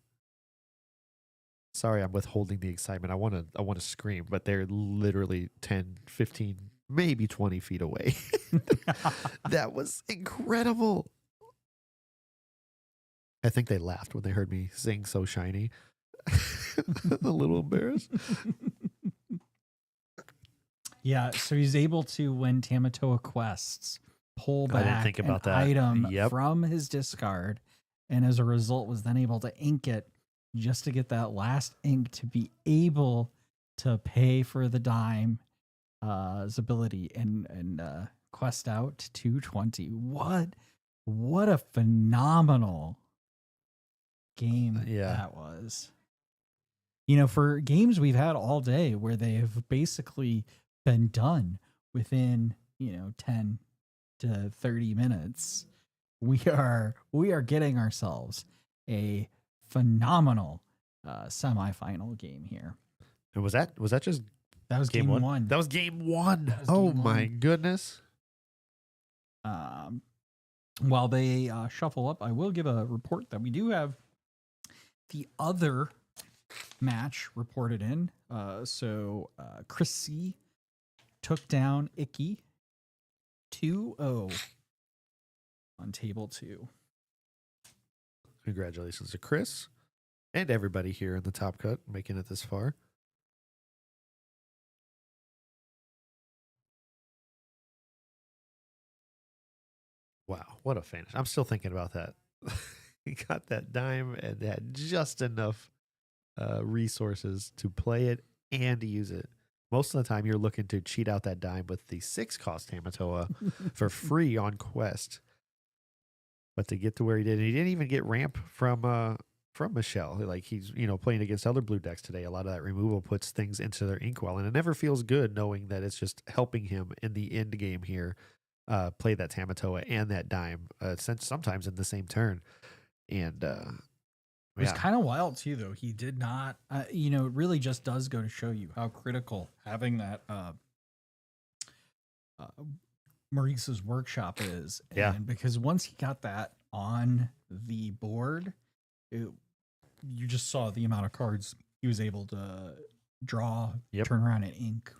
[SPEAKER 8] Sorry, I'm withholding the excitement. I want to scream, but they're literally 10, 15, maybe 20 feet away. That was incredible. I think they laughed when they heard me sing So Shiny. A little embarrassed.
[SPEAKER 5] Yeah, so he's able to, when Tamatoa quests, pull
[SPEAKER 8] I didn't
[SPEAKER 5] back
[SPEAKER 8] think about
[SPEAKER 5] an
[SPEAKER 8] that.
[SPEAKER 5] item
[SPEAKER 8] Yep.
[SPEAKER 5] from his discard, and as a result was then able to ink it just to get that last ink to be able to pay for the dime his ability and quest out to 220. What a phenomenal game that was. You know, for games we've had all day where they have basically been done within, 10 to 30 minutes, we are getting ourselves a phenomenal semifinal game here.
[SPEAKER 8] And was that just
[SPEAKER 5] That was game one.
[SPEAKER 8] That was game 1.
[SPEAKER 5] That was
[SPEAKER 8] Oh
[SPEAKER 5] game
[SPEAKER 8] my
[SPEAKER 5] one.
[SPEAKER 8] goodness.
[SPEAKER 5] While they shuffle up, I will give a report that we do have the other match reported in. So Chris C took down Icky 2-0 on table 2.
[SPEAKER 8] Congratulations to Chris and everybody here in the Top Cut making it this far. Wow, what a finish. I'm still thinking about that. He got that dime and had just enough resources to play it and use it. Most of the time, you're looking to cheat out that dime with the 6-cost Tamatoa for free on quest. But to get to where he did, he didn't even get ramp from Michelle. Like he's playing against other blue decks today. A lot of that removal puts things into their inkwell, and it never feels good knowing that it's just helping him in the end game here. Play that Tamatoa and that dime, sometimes in the same turn. And
[SPEAKER 5] It was kind of wild too, though. He did not, it really just does go to show you how critical having that Maurice's workshop is.
[SPEAKER 8] Yeah.
[SPEAKER 5] And because once he got that on the board, you just saw the amount of cards he was able to draw, turn around and ink.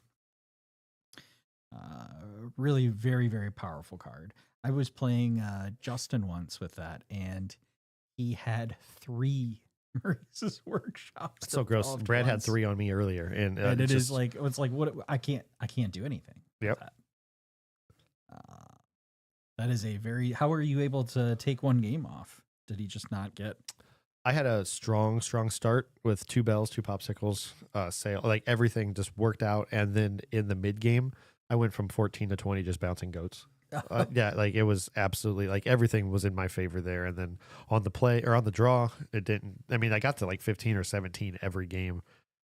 [SPEAKER 5] Really very, very powerful card. I was playing Justin once with that, and he had 3 Maurice's workshops.
[SPEAKER 8] That's so gross. Brad had 3 on me earlier, and
[SPEAKER 5] it is like it's like what I can't do anything.
[SPEAKER 8] Yep.
[SPEAKER 5] With that. That is a very. How are you able to take one game off? Did he just not get?
[SPEAKER 8] I had a strong start with 2 bells, 2 popsicles, sail, like everything just worked out, and then in the mid game, I went from 14 to 20 just bouncing goats. Yeah, like it was absolutely like everything was in my favor there. And then on the play or on the draw, it didn't. I mean, I got to like 15 or 17 every game,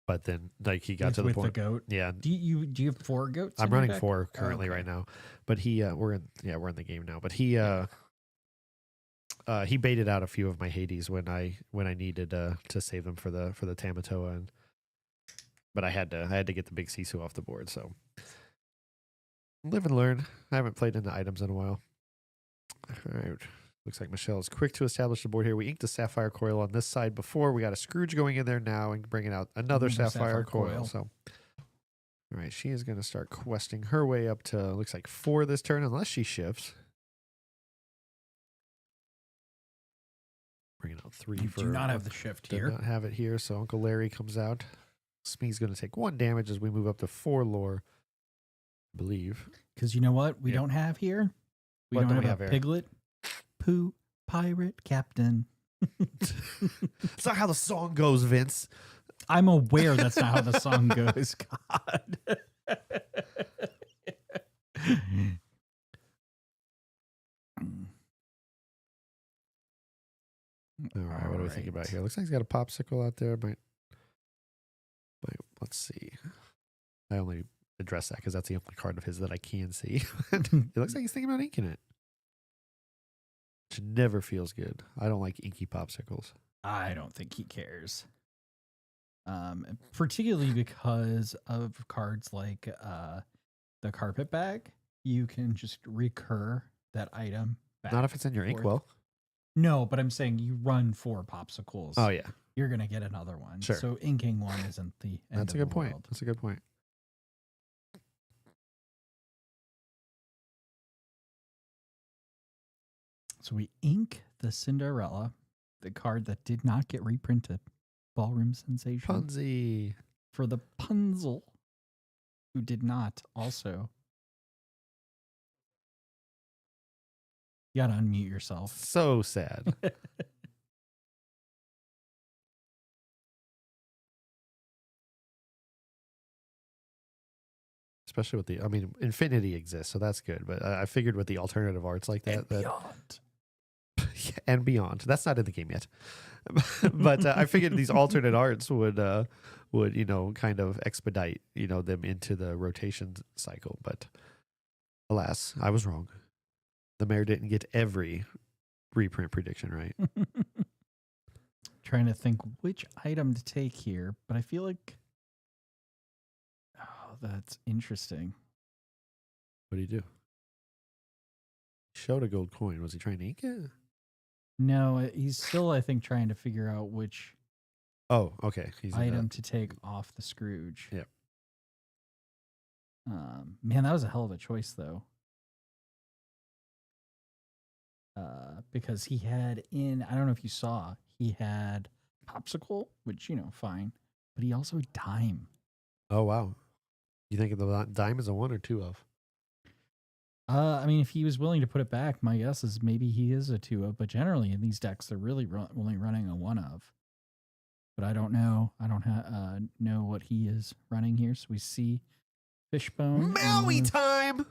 [SPEAKER 8] but then like he got to the
[SPEAKER 5] with
[SPEAKER 8] point.
[SPEAKER 5] the goat.
[SPEAKER 8] Yeah,
[SPEAKER 5] Do you have 4 goats?
[SPEAKER 8] I'm
[SPEAKER 5] in your
[SPEAKER 8] running
[SPEAKER 5] deck?
[SPEAKER 8] 4 currently
[SPEAKER 5] Okay.
[SPEAKER 8] right now, but we're in the game now. But he baited out a few of my Hades when I needed to save them for the Tamatoa, but I had to get the big Sisu off the board. So live and learn. I haven't played into items in a while. All right. Looks like Michelle is quick to establish the board here. We inked a Sapphire Coil on this side before. We got a Scrooge going in there now and bringing out another Sapphire Coil. So, all right, she is going to start questing her way up to, looks like 4 this turn, unless she shifts. Bringing out 3
[SPEAKER 5] You
[SPEAKER 8] for...
[SPEAKER 5] do not have the shift
[SPEAKER 8] Did
[SPEAKER 5] here.
[SPEAKER 8] not have it here, so Uncle Larry comes out. Smee's going to take 1 damage as we move up to 4 lore, I believe.
[SPEAKER 5] Because you know what we
[SPEAKER 8] Yeah.
[SPEAKER 5] don't have here? We
[SPEAKER 8] What
[SPEAKER 5] don't
[SPEAKER 8] don't
[SPEAKER 5] have
[SPEAKER 8] we
[SPEAKER 5] a
[SPEAKER 8] have here?
[SPEAKER 5] Piglet, Pooh, Pirate, Captain.
[SPEAKER 8] That's not how the song goes, Vince.
[SPEAKER 5] I'm aware that's not how the song goes. God.
[SPEAKER 8] All right, what do we think about
[SPEAKER 5] Alright.
[SPEAKER 8] here? Looks like he's got a popsicle out there. Let's see. I only address that because that's the only card of his that I can see. It looks like he's thinking about inking it. Which never feels good. I don't like inky popsicles.
[SPEAKER 5] I don't think he cares. Particularly because of cards like the carpet bag. You can just recur that item back.
[SPEAKER 8] Not if it's in your
[SPEAKER 5] and forth.
[SPEAKER 8] inkwell.
[SPEAKER 5] No, but I'm saying you run 4 popsicles.
[SPEAKER 8] Oh, yeah.
[SPEAKER 5] You're going to get another one.
[SPEAKER 8] Sure.
[SPEAKER 5] So inking one isn't the end
[SPEAKER 8] That's a
[SPEAKER 5] of
[SPEAKER 8] good
[SPEAKER 5] the
[SPEAKER 8] point.
[SPEAKER 5] world.
[SPEAKER 8] That's a good point.
[SPEAKER 5] So we ink the Cinderella, the card that did not get reprinted. Ballroom Sensation.
[SPEAKER 8] Punzi.
[SPEAKER 5] For the Punzel, who did not also. You got to unmute yourself.
[SPEAKER 8] So sad. Especially with I mean, Infinity exists, so that's good. But I figured with the alternative arts like that,
[SPEAKER 5] Beyond.
[SPEAKER 8] Yeah, and beyond. That's not in the game yet. But I figured these alternate arts would kind of expedite them into the rotation cycle. But alas, I was wrong. The mayor didn't get every reprint prediction right.
[SPEAKER 5] Trying to think which item to take here, but I feel like, oh, that's interesting.
[SPEAKER 8] What do you do? Showed a gold coin. Was he trying to ink it?
[SPEAKER 5] No, he's still, I think, trying to figure out which
[SPEAKER 8] Oh, okay. He's in
[SPEAKER 5] item to take off the Scrooge.
[SPEAKER 8] Yep.
[SPEAKER 5] Man, that was a hell of a choice, though. Because he had I don't know if you saw, he had Popsicle, which, fine. But he also had Dime.
[SPEAKER 8] Oh, wow. You think the dime is a 1 or 2 of?
[SPEAKER 5] I mean, if he was willing to put it back, my guess is maybe he is a 2 of. But generally in these decks, they're really only running a 1 of. But I don't know. I don't know what he is running here. So we see Fishbone.
[SPEAKER 8] Maui time!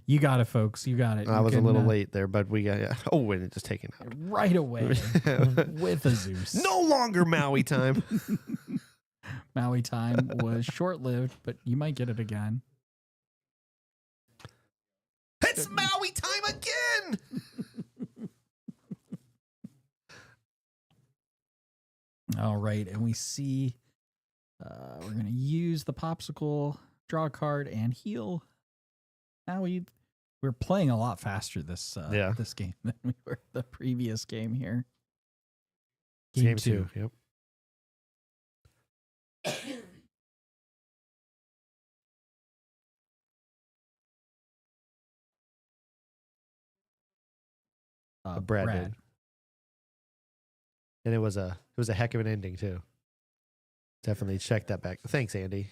[SPEAKER 5] You got it, folks. You got it.
[SPEAKER 8] I
[SPEAKER 5] You
[SPEAKER 8] was a
[SPEAKER 5] can,
[SPEAKER 8] little late there, but we got, oh, and it just taken out.
[SPEAKER 5] right away with a Zeus.
[SPEAKER 8] No longer Maui time.
[SPEAKER 5] Maui time was short-lived, but you might get it again.
[SPEAKER 8] It's Maui time again!
[SPEAKER 5] All right, and we see we're going to use the popsicle, draw a card, and heal. Now we're playing a lot faster this game than we were the previous game here.
[SPEAKER 8] Game 2. Yep. Brad did. And it was a heck of an ending too. Definitely check that back. Thanks, Andy.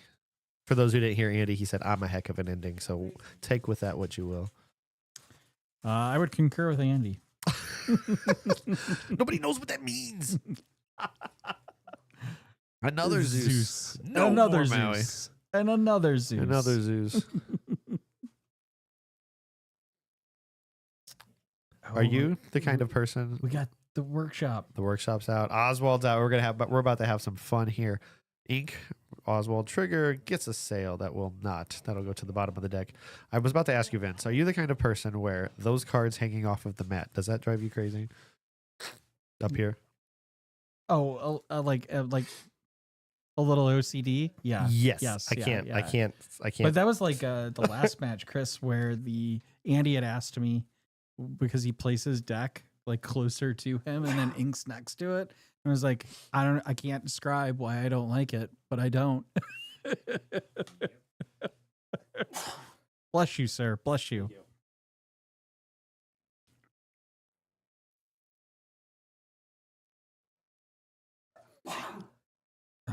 [SPEAKER 8] For those who didn't hear Andy, he said, "I'm a heck of an ending." So take with that what you will.
[SPEAKER 5] I would concur with Andy.
[SPEAKER 8] Nobody knows what that means. Another Zeus.
[SPEAKER 5] Another
[SPEAKER 8] more Maui.
[SPEAKER 5] Zeus. And another Zeus.
[SPEAKER 8] Another Zeus. Are you the kind of person?
[SPEAKER 5] We got the workshop.
[SPEAKER 8] The workshop's out. Oswald's out. We're about to have some fun here. Ink, Oswald Trigger gets a sale that will not. That'll go to the bottom of the deck. I was about to ask you, Vince, are you the kind of person where those cards hanging off of the mat, does that drive you crazy? Up here?
[SPEAKER 5] Oh, like a little OCD. Yeah.
[SPEAKER 8] Yes. I
[SPEAKER 5] yeah.
[SPEAKER 8] can't.
[SPEAKER 5] But that was like the last match, Chris, where Andy had asked me because he placed his deck like closer to him and then Ink's next to it. I was like, I can't describe why I don't like it, but I don't. Bless you, sir. Bless you.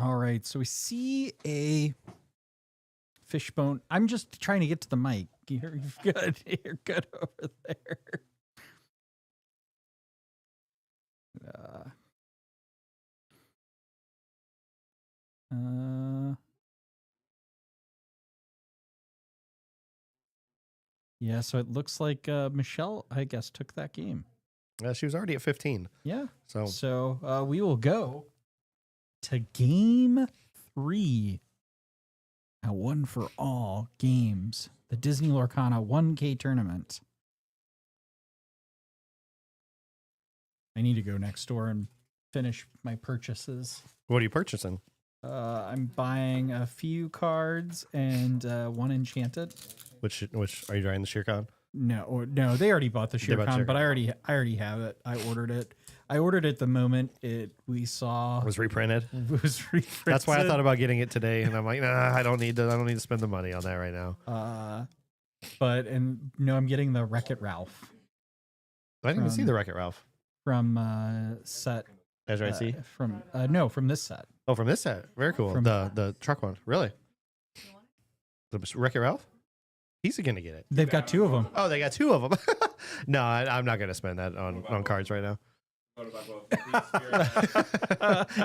[SPEAKER 5] All right, so we see a fishbone. I'm just trying to get to the mic. You're good. You're good over there. Yeah, so it looks like Michelle, I guess, took that game.
[SPEAKER 8] She was already at 15.
[SPEAKER 5] Yeah.
[SPEAKER 8] So
[SPEAKER 5] we will go to game 3 at One for All Games, the Disney Lorcana 1K tournament. I need to go next door and finish my purchases.
[SPEAKER 8] what are you purchasing?
[SPEAKER 5] I'm buying a few cards and one enchanted.
[SPEAKER 8] Which are you trying the Sheercon?
[SPEAKER 5] No, they already bought the
[SPEAKER 8] They bought
[SPEAKER 5] Sheercon, but
[SPEAKER 8] Sheercon.
[SPEAKER 5] I already have it. I ordered it the moment we saw
[SPEAKER 8] It was reprinted.
[SPEAKER 5] it was reprinted.
[SPEAKER 8] That's why I thought about getting it today, and I'm like, nah, I don't need to spend the money on that right now.
[SPEAKER 5] I'm getting the Wreck-It Ralph
[SPEAKER 8] I didn't even see the Wreck-It Ralph.
[SPEAKER 5] from set
[SPEAKER 8] As I see.
[SPEAKER 5] from this set.
[SPEAKER 8] Oh, from this set. Very cool.
[SPEAKER 5] From-
[SPEAKER 8] The truck one. Really? The Wreck-It Ralph? He's going to get it.
[SPEAKER 5] They've got 2 of them.
[SPEAKER 8] Oh, they got 2 of them. No, I'm not going to spend that on cards right now.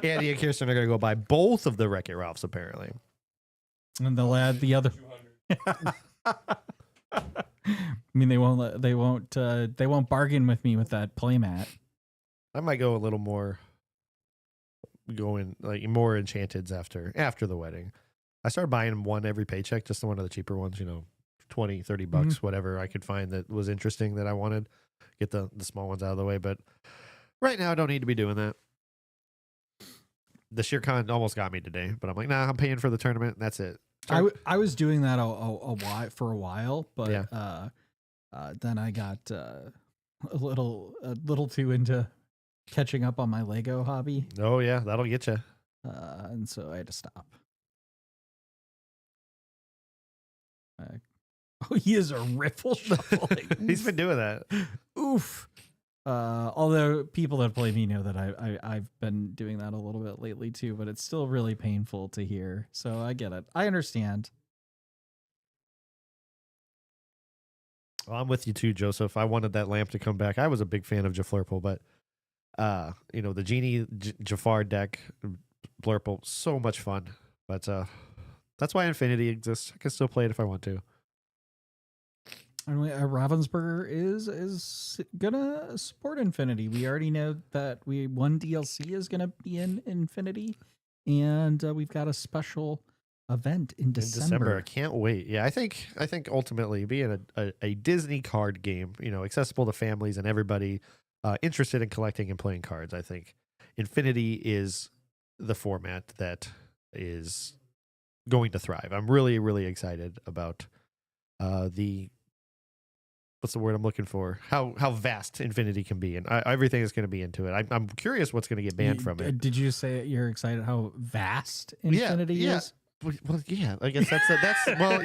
[SPEAKER 8] Andy and Kirsten are going to go buy both of the Wreck-It Ralphs, apparently.
[SPEAKER 5] And they'll add the other. I mean, they won't bargain with me with that playmat.
[SPEAKER 8] I might go a little more more enchanteds after the wedding. I started buying one every paycheck, just one of the cheaper ones, $20, $30, whatever I could find that was interesting that I wanted. Get the small ones out of the way. But right now I don't need to be doing that. The Sheercon almost got me today, but I'm like, nah, I'm paying for the tournament. That's it.
[SPEAKER 5] I was doing that for a while, but
[SPEAKER 8] Yeah.
[SPEAKER 5] then I got a little too into catching up on my Lego hobby,
[SPEAKER 8] Oh yeah, that'll get you.
[SPEAKER 5] and so I had to stop. He is a riffle shuffling.
[SPEAKER 8] He's been doing that.
[SPEAKER 5] Oof. Although people that play me know that I've been doing that a little bit lately too, but it's still really painful to hear. So I get it. I understand.
[SPEAKER 8] Well, I'm with you too, Joseph. I wanted that lamp to come back. I was a big fan of Jaflurple, but the Genie Jafar deck, Blurple, so much fun. But that's why Infinity exists. I can still play it if I want to.
[SPEAKER 5] And Ravensburger is gonna support Infinity. We already know that one DLC is gonna be in Infinity, and we've got a special event in December.
[SPEAKER 8] I can't wait. Yeah, I think ultimately being a Disney card game, accessible to families and everybody interested in collecting and playing cards, I think Infinity is the format that is going to thrive. I'm really, really excited about what's the word I'm looking for? How vast Infinity can be, and everything is going to be into it. I'm curious what's going to get banned from it.
[SPEAKER 5] Did you say you're excited how vast Infinity is?
[SPEAKER 8] Well, yeah, I guess that's well,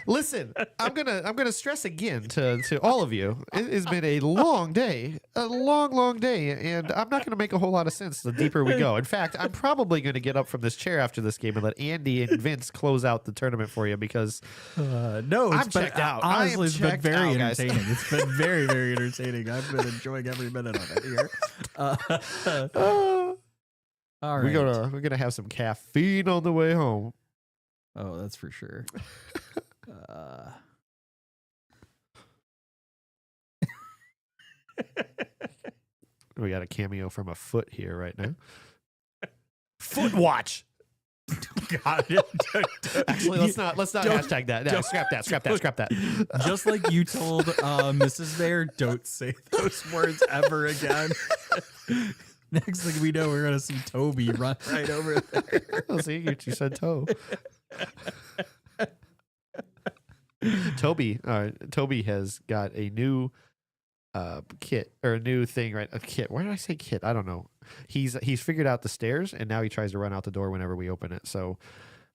[SPEAKER 8] listen, I'm gonna stress again to all of you. It has been a long day, and I'm not gonna make a whole lot of sense the deeper we go. In fact, I'm probably gonna get up from this chair after this game and let Andy and Vince close out the tournament for you because
[SPEAKER 5] no,
[SPEAKER 8] I'm checked out.
[SPEAKER 5] Honestly, it's been very
[SPEAKER 8] guys.
[SPEAKER 5] entertaining. It's been very, very entertaining. I've been enjoying every minute of it here. All right.
[SPEAKER 8] We're gonna have some caffeine on the way home.
[SPEAKER 5] Oh, that's for sure.
[SPEAKER 8] We got a cameo from a foot here right now. Foot watch.
[SPEAKER 5] God,
[SPEAKER 8] Actually, let's not
[SPEAKER 5] don't-
[SPEAKER 8] hashtag that. No,
[SPEAKER 5] don't-
[SPEAKER 8] scrap that.
[SPEAKER 5] Just like you told Mrs. Bear, don't say those words ever again. Next thing we know, we're gonna see Toby run right over there.
[SPEAKER 8] Oh, see, you said toe. Toby has got a new kit or a new thing, right? A kit. Why did I say kit? I don't know. He's figured out the stairs, and now he tries to run out the door whenever we open it. So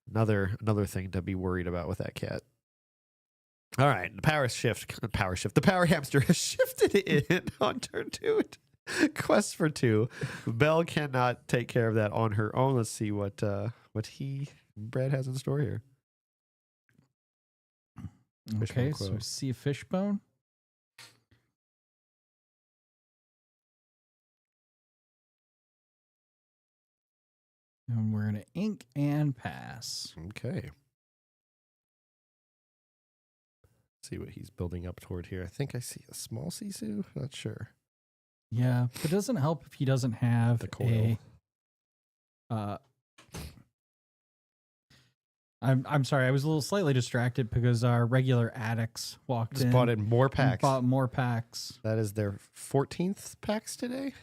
[SPEAKER 8] another thing to be worried about with that cat. All right, the power shift. The power hamster has shifted in on turn 2. Quest for 2. Belle cannot take care of that on her own. Let's see what Brad has in store here.
[SPEAKER 5] Okay,
[SPEAKER 8] Fishbone
[SPEAKER 5] so
[SPEAKER 8] quote.
[SPEAKER 5] see a fishbone. And we're gonna ink and pass.
[SPEAKER 8] Okay. See what he's building up toward here. I think I see a small sisu. Not sure.
[SPEAKER 5] Yeah, but it doesn't help if he doesn't have
[SPEAKER 8] The coil.
[SPEAKER 5] I'm sorry, I was a little slightly distracted because our regular addicts walked
[SPEAKER 8] Just
[SPEAKER 5] in.
[SPEAKER 8] bought in more packs.
[SPEAKER 5] Bought more packs.
[SPEAKER 8] That is their 14th packs today.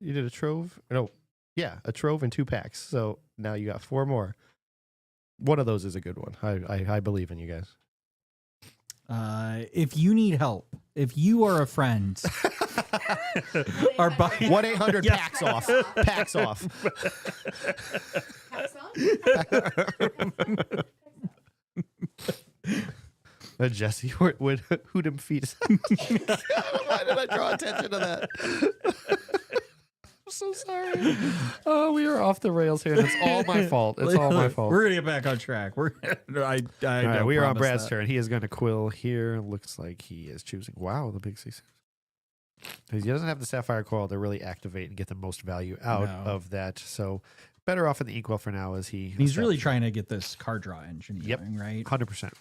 [SPEAKER 8] You did a trove? No. Yeah, a trove and 2 packs. So now you got 4 more. One of those is a good one. I believe in you guys.
[SPEAKER 5] If you need help, if you are a friend, are buying
[SPEAKER 8] 1-800
[SPEAKER 5] Yeah.
[SPEAKER 8] packs off. Packs off. Jesse would hoot him feet. Why did I draw attention to that? I'm so sorry. Oh, we are off the rails here. It's all my fault. It's all my fault.
[SPEAKER 5] We're gonna get back on track. We're
[SPEAKER 8] All right, we are on Brad's turn. He is going to quill here. Looks like he is choosing. Wow, the big CC. He doesn't have the Sapphire Coil to really activate and get the most value out of that. So better off in the Inkwell for now as
[SPEAKER 5] He's really trying to get this card draw engine
[SPEAKER 8] Yep.
[SPEAKER 5] going, right?
[SPEAKER 8] 100%.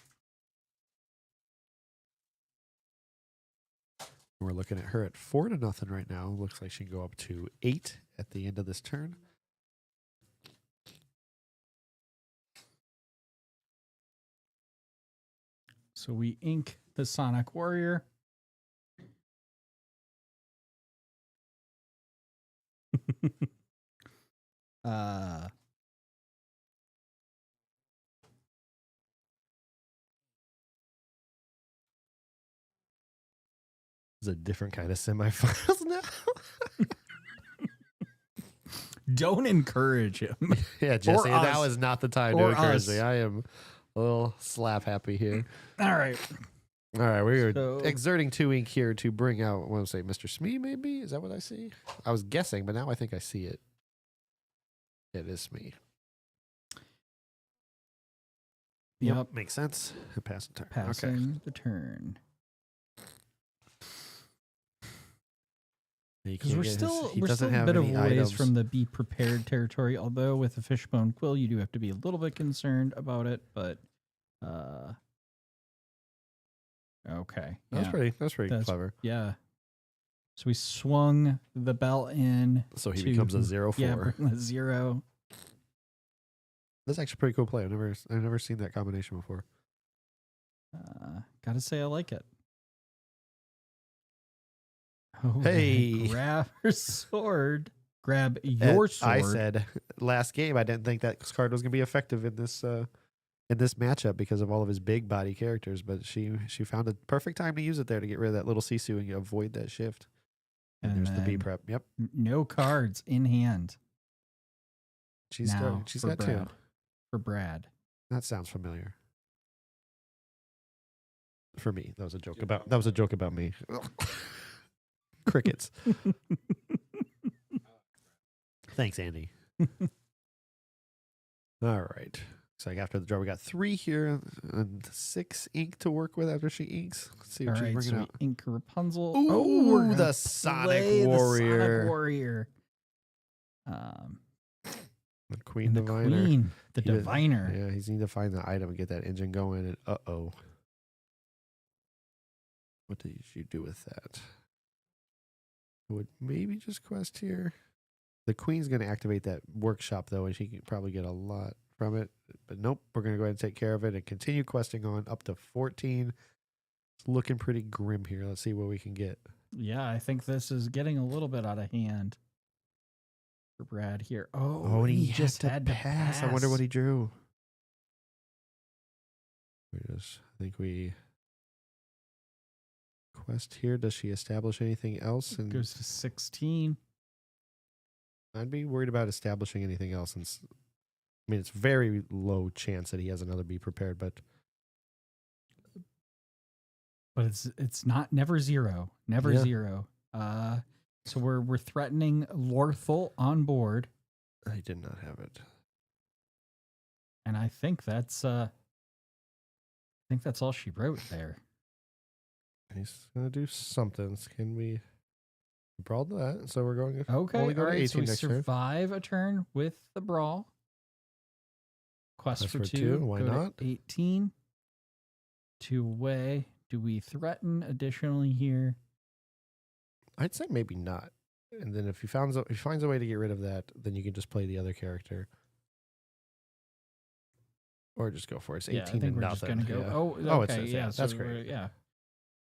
[SPEAKER 8] We're looking at her at 4-0 right now. Looks like she can go up to 8 at the end of this turn.
[SPEAKER 5] So we ink the Sonic Warrior.
[SPEAKER 8] It's a different kind of semifinals now.
[SPEAKER 5] Don't encourage him.
[SPEAKER 8] Yeah, Jesse,
[SPEAKER 5] us.
[SPEAKER 8] now is not the time to
[SPEAKER 5] Or
[SPEAKER 8] encourage
[SPEAKER 5] us.
[SPEAKER 8] me. I am a little slap happy here.
[SPEAKER 5] All right.
[SPEAKER 8] All right, we are
[SPEAKER 5] So-
[SPEAKER 8] exerting 2 ink here to bring out, I want to say Mr. Smee, maybe? Is that what I see? I was guessing, but now I think I see it. It is Smee.
[SPEAKER 5] Yep.
[SPEAKER 8] Makes sense. Pass the turn.
[SPEAKER 5] Passing the turn. Because we're still a bit of ways from the be prepared territory. Although with the fishbone quill, you do have to be a little bit concerned about it. But okay,
[SPEAKER 8] That's pretty clever.
[SPEAKER 5] Yeah. So we swung the bell in.
[SPEAKER 8] So he
[SPEAKER 5] to-
[SPEAKER 8] becomes a 0-4.
[SPEAKER 5] Yeah, bring the 0.
[SPEAKER 8] That's actually a pretty cool play. I've never seen that combination before.
[SPEAKER 5] Gotta say, I like it. Oh,
[SPEAKER 8] Hey.
[SPEAKER 5] grab her sword. Grab your sword.
[SPEAKER 8] I said last game I didn't think that card was going to be effective in this matchup because of all of his big body characters, but she found a perfect time to use it there to get rid of that little Sisu and avoid that shift. And there's the B
[SPEAKER 5] then
[SPEAKER 8] prep. Yep,
[SPEAKER 5] No cards in hand.
[SPEAKER 8] she's
[SPEAKER 5] Now
[SPEAKER 8] got
[SPEAKER 5] for
[SPEAKER 8] 2.
[SPEAKER 5] Brad. For Brad.
[SPEAKER 8] That sounds familiar. For me, that was a joke about me. Crickets. Thanks, Andy. All right. So after the draw, we got 3 here and 6 ink to work with after she inks. Let's see
[SPEAKER 5] All
[SPEAKER 8] what she's
[SPEAKER 5] right,
[SPEAKER 8] bringing
[SPEAKER 5] so
[SPEAKER 8] out.
[SPEAKER 5] we ink Rapunzel.
[SPEAKER 8] Ooh,
[SPEAKER 5] we're gonna
[SPEAKER 8] the Sonic
[SPEAKER 5] play the
[SPEAKER 8] Warrior.
[SPEAKER 5] Sonic Warrior.
[SPEAKER 8] The Queen
[SPEAKER 5] And the
[SPEAKER 8] Diviner.
[SPEAKER 5] Queen. The diviner.
[SPEAKER 8] Yeah, he's need to find the item and get that engine going. And uh-oh. What did you do with that? I would maybe just quest here. The queen's going to activate that workshop, though, and she can probably get a lot from it. But nope, we're going to go ahead and take care of it and continue questing on up to 14. It's looking pretty grim here. Let's see what we can get.
[SPEAKER 5] Yeah, I think this is getting a little bit out of hand for Brad here.
[SPEAKER 8] Oh, and he just had to pass. I wonder what he drew. I think we quest here. Does she establish anything else? And
[SPEAKER 5] Goes to 16.
[SPEAKER 8] I'd be worried about establishing anything else. Since, I mean, it's very low chance that he has another be prepared, but
[SPEAKER 5] it's not never zero. Never
[SPEAKER 8] Yeah.
[SPEAKER 5] zero. So we're threatening Lorthal on board.
[SPEAKER 8] I did not have it.
[SPEAKER 5] And I think that's all she wrote there.
[SPEAKER 8] He's gonna do something. Can we brawl that? So we're going.
[SPEAKER 5] Okay,
[SPEAKER 8] only go
[SPEAKER 5] all
[SPEAKER 8] to
[SPEAKER 5] right.
[SPEAKER 8] 18
[SPEAKER 5] So we
[SPEAKER 8] next turn.
[SPEAKER 5] survive a turn with the brawl. Quest for two.
[SPEAKER 8] Why
[SPEAKER 5] go to
[SPEAKER 8] not?
[SPEAKER 5] 18. 2 away. Do we threaten additionally here?
[SPEAKER 8] I'd say maybe not. And then if he finds a way to get rid of that, then you can just play the other character, or just go for it. It's 18
[SPEAKER 5] Yeah, I think
[SPEAKER 8] and
[SPEAKER 5] we're
[SPEAKER 8] nothing.
[SPEAKER 5] just gonna go.
[SPEAKER 8] Yeah.
[SPEAKER 5] Oh,
[SPEAKER 8] Oh,
[SPEAKER 5] okay,
[SPEAKER 8] it's-
[SPEAKER 5] yeah,
[SPEAKER 8] yeah, that's
[SPEAKER 5] so
[SPEAKER 8] great.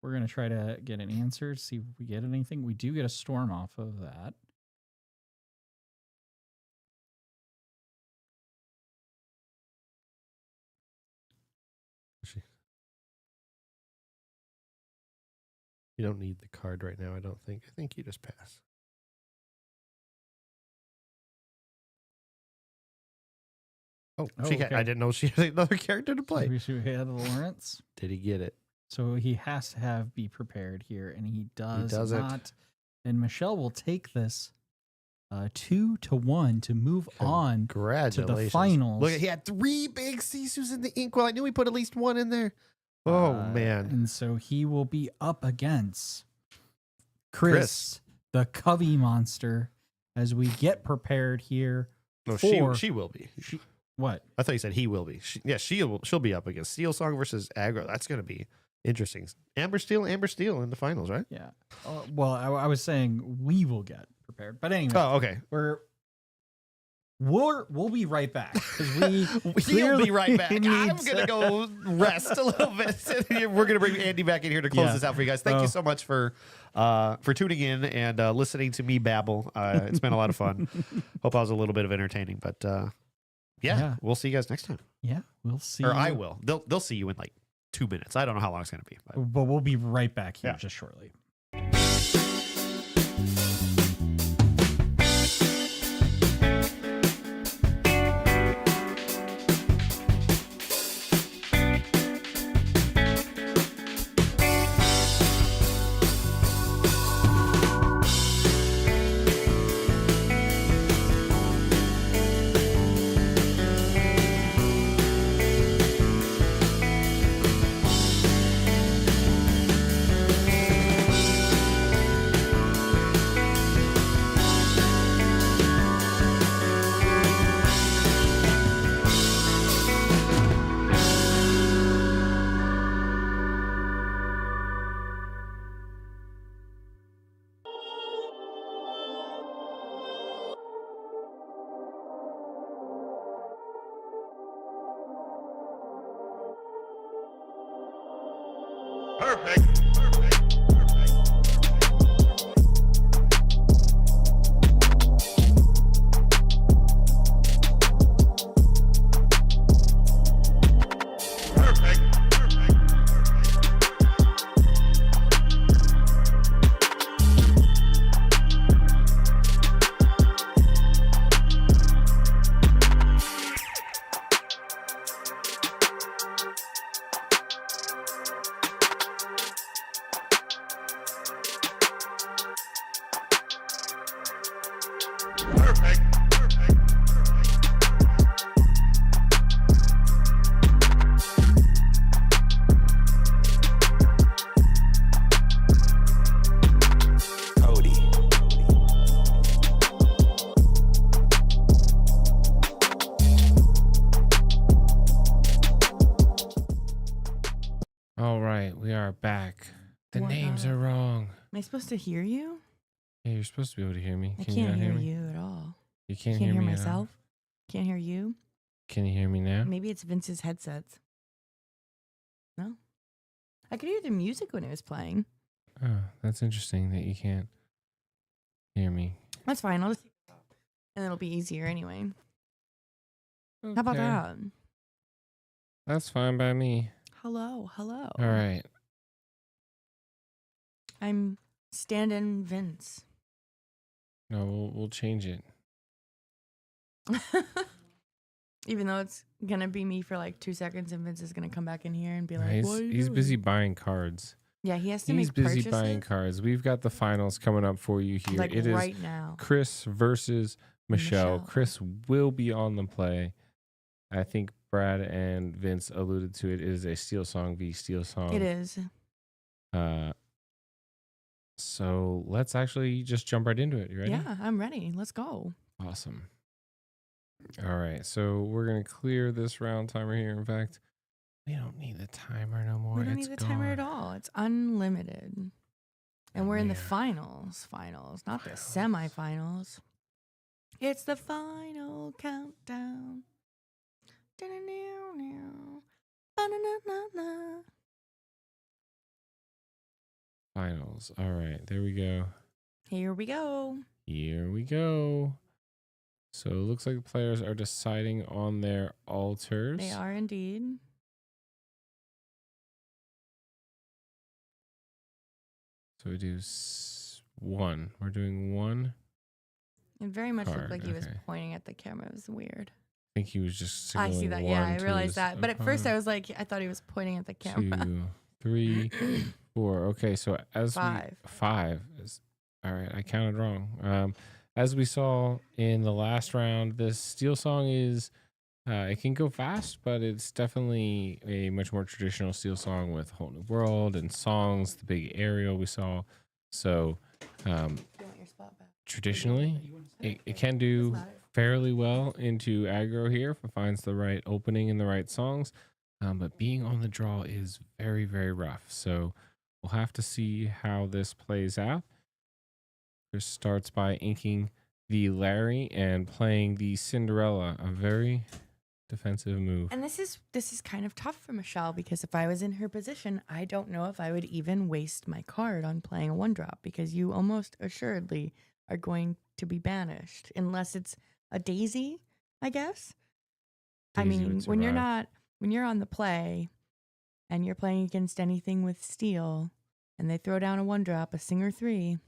[SPEAKER 5] we're gonna try to get an answer. See if we get anything. We do get a storm off of that.
[SPEAKER 8] You don't need the card right now. I don't think. I think you just pass. Oh, she
[SPEAKER 5] okay.
[SPEAKER 8] I didn't know she had another character to play.
[SPEAKER 5] So we should have Lawrence.
[SPEAKER 8] Did he get it?
[SPEAKER 5] So he has to have be prepared here, and he doesn't.
[SPEAKER 8] not.
[SPEAKER 5] And Michelle will take this 2-1 to move on to
[SPEAKER 8] Congratulations.
[SPEAKER 5] the finals.
[SPEAKER 8] Look, he had 3 big Sisus in the ink. Well, I knew he put at least 1 in there. Oh, man.
[SPEAKER 5] And so he will be up against Chris, the Covey monster, as we get prepared here.
[SPEAKER 8] No,
[SPEAKER 5] for
[SPEAKER 8] she will be.
[SPEAKER 5] what?
[SPEAKER 8] I thought you said he will be. She'll be up against Steel Song versus Aggro. That's going to be interesting. Amber Steel in the finals, right?
[SPEAKER 5] Yeah. Well, I was saying we will get prepared, but anyway.
[SPEAKER 8] Oh, okay.
[SPEAKER 5] We'll be right back because we
[SPEAKER 8] He'll
[SPEAKER 5] clearly
[SPEAKER 8] be right back.
[SPEAKER 5] need
[SPEAKER 8] I'm going to go rest a little bit. We're going to bring Andy back in here to close
[SPEAKER 5] Yeah.
[SPEAKER 8] this out for you guys. Thank you so much for tuning in and listening to me babble. It's been a lot of fun. Hope I was a little bit of entertaining, but
[SPEAKER 5] Yeah.
[SPEAKER 8] we'll see you guys next time.
[SPEAKER 5] Yeah, we'll see.
[SPEAKER 8] Or I will. They'll see you in like 2 minutes. I don't know how long it's going to be.
[SPEAKER 5] But we'll be right back here
[SPEAKER 8] Yeah.
[SPEAKER 5] just shortly.
[SPEAKER 1] Perfect.
[SPEAKER 2] All right, we are back. The
[SPEAKER 9] What
[SPEAKER 2] names
[SPEAKER 9] up?
[SPEAKER 2] are wrong.
[SPEAKER 9] Am I supposed to hear you?
[SPEAKER 2] Yeah, you're supposed to be able to hear me.
[SPEAKER 9] I
[SPEAKER 2] Can you
[SPEAKER 9] can't
[SPEAKER 2] not
[SPEAKER 9] hear
[SPEAKER 2] hear me?
[SPEAKER 9] you at all.
[SPEAKER 2] You
[SPEAKER 9] I
[SPEAKER 2] can't,
[SPEAKER 9] can't hear
[SPEAKER 2] me at all?
[SPEAKER 9] myself. Can't hear you.
[SPEAKER 2] Can you hear me now?
[SPEAKER 9] Maybe it's Vince's headsets. No? I could hear the music when it was playing.
[SPEAKER 2] Oh, that's interesting that you can't hear me.
[SPEAKER 9] That's fine. I'll just take it off. And it'll be easier anyway. How about
[SPEAKER 2] Okay,
[SPEAKER 9] that?
[SPEAKER 2] That's fine by me.
[SPEAKER 9] Hello. Hello.
[SPEAKER 2] All right.
[SPEAKER 9] I'm stand-in Vince.
[SPEAKER 2] No, we'll change it.
[SPEAKER 9] Even though it's going to be me for like 2 seconds and Vince is going to come back in here and be like,
[SPEAKER 2] he's
[SPEAKER 9] what are you
[SPEAKER 2] he's
[SPEAKER 9] doing?
[SPEAKER 2] busy buying cards.
[SPEAKER 9] Yeah, he has to
[SPEAKER 2] He's
[SPEAKER 9] make
[SPEAKER 2] busy
[SPEAKER 9] purchases.
[SPEAKER 2] buying cards. We've got the finals coming up for you here.
[SPEAKER 9] Like
[SPEAKER 2] It is
[SPEAKER 9] right now.
[SPEAKER 2] Chris versus Michelle.
[SPEAKER 9] Michelle.
[SPEAKER 2] Chris will be on the play. I think Brad and Vince alluded to it. It is a Steel Song v Steel Song.
[SPEAKER 9] It is.
[SPEAKER 2] So let's actually just jump right into it. You ready?
[SPEAKER 9] Yeah, I'm ready. Let's go.
[SPEAKER 2] Awesome. All right. So we're going to clear this round timer here. In fact, we don't need the timer no more.
[SPEAKER 9] We don't
[SPEAKER 2] It's
[SPEAKER 9] need the timer at
[SPEAKER 2] gone.
[SPEAKER 9] all. It's unlimited. And we're in the
[SPEAKER 2] Yeah.
[SPEAKER 9] finals, not the semifinals. It's the final countdown. Ba-na-na-na-na.
[SPEAKER 2] Finals. All right. There we go.
[SPEAKER 9] Here we go.
[SPEAKER 2] Here we go. So it looks like the players are deciding on their altars.
[SPEAKER 9] They are indeed.
[SPEAKER 2] So we do one. We're doing one.
[SPEAKER 9] It very much
[SPEAKER 2] Card,
[SPEAKER 9] looked like he was
[SPEAKER 2] okay.
[SPEAKER 9] pointing at the camera. It was weird.
[SPEAKER 2] I think he was just
[SPEAKER 9] I
[SPEAKER 2] signaling
[SPEAKER 9] see that. Yeah,
[SPEAKER 2] one
[SPEAKER 9] I
[SPEAKER 2] to
[SPEAKER 9] realized
[SPEAKER 2] his
[SPEAKER 9] that. But at first I
[SPEAKER 2] opponent.
[SPEAKER 9] was like, I thought he was pointing at the camera.
[SPEAKER 2] 2, 3, 4. Okay, so as
[SPEAKER 9] Five.
[SPEAKER 2] five is all right. I counted wrong. As we saw in the last round, this Steel Song is it can go fast, but it's definitely a much more traditional Steel Song with Whole New World and songs. The big aerial we saw. So
[SPEAKER 9] You want your spot back?
[SPEAKER 2] traditionally, it can do fairly well into aggro here if it finds the right opening and the right songs. But being on the draw is very, very rough. So we'll have to see how this plays out. Chris starts by inking the Larry and playing the Cinderella, a very defensive move.
[SPEAKER 9] And this is kind of tough for Michelle because if I was in her position, I don't know if I would even waste my card on playing a 1-drop because you almost assuredly are going to be banished unless it's a daisy, I guess. I
[SPEAKER 2] Daisy
[SPEAKER 9] mean,
[SPEAKER 2] would
[SPEAKER 9] when
[SPEAKER 2] survive.
[SPEAKER 9] you're on the play and you're playing against anything with steel and they throw down a 1-drop, a Singer 3,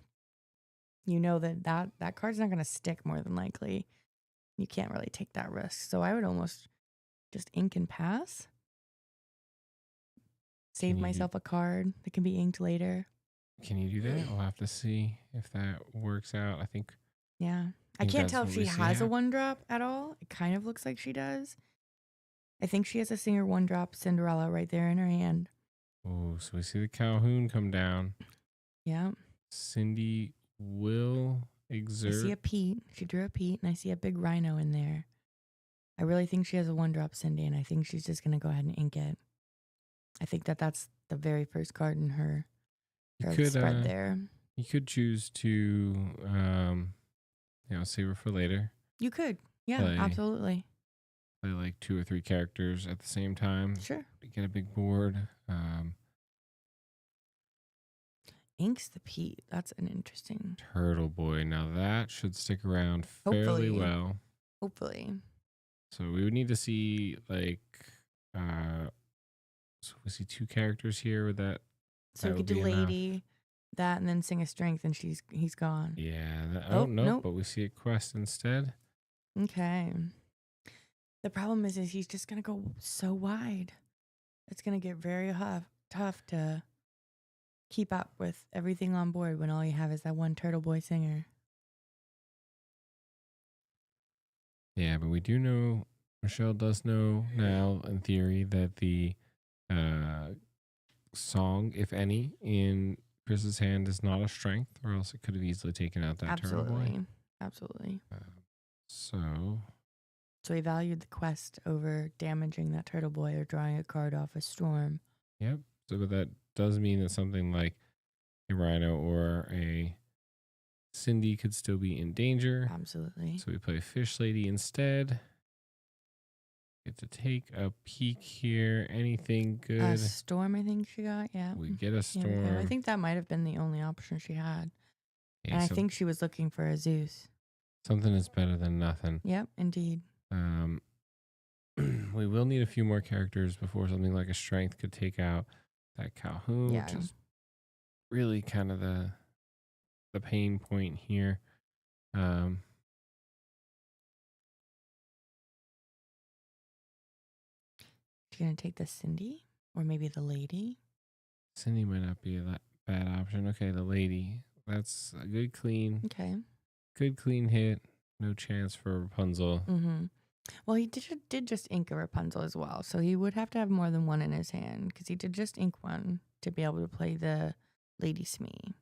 [SPEAKER 9] you know that card's not going to stick more than likely. You can't really take that risk. So I would almost just ink and pass. Save
[SPEAKER 2] Can you-
[SPEAKER 9] myself a card that can be inked later.
[SPEAKER 2] Can you do that? We'll have to see if that works out. I think
[SPEAKER 9] Yeah. I
[SPEAKER 2] think
[SPEAKER 9] can't
[SPEAKER 2] that's
[SPEAKER 9] tell if
[SPEAKER 2] what
[SPEAKER 9] she
[SPEAKER 2] we see
[SPEAKER 9] has a
[SPEAKER 2] hap-
[SPEAKER 9] 1-drop at all. It kind of looks like she does. I think she has a Singer 1-drop Cinderella right there in her hand.
[SPEAKER 2] Oh, so we see the Calhoun come down.
[SPEAKER 9] Yeah.
[SPEAKER 2] Cindy will
[SPEAKER 9] I
[SPEAKER 2] exert.
[SPEAKER 9] see a Pete. She drew a Pete, and I see a big rhino in there. I really think she has a 1-drop Cindy, and I think she's just going to go ahead and ink it. I think that's the very first card in her
[SPEAKER 2] You
[SPEAKER 9] her
[SPEAKER 2] could,
[SPEAKER 9] spread there.
[SPEAKER 2] You could choose to, save her for later.
[SPEAKER 9] You could. Yeah,
[SPEAKER 2] play-
[SPEAKER 9] absolutely.
[SPEAKER 2] Play like 2 or 3 characters at the same time.
[SPEAKER 9] Sure.
[SPEAKER 2] Get a big board.
[SPEAKER 9] Inks the Pete. That's an interesting.
[SPEAKER 2] Turtle Boy. Now that should stick around fairly
[SPEAKER 9] Hopefully.
[SPEAKER 2] well.
[SPEAKER 9] Hopefully.
[SPEAKER 2] So we would need to see so we see 2 characters here with that.
[SPEAKER 9] So
[SPEAKER 2] That
[SPEAKER 9] we could
[SPEAKER 2] would
[SPEAKER 9] do
[SPEAKER 2] be enough.
[SPEAKER 9] Lady, that, and then sing a Strength, and he's gone.
[SPEAKER 2] Yeah. I
[SPEAKER 9] Oh,
[SPEAKER 2] don't know,
[SPEAKER 9] nope.
[SPEAKER 2] but we see a quest instead.
[SPEAKER 9] Okay. The problem is he's just gonna go so wide. It's gonna get very tough to keep up with everything on board when all you have is that one Turtle Boy singer.
[SPEAKER 2] Yeah, but we do know, Michelle does know now, in theory, that the song, if any, in Chris's hand is not a strength, or else it could have easily taken out that Turtle Boy.
[SPEAKER 9] Absolutely. Absolutely.
[SPEAKER 2] So,
[SPEAKER 9] So he valued the quest over damaging that Turtle Boy or drawing a card off a storm.
[SPEAKER 2] yep. So, but that does mean that something like a rhino or a Cindy could still be in danger.
[SPEAKER 9] Absolutely.
[SPEAKER 2] So we play Fish Lady instead. Get to take a peek here. Anything
[SPEAKER 9] A
[SPEAKER 2] good?
[SPEAKER 9] storm, I think she got. Yeah.
[SPEAKER 2] We get a
[SPEAKER 9] Yeah, we go.
[SPEAKER 2] storm.
[SPEAKER 9] I think that might have been the only option she had.
[SPEAKER 2] Okay,
[SPEAKER 9] And I
[SPEAKER 2] so
[SPEAKER 9] think she was looking for a Zeus.
[SPEAKER 2] something is better than nothing.
[SPEAKER 9] Yep, indeed.
[SPEAKER 2] We will need a few more characters before something like a strength could take out that Calhoun,
[SPEAKER 9] Yeah.
[SPEAKER 2] which is really kind of the pain point here.
[SPEAKER 9] She's going to take the Cindy or maybe the lady.
[SPEAKER 2] Cindy might not be a bad option. Okay, the lady. That's a good clean.
[SPEAKER 9] Okay.
[SPEAKER 2] Good clean hit. No chance for Rapunzel.
[SPEAKER 9] Mm-hmm. Well, he did just ink a Rapunzel as well. So he would have to have more than one in his hand because he did just ink one to be able to play the Lady Smee.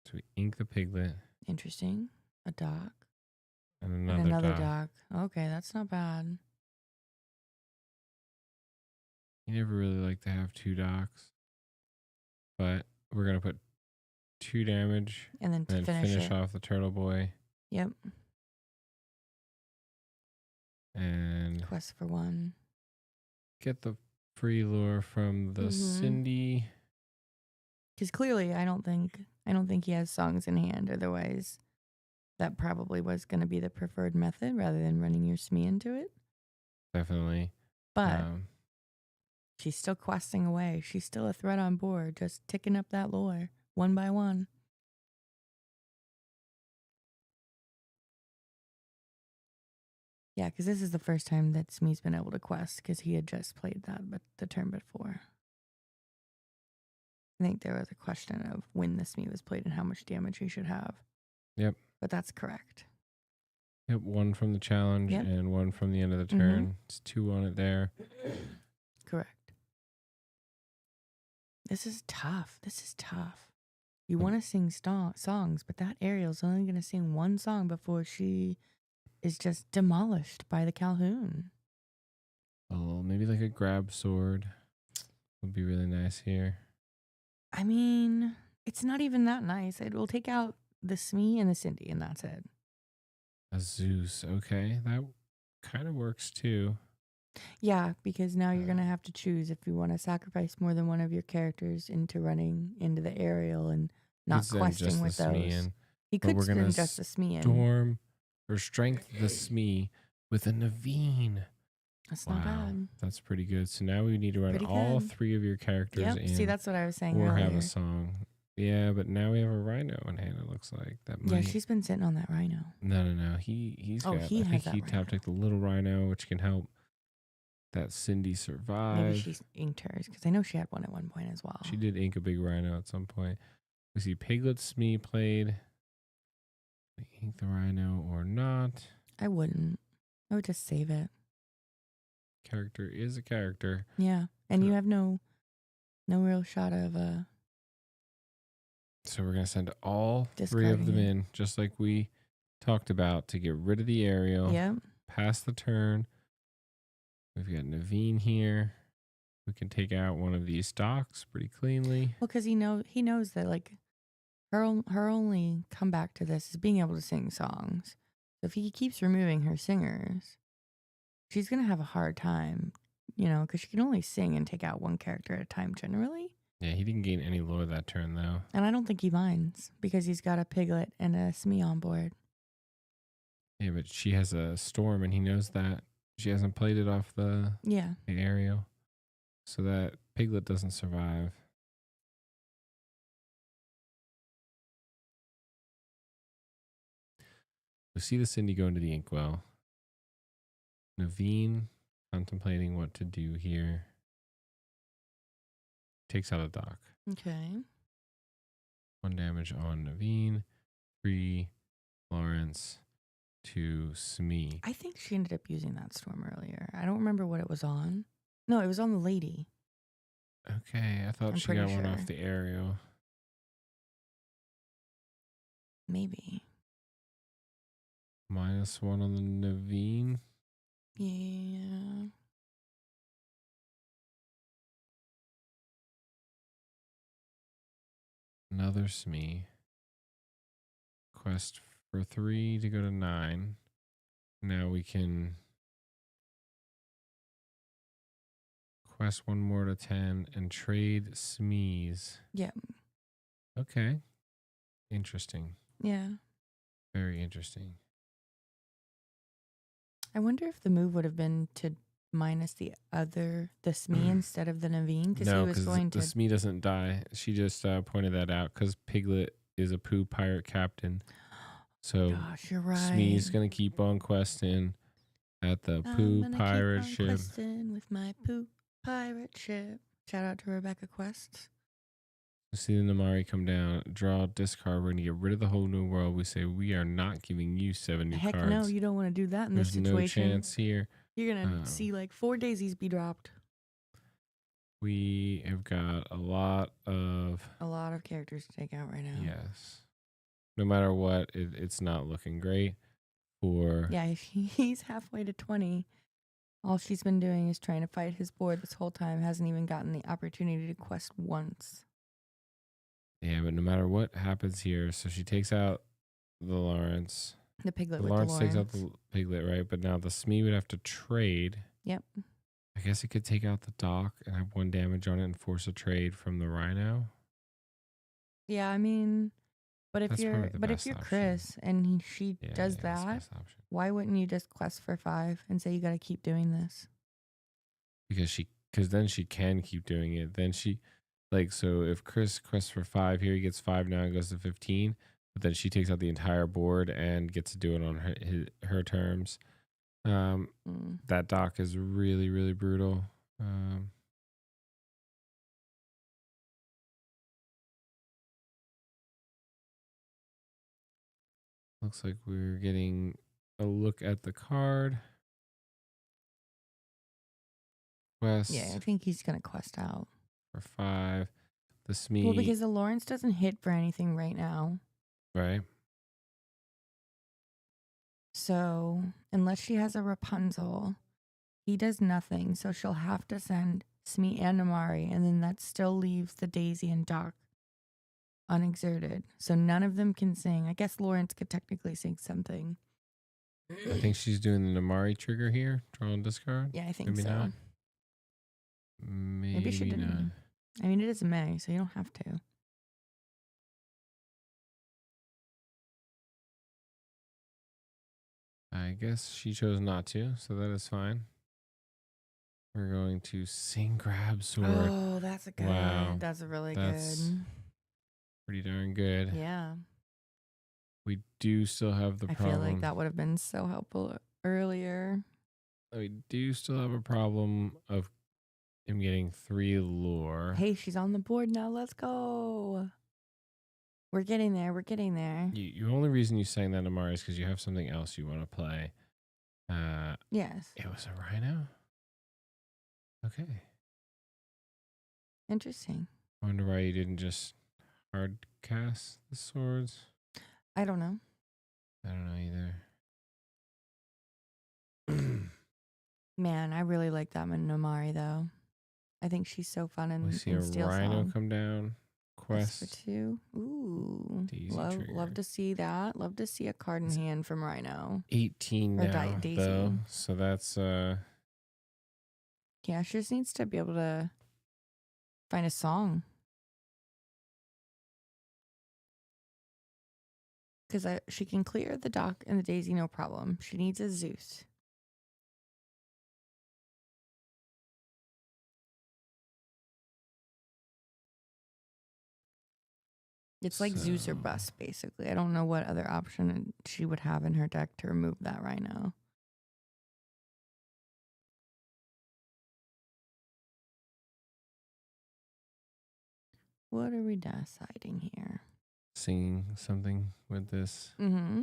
[SPEAKER 2] So we ink the piglet
[SPEAKER 9] Interesting. A dock.
[SPEAKER 2] and
[SPEAKER 9] And
[SPEAKER 2] another,
[SPEAKER 9] another
[SPEAKER 2] dock.
[SPEAKER 9] dock. Okay, that's not bad.
[SPEAKER 2] You never really like to have two docks. But we're going to put 2 damage
[SPEAKER 9] And then to
[SPEAKER 2] and
[SPEAKER 9] finish
[SPEAKER 2] finish
[SPEAKER 9] it.
[SPEAKER 2] off the turtle boy.
[SPEAKER 9] Yep.
[SPEAKER 2] And
[SPEAKER 9] Quest for 1.
[SPEAKER 2] get the free lure from the
[SPEAKER 9] Mhm.
[SPEAKER 2] Cindy.
[SPEAKER 9] Because clearly, I don't think he has songs in hand. Otherwise, that probably was going to be the preferred method rather than running your Smee into it.
[SPEAKER 2] Definitely.
[SPEAKER 9] But she's still questing away. She's still a threat on board, just ticking up that lore one by one. Yeah, because this is the first time that Smee's been able to quest because he had just played that but the turn before. I think there was a question of when the Smee was played and how much damage he should have.
[SPEAKER 2] Yep.
[SPEAKER 9] But that's correct.
[SPEAKER 2] Yep, 1 from the challenge
[SPEAKER 9] Yep.
[SPEAKER 2] and 1 from the end of the turn. It's 2 on it there.
[SPEAKER 9] Correct. This is tough. You want to sing songs, but that Ariel's only going to sing one song before she is just demolished by the Calhoun.
[SPEAKER 2] Oh, maybe like a grab sword would be really nice here.
[SPEAKER 9] I mean, it's not even that nice. It will take out the Smee and the Cindy, and that's it.
[SPEAKER 2] A Zeus. Okay, that kind of works too.
[SPEAKER 9] Yeah, because now you're going to have to choose if you want to sacrifice more than one of your characters into running into the Ariel and not
[SPEAKER 2] Could send
[SPEAKER 9] questing
[SPEAKER 2] just
[SPEAKER 9] with
[SPEAKER 2] the Smee
[SPEAKER 9] those.
[SPEAKER 2] in,
[SPEAKER 9] He
[SPEAKER 2] but
[SPEAKER 9] could
[SPEAKER 2] we're gonna
[SPEAKER 9] spend just the Smee in.
[SPEAKER 2] Storm or strength the Smee with a Naveen.
[SPEAKER 9] That's not bad.
[SPEAKER 2] That's pretty good. So now we need to run
[SPEAKER 9] Pretty
[SPEAKER 2] all
[SPEAKER 9] good.
[SPEAKER 2] 3 of your characters
[SPEAKER 9] Yep.
[SPEAKER 2] in.
[SPEAKER 9] See, that's what I was saying
[SPEAKER 2] or
[SPEAKER 9] earlier.
[SPEAKER 2] have a song. Yeah, but now we have a rhino in hand. It looks like that.
[SPEAKER 9] Yeah,
[SPEAKER 2] Might...
[SPEAKER 9] she's been sitting on that rhino.
[SPEAKER 2] No. He's
[SPEAKER 9] Oh,
[SPEAKER 2] got.
[SPEAKER 9] he
[SPEAKER 2] I
[SPEAKER 9] has
[SPEAKER 2] think
[SPEAKER 9] that
[SPEAKER 2] he
[SPEAKER 9] rhino.
[SPEAKER 2] tapped like the little rhino, which can help that Cindy
[SPEAKER 9] Maybe
[SPEAKER 2] survive.
[SPEAKER 9] she's inked hers because I know she had one at one point as well.
[SPEAKER 2] She did ink a big rhino at some point. We see Piglet Smee played. We ink the rhino or not.
[SPEAKER 9] I wouldn't. I would just save it.
[SPEAKER 2] Character is a character.
[SPEAKER 9] Yeah, and
[SPEAKER 2] So-
[SPEAKER 9] you have no real shot of
[SPEAKER 2] So we're gonna send all 3 of them
[SPEAKER 9] Discarding it.
[SPEAKER 2] in, just like we talked about, to get rid of the Ariel.
[SPEAKER 9] Yep.
[SPEAKER 2] Pass the turn. We've got Naveen here. We can take out one of these stocks pretty cleanly.
[SPEAKER 9] Well, because he knows that like her only comeback to this is being able to sing songs. So if he keeps removing her singers, she's gonna have a hard time, because she can only sing and take out one character at a time generally.
[SPEAKER 2] Yeah, he didn't gain any lore that turn though.
[SPEAKER 9] And I don't think he minds because he's got a Piglet and a Smee on board.
[SPEAKER 2] Yeah, but she has a storm and he knows that. She hasn't played it off the
[SPEAKER 9] Yeah.
[SPEAKER 2] Ariel. So that Piglet doesn't survive. We see the Cindy go into the inkwell. Naveen contemplating what to do here. Takes out a dock.
[SPEAKER 9] Okay.
[SPEAKER 2] 1 damage on Naveen. 3 Lawrence. 2 Smee.
[SPEAKER 9] I think she ended up using that storm earlier. I don't remember what it was on. No, it was on the lady.
[SPEAKER 2] Okay, I thought
[SPEAKER 9] I'm
[SPEAKER 2] she got
[SPEAKER 9] pretty
[SPEAKER 2] one
[SPEAKER 9] sure.
[SPEAKER 2] off the Ariel.
[SPEAKER 9] Maybe.
[SPEAKER 2] -1 on the Naveen.
[SPEAKER 9] Yeah.
[SPEAKER 2] Another Smee. Quest for 3 to go to 9. Now we can quest one more to 10 and trade Smees.
[SPEAKER 9] Yeah.
[SPEAKER 2] Okay. Interesting.
[SPEAKER 9] Yeah.
[SPEAKER 2] Very interesting.
[SPEAKER 9] I wonder if the move would have been to minus the Smee instead of the Naveen, because
[SPEAKER 2] No,
[SPEAKER 9] he was
[SPEAKER 2] because
[SPEAKER 9] going
[SPEAKER 2] the
[SPEAKER 9] to.
[SPEAKER 2] Smee doesn't die. She just pointed that out because Piglet is a poo pirate captain. So
[SPEAKER 9] Gosh, you're right.
[SPEAKER 2] Smee's going to keep on questing at the poo
[SPEAKER 9] I'm gonna
[SPEAKER 2] pirate
[SPEAKER 9] keep on
[SPEAKER 2] ship.
[SPEAKER 9] questing with my poo pirate ship. Shout out to Rebecca Quests.
[SPEAKER 2] See the Namari come down, draw, discard. We're going to get rid of the whole new world. We say we are not giving you 7 new
[SPEAKER 9] Heck
[SPEAKER 2] cards.
[SPEAKER 9] no, you don't want to do that in this
[SPEAKER 2] There's
[SPEAKER 9] situation.
[SPEAKER 2] no chance here.
[SPEAKER 9] You're gonna see like 4 daisies be dropped.
[SPEAKER 2] We have got a lot of
[SPEAKER 9] characters to take out right now.
[SPEAKER 2] yes. No matter what, it's not looking great for
[SPEAKER 9] Yeah, if he's halfway to 20. All she's been doing is trying to fight his board this whole time. Hasn't even gotten the opportunity to quest once.
[SPEAKER 2] yeah. But no matter what happens here, so she takes out the Lawrence.
[SPEAKER 9] The Piglet
[SPEAKER 2] The
[SPEAKER 9] with
[SPEAKER 2] Lawrence
[SPEAKER 9] the
[SPEAKER 2] takes
[SPEAKER 9] Lawrence.
[SPEAKER 2] out the Piglet, right? But now the Smee would have to trade.
[SPEAKER 9] Yep.
[SPEAKER 2] I guess it could take out the Dock and have 1 damage on it and force a trade from the Rhino.
[SPEAKER 9] Yeah, I mean, but if
[SPEAKER 2] That's
[SPEAKER 9] you're
[SPEAKER 2] probably the best
[SPEAKER 9] if you're
[SPEAKER 2] option.
[SPEAKER 9] Chris and she
[SPEAKER 2] Yeah,
[SPEAKER 9] does
[SPEAKER 2] yeah, that's the
[SPEAKER 9] that,
[SPEAKER 2] best option.
[SPEAKER 9] why wouldn't you just quest for 5 and say you got to keep doing this?
[SPEAKER 2] Because then she can keep doing it. Then she, like, so if Chris quests for 5 here, he gets 5 now and goes to 15. But then she takes out the entire board and gets to do it on her terms. That Dock is really, really brutal. Looks like we're getting a look at the card. Quest
[SPEAKER 9] Yeah, I think he's gonna quest out.
[SPEAKER 2] for 5. The Smee,
[SPEAKER 9] Well, because the Lawrence doesn't hit for anything right now.
[SPEAKER 2] right?
[SPEAKER 9] So, unless she has a Rapunzel, he does nothing. So she'll have to send Smee and Amari, and then that still leaves the Daisy and Doc unexerted. So none of them can sing. I guess Lawrence could technically sing something.
[SPEAKER 2] I think she's doing the Namari trigger here. Draw and discard.
[SPEAKER 9] Yeah, I think
[SPEAKER 2] Maybe
[SPEAKER 9] so.
[SPEAKER 2] not.
[SPEAKER 9] Maybe she
[SPEAKER 2] Maybe not.
[SPEAKER 9] didn't. I mean, it is May, so you don't have to.
[SPEAKER 2] I guess she chose not to, so that is fine. We're going to sing grab sword.
[SPEAKER 9] Oh, that's a good.
[SPEAKER 2] Wow.
[SPEAKER 9] That's a really
[SPEAKER 2] That's
[SPEAKER 9] good.
[SPEAKER 2] pretty darn good.
[SPEAKER 9] Yeah.
[SPEAKER 2] We do still have the
[SPEAKER 9] I
[SPEAKER 2] problem.
[SPEAKER 9] feel like that would have been so helpful earlier.
[SPEAKER 2] We do still have a problem of him getting 3 lore.
[SPEAKER 9] Hey, she's on the board now. Let's go. We're getting there. We're getting there.
[SPEAKER 2] You only reason you sang that, Amari, is because you have something else you want to play.
[SPEAKER 9] Yes.
[SPEAKER 2] It was a Rhino? Okay.
[SPEAKER 9] Interesting.
[SPEAKER 2] I wonder why you didn't just hard cast the swords.
[SPEAKER 9] I don't know.
[SPEAKER 2] I don't know either.
[SPEAKER 9] Man, I really like that Nomari though. I think she's so fun in,
[SPEAKER 2] We see
[SPEAKER 9] in
[SPEAKER 2] a
[SPEAKER 9] Steel
[SPEAKER 2] Rhino
[SPEAKER 9] Song.
[SPEAKER 2] come down.
[SPEAKER 9] Quest
[SPEAKER 2] Quest.
[SPEAKER 9] for 2. Ooh.
[SPEAKER 2] Daisy
[SPEAKER 9] Love
[SPEAKER 2] trigger.
[SPEAKER 9] to see that. Love to see a card in hand from Rhino.
[SPEAKER 2] 18
[SPEAKER 9] Or
[SPEAKER 2] now,
[SPEAKER 9] Daisy.
[SPEAKER 2] though. So that's
[SPEAKER 9] Yeah, she just needs to be able to find a song. Because she can clear the Dock and the Daisy, no problem. She needs a Zeus. It's like Zeus or
[SPEAKER 2] So-
[SPEAKER 9] Bust, basically. I don't know what other option she would have in her deck to remove that Rhino. What are we deciding here?
[SPEAKER 2] singing something with this
[SPEAKER 9] Mm-hmm.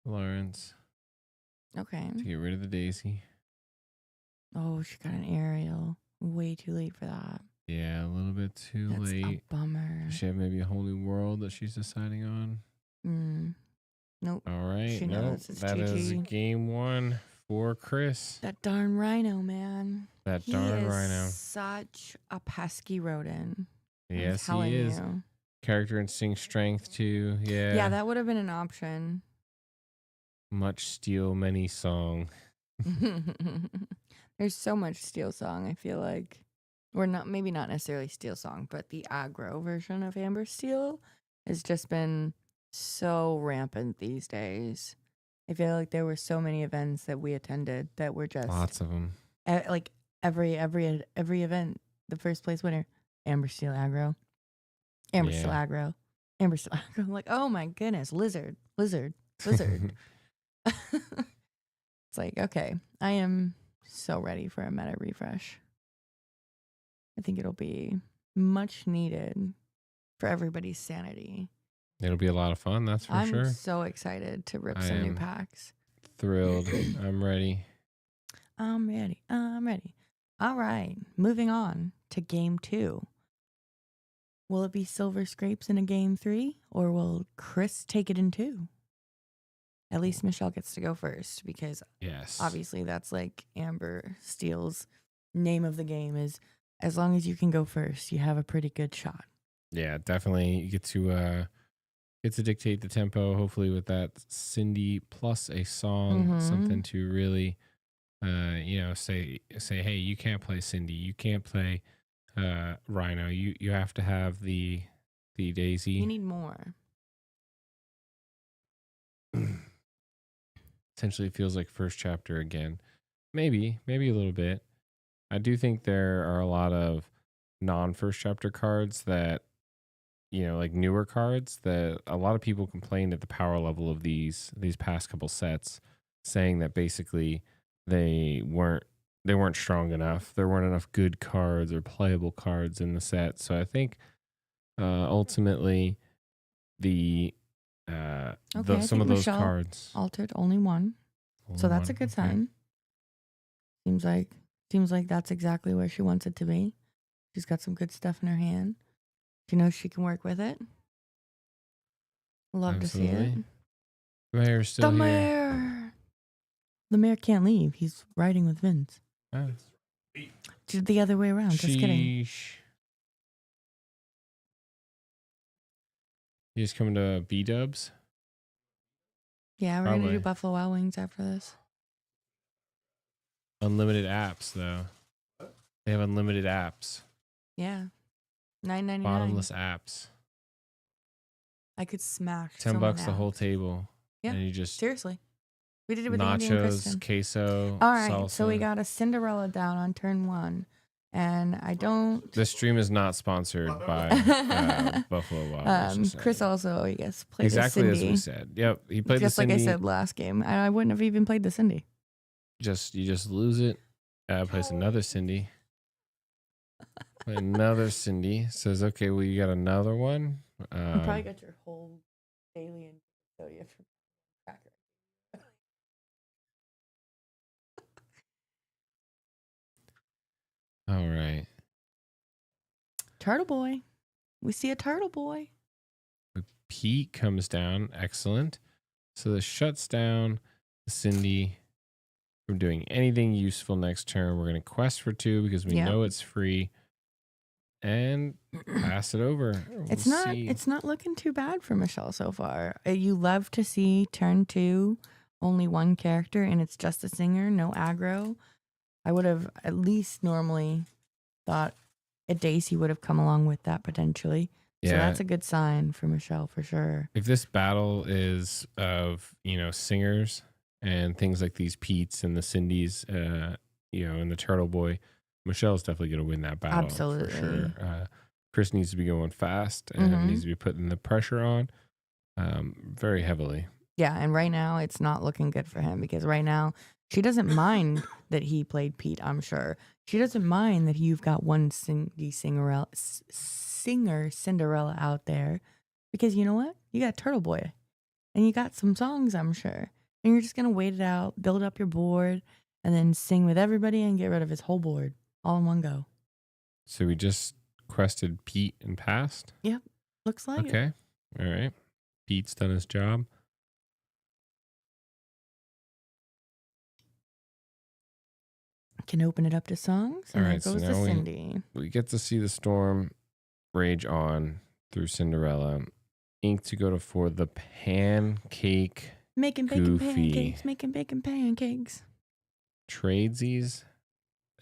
[SPEAKER 2] Lawrence
[SPEAKER 9] Okay.
[SPEAKER 2] to get rid of the Daisy.
[SPEAKER 9] Oh, she got an aerial. Way too late for that.
[SPEAKER 2] Yeah, a little bit too
[SPEAKER 9] That's
[SPEAKER 2] late.
[SPEAKER 9] a bummer.
[SPEAKER 2] Does she have maybe a whole new world that she's deciding on?
[SPEAKER 9] Nope.
[SPEAKER 2] All right.
[SPEAKER 9] She
[SPEAKER 2] Nope.
[SPEAKER 9] knows it's
[SPEAKER 2] That is
[SPEAKER 9] GG.
[SPEAKER 2] game 1 for Chris.
[SPEAKER 9] That darn Rhino, man.
[SPEAKER 2] That
[SPEAKER 9] He
[SPEAKER 2] darn
[SPEAKER 9] is
[SPEAKER 2] Rhino.
[SPEAKER 9] such a pesky rodent. I'm
[SPEAKER 2] Yes, he
[SPEAKER 9] telling
[SPEAKER 2] is.
[SPEAKER 9] you.
[SPEAKER 2] Character instinct strength too. Yeah.
[SPEAKER 9] Yeah, that would have been an option.
[SPEAKER 2] Much steel, many song.
[SPEAKER 9] There's so much Steel Song, I feel like. Or not, maybe not necessarily Steel Song, but the aggro version of Amber Steel has just been so rampant these days. I feel like there were so many events that we attended that were just
[SPEAKER 2] Lots of them.
[SPEAKER 9] like every event, the first place winner, Amber Steel aggro, Amber Steel
[SPEAKER 2] Yeah.
[SPEAKER 9] aggro, Amber Steel aggro. I'm like, oh my goodness, lizard. It's like, okay, I am so ready for a meta refresh. I think it'll be much needed for everybody's sanity.
[SPEAKER 2] It'll be a lot of fun, that's for
[SPEAKER 9] I'm
[SPEAKER 2] sure.
[SPEAKER 9] so excited to rip
[SPEAKER 2] I
[SPEAKER 9] some new
[SPEAKER 2] am
[SPEAKER 9] packs.
[SPEAKER 2] Thrilled. I'm ready.
[SPEAKER 9] I'm ready. All right, moving on to game 2. Will it be Silver Scrapes in a game 3, or will Chris take it in 2? At least Michelle gets to go first, because
[SPEAKER 2] Yes.
[SPEAKER 9] obviously that's like Amber Steele's name of the game is, as long as you can go first, you have a pretty good shot.
[SPEAKER 2] Yeah, definitely. You get to dictate the tempo, hopefully with that Cindy plus a song,
[SPEAKER 9] Mhm.
[SPEAKER 2] something to really say, hey, you can't play Cindy, you can't play Rhino. You have to have the Daisy.
[SPEAKER 9] You need more.
[SPEAKER 2] Essentially feels like first chapter again. Maybe a little bit. I do think there are a lot of non-first chapter cards that, like newer cards that a lot of people complained at the power level of these past couple sets, saying that basically they weren't strong enough. There weren't enough good cards or playable cards in the set. So I think ultimately
[SPEAKER 9] I
[SPEAKER 2] some
[SPEAKER 9] think
[SPEAKER 2] of those
[SPEAKER 9] Michelle
[SPEAKER 2] cards.
[SPEAKER 9] altered only one. So that's a good sign. Seems like that's exactly where she wants it to be. She's got some good stuff in her hand. She knows she can work with it. Love to see it.
[SPEAKER 2] Absolutely. The mayor's still
[SPEAKER 9] The
[SPEAKER 2] here.
[SPEAKER 9] mayor. The mayor can't leave. He's riding with Vince.
[SPEAKER 2] Oh.
[SPEAKER 9] Just the other way around. Just kidding.
[SPEAKER 2] Sheesh. You just coming to B-dubs?
[SPEAKER 9] Yeah, we're gonna
[SPEAKER 2] Probably.
[SPEAKER 9] do Buffalo Wild Wings after this.
[SPEAKER 2] Unlimited apps, though. They have unlimited apps.
[SPEAKER 9] Yeah, $9.99.
[SPEAKER 2] Bottomless apps.
[SPEAKER 9] I could smash.
[SPEAKER 2] $10 the
[SPEAKER 9] someone
[SPEAKER 2] whole
[SPEAKER 9] out.
[SPEAKER 2] table.
[SPEAKER 9] Yeah,
[SPEAKER 2] And you just
[SPEAKER 9] seriously. We did it with Andy and
[SPEAKER 2] nachos,
[SPEAKER 9] Kristen.
[SPEAKER 2] queso,
[SPEAKER 9] All right,
[SPEAKER 2] salsa.
[SPEAKER 9] so we got a Cinderella down on turn 1, and I don't.
[SPEAKER 2] This stream is not sponsored by Buffalo Wild Wings. just
[SPEAKER 9] Chris
[SPEAKER 2] saying.
[SPEAKER 9] also, I guess, played
[SPEAKER 2] Exactly
[SPEAKER 9] the
[SPEAKER 2] as
[SPEAKER 9] Cindy.
[SPEAKER 2] we said. Yep, he played
[SPEAKER 9] Just
[SPEAKER 2] the
[SPEAKER 9] like
[SPEAKER 2] Cindy.
[SPEAKER 9] I said last game, I wouldn't have even played the Cindy.
[SPEAKER 2] You just lose it. Plays another Cindy. Play another Cindy. Says, okay, well, you got another one.
[SPEAKER 9] You probably got your whole daily and custodian for cracker.
[SPEAKER 2] All right.
[SPEAKER 9] Turtle boy. We see a turtle boy.
[SPEAKER 2] Pete comes down. Excellent. So this shuts down Cindy from doing anything useful next turn. We're going to quest for 2 because we
[SPEAKER 9] Yep.
[SPEAKER 2] know it's free. And pass it over.
[SPEAKER 9] It's
[SPEAKER 2] We'll
[SPEAKER 9] not.
[SPEAKER 2] see.
[SPEAKER 9] It's not looking too bad for Michelle so far. You love to see turn 2, only one character, and it's just a singer, no aggro. I would have at least normally thought a Daisy would have come along with that potentially. So
[SPEAKER 2] Yeah.
[SPEAKER 9] that's a good sign for Michelle for sure.
[SPEAKER 2] If this battle is of, singers and things like these Pete's and the Cindy's, and the Turtle Boy, Michelle's definitely going to win that battle.
[SPEAKER 9] Absolutely.
[SPEAKER 2] For sure. Chris needs to be going fast and
[SPEAKER 9] Mhm.
[SPEAKER 2] needs to be putting the pressure on very heavily.
[SPEAKER 9] Yeah, and right now it's not looking good for him because right now she doesn't mind that he played Pete, I'm sure. She doesn't mind that you've got one singer Cinderella out there because you know what? You got Turtle Boy and you got some songs, I'm sure. And you're just going to wait it out, build up your board, and then sing with everybody and get rid of his whole board all in one go.
[SPEAKER 2] So we just quested Pete and passed?
[SPEAKER 9] Looks like it.
[SPEAKER 2] Okay. All right. Pete's done his job.
[SPEAKER 9] Can open it up to songs.
[SPEAKER 2] All
[SPEAKER 9] And
[SPEAKER 2] right,
[SPEAKER 9] there
[SPEAKER 2] so
[SPEAKER 9] goes the
[SPEAKER 2] now
[SPEAKER 9] Cindy.
[SPEAKER 2] we get to see the storm rage on. through Cinderella. Ink to go to 4. The pancake
[SPEAKER 9] Making bacon
[SPEAKER 2] Goofy.
[SPEAKER 9] pancakes. Making bacon pancakes.
[SPEAKER 2] tradesies,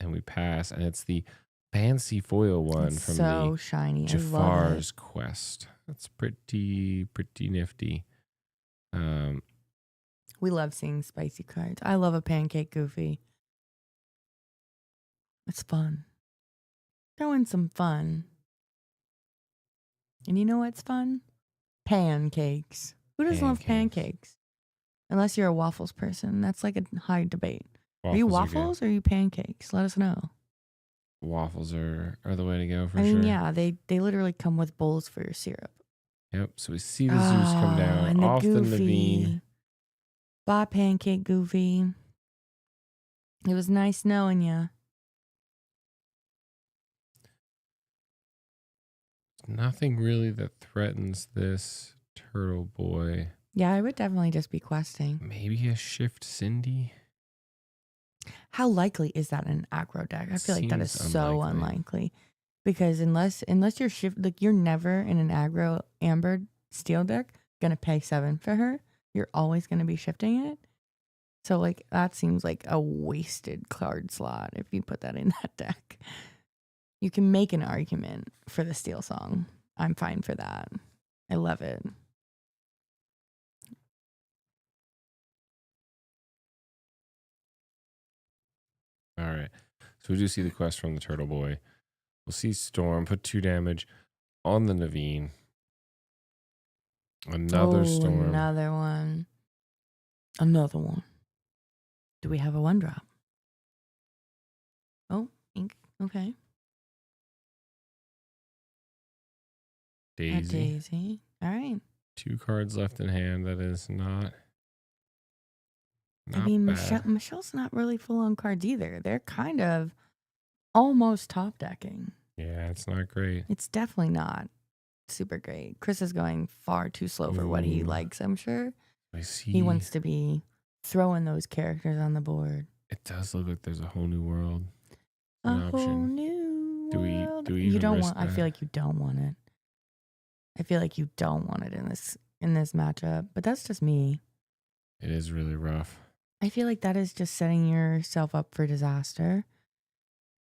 [SPEAKER 2] and we pass. And it's the fancy foil one
[SPEAKER 9] It's
[SPEAKER 2] from
[SPEAKER 9] so
[SPEAKER 2] the
[SPEAKER 9] shiny. I love it.
[SPEAKER 2] Jafar's Quest. That's pretty nifty.
[SPEAKER 9] We love seeing spicy cards. I love a pancake Goofy. It's fun. Throw in some fun. And you know what's fun? Pancakes. Who doesn't love pancakes? Unless you're a waffles person. That's like a high debate. Are you
[SPEAKER 2] good.
[SPEAKER 9] waffles or are you pancakes? Let us know.
[SPEAKER 2] Waffles are the way to go for
[SPEAKER 9] I
[SPEAKER 2] sure.
[SPEAKER 9] mean, yeah, they literally come with bowls for your syrup.
[SPEAKER 2] Yep. So we see the Zeus come down
[SPEAKER 9] and the
[SPEAKER 2] off
[SPEAKER 9] Goofy.
[SPEAKER 2] the Naveen.
[SPEAKER 9] Bye, pancake Goofy. It was nice knowing you.
[SPEAKER 2] Nothing really that threatens this turtle boy.
[SPEAKER 9] Yeah, I would definitely just be questing.
[SPEAKER 2] Maybe a shift Cindy.
[SPEAKER 9] How likely is that in an aggro deck? I feel like that is
[SPEAKER 2] Seems
[SPEAKER 9] so
[SPEAKER 2] unlikely.
[SPEAKER 9] unlikely. Because unless you're you're never in an aggro amber steel deck gonna pay 7 for her. You're always gonna be shifting it. So like that seems like a wasted card slot if you put that in that deck. You can make an argument for the steel song. I'm fine for that. I love it.
[SPEAKER 2] All right. So we do see the quest from the turtle boy. We'll see Storm put 2 damage on the Naveen. Another Storm.
[SPEAKER 9] Another one. Another one. Do we have a 1-drop? Oh, ink. Okay. A
[SPEAKER 2] Daisy.
[SPEAKER 9] daisy. All right.
[SPEAKER 2] 2 cards left in hand. That is not
[SPEAKER 9] I mean,
[SPEAKER 2] bad.
[SPEAKER 9] Michelle's not really full on cards either. They're kind of almost top decking.
[SPEAKER 2] Yeah, it's not great.
[SPEAKER 9] It's definitely not super great. Chris is going far too slow for what he
[SPEAKER 2] Ooh.
[SPEAKER 9] likes, I'm sure.
[SPEAKER 2] I see.
[SPEAKER 9] He wants to be throwing those characters on the board.
[SPEAKER 2] It does look like there's a whole new world.
[SPEAKER 9] A
[SPEAKER 2] An
[SPEAKER 9] whole
[SPEAKER 2] option.
[SPEAKER 9] new
[SPEAKER 2] Do we
[SPEAKER 9] world.
[SPEAKER 2] even
[SPEAKER 9] You don't
[SPEAKER 2] risk
[SPEAKER 9] want. I
[SPEAKER 2] that?
[SPEAKER 9] feel like you don't want it. I feel like you don't want it in this matchup. But that's just me.
[SPEAKER 2] It is really rough.
[SPEAKER 9] I feel like that is just setting yourself up for disaster.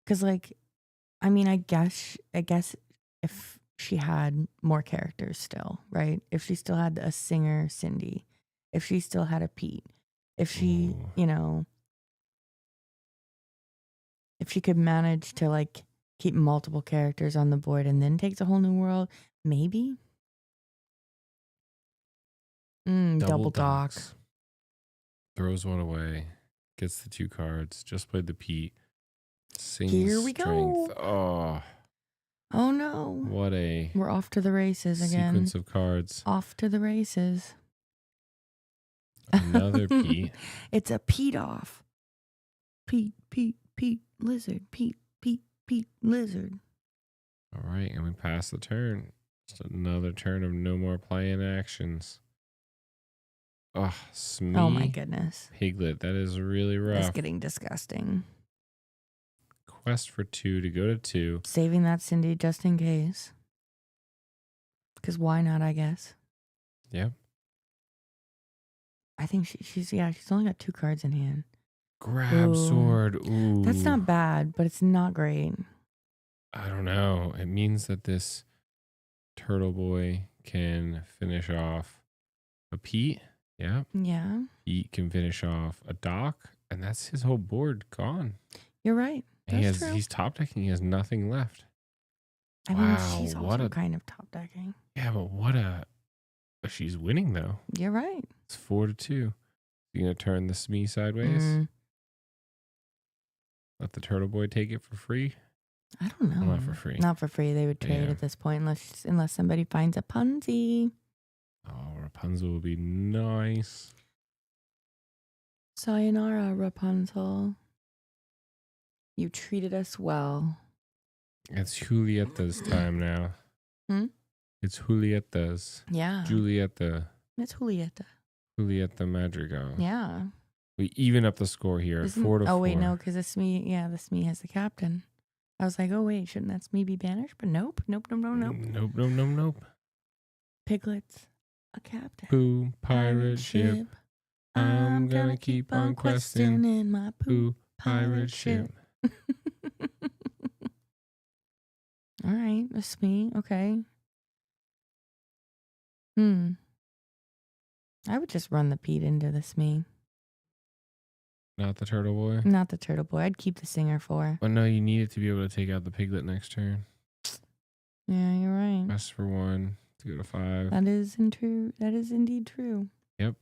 [SPEAKER 9] Because, like, I mean, I guess if she had more characters still, right? If she still had a singer, Cindy, if she still had a Pete, if she,
[SPEAKER 2] Ooh.
[SPEAKER 9] If she could manage to, like, keep multiple characters on the board and then takes a whole new world, maybe? Double dock.
[SPEAKER 2] Docks. Throws one away. Gets the 2 cards. Just played the Pete. Sings
[SPEAKER 9] Here we
[SPEAKER 2] strength.
[SPEAKER 9] go.
[SPEAKER 2] Oh,
[SPEAKER 9] Oh, no.
[SPEAKER 2] what a
[SPEAKER 9] We're off to the races again.
[SPEAKER 2] sequence of cards.
[SPEAKER 9] Off to the races.
[SPEAKER 2] Another Pete.
[SPEAKER 9] It's a Pete off. Pete, lizard. Pete, lizard.
[SPEAKER 2] All right, and we pass the turn. Just another turn of no more playing actions. Oh, Smee.
[SPEAKER 9] Oh my goodness.
[SPEAKER 2] Piglet. That is really
[SPEAKER 9] That's
[SPEAKER 2] rough.
[SPEAKER 9] getting disgusting.
[SPEAKER 2] Quest for 2 to go to 2.
[SPEAKER 9] Saving that Cindy just in case. Because why not, I guess.
[SPEAKER 2] Yep.
[SPEAKER 9] I think she's only got 2 cards in hand.
[SPEAKER 2] Grab
[SPEAKER 9] Ooh.
[SPEAKER 2] sword. Ooh.
[SPEAKER 9] That's not bad, but it's not great.
[SPEAKER 2] I don't know. It means that this turtle boy can finish off a Pete. Yeah.
[SPEAKER 9] Yeah,
[SPEAKER 2] Pete can finish off a Doc, and that's his whole board gone.
[SPEAKER 9] you're right.
[SPEAKER 2] And
[SPEAKER 9] That's true.
[SPEAKER 2] he's top decking. He has nothing left.
[SPEAKER 9] I mean,
[SPEAKER 2] Wow,
[SPEAKER 9] she's
[SPEAKER 2] what
[SPEAKER 9] also
[SPEAKER 2] a-
[SPEAKER 9] kind of top decking.
[SPEAKER 2] Yeah, but she's winning though.
[SPEAKER 9] You're right.
[SPEAKER 2] It's 4-2. You gonna turn the Smee sideways? Let the turtle boy take it for free?
[SPEAKER 9] I don't know.
[SPEAKER 2] Well, not for free.
[SPEAKER 9] Not for free. They would trade
[SPEAKER 2] Yeah.
[SPEAKER 9] at this point unless somebody finds a Punzi.
[SPEAKER 2] Oh, Rapunzel would be nice.
[SPEAKER 9] Sayonara, Rapunzel. You treated us well.
[SPEAKER 2] It's Julietta's time now.
[SPEAKER 9] Hmm?
[SPEAKER 2] It's Julietta's.
[SPEAKER 9] Yeah.
[SPEAKER 2] Julieta.
[SPEAKER 9] It's Julieta.
[SPEAKER 2] Julieta Madrigal.
[SPEAKER 9] Yeah.
[SPEAKER 2] We even up the score here at 4-4.
[SPEAKER 9] Oh, wait, no, because the Smee has the captain. I was like, oh wait, shouldn't that Smee be banished? But nope.
[SPEAKER 2] Nope.
[SPEAKER 9] Piglets, a captain.
[SPEAKER 2] Pooh, pirate ship. I'm gonna keep on questing.
[SPEAKER 9] in my
[SPEAKER 2] Pooh, pirate ship.
[SPEAKER 9] All right, that's me. Okay. I would just run the Pete into the Smee.
[SPEAKER 2] Not the turtle boy.
[SPEAKER 9] Not the turtle boy. I'd keep the singer for.
[SPEAKER 2] But no, you need it to be able to take out the piglet next turn.
[SPEAKER 9] Yeah, you're right.
[SPEAKER 2] Best for 1 to go to 5.
[SPEAKER 9] That is indeed true.
[SPEAKER 2] Yep.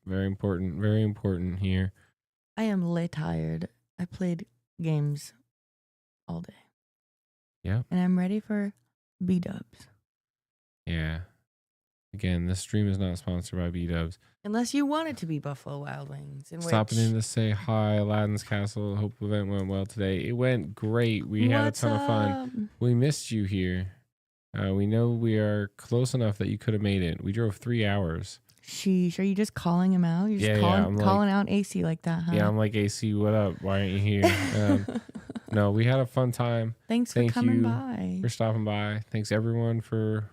[SPEAKER 2] Very important here.
[SPEAKER 9] I am late tired. I played games all day.
[SPEAKER 2] Yep.
[SPEAKER 9] And I'm ready for B-dubs.
[SPEAKER 2] Yeah. Again, this stream is not sponsored by B-dubs.
[SPEAKER 9] Unless you want it to be Buffalo Wild Wings.
[SPEAKER 2] Stopping in to say hi, Aladdin's Castle. Hope the event went well today. It went great. We had a ton of fun. We missed you here. We know we are close enough that you could have made it. We drove 3 hours.
[SPEAKER 9] Sheesh, are you just calling him out? You're just calling out AC like that, huh?
[SPEAKER 2] Yeah, I'm like, AC, what up? Why aren't you here? No, we had a fun time.
[SPEAKER 9] Thanks for coming by.
[SPEAKER 2] For stopping by. Thanks everyone for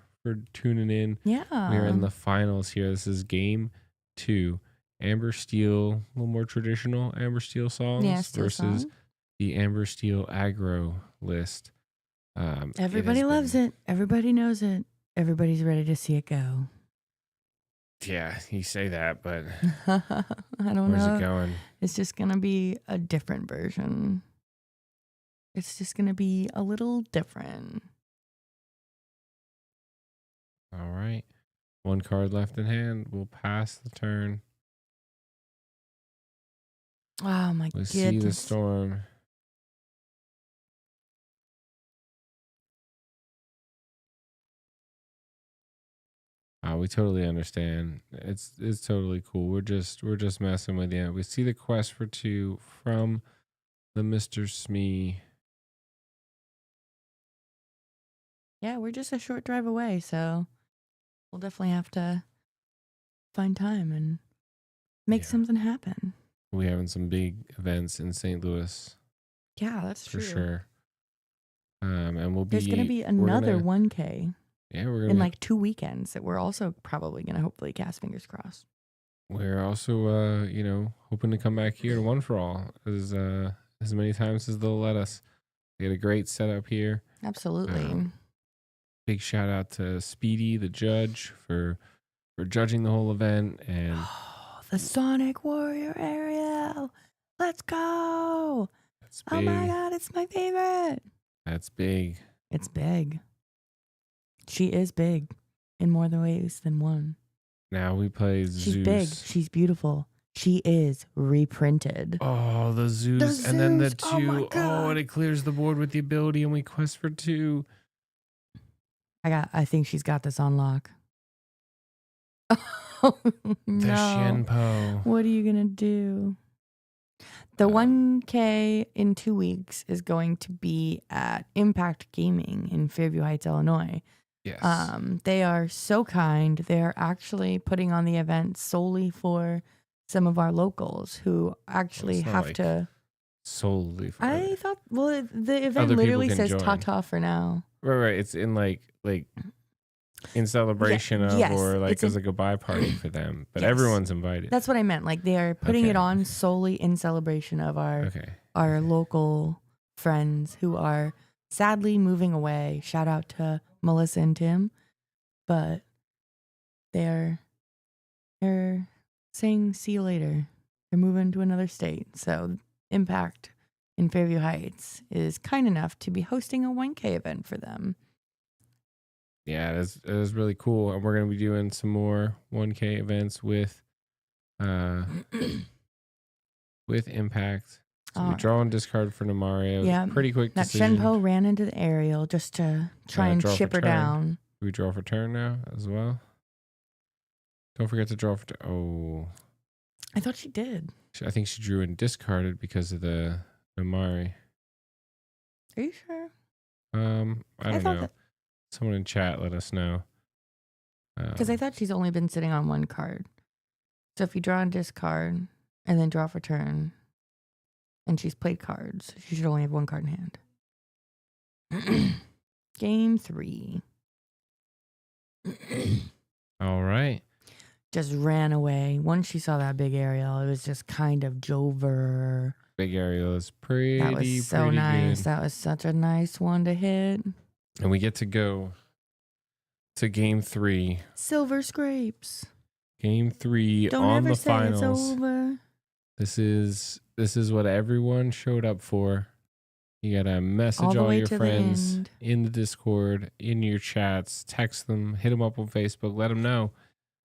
[SPEAKER 2] tuning in.
[SPEAKER 9] Yeah.
[SPEAKER 2] We're in the finals here. This is game 2. Amber Steel, a little more traditional Amber Steel songs versus the Amber Steel aggro list.
[SPEAKER 9] Everybody loves it. Everybody knows it. Everybody's ready to see it go.
[SPEAKER 2] Yeah, you say that, but
[SPEAKER 9] I don't know.
[SPEAKER 2] Where's it going?
[SPEAKER 9] It's just going to be a different version. It's just going to be a little different.
[SPEAKER 2] All right. 1 card left in hand. We'll pass the turn.
[SPEAKER 9] Oh, my
[SPEAKER 2] We'll
[SPEAKER 9] goodness.
[SPEAKER 2] see the storm. We totally understand. It's totally cool. We're just messing with you. We see the quest for 2 from the Mr. Smee.
[SPEAKER 9] Yeah, we're just a short drive away, so we'll definitely have to find time and make something happen.
[SPEAKER 2] We're having some big events in St. Louis.
[SPEAKER 9] Yeah, that's
[SPEAKER 2] for
[SPEAKER 9] true.
[SPEAKER 2] sure. And
[SPEAKER 9] there's going to be another 1K.
[SPEAKER 2] Yeah, we're gonna
[SPEAKER 9] in like 2 weekends that we're also probably going to hopefully cast fingers crossed.
[SPEAKER 2] We're also, hoping to come back here to One for All as many times as they'll let us. We had a great setup here.
[SPEAKER 9] Absolutely.
[SPEAKER 2] Big shout out to Speedy, the judge, for judging the whole event. And
[SPEAKER 9] the Sonic Warrior Ariel. Let's go.
[SPEAKER 2] That's big.
[SPEAKER 9] Oh my God, it's my favorite.
[SPEAKER 2] That's big.
[SPEAKER 9] It's big. She is big in more ways than one.
[SPEAKER 2] Now we play Zeus.
[SPEAKER 9] She's big. She's beautiful. She is reprinted.
[SPEAKER 2] Oh, the Zeus. And then the 2. Oh, and it clears the board with the ability, and we quest for 2.
[SPEAKER 9] I think she's got this on lock. Oh, no.
[SPEAKER 2] The Shenpo.
[SPEAKER 9] What are you going to do? The 1K in 2 weeks is going to be at Impact Gaming in Fairview Heights, Illinois.
[SPEAKER 2] Yes.
[SPEAKER 9] They are so kind. They are actually putting on the event solely for some of our locals who actually have to.
[SPEAKER 2] Solely for
[SPEAKER 9] I thought, well, the event
[SPEAKER 2] Other
[SPEAKER 9] literally
[SPEAKER 2] people can
[SPEAKER 9] says
[SPEAKER 2] join.
[SPEAKER 9] ta-ta for now.
[SPEAKER 2] Right. It's in like in celebration of,
[SPEAKER 9] yes,
[SPEAKER 2] or like
[SPEAKER 9] it's
[SPEAKER 2] as a goodbye party for them. But
[SPEAKER 9] Yes.
[SPEAKER 2] everyone's invited.
[SPEAKER 9] That's what I meant. Like they are putting
[SPEAKER 2] Okay.
[SPEAKER 9] it on solely in celebration of our local friends who are sadly moving away. Shout out to Melissa and Tim, but they're saying see you later. They're moving to another state. So Impact in Fairview Heights is kind enough to be hosting a 1K event for them.
[SPEAKER 2] Yeah, it is really cool. And we're going to be doing some more 1K events with Impact. So we draw and discard for Namario.
[SPEAKER 9] Yeah,
[SPEAKER 2] Pretty quick
[SPEAKER 9] that
[SPEAKER 2] decision.
[SPEAKER 9] Shenpo ran into the aerial just to try and
[SPEAKER 2] draw
[SPEAKER 9] chip
[SPEAKER 2] for
[SPEAKER 9] her
[SPEAKER 2] turn.
[SPEAKER 9] down.
[SPEAKER 2] Do we draw for turn now as well? Don't forget to draw for turn. Oh.
[SPEAKER 9] I thought she did.
[SPEAKER 2] I think she drew and discarded because of the Namari.
[SPEAKER 9] Are you sure?
[SPEAKER 2] I don't know. Someone in chat let us know.
[SPEAKER 9] Because I thought she's only been sitting on 1 card. So if you draw and discard and then draw for turn, and she's played cards, she should only have 1 card in hand. Game 3.
[SPEAKER 2] All right.
[SPEAKER 9] Just ran away. Once she saw that big aerial, it was just kind of Jover.
[SPEAKER 2] Big aerial is pretty,
[SPEAKER 9] That was so
[SPEAKER 2] pretty
[SPEAKER 9] nice.
[SPEAKER 2] good.
[SPEAKER 9] That was such a nice one to hit.
[SPEAKER 2] And we get to go to game 3.
[SPEAKER 9] Silver scrapes.
[SPEAKER 2] Game 3
[SPEAKER 9] Don't
[SPEAKER 2] on
[SPEAKER 9] ever
[SPEAKER 2] the
[SPEAKER 9] say
[SPEAKER 2] finals.
[SPEAKER 9] it's over.
[SPEAKER 2] This is what everyone showed up for. You gotta message
[SPEAKER 9] All the
[SPEAKER 2] all
[SPEAKER 9] way
[SPEAKER 2] your
[SPEAKER 9] to the
[SPEAKER 2] friends
[SPEAKER 9] end.
[SPEAKER 2] in the Discord, in your chats, text them, hit them up on Facebook, let them know.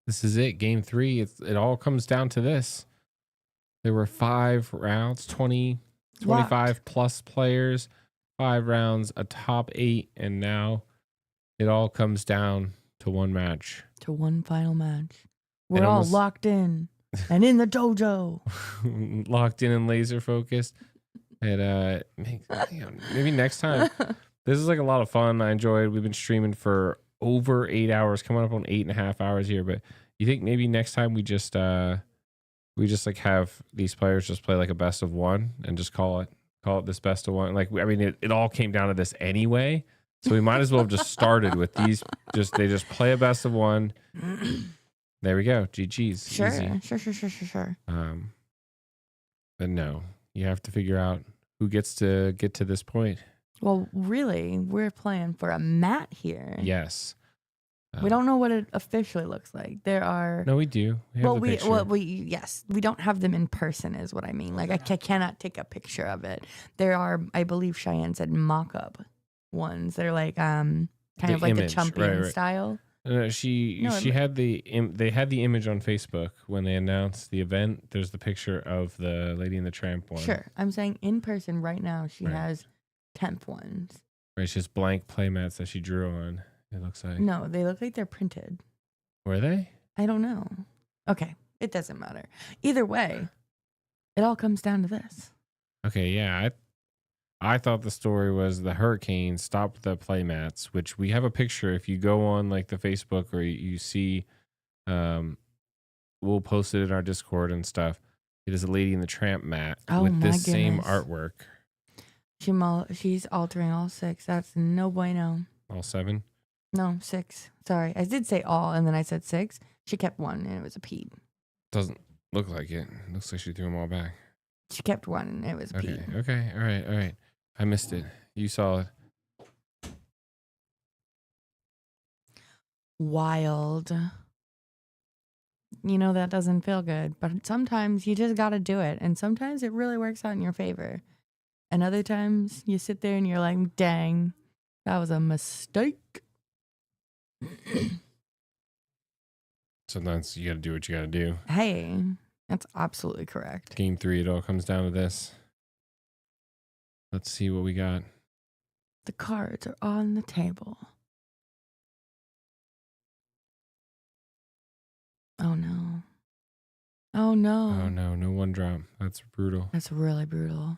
[SPEAKER 2] This is it. Game 3. It all comes down to this. There were 5 rounds, 25 plus players, 5 rounds, a top 8, and now it all comes down to one match.
[SPEAKER 9] To one final match. We're
[SPEAKER 2] And
[SPEAKER 9] all
[SPEAKER 2] almost-
[SPEAKER 9] locked in and in the dojo.
[SPEAKER 2] Locked in and laser focused. And maybe next time. This is like a lot of fun. I enjoyed. We've been streaming for over 8 hours, coming up on 8.5 hours here. But you think maybe next time we just like have these players just play like a best of one and just call it this best of one. Like, I mean, it all came down to this anyway. So we might as well have just started with these. They just play a best of one. There we go. GG's.
[SPEAKER 9] Sure,
[SPEAKER 2] Easy.
[SPEAKER 9] sure.
[SPEAKER 2] But no, you have to figure out who gets to get to this point.
[SPEAKER 9] Well, really, we're playing for a mat here.
[SPEAKER 2] Yes.
[SPEAKER 9] We don't know what it officially looks like. There are.
[SPEAKER 2] No, we do. We have the picture.
[SPEAKER 9] Yes, we don't have them in person, is what I mean. Like, I cannot take a picture of it. There are, I believe Cheyenne said, mock-up ones. They're like, kind of like
[SPEAKER 2] image,
[SPEAKER 9] the Chumpian
[SPEAKER 2] right.
[SPEAKER 9] style.
[SPEAKER 2] She had they had the image on Facebook when they announced the event. There's the picture of the Lady and the Tramp one.
[SPEAKER 9] Sure, I'm saying in person right now. She
[SPEAKER 2] Right.
[SPEAKER 9] has temp ones.
[SPEAKER 2] Right, it's just blank playmats that she drew on. It looks like.
[SPEAKER 9] No, they look like they're printed.
[SPEAKER 2] Were they?
[SPEAKER 9] I don't know. Okay, it doesn't matter. Either way, it all comes down to this.
[SPEAKER 2] Okay, yeah. I thought the story was the hurricane stopped the playmats, which we have a picture. If you go on like the Facebook or you see, we'll post it in our Discord and stuff. It is a Lady and the Tramp mat
[SPEAKER 9] Oh
[SPEAKER 2] with
[SPEAKER 9] my
[SPEAKER 2] this same
[SPEAKER 9] goodness.
[SPEAKER 2] artwork.
[SPEAKER 9] She's altering all 6. That's no bueno.
[SPEAKER 2] All 7.
[SPEAKER 9] No, 6. Sorry. I did say all, and then I said 6. She kept 1, and it was a Pete.
[SPEAKER 2] Doesn't look like it. Looks like she threw them all back.
[SPEAKER 9] She kept 1, and it was a
[SPEAKER 2] Okay.
[SPEAKER 9] Pete.
[SPEAKER 2] Okay. All right. I missed it. You saw it.
[SPEAKER 9] Wild. You know that doesn't feel good, but sometimes you just got to do it, and sometimes it really works out in your favor. And other times you sit there and you're like, dang, that was a mistake.
[SPEAKER 2] Sometimes you got to do what you got to do.
[SPEAKER 9] Hey, that's absolutely correct.
[SPEAKER 2] Game 3, it all comes down to this. Let's see what we got.
[SPEAKER 9] The cards are on the table. Oh no. Oh no.
[SPEAKER 2] Oh no, no one drop. That's brutal.
[SPEAKER 9] That's really brutal.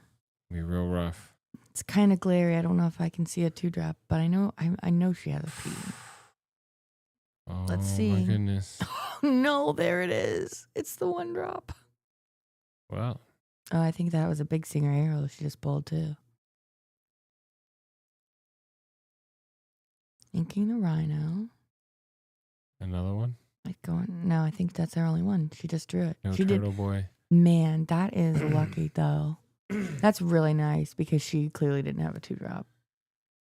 [SPEAKER 2] Be real rough.
[SPEAKER 9] It's kind of glary. I don't know if I can see a 2-drop, but I know she has a P.
[SPEAKER 2] Oh,
[SPEAKER 9] Let's see.
[SPEAKER 2] my goodness.
[SPEAKER 9] Oh no, there it is. It's the 1-drop.
[SPEAKER 2] Well,
[SPEAKER 9] Oh, I think that was a big singer arrow she just pulled too. Inking the rhino.
[SPEAKER 2] another one.
[SPEAKER 9] No, I think that's our only one. She just drew it.
[SPEAKER 2] No
[SPEAKER 9] she
[SPEAKER 2] turtle boy.
[SPEAKER 9] Man, that is lucky though. That's really nice because she clearly didn't have a 2-drop.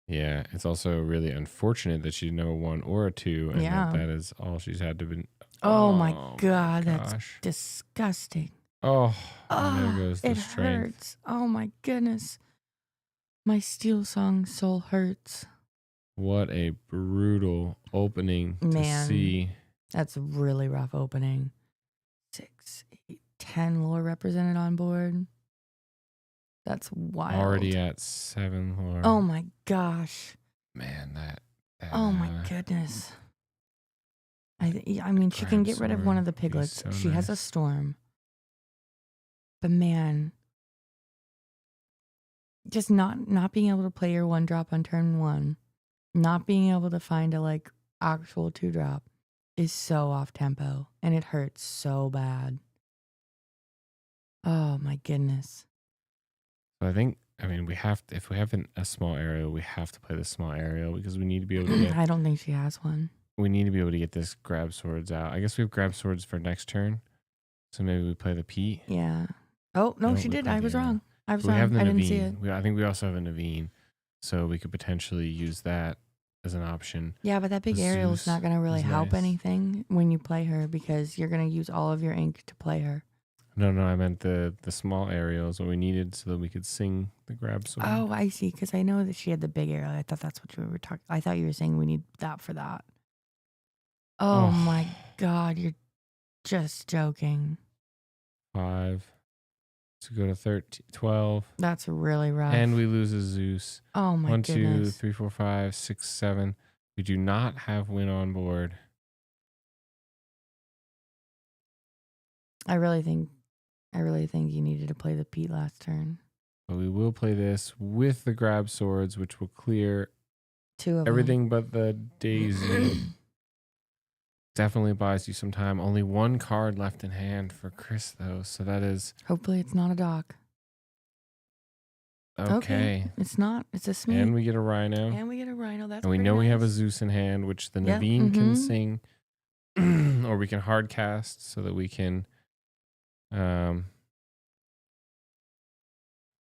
[SPEAKER 2] Yeah, it's also really unfortunate that she didn't know a 1 or a 2, and
[SPEAKER 9] Yeah.
[SPEAKER 2] that is all she's had to be.
[SPEAKER 9] Oh my god, that's
[SPEAKER 2] gosh.
[SPEAKER 9] disgusting.
[SPEAKER 2] Oh,
[SPEAKER 9] Oh,
[SPEAKER 2] and there goes the
[SPEAKER 9] it
[SPEAKER 2] strength.
[SPEAKER 9] hurts. Oh my goodness. My Steel Song soul hurts.
[SPEAKER 2] What a brutal opening to
[SPEAKER 9] Man.
[SPEAKER 2] see.
[SPEAKER 9] That's a really rough opening. 6, 8, 10 lore represented on board. That's wild.
[SPEAKER 2] Already at 7 lore.
[SPEAKER 9] Oh my gosh.
[SPEAKER 2] Man, that
[SPEAKER 9] Oh my goodness. I mean, she can get rid of one of the
[SPEAKER 2] Sword is
[SPEAKER 9] piglets.
[SPEAKER 2] so
[SPEAKER 9] She has a
[SPEAKER 2] nice.
[SPEAKER 9] storm. But man, just not being able to play your 1-drop on turn 1, not being able to find a actual 2-drop is so off tempo, and it hurts so bad. Oh my goodness.
[SPEAKER 2] So I think I mean, we have to, if we have a small aerial, we have to play the small aerial because we need to be able to get.
[SPEAKER 9] I don't think she has one.
[SPEAKER 2] We need to be able to get this grab swords out. I guess we have grab swords for next turn, so maybe we play the Pete.
[SPEAKER 9] Yeah. Oh no,
[SPEAKER 2] No,
[SPEAKER 9] she
[SPEAKER 2] we
[SPEAKER 9] did.
[SPEAKER 2] play
[SPEAKER 9] I was
[SPEAKER 2] the,
[SPEAKER 9] wrong. I was
[SPEAKER 2] We
[SPEAKER 9] wrong.
[SPEAKER 2] have the
[SPEAKER 9] I didn't see it.
[SPEAKER 2] Naveen. I think we also have a Naveen, so we could potentially use that as an option.
[SPEAKER 9] Yeah, but that big
[SPEAKER 2] The
[SPEAKER 9] aerial is
[SPEAKER 2] Zeus
[SPEAKER 9] not going to really
[SPEAKER 2] is
[SPEAKER 9] help
[SPEAKER 2] nice.
[SPEAKER 9] anything when you play her because you're going to use all of your ink to play her.
[SPEAKER 2] No, I meant the small aerial is what we needed so that we could sing the grab sword.
[SPEAKER 9] Oh, I see. Because I know that she had the big aerial. I thought that's what you were talking. I thought you were saying we need that for that. Oh
[SPEAKER 2] Oh.
[SPEAKER 9] my God, you're just joking.
[SPEAKER 2] 5. To go to 13, 12.
[SPEAKER 9] That's really rough.
[SPEAKER 2] And we lose a Zeus.
[SPEAKER 9] oh my
[SPEAKER 2] 1, 2,
[SPEAKER 9] goodness.
[SPEAKER 2] 3, 4, 5, 6, 7. We do not have win on board.
[SPEAKER 9] I really think you needed to play the Pete last turn.
[SPEAKER 2] But we will play this with the grab swords, which will clear
[SPEAKER 9] 2 of them.
[SPEAKER 2] everything but the Daisy. Definitely buys you some time. Only 1 card left in hand for Chris, though. So that is
[SPEAKER 9] Hopefully it's not a dock.
[SPEAKER 2] okay.
[SPEAKER 9] It's not. It's a Smee.
[SPEAKER 2] And we get a Rhino.
[SPEAKER 9] And we get a Rhino. That's
[SPEAKER 2] And we
[SPEAKER 9] pretty
[SPEAKER 2] know we have a
[SPEAKER 9] nice.
[SPEAKER 2] Zeus in hand, which the
[SPEAKER 9] Yeah,
[SPEAKER 2] Naveen can
[SPEAKER 9] mhm.
[SPEAKER 2] sing. Or we can hard cast so that we can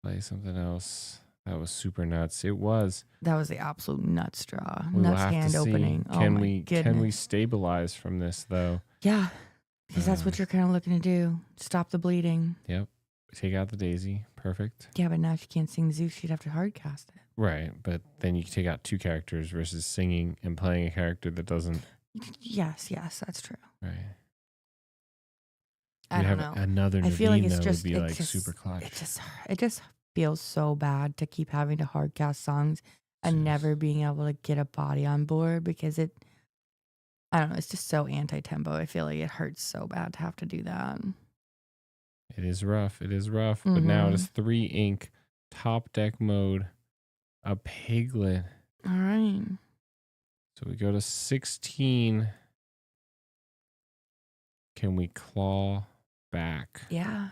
[SPEAKER 2] play something else. That was super nuts. It was.
[SPEAKER 9] That was the absolute nut straw.
[SPEAKER 2] We will
[SPEAKER 9] Nuts
[SPEAKER 2] have
[SPEAKER 9] hand
[SPEAKER 2] to see.
[SPEAKER 9] opening. Oh
[SPEAKER 2] Can
[SPEAKER 9] my
[SPEAKER 2] we
[SPEAKER 9] goodness.
[SPEAKER 2] can we stabilize from this though?
[SPEAKER 9] Yeah. Because that's
[SPEAKER 2] Um,
[SPEAKER 9] what you're kind of looking to do. Stop the bleeding.
[SPEAKER 2] Yep. Take out the Daisy. Perfect.
[SPEAKER 9] Yeah, but now if you can't sing Zeus, she'd have to hard cast it.
[SPEAKER 2] Right. But then you can take out 2 characters versus singing and playing a character that doesn't.
[SPEAKER 9] Yes, that's true.
[SPEAKER 2] Right.
[SPEAKER 9] I
[SPEAKER 2] We
[SPEAKER 9] don't
[SPEAKER 2] have
[SPEAKER 9] know.
[SPEAKER 2] another Naveen
[SPEAKER 9] I feel like it's
[SPEAKER 2] though
[SPEAKER 9] just
[SPEAKER 2] would be
[SPEAKER 9] it
[SPEAKER 2] like
[SPEAKER 9] just,
[SPEAKER 2] super clutch.
[SPEAKER 9] It just feels so bad to keep having to hard cast songs and
[SPEAKER 2] Jeez.
[SPEAKER 9] never being able to get a body on board because it. I don't know. It's just so anti-tempo. I feel like it hurts so bad to have to do that.
[SPEAKER 2] It is rough. It is rough. But now it
[SPEAKER 9] Mhm.
[SPEAKER 2] is 3 ink, top deck mode, a piglet.
[SPEAKER 9] All right.
[SPEAKER 2] So we go to 16. Can we claw back?
[SPEAKER 9] Yeah.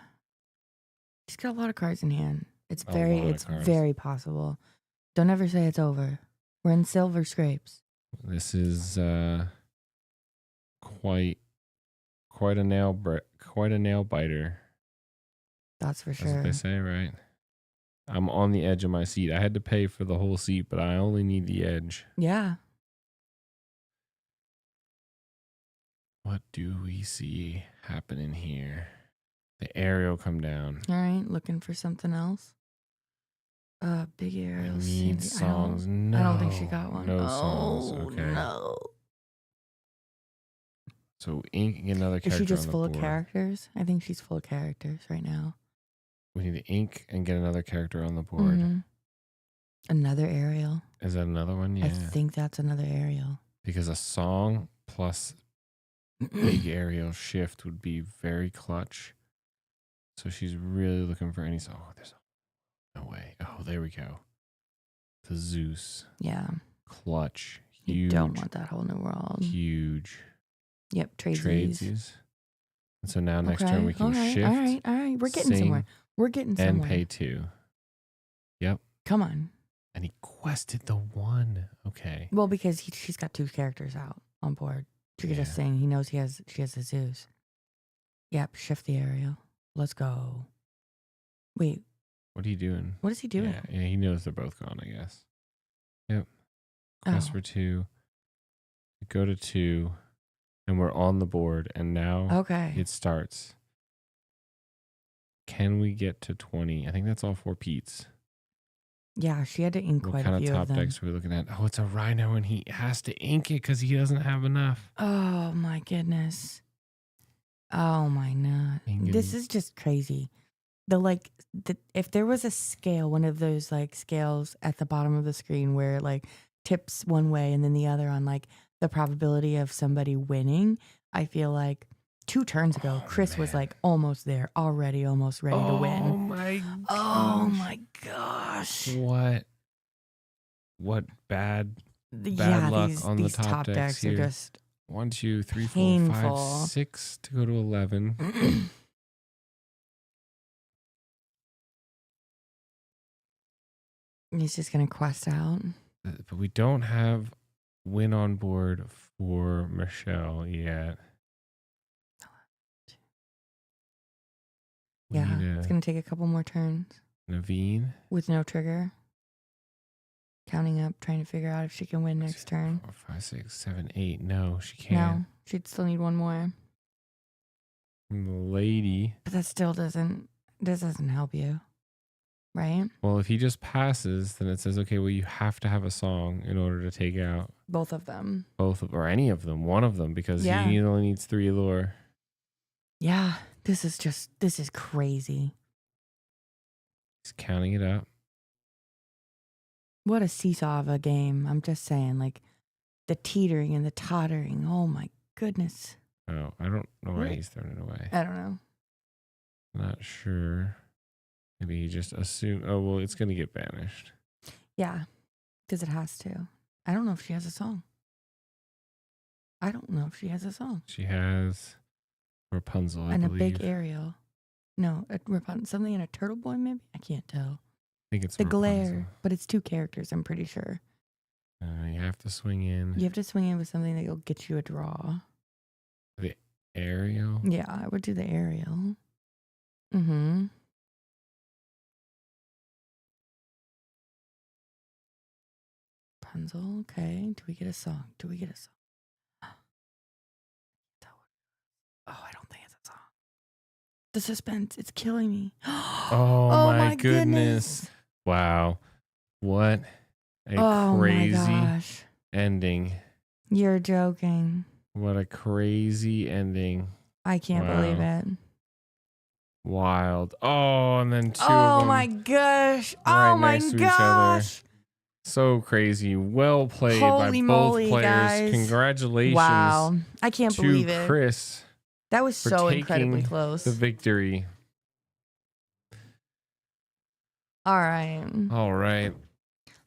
[SPEAKER 9] She's got a lot of cards in hand. It's
[SPEAKER 2] A lot of
[SPEAKER 9] it's
[SPEAKER 2] cards.
[SPEAKER 9] very possible. Don't ever say it's over. We're in silver scrapes.
[SPEAKER 2] This is quite a nail biter.
[SPEAKER 9] That's for
[SPEAKER 2] That's
[SPEAKER 9] sure.
[SPEAKER 2] what they say, right? I'm on the edge of my seat. I had to pay for the whole seat, but I only need the edge.
[SPEAKER 9] Yeah.
[SPEAKER 2] What do we see happening here? The aerial come down.
[SPEAKER 9] All right. Looking for something else. Big
[SPEAKER 2] I
[SPEAKER 9] aerial.
[SPEAKER 2] need songs. No.
[SPEAKER 9] I don't think she got one.
[SPEAKER 2] No songs.
[SPEAKER 9] Oh,
[SPEAKER 2] Okay.
[SPEAKER 9] no.
[SPEAKER 2] So ink and get another
[SPEAKER 9] Is
[SPEAKER 2] character
[SPEAKER 9] she just
[SPEAKER 2] on the
[SPEAKER 9] full of
[SPEAKER 2] board.
[SPEAKER 9] characters? I think she's full of characters right now.
[SPEAKER 2] We need to ink and get another character on the board.
[SPEAKER 9] Mhm. Another aerial.
[SPEAKER 2] Is that another one? Yeah.
[SPEAKER 9] I think that's another aerial.
[SPEAKER 2] Because a song plus big aerial shift would be very clutch. So she's really looking for any song. Oh, there's no way. Oh, there we go. The Zeus.
[SPEAKER 9] Yeah.
[SPEAKER 2] Clutch.
[SPEAKER 9] You
[SPEAKER 2] Huge.
[SPEAKER 9] don't want that whole new world.
[SPEAKER 2] Huge.
[SPEAKER 9] Yep. Trades.
[SPEAKER 2] Tradesies. And so now next turn we can shift
[SPEAKER 9] All right. We're getting
[SPEAKER 2] sing,
[SPEAKER 9] somewhere. We're getting
[SPEAKER 2] and
[SPEAKER 9] somewhere.
[SPEAKER 2] pay 2. Yep.
[SPEAKER 9] Come on.
[SPEAKER 2] And he quested the 1. Okay.
[SPEAKER 9] Well, because she's got 2 characters out on board. She could just
[SPEAKER 2] Yeah.
[SPEAKER 9] sing. He knows she has a Zeus. Yep. Shift the aerial. Let's go. Wait.
[SPEAKER 2] What are you doing?
[SPEAKER 9] What is he doing?
[SPEAKER 2] Yeah, he knows they're both gone, I guess. Yep. Quest
[SPEAKER 9] Oh.
[SPEAKER 2] for 2. Go to 2. And we're on the board. And now
[SPEAKER 9] Okay.
[SPEAKER 2] it starts. Can we get to 20? I think that's all 4 Pete's.
[SPEAKER 9] Yeah, she had to ink
[SPEAKER 2] What
[SPEAKER 9] quite
[SPEAKER 2] kind
[SPEAKER 9] a
[SPEAKER 2] of
[SPEAKER 9] few
[SPEAKER 2] top
[SPEAKER 9] of them.
[SPEAKER 2] decks are we looking at? Oh, it's a Rhino, and he has to ink it because he doesn't have enough.
[SPEAKER 9] Oh my goodness. Oh my god.
[SPEAKER 2] Ink
[SPEAKER 9] This
[SPEAKER 2] and-
[SPEAKER 9] is just crazy. If there was a scale, one of those like scales at the bottom of the screen where it like tips one way and then the other on like the probability of somebody winning, I feel like 2 turns ago, Chris was
[SPEAKER 2] man.
[SPEAKER 9] like almost there, already almost ready to win.
[SPEAKER 2] my
[SPEAKER 9] Oh my gosh.
[SPEAKER 2] What bad
[SPEAKER 9] Yeah,
[SPEAKER 2] luck
[SPEAKER 9] these,
[SPEAKER 2] on the
[SPEAKER 9] these
[SPEAKER 2] top
[SPEAKER 9] top
[SPEAKER 2] decks
[SPEAKER 9] decks are
[SPEAKER 2] here.
[SPEAKER 9] just
[SPEAKER 2] 1, 2, 3, 4,
[SPEAKER 9] Painful.
[SPEAKER 2] 5, 6 to go to 11.
[SPEAKER 9] He's just gonna quest out.
[SPEAKER 2] But we don't have win on board for Michelle yet. We
[SPEAKER 9] Yeah,
[SPEAKER 2] need
[SPEAKER 9] it's gonna take a couple more turns
[SPEAKER 2] Naveen.
[SPEAKER 9] with no trigger. Counting up, trying to figure out if she can win next turn.
[SPEAKER 2] 4, 5, 6, 7, 8. No, she can't.
[SPEAKER 9] No, she'd still need one more.
[SPEAKER 2] The lady.
[SPEAKER 9] But that still doesn't help you. Right?
[SPEAKER 2] Well, if he just passes, then it says, okay, well, you have to have a song in order to take out
[SPEAKER 9] Both of them.
[SPEAKER 2] both of, or any of them, one of them, because
[SPEAKER 9] Yeah.
[SPEAKER 2] he only needs 3 lore.
[SPEAKER 9] Yeah. This is crazy.
[SPEAKER 2] He's counting it up.
[SPEAKER 9] What a seesaw of a game. I'm just saying, like the teetering and the tottering. Oh my goodness.
[SPEAKER 2] Oh, I don't know why he's throwing it away.
[SPEAKER 9] I don't know.
[SPEAKER 2] Not sure. Maybe he just assumed, oh, well, it's going to get banished.
[SPEAKER 9] Yeah. Because it has to. I don't know if she has a song.
[SPEAKER 2] She has Rapunzel, I
[SPEAKER 9] And a
[SPEAKER 2] believe.
[SPEAKER 9] big Ariel. No, something in a turtle boy, maybe? I can't tell.
[SPEAKER 2] I think it's
[SPEAKER 9] The
[SPEAKER 2] Rapunzel.
[SPEAKER 9] glare. But it's 2 characters, I'm pretty sure.
[SPEAKER 2] You have to swing in
[SPEAKER 9] You have to swing in with something that will get you a draw.
[SPEAKER 2] the Ariel.
[SPEAKER 9] Yeah, I would do the Ariel. Mm-hmm. Rapunzel, okay. Do we get a song? Oh, I don't think it's a song. The suspense, it's killing me.
[SPEAKER 2] Oh, my goodness. Wow. What a
[SPEAKER 9] Oh
[SPEAKER 2] crazy
[SPEAKER 9] my gosh.
[SPEAKER 2] ending.
[SPEAKER 9] You're joking.
[SPEAKER 2] What a crazy ending.
[SPEAKER 9] I can't believe
[SPEAKER 2] Wow.
[SPEAKER 9] it.
[SPEAKER 2] Wild. Oh, and then 2 of
[SPEAKER 9] Oh
[SPEAKER 2] them
[SPEAKER 9] my gosh.
[SPEAKER 2] right
[SPEAKER 9] Oh my
[SPEAKER 2] next to each other.
[SPEAKER 9] gosh.
[SPEAKER 2] So crazy. Well played
[SPEAKER 9] Holy
[SPEAKER 2] by
[SPEAKER 9] moly,
[SPEAKER 2] both players.
[SPEAKER 9] guys.
[SPEAKER 2] Congratulations
[SPEAKER 9] Wow. I can't
[SPEAKER 2] to
[SPEAKER 9] believe it.
[SPEAKER 2] Chris
[SPEAKER 9] That was
[SPEAKER 2] for
[SPEAKER 9] so
[SPEAKER 2] taking
[SPEAKER 9] incredibly close.
[SPEAKER 2] the victory.
[SPEAKER 9] All right.
[SPEAKER 2] All right.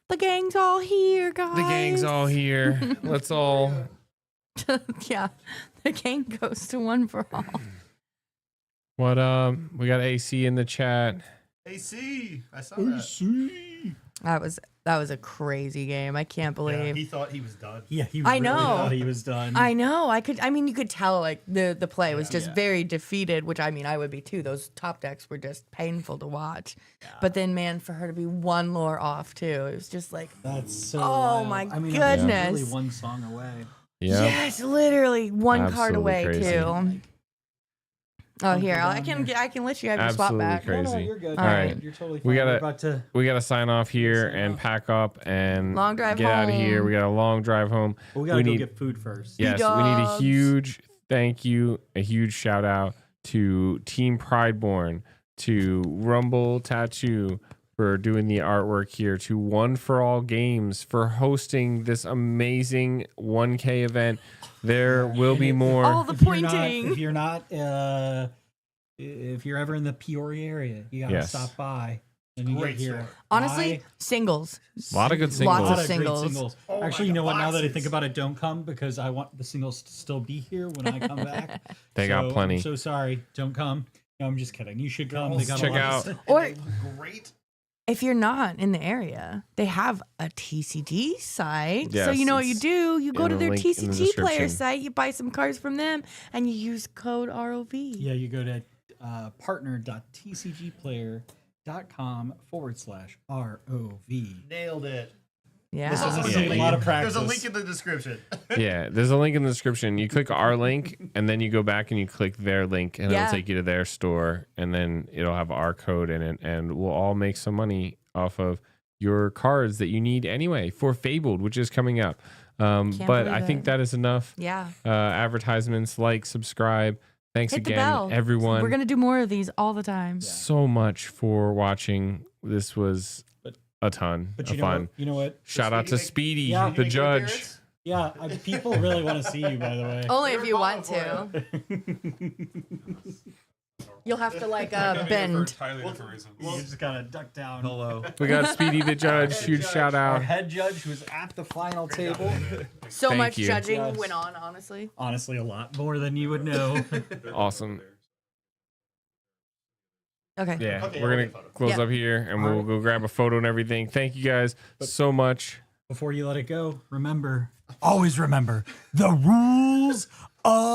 [SPEAKER 9] The gang's all here, guys.
[SPEAKER 2] The gang's all here. Let's all.
[SPEAKER 9] Yeah. The gang goes to one for all.
[SPEAKER 2] What we got AC in the chat.
[SPEAKER 8] AC, I saw that.
[SPEAKER 9] That was a crazy game. I can't believe.
[SPEAKER 8] He thought he was done.
[SPEAKER 6] Yeah, he
[SPEAKER 9] I
[SPEAKER 6] really
[SPEAKER 9] know.
[SPEAKER 6] thought he was done.
[SPEAKER 9] I know. You could tell like the play was just very defeated, which I mean I would be too. Those top decks were just painful to watch. But then man, for her to be 1 lore off too, it was just like
[SPEAKER 6] That's so
[SPEAKER 9] Oh,
[SPEAKER 6] wild.
[SPEAKER 9] my
[SPEAKER 6] I mean,
[SPEAKER 9] goodness.
[SPEAKER 6] Really one song away.
[SPEAKER 2] Yeah.
[SPEAKER 9] yes, literally 1 card
[SPEAKER 2] Absolutely
[SPEAKER 9] away
[SPEAKER 2] crazy.
[SPEAKER 9] too. Oh, here
[SPEAKER 6] down
[SPEAKER 9] I can let you have your swap
[SPEAKER 2] Absolutely
[SPEAKER 9] back.
[SPEAKER 2] crazy.
[SPEAKER 6] No, you're good.
[SPEAKER 9] All right.
[SPEAKER 6] You're totally fine.
[SPEAKER 2] We gotta-
[SPEAKER 6] We're about to.
[SPEAKER 2] We got to sign off here
[SPEAKER 6] Sign
[SPEAKER 2] and
[SPEAKER 6] off.
[SPEAKER 2] pack up and
[SPEAKER 9] Long drive
[SPEAKER 2] get out of here.
[SPEAKER 9] home.
[SPEAKER 2] We got a long drive home.
[SPEAKER 6] Well, we gotta
[SPEAKER 2] we
[SPEAKER 6] go
[SPEAKER 2] need-
[SPEAKER 6] get food first.
[SPEAKER 2] Yes, we need a
[SPEAKER 9] Dubs.
[SPEAKER 2] huge thank you, a huge shout out to Team Prideborn, to Rumble Tattoo for doing the artwork here, to One for All Games for hosting this amazing 1K event. There will be more.
[SPEAKER 9] All the
[SPEAKER 6] If you're not-
[SPEAKER 9] pointing.
[SPEAKER 6] if you're ever in the Peoria area, you gotta
[SPEAKER 2] Yes.
[SPEAKER 6] stop by. And you
[SPEAKER 8] Great
[SPEAKER 6] get here.
[SPEAKER 8] store.
[SPEAKER 9] Honestly, singles.
[SPEAKER 2] A lot of good
[SPEAKER 9] Lots
[SPEAKER 2] singles.
[SPEAKER 9] of
[SPEAKER 6] A lot of
[SPEAKER 9] singles.
[SPEAKER 6] great singles.
[SPEAKER 8] Oh my
[SPEAKER 6] Actually, you know
[SPEAKER 8] God,
[SPEAKER 6] what? Now that I
[SPEAKER 8] boxes.
[SPEAKER 6] think about it, don't come because I want the singles to still be here when I come back.
[SPEAKER 2] They got
[SPEAKER 6] So,
[SPEAKER 2] plenty.
[SPEAKER 6] I'm so sorry. Don't come. No, I'm just kidding. You should come. They got
[SPEAKER 2] Check
[SPEAKER 6] a lot
[SPEAKER 2] out-
[SPEAKER 6] Of
[SPEAKER 9] Or-
[SPEAKER 8] And they look great.
[SPEAKER 9] If you're not in the area, they have a TCG site. So
[SPEAKER 2] Yes,
[SPEAKER 9] you know what you
[SPEAKER 2] it's
[SPEAKER 9] do? You go
[SPEAKER 2] in
[SPEAKER 9] to
[SPEAKER 2] the
[SPEAKER 9] their
[SPEAKER 2] link in the
[SPEAKER 9] TCG player
[SPEAKER 2] description.
[SPEAKER 9] site, you buy some cards from them, and you use code ROV.
[SPEAKER 6] Yeah, you go to partner.tcgplayer.com/ROV.
[SPEAKER 8] Nailed it.
[SPEAKER 9] Yeah.
[SPEAKER 8] This was
[SPEAKER 2] Yeah,
[SPEAKER 6] a lot of
[SPEAKER 8] There's
[SPEAKER 6] practice.
[SPEAKER 8] a link in the description.
[SPEAKER 2] Yeah, there's a link in the description. You click our link, and then you go back and you click their link, and
[SPEAKER 9] Yeah.
[SPEAKER 2] it'll take you to their store, and then it'll have our code in it, and we'll all make some money off of your cards that you need anyway for Fabled, which is coming up. But
[SPEAKER 9] believe
[SPEAKER 2] I think
[SPEAKER 9] it.
[SPEAKER 2] that is enough.
[SPEAKER 9] Yeah.
[SPEAKER 2] Advertisements, like, subscribe. Thanks
[SPEAKER 9] Hit the
[SPEAKER 2] again,
[SPEAKER 9] bell.
[SPEAKER 2] everyone.
[SPEAKER 9] We're going to do more of these all the time.
[SPEAKER 2] so much for watching. This was a ton
[SPEAKER 6] But
[SPEAKER 2] of
[SPEAKER 6] you know
[SPEAKER 2] fun.
[SPEAKER 6] what? You know what?
[SPEAKER 2] Shout out to Speedy,
[SPEAKER 6] Yeah.
[SPEAKER 2] the judge.
[SPEAKER 6] Yeah, people really want to see you. By the way.
[SPEAKER 9] Only if you want to. You'll have to like bend.
[SPEAKER 4] Entirely different reason.
[SPEAKER 6] You just gotta duck down.
[SPEAKER 8] Hello.
[SPEAKER 2] We got Speedy the judge. Huge shout
[SPEAKER 6] Our
[SPEAKER 2] out.
[SPEAKER 6] head judge was at the final table.
[SPEAKER 9] So
[SPEAKER 2] Thank
[SPEAKER 9] much
[SPEAKER 2] you.
[SPEAKER 9] judging
[SPEAKER 6] Yes.
[SPEAKER 9] went on, honestly.
[SPEAKER 6] Honestly, a lot more than you would know.
[SPEAKER 2] Awesome.
[SPEAKER 9] Okay.
[SPEAKER 2] Yeah,
[SPEAKER 8] Okay,
[SPEAKER 2] we're
[SPEAKER 8] I'll
[SPEAKER 2] gonna
[SPEAKER 8] get a photo.
[SPEAKER 2] close
[SPEAKER 9] Yeah.
[SPEAKER 2] up here and we'll go grab a photo and everything. Thank you guys so much.
[SPEAKER 5] Before you let it go, remember, always remember the rules of